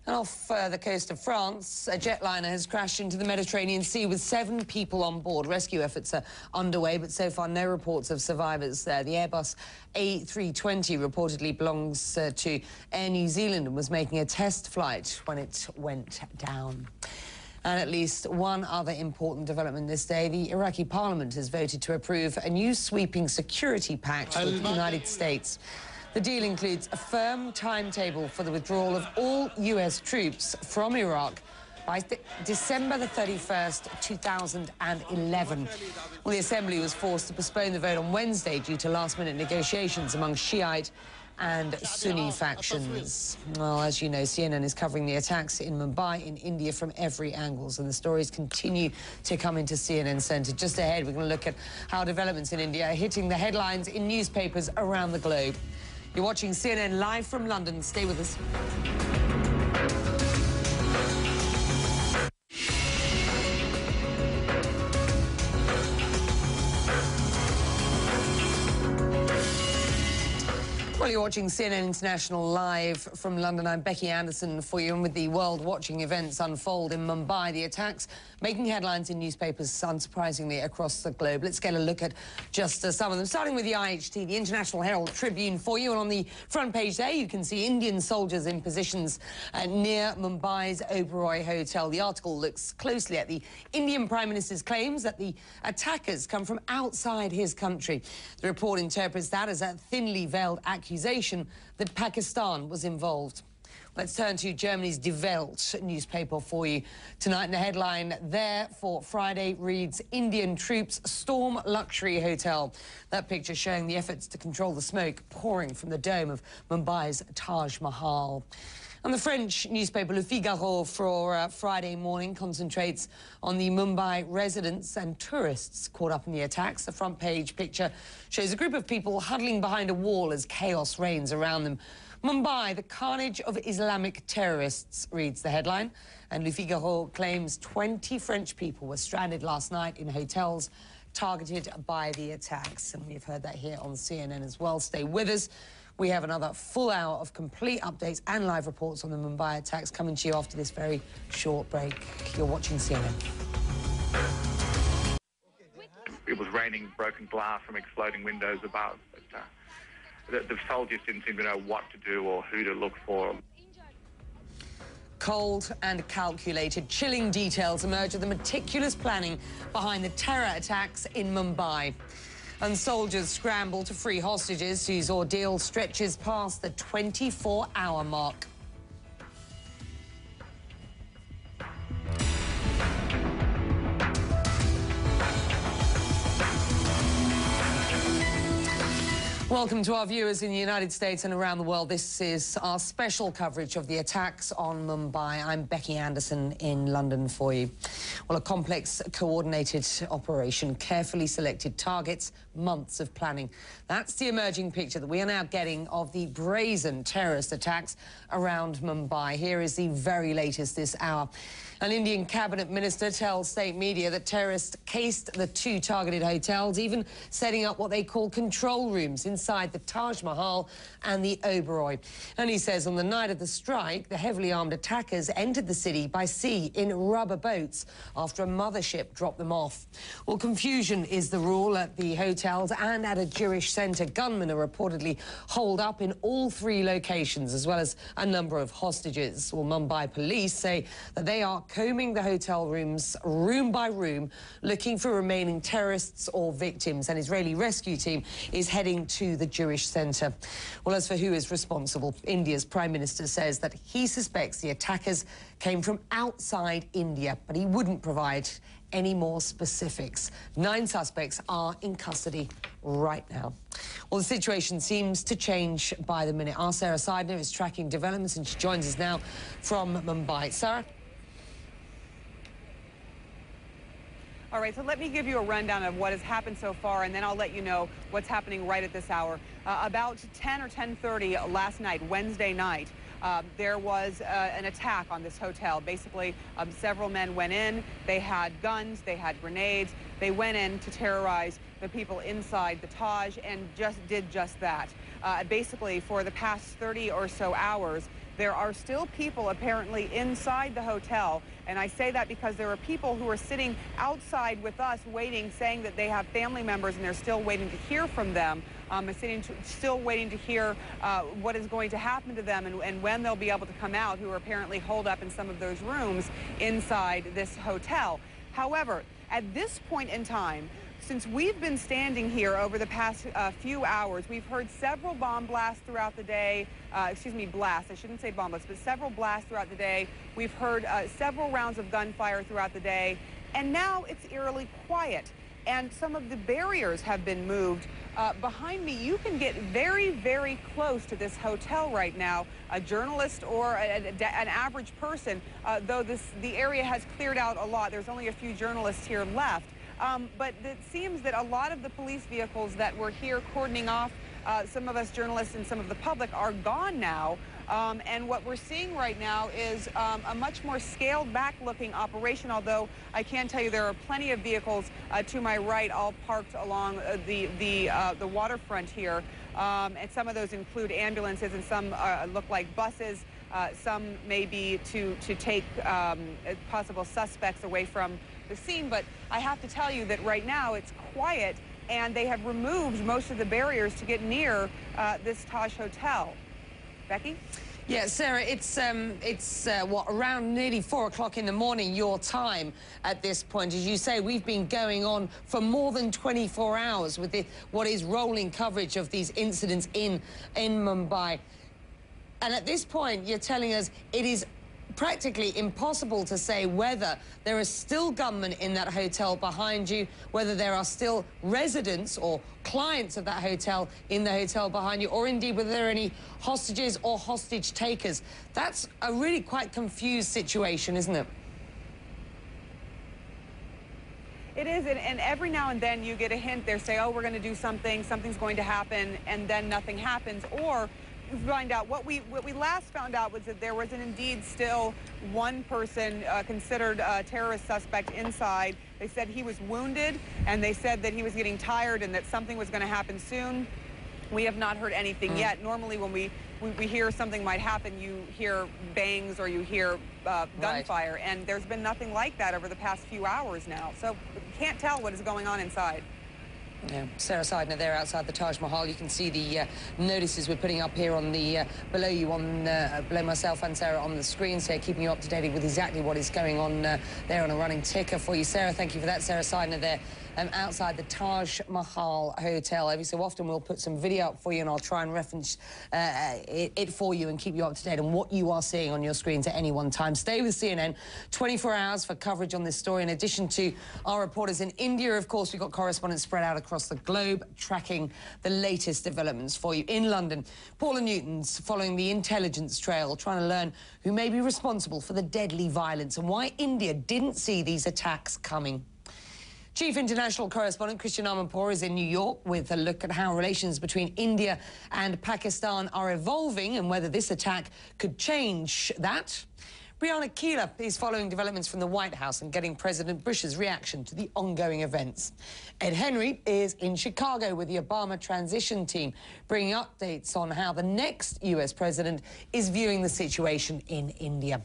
And off the coast of France, a jetliner has crashed into the Mediterranean Sea with 7 people on board. Rescue efforts are underway, but so far no reports of survivors there. The Airbus A320 reportedly belongs to Air New Zealand and was making a test flight when it went down. And at least one other important development this day, the Iraqi parliament has voted to approve a new sweeping security pact with the United States. The deal includes a firm timetable for the withdrawal of all U.S. troops from Iraq by December the 31st, 2011. Well, the Assembly was forced to postpone the vote on Wednesday due to last-minute negotiations among Shiite and Sunni factions. Well, as you know, CNN is covering the attacks in Mumbai in India from every angle, and the stories continue to come into CNN Centre. Just ahead, we're going to look at how developments in India are hitting the headlines in newspapers around the globe. You're watching CNN live from London. Stay with us. Well, you're watching CNN International live from London. I'm Becky Anderson for you, and with the world watching events unfold in Mumbai, the attacks making headlines in newspapers, unsurprisingly, across the globe. Let's get a look at just some of them, starting with the IHT, the International Herald Tribune for you. And on the front page there, you can see Indian soldiers in positions near Mumbai's Oberoi Hotel. The article looks closely at the Indian Prime Minister's claims that the attackers come from outside his country. The report interprets that as a thinly veiled accusation that Pakistan was involved. Let's turn to Germany's Die Welt newspaper for you tonight. And the headline there for Friday reads, Indian troops storm luxury hotel. That picture showing the efforts to control the smoke pouring from the dome of Mumbai's Taj Mahal. And the French newspaper Le Figaro for Friday morning concentrates on the Mumbai residents and tourists caught up in the attacks. The front page picture shows a group of people huddling behind a wall as chaos reigns around them. Mumbai, the carnage of Islamic terrorists, reads the headline. And Le Figaro claims 20 French people were stranded last night in hotels targeted by the attacks. And we've heard that here on CNN as well. Stay with us. We have another full hour of complete updates and live reports on the Mumbai attacks coming to you after this very short break. You're watching CNN. It was raining broken glass from exploding windows above. But, the soldiers didn't seem to know what to do or who to look for. Cold and calculated, chilling details emerge of the meticulous planning behind the terror attacks in Mumbai. And soldiers scramble to free hostages whose ordeal stretches past the 24-hour mark. Welcome to our viewers in the United States and around the world. This is our special coverage of the attacks on Mumbai. I'm Becky Anderson in London for you. Well, a complex, coordinated operation, carefully selected targets, months of planning. That's the emerging picture that we are now getting of the brazen terrorist attacks around Mumbai. Here is the very latest this hour. An Indian cabinet minister tells state media that terrorists cased the 2 targeted hotels, even setting up what they call control rooms inside the Taj Mahal and the Oberoi. And he says on the night of the strike, the heavily armed attackers entered the city by sea in rubber boats after a mothership dropped them off. Well, confusion is the rule at the hotels and at a Jewish centre. Gunmen are reportedly holed up in all 3 locations, as well as a number of hostages. Well, Mumbai police say that they are combing the hotel rooms room by room, looking for remaining terrorists or victims. An Israeli rescue team is heading to the Jewish centre. Well, as for who is responsible, India's Prime Minister says that he suspects the attackers came from outside India, but he wouldn't provide any more specifics. 9 suspects are in custody right now. Well, the situation seems to change by the minute. Our Sarah Seidner is tracking developments, and she joins us now from Mumbai. Sarah? All right, so let me give you a rundown of what has happened so far, and then I'll let you know what's happening right at this hour. About 10 or 10:30 last night, Wednesday night, there was an attack on this hotel. Basically, several men went in. They had guns, they had grenades. They went in to terrorize the people inside the Taj and did just that. Basically, for the past 30 or so hours, there are still people apparently inside the hotel, and I say that because there are people who are sitting outside with us waiting, saying that they have family members and they're still waiting to hear from them. Still waiting to hear what is going to happen to them and when they'll be able to come out, who are apparently holed up in some of those rooms inside this hotel. However, at this point in time, since we've been standing here over the past few hours, we've heard several bomb blasts throughout the day. Blasts. I shouldn't say bomb blasts, but several blasts throughout the day. We've heard several rounds of gunfire throughout the day. And now it's eerily quiet. And some of the barriers have been moved. Behind me, you can get very, very close to this hotel right now. A journalist or an average person, though the area has cleared out a lot. There's only a few journalists here left. But it seems that a lot of the police vehicles that were here cordoning off some of us journalists and some of the public are gone now. And what we're seeing right now is a much more scaled back looking operation, although I can tell you there are plenty of vehicles to my right, all parked along the waterfront here. And some of those include ambulances, and some look like buses. Some may be to take possible suspects away from the scene. But I have to tell you that right now it's quiet, and they have removed most of the barriers to get near this Taj Hotel. Becky? Yeah, Sarah, it's what, around nearly 4 o'clock in the morning, your time at this point. As you say, we've been going on for more than 24 hours with what is rolling coverage of these incidents in Mumbai. And at this point, you're telling us it is practically impossible to say whether there are still gunmen in that hotel behind you, whether there are still residents or clients of that hotel in the hotel behind you, or indeed whether there are any hostages or hostage takers. That's a really quite confused situation, isn't it? It is, and every now and then you get a hint. They say, oh, we're going to do something, something's going to happen, and then nothing happens. Or find out what we last found out was that there was indeed still one person considered a terrorist suspect inside. They said he was wounded, and they said that he was getting tired and that something was going to happen soon. We have not heard anything yet. Normally when we hear something might happen, you hear bangs or you hear gunfire, right. And there's been nothing like that over the past few hours now. So we can't tell what is going on inside. Yeah, Sarah Seidner there outside the Taj Mahal. You can see the notices we're putting up here on the below you, on below myself and Sarah on the screen, so keeping you up to date with exactly what is going on there on a running ticker for you. Sarah, thank you for that. Sarah Seidner there outside the Taj Mahal Hotel. Every so often we'll put some video up for you, and I'll try and reference it for you and keep you up to date on what you are seeing on your screens at any one time. Stay with CNN 24 hours for coverage on this story. In addition to our reporters in India, of course, we've got correspondents spread out across the globe tracking the latest developments for you. In London, Paula Newton's following the intelligence trail, trying to learn who may be responsible for the deadly violence and why India didn't see these attacks coming. Chief international correspondent Christian Amanpour is in New York with a look at how relations between India and Pakistan are evolving and whether this attack could change that. Brianna Keeler is following developments from the White House and getting President Bush's reaction to the ongoing events. Ed Henry is in Chicago with the Obama transition team, bringing updates on how the next US president is viewing the situation in India.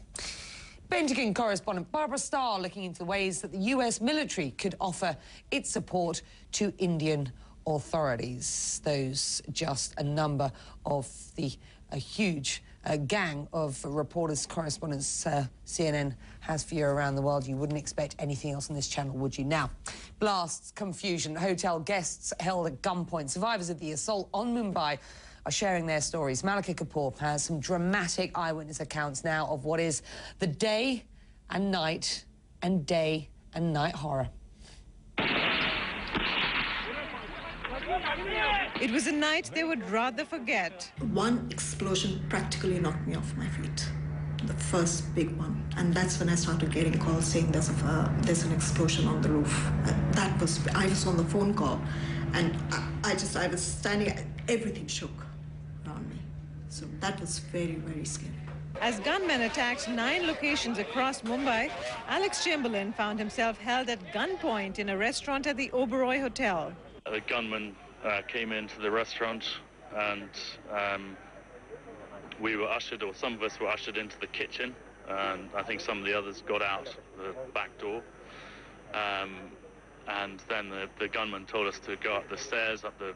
Pentagon correspondent Barbara Starr looking into the ways that the US military could offer its support to Indian authorities. Those just a number of the huge gang of reporters, correspondents CNN has for you around the world. You wouldn't expect anything else on this channel, would you? Now, blasts, confusion, hotel guests held at gunpoint. Survivors of the assault on Mumbai are sharing their stories. Malika Kapoor has some dramatic eyewitness accounts now of what is the day and night horror. It was a night they would rather forget. One explosion practically knocked me off my feet. The first big one. And that's when I started getting calls saying there's an explosion on the roof. I was on the phone call, and I was standing, everything shook around me. So that was very, very scary. As gunmen attacked 9 locations across Mumbai, Alex Chamberlain found himself held at gunpoint in a restaurant at the Oberoi Hotel. The gunman came into the restaurant, and we were ushered, or some of us were ushered into the kitchen, and I think some of the others got out the back door. And then the gunman told us to go up the stairs, up the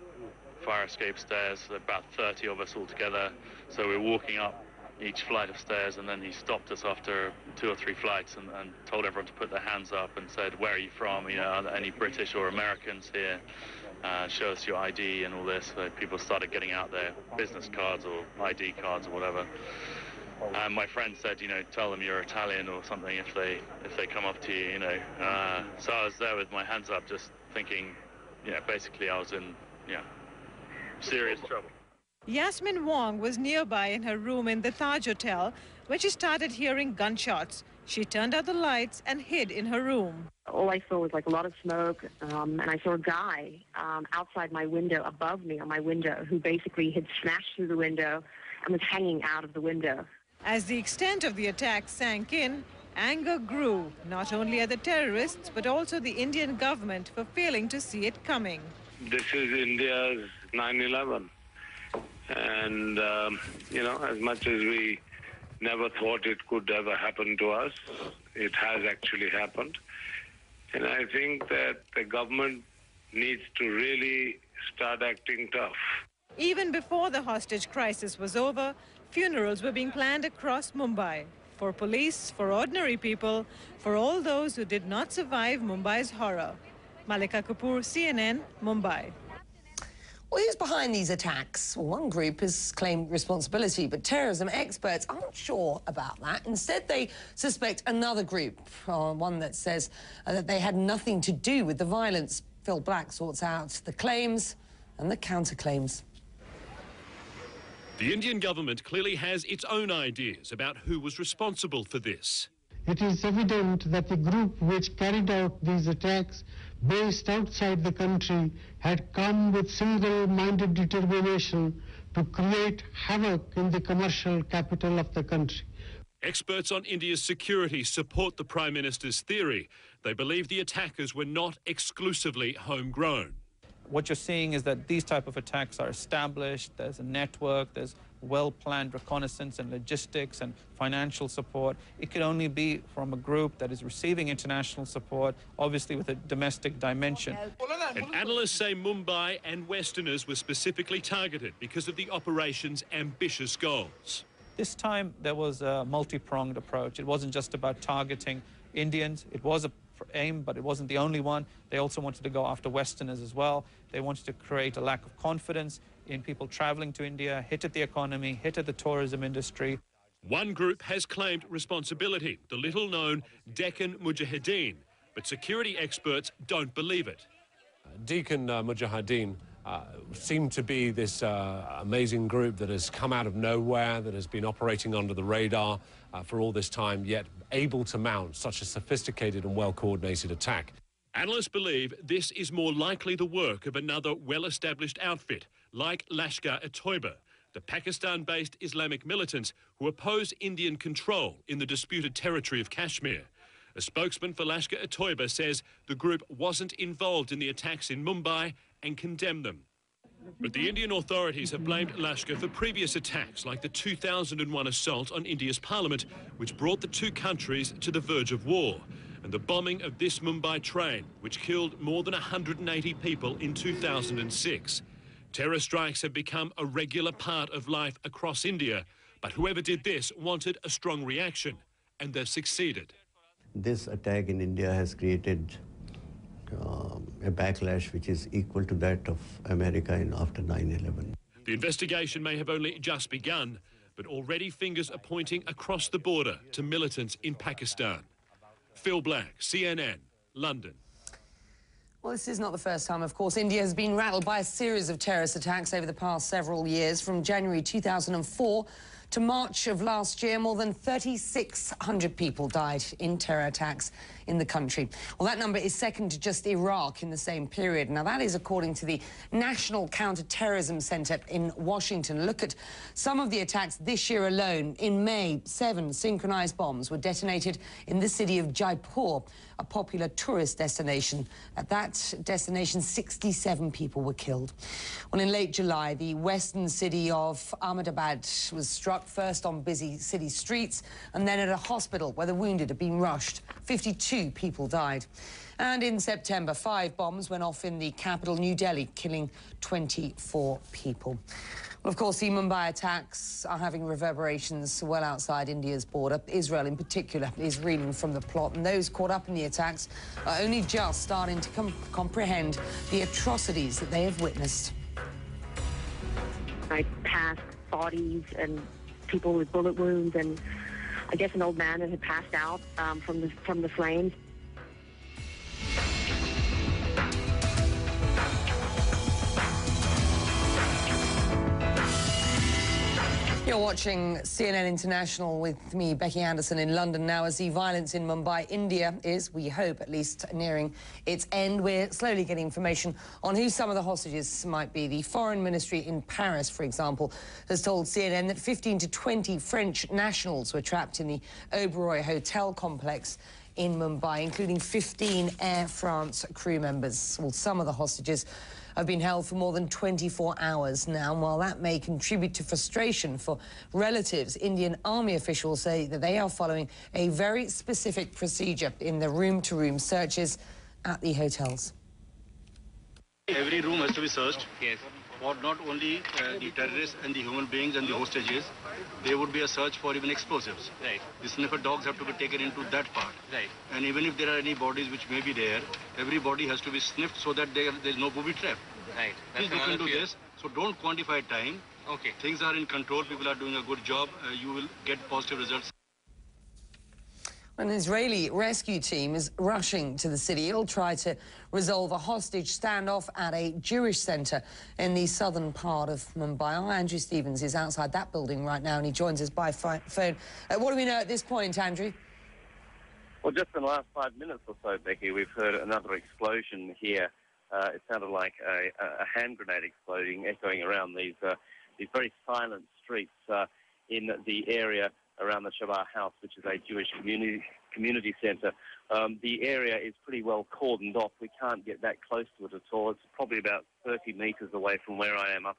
fire escape stairs, about 30 of us all together. So we were walking up each flight of stairs, and then he stopped us after 2 or 3 flights and told everyone to put their hands up and said, where are you from? You know, are there any British or Americans here? Show us your ID and all this. So people started getting out their business cards or ID cards or whatever. And my friend said, you know, tell them you're Italian or something if they come up to you, you know. So I was there with my hands up, just thinking, you know, basically I was in, serious trouble. Yasmin Wong was nearby in her room in the Taj Hotel when she started hearing gunshots. She turned out the lights and hid in her room. All I saw was like a lot of smoke, and I saw a guy outside my window, above me on my window, who basically had smashed through the window and was hanging out of the window. As the extent of the attack sank in, anger grew, not only at the terrorists, but also the Indian government for failing to see it coming. This is India's 9/11. And, as much as we never thought it could ever happen to us, it has actually happened. And I think that the government needs to really start acting tough. Even before the hostage crisis was over, funerals were being planned across Mumbai. For police, for ordinary people, for all those who did not survive Mumbai's horror. Malika Kapoor, CNN, Mumbai. Well, who's behind these attacks? Well, one group has claimed responsibility, but terrorism experts aren't sure about that. Instead, they suspect another group, one that says that they had nothing to do with the violence. Phil Black sorts out the claims and the counterclaims. The Indian government clearly has its own ideas about who was responsible for this. It is evident that the group which carried out these attacks based outside the country had come with single-minded determination to create havoc in the commercial capital of the country. Experts on India's security support the Prime Minister's theory. They believe the attackers were not exclusively homegrown. What you're seeing is that these type of attacks are established, there's a network, there's well-planned reconnaissance and logistics and financial support. It could only be from a group that is receiving international support, obviously with a domestic dimension. And analysts say Mumbai and Westerners were specifically targeted because of the operation's ambitious goals. This time there was a multi-pronged approach. It wasn't just about targeting Indians. It was a aim, but it wasn't the only one. They also wanted to go after Westerners as well. They wanted to create a lack of confidence in people traveling to India, hit at the economy, hit at the tourism industry. One group has claimed responsibility, the little-known Deccan Mujahideen, but security experts don't believe it. Deccan Mujahideen seem to be this amazing group that has come out of nowhere, that has been operating under the radar for all this time, yet able to mount such a sophisticated and well-coordinated attack. Analysts believe this is more likely the work of another well-established outfit, like Lashkar-e-Toiba, the Pakistan-based Islamic militants who oppose Indian control in the disputed territory of Kashmir. A spokesman for Lashkar-e-Toiba says the group wasn't involved in the attacks in Mumbai and condemned them. But the Indian authorities have blamed Lashkar for previous attacks, like the 2001 assault on India's parliament, which brought the two countries to the verge of war, and the bombing of this Mumbai train, which killed more than 180 people in 2006. Terror strikes have become a regular part of life across India, But whoever did this wanted a strong reaction, and they've succeeded. This attack in India has created a backlash which is equal to that of America after 9/11. The investigation may have only just begun, but already fingers are pointing across the border to militants in Pakistan. Phil Black, CNN, London. Well, this is not the first time, of course. India has been rattled by a series of terrorist attacks over the past several years. From January 2004 to March of last year, more than 3,600 people died in terror attacks in the country. Well, that number is second to just Iraq in the same period. Now, that is according to the National Counter-Terrorism Center in Washington. Look at some of the attacks this year alone. In May, 7 synchronized bombs were detonated in the city of Jaipur, a popular tourist destination. At that destination, 67 people were killed. Well, in late July, the western city of Ahmedabad was struck first on busy city streets and then at a hospital where the wounded had been rushed. 52 people died. And in September, 5 bombs went off in the capital, New Delhi, killing 24 people. Well, of course, the Mumbai attacks are having reverberations well outside India's border. Israel, in particular, is reeling from the plot, and those caught up in the attacks are only just starting to comprehend the atrocities that they have witnessed. I passed bodies and people with bullet wounds, and I guess an old man that had passed out from the flames. You're watching CNN International with me, Becky Anderson, in London now, as the violence in Mumbai, India, is, we hope at least, nearing its end. We're slowly getting information on who some of the hostages might be. The Foreign Ministry in Paris, for example, has told CNN that 15 to 20 French nationals were trapped in the Oberoi hotel complex in Mumbai, including 15 Air France crew members. Well, some of the hostages have been held for more than 24 hours now. And while that may contribute to frustration for relatives, Indian Army officials say that they are following a very specific procedure in the room-to-room searches at the hotels. Every room has to be searched. Yes. For not only the terrorists and the human beings and the hostages, there would be a search for even explosives. Right. The sniffer dogs have to be taken into that part. Right. And even if there are any bodies which may be there, every body has to be sniffed so that there's no booby trap. Right. Please look into this. So don't quantify time. Okay. Things are in control. People are doing a good job. You will get positive results. An Israeli rescue team is rushing to the city. It'll try to resolve a hostage standoff at a Jewish centre in the southern part of Mumbai. Andrew Stevens is outside that building right now, and he joins us by phone. What do we know at this point, Andrew? Well, just in the last 5 minutes or so, Becky, we've heard another explosion here. It sounded like a hand grenade exploding, echoing around these very silent streets in the area around the Shabbat House, which is a Jewish community centre. The area is pretty well cordoned off. We can't get that close to it at all. It's probably about 30 metres away from where I am, up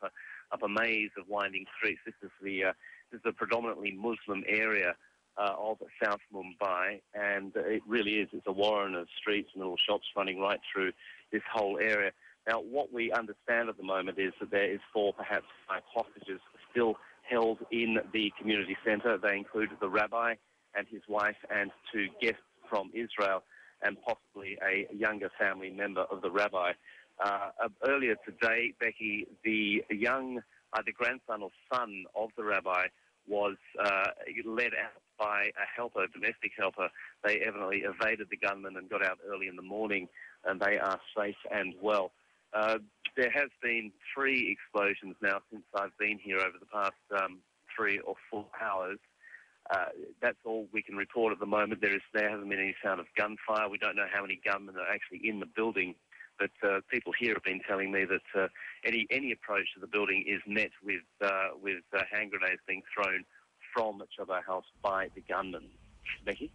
a maze of winding streets. This is the predominantly Muslim area of South Mumbai, and it really is. It's a warren of streets and little shops running right through this whole area. Now, what we understand at the moment is that there is 4, perhaps 5 hostages still held in the community centre. They include the rabbi and his wife and 2 guests from Israel and possibly a younger family member of the rabbi. Earlier today, Becky, the grandson or son of the rabbi was led out by a helper, a domestic helper. They evidently evaded the gunman and got out early in the morning, and they are safe and well. There has been 3 explosions now since I've been here over the past 3 or 4 hours. That's all we can report at the moment. There hasn't been any sound of gunfire. We don't know how many gunmen are actually in the building, but people here have been telling me that any approach to the building is met with hand grenades being thrown from the Chabad House by the gunmen. Becky?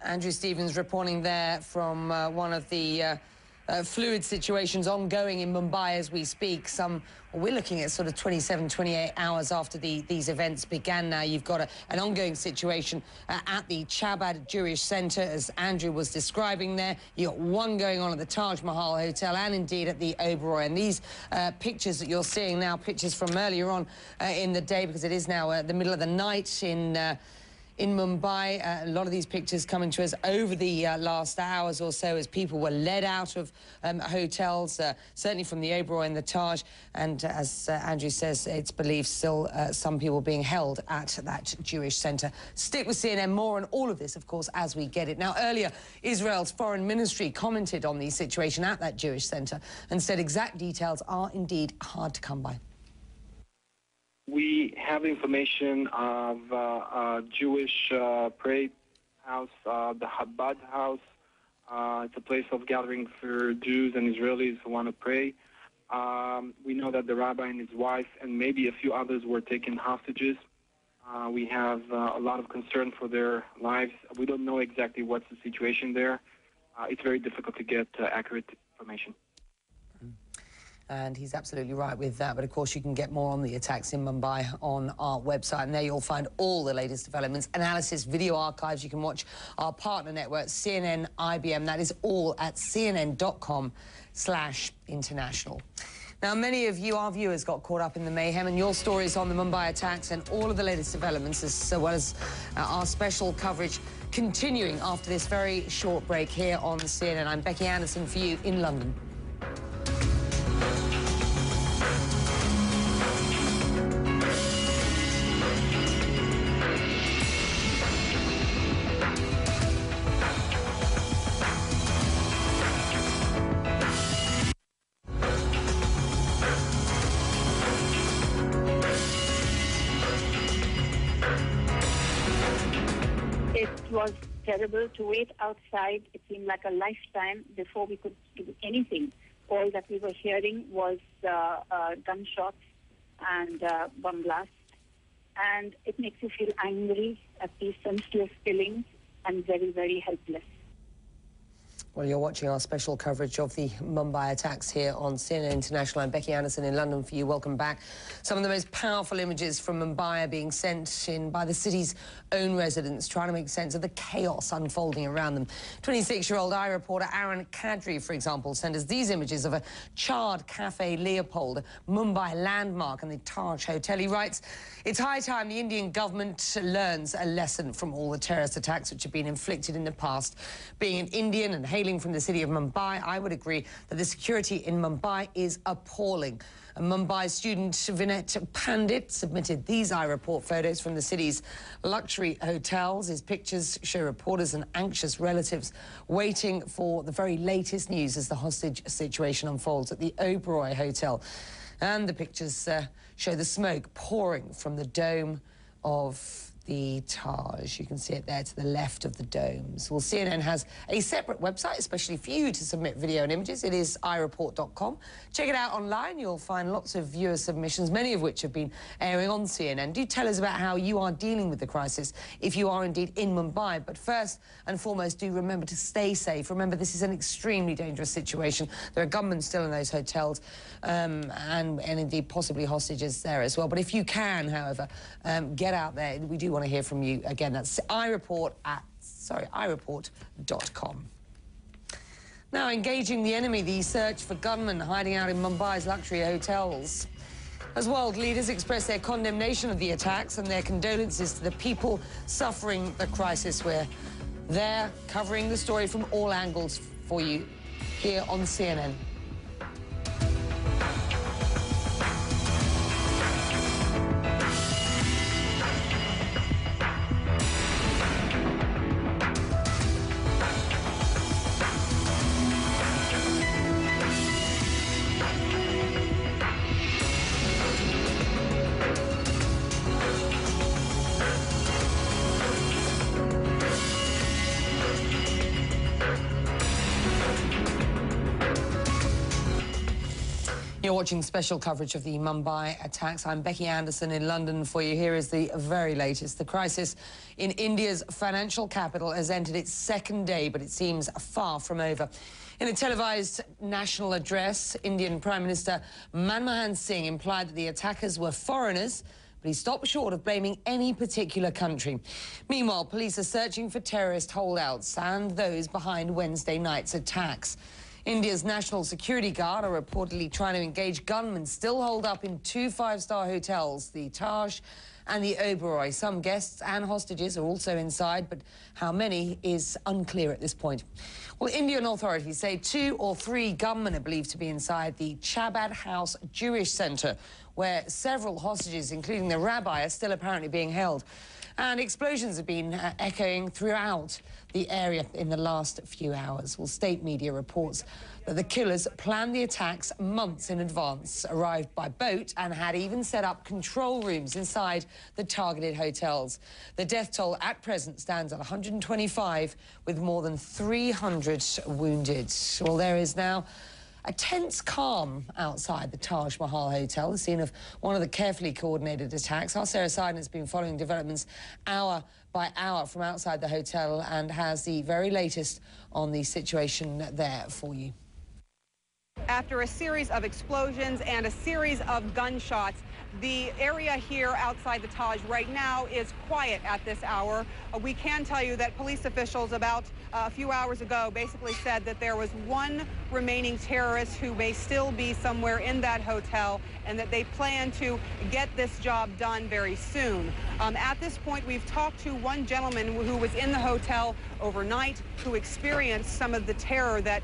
Andrew Stevens reporting there from one of the Fluid situations ongoing in Mumbai as we speak. We're looking at sort of 27, 28 hours after these events began now. You've got an ongoing situation at the Chabad Jewish Centre, as Andrew was describing there. You've got one going on at the Taj Mahal Hotel and indeed at the Oberoi. And these pictures that you're seeing now, pictures from earlier on in the day, because it is now the middle of the night in Mumbai. A lot of these pictures coming to us over the last hours or so as people were led out of hotels, certainly from the Oberoi and the Taj. And as Andrew says, it's believed still some people being held at that Jewish centre. Stick with CNN. More on all of this, of course, as we get it. Now, earlier, Israel's foreign ministry commented on the situation at that Jewish centre and said exact details are indeed hard to come by. We have information of a Jewish prayer house, the Chabad house. It's a place of gathering for Jews and Israelis who want to pray. We know that the rabbi and his wife and maybe a few others were taken hostages. We have a lot of concern for their lives. We don't know exactly what's the situation there. It's very difficult to get accurate information. And he's absolutely right with that. But, of course, you can get more on the attacks in Mumbai on our website. And there you'll find all the latest developments, analysis, video archives. You can watch our partner network, CNN IBM. That is all at cnn.com/international. Now, many of you, our viewers, got caught up in the mayhem, and your stories on the Mumbai attacks and all of the latest developments, as well as our special coverage continuing after this very short break here on CNN. I'm Becky Anderson for you in London. It was terrible to wait outside. It seemed like a lifetime before we could do anything. All that we were hearing was gunshots and bomb blasts. And it makes you feel angry at these senseless killings and very, very helpless. Well, you're watching our special coverage of the Mumbai attacks here on CNN International. I'm Becky Anderson in London for you. Welcome back. Some of the most powerful images from Mumbai are being sent in by the city's own residents, trying to make sense of the chaos unfolding around them. 26-year-old reporter Aaron Kadri, for example, sent us these images of a charred Cafe Leopold, a Mumbai landmark, and the Taj Hotel. He writes, "It's high time the Indian government learns a lesson from all the terrorist attacks which have been inflicted in the past. Being an Indian and hailing from the city of Mumbai, I would agree that the security in Mumbai is appalling." A Mumbai student, Vinet Pandit, submitted these iReport photos from the city's luxury hotels. His pictures show reporters and anxious relatives waiting for the very latest news as the hostage situation unfolds at the Oberoi Hotel. And the pictures show the smoke pouring from the dome of the Taj. You can see it there to the left of the domes. Well, CNN has a separate website, especially for you to submit video and images. It is ireport.com. Check it out online. You'll find lots of viewer submissions, many of which have been airing on CNN. Do tell us about how you are dealing with the crisis if you are indeed in Mumbai. But first and foremost, do remember to stay safe. Remember, this is an extremely dangerous situation. There are gunmen still in those hotels and indeed possibly hostages there as well. But if you can, however, get out there. We do want to hear from you. Again, that's ireport.com. Now, engaging the enemy, the search for gunmen hiding out in Mumbai's luxury hotels. As world leaders express their condemnation of the attacks and their condolences to the people suffering the crisis, we're there covering the story from all angles for you here on CNN. You're watching special coverage of the Mumbai attacks. I'm Becky Anderson in London for you. Here is the very latest. The crisis in India's financial capital has entered its second day, but it seems far from over. In a televised national address, Indian Prime Minister Manmohan Singh implied that the attackers were foreigners, but he stopped short of blaming any particular country. Meanwhile, police are searching for terrorist holdouts and those behind Wednesday night's attacks. India's National Security Guard are reportedly trying to engage gunmen still holed up in two five-star hotels, the Taj and the Oberoi. Some guests and hostages are also inside, but how many is unclear at this point. Well, Indian authorities say 2 or 3 gunmen are believed to be inside the Chabad House Jewish Center, where several hostages, including the rabbi, are still apparently being held. And explosions have been echoing throughout the area in the last few hours. Well, state media reports that the killers planned the attacks months in advance, arrived by boat and had even set up control rooms inside the targeted hotels. The death toll at present stands at 125, with more than 300 wounded. Well, there is now a tense calm outside the Taj Mahal Hotel, the scene of one of the carefully coordinated attacks. Our Sarah Seiden has been following developments hour by hour from outside the hotel and has the very latest on the situation there for you. After a series of explosions and a series of gunshots, the area here outside the Taj right now is quiet at this hour. We can tell you that police officials about a few hours ago basically said that there was one remaining terrorist who may still be somewhere in that hotel and that they plan to get this job done very soon. At this point, we've talked to one gentleman who was in the hotel overnight who experienced some of the terror that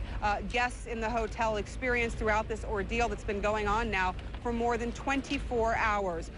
guests in the hotel experienced throughout this ordeal that's been going on now for more than 24 hours.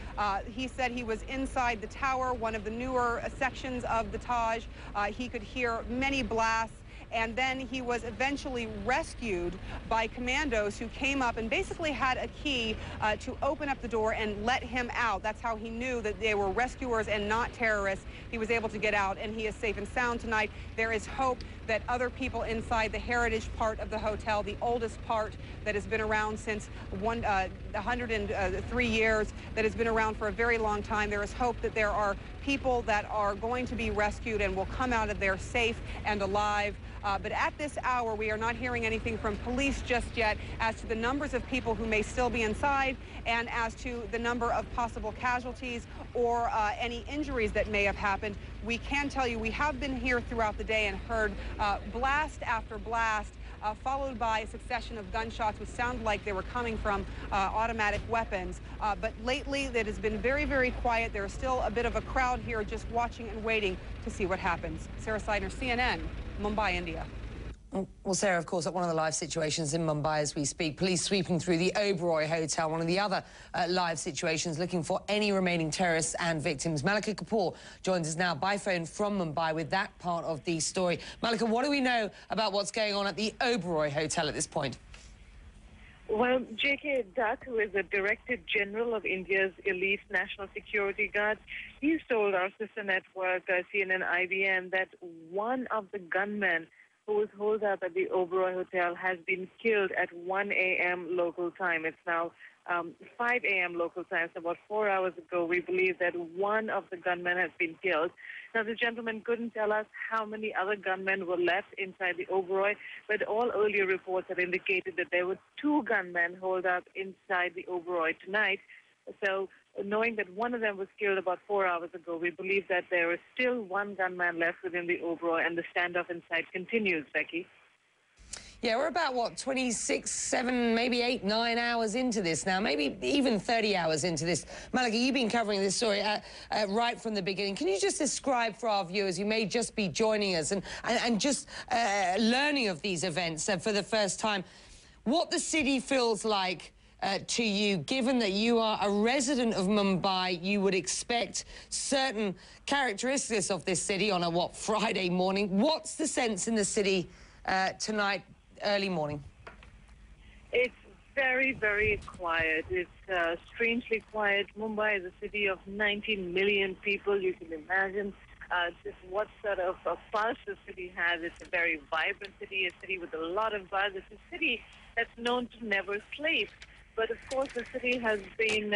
He said he was inside the tower, one of the newer sections of the Taj. He could hear many blasts, and then he was eventually rescued by commandos who came up and basically had a key to open up the door and let him out. That's how he knew that they were rescuers and not terrorists. He was able to get out, and he is safe and sound tonight. There is hope that other people inside the heritage part of the hotel, the oldest part that has been around since 103 years, that has been around for a very long time, there is hope that there are people that are going to be rescued and will come out of there safe and alive. But at this hour, we are not hearing anything from police just yet as to the numbers of people who may still be inside and as to the number of possible casualties or any injuries that may have happened. We can tell you we have been here throughout the day and heard blast after blast, followed by a succession of gunshots which sound like they were coming from automatic weapons. But lately, it has been very, very quiet. There is still a bit of a crowd here just watching and waiting to see what happens. Sarah Seiden, CNN, Mumbai, India. Well, Sarah, of course, at one of the live situations in Mumbai as we speak, police sweeping through the Oberoi Hotel, one of the other live situations, looking for any remaining terrorists and victims. Malika Kapoor joins us now by phone from Mumbai with that part of the story. Malika, what do we know about what's going on at the Oberoi Hotel at this point? Well, J.K. Dutt, who is the Director General of India's elite National Security Guard, he's told our sister network, CNN IBN, that one of the gunmen who was holed up at the Oberoi Hotel has been killed at 1 a.m. local time. It's now 5 a.m. local time, so about 4 hours ago, we believe that one of the gunmen has been killed. Now, the gentleman couldn't tell us how many other gunmen were left inside the Oberoi, but all earlier reports had indicated that there were 2 gunmen holed up inside the Oberoi tonight. So, knowing that one of them was killed about 4 hours ago, we believe that there is still one gunman left within the Oberoi, and the standoff inside continues, Becky. Yeah, we're about, what, 26, 7, maybe 8, 9 hours into this now, maybe even 30 hours into this. Malika, you've been covering this story right from the beginning. Can you just describe for our viewers who may just be joining us and just learning of these events for the first time, what the city feels like to you, given that you are a resident of Mumbai? You would expect certain characteristics of this city on a, Friday morning. What's the sense in the city tonight, early morning? It's very, very quiet. It's strangely quiet. Mumbai is a city of 19 million people. You can imagine just what sort of pulse the city has. It's a very vibrant city, a city with a lot of buzz. It's a city that's known to never sleep. But of course, the city has been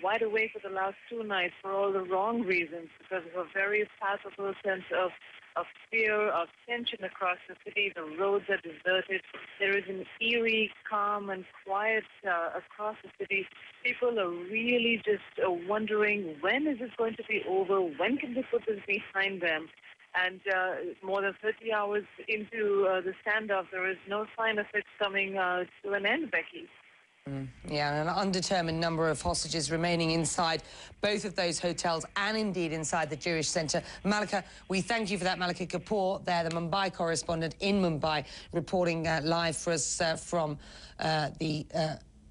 wide awake for the last 2 nights for all the wrong reasons, because of a very palpable sense of fear, of tension across the city. The roads are deserted. There is an eerie calm and quiet across the city. People are really just wondering, when is this going to be over? When can they put this behind them? And more than 30 hours into the standoff, there is no sign of it coming to an end, Becky. Yeah, and an undetermined number of hostages remaining inside both of those hotels and indeed inside the Jewish centre. Malika, we thank you for that. Malika Kapoor there, the Mumbai correspondent in Mumbai, reporting live for us from the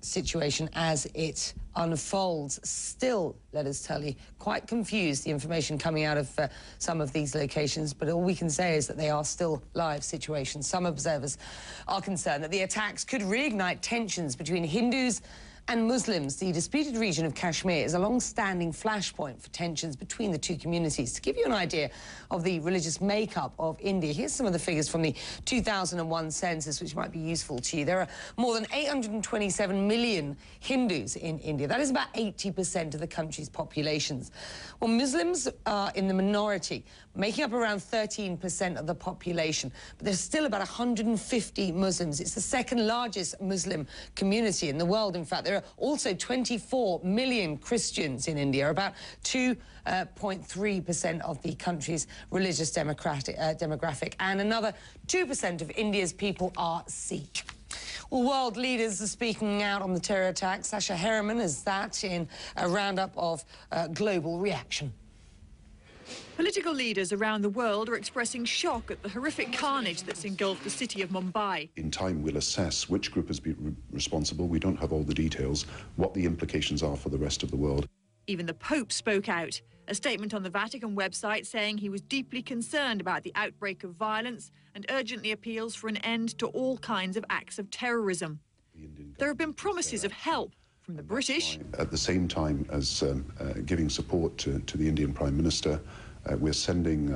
situation as it unfolds. Still, let us tell you, quite confused, the information coming out of some of these locations, but all we can say is that they are still live situations. Some observers are concerned that the attacks could reignite tensions between Hindus and Muslims. The disputed region of Kashmir is a long-standing flashpoint for tensions between the two communities. To give you an idea of the religious makeup of India, here's some of the figures from the 2001 census, which might be useful to you. There are more than 827 million Hindus in India. That is about 80% of the country's populations. Well, Muslims are in the minority, making up around 13% of the population. But there's still about 150 Muslims. It's the second largest Muslim community in the world. In fact, there are also 24 million Christians in India, about 2.3% of the country's religious demographic, and another 2% of India's people are Sikh. Well, world leaders are speaking out on the terror attacks. Sasha Herriman is that in a roundup of global reaction. Political leaders around the world are expressing shock at the horrific carnage that's engulfed the city of Mumbai. In time, we'll assess which group has been responsible. We don't have all the details, what the implications are for the rest of the world. Even the Pope spoke out. A statement on the Vatican website saying he was deeply concerned about the outbreak of violence and urgently appeals for an end to all kinds of acts of terrorism. There have been promises of help from the British. At the same time as giving support to the Indian Prime Minister, we're sending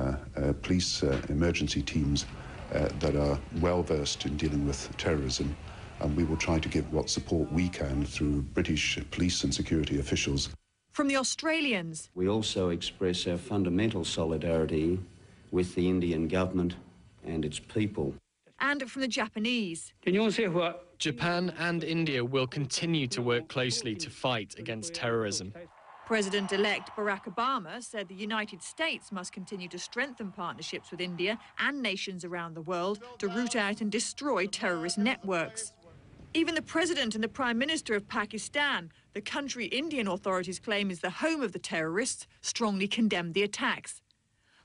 police emergency teams that are well versed in dealing with terrorism, and we will try to give what support we can through British police and security officials. From the Australians, we also express our fundamental solidarity with the Indian government and its people. And from the Japanese. Japan and India will continue to work closely to fight against terrorism. President-elect Barack Obama said the United States must continue to strengthen partnerships with India and nations around the world to root out and destroy terrorist networks. Even the President and the Prime Minister of Pakistan, the country Indian authorities claim is the home of the terrorists, strongly condemned the attacks.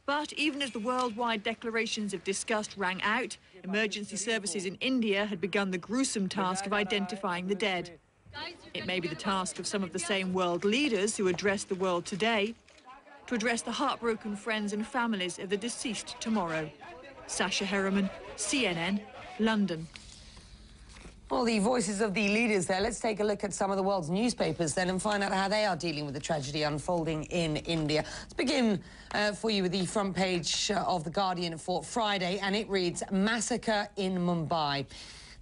But even as the worldwide declarations of disgust rang out, emergency services in India had begun the gruesome task of identifying the dead. It may be the task of some of the same world leaders who address the world today to address the heartbroken friends and families of the deceased tomorrow. Sasha Herriman, CNN, London. Well, the voices of the leaders there. Let's take a look at some of the world's newspapers then and find out how they are dealing with the tragedy unfolding in India. Let's begin for you with the front page of The Guardian for Friday, and it reads, "Massacre in Mumbai."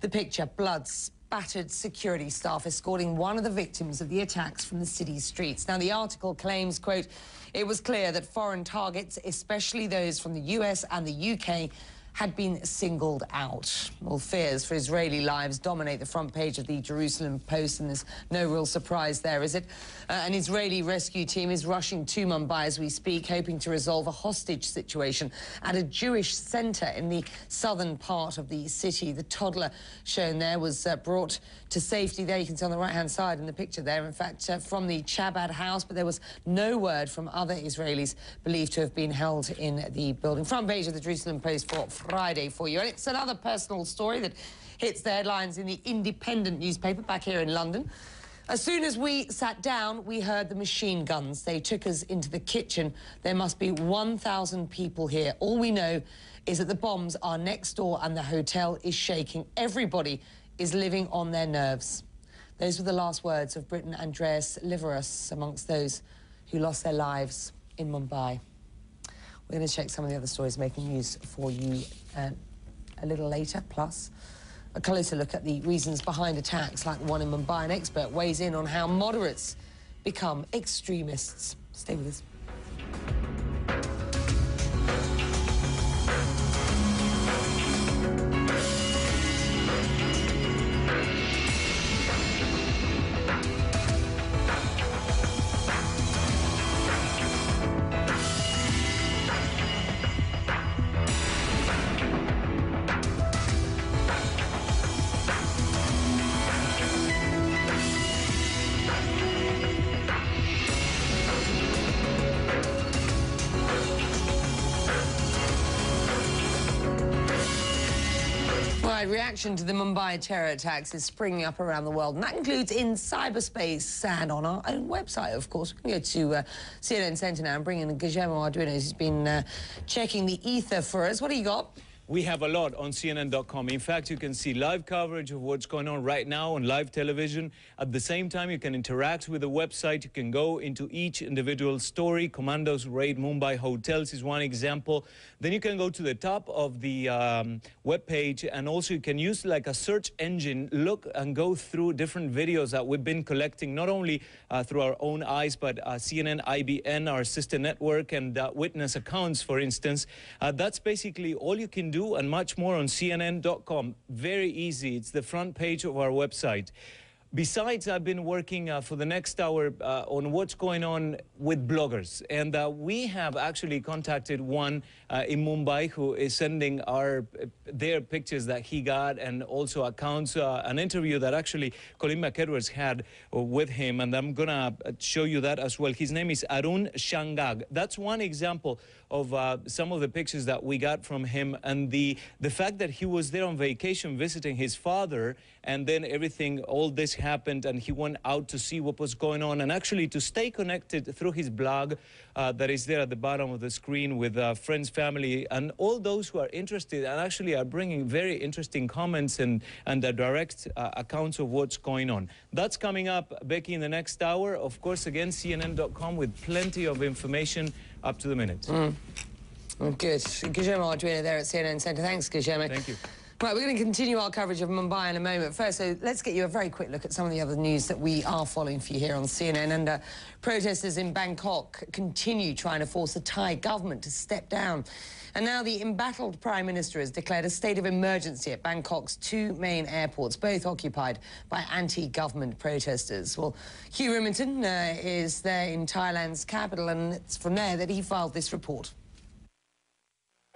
The picture, blood spattered security staff escorting one of the victims of the attacks from the city's streets. Now, the article claims, quote, "It was clear that foreign targets, especially those from the US and the UK, had been singled out." Well, fears for Israeli lives dominate the front page of the Jerusalem Post, and there's no real surprise there, is it? An Israeli rescue team is rushing to Mumbai as we speak, hoping to resolve a hostage situation at a Jewish centre in the southern part of the city. The toddler shown there was brought to safety there. You can see on the right-hand side in the picture there, in fact, from the Chabad house, but there was no word from other Israelis believed to have been held in the building. Front page of the Jerusalem Post for Friday for you. And it's another personal story that hits the headlines in the Independent newspaper back here in London. As soon as we sat down, we heard the machine guns. They took us into the kitchen. There must be 1,000 people here. All we know is that the bombs are next door and the hotel is shaking. Everybody is living on their nerves. Those were the last words of Briton Andreas Liveris, amongst those who lost their lives in Mumbai. We're going to check some of the other stories making news for you a little later. Plus, A closer look at the reasons behind attacks like the one in Mumbai. An expert weighs in on how moderates become extremists. Stay with us. Reaction to the Mumbai terror attacks is springing up around the world, and that includes in cyberspace and on our own website, of course. We can go to CNN Centre now and bring in Guillermo Arduino, who's been checking the ether for us. What do you got? We have a lot on CNN.com. In fact, you can see live coverage of what's going on right now on live television. At the same time, you can interact with the website. You can go into each individual story. Commandos raid Mumbai hotels is one example. Then you can go to the top of the web page, and also you can use like a search engine, look and go through different videos that we've been collecting, not only through our own eyes, but CNN, IBN, our sister network, and witness accounts, for instance. That's basically all you can do, and much more on CNN.com. Very easy. It's the front page of our website. Besides, I've been working for the next hour on what's going on with bloggers. And we have actually contacted one in Mumbai who is sending their pictures that he got, and also accounts, an interview that actually Colin McEdwards had with him. And I'm going to show you that as well. His name is Arun Shangag. That's one example of some of the pictures that we got from him, and the fact that he was there on vacation visiting his father, and then all this happened, and he went out to see what was going on, and actually to stay connected through his blog that is there at the bottom of the screen with friends, family, and all those who are interested, and actually are bringing very interesting comments and direct accounts of what's going on. That's coming up, Becky, in the next hour. Of course, again, CNN.com with plenty of information up to the minute. Good. Guillermo Arduino there at CNN Centre. Thanks, Guillermo. Thank you. Right, we're going to continue our coverage of Mumbai in a moment. First, so let's get you a very quick look at some of the other news that we are following for you here on CNN. And protesters in Bangkok continue trying to force the Thai government to step down. And now the embattled Prime Minister has declared a state of emergency at Bangkok's two main airports, both occupied by anti-government protesters. Well, Hugh Rimmington is there in Thailand's capital, and it's from there that he filed this report.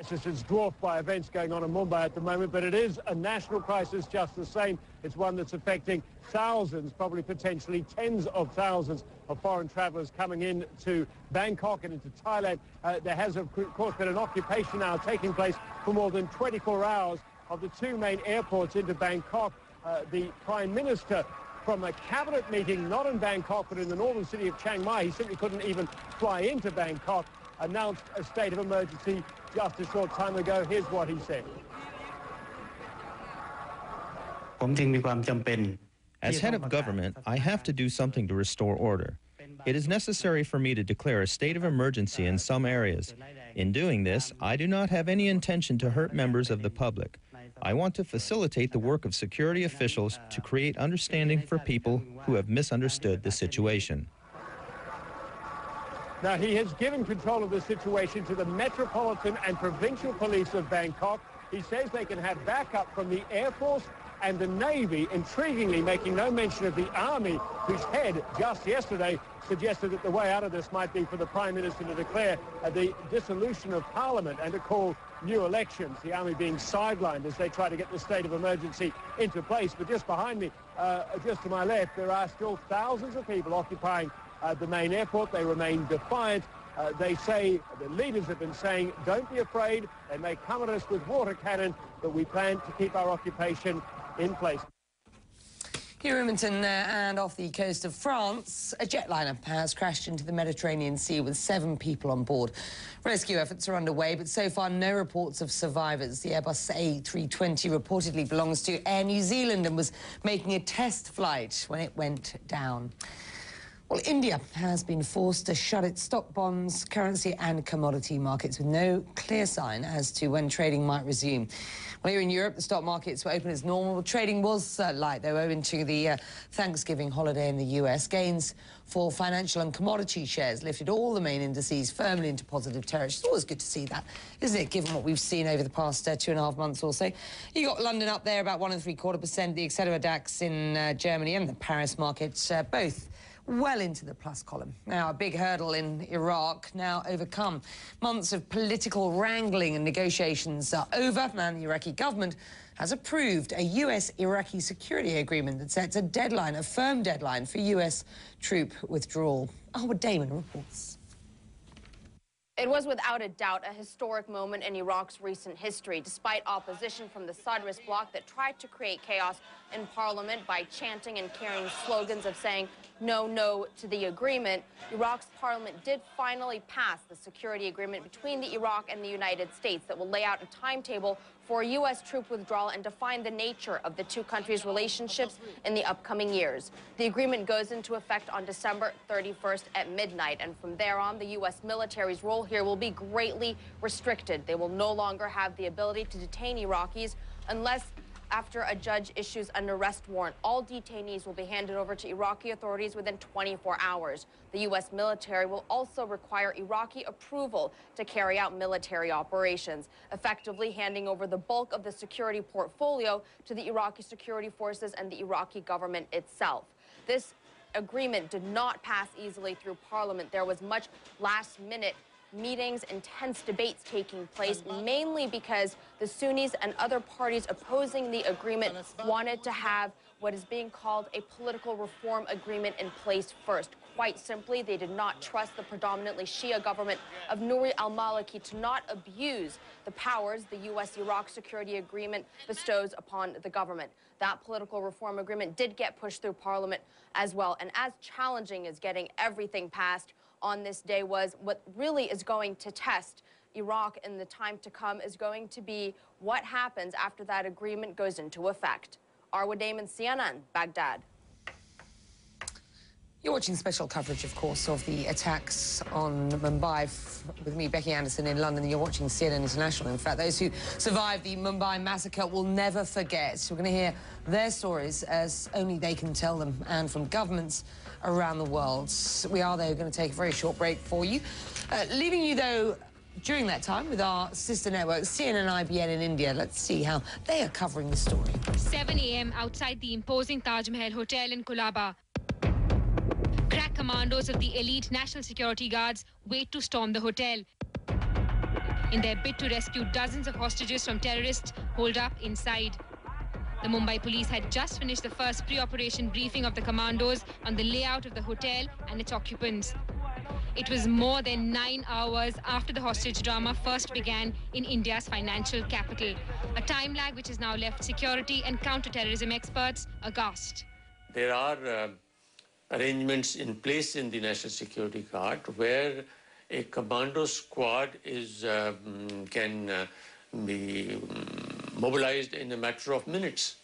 Crisis is dwarfed by events going on in Mumbai at the moment, but it is a national crisis just the same. It's one that's affecting thousands, probably potentially tens of thousands of foreign travellers coming in to Bangkok and into Thailand. There has, of course, been an occupation now taking place for more than 24 hours of the two main airports into Bangkok. The Prime Minister, from a cabinet meeting, not in Bangkok, but in the northern city of Chiang Mai, he simply couldn't even fly into Bangkok, announced a state of emergency just a short time ago. Here's what he said. As head of government, I have to do something to restore order. It is necessary for me to declare a state of emergency in some areas. In doing this, I do not have any intention to hurt members of the public. I want to facilitate the work of security officials to create understanding for people who have misunderstood the situation. Now, he has given control of the situation to the Metropolitan and Provincial Police of Bangkok. He says they can have backup from the Air Force and the Navy, intriguingly making no mention of the Army, whose head just yesterday suggested that the way out of this might be for the Prime Minister to declare the dissolution of Parliament and to call new elections, the Army being sidelined as they try to get the state of emergency into place. But just behind me, just to my left, there are still thousands of people occupying the main airport. They remain defiant. They say, the leaders have been saying, don't be afraid. They may come at us with water cannon, but we plan to keep our occupation in place. Hugh Rimmington and off the coast of France, a jetliner has crashed into the Mediterranean Sea with 7 people on board. Rescue efforts are underway, but so far no reports of survivors. The Airbus A320 reportedly belongs to Air New Zealand and was making a test flight when it went down. Well, India has been forced to shut its stock, bonds, currency and commodity markets with no clear sign as to when trading might resume. Well, here in Europe, the stock markets were open as normal. Trading was light, though, owing to the Thanksgiving holiday in the US. Gains for financial and commodity shares lifted all the main indices firmly into positive territory. It's always good to see that, isn't it, given what we've seen over the past 2.5 months or so. You got London up there about 1.75%, the Accelera DAX in Germany and the Paris market both well into the plus column. Now, a big hurdle in Iraq now overcome. Months of political wrangling and negotiations are over, and the Iraqi government has approved a US-Iraqi security agreement that sets a deadline, a firm deadline for US troop withdrawal. Howard Damon reports. It was without a doubt a historic moment in Iraq's recent history, despite opposition from the Sadrist bloc that tried to create chaos in parliament by chanting and carrying slogans of saying no, no to the agreement. Iraq's parliament did finally pass the security agreement between the Iraq and the United States that will lay out a timetable for a U.S. troop withdrawal and define the nature of the two countries' relationships in the upcoming years. The agreement goes into effect on December 31st at midnight, and from there on, the U.S. military's role here will be greatly restricted. They will no longer have the ability to detain Iraqis unless after a judge issues an arrest warrant. All detainees will be handed over to Iraqi authorities within 24 hours. The U.S. military will also require Iraqi approval to carry out military operations, effectively handing over the bulk of the security portfolio to the Iraqi security forces and the Iraqi government itself. This agreement did not pass easily through Parliament. There was much last-minute meetings, intense debates taking place, mainly because the Sunnis and other parties opposing the agreement wanted to have what is being called a political reform agreement in place first. Quite simply, they did not trust the predominantly Shia government of Nouri al-Maliki to not abuse the powers the U.S.-Iraq security agreement bestows upon the government. That political reform agreement did get pushed through Parliament as well. And as challenging as getting everything passed on this day was, what really is going to test Iraq in the time to come is going to be what happens after that agreement goes into effect. Arwa Damon, CNN, Baghdad. You're watching special coverage, of course, of the attacks on Mumbai with me, Becky Anderson, in London. You're watching CNN International. In fact, those who survived the Mumbai massacre will never forget. We're going to hear their stories as only they can tell them, and from governments around the world. We are, though, going to take a very short break for you, leaving you, though, during that time with our sister networks, CNN and IBN in India. Let's see how they are covering the story. 7 a.m. outside the imposing Taj Mahal Hotel in Colaba. Crack commandos of the elite National Security Guards wait to storm the hotel in their bid to rescue dozens of hostages from terrorists holed up inside. The Mumbai police had just finished the first pre-operation briefing of the commandos on the layout of the hotel and its occupants. It was more than 9 hours after the hostage drama first began in India's financial capital, a time lag which has now left security and counter-terrorism experts aghast. There are arrangements in place in the National Security Guard where a commando squad can be mobilized in a matter of minutes.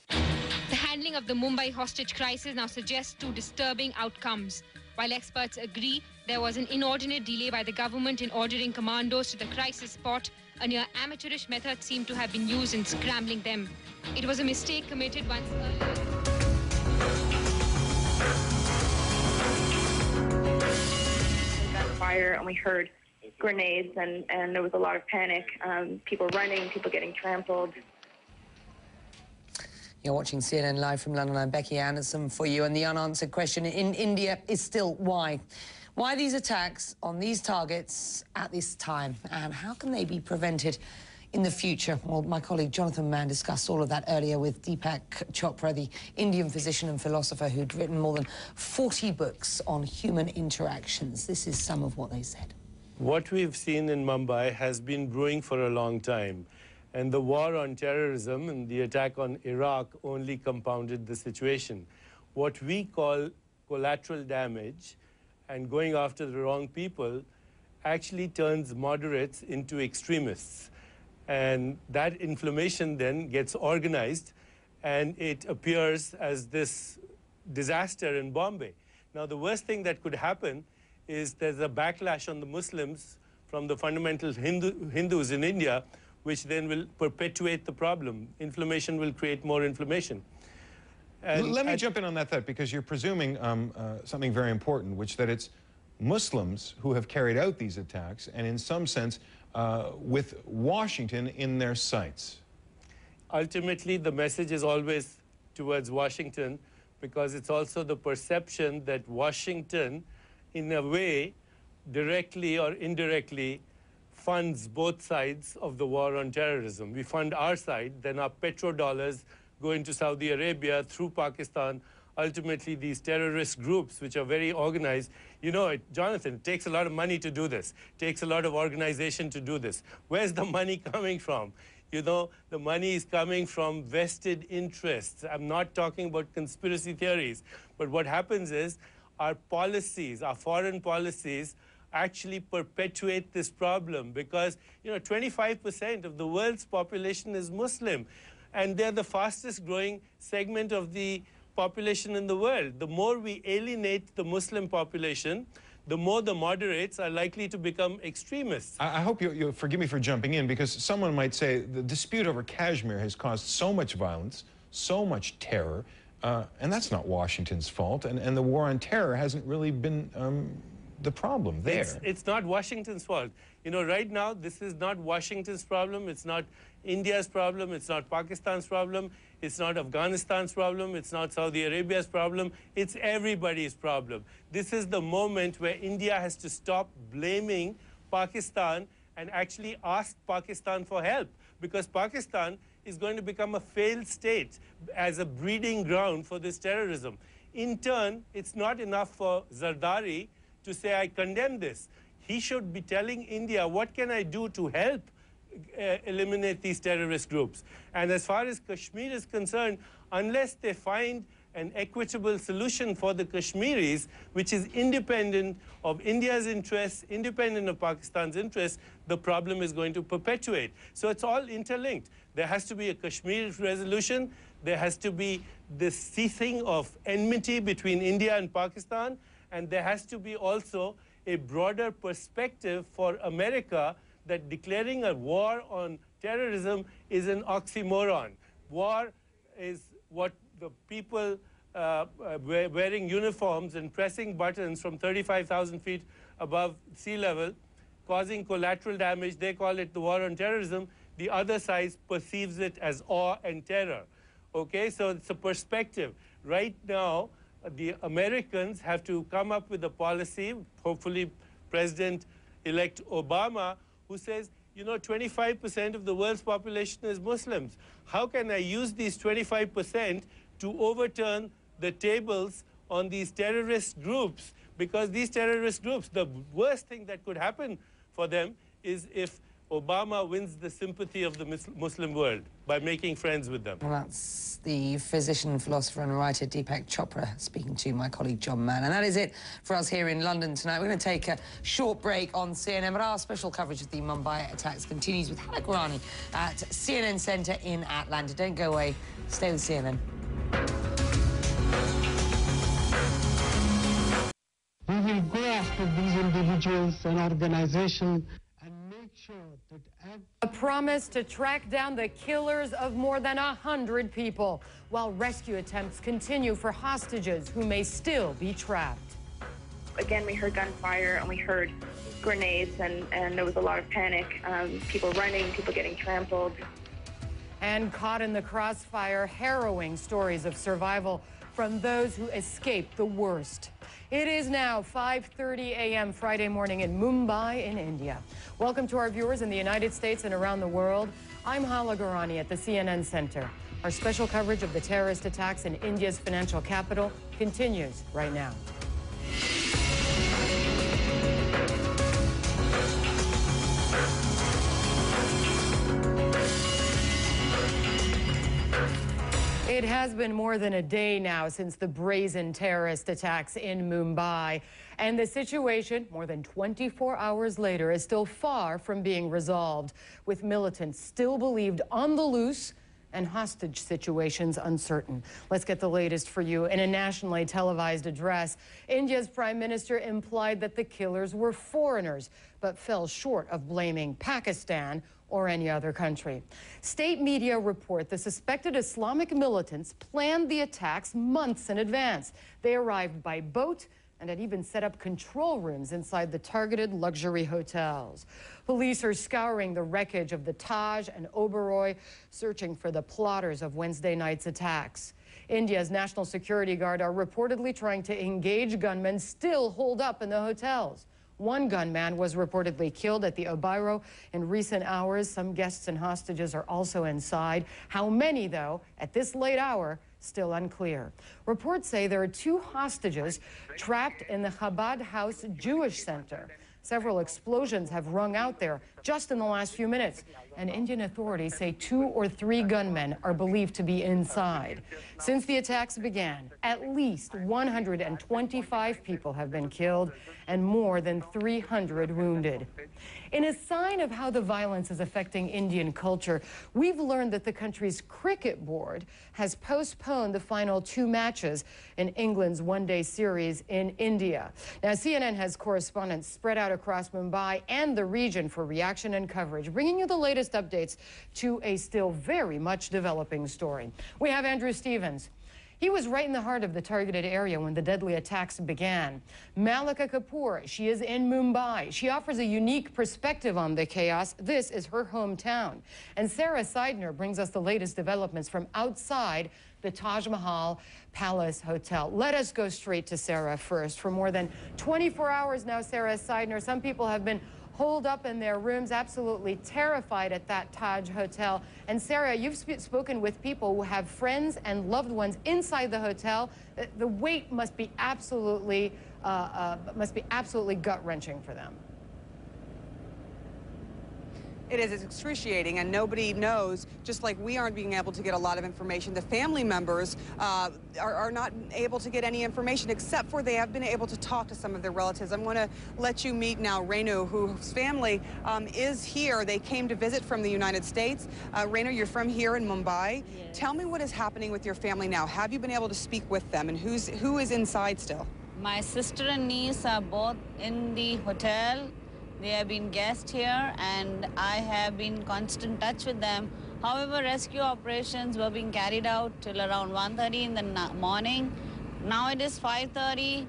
The handling of the Mumbai hostage crisis now suggests two disturbing outcomes. While experts agree there was an inordinate delay by the government in ordering commandos to the crisis spot, a near amateurish method seemed to have been used in scrambling them. It was a mistake committed once earlier. Fire, and we heard grenades, and there was a lot of panic. People running, people getting trampled. You're watching CNN Live from London. I'm Becky Anderson for you. And the unanswered question in India is still why? Why these attacks on these targets at this time? And how can they be prevented in the future? Well, my colleague Jonathan Mann discussed all of that earlier with Deepak Chopra, the Indian physician and philosopher who'd written more than 40 books on human interactions. This is some of what they said. What we've seen in Mumbai has been brewing for a long time. And the war on terrorism and the attack on Iraq only compounded the situation. What we call collateral damage and going after the wrong people actually turns moderates into extremists. And that inflammation then gets organized and it appears as this disaster in Bombay. Now, the worst thing that could happen is there's a backlash on the Muslims from the fundamental Hindus in India, which then will perpetuate the problem. Inflammation will create more inflammation. Let me jump in on that, because you're presuming something very important, which that it's Muslims who have carried out these attacks, and in some sense, with Washington in their sights. Ultimately, the message is always towards Washington, because it's also the perception that Washington, in a way, directly or indirectly, funds both sides of the war on terrorism. We fund our side, then our petrodollars go into Saudi Arabia through Pakistan. Ultimately, these terrorist groups, which are very organized, you know, Jonathan, it takes a lot of money to do this. It takes a lot of organization to do this. Where's the money coming from? You know, the money is coming from vested interests. I'm not talking about conspiracy theories, but what happens is our policies, our foreign policies, actually perpetuate this problem, because, you know, 25% of the world's population is Muslim, and they're the fastest growing segment of the population in the world. The more we alienate the Muslim population, the more the moderates are likely to become extremists. I hope you'll forgive me for jumping in, because someone might say the dispute over Kashmir has caused so much violence, so much terror, and that's not Washington's fault, and the war on terror hasn't really been the problem there. It's not Washington's fault. You know, right now, this is not Washington's problem. It's not India's problem. It's not Pakistan's problem. It's not Afghanistan's problem. It's not Saudi Arabia's problem. It's everybody's problem. This is the moment where India has to stop blaming Pakistan and actually ask Pakistan for help, because Pakistan is going to become a failed state as a breeding ground for this terrorism. In turn, it's not enough for Zardari to say, I condemn this. He should be telling India, what can I do to help eliminate these terrorist groups? And as far as Kashmir is concerned, unless they find an equitable solution for the Kashmiris, which is independent of India's interests, independent of Pakistan's interests, the problem is going to perpetuate. So it's all interlinked. There has to be a Kashmir resolution. There has to be this ceasing of enmity between India and Pakistan. And there has to be also a broader perspective for America that declaring a war on terrorism is an oxymoron. War is what the people wearing uniforms and pressing buttons from 35,000 feet above sea level, causing collateral damage. They call it the war on terrorism. The other side perceives it as awe and terror. Okay, so it's a perspective. Right now, the Americans have to come up with a policy, hopefully President-elect Obama, who says, you know, 25% of the world's population is Muslims. How can I use these 25% to overturn the tables on these terrorist groups? Because these terrorist groups, the worst thing that could happen for them is if Obama wins the sympathy of the Muslim world by making friends with them. Well, that's the physician, philosopher and writer Deepak Chopra speaking to my colleague John Mann. And that is it for us here in London tonight. We're going to take a short break on CNN, but our special coverage of the Mumbai attacks continues with Hala Gurani at CNN Center in Atlanta. Don't go away. Stay with CNN. We will go after these individuals and organizations and make sure that... A promise to track down the killers of more than 100 people, while rescue attempts continue for hostages who may still be trapped. Again, we heard gunfire and we heard grenades, and there was a lot of panic. People running, people getting trampled. And caught in the crossfire, harrowing stories of survival from those who escaped the worst. It is now 5:30 a.m. Friday morning in Mumbai in India. Welcome to our viewers in the United States and around the world. I'm Hala Gurani at the CNN Center. Our special coverage of the terrorist attacks in India's financial capital continues right now. It has been more than a day now since the brazen terrorist attacks in Mumbai, and the situation, more than 24 hours later, is still far from being resolved, with militants still believed on the loose and hostage situations uncertain. Let's get the latest for you. In a nationally televised address, India's Prime Minister implied that the killers were foreigners, but fell short of blaming Pakistan or any other country. State media report the suspected Islamic militants planned the attacks months in advance. They arrived by boat and had even set up control rooms inside the targeted luxury hotels. Police are scouring the wreckage of the Taj and Oberoi, searching for the plotters of Wednesday night's attacks. India's National Security Guard are reportedly trying to engage gunmen still holed up in the hotels. One gunman was reportedly killed at the Oberoi in recent hours. Some guests and hostages are also inside. How many, though, at this late hour, still unclear. Reports say there are 2 hostages trapped in the Chabad House Jewish Center. Several explosions have rung out there just in the last few minutes, and Indian authorities say 2 or 3 gunmen are believed to be inside. Since the attacks began, at least 125 people have been killed and more than 300 wounded. In a sign of how the violence is affecting Indian culture, we've learned that the country's cricket board has postponed the final 2 matches in England's one-day series in India. Now, CNN has correspondents spread out across Mumbai and the region for reaction and coverage, bringing you the latest updates to a still very much developing story. We have Andrew Stevens. He was right in the heart of the targeted area when the deadly attacks began. Malika Kapoor, she is in Mumbai. She offers a unique perspective on the chaos. This is her hometown. And Sarah Seidner brings us the latest developments from outside the Taj Mahal Palace Hotel. Let us go straight to Sarah first. For more than 24 hours now, Sarah Seidner, some people have been holed up in their rooms, absolutely terrified at that Taj Hotel. And Sarah, you've spoken with people who have friends and loved ones inside the hotel. The wait must be absolutely gut-wrenching for them. It is. It's excruciating, and nobody knows, just like we aren't being able to get a lot of information. The family members are not able to get any information, except for they have been able to talk to some of their relatives. I'm going to let you meet now Renu, whose family is here. They came to visit from the United States. Renu, you're from here in Mumbai. Yes. Tell me what is happening with your family now. Have you been able to speak with them, and who is inside still? My sister and niece are both in the hotel. They have been guests here, and I have been in constant touch with them. However, rescue operations were being carried out till around 1:30 in the morning. Now it is 5:30.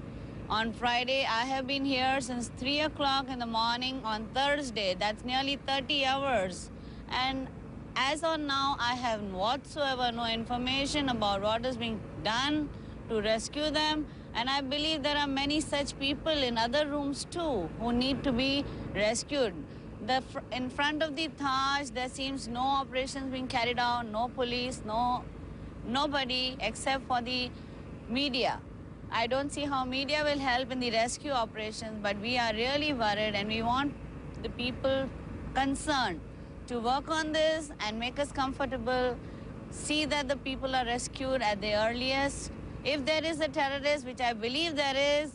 On Friday, I have been here since 3 o'clock in the morning on Thursday. That's nearly 30 hours. And as of now, I have whatsoever no information about what is being done to rescue them. And I believe there are many such people in other rooms too who need to be rescued. In front of the Taj, there seems no operations being carried out, no police, nobody except for the media. I don't see how media will help in the rescue operations, but we are really worried, and we want the people concerned to work on this and make us comfortable, see that the people are rescued at the earliest. If there is a terrorist, which I believe there is,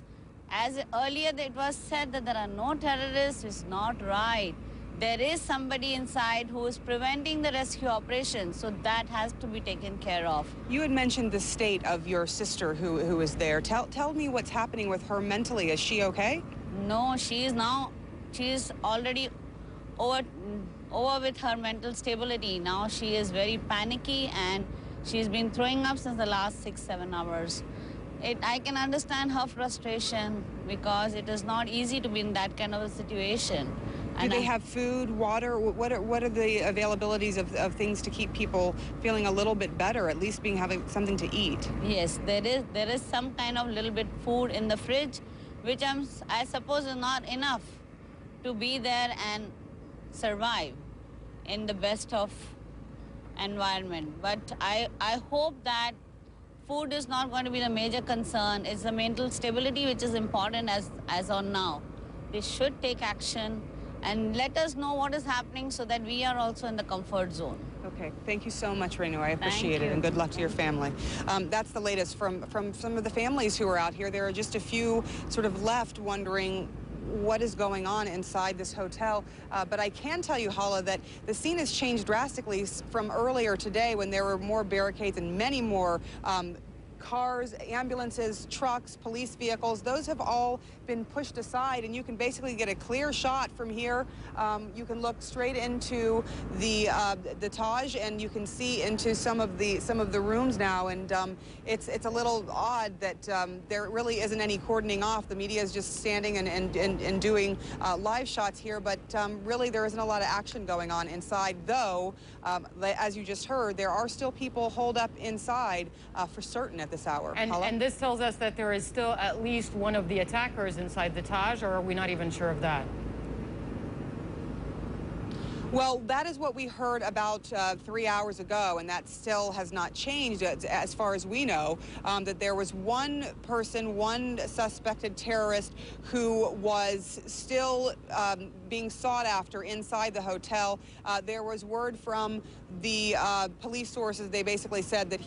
as earlier it was said that there are no terrorists, it's not right. There is somebody inside who is preventing the rescue operation, so that has to be taken care of. You had mentioned the state of your sister who is there. Tell me what's happening with her mentally. Is she okay? No, she is already over with her mental stability. Now she is very panicky, and she's been throwing up since the last 6-7 hours. I can understand her frustration because it is not easy to be in that kind of a situation. Do they have food, water? What are the availabilities of things to keep people feeling a little bit better, at least having something to eat? Yes, there is some kind of little bit food in the fridge, which I suppose is not enough to be there and survive in the best of environment. But I hope that food is not going to be the major concern. It's the mental stability which is important as on now. They should take action and let us know what is happening so that we are also in the comfort zone. Okay, thank you so much, Renu. I appreciate it, and good luck to your family. That's the latest from some of the families who are out here. There are just a few sort of left wondering what is going on inside this hotel. But I can tell you, Hala, that the scene has changed drastically from earlier today when there were more barricades and many more cars, ambulances, trucks, police vehicles. Those have all been pushed aside, and you can basically get a clear shot from here. You can look straight into the Taj, and you can see into some of the rooms now. And it's a little odd that there really isn't any cordoning off. The media is just standing and doing live shots here, but really there isn't a lot of action going on inside. Though, as you just heard, there are still people holed up inside for certain at this hour. And this tells us that there is still at least one of the attackers inside the Taj, or are we not even sure of that? Well, that is what we heard about 3 hours ago, and that still has not changed as far as we know, that there was one person, one suspected terrorist who was still being sought after inside the hotel. There was word from the police sources. They basically said that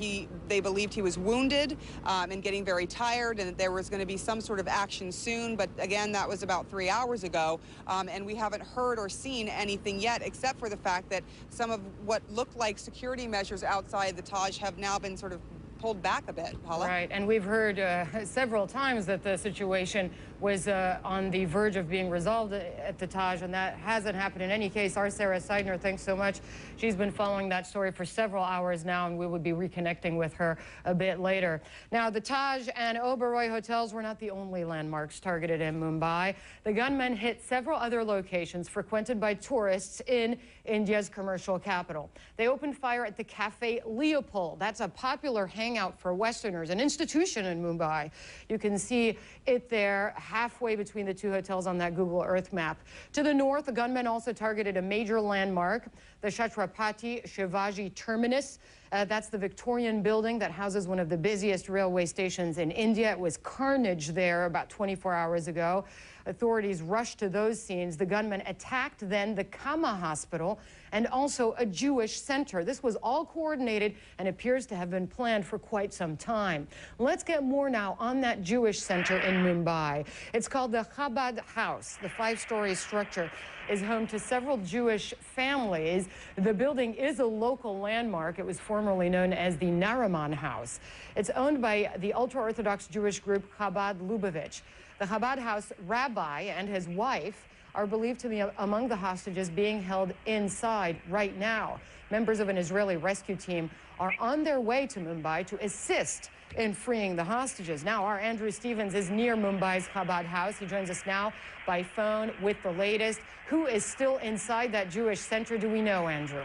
they believed he was wounded and getting very tired, and that there was going to be some sort of action soon. But again, that was about 3 hours ago, and we haven't heard or seen anything yet, except for the fact that some of what looked like security measures outside the Taj have now been sort of pulled back a bit. Hala? Right, and we've heard several times that the situation was on the verge of being resolved at the Taj, and that hasn't happened in any case. Our Sarah Seidner, thanks so much. She's been following that story for several hours now, and we would be reconnecting with her a bit later. Now, the Taj and Oberoi hotels were not the only landmarks targeted in Mumbai. The gunmen hit several other locations frequented by tourists in India's commercial capital. They opened fire at the Cafe Leopold. That's a popular hangout for Westerners, an institution in Mumbai. You can see it there halfway between the two hotels on that Google Earth map. To the north, the gunmen also targeted a major landmark, the Chhatrapati Shivaji Terminus. That's the Victorian building that houses one of the busiest railway stations in India. It was carnage there about 24 hours ago. Authorities rushed to those scenes. The gunmen attacked then the Kama Hospital and also a Jewish center. This was all coordinated and appears to have been planned for quite some time. Let's get more now on that Jewish center in Mumbai. It's called the Chabad House. The 5-story structure is home to several Jewish families. The building is a local landmark. It was formerly known as the Nariman House. It's owned by the ultra-Orthodox Jewish group Chabad Lubavitch. The Chabad House rabbi and his wife are believed to be among the hostages being held inside right now. Members of an Israeli rescue team are on their way to Mumbai to assist in freeing the hostages. Now, our Andrew Stevens is near Mumbai's Chabad House. He joins us now by phone with the latest. Who is still inside that Jewish center? Do we know, Andrew?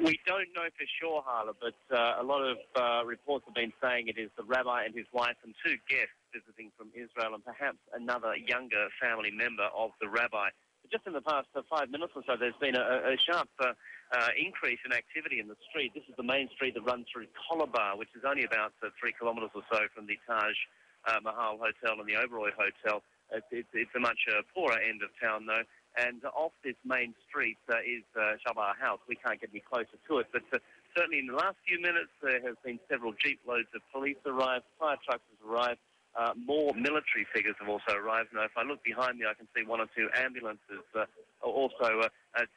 We don't know for sure, Hala, but a lot of reports have been saying it is the rabbi and his wife and 2 guests visiting from Israel and perhaps another younger family member of the rabbi. But just in the past 5 minutes or so, there's been a sharp increase in activity in the street. This is the main street that runs through Colaba, which is only about 3 kilometres or so from the Taj Mahal Hotel and the Oberoi Hotel. It's a much poorer end of town, though. And off this main street is Chabad House. We can't get any closer to it, but certainly in the last few minutes there have been several jeep loads of police arrived, fire trucks have arrived, more military figures have also arrived. Now, if I look behind me, I can see 1 or 2 ambulances also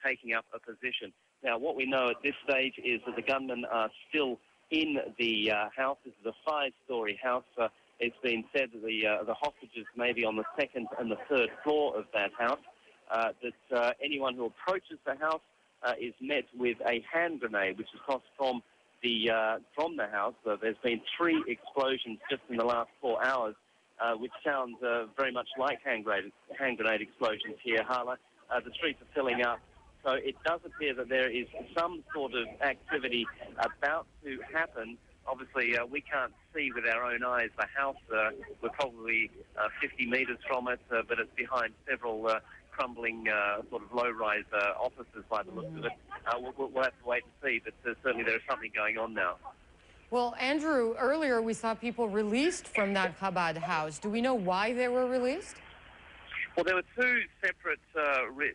taking up a position. Now, what we know at this stage is that the gunmen are still in the house. This is a 5-story house. It's been said that the hostages may be on the 2nd and the 3rd floor of that house. That anyone who approaches the house is met with a hand grenade, which is tossed from the house. There's been 3 explosions just in the last 4 hours, which sounds very much like hand grenade explosions here, Hala. The streets are filling up, so it does appear that there is some sort of activity about to happen. Obviously, we can't see with our own eyes the house. We're probably 50 metres from it, but it's behind several crumbling sort of low-rise offices by the looks of it. We'll have to wait and see, but certainly there is something going on now. Well, Andrew, earlier we saw people released from that Chabad house. Do we know why they were released? Well, there were 2 separate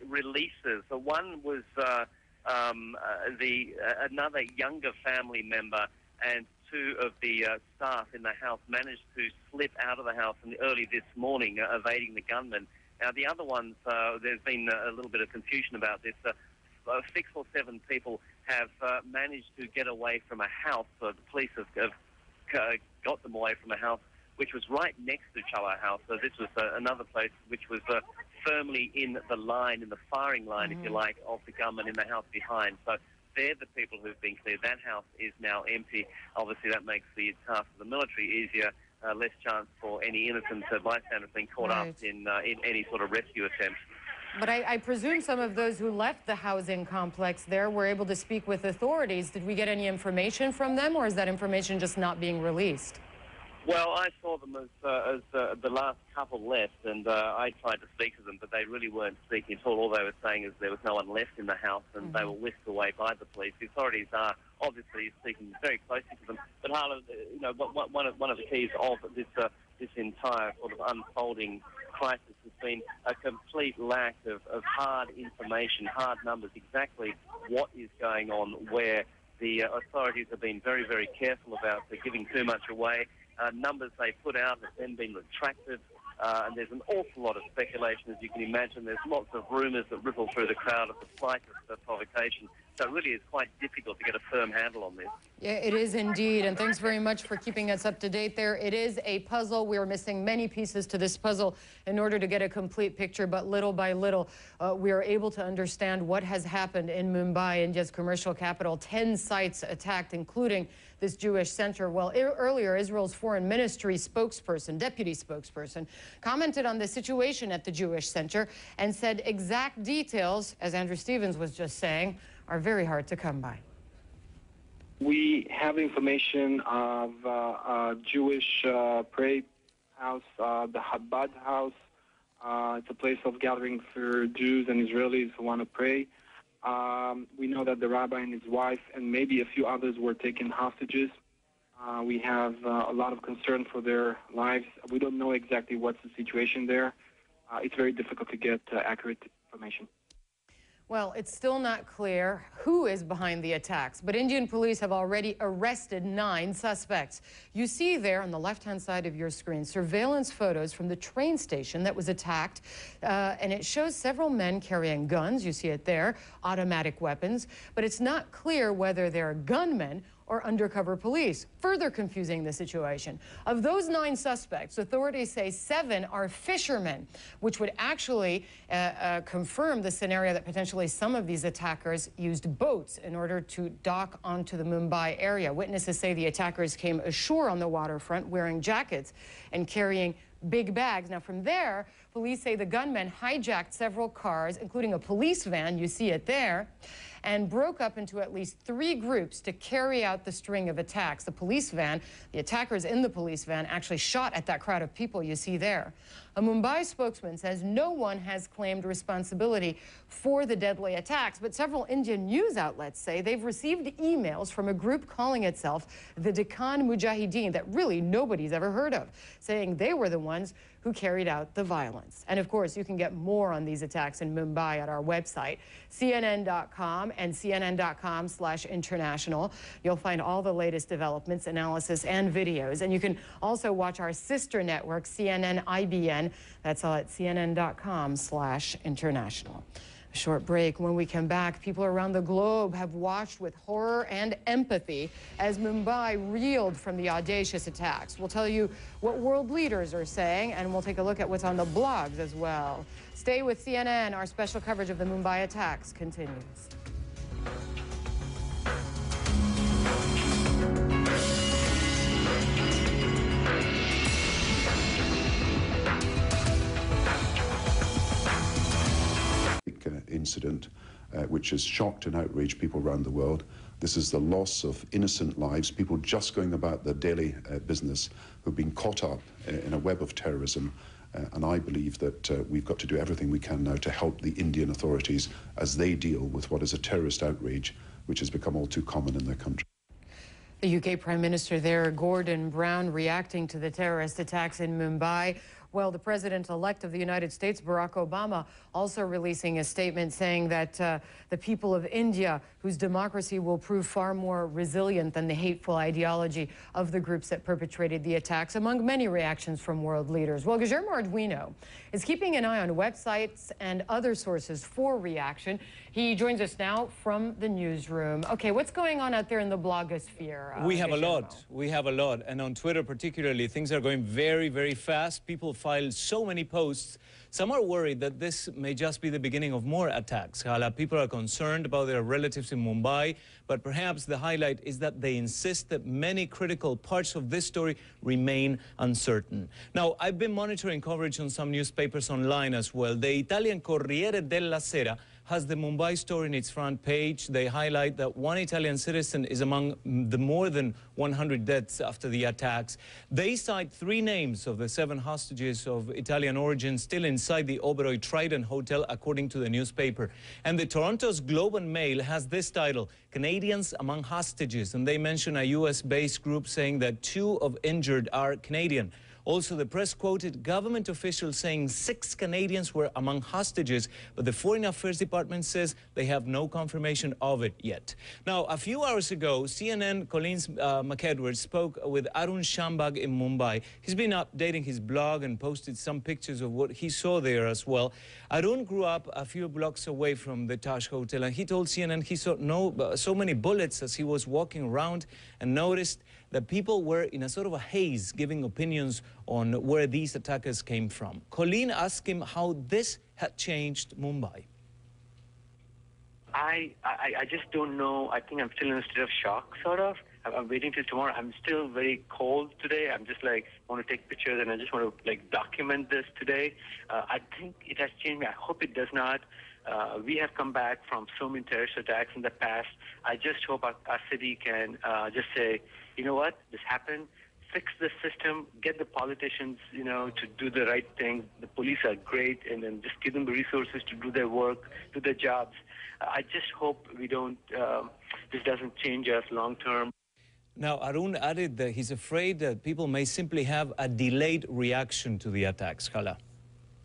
releases. The one was another younger family member and two of the staff in the house managed to slip out of the house early this morning, evading the gunmen. Now, the other ones, there's been a little bit of confusion about this. 6 or 7 people have managed to get away from a house. The police have got them away from a house which was right next to Chow House. So this was another place which was firmly in the line, in the firing line, if you like, of the gunmen in the house behind. So they're the people who've been cleared. That house is now empty. Obviously, that makes the task of the military easier. Less chance for any innocent bystanders being caught up in any sort of rescue attempt. But I presume some of those who left the housing complex there were able to speak with authorities. Did we get any information from them, or is that information just not being released? Well, I saw them as the last couple left, and I tried to speak to them, but they really weren't speaking at all. All they were saying is there was no one left in the house, and they were whisked away by the police. The authorities are obviously speaking very closely to them. But Harlan, you know, one of the keys of this entire sort of unfolding crisis has been a complete lack of hard information, hard numbers, exactly what is going on where. The authorities have been very, very careful about giving too much away. Numbers they put out have then been retracted, and there's an awful lot of speculation, as you can imagine. There's lots of rumours that ripple through the crowd of the slightest provocation. So it really is quite difficult to get a firm handle on this. Yeah, it is indeed, and thanks very much for keeping us up to date there. It is a puzzle. We are missing many pieces to this puzzle in order to get a complete picture, but little by little, we are able to understand what has happened in Mumbai, India's commercial capital. 10 sites attacked, including this Jewish center. Well, earlier, Israel's foreign ministry spokesperson, deputy spokesperson, commented on the situation at the Jewish center and said exact details, as Andrew Stevens was just saying, are very hard to come by. We have information of a Jewish prayer house, the Chabad house. It's a place of gathering for Jews and Israelis who want to pray. We know that the rabbi and his wife and maybe a few others were taken hostages. We have a lot of concern for their lives. We don't know exactly what's the situation there. It's very difficult to get accurate information. Well, it's still not clear who is behind the attacks, but Indian police have already arrested 9 suspects. You see there on the left-hand side of your screen surveillance photos from the train station that was attacked, and it shows several men carrying guns. You see it there, automatic weapons, but it's not clear whether they're gunmen or undercover police, further confusing the situation. Of those 9 suspects, authorities say 7 are fishermen, which would actually confirm the scenario that potentially some of these attackers used boats in order to dock onto the Mumbai area. Witnesses say the attackers came ashore on the waterfront wearing jackets and carrying big bags. Now, from there, police say the gunmen hijacked several cars, including a police van, you see it there, and broke up into at least 3 groups to carry out the string of attacks. The police van, the attackers in the police van actually shot at that crowd of people you see there. A Mumbai spokesman says no one has claimed responsibility for the deadly attacks, but several Indian news outlets say they've received emails from a group calling itself the Deccan Mujahideen that really nobody's ever heard of, saying they were the ones who carried out the violence. And of course, you can get more on these attacks in Mumbai at our website, CNN.com and CNN.com/international. You'll find all the latest developments, analysis, and videos. And you can also watch our sister network, CNN IBN. That's all at CNN.com/international. A short break. When we come back, people around the globe have watched with horror and empathy as Mumbai reeled from the audacious attacks. We'll tell you what world leaders are saying, and we'll take a look at what's on the blogs as well. Stay with CNN. Our special coverage of the Mumbai attacks continues. Incident which has shocked and outraged people around the world. This is the loss of innocent lives, people just going about their daily business who've been caught up in a web of terrorism. And I believe that we've got to do everything we can now to help the Indian authorities as they deal with what is a terrorist outrage which has become all too common in their country. The UK Prime Minister there, Gordon Brown, reacting to the terrorist attacks in Mumbai. Well, the president-elect of the United States, Barack Obama, also releasing a statement saying that the people of India, whose democracy will prove far more resilient than the hateful ideology of the groups that perpetrated the attacks, among many reactions from world leaders. Well, Guillermo Arduino is keeping an eye on websites and other sources for reaction. He joins us now from the newsroom. Okay, what's going on out there in the blogosphere? We have a lot. We have a lot. And on Twitter particularly, things are going very, very fast. People file so many posts. Some are worried that this may just be the beginning of more attacks. People are concerned about their relatives in Mumbai, but perhaps the highlight is that they insist that many critical parts of this story remain uncertain. Now, I've been monitoring coverage on some newspapers online as well. The Italian Corriere della Sera has the Mumbai story in its front page. They highlight that one Italian citizen is among the more than 100 deaths after the attacks. They cite 3 names of the 7 hostages of Italian origin still inside the Oberoi Trident Hotel, according to the newspaper. And the Toronto's Globe and Mail has this title, Canadians Among Hostages, and they mention a US-based group saying that 2 of injured are Canadian. Also, the press quoted government officials saying 6 Canadians were among hostages, but the Foreign Affairs Department says they have no confirmation of it yet. Now, a few hours ago, CNN Collins McEdwards spoke with Arun Shambhag in Mumbai. He's been updating his blog and posted some pictures of what he saw there as well. Arun grew up a few blocks away from the Taj Hotel, and he told CNN he saw so many bullets as he was walking around and noticed that people were in a sort of a haze, giving opinions on where these attackers came from. Colleen asked him how this had changed Mumbai. I just don't know. I think I'm still in a state of shock, sort of. I'm waiting till tomorrow. I'm still very cold today. I'm just like, want to take pictures and I just want to like document this today. I think it has changed me. I hope it does not. We have come back from so many terrorist attacks in the past. I just hope our city can just say, you know what, this happened, fix the system, get the politicians, you know, to do the right thing. The police are great, and then just give them the resources to do their work, do their jobs. I just hope we don't, this doesn't change us long term. Now, Arun added that he's afraid that people may simply have a delayed reaction to the attacks. Kala.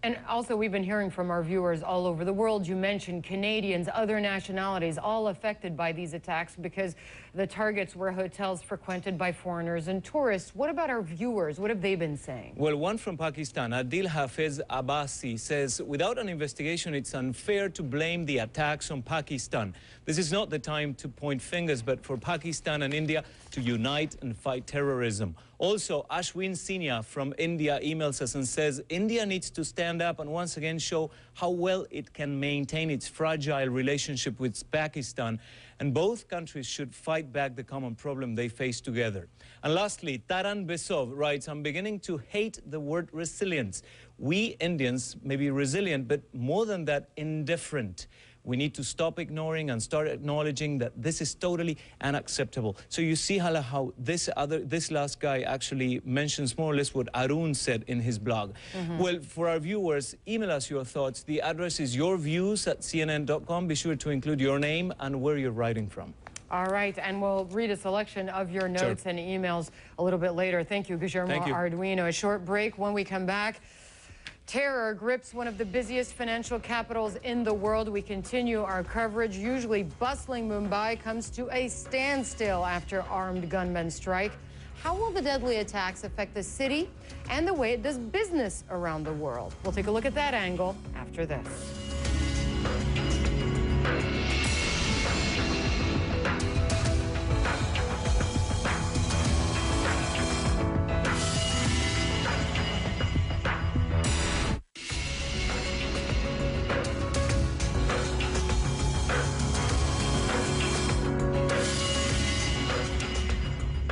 And also, we've been hearing from our viewers all over the world. You mentioned Canadians, other nationalities, all affected by these attacks because the targets were hotels frequented by foreigners and tourists. What about our viewers? What have they been saying? Well, one from Pakistan, Adil Hafez Abbasi, says, without an investigation, it's unfair to blame the attacks on Pakistan. This is not the time to point fingers, but for Pakistan and India to unite and fight terrorism. Also, Ashwin Sinya from India emails us and says, India needs to stand up and once again show how well it can maintain its fragile relationship with Pakistan. And both countries should fight back the common problem they face together. And lastly, Taran Besov writes, I'm beginning to hate the word resilience. We Indians may be resilient, but more than that, indifferent. We need to stop ignoring and start acknowledging that this is totally unacceptable. So you see, Hala, how this last guy actually mentions more or less what Arun said in his blog. Well, for our viewers, email us your thoughts. The address is yourviews@cnn.com. Be sure to include your name and where you're writing from. All right, and we'll read a selection of your notes and emails a little bit later. Thank you, Guillermo Arduino. A short break. When we come back, terror grips one of the busiest financial capitals in the world. We continue our coverage. Usually bustling Mumbai comes to a standstill after armed gunmen strike. How will the deadly attacks affect the city and the way it does business around the world? We'll take a look at that angle after this.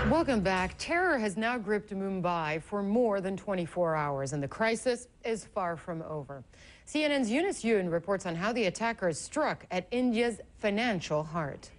Welcome back. Terror has now gripped Mumbai for more than 24 hours, and the crisis is far from over. CNN's Eunice Yoon reports on how the attackers struck at India's financial heart.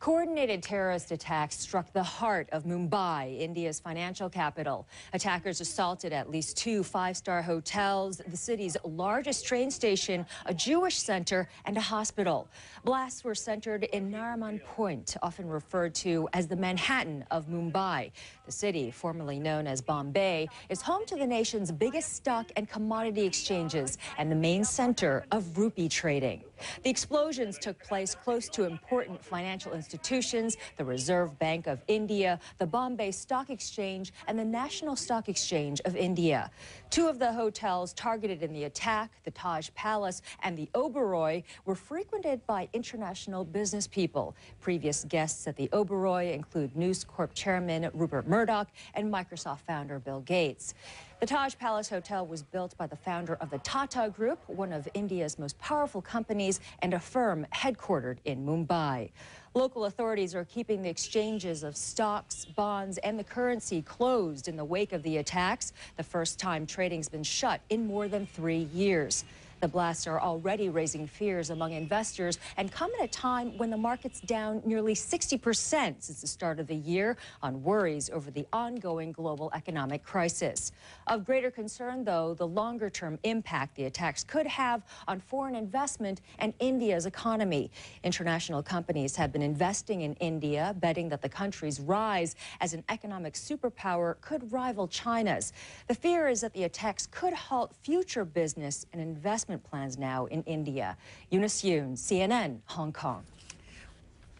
Coordinated terrorist attacks struck the heart of Mumbai, India's financial capital. Attackers assaulted at least 2 five-star hotels, the city's largest train station, a Jewish center, and a hospital. Blasts were centered in Nariman Point, often referred to as the Manhattan of Mumbai. The city, formerly known as Bombay, is home to the nation's biggest stock and commodity exchanges and the main center of rupee trading. The explosions took place close to important financial institutions, the Reserve Bank of India, the Bombay Stock Exchange, and the National Stock Exchange of India. 2 of the hotels targeted in the attack, the Taj Palace and the Oberoi, were frequented by international business people. Previous guests at the Oberoi include News Corp chairman Rupert Murdoch and Microsoft founder Bill Gates. The Taj Palace Hotel was built by the founder of the Tata Group, one of India's most powerful companies, and a firm headquartered in Mumbai. Local authorities are keeping the exchanges of stocks, bonds, and the currency closed in the wake of the attacks. The first time trading's been shut in more than 3 years. The blasts are already raising fears among investors and come at a time when the market's down nearly 60% since the start of the year on worries over the ongoing global economic crisis. Of greater concern, though, the longer-term impact the attacks could have on foreign investment and India's economy. International companies have been investing in India, betting that the country's rise as an economic superpower could rival China's. The fear is that the attacks could halt future business and investment plans now in India. Eunice Yoon, CNN, Hong Kong.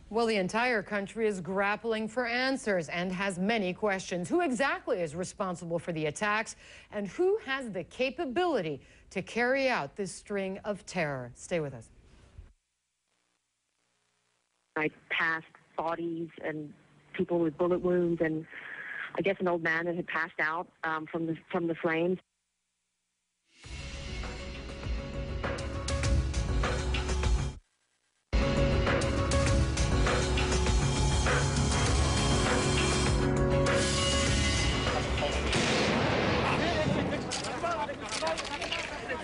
Well, the entire country is grappling for answers and has many questions. Who exactly is responsible for the attacks, and who has the capability to carry out this string of terror? Stay with us. I passed bodies and people with bullet wounds, and I guess an old man that had passed out from the flames.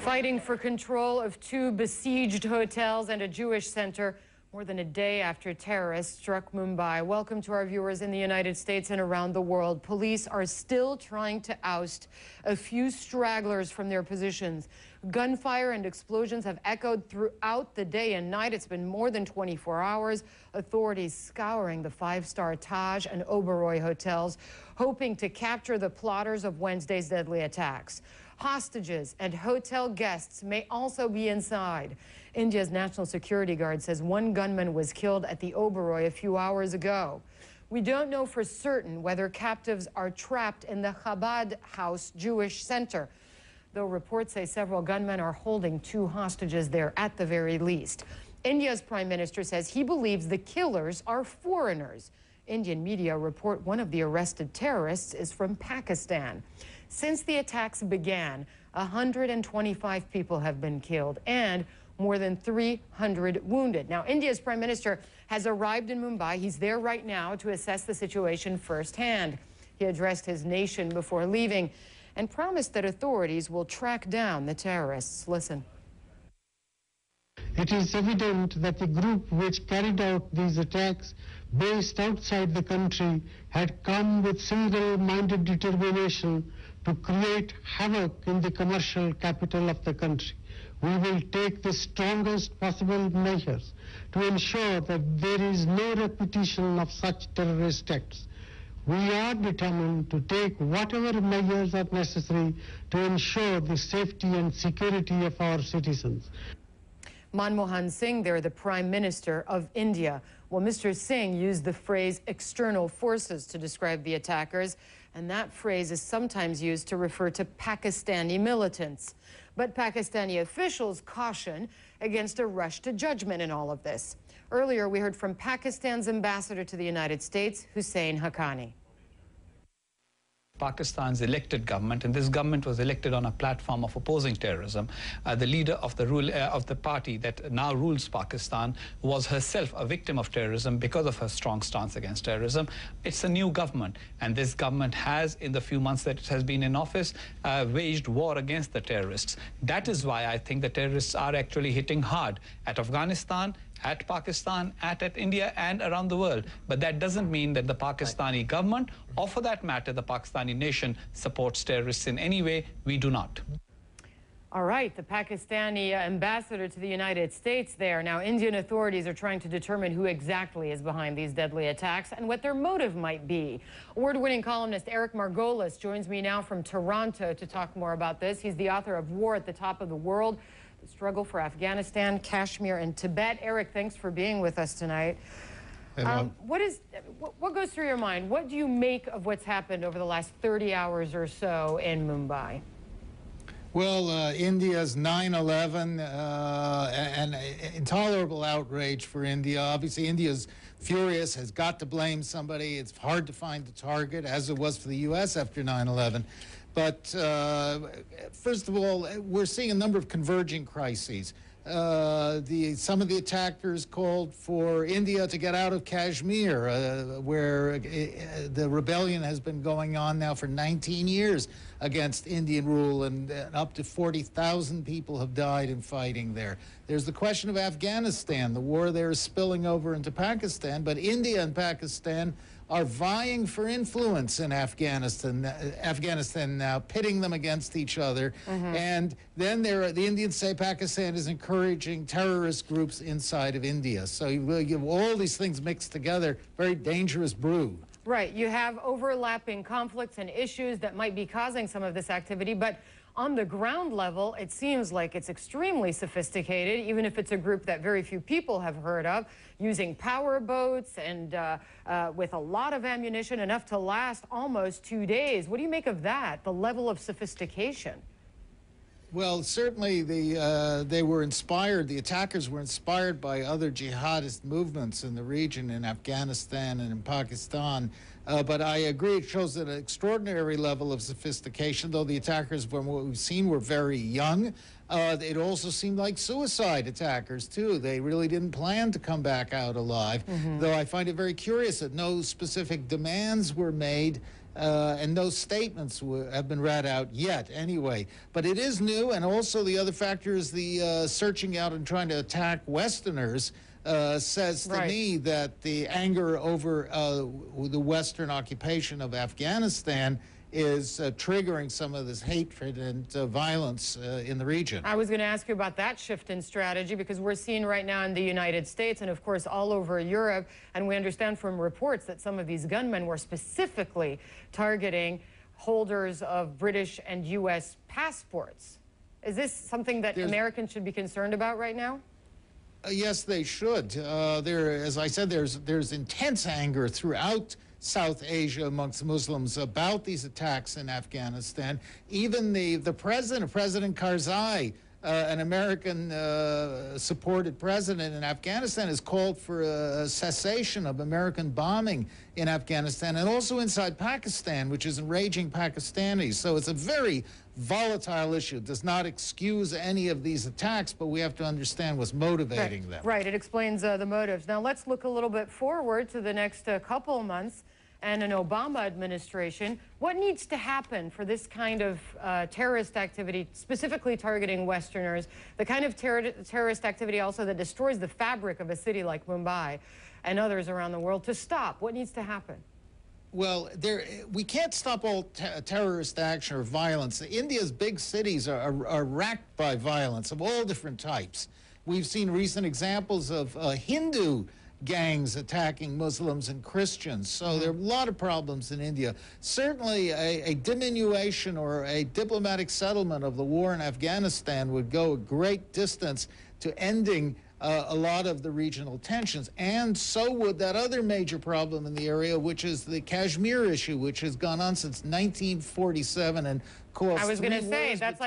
Fighting for control of 2 besieged hotels and a Jewish center more than a day after terrorists struck Mumbai. Welcome to our viewers in the United States and around the world. Police are still trying to oust a few stragglers from their positions. Gunfire and explosions have echoed throughout the day and night. It's been more than 24 hours. Authorities scouring the 5-star Taj and Oberoi hotels, hoping to capture the plotters of Wednesday's deadly attacks. Hostages and hotel guests may also be inside. India's National Security Guard says 1 gunman was killed at the Oberoi a few hours ago. We don't know for certain whether captives are trapped in the Chabad House Jewish Center, though reports say several gunmen are holding 2 hostages there at the very least. India's Prime Minister says he believes the killers are foreigners. Indian media report one of the arrested terrorists is from Pakistan. Since the attacks began, 125 people have been killed and more than 300 wounded. Now, India's Prime Minister has arrived in Mumbai. He's there right now to assess the situation firsthand. He addressed his nation before leaving and promised that authorities will track down the terrorists. Listen. It is evident that the group which carried out these attacks based outside the country had come with single-minded determination to create havoc in the commercial capital of the country. We will take the strongest possible measures to ensure that there is no repetition of such terrorist acts. We are determined to take whatever measures are necessary to ensure the safety and security of our citizens. Manmohan Singh, they're the Prime Minister of India. Well, Mr. Singh used the phrase external forces to describe the attackers, and that phrase is sometimes used to refer to Pakistani militants. But Pakistani officials caution against a rush to judgment in all of this. Earlier, we heard from Pakistan's ambassador to the United States, Hussein Haqqani. Pakistan's elected government, and this government was elected on a platform of opposing terrorism. The leader of the party that now rules Pakistan was herself a victim of terrorism because of her strong stance against terrorism. It's a new government, and this government has, in the few months that it has been in office, waged war against the terrorists. That is why I think the terrorists are actually hitting hard at Afghanistan at Pakistan, at India, and around the world. But that doesn't mean that the Pakistani government, or for that matter, the Pakistani nation, supports terrorists in any way. We do not. All right, the Pakistani ambassador to the United States there. Now, Indian authorities are trying to determine who exactly is behind these deadly attacks and what their motive might be. Award-winning columnist Eric Margolis joins me now from Toronto to talk more about this. He's the author of War at the Top of the World, The Struggle for Afghanistan, Kashmir, and Tibet. Eric, thanks for being with us tonight. What goes through your mind? What do you make of what's happened over the last 30 hours or so in Mumbai? Well, India's 9/11, an intolerable outrage for India. Obviously, India's furious, has got to blame somebody. It's hard to find the target, as it was for the U.S. after 9/11. But first of all, we're seeing a number of converging crises. Some of the attackers called for India to get out of Kashmir, where the rebellion has been going on now for 19 years against Indian rule, and up to 40,000 people have died in fighting there. There's the question of Afghanistan. The war there is spilling over into Pakistan, but India and Pakistan are vying for influence in Afghanistan now, pitting them against each other. And then the Indians say Pakistan is encouraging terrorist groups inside of India. So you really give all these things mixed together, very dangerous brew. Right, you have overlapping conflicts and issues that might be causing some of this activity, but on the ground level, it seems like it's extremely sophisticated, even if it's a group that very few people have heard of, using power boats and with a lot of ammunition, enough to last almost 2 days. What do you make of that, the level of sophistication? Well, certainly they were inspired, the attackers were inspired by other jihadist movements in the region, in Afghanistan and in Pakistan. But I agree, it shows an extraordinary level of sophistication, though the attackers, from what we've seen, were very young. It also seemed like suicide attackers, too. They really didn't plan to come back out alive, though I find it very curious that no specific demands were made and no statements have been read out yet, anyway. But it is new, and also the other factor is the searching out and trying to attack Westerners. Says to me that the anger over the Western occupation of Afghanistan is triggering some of this hatred and violence in the region. I was going to ask you about that shift in strategy, because we're seeing right now in the United States and, of course, all over Europe, and we understand from reports that some of these gunmen were specifically targeting holders of British and U.S. passports. Is this something that Americans should be concerned about right now? Yes, they should. As I said, there's intense anger throughout South Asia amongst Muslims about these attacks in Afghanistan. Even the president, President Karzai, an American-supported president in Afghanistan, has called for a cessation of American bombing in Afghanistan, and also inside Pakistan, which is enraging Pakistanis. So it's a very volatile issue. It does not excuse any of these attacks, but we have to understand what's motivating them. Right, it explains the motives. Now let's look a little bit forward to the next couple months and an Obama administration. What needs to happen for this kind of terrorist activity, specifically targeting Westerners, the kind of terrorist activity also that destroys the fabric of a city like Mumbai and others around the world, to stop? What needs to happen? Well, we can't stop all terrorist action or violence. India's big cities are racked by violence of all different types. We've seen recent examples of Hindu gangs attacking Muslims and Christians. So there are a lot of problems in India. Certainly a diminution or a diplomatic settlement of the war in Afghanistan would go a great distance to ending a lot of the regional tensions, and so would that other major problem in the area, which is the Kashmir issue, which has gone on since 1947 and caused. I was going to say that's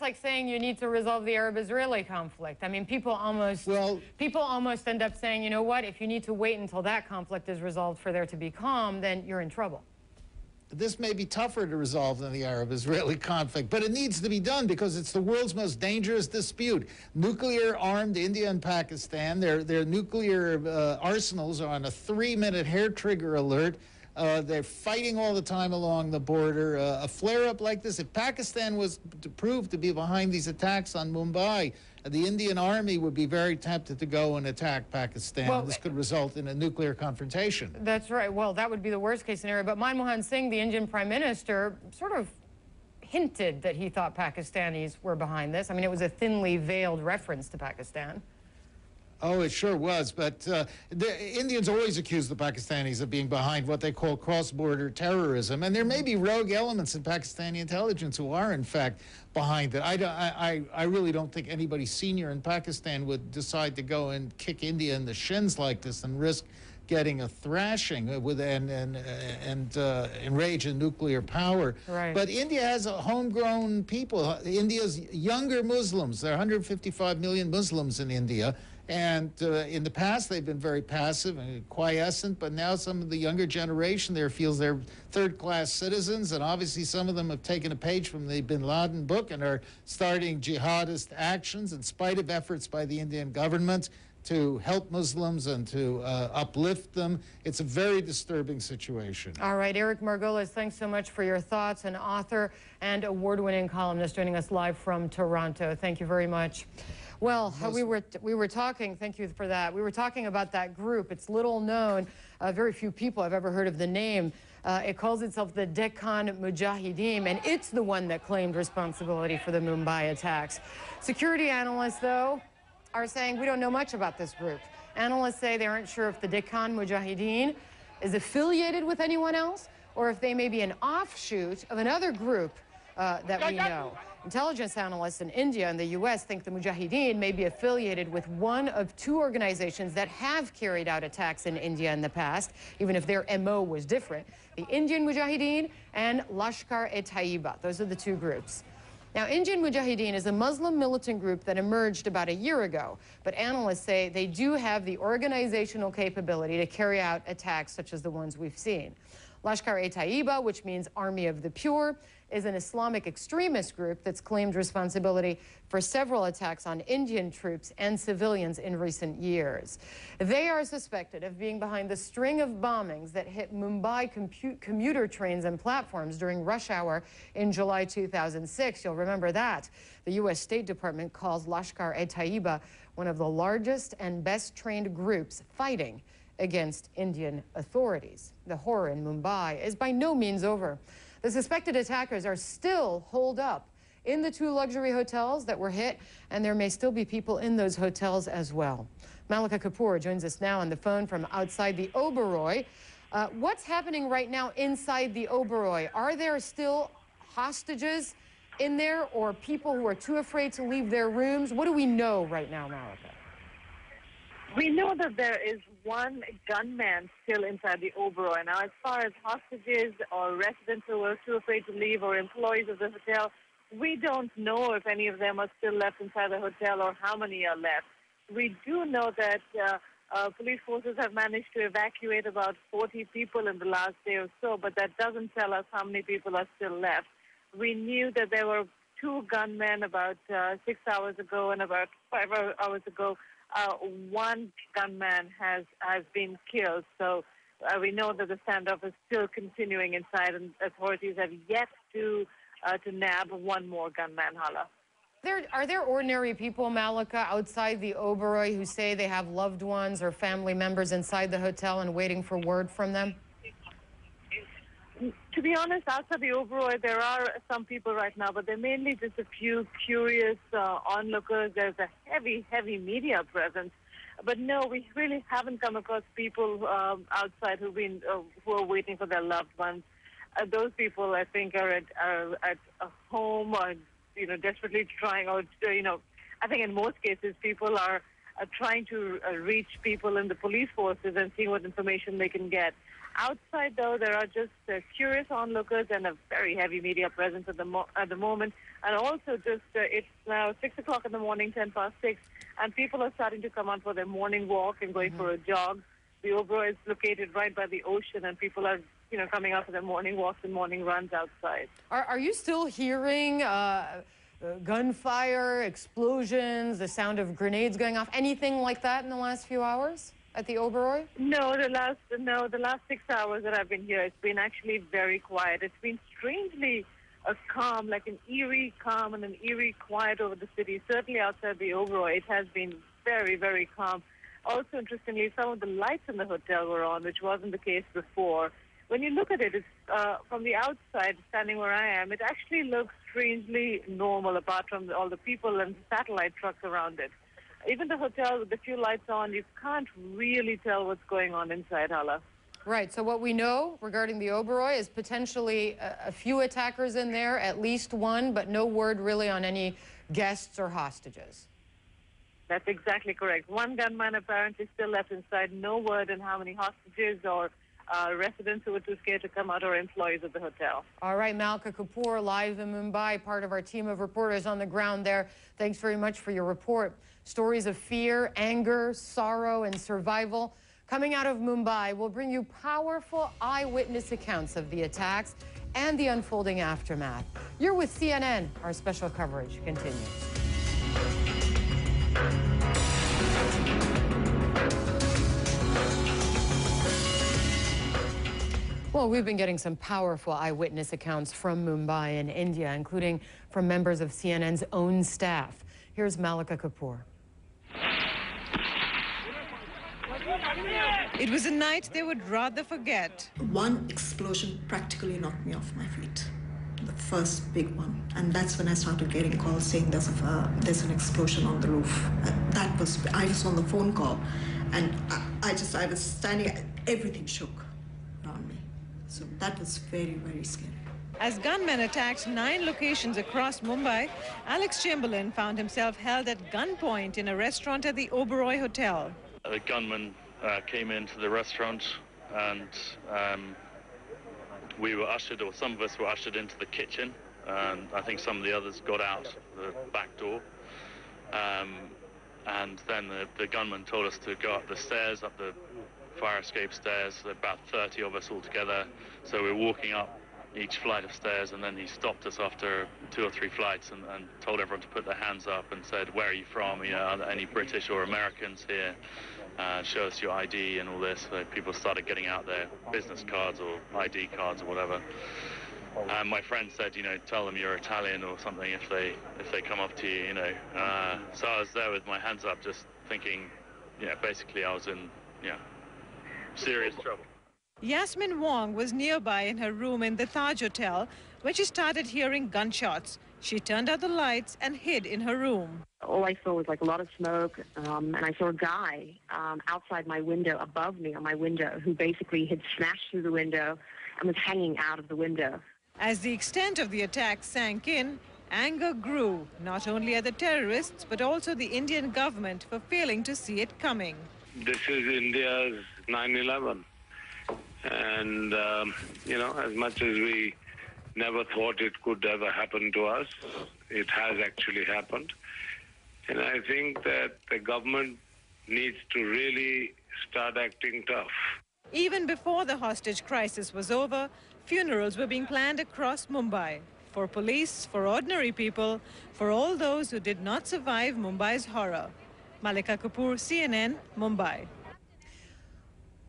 like saying you need to resolve the Arab-Israeli conflict. I mean, people almost end up saying, you know what, if you need to wait until that conflict is resolved for there to be calm, then you're in trouble. This may be tougher to resolve than the Arab-Israeli conflict, but it needs to be done because it's the world's most dangerous dispute. Nuclear-armed India and Pakistan, their nuclear arsenals are on a 3-minute hair trigger alert. They're fighting all the time along the border. A flare-up like this, if Pakistan was to prove to be behind these attacks on Mumbai, the Indian army would be very tempted to go and attack Pakistan. Well, This could result in a nuclear confrontation. That's right. Well, that would be the worst case scenario. But Manmohan Singh, the Indian Prime Minister, sort of hinted that he thought Pakistanis were behind this. I mean, it was a thinly veiled reference to Pakistan. Oh, it sure was. But the Indians always accuse the Pakistanis of being behind what they call cross-border terrorism. And there may be rogue elements in Pakistani intelligence who are, in fact, behind it. I really don't think anybody senior in Pakistan would decide to go and kick India in the shins like this and risk getting a thrashing with and enrage in nuclear power. Right. But India has a homegrown people. India's younger Muslims. There are 155 million Muslims in India. And in the past, they've been very passive and quiescent, but now some of the younger generation there feels they're third-class citizens, and obviously some of them have taken a page from the Bin Laden book and are starting jihadist actions in spite of efforts by the Indian government to help Muslims and to uplift them. It's a very disturbing situation. All right, Eric Margolis, thanks so much for your thoughts. An author and award-winning columnist joining us live from Toronto. Thank you very much. Well, we were talking, thank you for that. We were talking about that group. It's little known. Very few people have ever heard of the name. It calls itself the Deccan Mujahideen, and it's the one that claimed responsibility for the Mumbai attacks. Security analysts, though, are saying we don't know much about this group. Analysts say they aren't sure if the Deccan Mujahideen is affiliated with anyone else or if they may be an offshoot of another group that we know. Intelligence analysts in India and the U.S. think the Mujahideen may be affiliated with one of two organizations that have carried out attacks in India in the past, even if their MO was different. The Indian Mujahideen and Lashkar-e-Taiba. Those are the two groups. Now, Indian Mujahideen is a Muslim militant group that emerged about a year ago, but analysts say they do have the organizational capability to carry out attacks such as the ones we've seen. Lashkar-e-Taiba, which means Army of the Pure, is an Islamic extremist group that's claimed responsibility for several attacks on Indian troops and civilians in recent years. They are suspected of being behind the string of bombings that hit Mumbai commuter trains and platforms during rush hour in July 2006. You'll remember that. The U.S. State Department calls Lashkar-e-Taiba one of the largest and best trained groups fighting against Indian authorities. The horror in Mumbai is by no means over. The suspected attackers are still holed up in the two luxury hotels that were hit, and there may still be people in those hotels as well. Malika Kapoor joins us now on the phone from outside the Oberoi. What's happening right now inside the Oberoi? Are there still hostages in there or people who are too afraid to leave their rooms? What do we know right now, Malika? We know that there is one gunman still inside the Oberoi. Now, as far as hostages or residents who are too afraid to leave or employees of the hotel, we don't know if any of them are still left inside the hotel or how many are left. We do know that police forces have managed to evacuate about 40 people in the last day or so, but that doesn't tell us how many people are still left. We knew that there were two gunmen about 6 hours ago and about 5 hours ago. One gunman has been killed, so we know that the standoff is still continuing inside, and authorities have yet to nab one more gunman, Hala. Are there ordinary people, Malika, outside the Oberoi who say they have loved ones or family members inside the hotel and waiting for word from them? To be honest, outside the Oberoi, there are some people right now, but they're mainly just a few curious onlookers. There's a heavy media presence. But no, we really haven't come across people outside who are waiting for their loved ones. Those people, I think, are at a home or, desperately trying, or, I think in most cases, people are trying to reach people in the police forces and see what information they can get. Outside, though, there are just curious onlookers and a very heavy media presence at the moment. And also just, it's now 6 o'clock in the morning, 10 past 6, and people are starting to come out for their morning walk and going for a jog. The Oberoi is located right by the ocean, and people are, coming out for their morning walks and morning runs outside. Are you still hearing gunfire, explosions, the sound of grenades going off, anything like that in the last few hours at the Oberoi? No, the last 6 hours that I've been here, it's been actually very quiet. It's been strangely a calm, like an eerie calm and an eerie quiet over the city. Certainly outside the Oberoi, it has been very, very calm. Also, interestingly, some of the lights in the hotel were on, which wasn't the case before. When you look at it, it's, from the outside, standing where I am, it actually looks strangely normal, apart from all the people and satellite trucks around it. Even the hotel with the few lights on, you can't really tell what's going on inside, Hala. Right, so what we know regarding the Oberoi is potentially a few attackers in there, at least one, but no word really on any guests or hostages. That's exactly correct. One gunman apparently still left inside. No word on how many hostages or residents who were too scared to come out or employees of the hotel. All right, Malika Kapoor, live in Mumbai, part of our team of reporters on the ground there. Thanks very much for your report. Stories of fear, anger, sorrow, and survival coming out of Mumbai will bring you powerful eyewitness accounts of the attacks and the unfolding aftermath. You're with CNN. Our special coverage continues. Well, we've been getting some powerful eyewitness accounts from Mumbai and India, including from members of CNN's own staff. Here's Malika Kapoor. It was a night they would rather forget. One explosion practically knocked me off my feet. The first big one. And that's when I started getting calls saying there's an explosion on the roof. I was on the phone call, and I was standing, everything shook around me. So that was very, very scary. As gunmen attacked 9 locations across Mumbai, Alex Chamberlain found himself held at gunpoint in a restaurant at the Oberoi Hotel. The gunman came into the restaurant, and we were ushered, or some of us were ushered into the kitchen, and I think some of the others got out the back door. And then the gunman told us to go up the stairs, up the fire escape stairs, about 30 of us all together. So we were walking up each flight of stairs, and then he stopped us after 2 or 3 flights and told everyone to put their hands up and said, "Where are you from? You know, are there any British or Americans here? Show us your ID," and all this. So people started getting out their business cards or ID cards or whatever. And my friend said, you know, tell them you're Italian or something if they come up to you, you know. So I was there with my hands up, just thinking, yeah, basically I was in, serious trouble. Yasmin Wong was nearby in her room in the Taj Hotel when she started hearing gunshots. She turned out the lights and hid in her room. All I saw was like a lot of smoke, and I saw a guy outside my window, above me on my window, who basically had smashed through the window and was hanging out of the window. As the extent of the attack sank in, anger grew, not only at the terrorists, but also the Indian government for failing to see it coming. This is India's 9/11. And, as much as we never thought it could ever happen to us, it has actually happened. And I think that the government needs to really start acting tough. Even before the hostage crisis was over, funerals were being planned across Mumbai. For police, for ordinary people, for all those who did not survive Mumbai's horror. Malika Kapoor, CNN, Mumbai.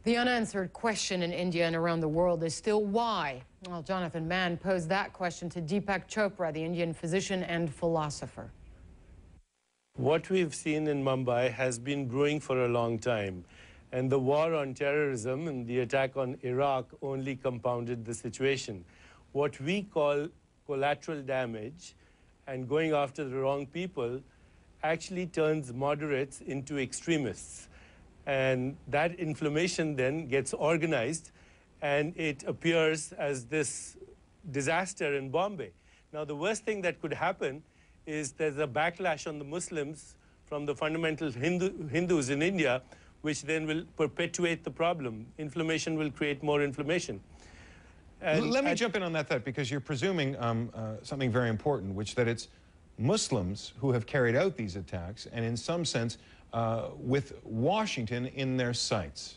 The unanswered question in India and around the world is still why? Well, Jonathan Mann posed that question to Deepak Chopra, the Indian physician and philosopher. What we've seen in Mumbai has been brewing for a long time. And the war on terrorism and the attack on Iraq only compounded the situation. What we call collateral damage and going after the wrong people actually turns moderates into extremists. And that inflammation then gets organized, and it appears as this disaster in Bombay. Now, the worst thing that could happen is there's a backlash on the Muslims from the fundamental Hindus in India, which then will perpetuate the problem. Inflammation will create more inflammation. And let me jump in on that because you're presuming something very important, which that it's Muslims who have carried out these attacks, and in some sense, with Washington in their sights.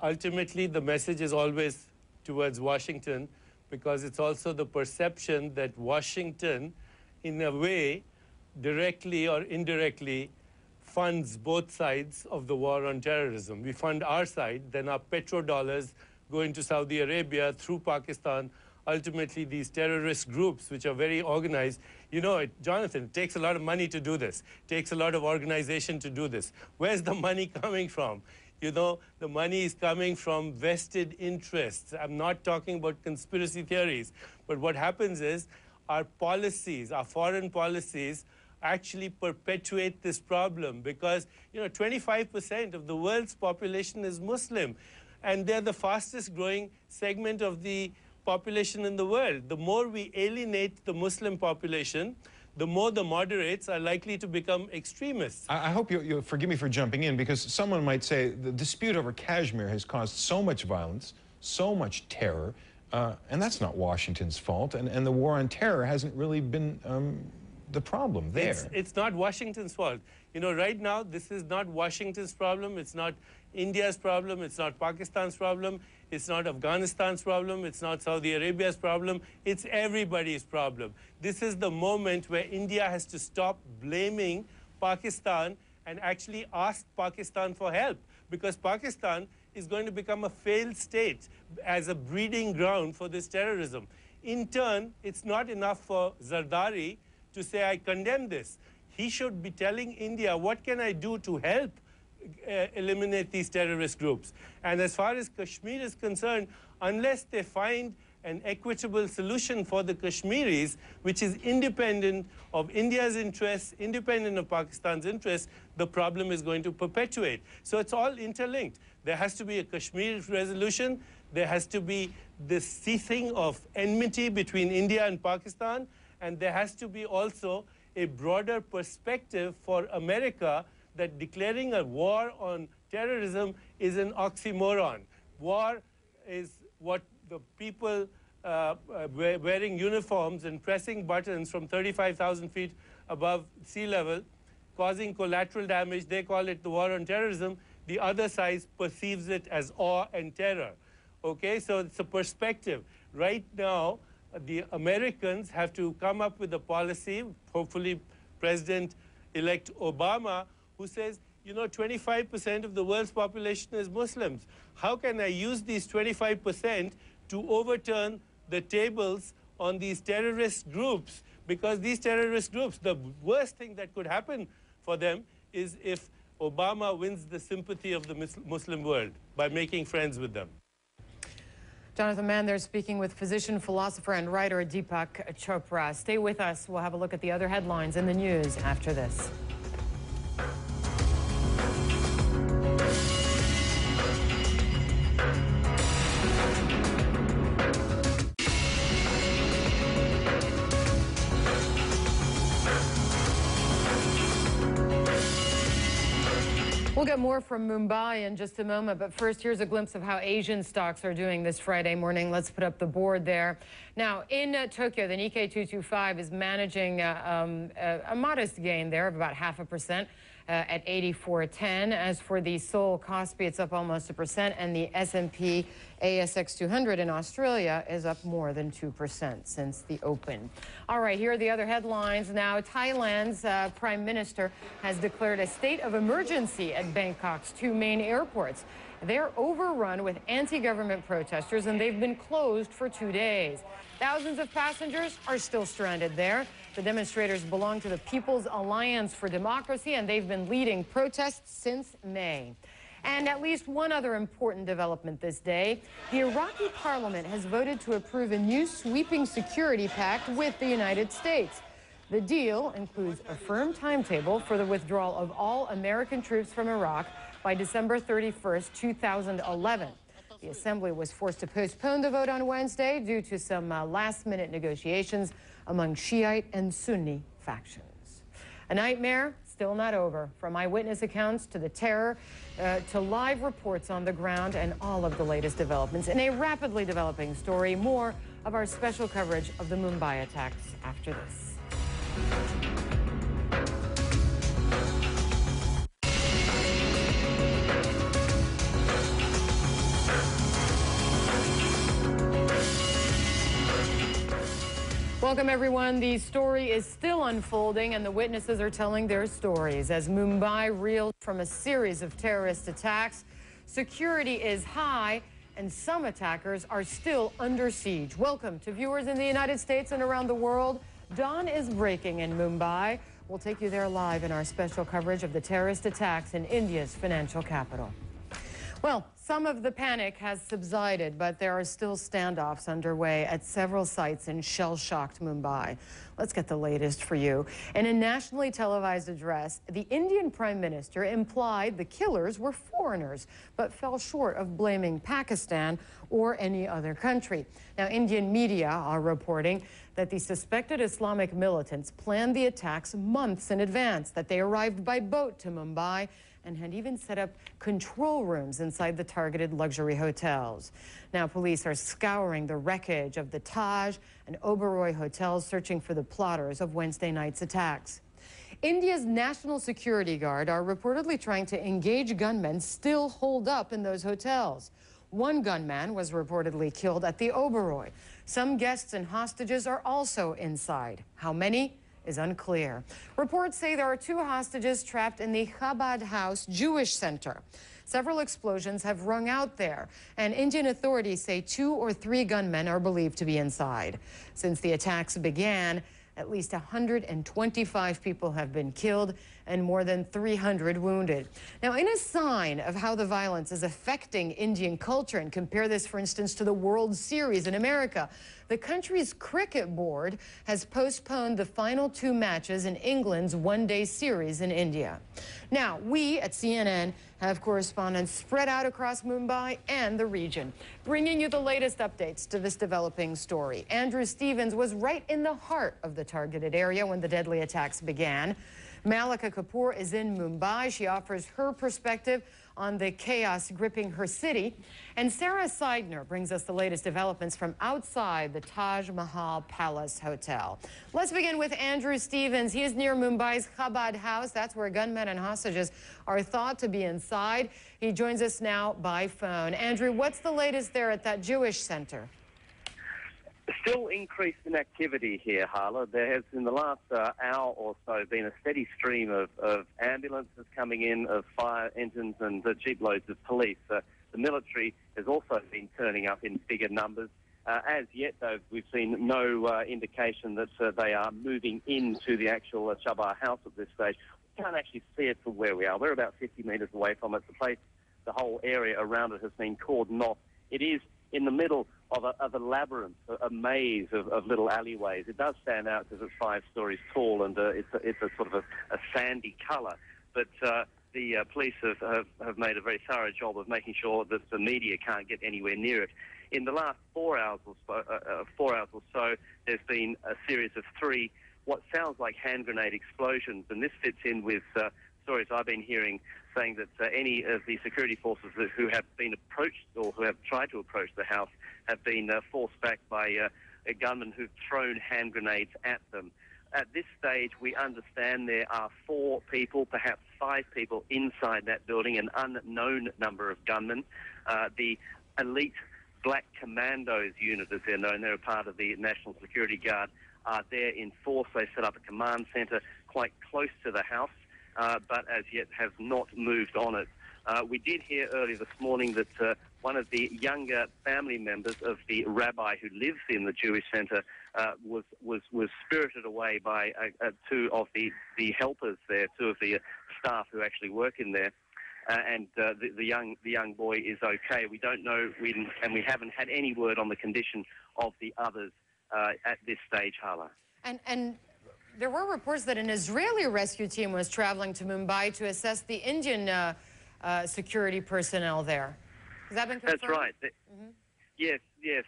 Ultimately, the message is always towards Washington, because it's also the perception that Washington, in a way, directly or indirectly, funds both sides of the war on terrorism. We fund our side, then our petrodollars go into Saudi Arabia through Pakistan, ultimately these terrorist groups, which are very organized. You know, Jonathan, it takes a lot of money to do this. It takes a lot of organization to do this. Where's the money coming from? You know, the money is coming from vested interests. I'm not talking about conspiracy theories. But what happens is our policies, our foreign policies, actually perpetuate this problem because, you know, 25% of the world's population is Muslim. And they're the fastest growing segment of the population in the world. The more we alienate the Muslim population, the more the moderates are likely to become extremists. I hope you'll forgive me for jumping in, because someone might say the dispute over Kashmir has caused so much violence, so much terror, and that's not Washington's fault. And the war on terror hasn't really been the problem there. It's not Washington's fault. You know, right now, this is not Washington's problem. It's not India's problem. It's not Pakistan's problem. It's not Afghanistan's problem. It's not Saudi Arabia's problem. It's everybody's problem. This is the moment where India has to stop blaming Pakistan and actually ask Pakistan for help, because Pakistan is going to become a failed state as a breeding ground for this terrorism. In turn, it's not enough for Zardari to say, I condemn this. He should be telling India, what can I do to help eliminate these terrorist groups? And as far as Kashmir is concerned, unless they find an equitable solution for the Kashmiris, which is independent of India's interests, independent of Pakistan's interests, the problem is going to perpetuate. So it's all interlinked. There has to be a Kashmir resolution. There has to be this ceasing of enmity between India and Pakistan. And there has to be also a broader perspective for America that declaring a war on terrorism is an oxymoron. War is what the people wearing uniforms and pressing buttons from 35,000 feet above sea level, causing collateral damage. They call it the war on terrorism. The other side perceives it as awe and terror. Okay, so it's a perspective. Right now, the Americans have to come up with a policy, hopefully President-elect Obama, who says, you know, 25% of the world's population is Muslims. How can I use these 25% to overturn the tables on these terrorist groups? Because these terrorist groups, the worst thing that could happen for them is if Obama wins the sympathy of the Muslim world by making friends with them. Jonathan Mann there speaking with physician, philosopher, and writer Deepak Chopra. Stay with us. We'll have a look at the other headlines in the news after this. We'll get more from Mumbai in just a moment, but first, here's a glimpse of how Asian stocks are doing this Friday morning. Let's put up the board there. Now, in Tokyo, the Nikkei 225 is managing a modest gain there of about 0.5%. At 84.10. As for the Seoul Kospi, it's up almost 1%, and the S&P ASX 200 in Australia is up more than 2% since the open. All right, here are the other headlines. Now, Thailand's Prime Minister has declared a state of emergency at Bangkok's two main airports. They're overrun with anti-government protesters, and they've been closed for 2 days. Thousands of passengers are still stranded there. The demonstrators belong to the People's Alliance for Democracy, and they've been leading protests since May. And at least one other important development this day. The Iraqi parliament has voted to approve a new sweeping security pact with the United States. The deal includes a firm timetable for the withdrawal of all American troops from Iraq by December 31st, 2011. The Assembly was forced to postpone the vote on Wednesday due to some last-minute negotiations among Shiite and Sunni factions. A nightmare still not over. From eyewitness accounts to the terror, to live reports on the ground and all of the latest developments. In a rapidly developing story, more of our special coverage of the Mumbai attacks after this. Welcome, everyone. The story is still unfolding, and the witnesses are telling their stories as Mumbai reels from a series of terrorist attacks. Security is high, and some attackers are still under siege. Welcome to viewers in the United States and around the world. Dawn is breaking in Mumbai. We'll take you there live in our special coverage of the terrorist attacks in India's financial capital. Well, some of the panic has subsided, but there are still standoffs underway at several sites in shell-shocked Mumbai. Let's get the latest for you. In a nationally televised address, the Indian Prime Minister implied the killers were foreigners, but fell short of blaming Pakistan or any other country. Now, Indian media are reporting that the suspected Islamic militants planned the attacks months in advance, that they arrived by boat to Mumbai and had even set up control rooms inside the targeted luxury hotels. Now, police are scouring the wreckage of the Taj and Oberoi hotels, searching for the plotters of Wednesday night's attacks. India's National Security Guard are reportedly trying to engage gunmen still holed up in those hotels. One gunman was reportedly killed at the Oberoi. Some guests and hostages are also inside. How many is unclear. Reports say there are 2 hostages trapped in the Chabad House Jewish Center. Several explosions have rung out there, and Indian authorities say 2 or 3 gunmen are believed to be inside. Since the attacks began, at least 125 people have been killed and more than 300 wounded. Now, in a sign of how the violence is affecting Indian culture, and compare this, for instance, to the World Series in America, the country's cricket board has postponed the final 2 matches in England's one-day series in India. Now, we at CNN have correspondents spread out across Mumbai and the region, bringing you the latest updates to this developing story. Andrew Stevens was right in the heart of the targeted area when the deadly attacks began. Malika Kapoor is in Mumbai. She offers her perspective on the chaos gripping her city. And Sarah Seidner brings us the latest developments from outside the Taj Mahal Palace Hotel. Let's begin with Andrew Stevens. He is near Mumbai's Chabad House. That's where gunmen and hostages are thought to be inside. He joins us now by phone. Andrew, what's the latest there at that Jewish center? Still increase in activity here, Harla. There has, in the last hour or so, been a steady stream of ambulances coming in, of fire engines and jeep loads of police. The military has also been turning up in bigger numbers. As yet, though, we've seen no indication that they are moving into the actual Chabad House at this stage. We can't actually see it from where we are. We're about 50 metres away from it. The whole area around it has been cordoned off. It is in the middle of a labyrinth, a maze of little alleyways. It does stand out because it's 5 stories tall, and it's a sort of a sandy colour. But the police have made a very thorough job of making sure that the media can't get anywhere near it. In the last 4 hours or so, there's been a series of 3 what sounds like hand grenade explosions, and this fits in with stories I've been hearing saying that any of the security forces who have been approached or who have tried to approach the house have been forced back by a gunman who've thrown hand grenades at them. At this stage, we understand there are 4 people, perhaps 5 people inside that building, an unknown number of gunmen. The elite Black Commandos unit, as they're known, they're a part of the National Security Guard, are there in force. They set up a command centre quite close to the house, but as yet have not moved on it. We did hear earlier this morning that one of the younger family members of the rabbi who lives in the Jewish centre was spirited away by 2 of the helpers there, 2 of the staff who actually work in there. And the young boy is okay. We don't know, and we haven't had any word on the condition of the others at this stage, Hala. And there were reports that an Israeli rescue team was traveling to Mumbai to assess the Indian security personnel there. Has that been confirmed? That's right. Yes,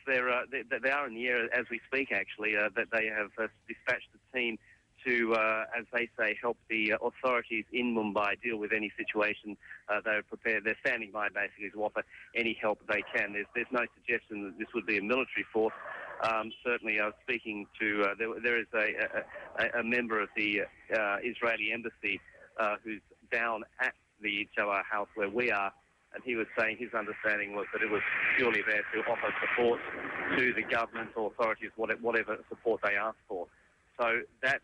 they are in the area as we speak, actually, that they have dispatched a team to, as they say, help the authorities in Mumbai deal with any situation. They're prepared. They're standing by, basically, to offer any help they can. There's no suggestion that this would be a military force. Certainly, I was speaking to, there is a member of the Israeli embassy who's down at the Chabad House where we are, and he was saying his understanding was that it was purely there to offer support to the government or authorities, whatever support they asked for. So that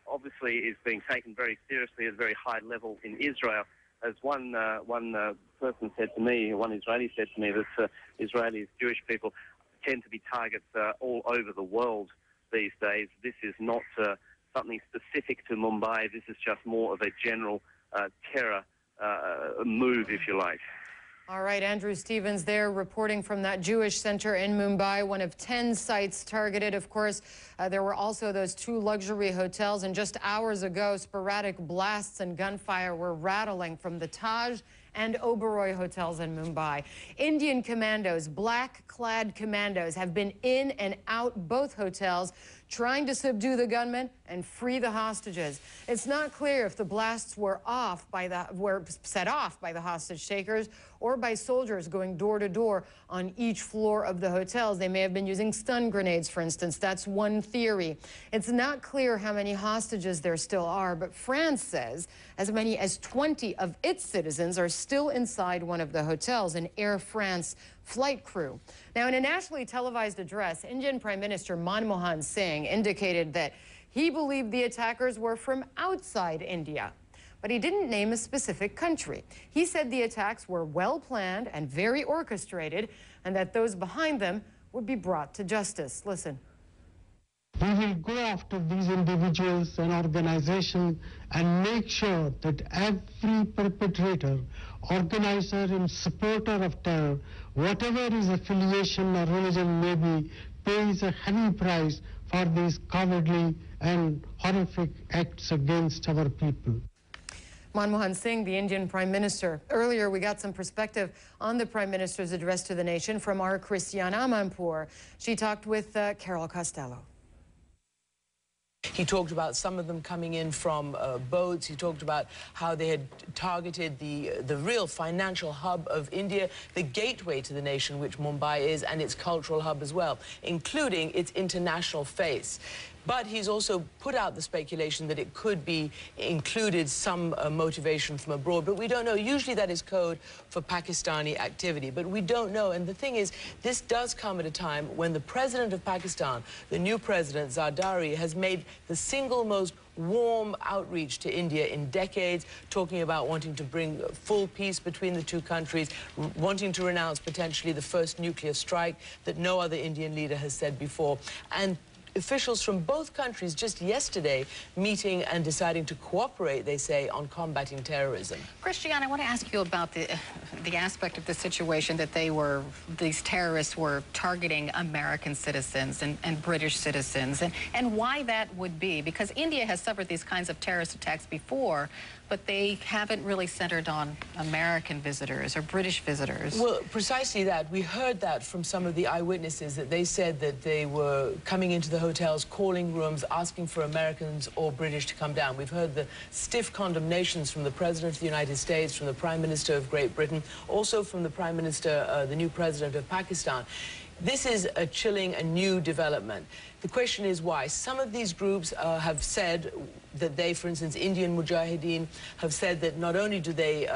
obviously is being taken very seriously at a very high level in Israel. as one person said to me, one Israeli said to me, that Israelis, Jewish people, tend to be targets all over the world these days. This is not something specific to Mumbai. This is just more of a general terror move, if you like. All right, Andrew Stevens there reporting from that Jewish center in Mumbai, one of 10 sites targeted. Of course, there were also those 2 luxury hotels, and just hours ago, sporadic blasts and gunfire were rattling from the Taj and Oberoi hotels in Mumbai. Indian commandos, black-clad commandos, have been in and out both hotels, trying to subdue the gunmen and free the hostages. It's not clear if the blasts were set off by the hostage takers or by soldiers going door to door on each floor of the hotels. They may have been using stun grenades, for instance. That's one theory. It's not clear how many hostages there still are, but France says as many as 20 of its citizens are still inside one of the hotels, an Air France flight crew. Now, in a nationally televised address, Indian Prime Minister Manmohan Singh indicated that he believed the attackers were from outside India, but he didn't name a specific country. He said the attacks were well planned and very orchestrated, and that those behind them would be brought to justice. Listen. We will go after these individuals and organizations and make sure that every perpetrator, organizer, and supporter of terror, whatever his affiliation or religion may be, pays a heavy price for these cowardly and horrific acts against our people. Manmohan Singh, the Indian Prime Minister. Earlier, we got some perspective on the Prime Minister's address to the nation from our Christiana Amanpour. She talked with Carol Costello. He talked about some of them coming in from boats. He talked about how they had targeted the real financial hub of India, the gateway to the nation, which Mumbai is, and its cultural hub as well, including its international face. But he's also put out the speculation that it could be included some motivation from abroad, but we don't know. Usually that is code for Pakistani activity, but we don't know. And the thing is, this does come at a time when the president of Pakistan, the new president, Zardari, has made the single most warm outreach to India in decades, talking about wanting to bring full peace between the two countries, wanting to renounce potentially the first nuclear strike that no other Indian leader has said before. And officials from both countries just yesterday meeting and deciding to cooperate, they say, on combating terrorism. Christiane, I want to ask you about the aspect of the situation that these terrorists were targeting American citizens and British citizens, and why that would be, because India has suffered these kinds of terrorist attacks before, but they haven't really centered on American visitors or British visitors. Well, precisely that. We heard that from some of the eyewitnesses, that they said that they were coming into the hotels, calling rooms, asking for Americans or British to come down. We've heard the stiff condemnations from the President of the United States, from the Prime Minister of Great Britain, also from the Prime Minister, the new President of Pakistan. This is a chilling, a new development. The question is why. Some of these groups have said that they, for instance, Indian Mujahideen, have said that not only do they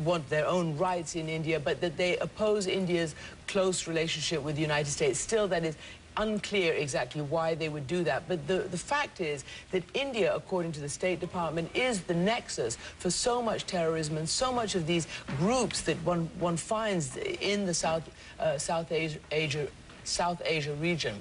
want their own rights in India, but that they oppose India's close relationship with the United States. Still, that is unclear exactly why they would do that. But the fact is that India, according to the State Department, is the nexus for so much terrorism and so much of these groups that one finds in the South Asia region.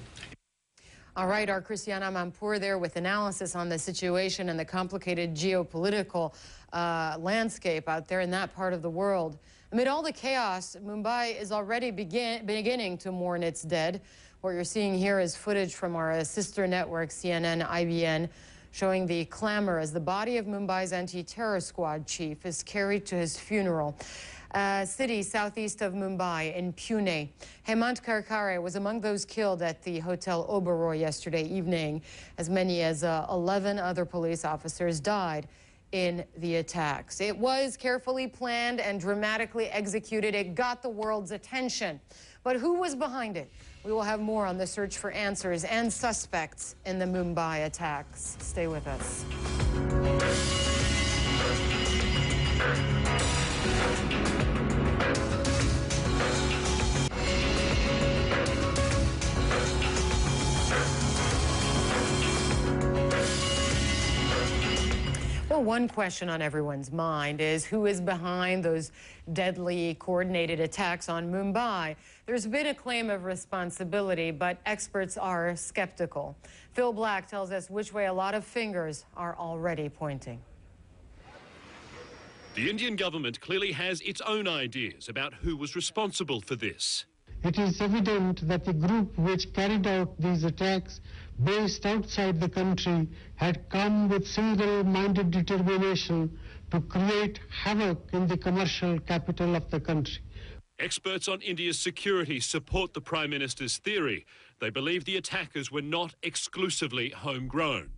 All right, our Christiana Amanpour there with analysis on the situation and the complicated geopolitical landscape out there in that part of the world. Amid all the chaos, Mumbai is already beginning to mourn its dead. What you're seeing here is footage from our sister network, CNN, IBN, showing the clamor as the body of Mumbai's anti-terror squad chief is carried to his funeral. City southeast of Mumbai in Pune. Hemant Karkare was among those killed at the Hotel Oberoi yesterday evening. As many as 11 other police officers died in the attacks. It was carefully planned and dramatically executed. It got the world's attention. But who was behind it? We will have more on the search for answers and suspects in the Mumbai attacks. Stay with us. Well, one question on everyone's mind is who is behind those deadly coordinated attacks on Mumbai. There's been a claim of responsibility, but experts are skeptical. Phil Black tells us which way a lot of fingers are already pointing. The Indian government clearly has its own ideas about who was responsible for this. It is evident that the group which carried out these attacks based outside the country had come with single-minded determination to create havoc in the commercial capital of the country. Experts on India's security support the Prime Minister's theory. They believe the attackers were not exclusively homegrown.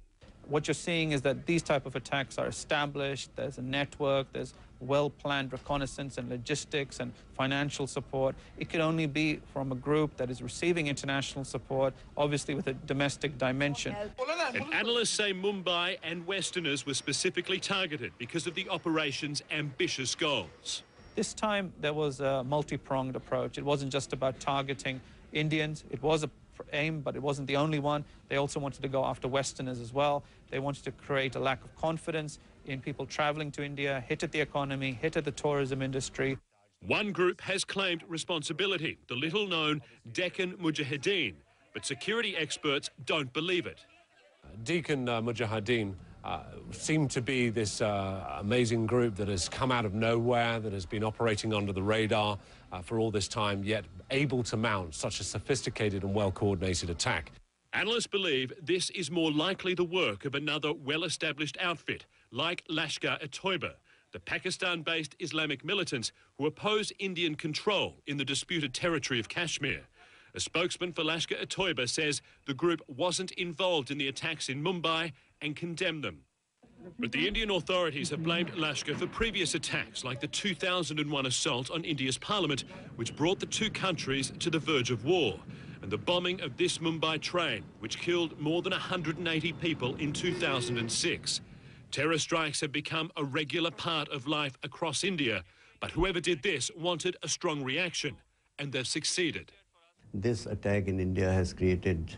What you're seeing is that these type of attacks are established, there's a network, there's well-planned reconnaissance and logistics and financial support. It could only be from a group that is receiving international support, obviously with a domestic dimension. And analysts say Mumbai and Westerners were specifically targeted because of the operation's ambitious goals. This time there was a multi-pronged approach. It wasn't just about targeting Indians. It was a aim, but it wasn't the only one. They also wanted to go after Westerners as well. They wanted to create a lack of confidence in people traveling to India, hit at the economy, hit at the tourism industry. One group has claimed responsibility, the little-known Deccan Mujahideen, but security experts don't believe it. Deccan Mujahideen seem to be this amazing group that has come out of nowhere, that has been operating under the radar for all this time, yet able to mount such a sophisticated and well-coordinated attack. Analysts believe this is more likely the work of another well-established outfit, like Lashkar-e-Toiba, the Pakistan-based Islamic militants who oppose Indian control in the disputed territory of Kashmir. A spokesman for Lashkar-e-Toiba says the group wasn't involved in the attacks in Mumbai and condemned them. But the Indian authorities have blamed Lashkar for previous attacks, like the 2001 assault on India's parliament, which brought the two countries to the verge of war, and the bombing of this Mumbai train, which killed more than 180 people in 2006. Terror strikes have become a regular part of life across India, but whoever did this wanted a strong reaction, and they've succeeded. This attack in India has created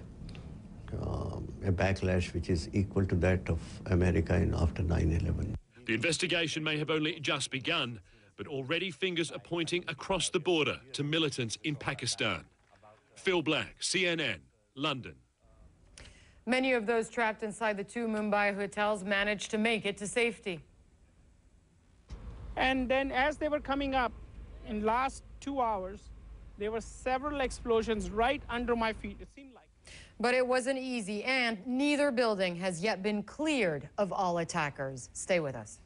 a backlash which is equal to that of America after 9/11. The investigation may have only just begun, but already fingers are pointing across the border to militants in Pakistan. Phil Black, CNN, London. Many of those trapped inside the two Mumbai hotels managed to make it to safety. And then as they were coming up in last 2 hours, there were several explosions right under my feet, it seemed like. But it wasn't easy, and neither building has yet been cleared of all attackers. Stay with us.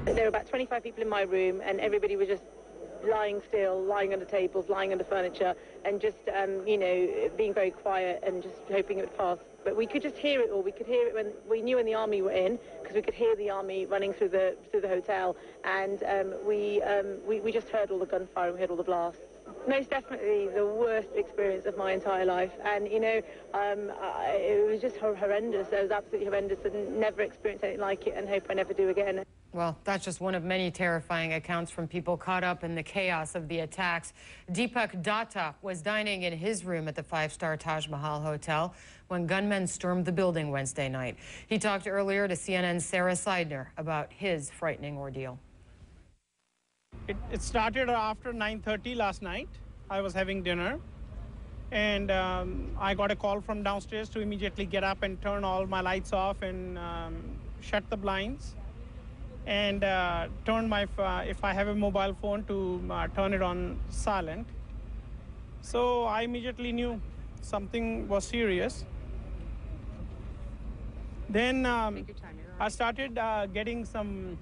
There were about 25 people in my room, and everybody was just lying still, lying under tables, lying under furniture, and just, you know, being very quiet and just hoping it would pass. But we could just hear it all. We could hear it when we knew when the army were in, because we could hear the army running through the hotel, and we just heard all the gunfire and we heard all the blasts. Most definitely the worst experience of my entire life, and you know, it was just horrendous. It was absolutely horrendous, and never experienced anything like it, and hope I never do again. Well, that's just one of many terrifying accounts from people caught up in the chaos of the attacks. Deepak Datta was dining in his room at the five-star Taj Mahal Hotel when gunmen stormed the building Wednesday night. He talked earlier to CNN's Sarah Seidner about his frightening ordeal. It started after 9:30 last night. I was having dinner, and I got a call from downstairs to immediately get up and turn all my lights off and shut the blinds, and turn my, if I have a mobile phone, to turn it on silent. So I immediately knew something was serious. Then I started getting some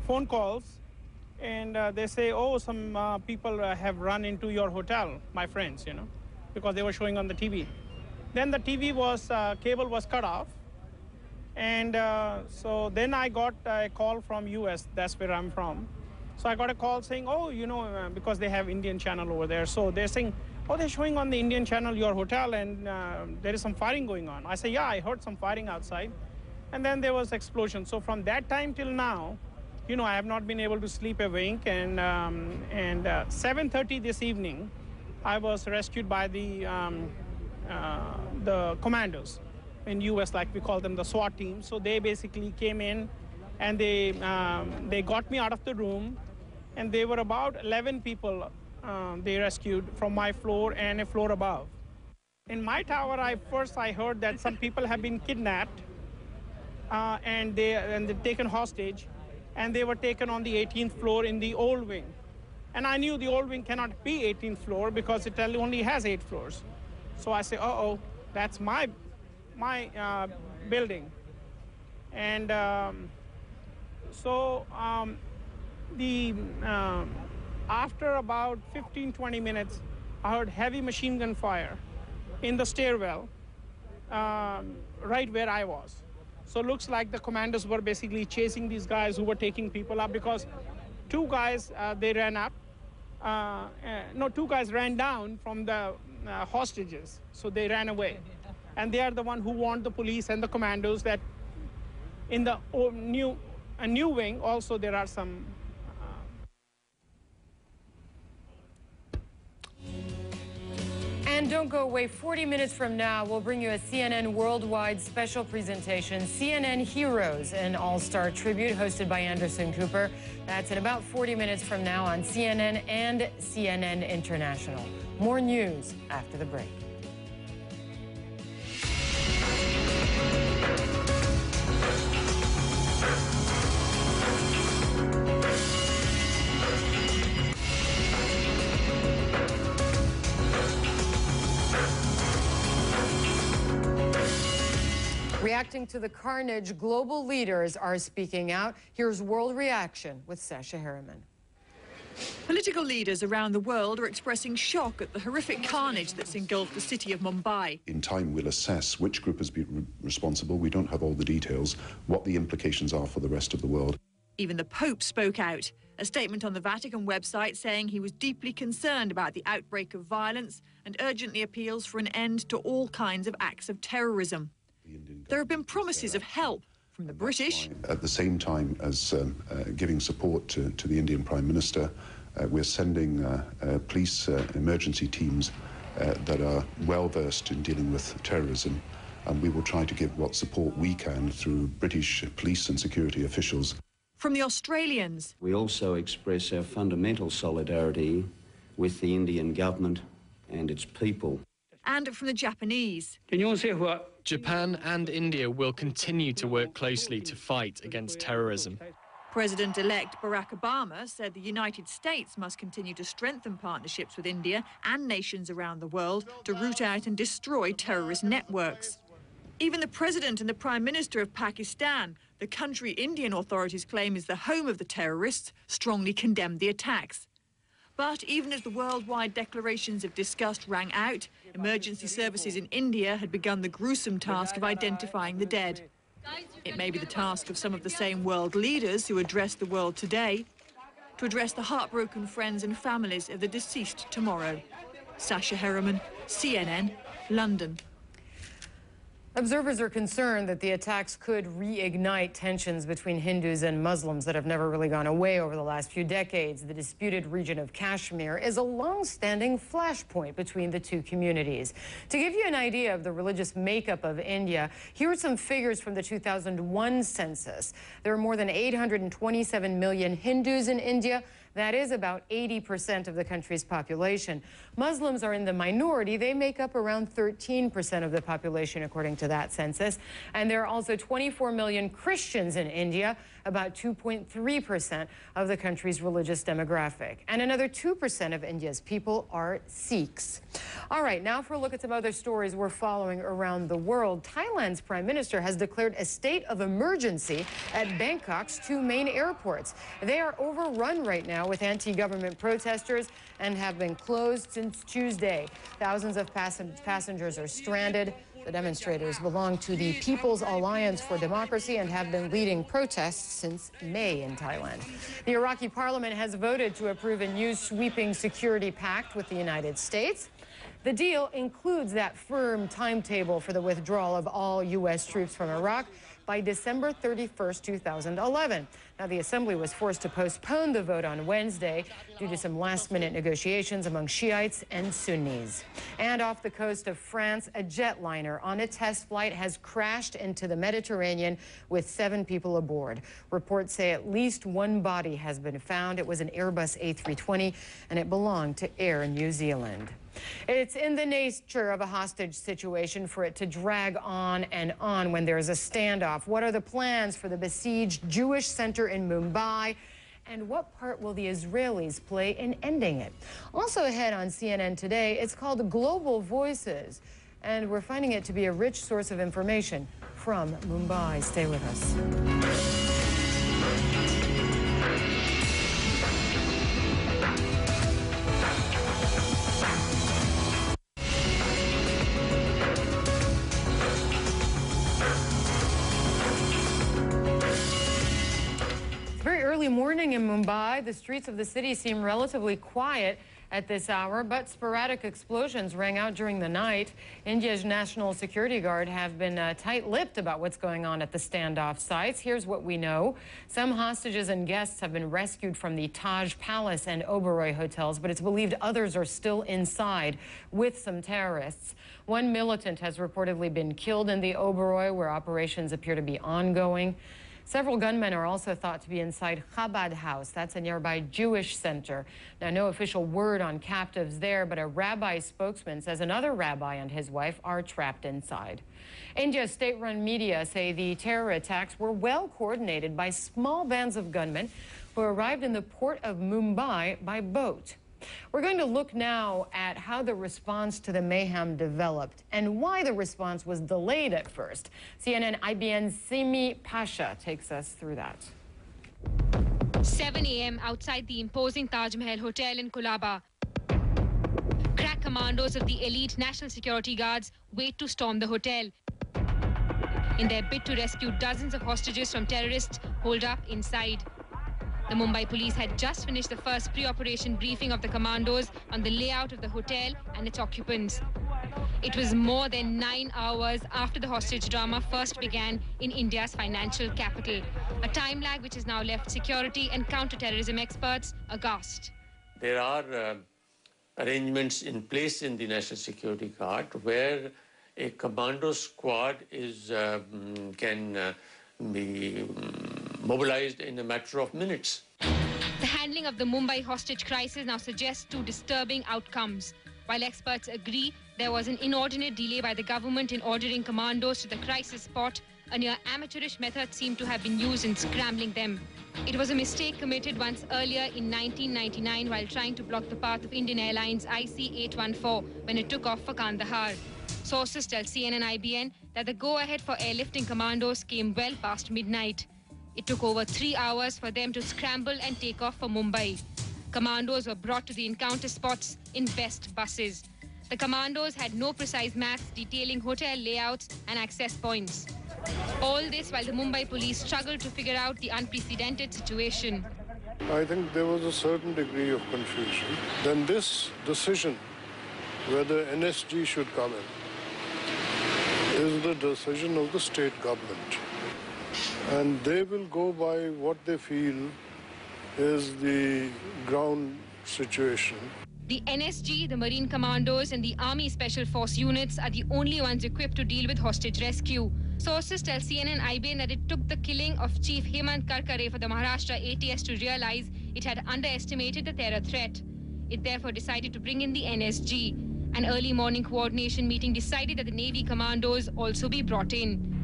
phone calls, and they say, oh, some people have run into your hotel, my friends, you know, because they were showing on the TV. Then the TV was, cable was cut off, and so then I got a call from US, that's where I'm from. So I got a call saying, oh, you know, because they have Indian channel over there, so they're saying, oh, they're showing on the Indian channel your hotel, and there is some firing going on. I say, yeah, I heard some firing outside. and then there was explosion. So from that time till now, you know, I have not been able to sleep a wink. And 7:30 this evening, I was rescued by the commandos in U.S., like we call them the SWAT team. So they basically came in, and they got me out of the room, and there were about 11 people they rescued from my floor and a floor above. In my tower, I heard that some people have been kidnapped and they're taken hostage, and they were taken on the 18th floor in the old wing. And I knew the old wing cannot be 18th floor because it only has 8 floors. So I say, uh-oh, that's my building. And after about 15-20 minutes, I heard heavy machine gun fire in the stairwell right where I was. So it looks like the commandos were basically chasing these guys who were taking people up, because 2 guys, they ran up. No, 2 guys ran down from the hostages, so they ran away. And they are the one who warned the police and the commandos that in the new wing also there are some And don't go away. 40 minutes from now, we'll bring you a CNN Worldwide special presentation, CNN Heroes, an all-star tribute hosted by Anderson Cooper. That's in about 40 minutes from now on CNN and CNN International. More news after the break. Reacting to the carnage, global leaders are speaking out. Here's World Reaction with Sasha Harriman. Political leaders around the world are expressing shock at the horrific carnage that's engulfed the city of Mumbai. In time, we'll assess which group has been responsible. We don't have all the details, what the implications are for the rest of the world. Even the Pope spoke out. A statement on the Vatican website saying he was deeply concerned about the outbreak of violence and urgently appeals for an end to all kinds of acts of terrorism. There have been promises of help from the British. At the same time as giving support to the Indian Prime Minister, we're sending police emergency teams that are well versed in dealing with terrorism, and we will try to give what support we can through British police and security officials. From the Australians, we also express our fundamental solidarity with the Indian government and its people. And from the Japanese. Japan and India will continue to work closely to fight against terrorism. President-elect Barack Obama said the United States must continue to strengthen partnerships with India and nations around the world to root out and destroy terrorist networks. Even the President and the Prime Minister of Pakistan, the country Indian authorities claim is the home of the terrorists, strongly condemned the attacks. But even as the worldwide declarations of disgust rang out, emergency services in India had begun the gruesome task of identifying the dead. It may be the task of some of the same world leaders who address the world today to address the heartbroken friends and families of the deceased tomorrow. Sasha Harriman, CNN, London. Observers are concerned that the attacks could reignite tensions between Hindus and Muslims that have never really gone away over the last few decades. The disputed region of Kashmir is a long-standing flashpoint between the two communities. To give you an idea of the religious makeup of India, here are some figures from the 2001 census. There are more than 827 million Hindus in India. That is about 80% of the country's population. Muslims are in the minority. They make up around 13% of the population, according to that census. And there are also 24 million Christians in India, about 2.3% of the country's religious demographic. And another 2% of India's people are Sikhs. All right, now for a look at some other stories we're following around the world. Thailand's prime minister has declared a state of emergency at Bangkok's 2 main airports. They are overrun right now with anti-government protesters and have been closed since Tuesday. Thousands of passengers are stranded. The demonstrators belong to the People's Alliance for Democracy and have been leading protests since May in Thailand. The Iraqi parliament has voted to approve a new sweeping security pact with the United States. The deal includes that firm timetable for the withdrawal of all U.S. troops from Iraq, by December 31st, 2011. Now, the Assembly was forced to postpone the vote on Wednesday due to some last-minute negotiations among Shiites and Sunnis. And off the coast of France, a jetliner on a test flight has crashed into the Mediterranean with 7 people aboard. Reports say at least one body has been found. It was an Airbus A320, and it belonged to Air New Zealand. It's in the nature of a hostage situation for it to drag on and on when there's a standoff. What are the plans for the besieged Jewish center in Mumbai? And what part will the Israelis play in ending it? Also ahead on CNN today, it's called Global Voices. And we're finding it to be a rich source of information from Mumbai. Stay with us. Very early morning in Mumbai. The streets of the city seem relatively quiet at this hour, but sporadic explosions rang out during the night. India's National Security Guard have been tight-lipped about what's going on at the standoff sites. Here's what we know. Some hostages and guests have been rescued from the Taj Palace and Oberoi hotels, but it's believed others are still inside with some terrorists. One militant has reportedly been killed in the Oberoi, where operations appear to be ongoing. Several gunmen are also thought to be inside Chabad House. That's a nearby Jewish center. Now, no official word on captives there, but a rabbi spokesman says another rabbi and his wife are trapped inside. India's state-run media say the terror attacks were well coordinated by small bands of gunmen who arrived in the port of Mumbai by boat. We're going to look now at how the response to the mayhem developed and why the response was delayed at first. CNN IBN's Simi Pasha takes us through that. 7 a.m. outside the imposing Taj Mahal Hotel in Colaba. Crack commandos of the elite National Security Guards wait to storm the hotel in their bid to rescue dozens of hostages from terrorists holed up inside. The Mumbai police had just finished the first pre-operation briefing of the commandos on the layout of the hotel and its occupants. It was more than 9 hours after the hostage drama first began in India's financial capital, a time lag which has now left security and counter-terrorism experts aghast. There are arrangements in place in the National Security Guard where a commando squad can be mobilized in a matter of minutes. The handling of the Mumbai hostage crisis now suggests 2 disturbing outcomes. While experts agree there was an inordinate delay by the government in ordering commandos to the crisis spot, a near amateurish method seemed to have been used in scrambling them. It was a mistake committed once earlier in 1999 while trying to block the path of Indian Airlines IC-814 when it took off for Kandahar. Sources tell CNN-IBN that the go-ahead for airlifting commandos came well past midnight. It took over 3 hours for them to scramble and take off for Mumbai. Commandos were brought to the encounter spots in best buses. The commandos had no precise maps detailing hotel layouts and access points. All this while the Mumbai police struggled to figure out the unprecedented situation. I think there was a certain degree of confusion. Then this decision, whether NSG should come in, is the decision of the state government. And they will go by what they feel is the ground situation. The NSG, the Marine Commandos and the Army Special Force units are the only ones equipped to deal with hostage rescue. Sources tell CNN-IBN that it took the killing of Chief Hemant Karkare for the Maharashtra ATS to realize it had underestimated the terror threat. It therefore decided to bring in the NSG. An early morning coordination meeting decided that the Navy Commandos also be brought in.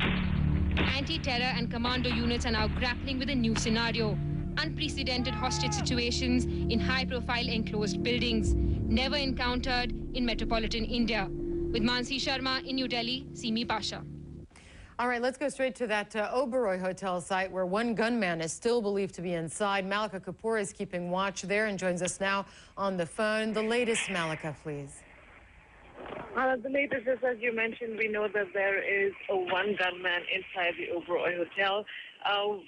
Anti-terror and commando units are now grappling with a new scenario. Unprecedented hostage situations in high-profile enclosed buildings, never encountered in metropolitan India. With Mansi Sharma in New Delhi, Simi Pasha. All right, let's go straight to that Oberoi hotel site where one gunman is still believed to be inside. Malika Kapoor is keeping watch there and joins us now on the phone. The latest, Malika, please. The latest is, as you mentioned, we know that there is one gunman inside the Oberoi Hotel.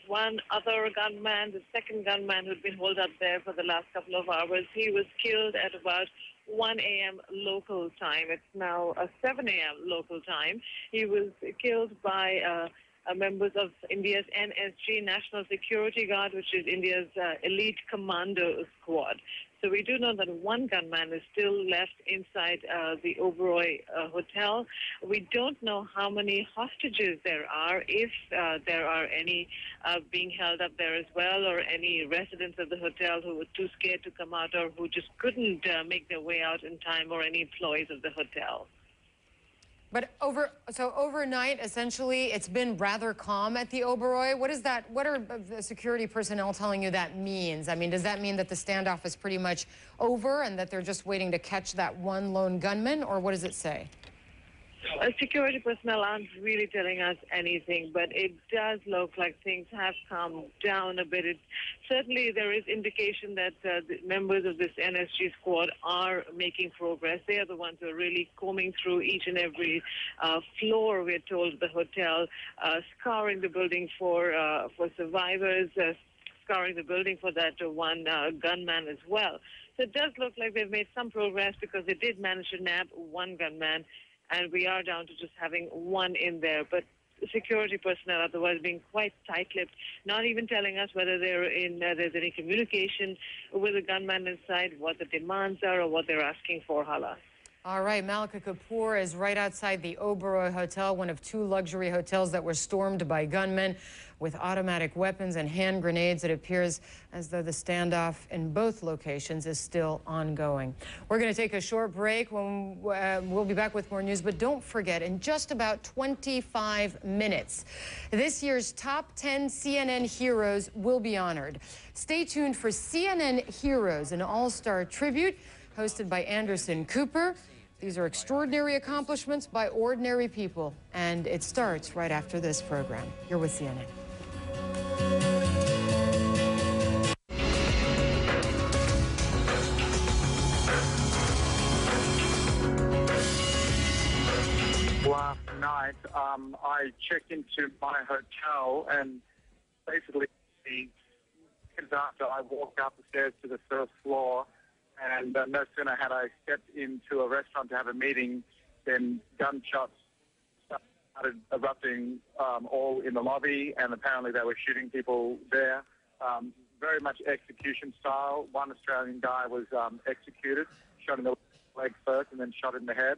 One other gunman, the second gunman who'd been holed up there for the last couple of hours, he was killed at about 1 a.m. local time. It's now 7 a.m. local time. He was killed by members of India's NSG, National Security Guard, which is India's elite commando squad. So we do know that one gunman is still left inside the Oberoi hotel. We don't know how many hostages there are, if there are any being held up there as well, or any residents of the hotel who were too scared to come out or who just couldn't make their way out in time, or any employees of the hotel. But overnight, essentially, it's been rather calm at the Oberoi. What are the security personnel telling you that means? I mean, does that mean that the standoff is pretty much over and that they're just waiting to catch that one lone gunman, or what does it say? Security personnel aren't really telling us anything, but it does look like things have calmed down a bit. Certainly, there is indication that the members of this NSG squad are making progress. They are the ones who are really combing through each and every floor, we're told, of the hotel, scouring the building for survivors, scouring the building for that one gunman as well. So it does look like they've made some progress, because they did manage to nab one gunman, and we are down to just having one in there. But security personnel otherwise being quite tight-lipped, not even telling us whether there's any communication with the gunman inside, what the demands are, or what they're asking for, Hala. All right, Malika Kapoor is right outside the Oberoi Hotel, one of two luxury hotels that were stormed by gunmen with automatic weapons and hand grenades. It appears as though the standoff in both locations is still ongoing. We're going to take a short break. When we'll be back with more news, but don't forget, in just about 25 minutes, this year's top 10 CNN heroes will be honored. Stay tuned for CNN Heroes, an all-star tribute hosted by Anderson Cooper. These are extraordinary accomplishments by ordinary people, and it starts right after this program. You're with CNN. Last night, I checked into my hotel, and basically, after I walked up the stairs to the first floor, and no sooner had I stepped into a restaurant to have a meeting than gunshots started erupting all in the lobby, and apparently they were shooting people there. Very much execution style. One Australian guy was executed, shot in the leg first and then shot in the head.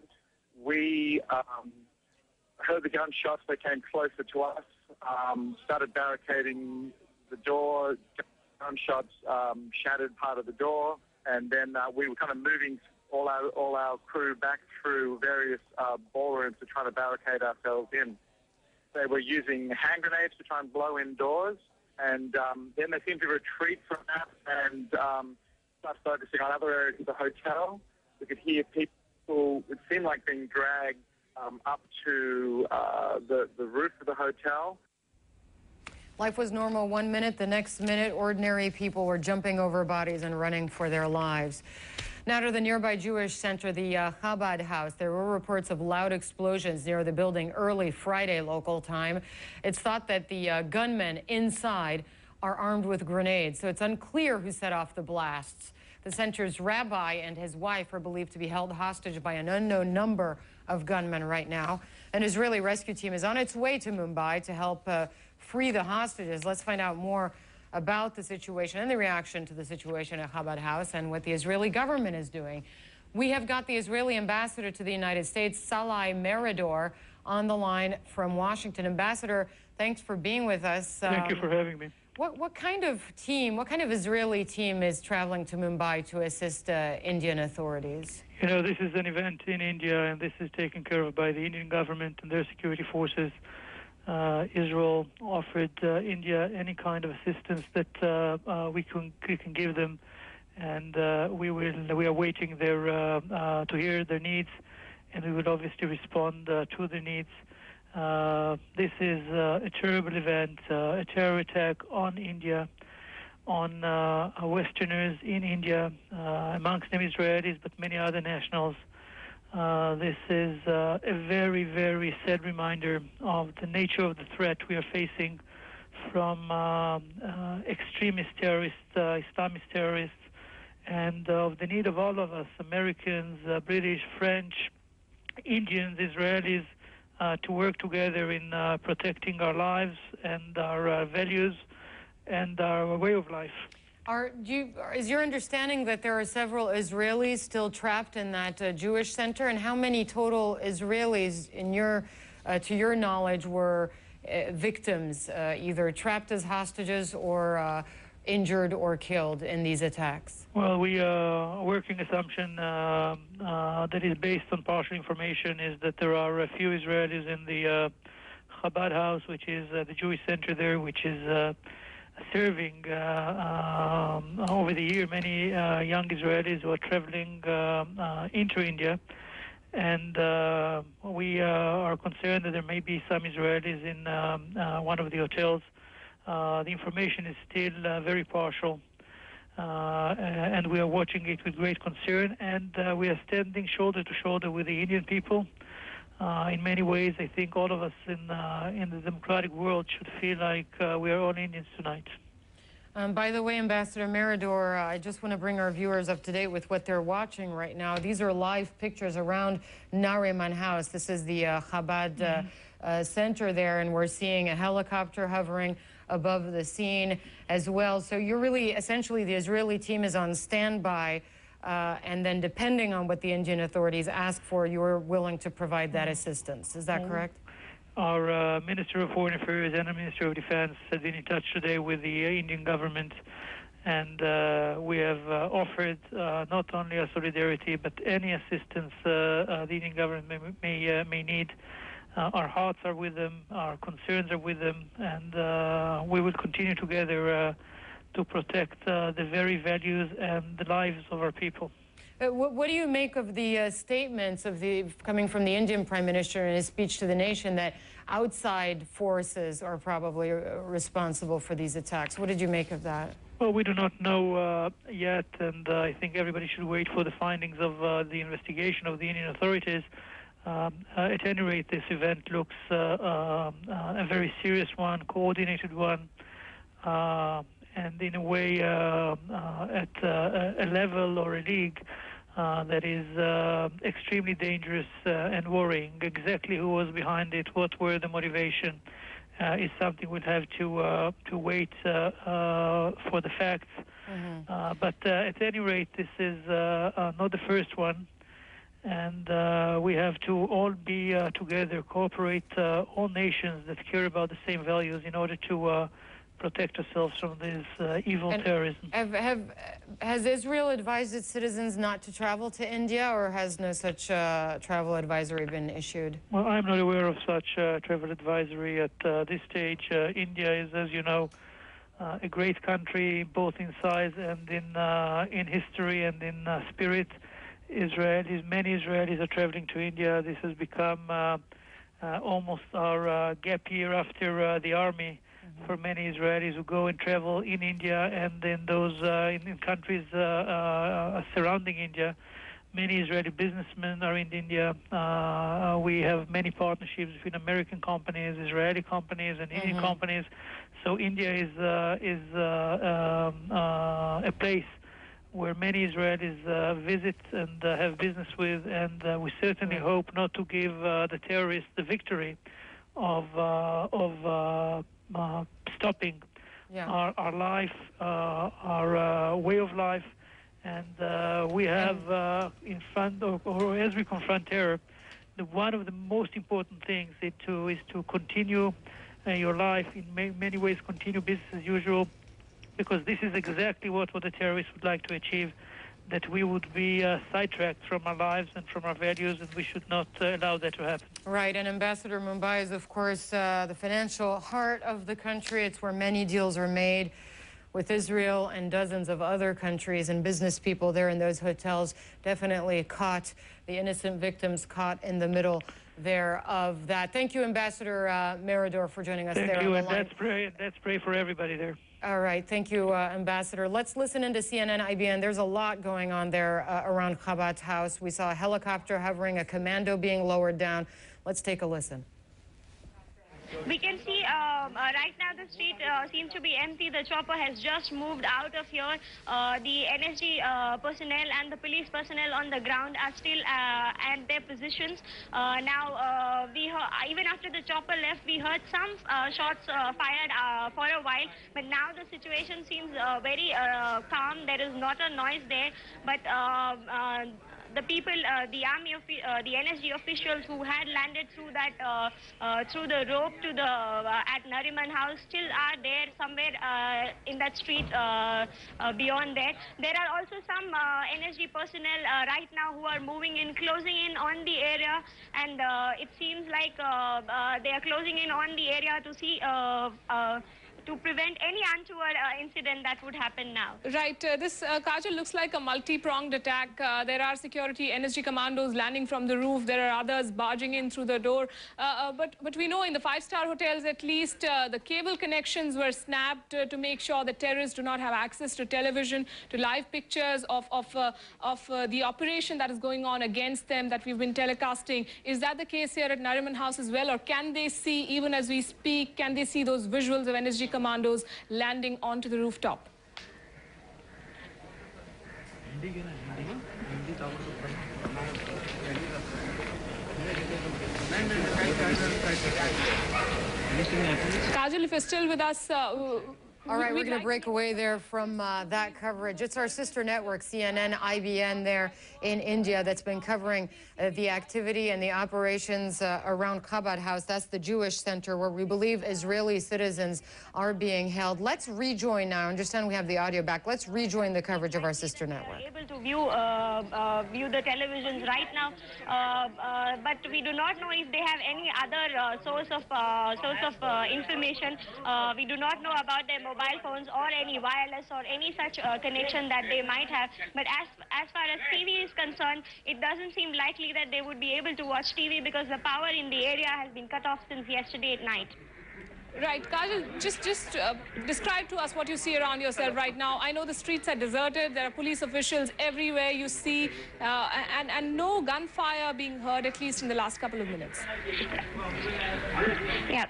We heard the gunshots. They came closer to us, started barricading the door. Gunshots shattered part of the door. And then we were kind of moving all our crew back through various ballrooms to try to barricade ourselves in. They were using hand grenades to try and blow in doors, and then they seemed to retreat from that and start focusing on other areas of the hotel. We could hear people, it seemed like being dragged up to the roof of the hotel. Life was normal 1 minute. The next minute, ordinary people were jumping over bodies and running for their lives. Now to the nearby Jewish center, the Chabad house. There were reports of loud explosions near the building early Friday local time. It's thought that the gunmen inside are armed with grenades, so it's unclear who set off the blasts. The center's rabbi and his wife are believed to be held hostage by an unknown number of gunmen right now. An Israeli rescue team is on its way to Mumbai to help free the hostages. Let's find out more about the situation and the reaction to the situation at Chabad House and what the Israeli government is doing. We have got the Israeli ambassador to the United States, Salai Meridor, on the line from Washington. Ambassador, thanks for being with us. Thank you for having me. What kind of Israeli team is traveling to Mumbai to assist Indian authorities? You know, this is an event in India, and this is taken care of by the Indian government and their security forces. Israel offered India any kind of assistance that we can give them, and we are waiting to hear their needs, and we will obviously respond to their needs. This is a terrible event, a terror attack on India, on Westerners in India, amongst them Israelis, but many other nationals. This is a very, very sad reminder of the nature of the threat we are facing from extremist terrorists, Islamist terrorists, and of the need of all of us, Americans, British, French, Indians, Israelis, to work together in protecting our lives and our values and our way of life. Is your understanding that there are several Israelis still trapped in that Jewish center? And how many total Israelis, to your knowledge, were victims, either trapped as hostages or injured or killed in these attacks? Well, a working assumption that is based on partial information is that there are a few Israelis in the Chabad house, which is the Jewish center there, which is serving over the year many young Israelis who are traveling into India. And we are concerned that there may be some Israelis in one of the hotels. The information is still very partial, and we are watching it with great concern, and we are standing shoulder to shoulder with the Indian people. In many ways, I think all of us in the democratic world should feel like we are all Indians tonight. By the way, Ambassador Mirador, I just want to bring our viewers up to date with what they're watching right now. These are live pictures around Nariman House. This is the Chabad center there, and we're seeing a helicopter hovering above the scene as well. So you're really, essentially, the Israeli team is on standby, and then depending on what the Indian authorities ask for, you're willing to provide that assistance. Is that correct? Our Minister of Foreign Affairs and the Minister of Defense has been in touch today with the Indian government, and we have offered not only our solidarity, but any assistance the Indian government may need. Our hearts are with them, our concerns are with them, and we will continue together to protect the very values and the lives of our people. What do you make of the statements coming from the Indian Prime Minister in his speech to the nation that outside forces are probably responsible for these attacks? What did you make of that? Well, we do not know yet, and I think everybody should wait for the findings of the investigation of the Indian authorities. At any rate, this event looks a very serious one, coordinated one, and in a way at a level or a league that is extremely dangerous and worrying. Exactly who was behind it, what were the motivation, is something we'll have to wait for the facts. But at any rate, this is not the first one. And we have to all be together, cooperate, all nations that care about the same values in order to protect ourselves from this evil terrorism. Has Israel advised its citizens not to travel to India, or has no such travel advisory been issued? Well, I'm not aware of such travel advisory at this stage. India is, as you know, a great country, both in size and in history and in spirit. Many Israelis are traveling to India. This has become almost our gap year after the army for many Israelis who go and travel in India and in those in countries surrounding India. Many Israeli businessmen are in India. We have many partnerships between American companies, Israeli companies, and Indian companies. So India is a place where many Israelis visit and have business with, and we certainly hope not to give the terrorists the victory of stopping our life, our way of life, and we have in front of, or as we confront terror, one of the most important things is to continue your life in many ways, continue business as usual, because this is exactly what the terrorists would like to achieve, that we would be sidetracked from our lives and from our values, and we should not allow that to happen. Right, and Ambassador, Mumbai is, of course, the financial heart of the country. It's where many deals are made with Israel and dozens of other countries, and business people there in those hotels definitely caught, the innocent victims caught in the middle there of that. Thank you, Ambassador Mirador, for joining us there. Thank you, and let's pray for everybody there. All right. Thank you, Ambassador. Let's listen into CNN IBN. There's a lot going on there around Chabad's house. We saw a helicopter hovering, a commando being lowered down. Let's take a listen. We can see right now the street seems to be empty. The chopper has just moved out of here. The NSG personnel and the police personnel on the ground are still at their positions. Now we even after the chopper left, we heard some shots fired for a while, but now the situation seems very calm. There is not a noise there, but the people, the army, the NSG officials who had landed through that, through the rope to the at Nariman House, still are there somewhere in that street beyond there. There are also some NSG personnel right now who are moving in, closing in on the area, and it seems like they are closing in on the area to see to prevent any untoward incident that would happen now. Right. This, Kajal, looks like a multi-pronged attack. There are security NSG commandos landing from the roof. There are others barging in through the door. But we know in the five-star hotels, at least, the cable connections were snapped to make sure that terrorists do not have access to television, to live pictures of the operation that is going on against them that we've been telecasting. Is that the case here at Nariman House as well? Or can they see, even as we speak, can they see those visuals of NSG commandos landing onto the rooftop? Kajal, if you're still with us, all right, we're going to break away there from that coverage. It's our sister network, CNN, IBN there in India, that's been covering the activity and the operations around Chabad House. That's the Jewish center where we believe Israeli citizens are being held. Let's rejoin now. I understand we have the audio back. Let's rejoin the coverage of our sister network. Able to view view the televisions right now, but we do not know if they have any other source of information. We do not know about their mobile phones or any wireless or any such connection that they might have. But as far as TV is concerned, it doesn't seem likely that they would be able to watch TV because the power in the area has been cut off since yesterday at night. Right, Kajal, just describe to us what you see around yourself right now. I know the streets are deserted. There are police officials everywhere you see, and no gunfire being heard, at least in the last couple of minutes. Yeah,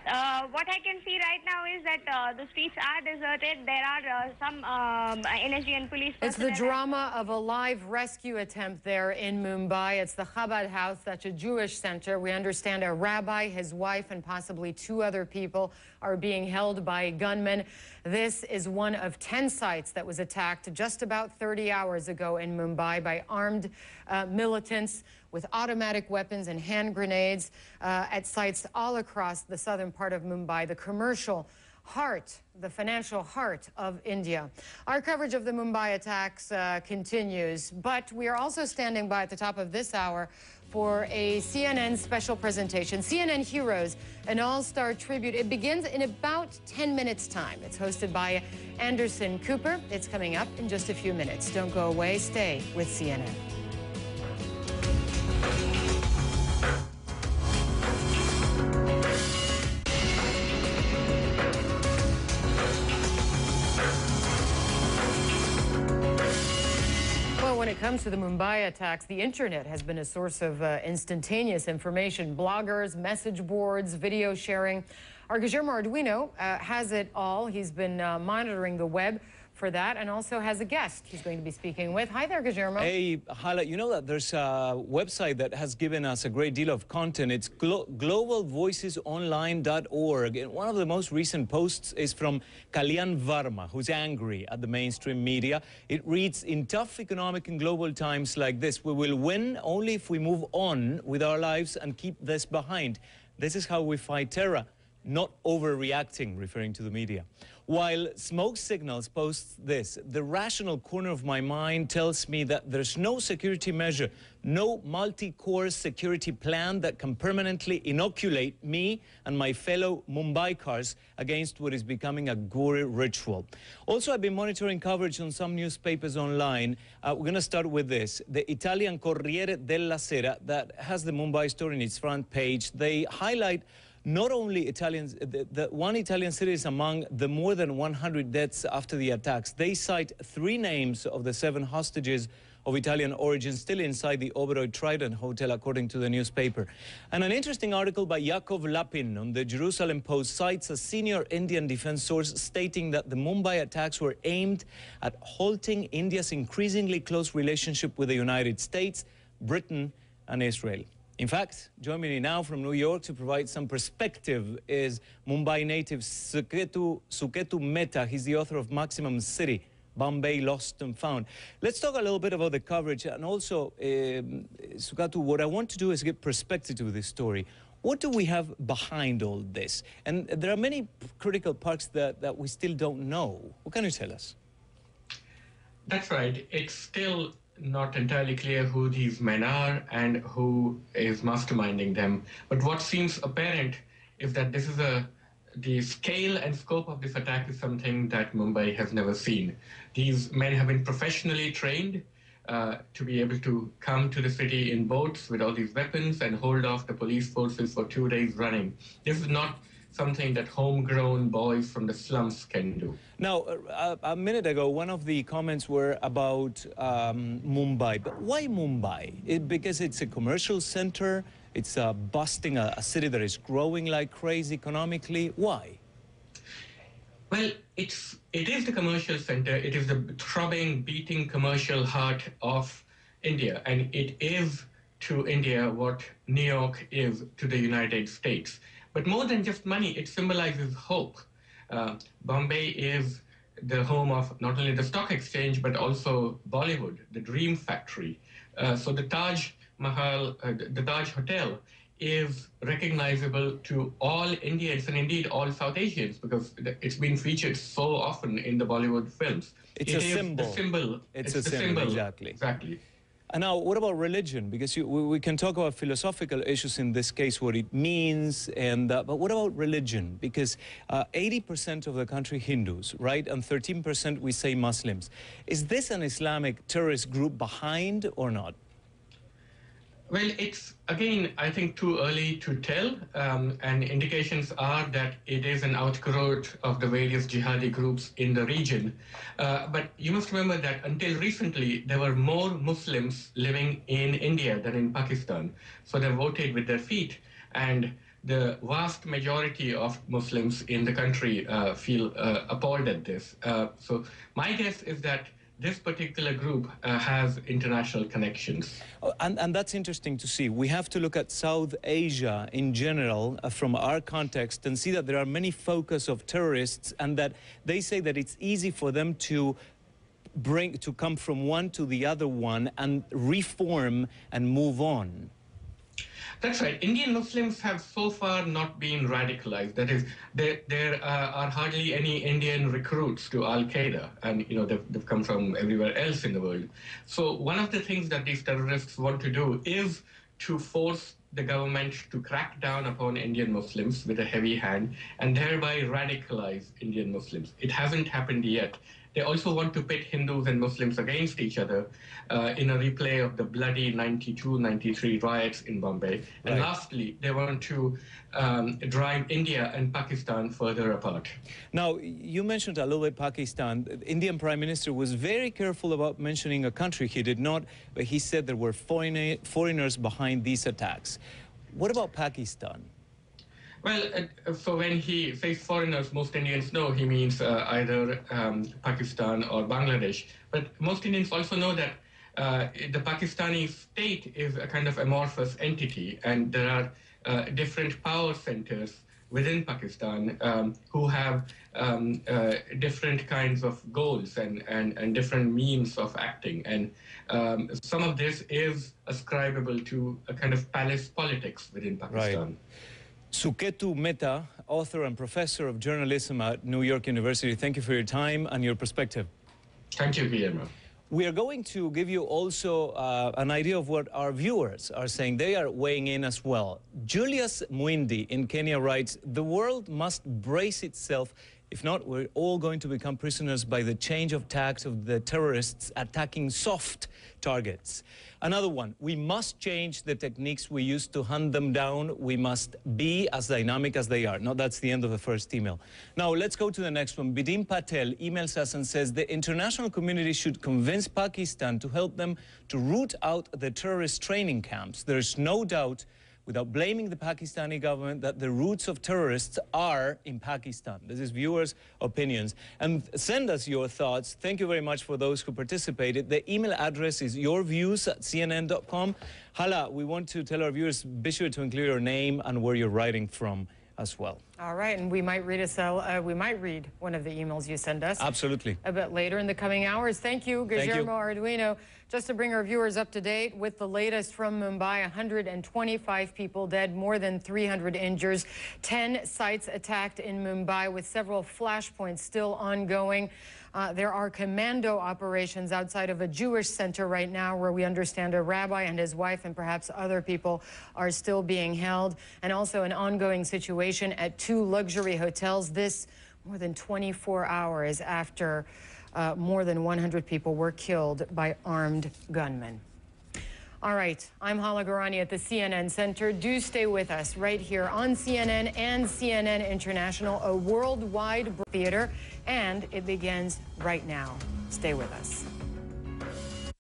what I can see right now is that the streets are deserted. There are some NSG and police personnel. It's the drama of a live rescue attempt there in Mumbai. It's the Chabad House. That's a Jewish center. We understand a rabbi, his wife, and possibly 2 other people are being held by gunmen. This is one of 10 sites that was attacked just about 30 hours ago in Mumbai by armed militants with automatic weapons and hand grenades at sites all across the southern part of Mumbai, the commercial heart, the financial heart of India. Our coverage of the Mumbai attacks continues, but we are also standing by at the top of this hour for a CNN special presentation, CNN Heroes, an all-star tribute. It begins in about 10 minutes' time. It's hosted by Anderson Cooper. It's coming up in just a few minutes. Don't go away. Stay with CNN. When it comes to the Mumbai attacks, the internet has been a source of instantaneous information. Bloggers, message boards, video sharing. Our Guillermo Arduino has it all. He's been monitoring the web for that, and also has a guest he's going to be speaking with. Hi there, Guillermo. Hey, Hala, you know that there's a website that has given us a great deal of content. It's globalvoicesonline.org, and one of the most recent posts is from Kalyan Varma, who's angry at the mainstream media. It reads, in tough economic and global times like this, we will win only if we move on with our lives and keep this behind. This is how we fight terror, not overreacting, referring to the media. While Smoke Signals posts this, the rational corner of my mind tells me that there's no security measure, no multi-core security plan that can permanently inoculate me and my fellow Mumbaikars against what is becoming a gory ritual. Also, I've been monitoring coverage on some newspapers online. We're going to start with this. The Italian Corriere della Sera, that has the Mumbai story in its front page. They highlight not only Italians, the one Italian city is among the more than 100 deaths after the attacks. They cite 3 names of the 7 hostages of Italian origin still inside the Oberoi Trident Hotel, according to the newspaper. And an interesting article by Yakov Lapin on the Jerusalem Post cites a senior Indian defense source stating that the Mumbai attacks were aimed at halting India's increasingly close relationship with the United States, Britain, and Israel. In fact, joining me now from New York to provide some perspective is Mumbai native Suketu Mehta. He's the author of Maximum City, Bombay Lost and Found. Let's talk a little bit about the coverage. And also, Suketu, what I want to do is give perspective to this story. What do we have behind all this? And there are many critical parts that we still don't know. What can you tell us? That's right. It's still not entirely clear who these men are and who is masterminding them. But what seems apparent is that the scale and scope of this attack is something that Mumbai has never seen. These men have been professionally trained to be able to come to the city in boats with all these weapons and hold off the police forces for 2 days running. This is not something that homegrown boys from the slums can do. Now, a minute ago, one of the comments were about Mumbai. But why Mumbai? Because it's a commercial center, it's busting a city that is growing like crazy economically. Why? Well, it is the commercial center. It is the throbbing, beating commercial heart of India. And it is to India what New York is to the United States. But more than just money, it symbolizes hope. Bombay is the home of not only the stock exchange, but also Bollywood, the dream factory. So the Taj Mahal, the Taj Hotel, is recognizable to all Indians and indeed all South Asians because it's been featured so often in the Bollywood films. It's a symbol. It's a symbol, exactly. Exactly. And now, what about religion? Because we can talk about philosophical issues in this case, what it means, and but what about religion? Because 80% of the country Hindus, right, and 13% we say Muslims. Is this an Islamic terrorist group behind or not? Well, it's, again, I think too early to tell, and indications are that it is an outgrowth of the various jihadi groups in the region. But you must remember that until recently, there were more Muslims living in India than in Pakistan. So they voted with their feet, and the vast majority of Muslims in the country feel appalled at this. So my guess is that this particular group has international connections. Oh, and that's interesting to see. We have to look at South Asia in general from our context and see that there are many focus of terrorists and that they say that it's easy for them to come from one to the other one and reform and move on. That's right. Indian Muslims have so far not been radicalized. That is, there are hardly any Indian recruits to Al-Qaeda, and they've come from everywhere else in the world. So one of the things that these terrorists want to do is to force the government to crack down upon Indian Muslims with a heavy hand and thereby radicalize Indian Muslims. It hasn't happened yet. They also want to pit Hindus and Muslims against each other in a replay of the bloody 92-93 riots in Bombay. And lastly, they want to drive India and Pakistan further apart. Now, you mentioned a little bit Pakistan. The Indian Prime Minister was very careful about mentioning a country. He did not, but he said there were foreigners behind these attacks. What about Pakistan? Well, so when he says foreigners, most Indians know he means either Pakistan or Bangladesh. But most Indians also know that the Pakistani state is a kind of amorphous entity, and there are different power centers within Pakistan who have different kinds of goals and different means of acting. And some of this is ascribable to a kind of palace politics within Pakistan. Right. Suketu Mehta, author and professor of journalism at New York University. Thank you for your time and your perspective. Thank you, Guillermo. We are going to give you also an idea of what our viewers are saying. They are weighing in as well. Julius Mwindi in Kenya writes, the world must brace itself. If not, we're all going to become prisoners by the change of tact of the terrorists attacking soft targets. Another one, we must change the techniques we use to hunt them down. We must be as dynamic as they are. No, that's the end of the first email. Now, let's go to the next one. Bidim Patel emails us and says the international community should convince Pakistan to help them to root out the terrorist training camps. There's no doubt without blaming the Pakistani government, that the roots of terrorists are in Pakistan. This is viewers' opinions. And send us your thoughts. Thank you very much for those who participated. The email address is yourviews@cnn.com. Hala, we want to tell our viewers, be sure to include your name and where you're writing from as well. All right, and we might read one of the emails you send us. Absolutely. A bit later in the coming hours. Thank you, Guillermo Arduino. Just to bring our viewers up to date with the latest from Mumbai, 125 people dead, more than 300 injured, 10 sites attacked in Mumbai with several flashpoints still ongoing. There are commando operations outside of a Jewish center right now where we understand a rabbi and his wife and perhaps other people are still being held, and also an ongoing situation at 2 luxury hotels. This more than 24 hours after more than 100 people were killed by armed gunmen. All right, I'm Hala Garani at the CNN Center. Do stay with us right here on CNN and CNN International, a worldwide theater, and it begins right now. Stay with us.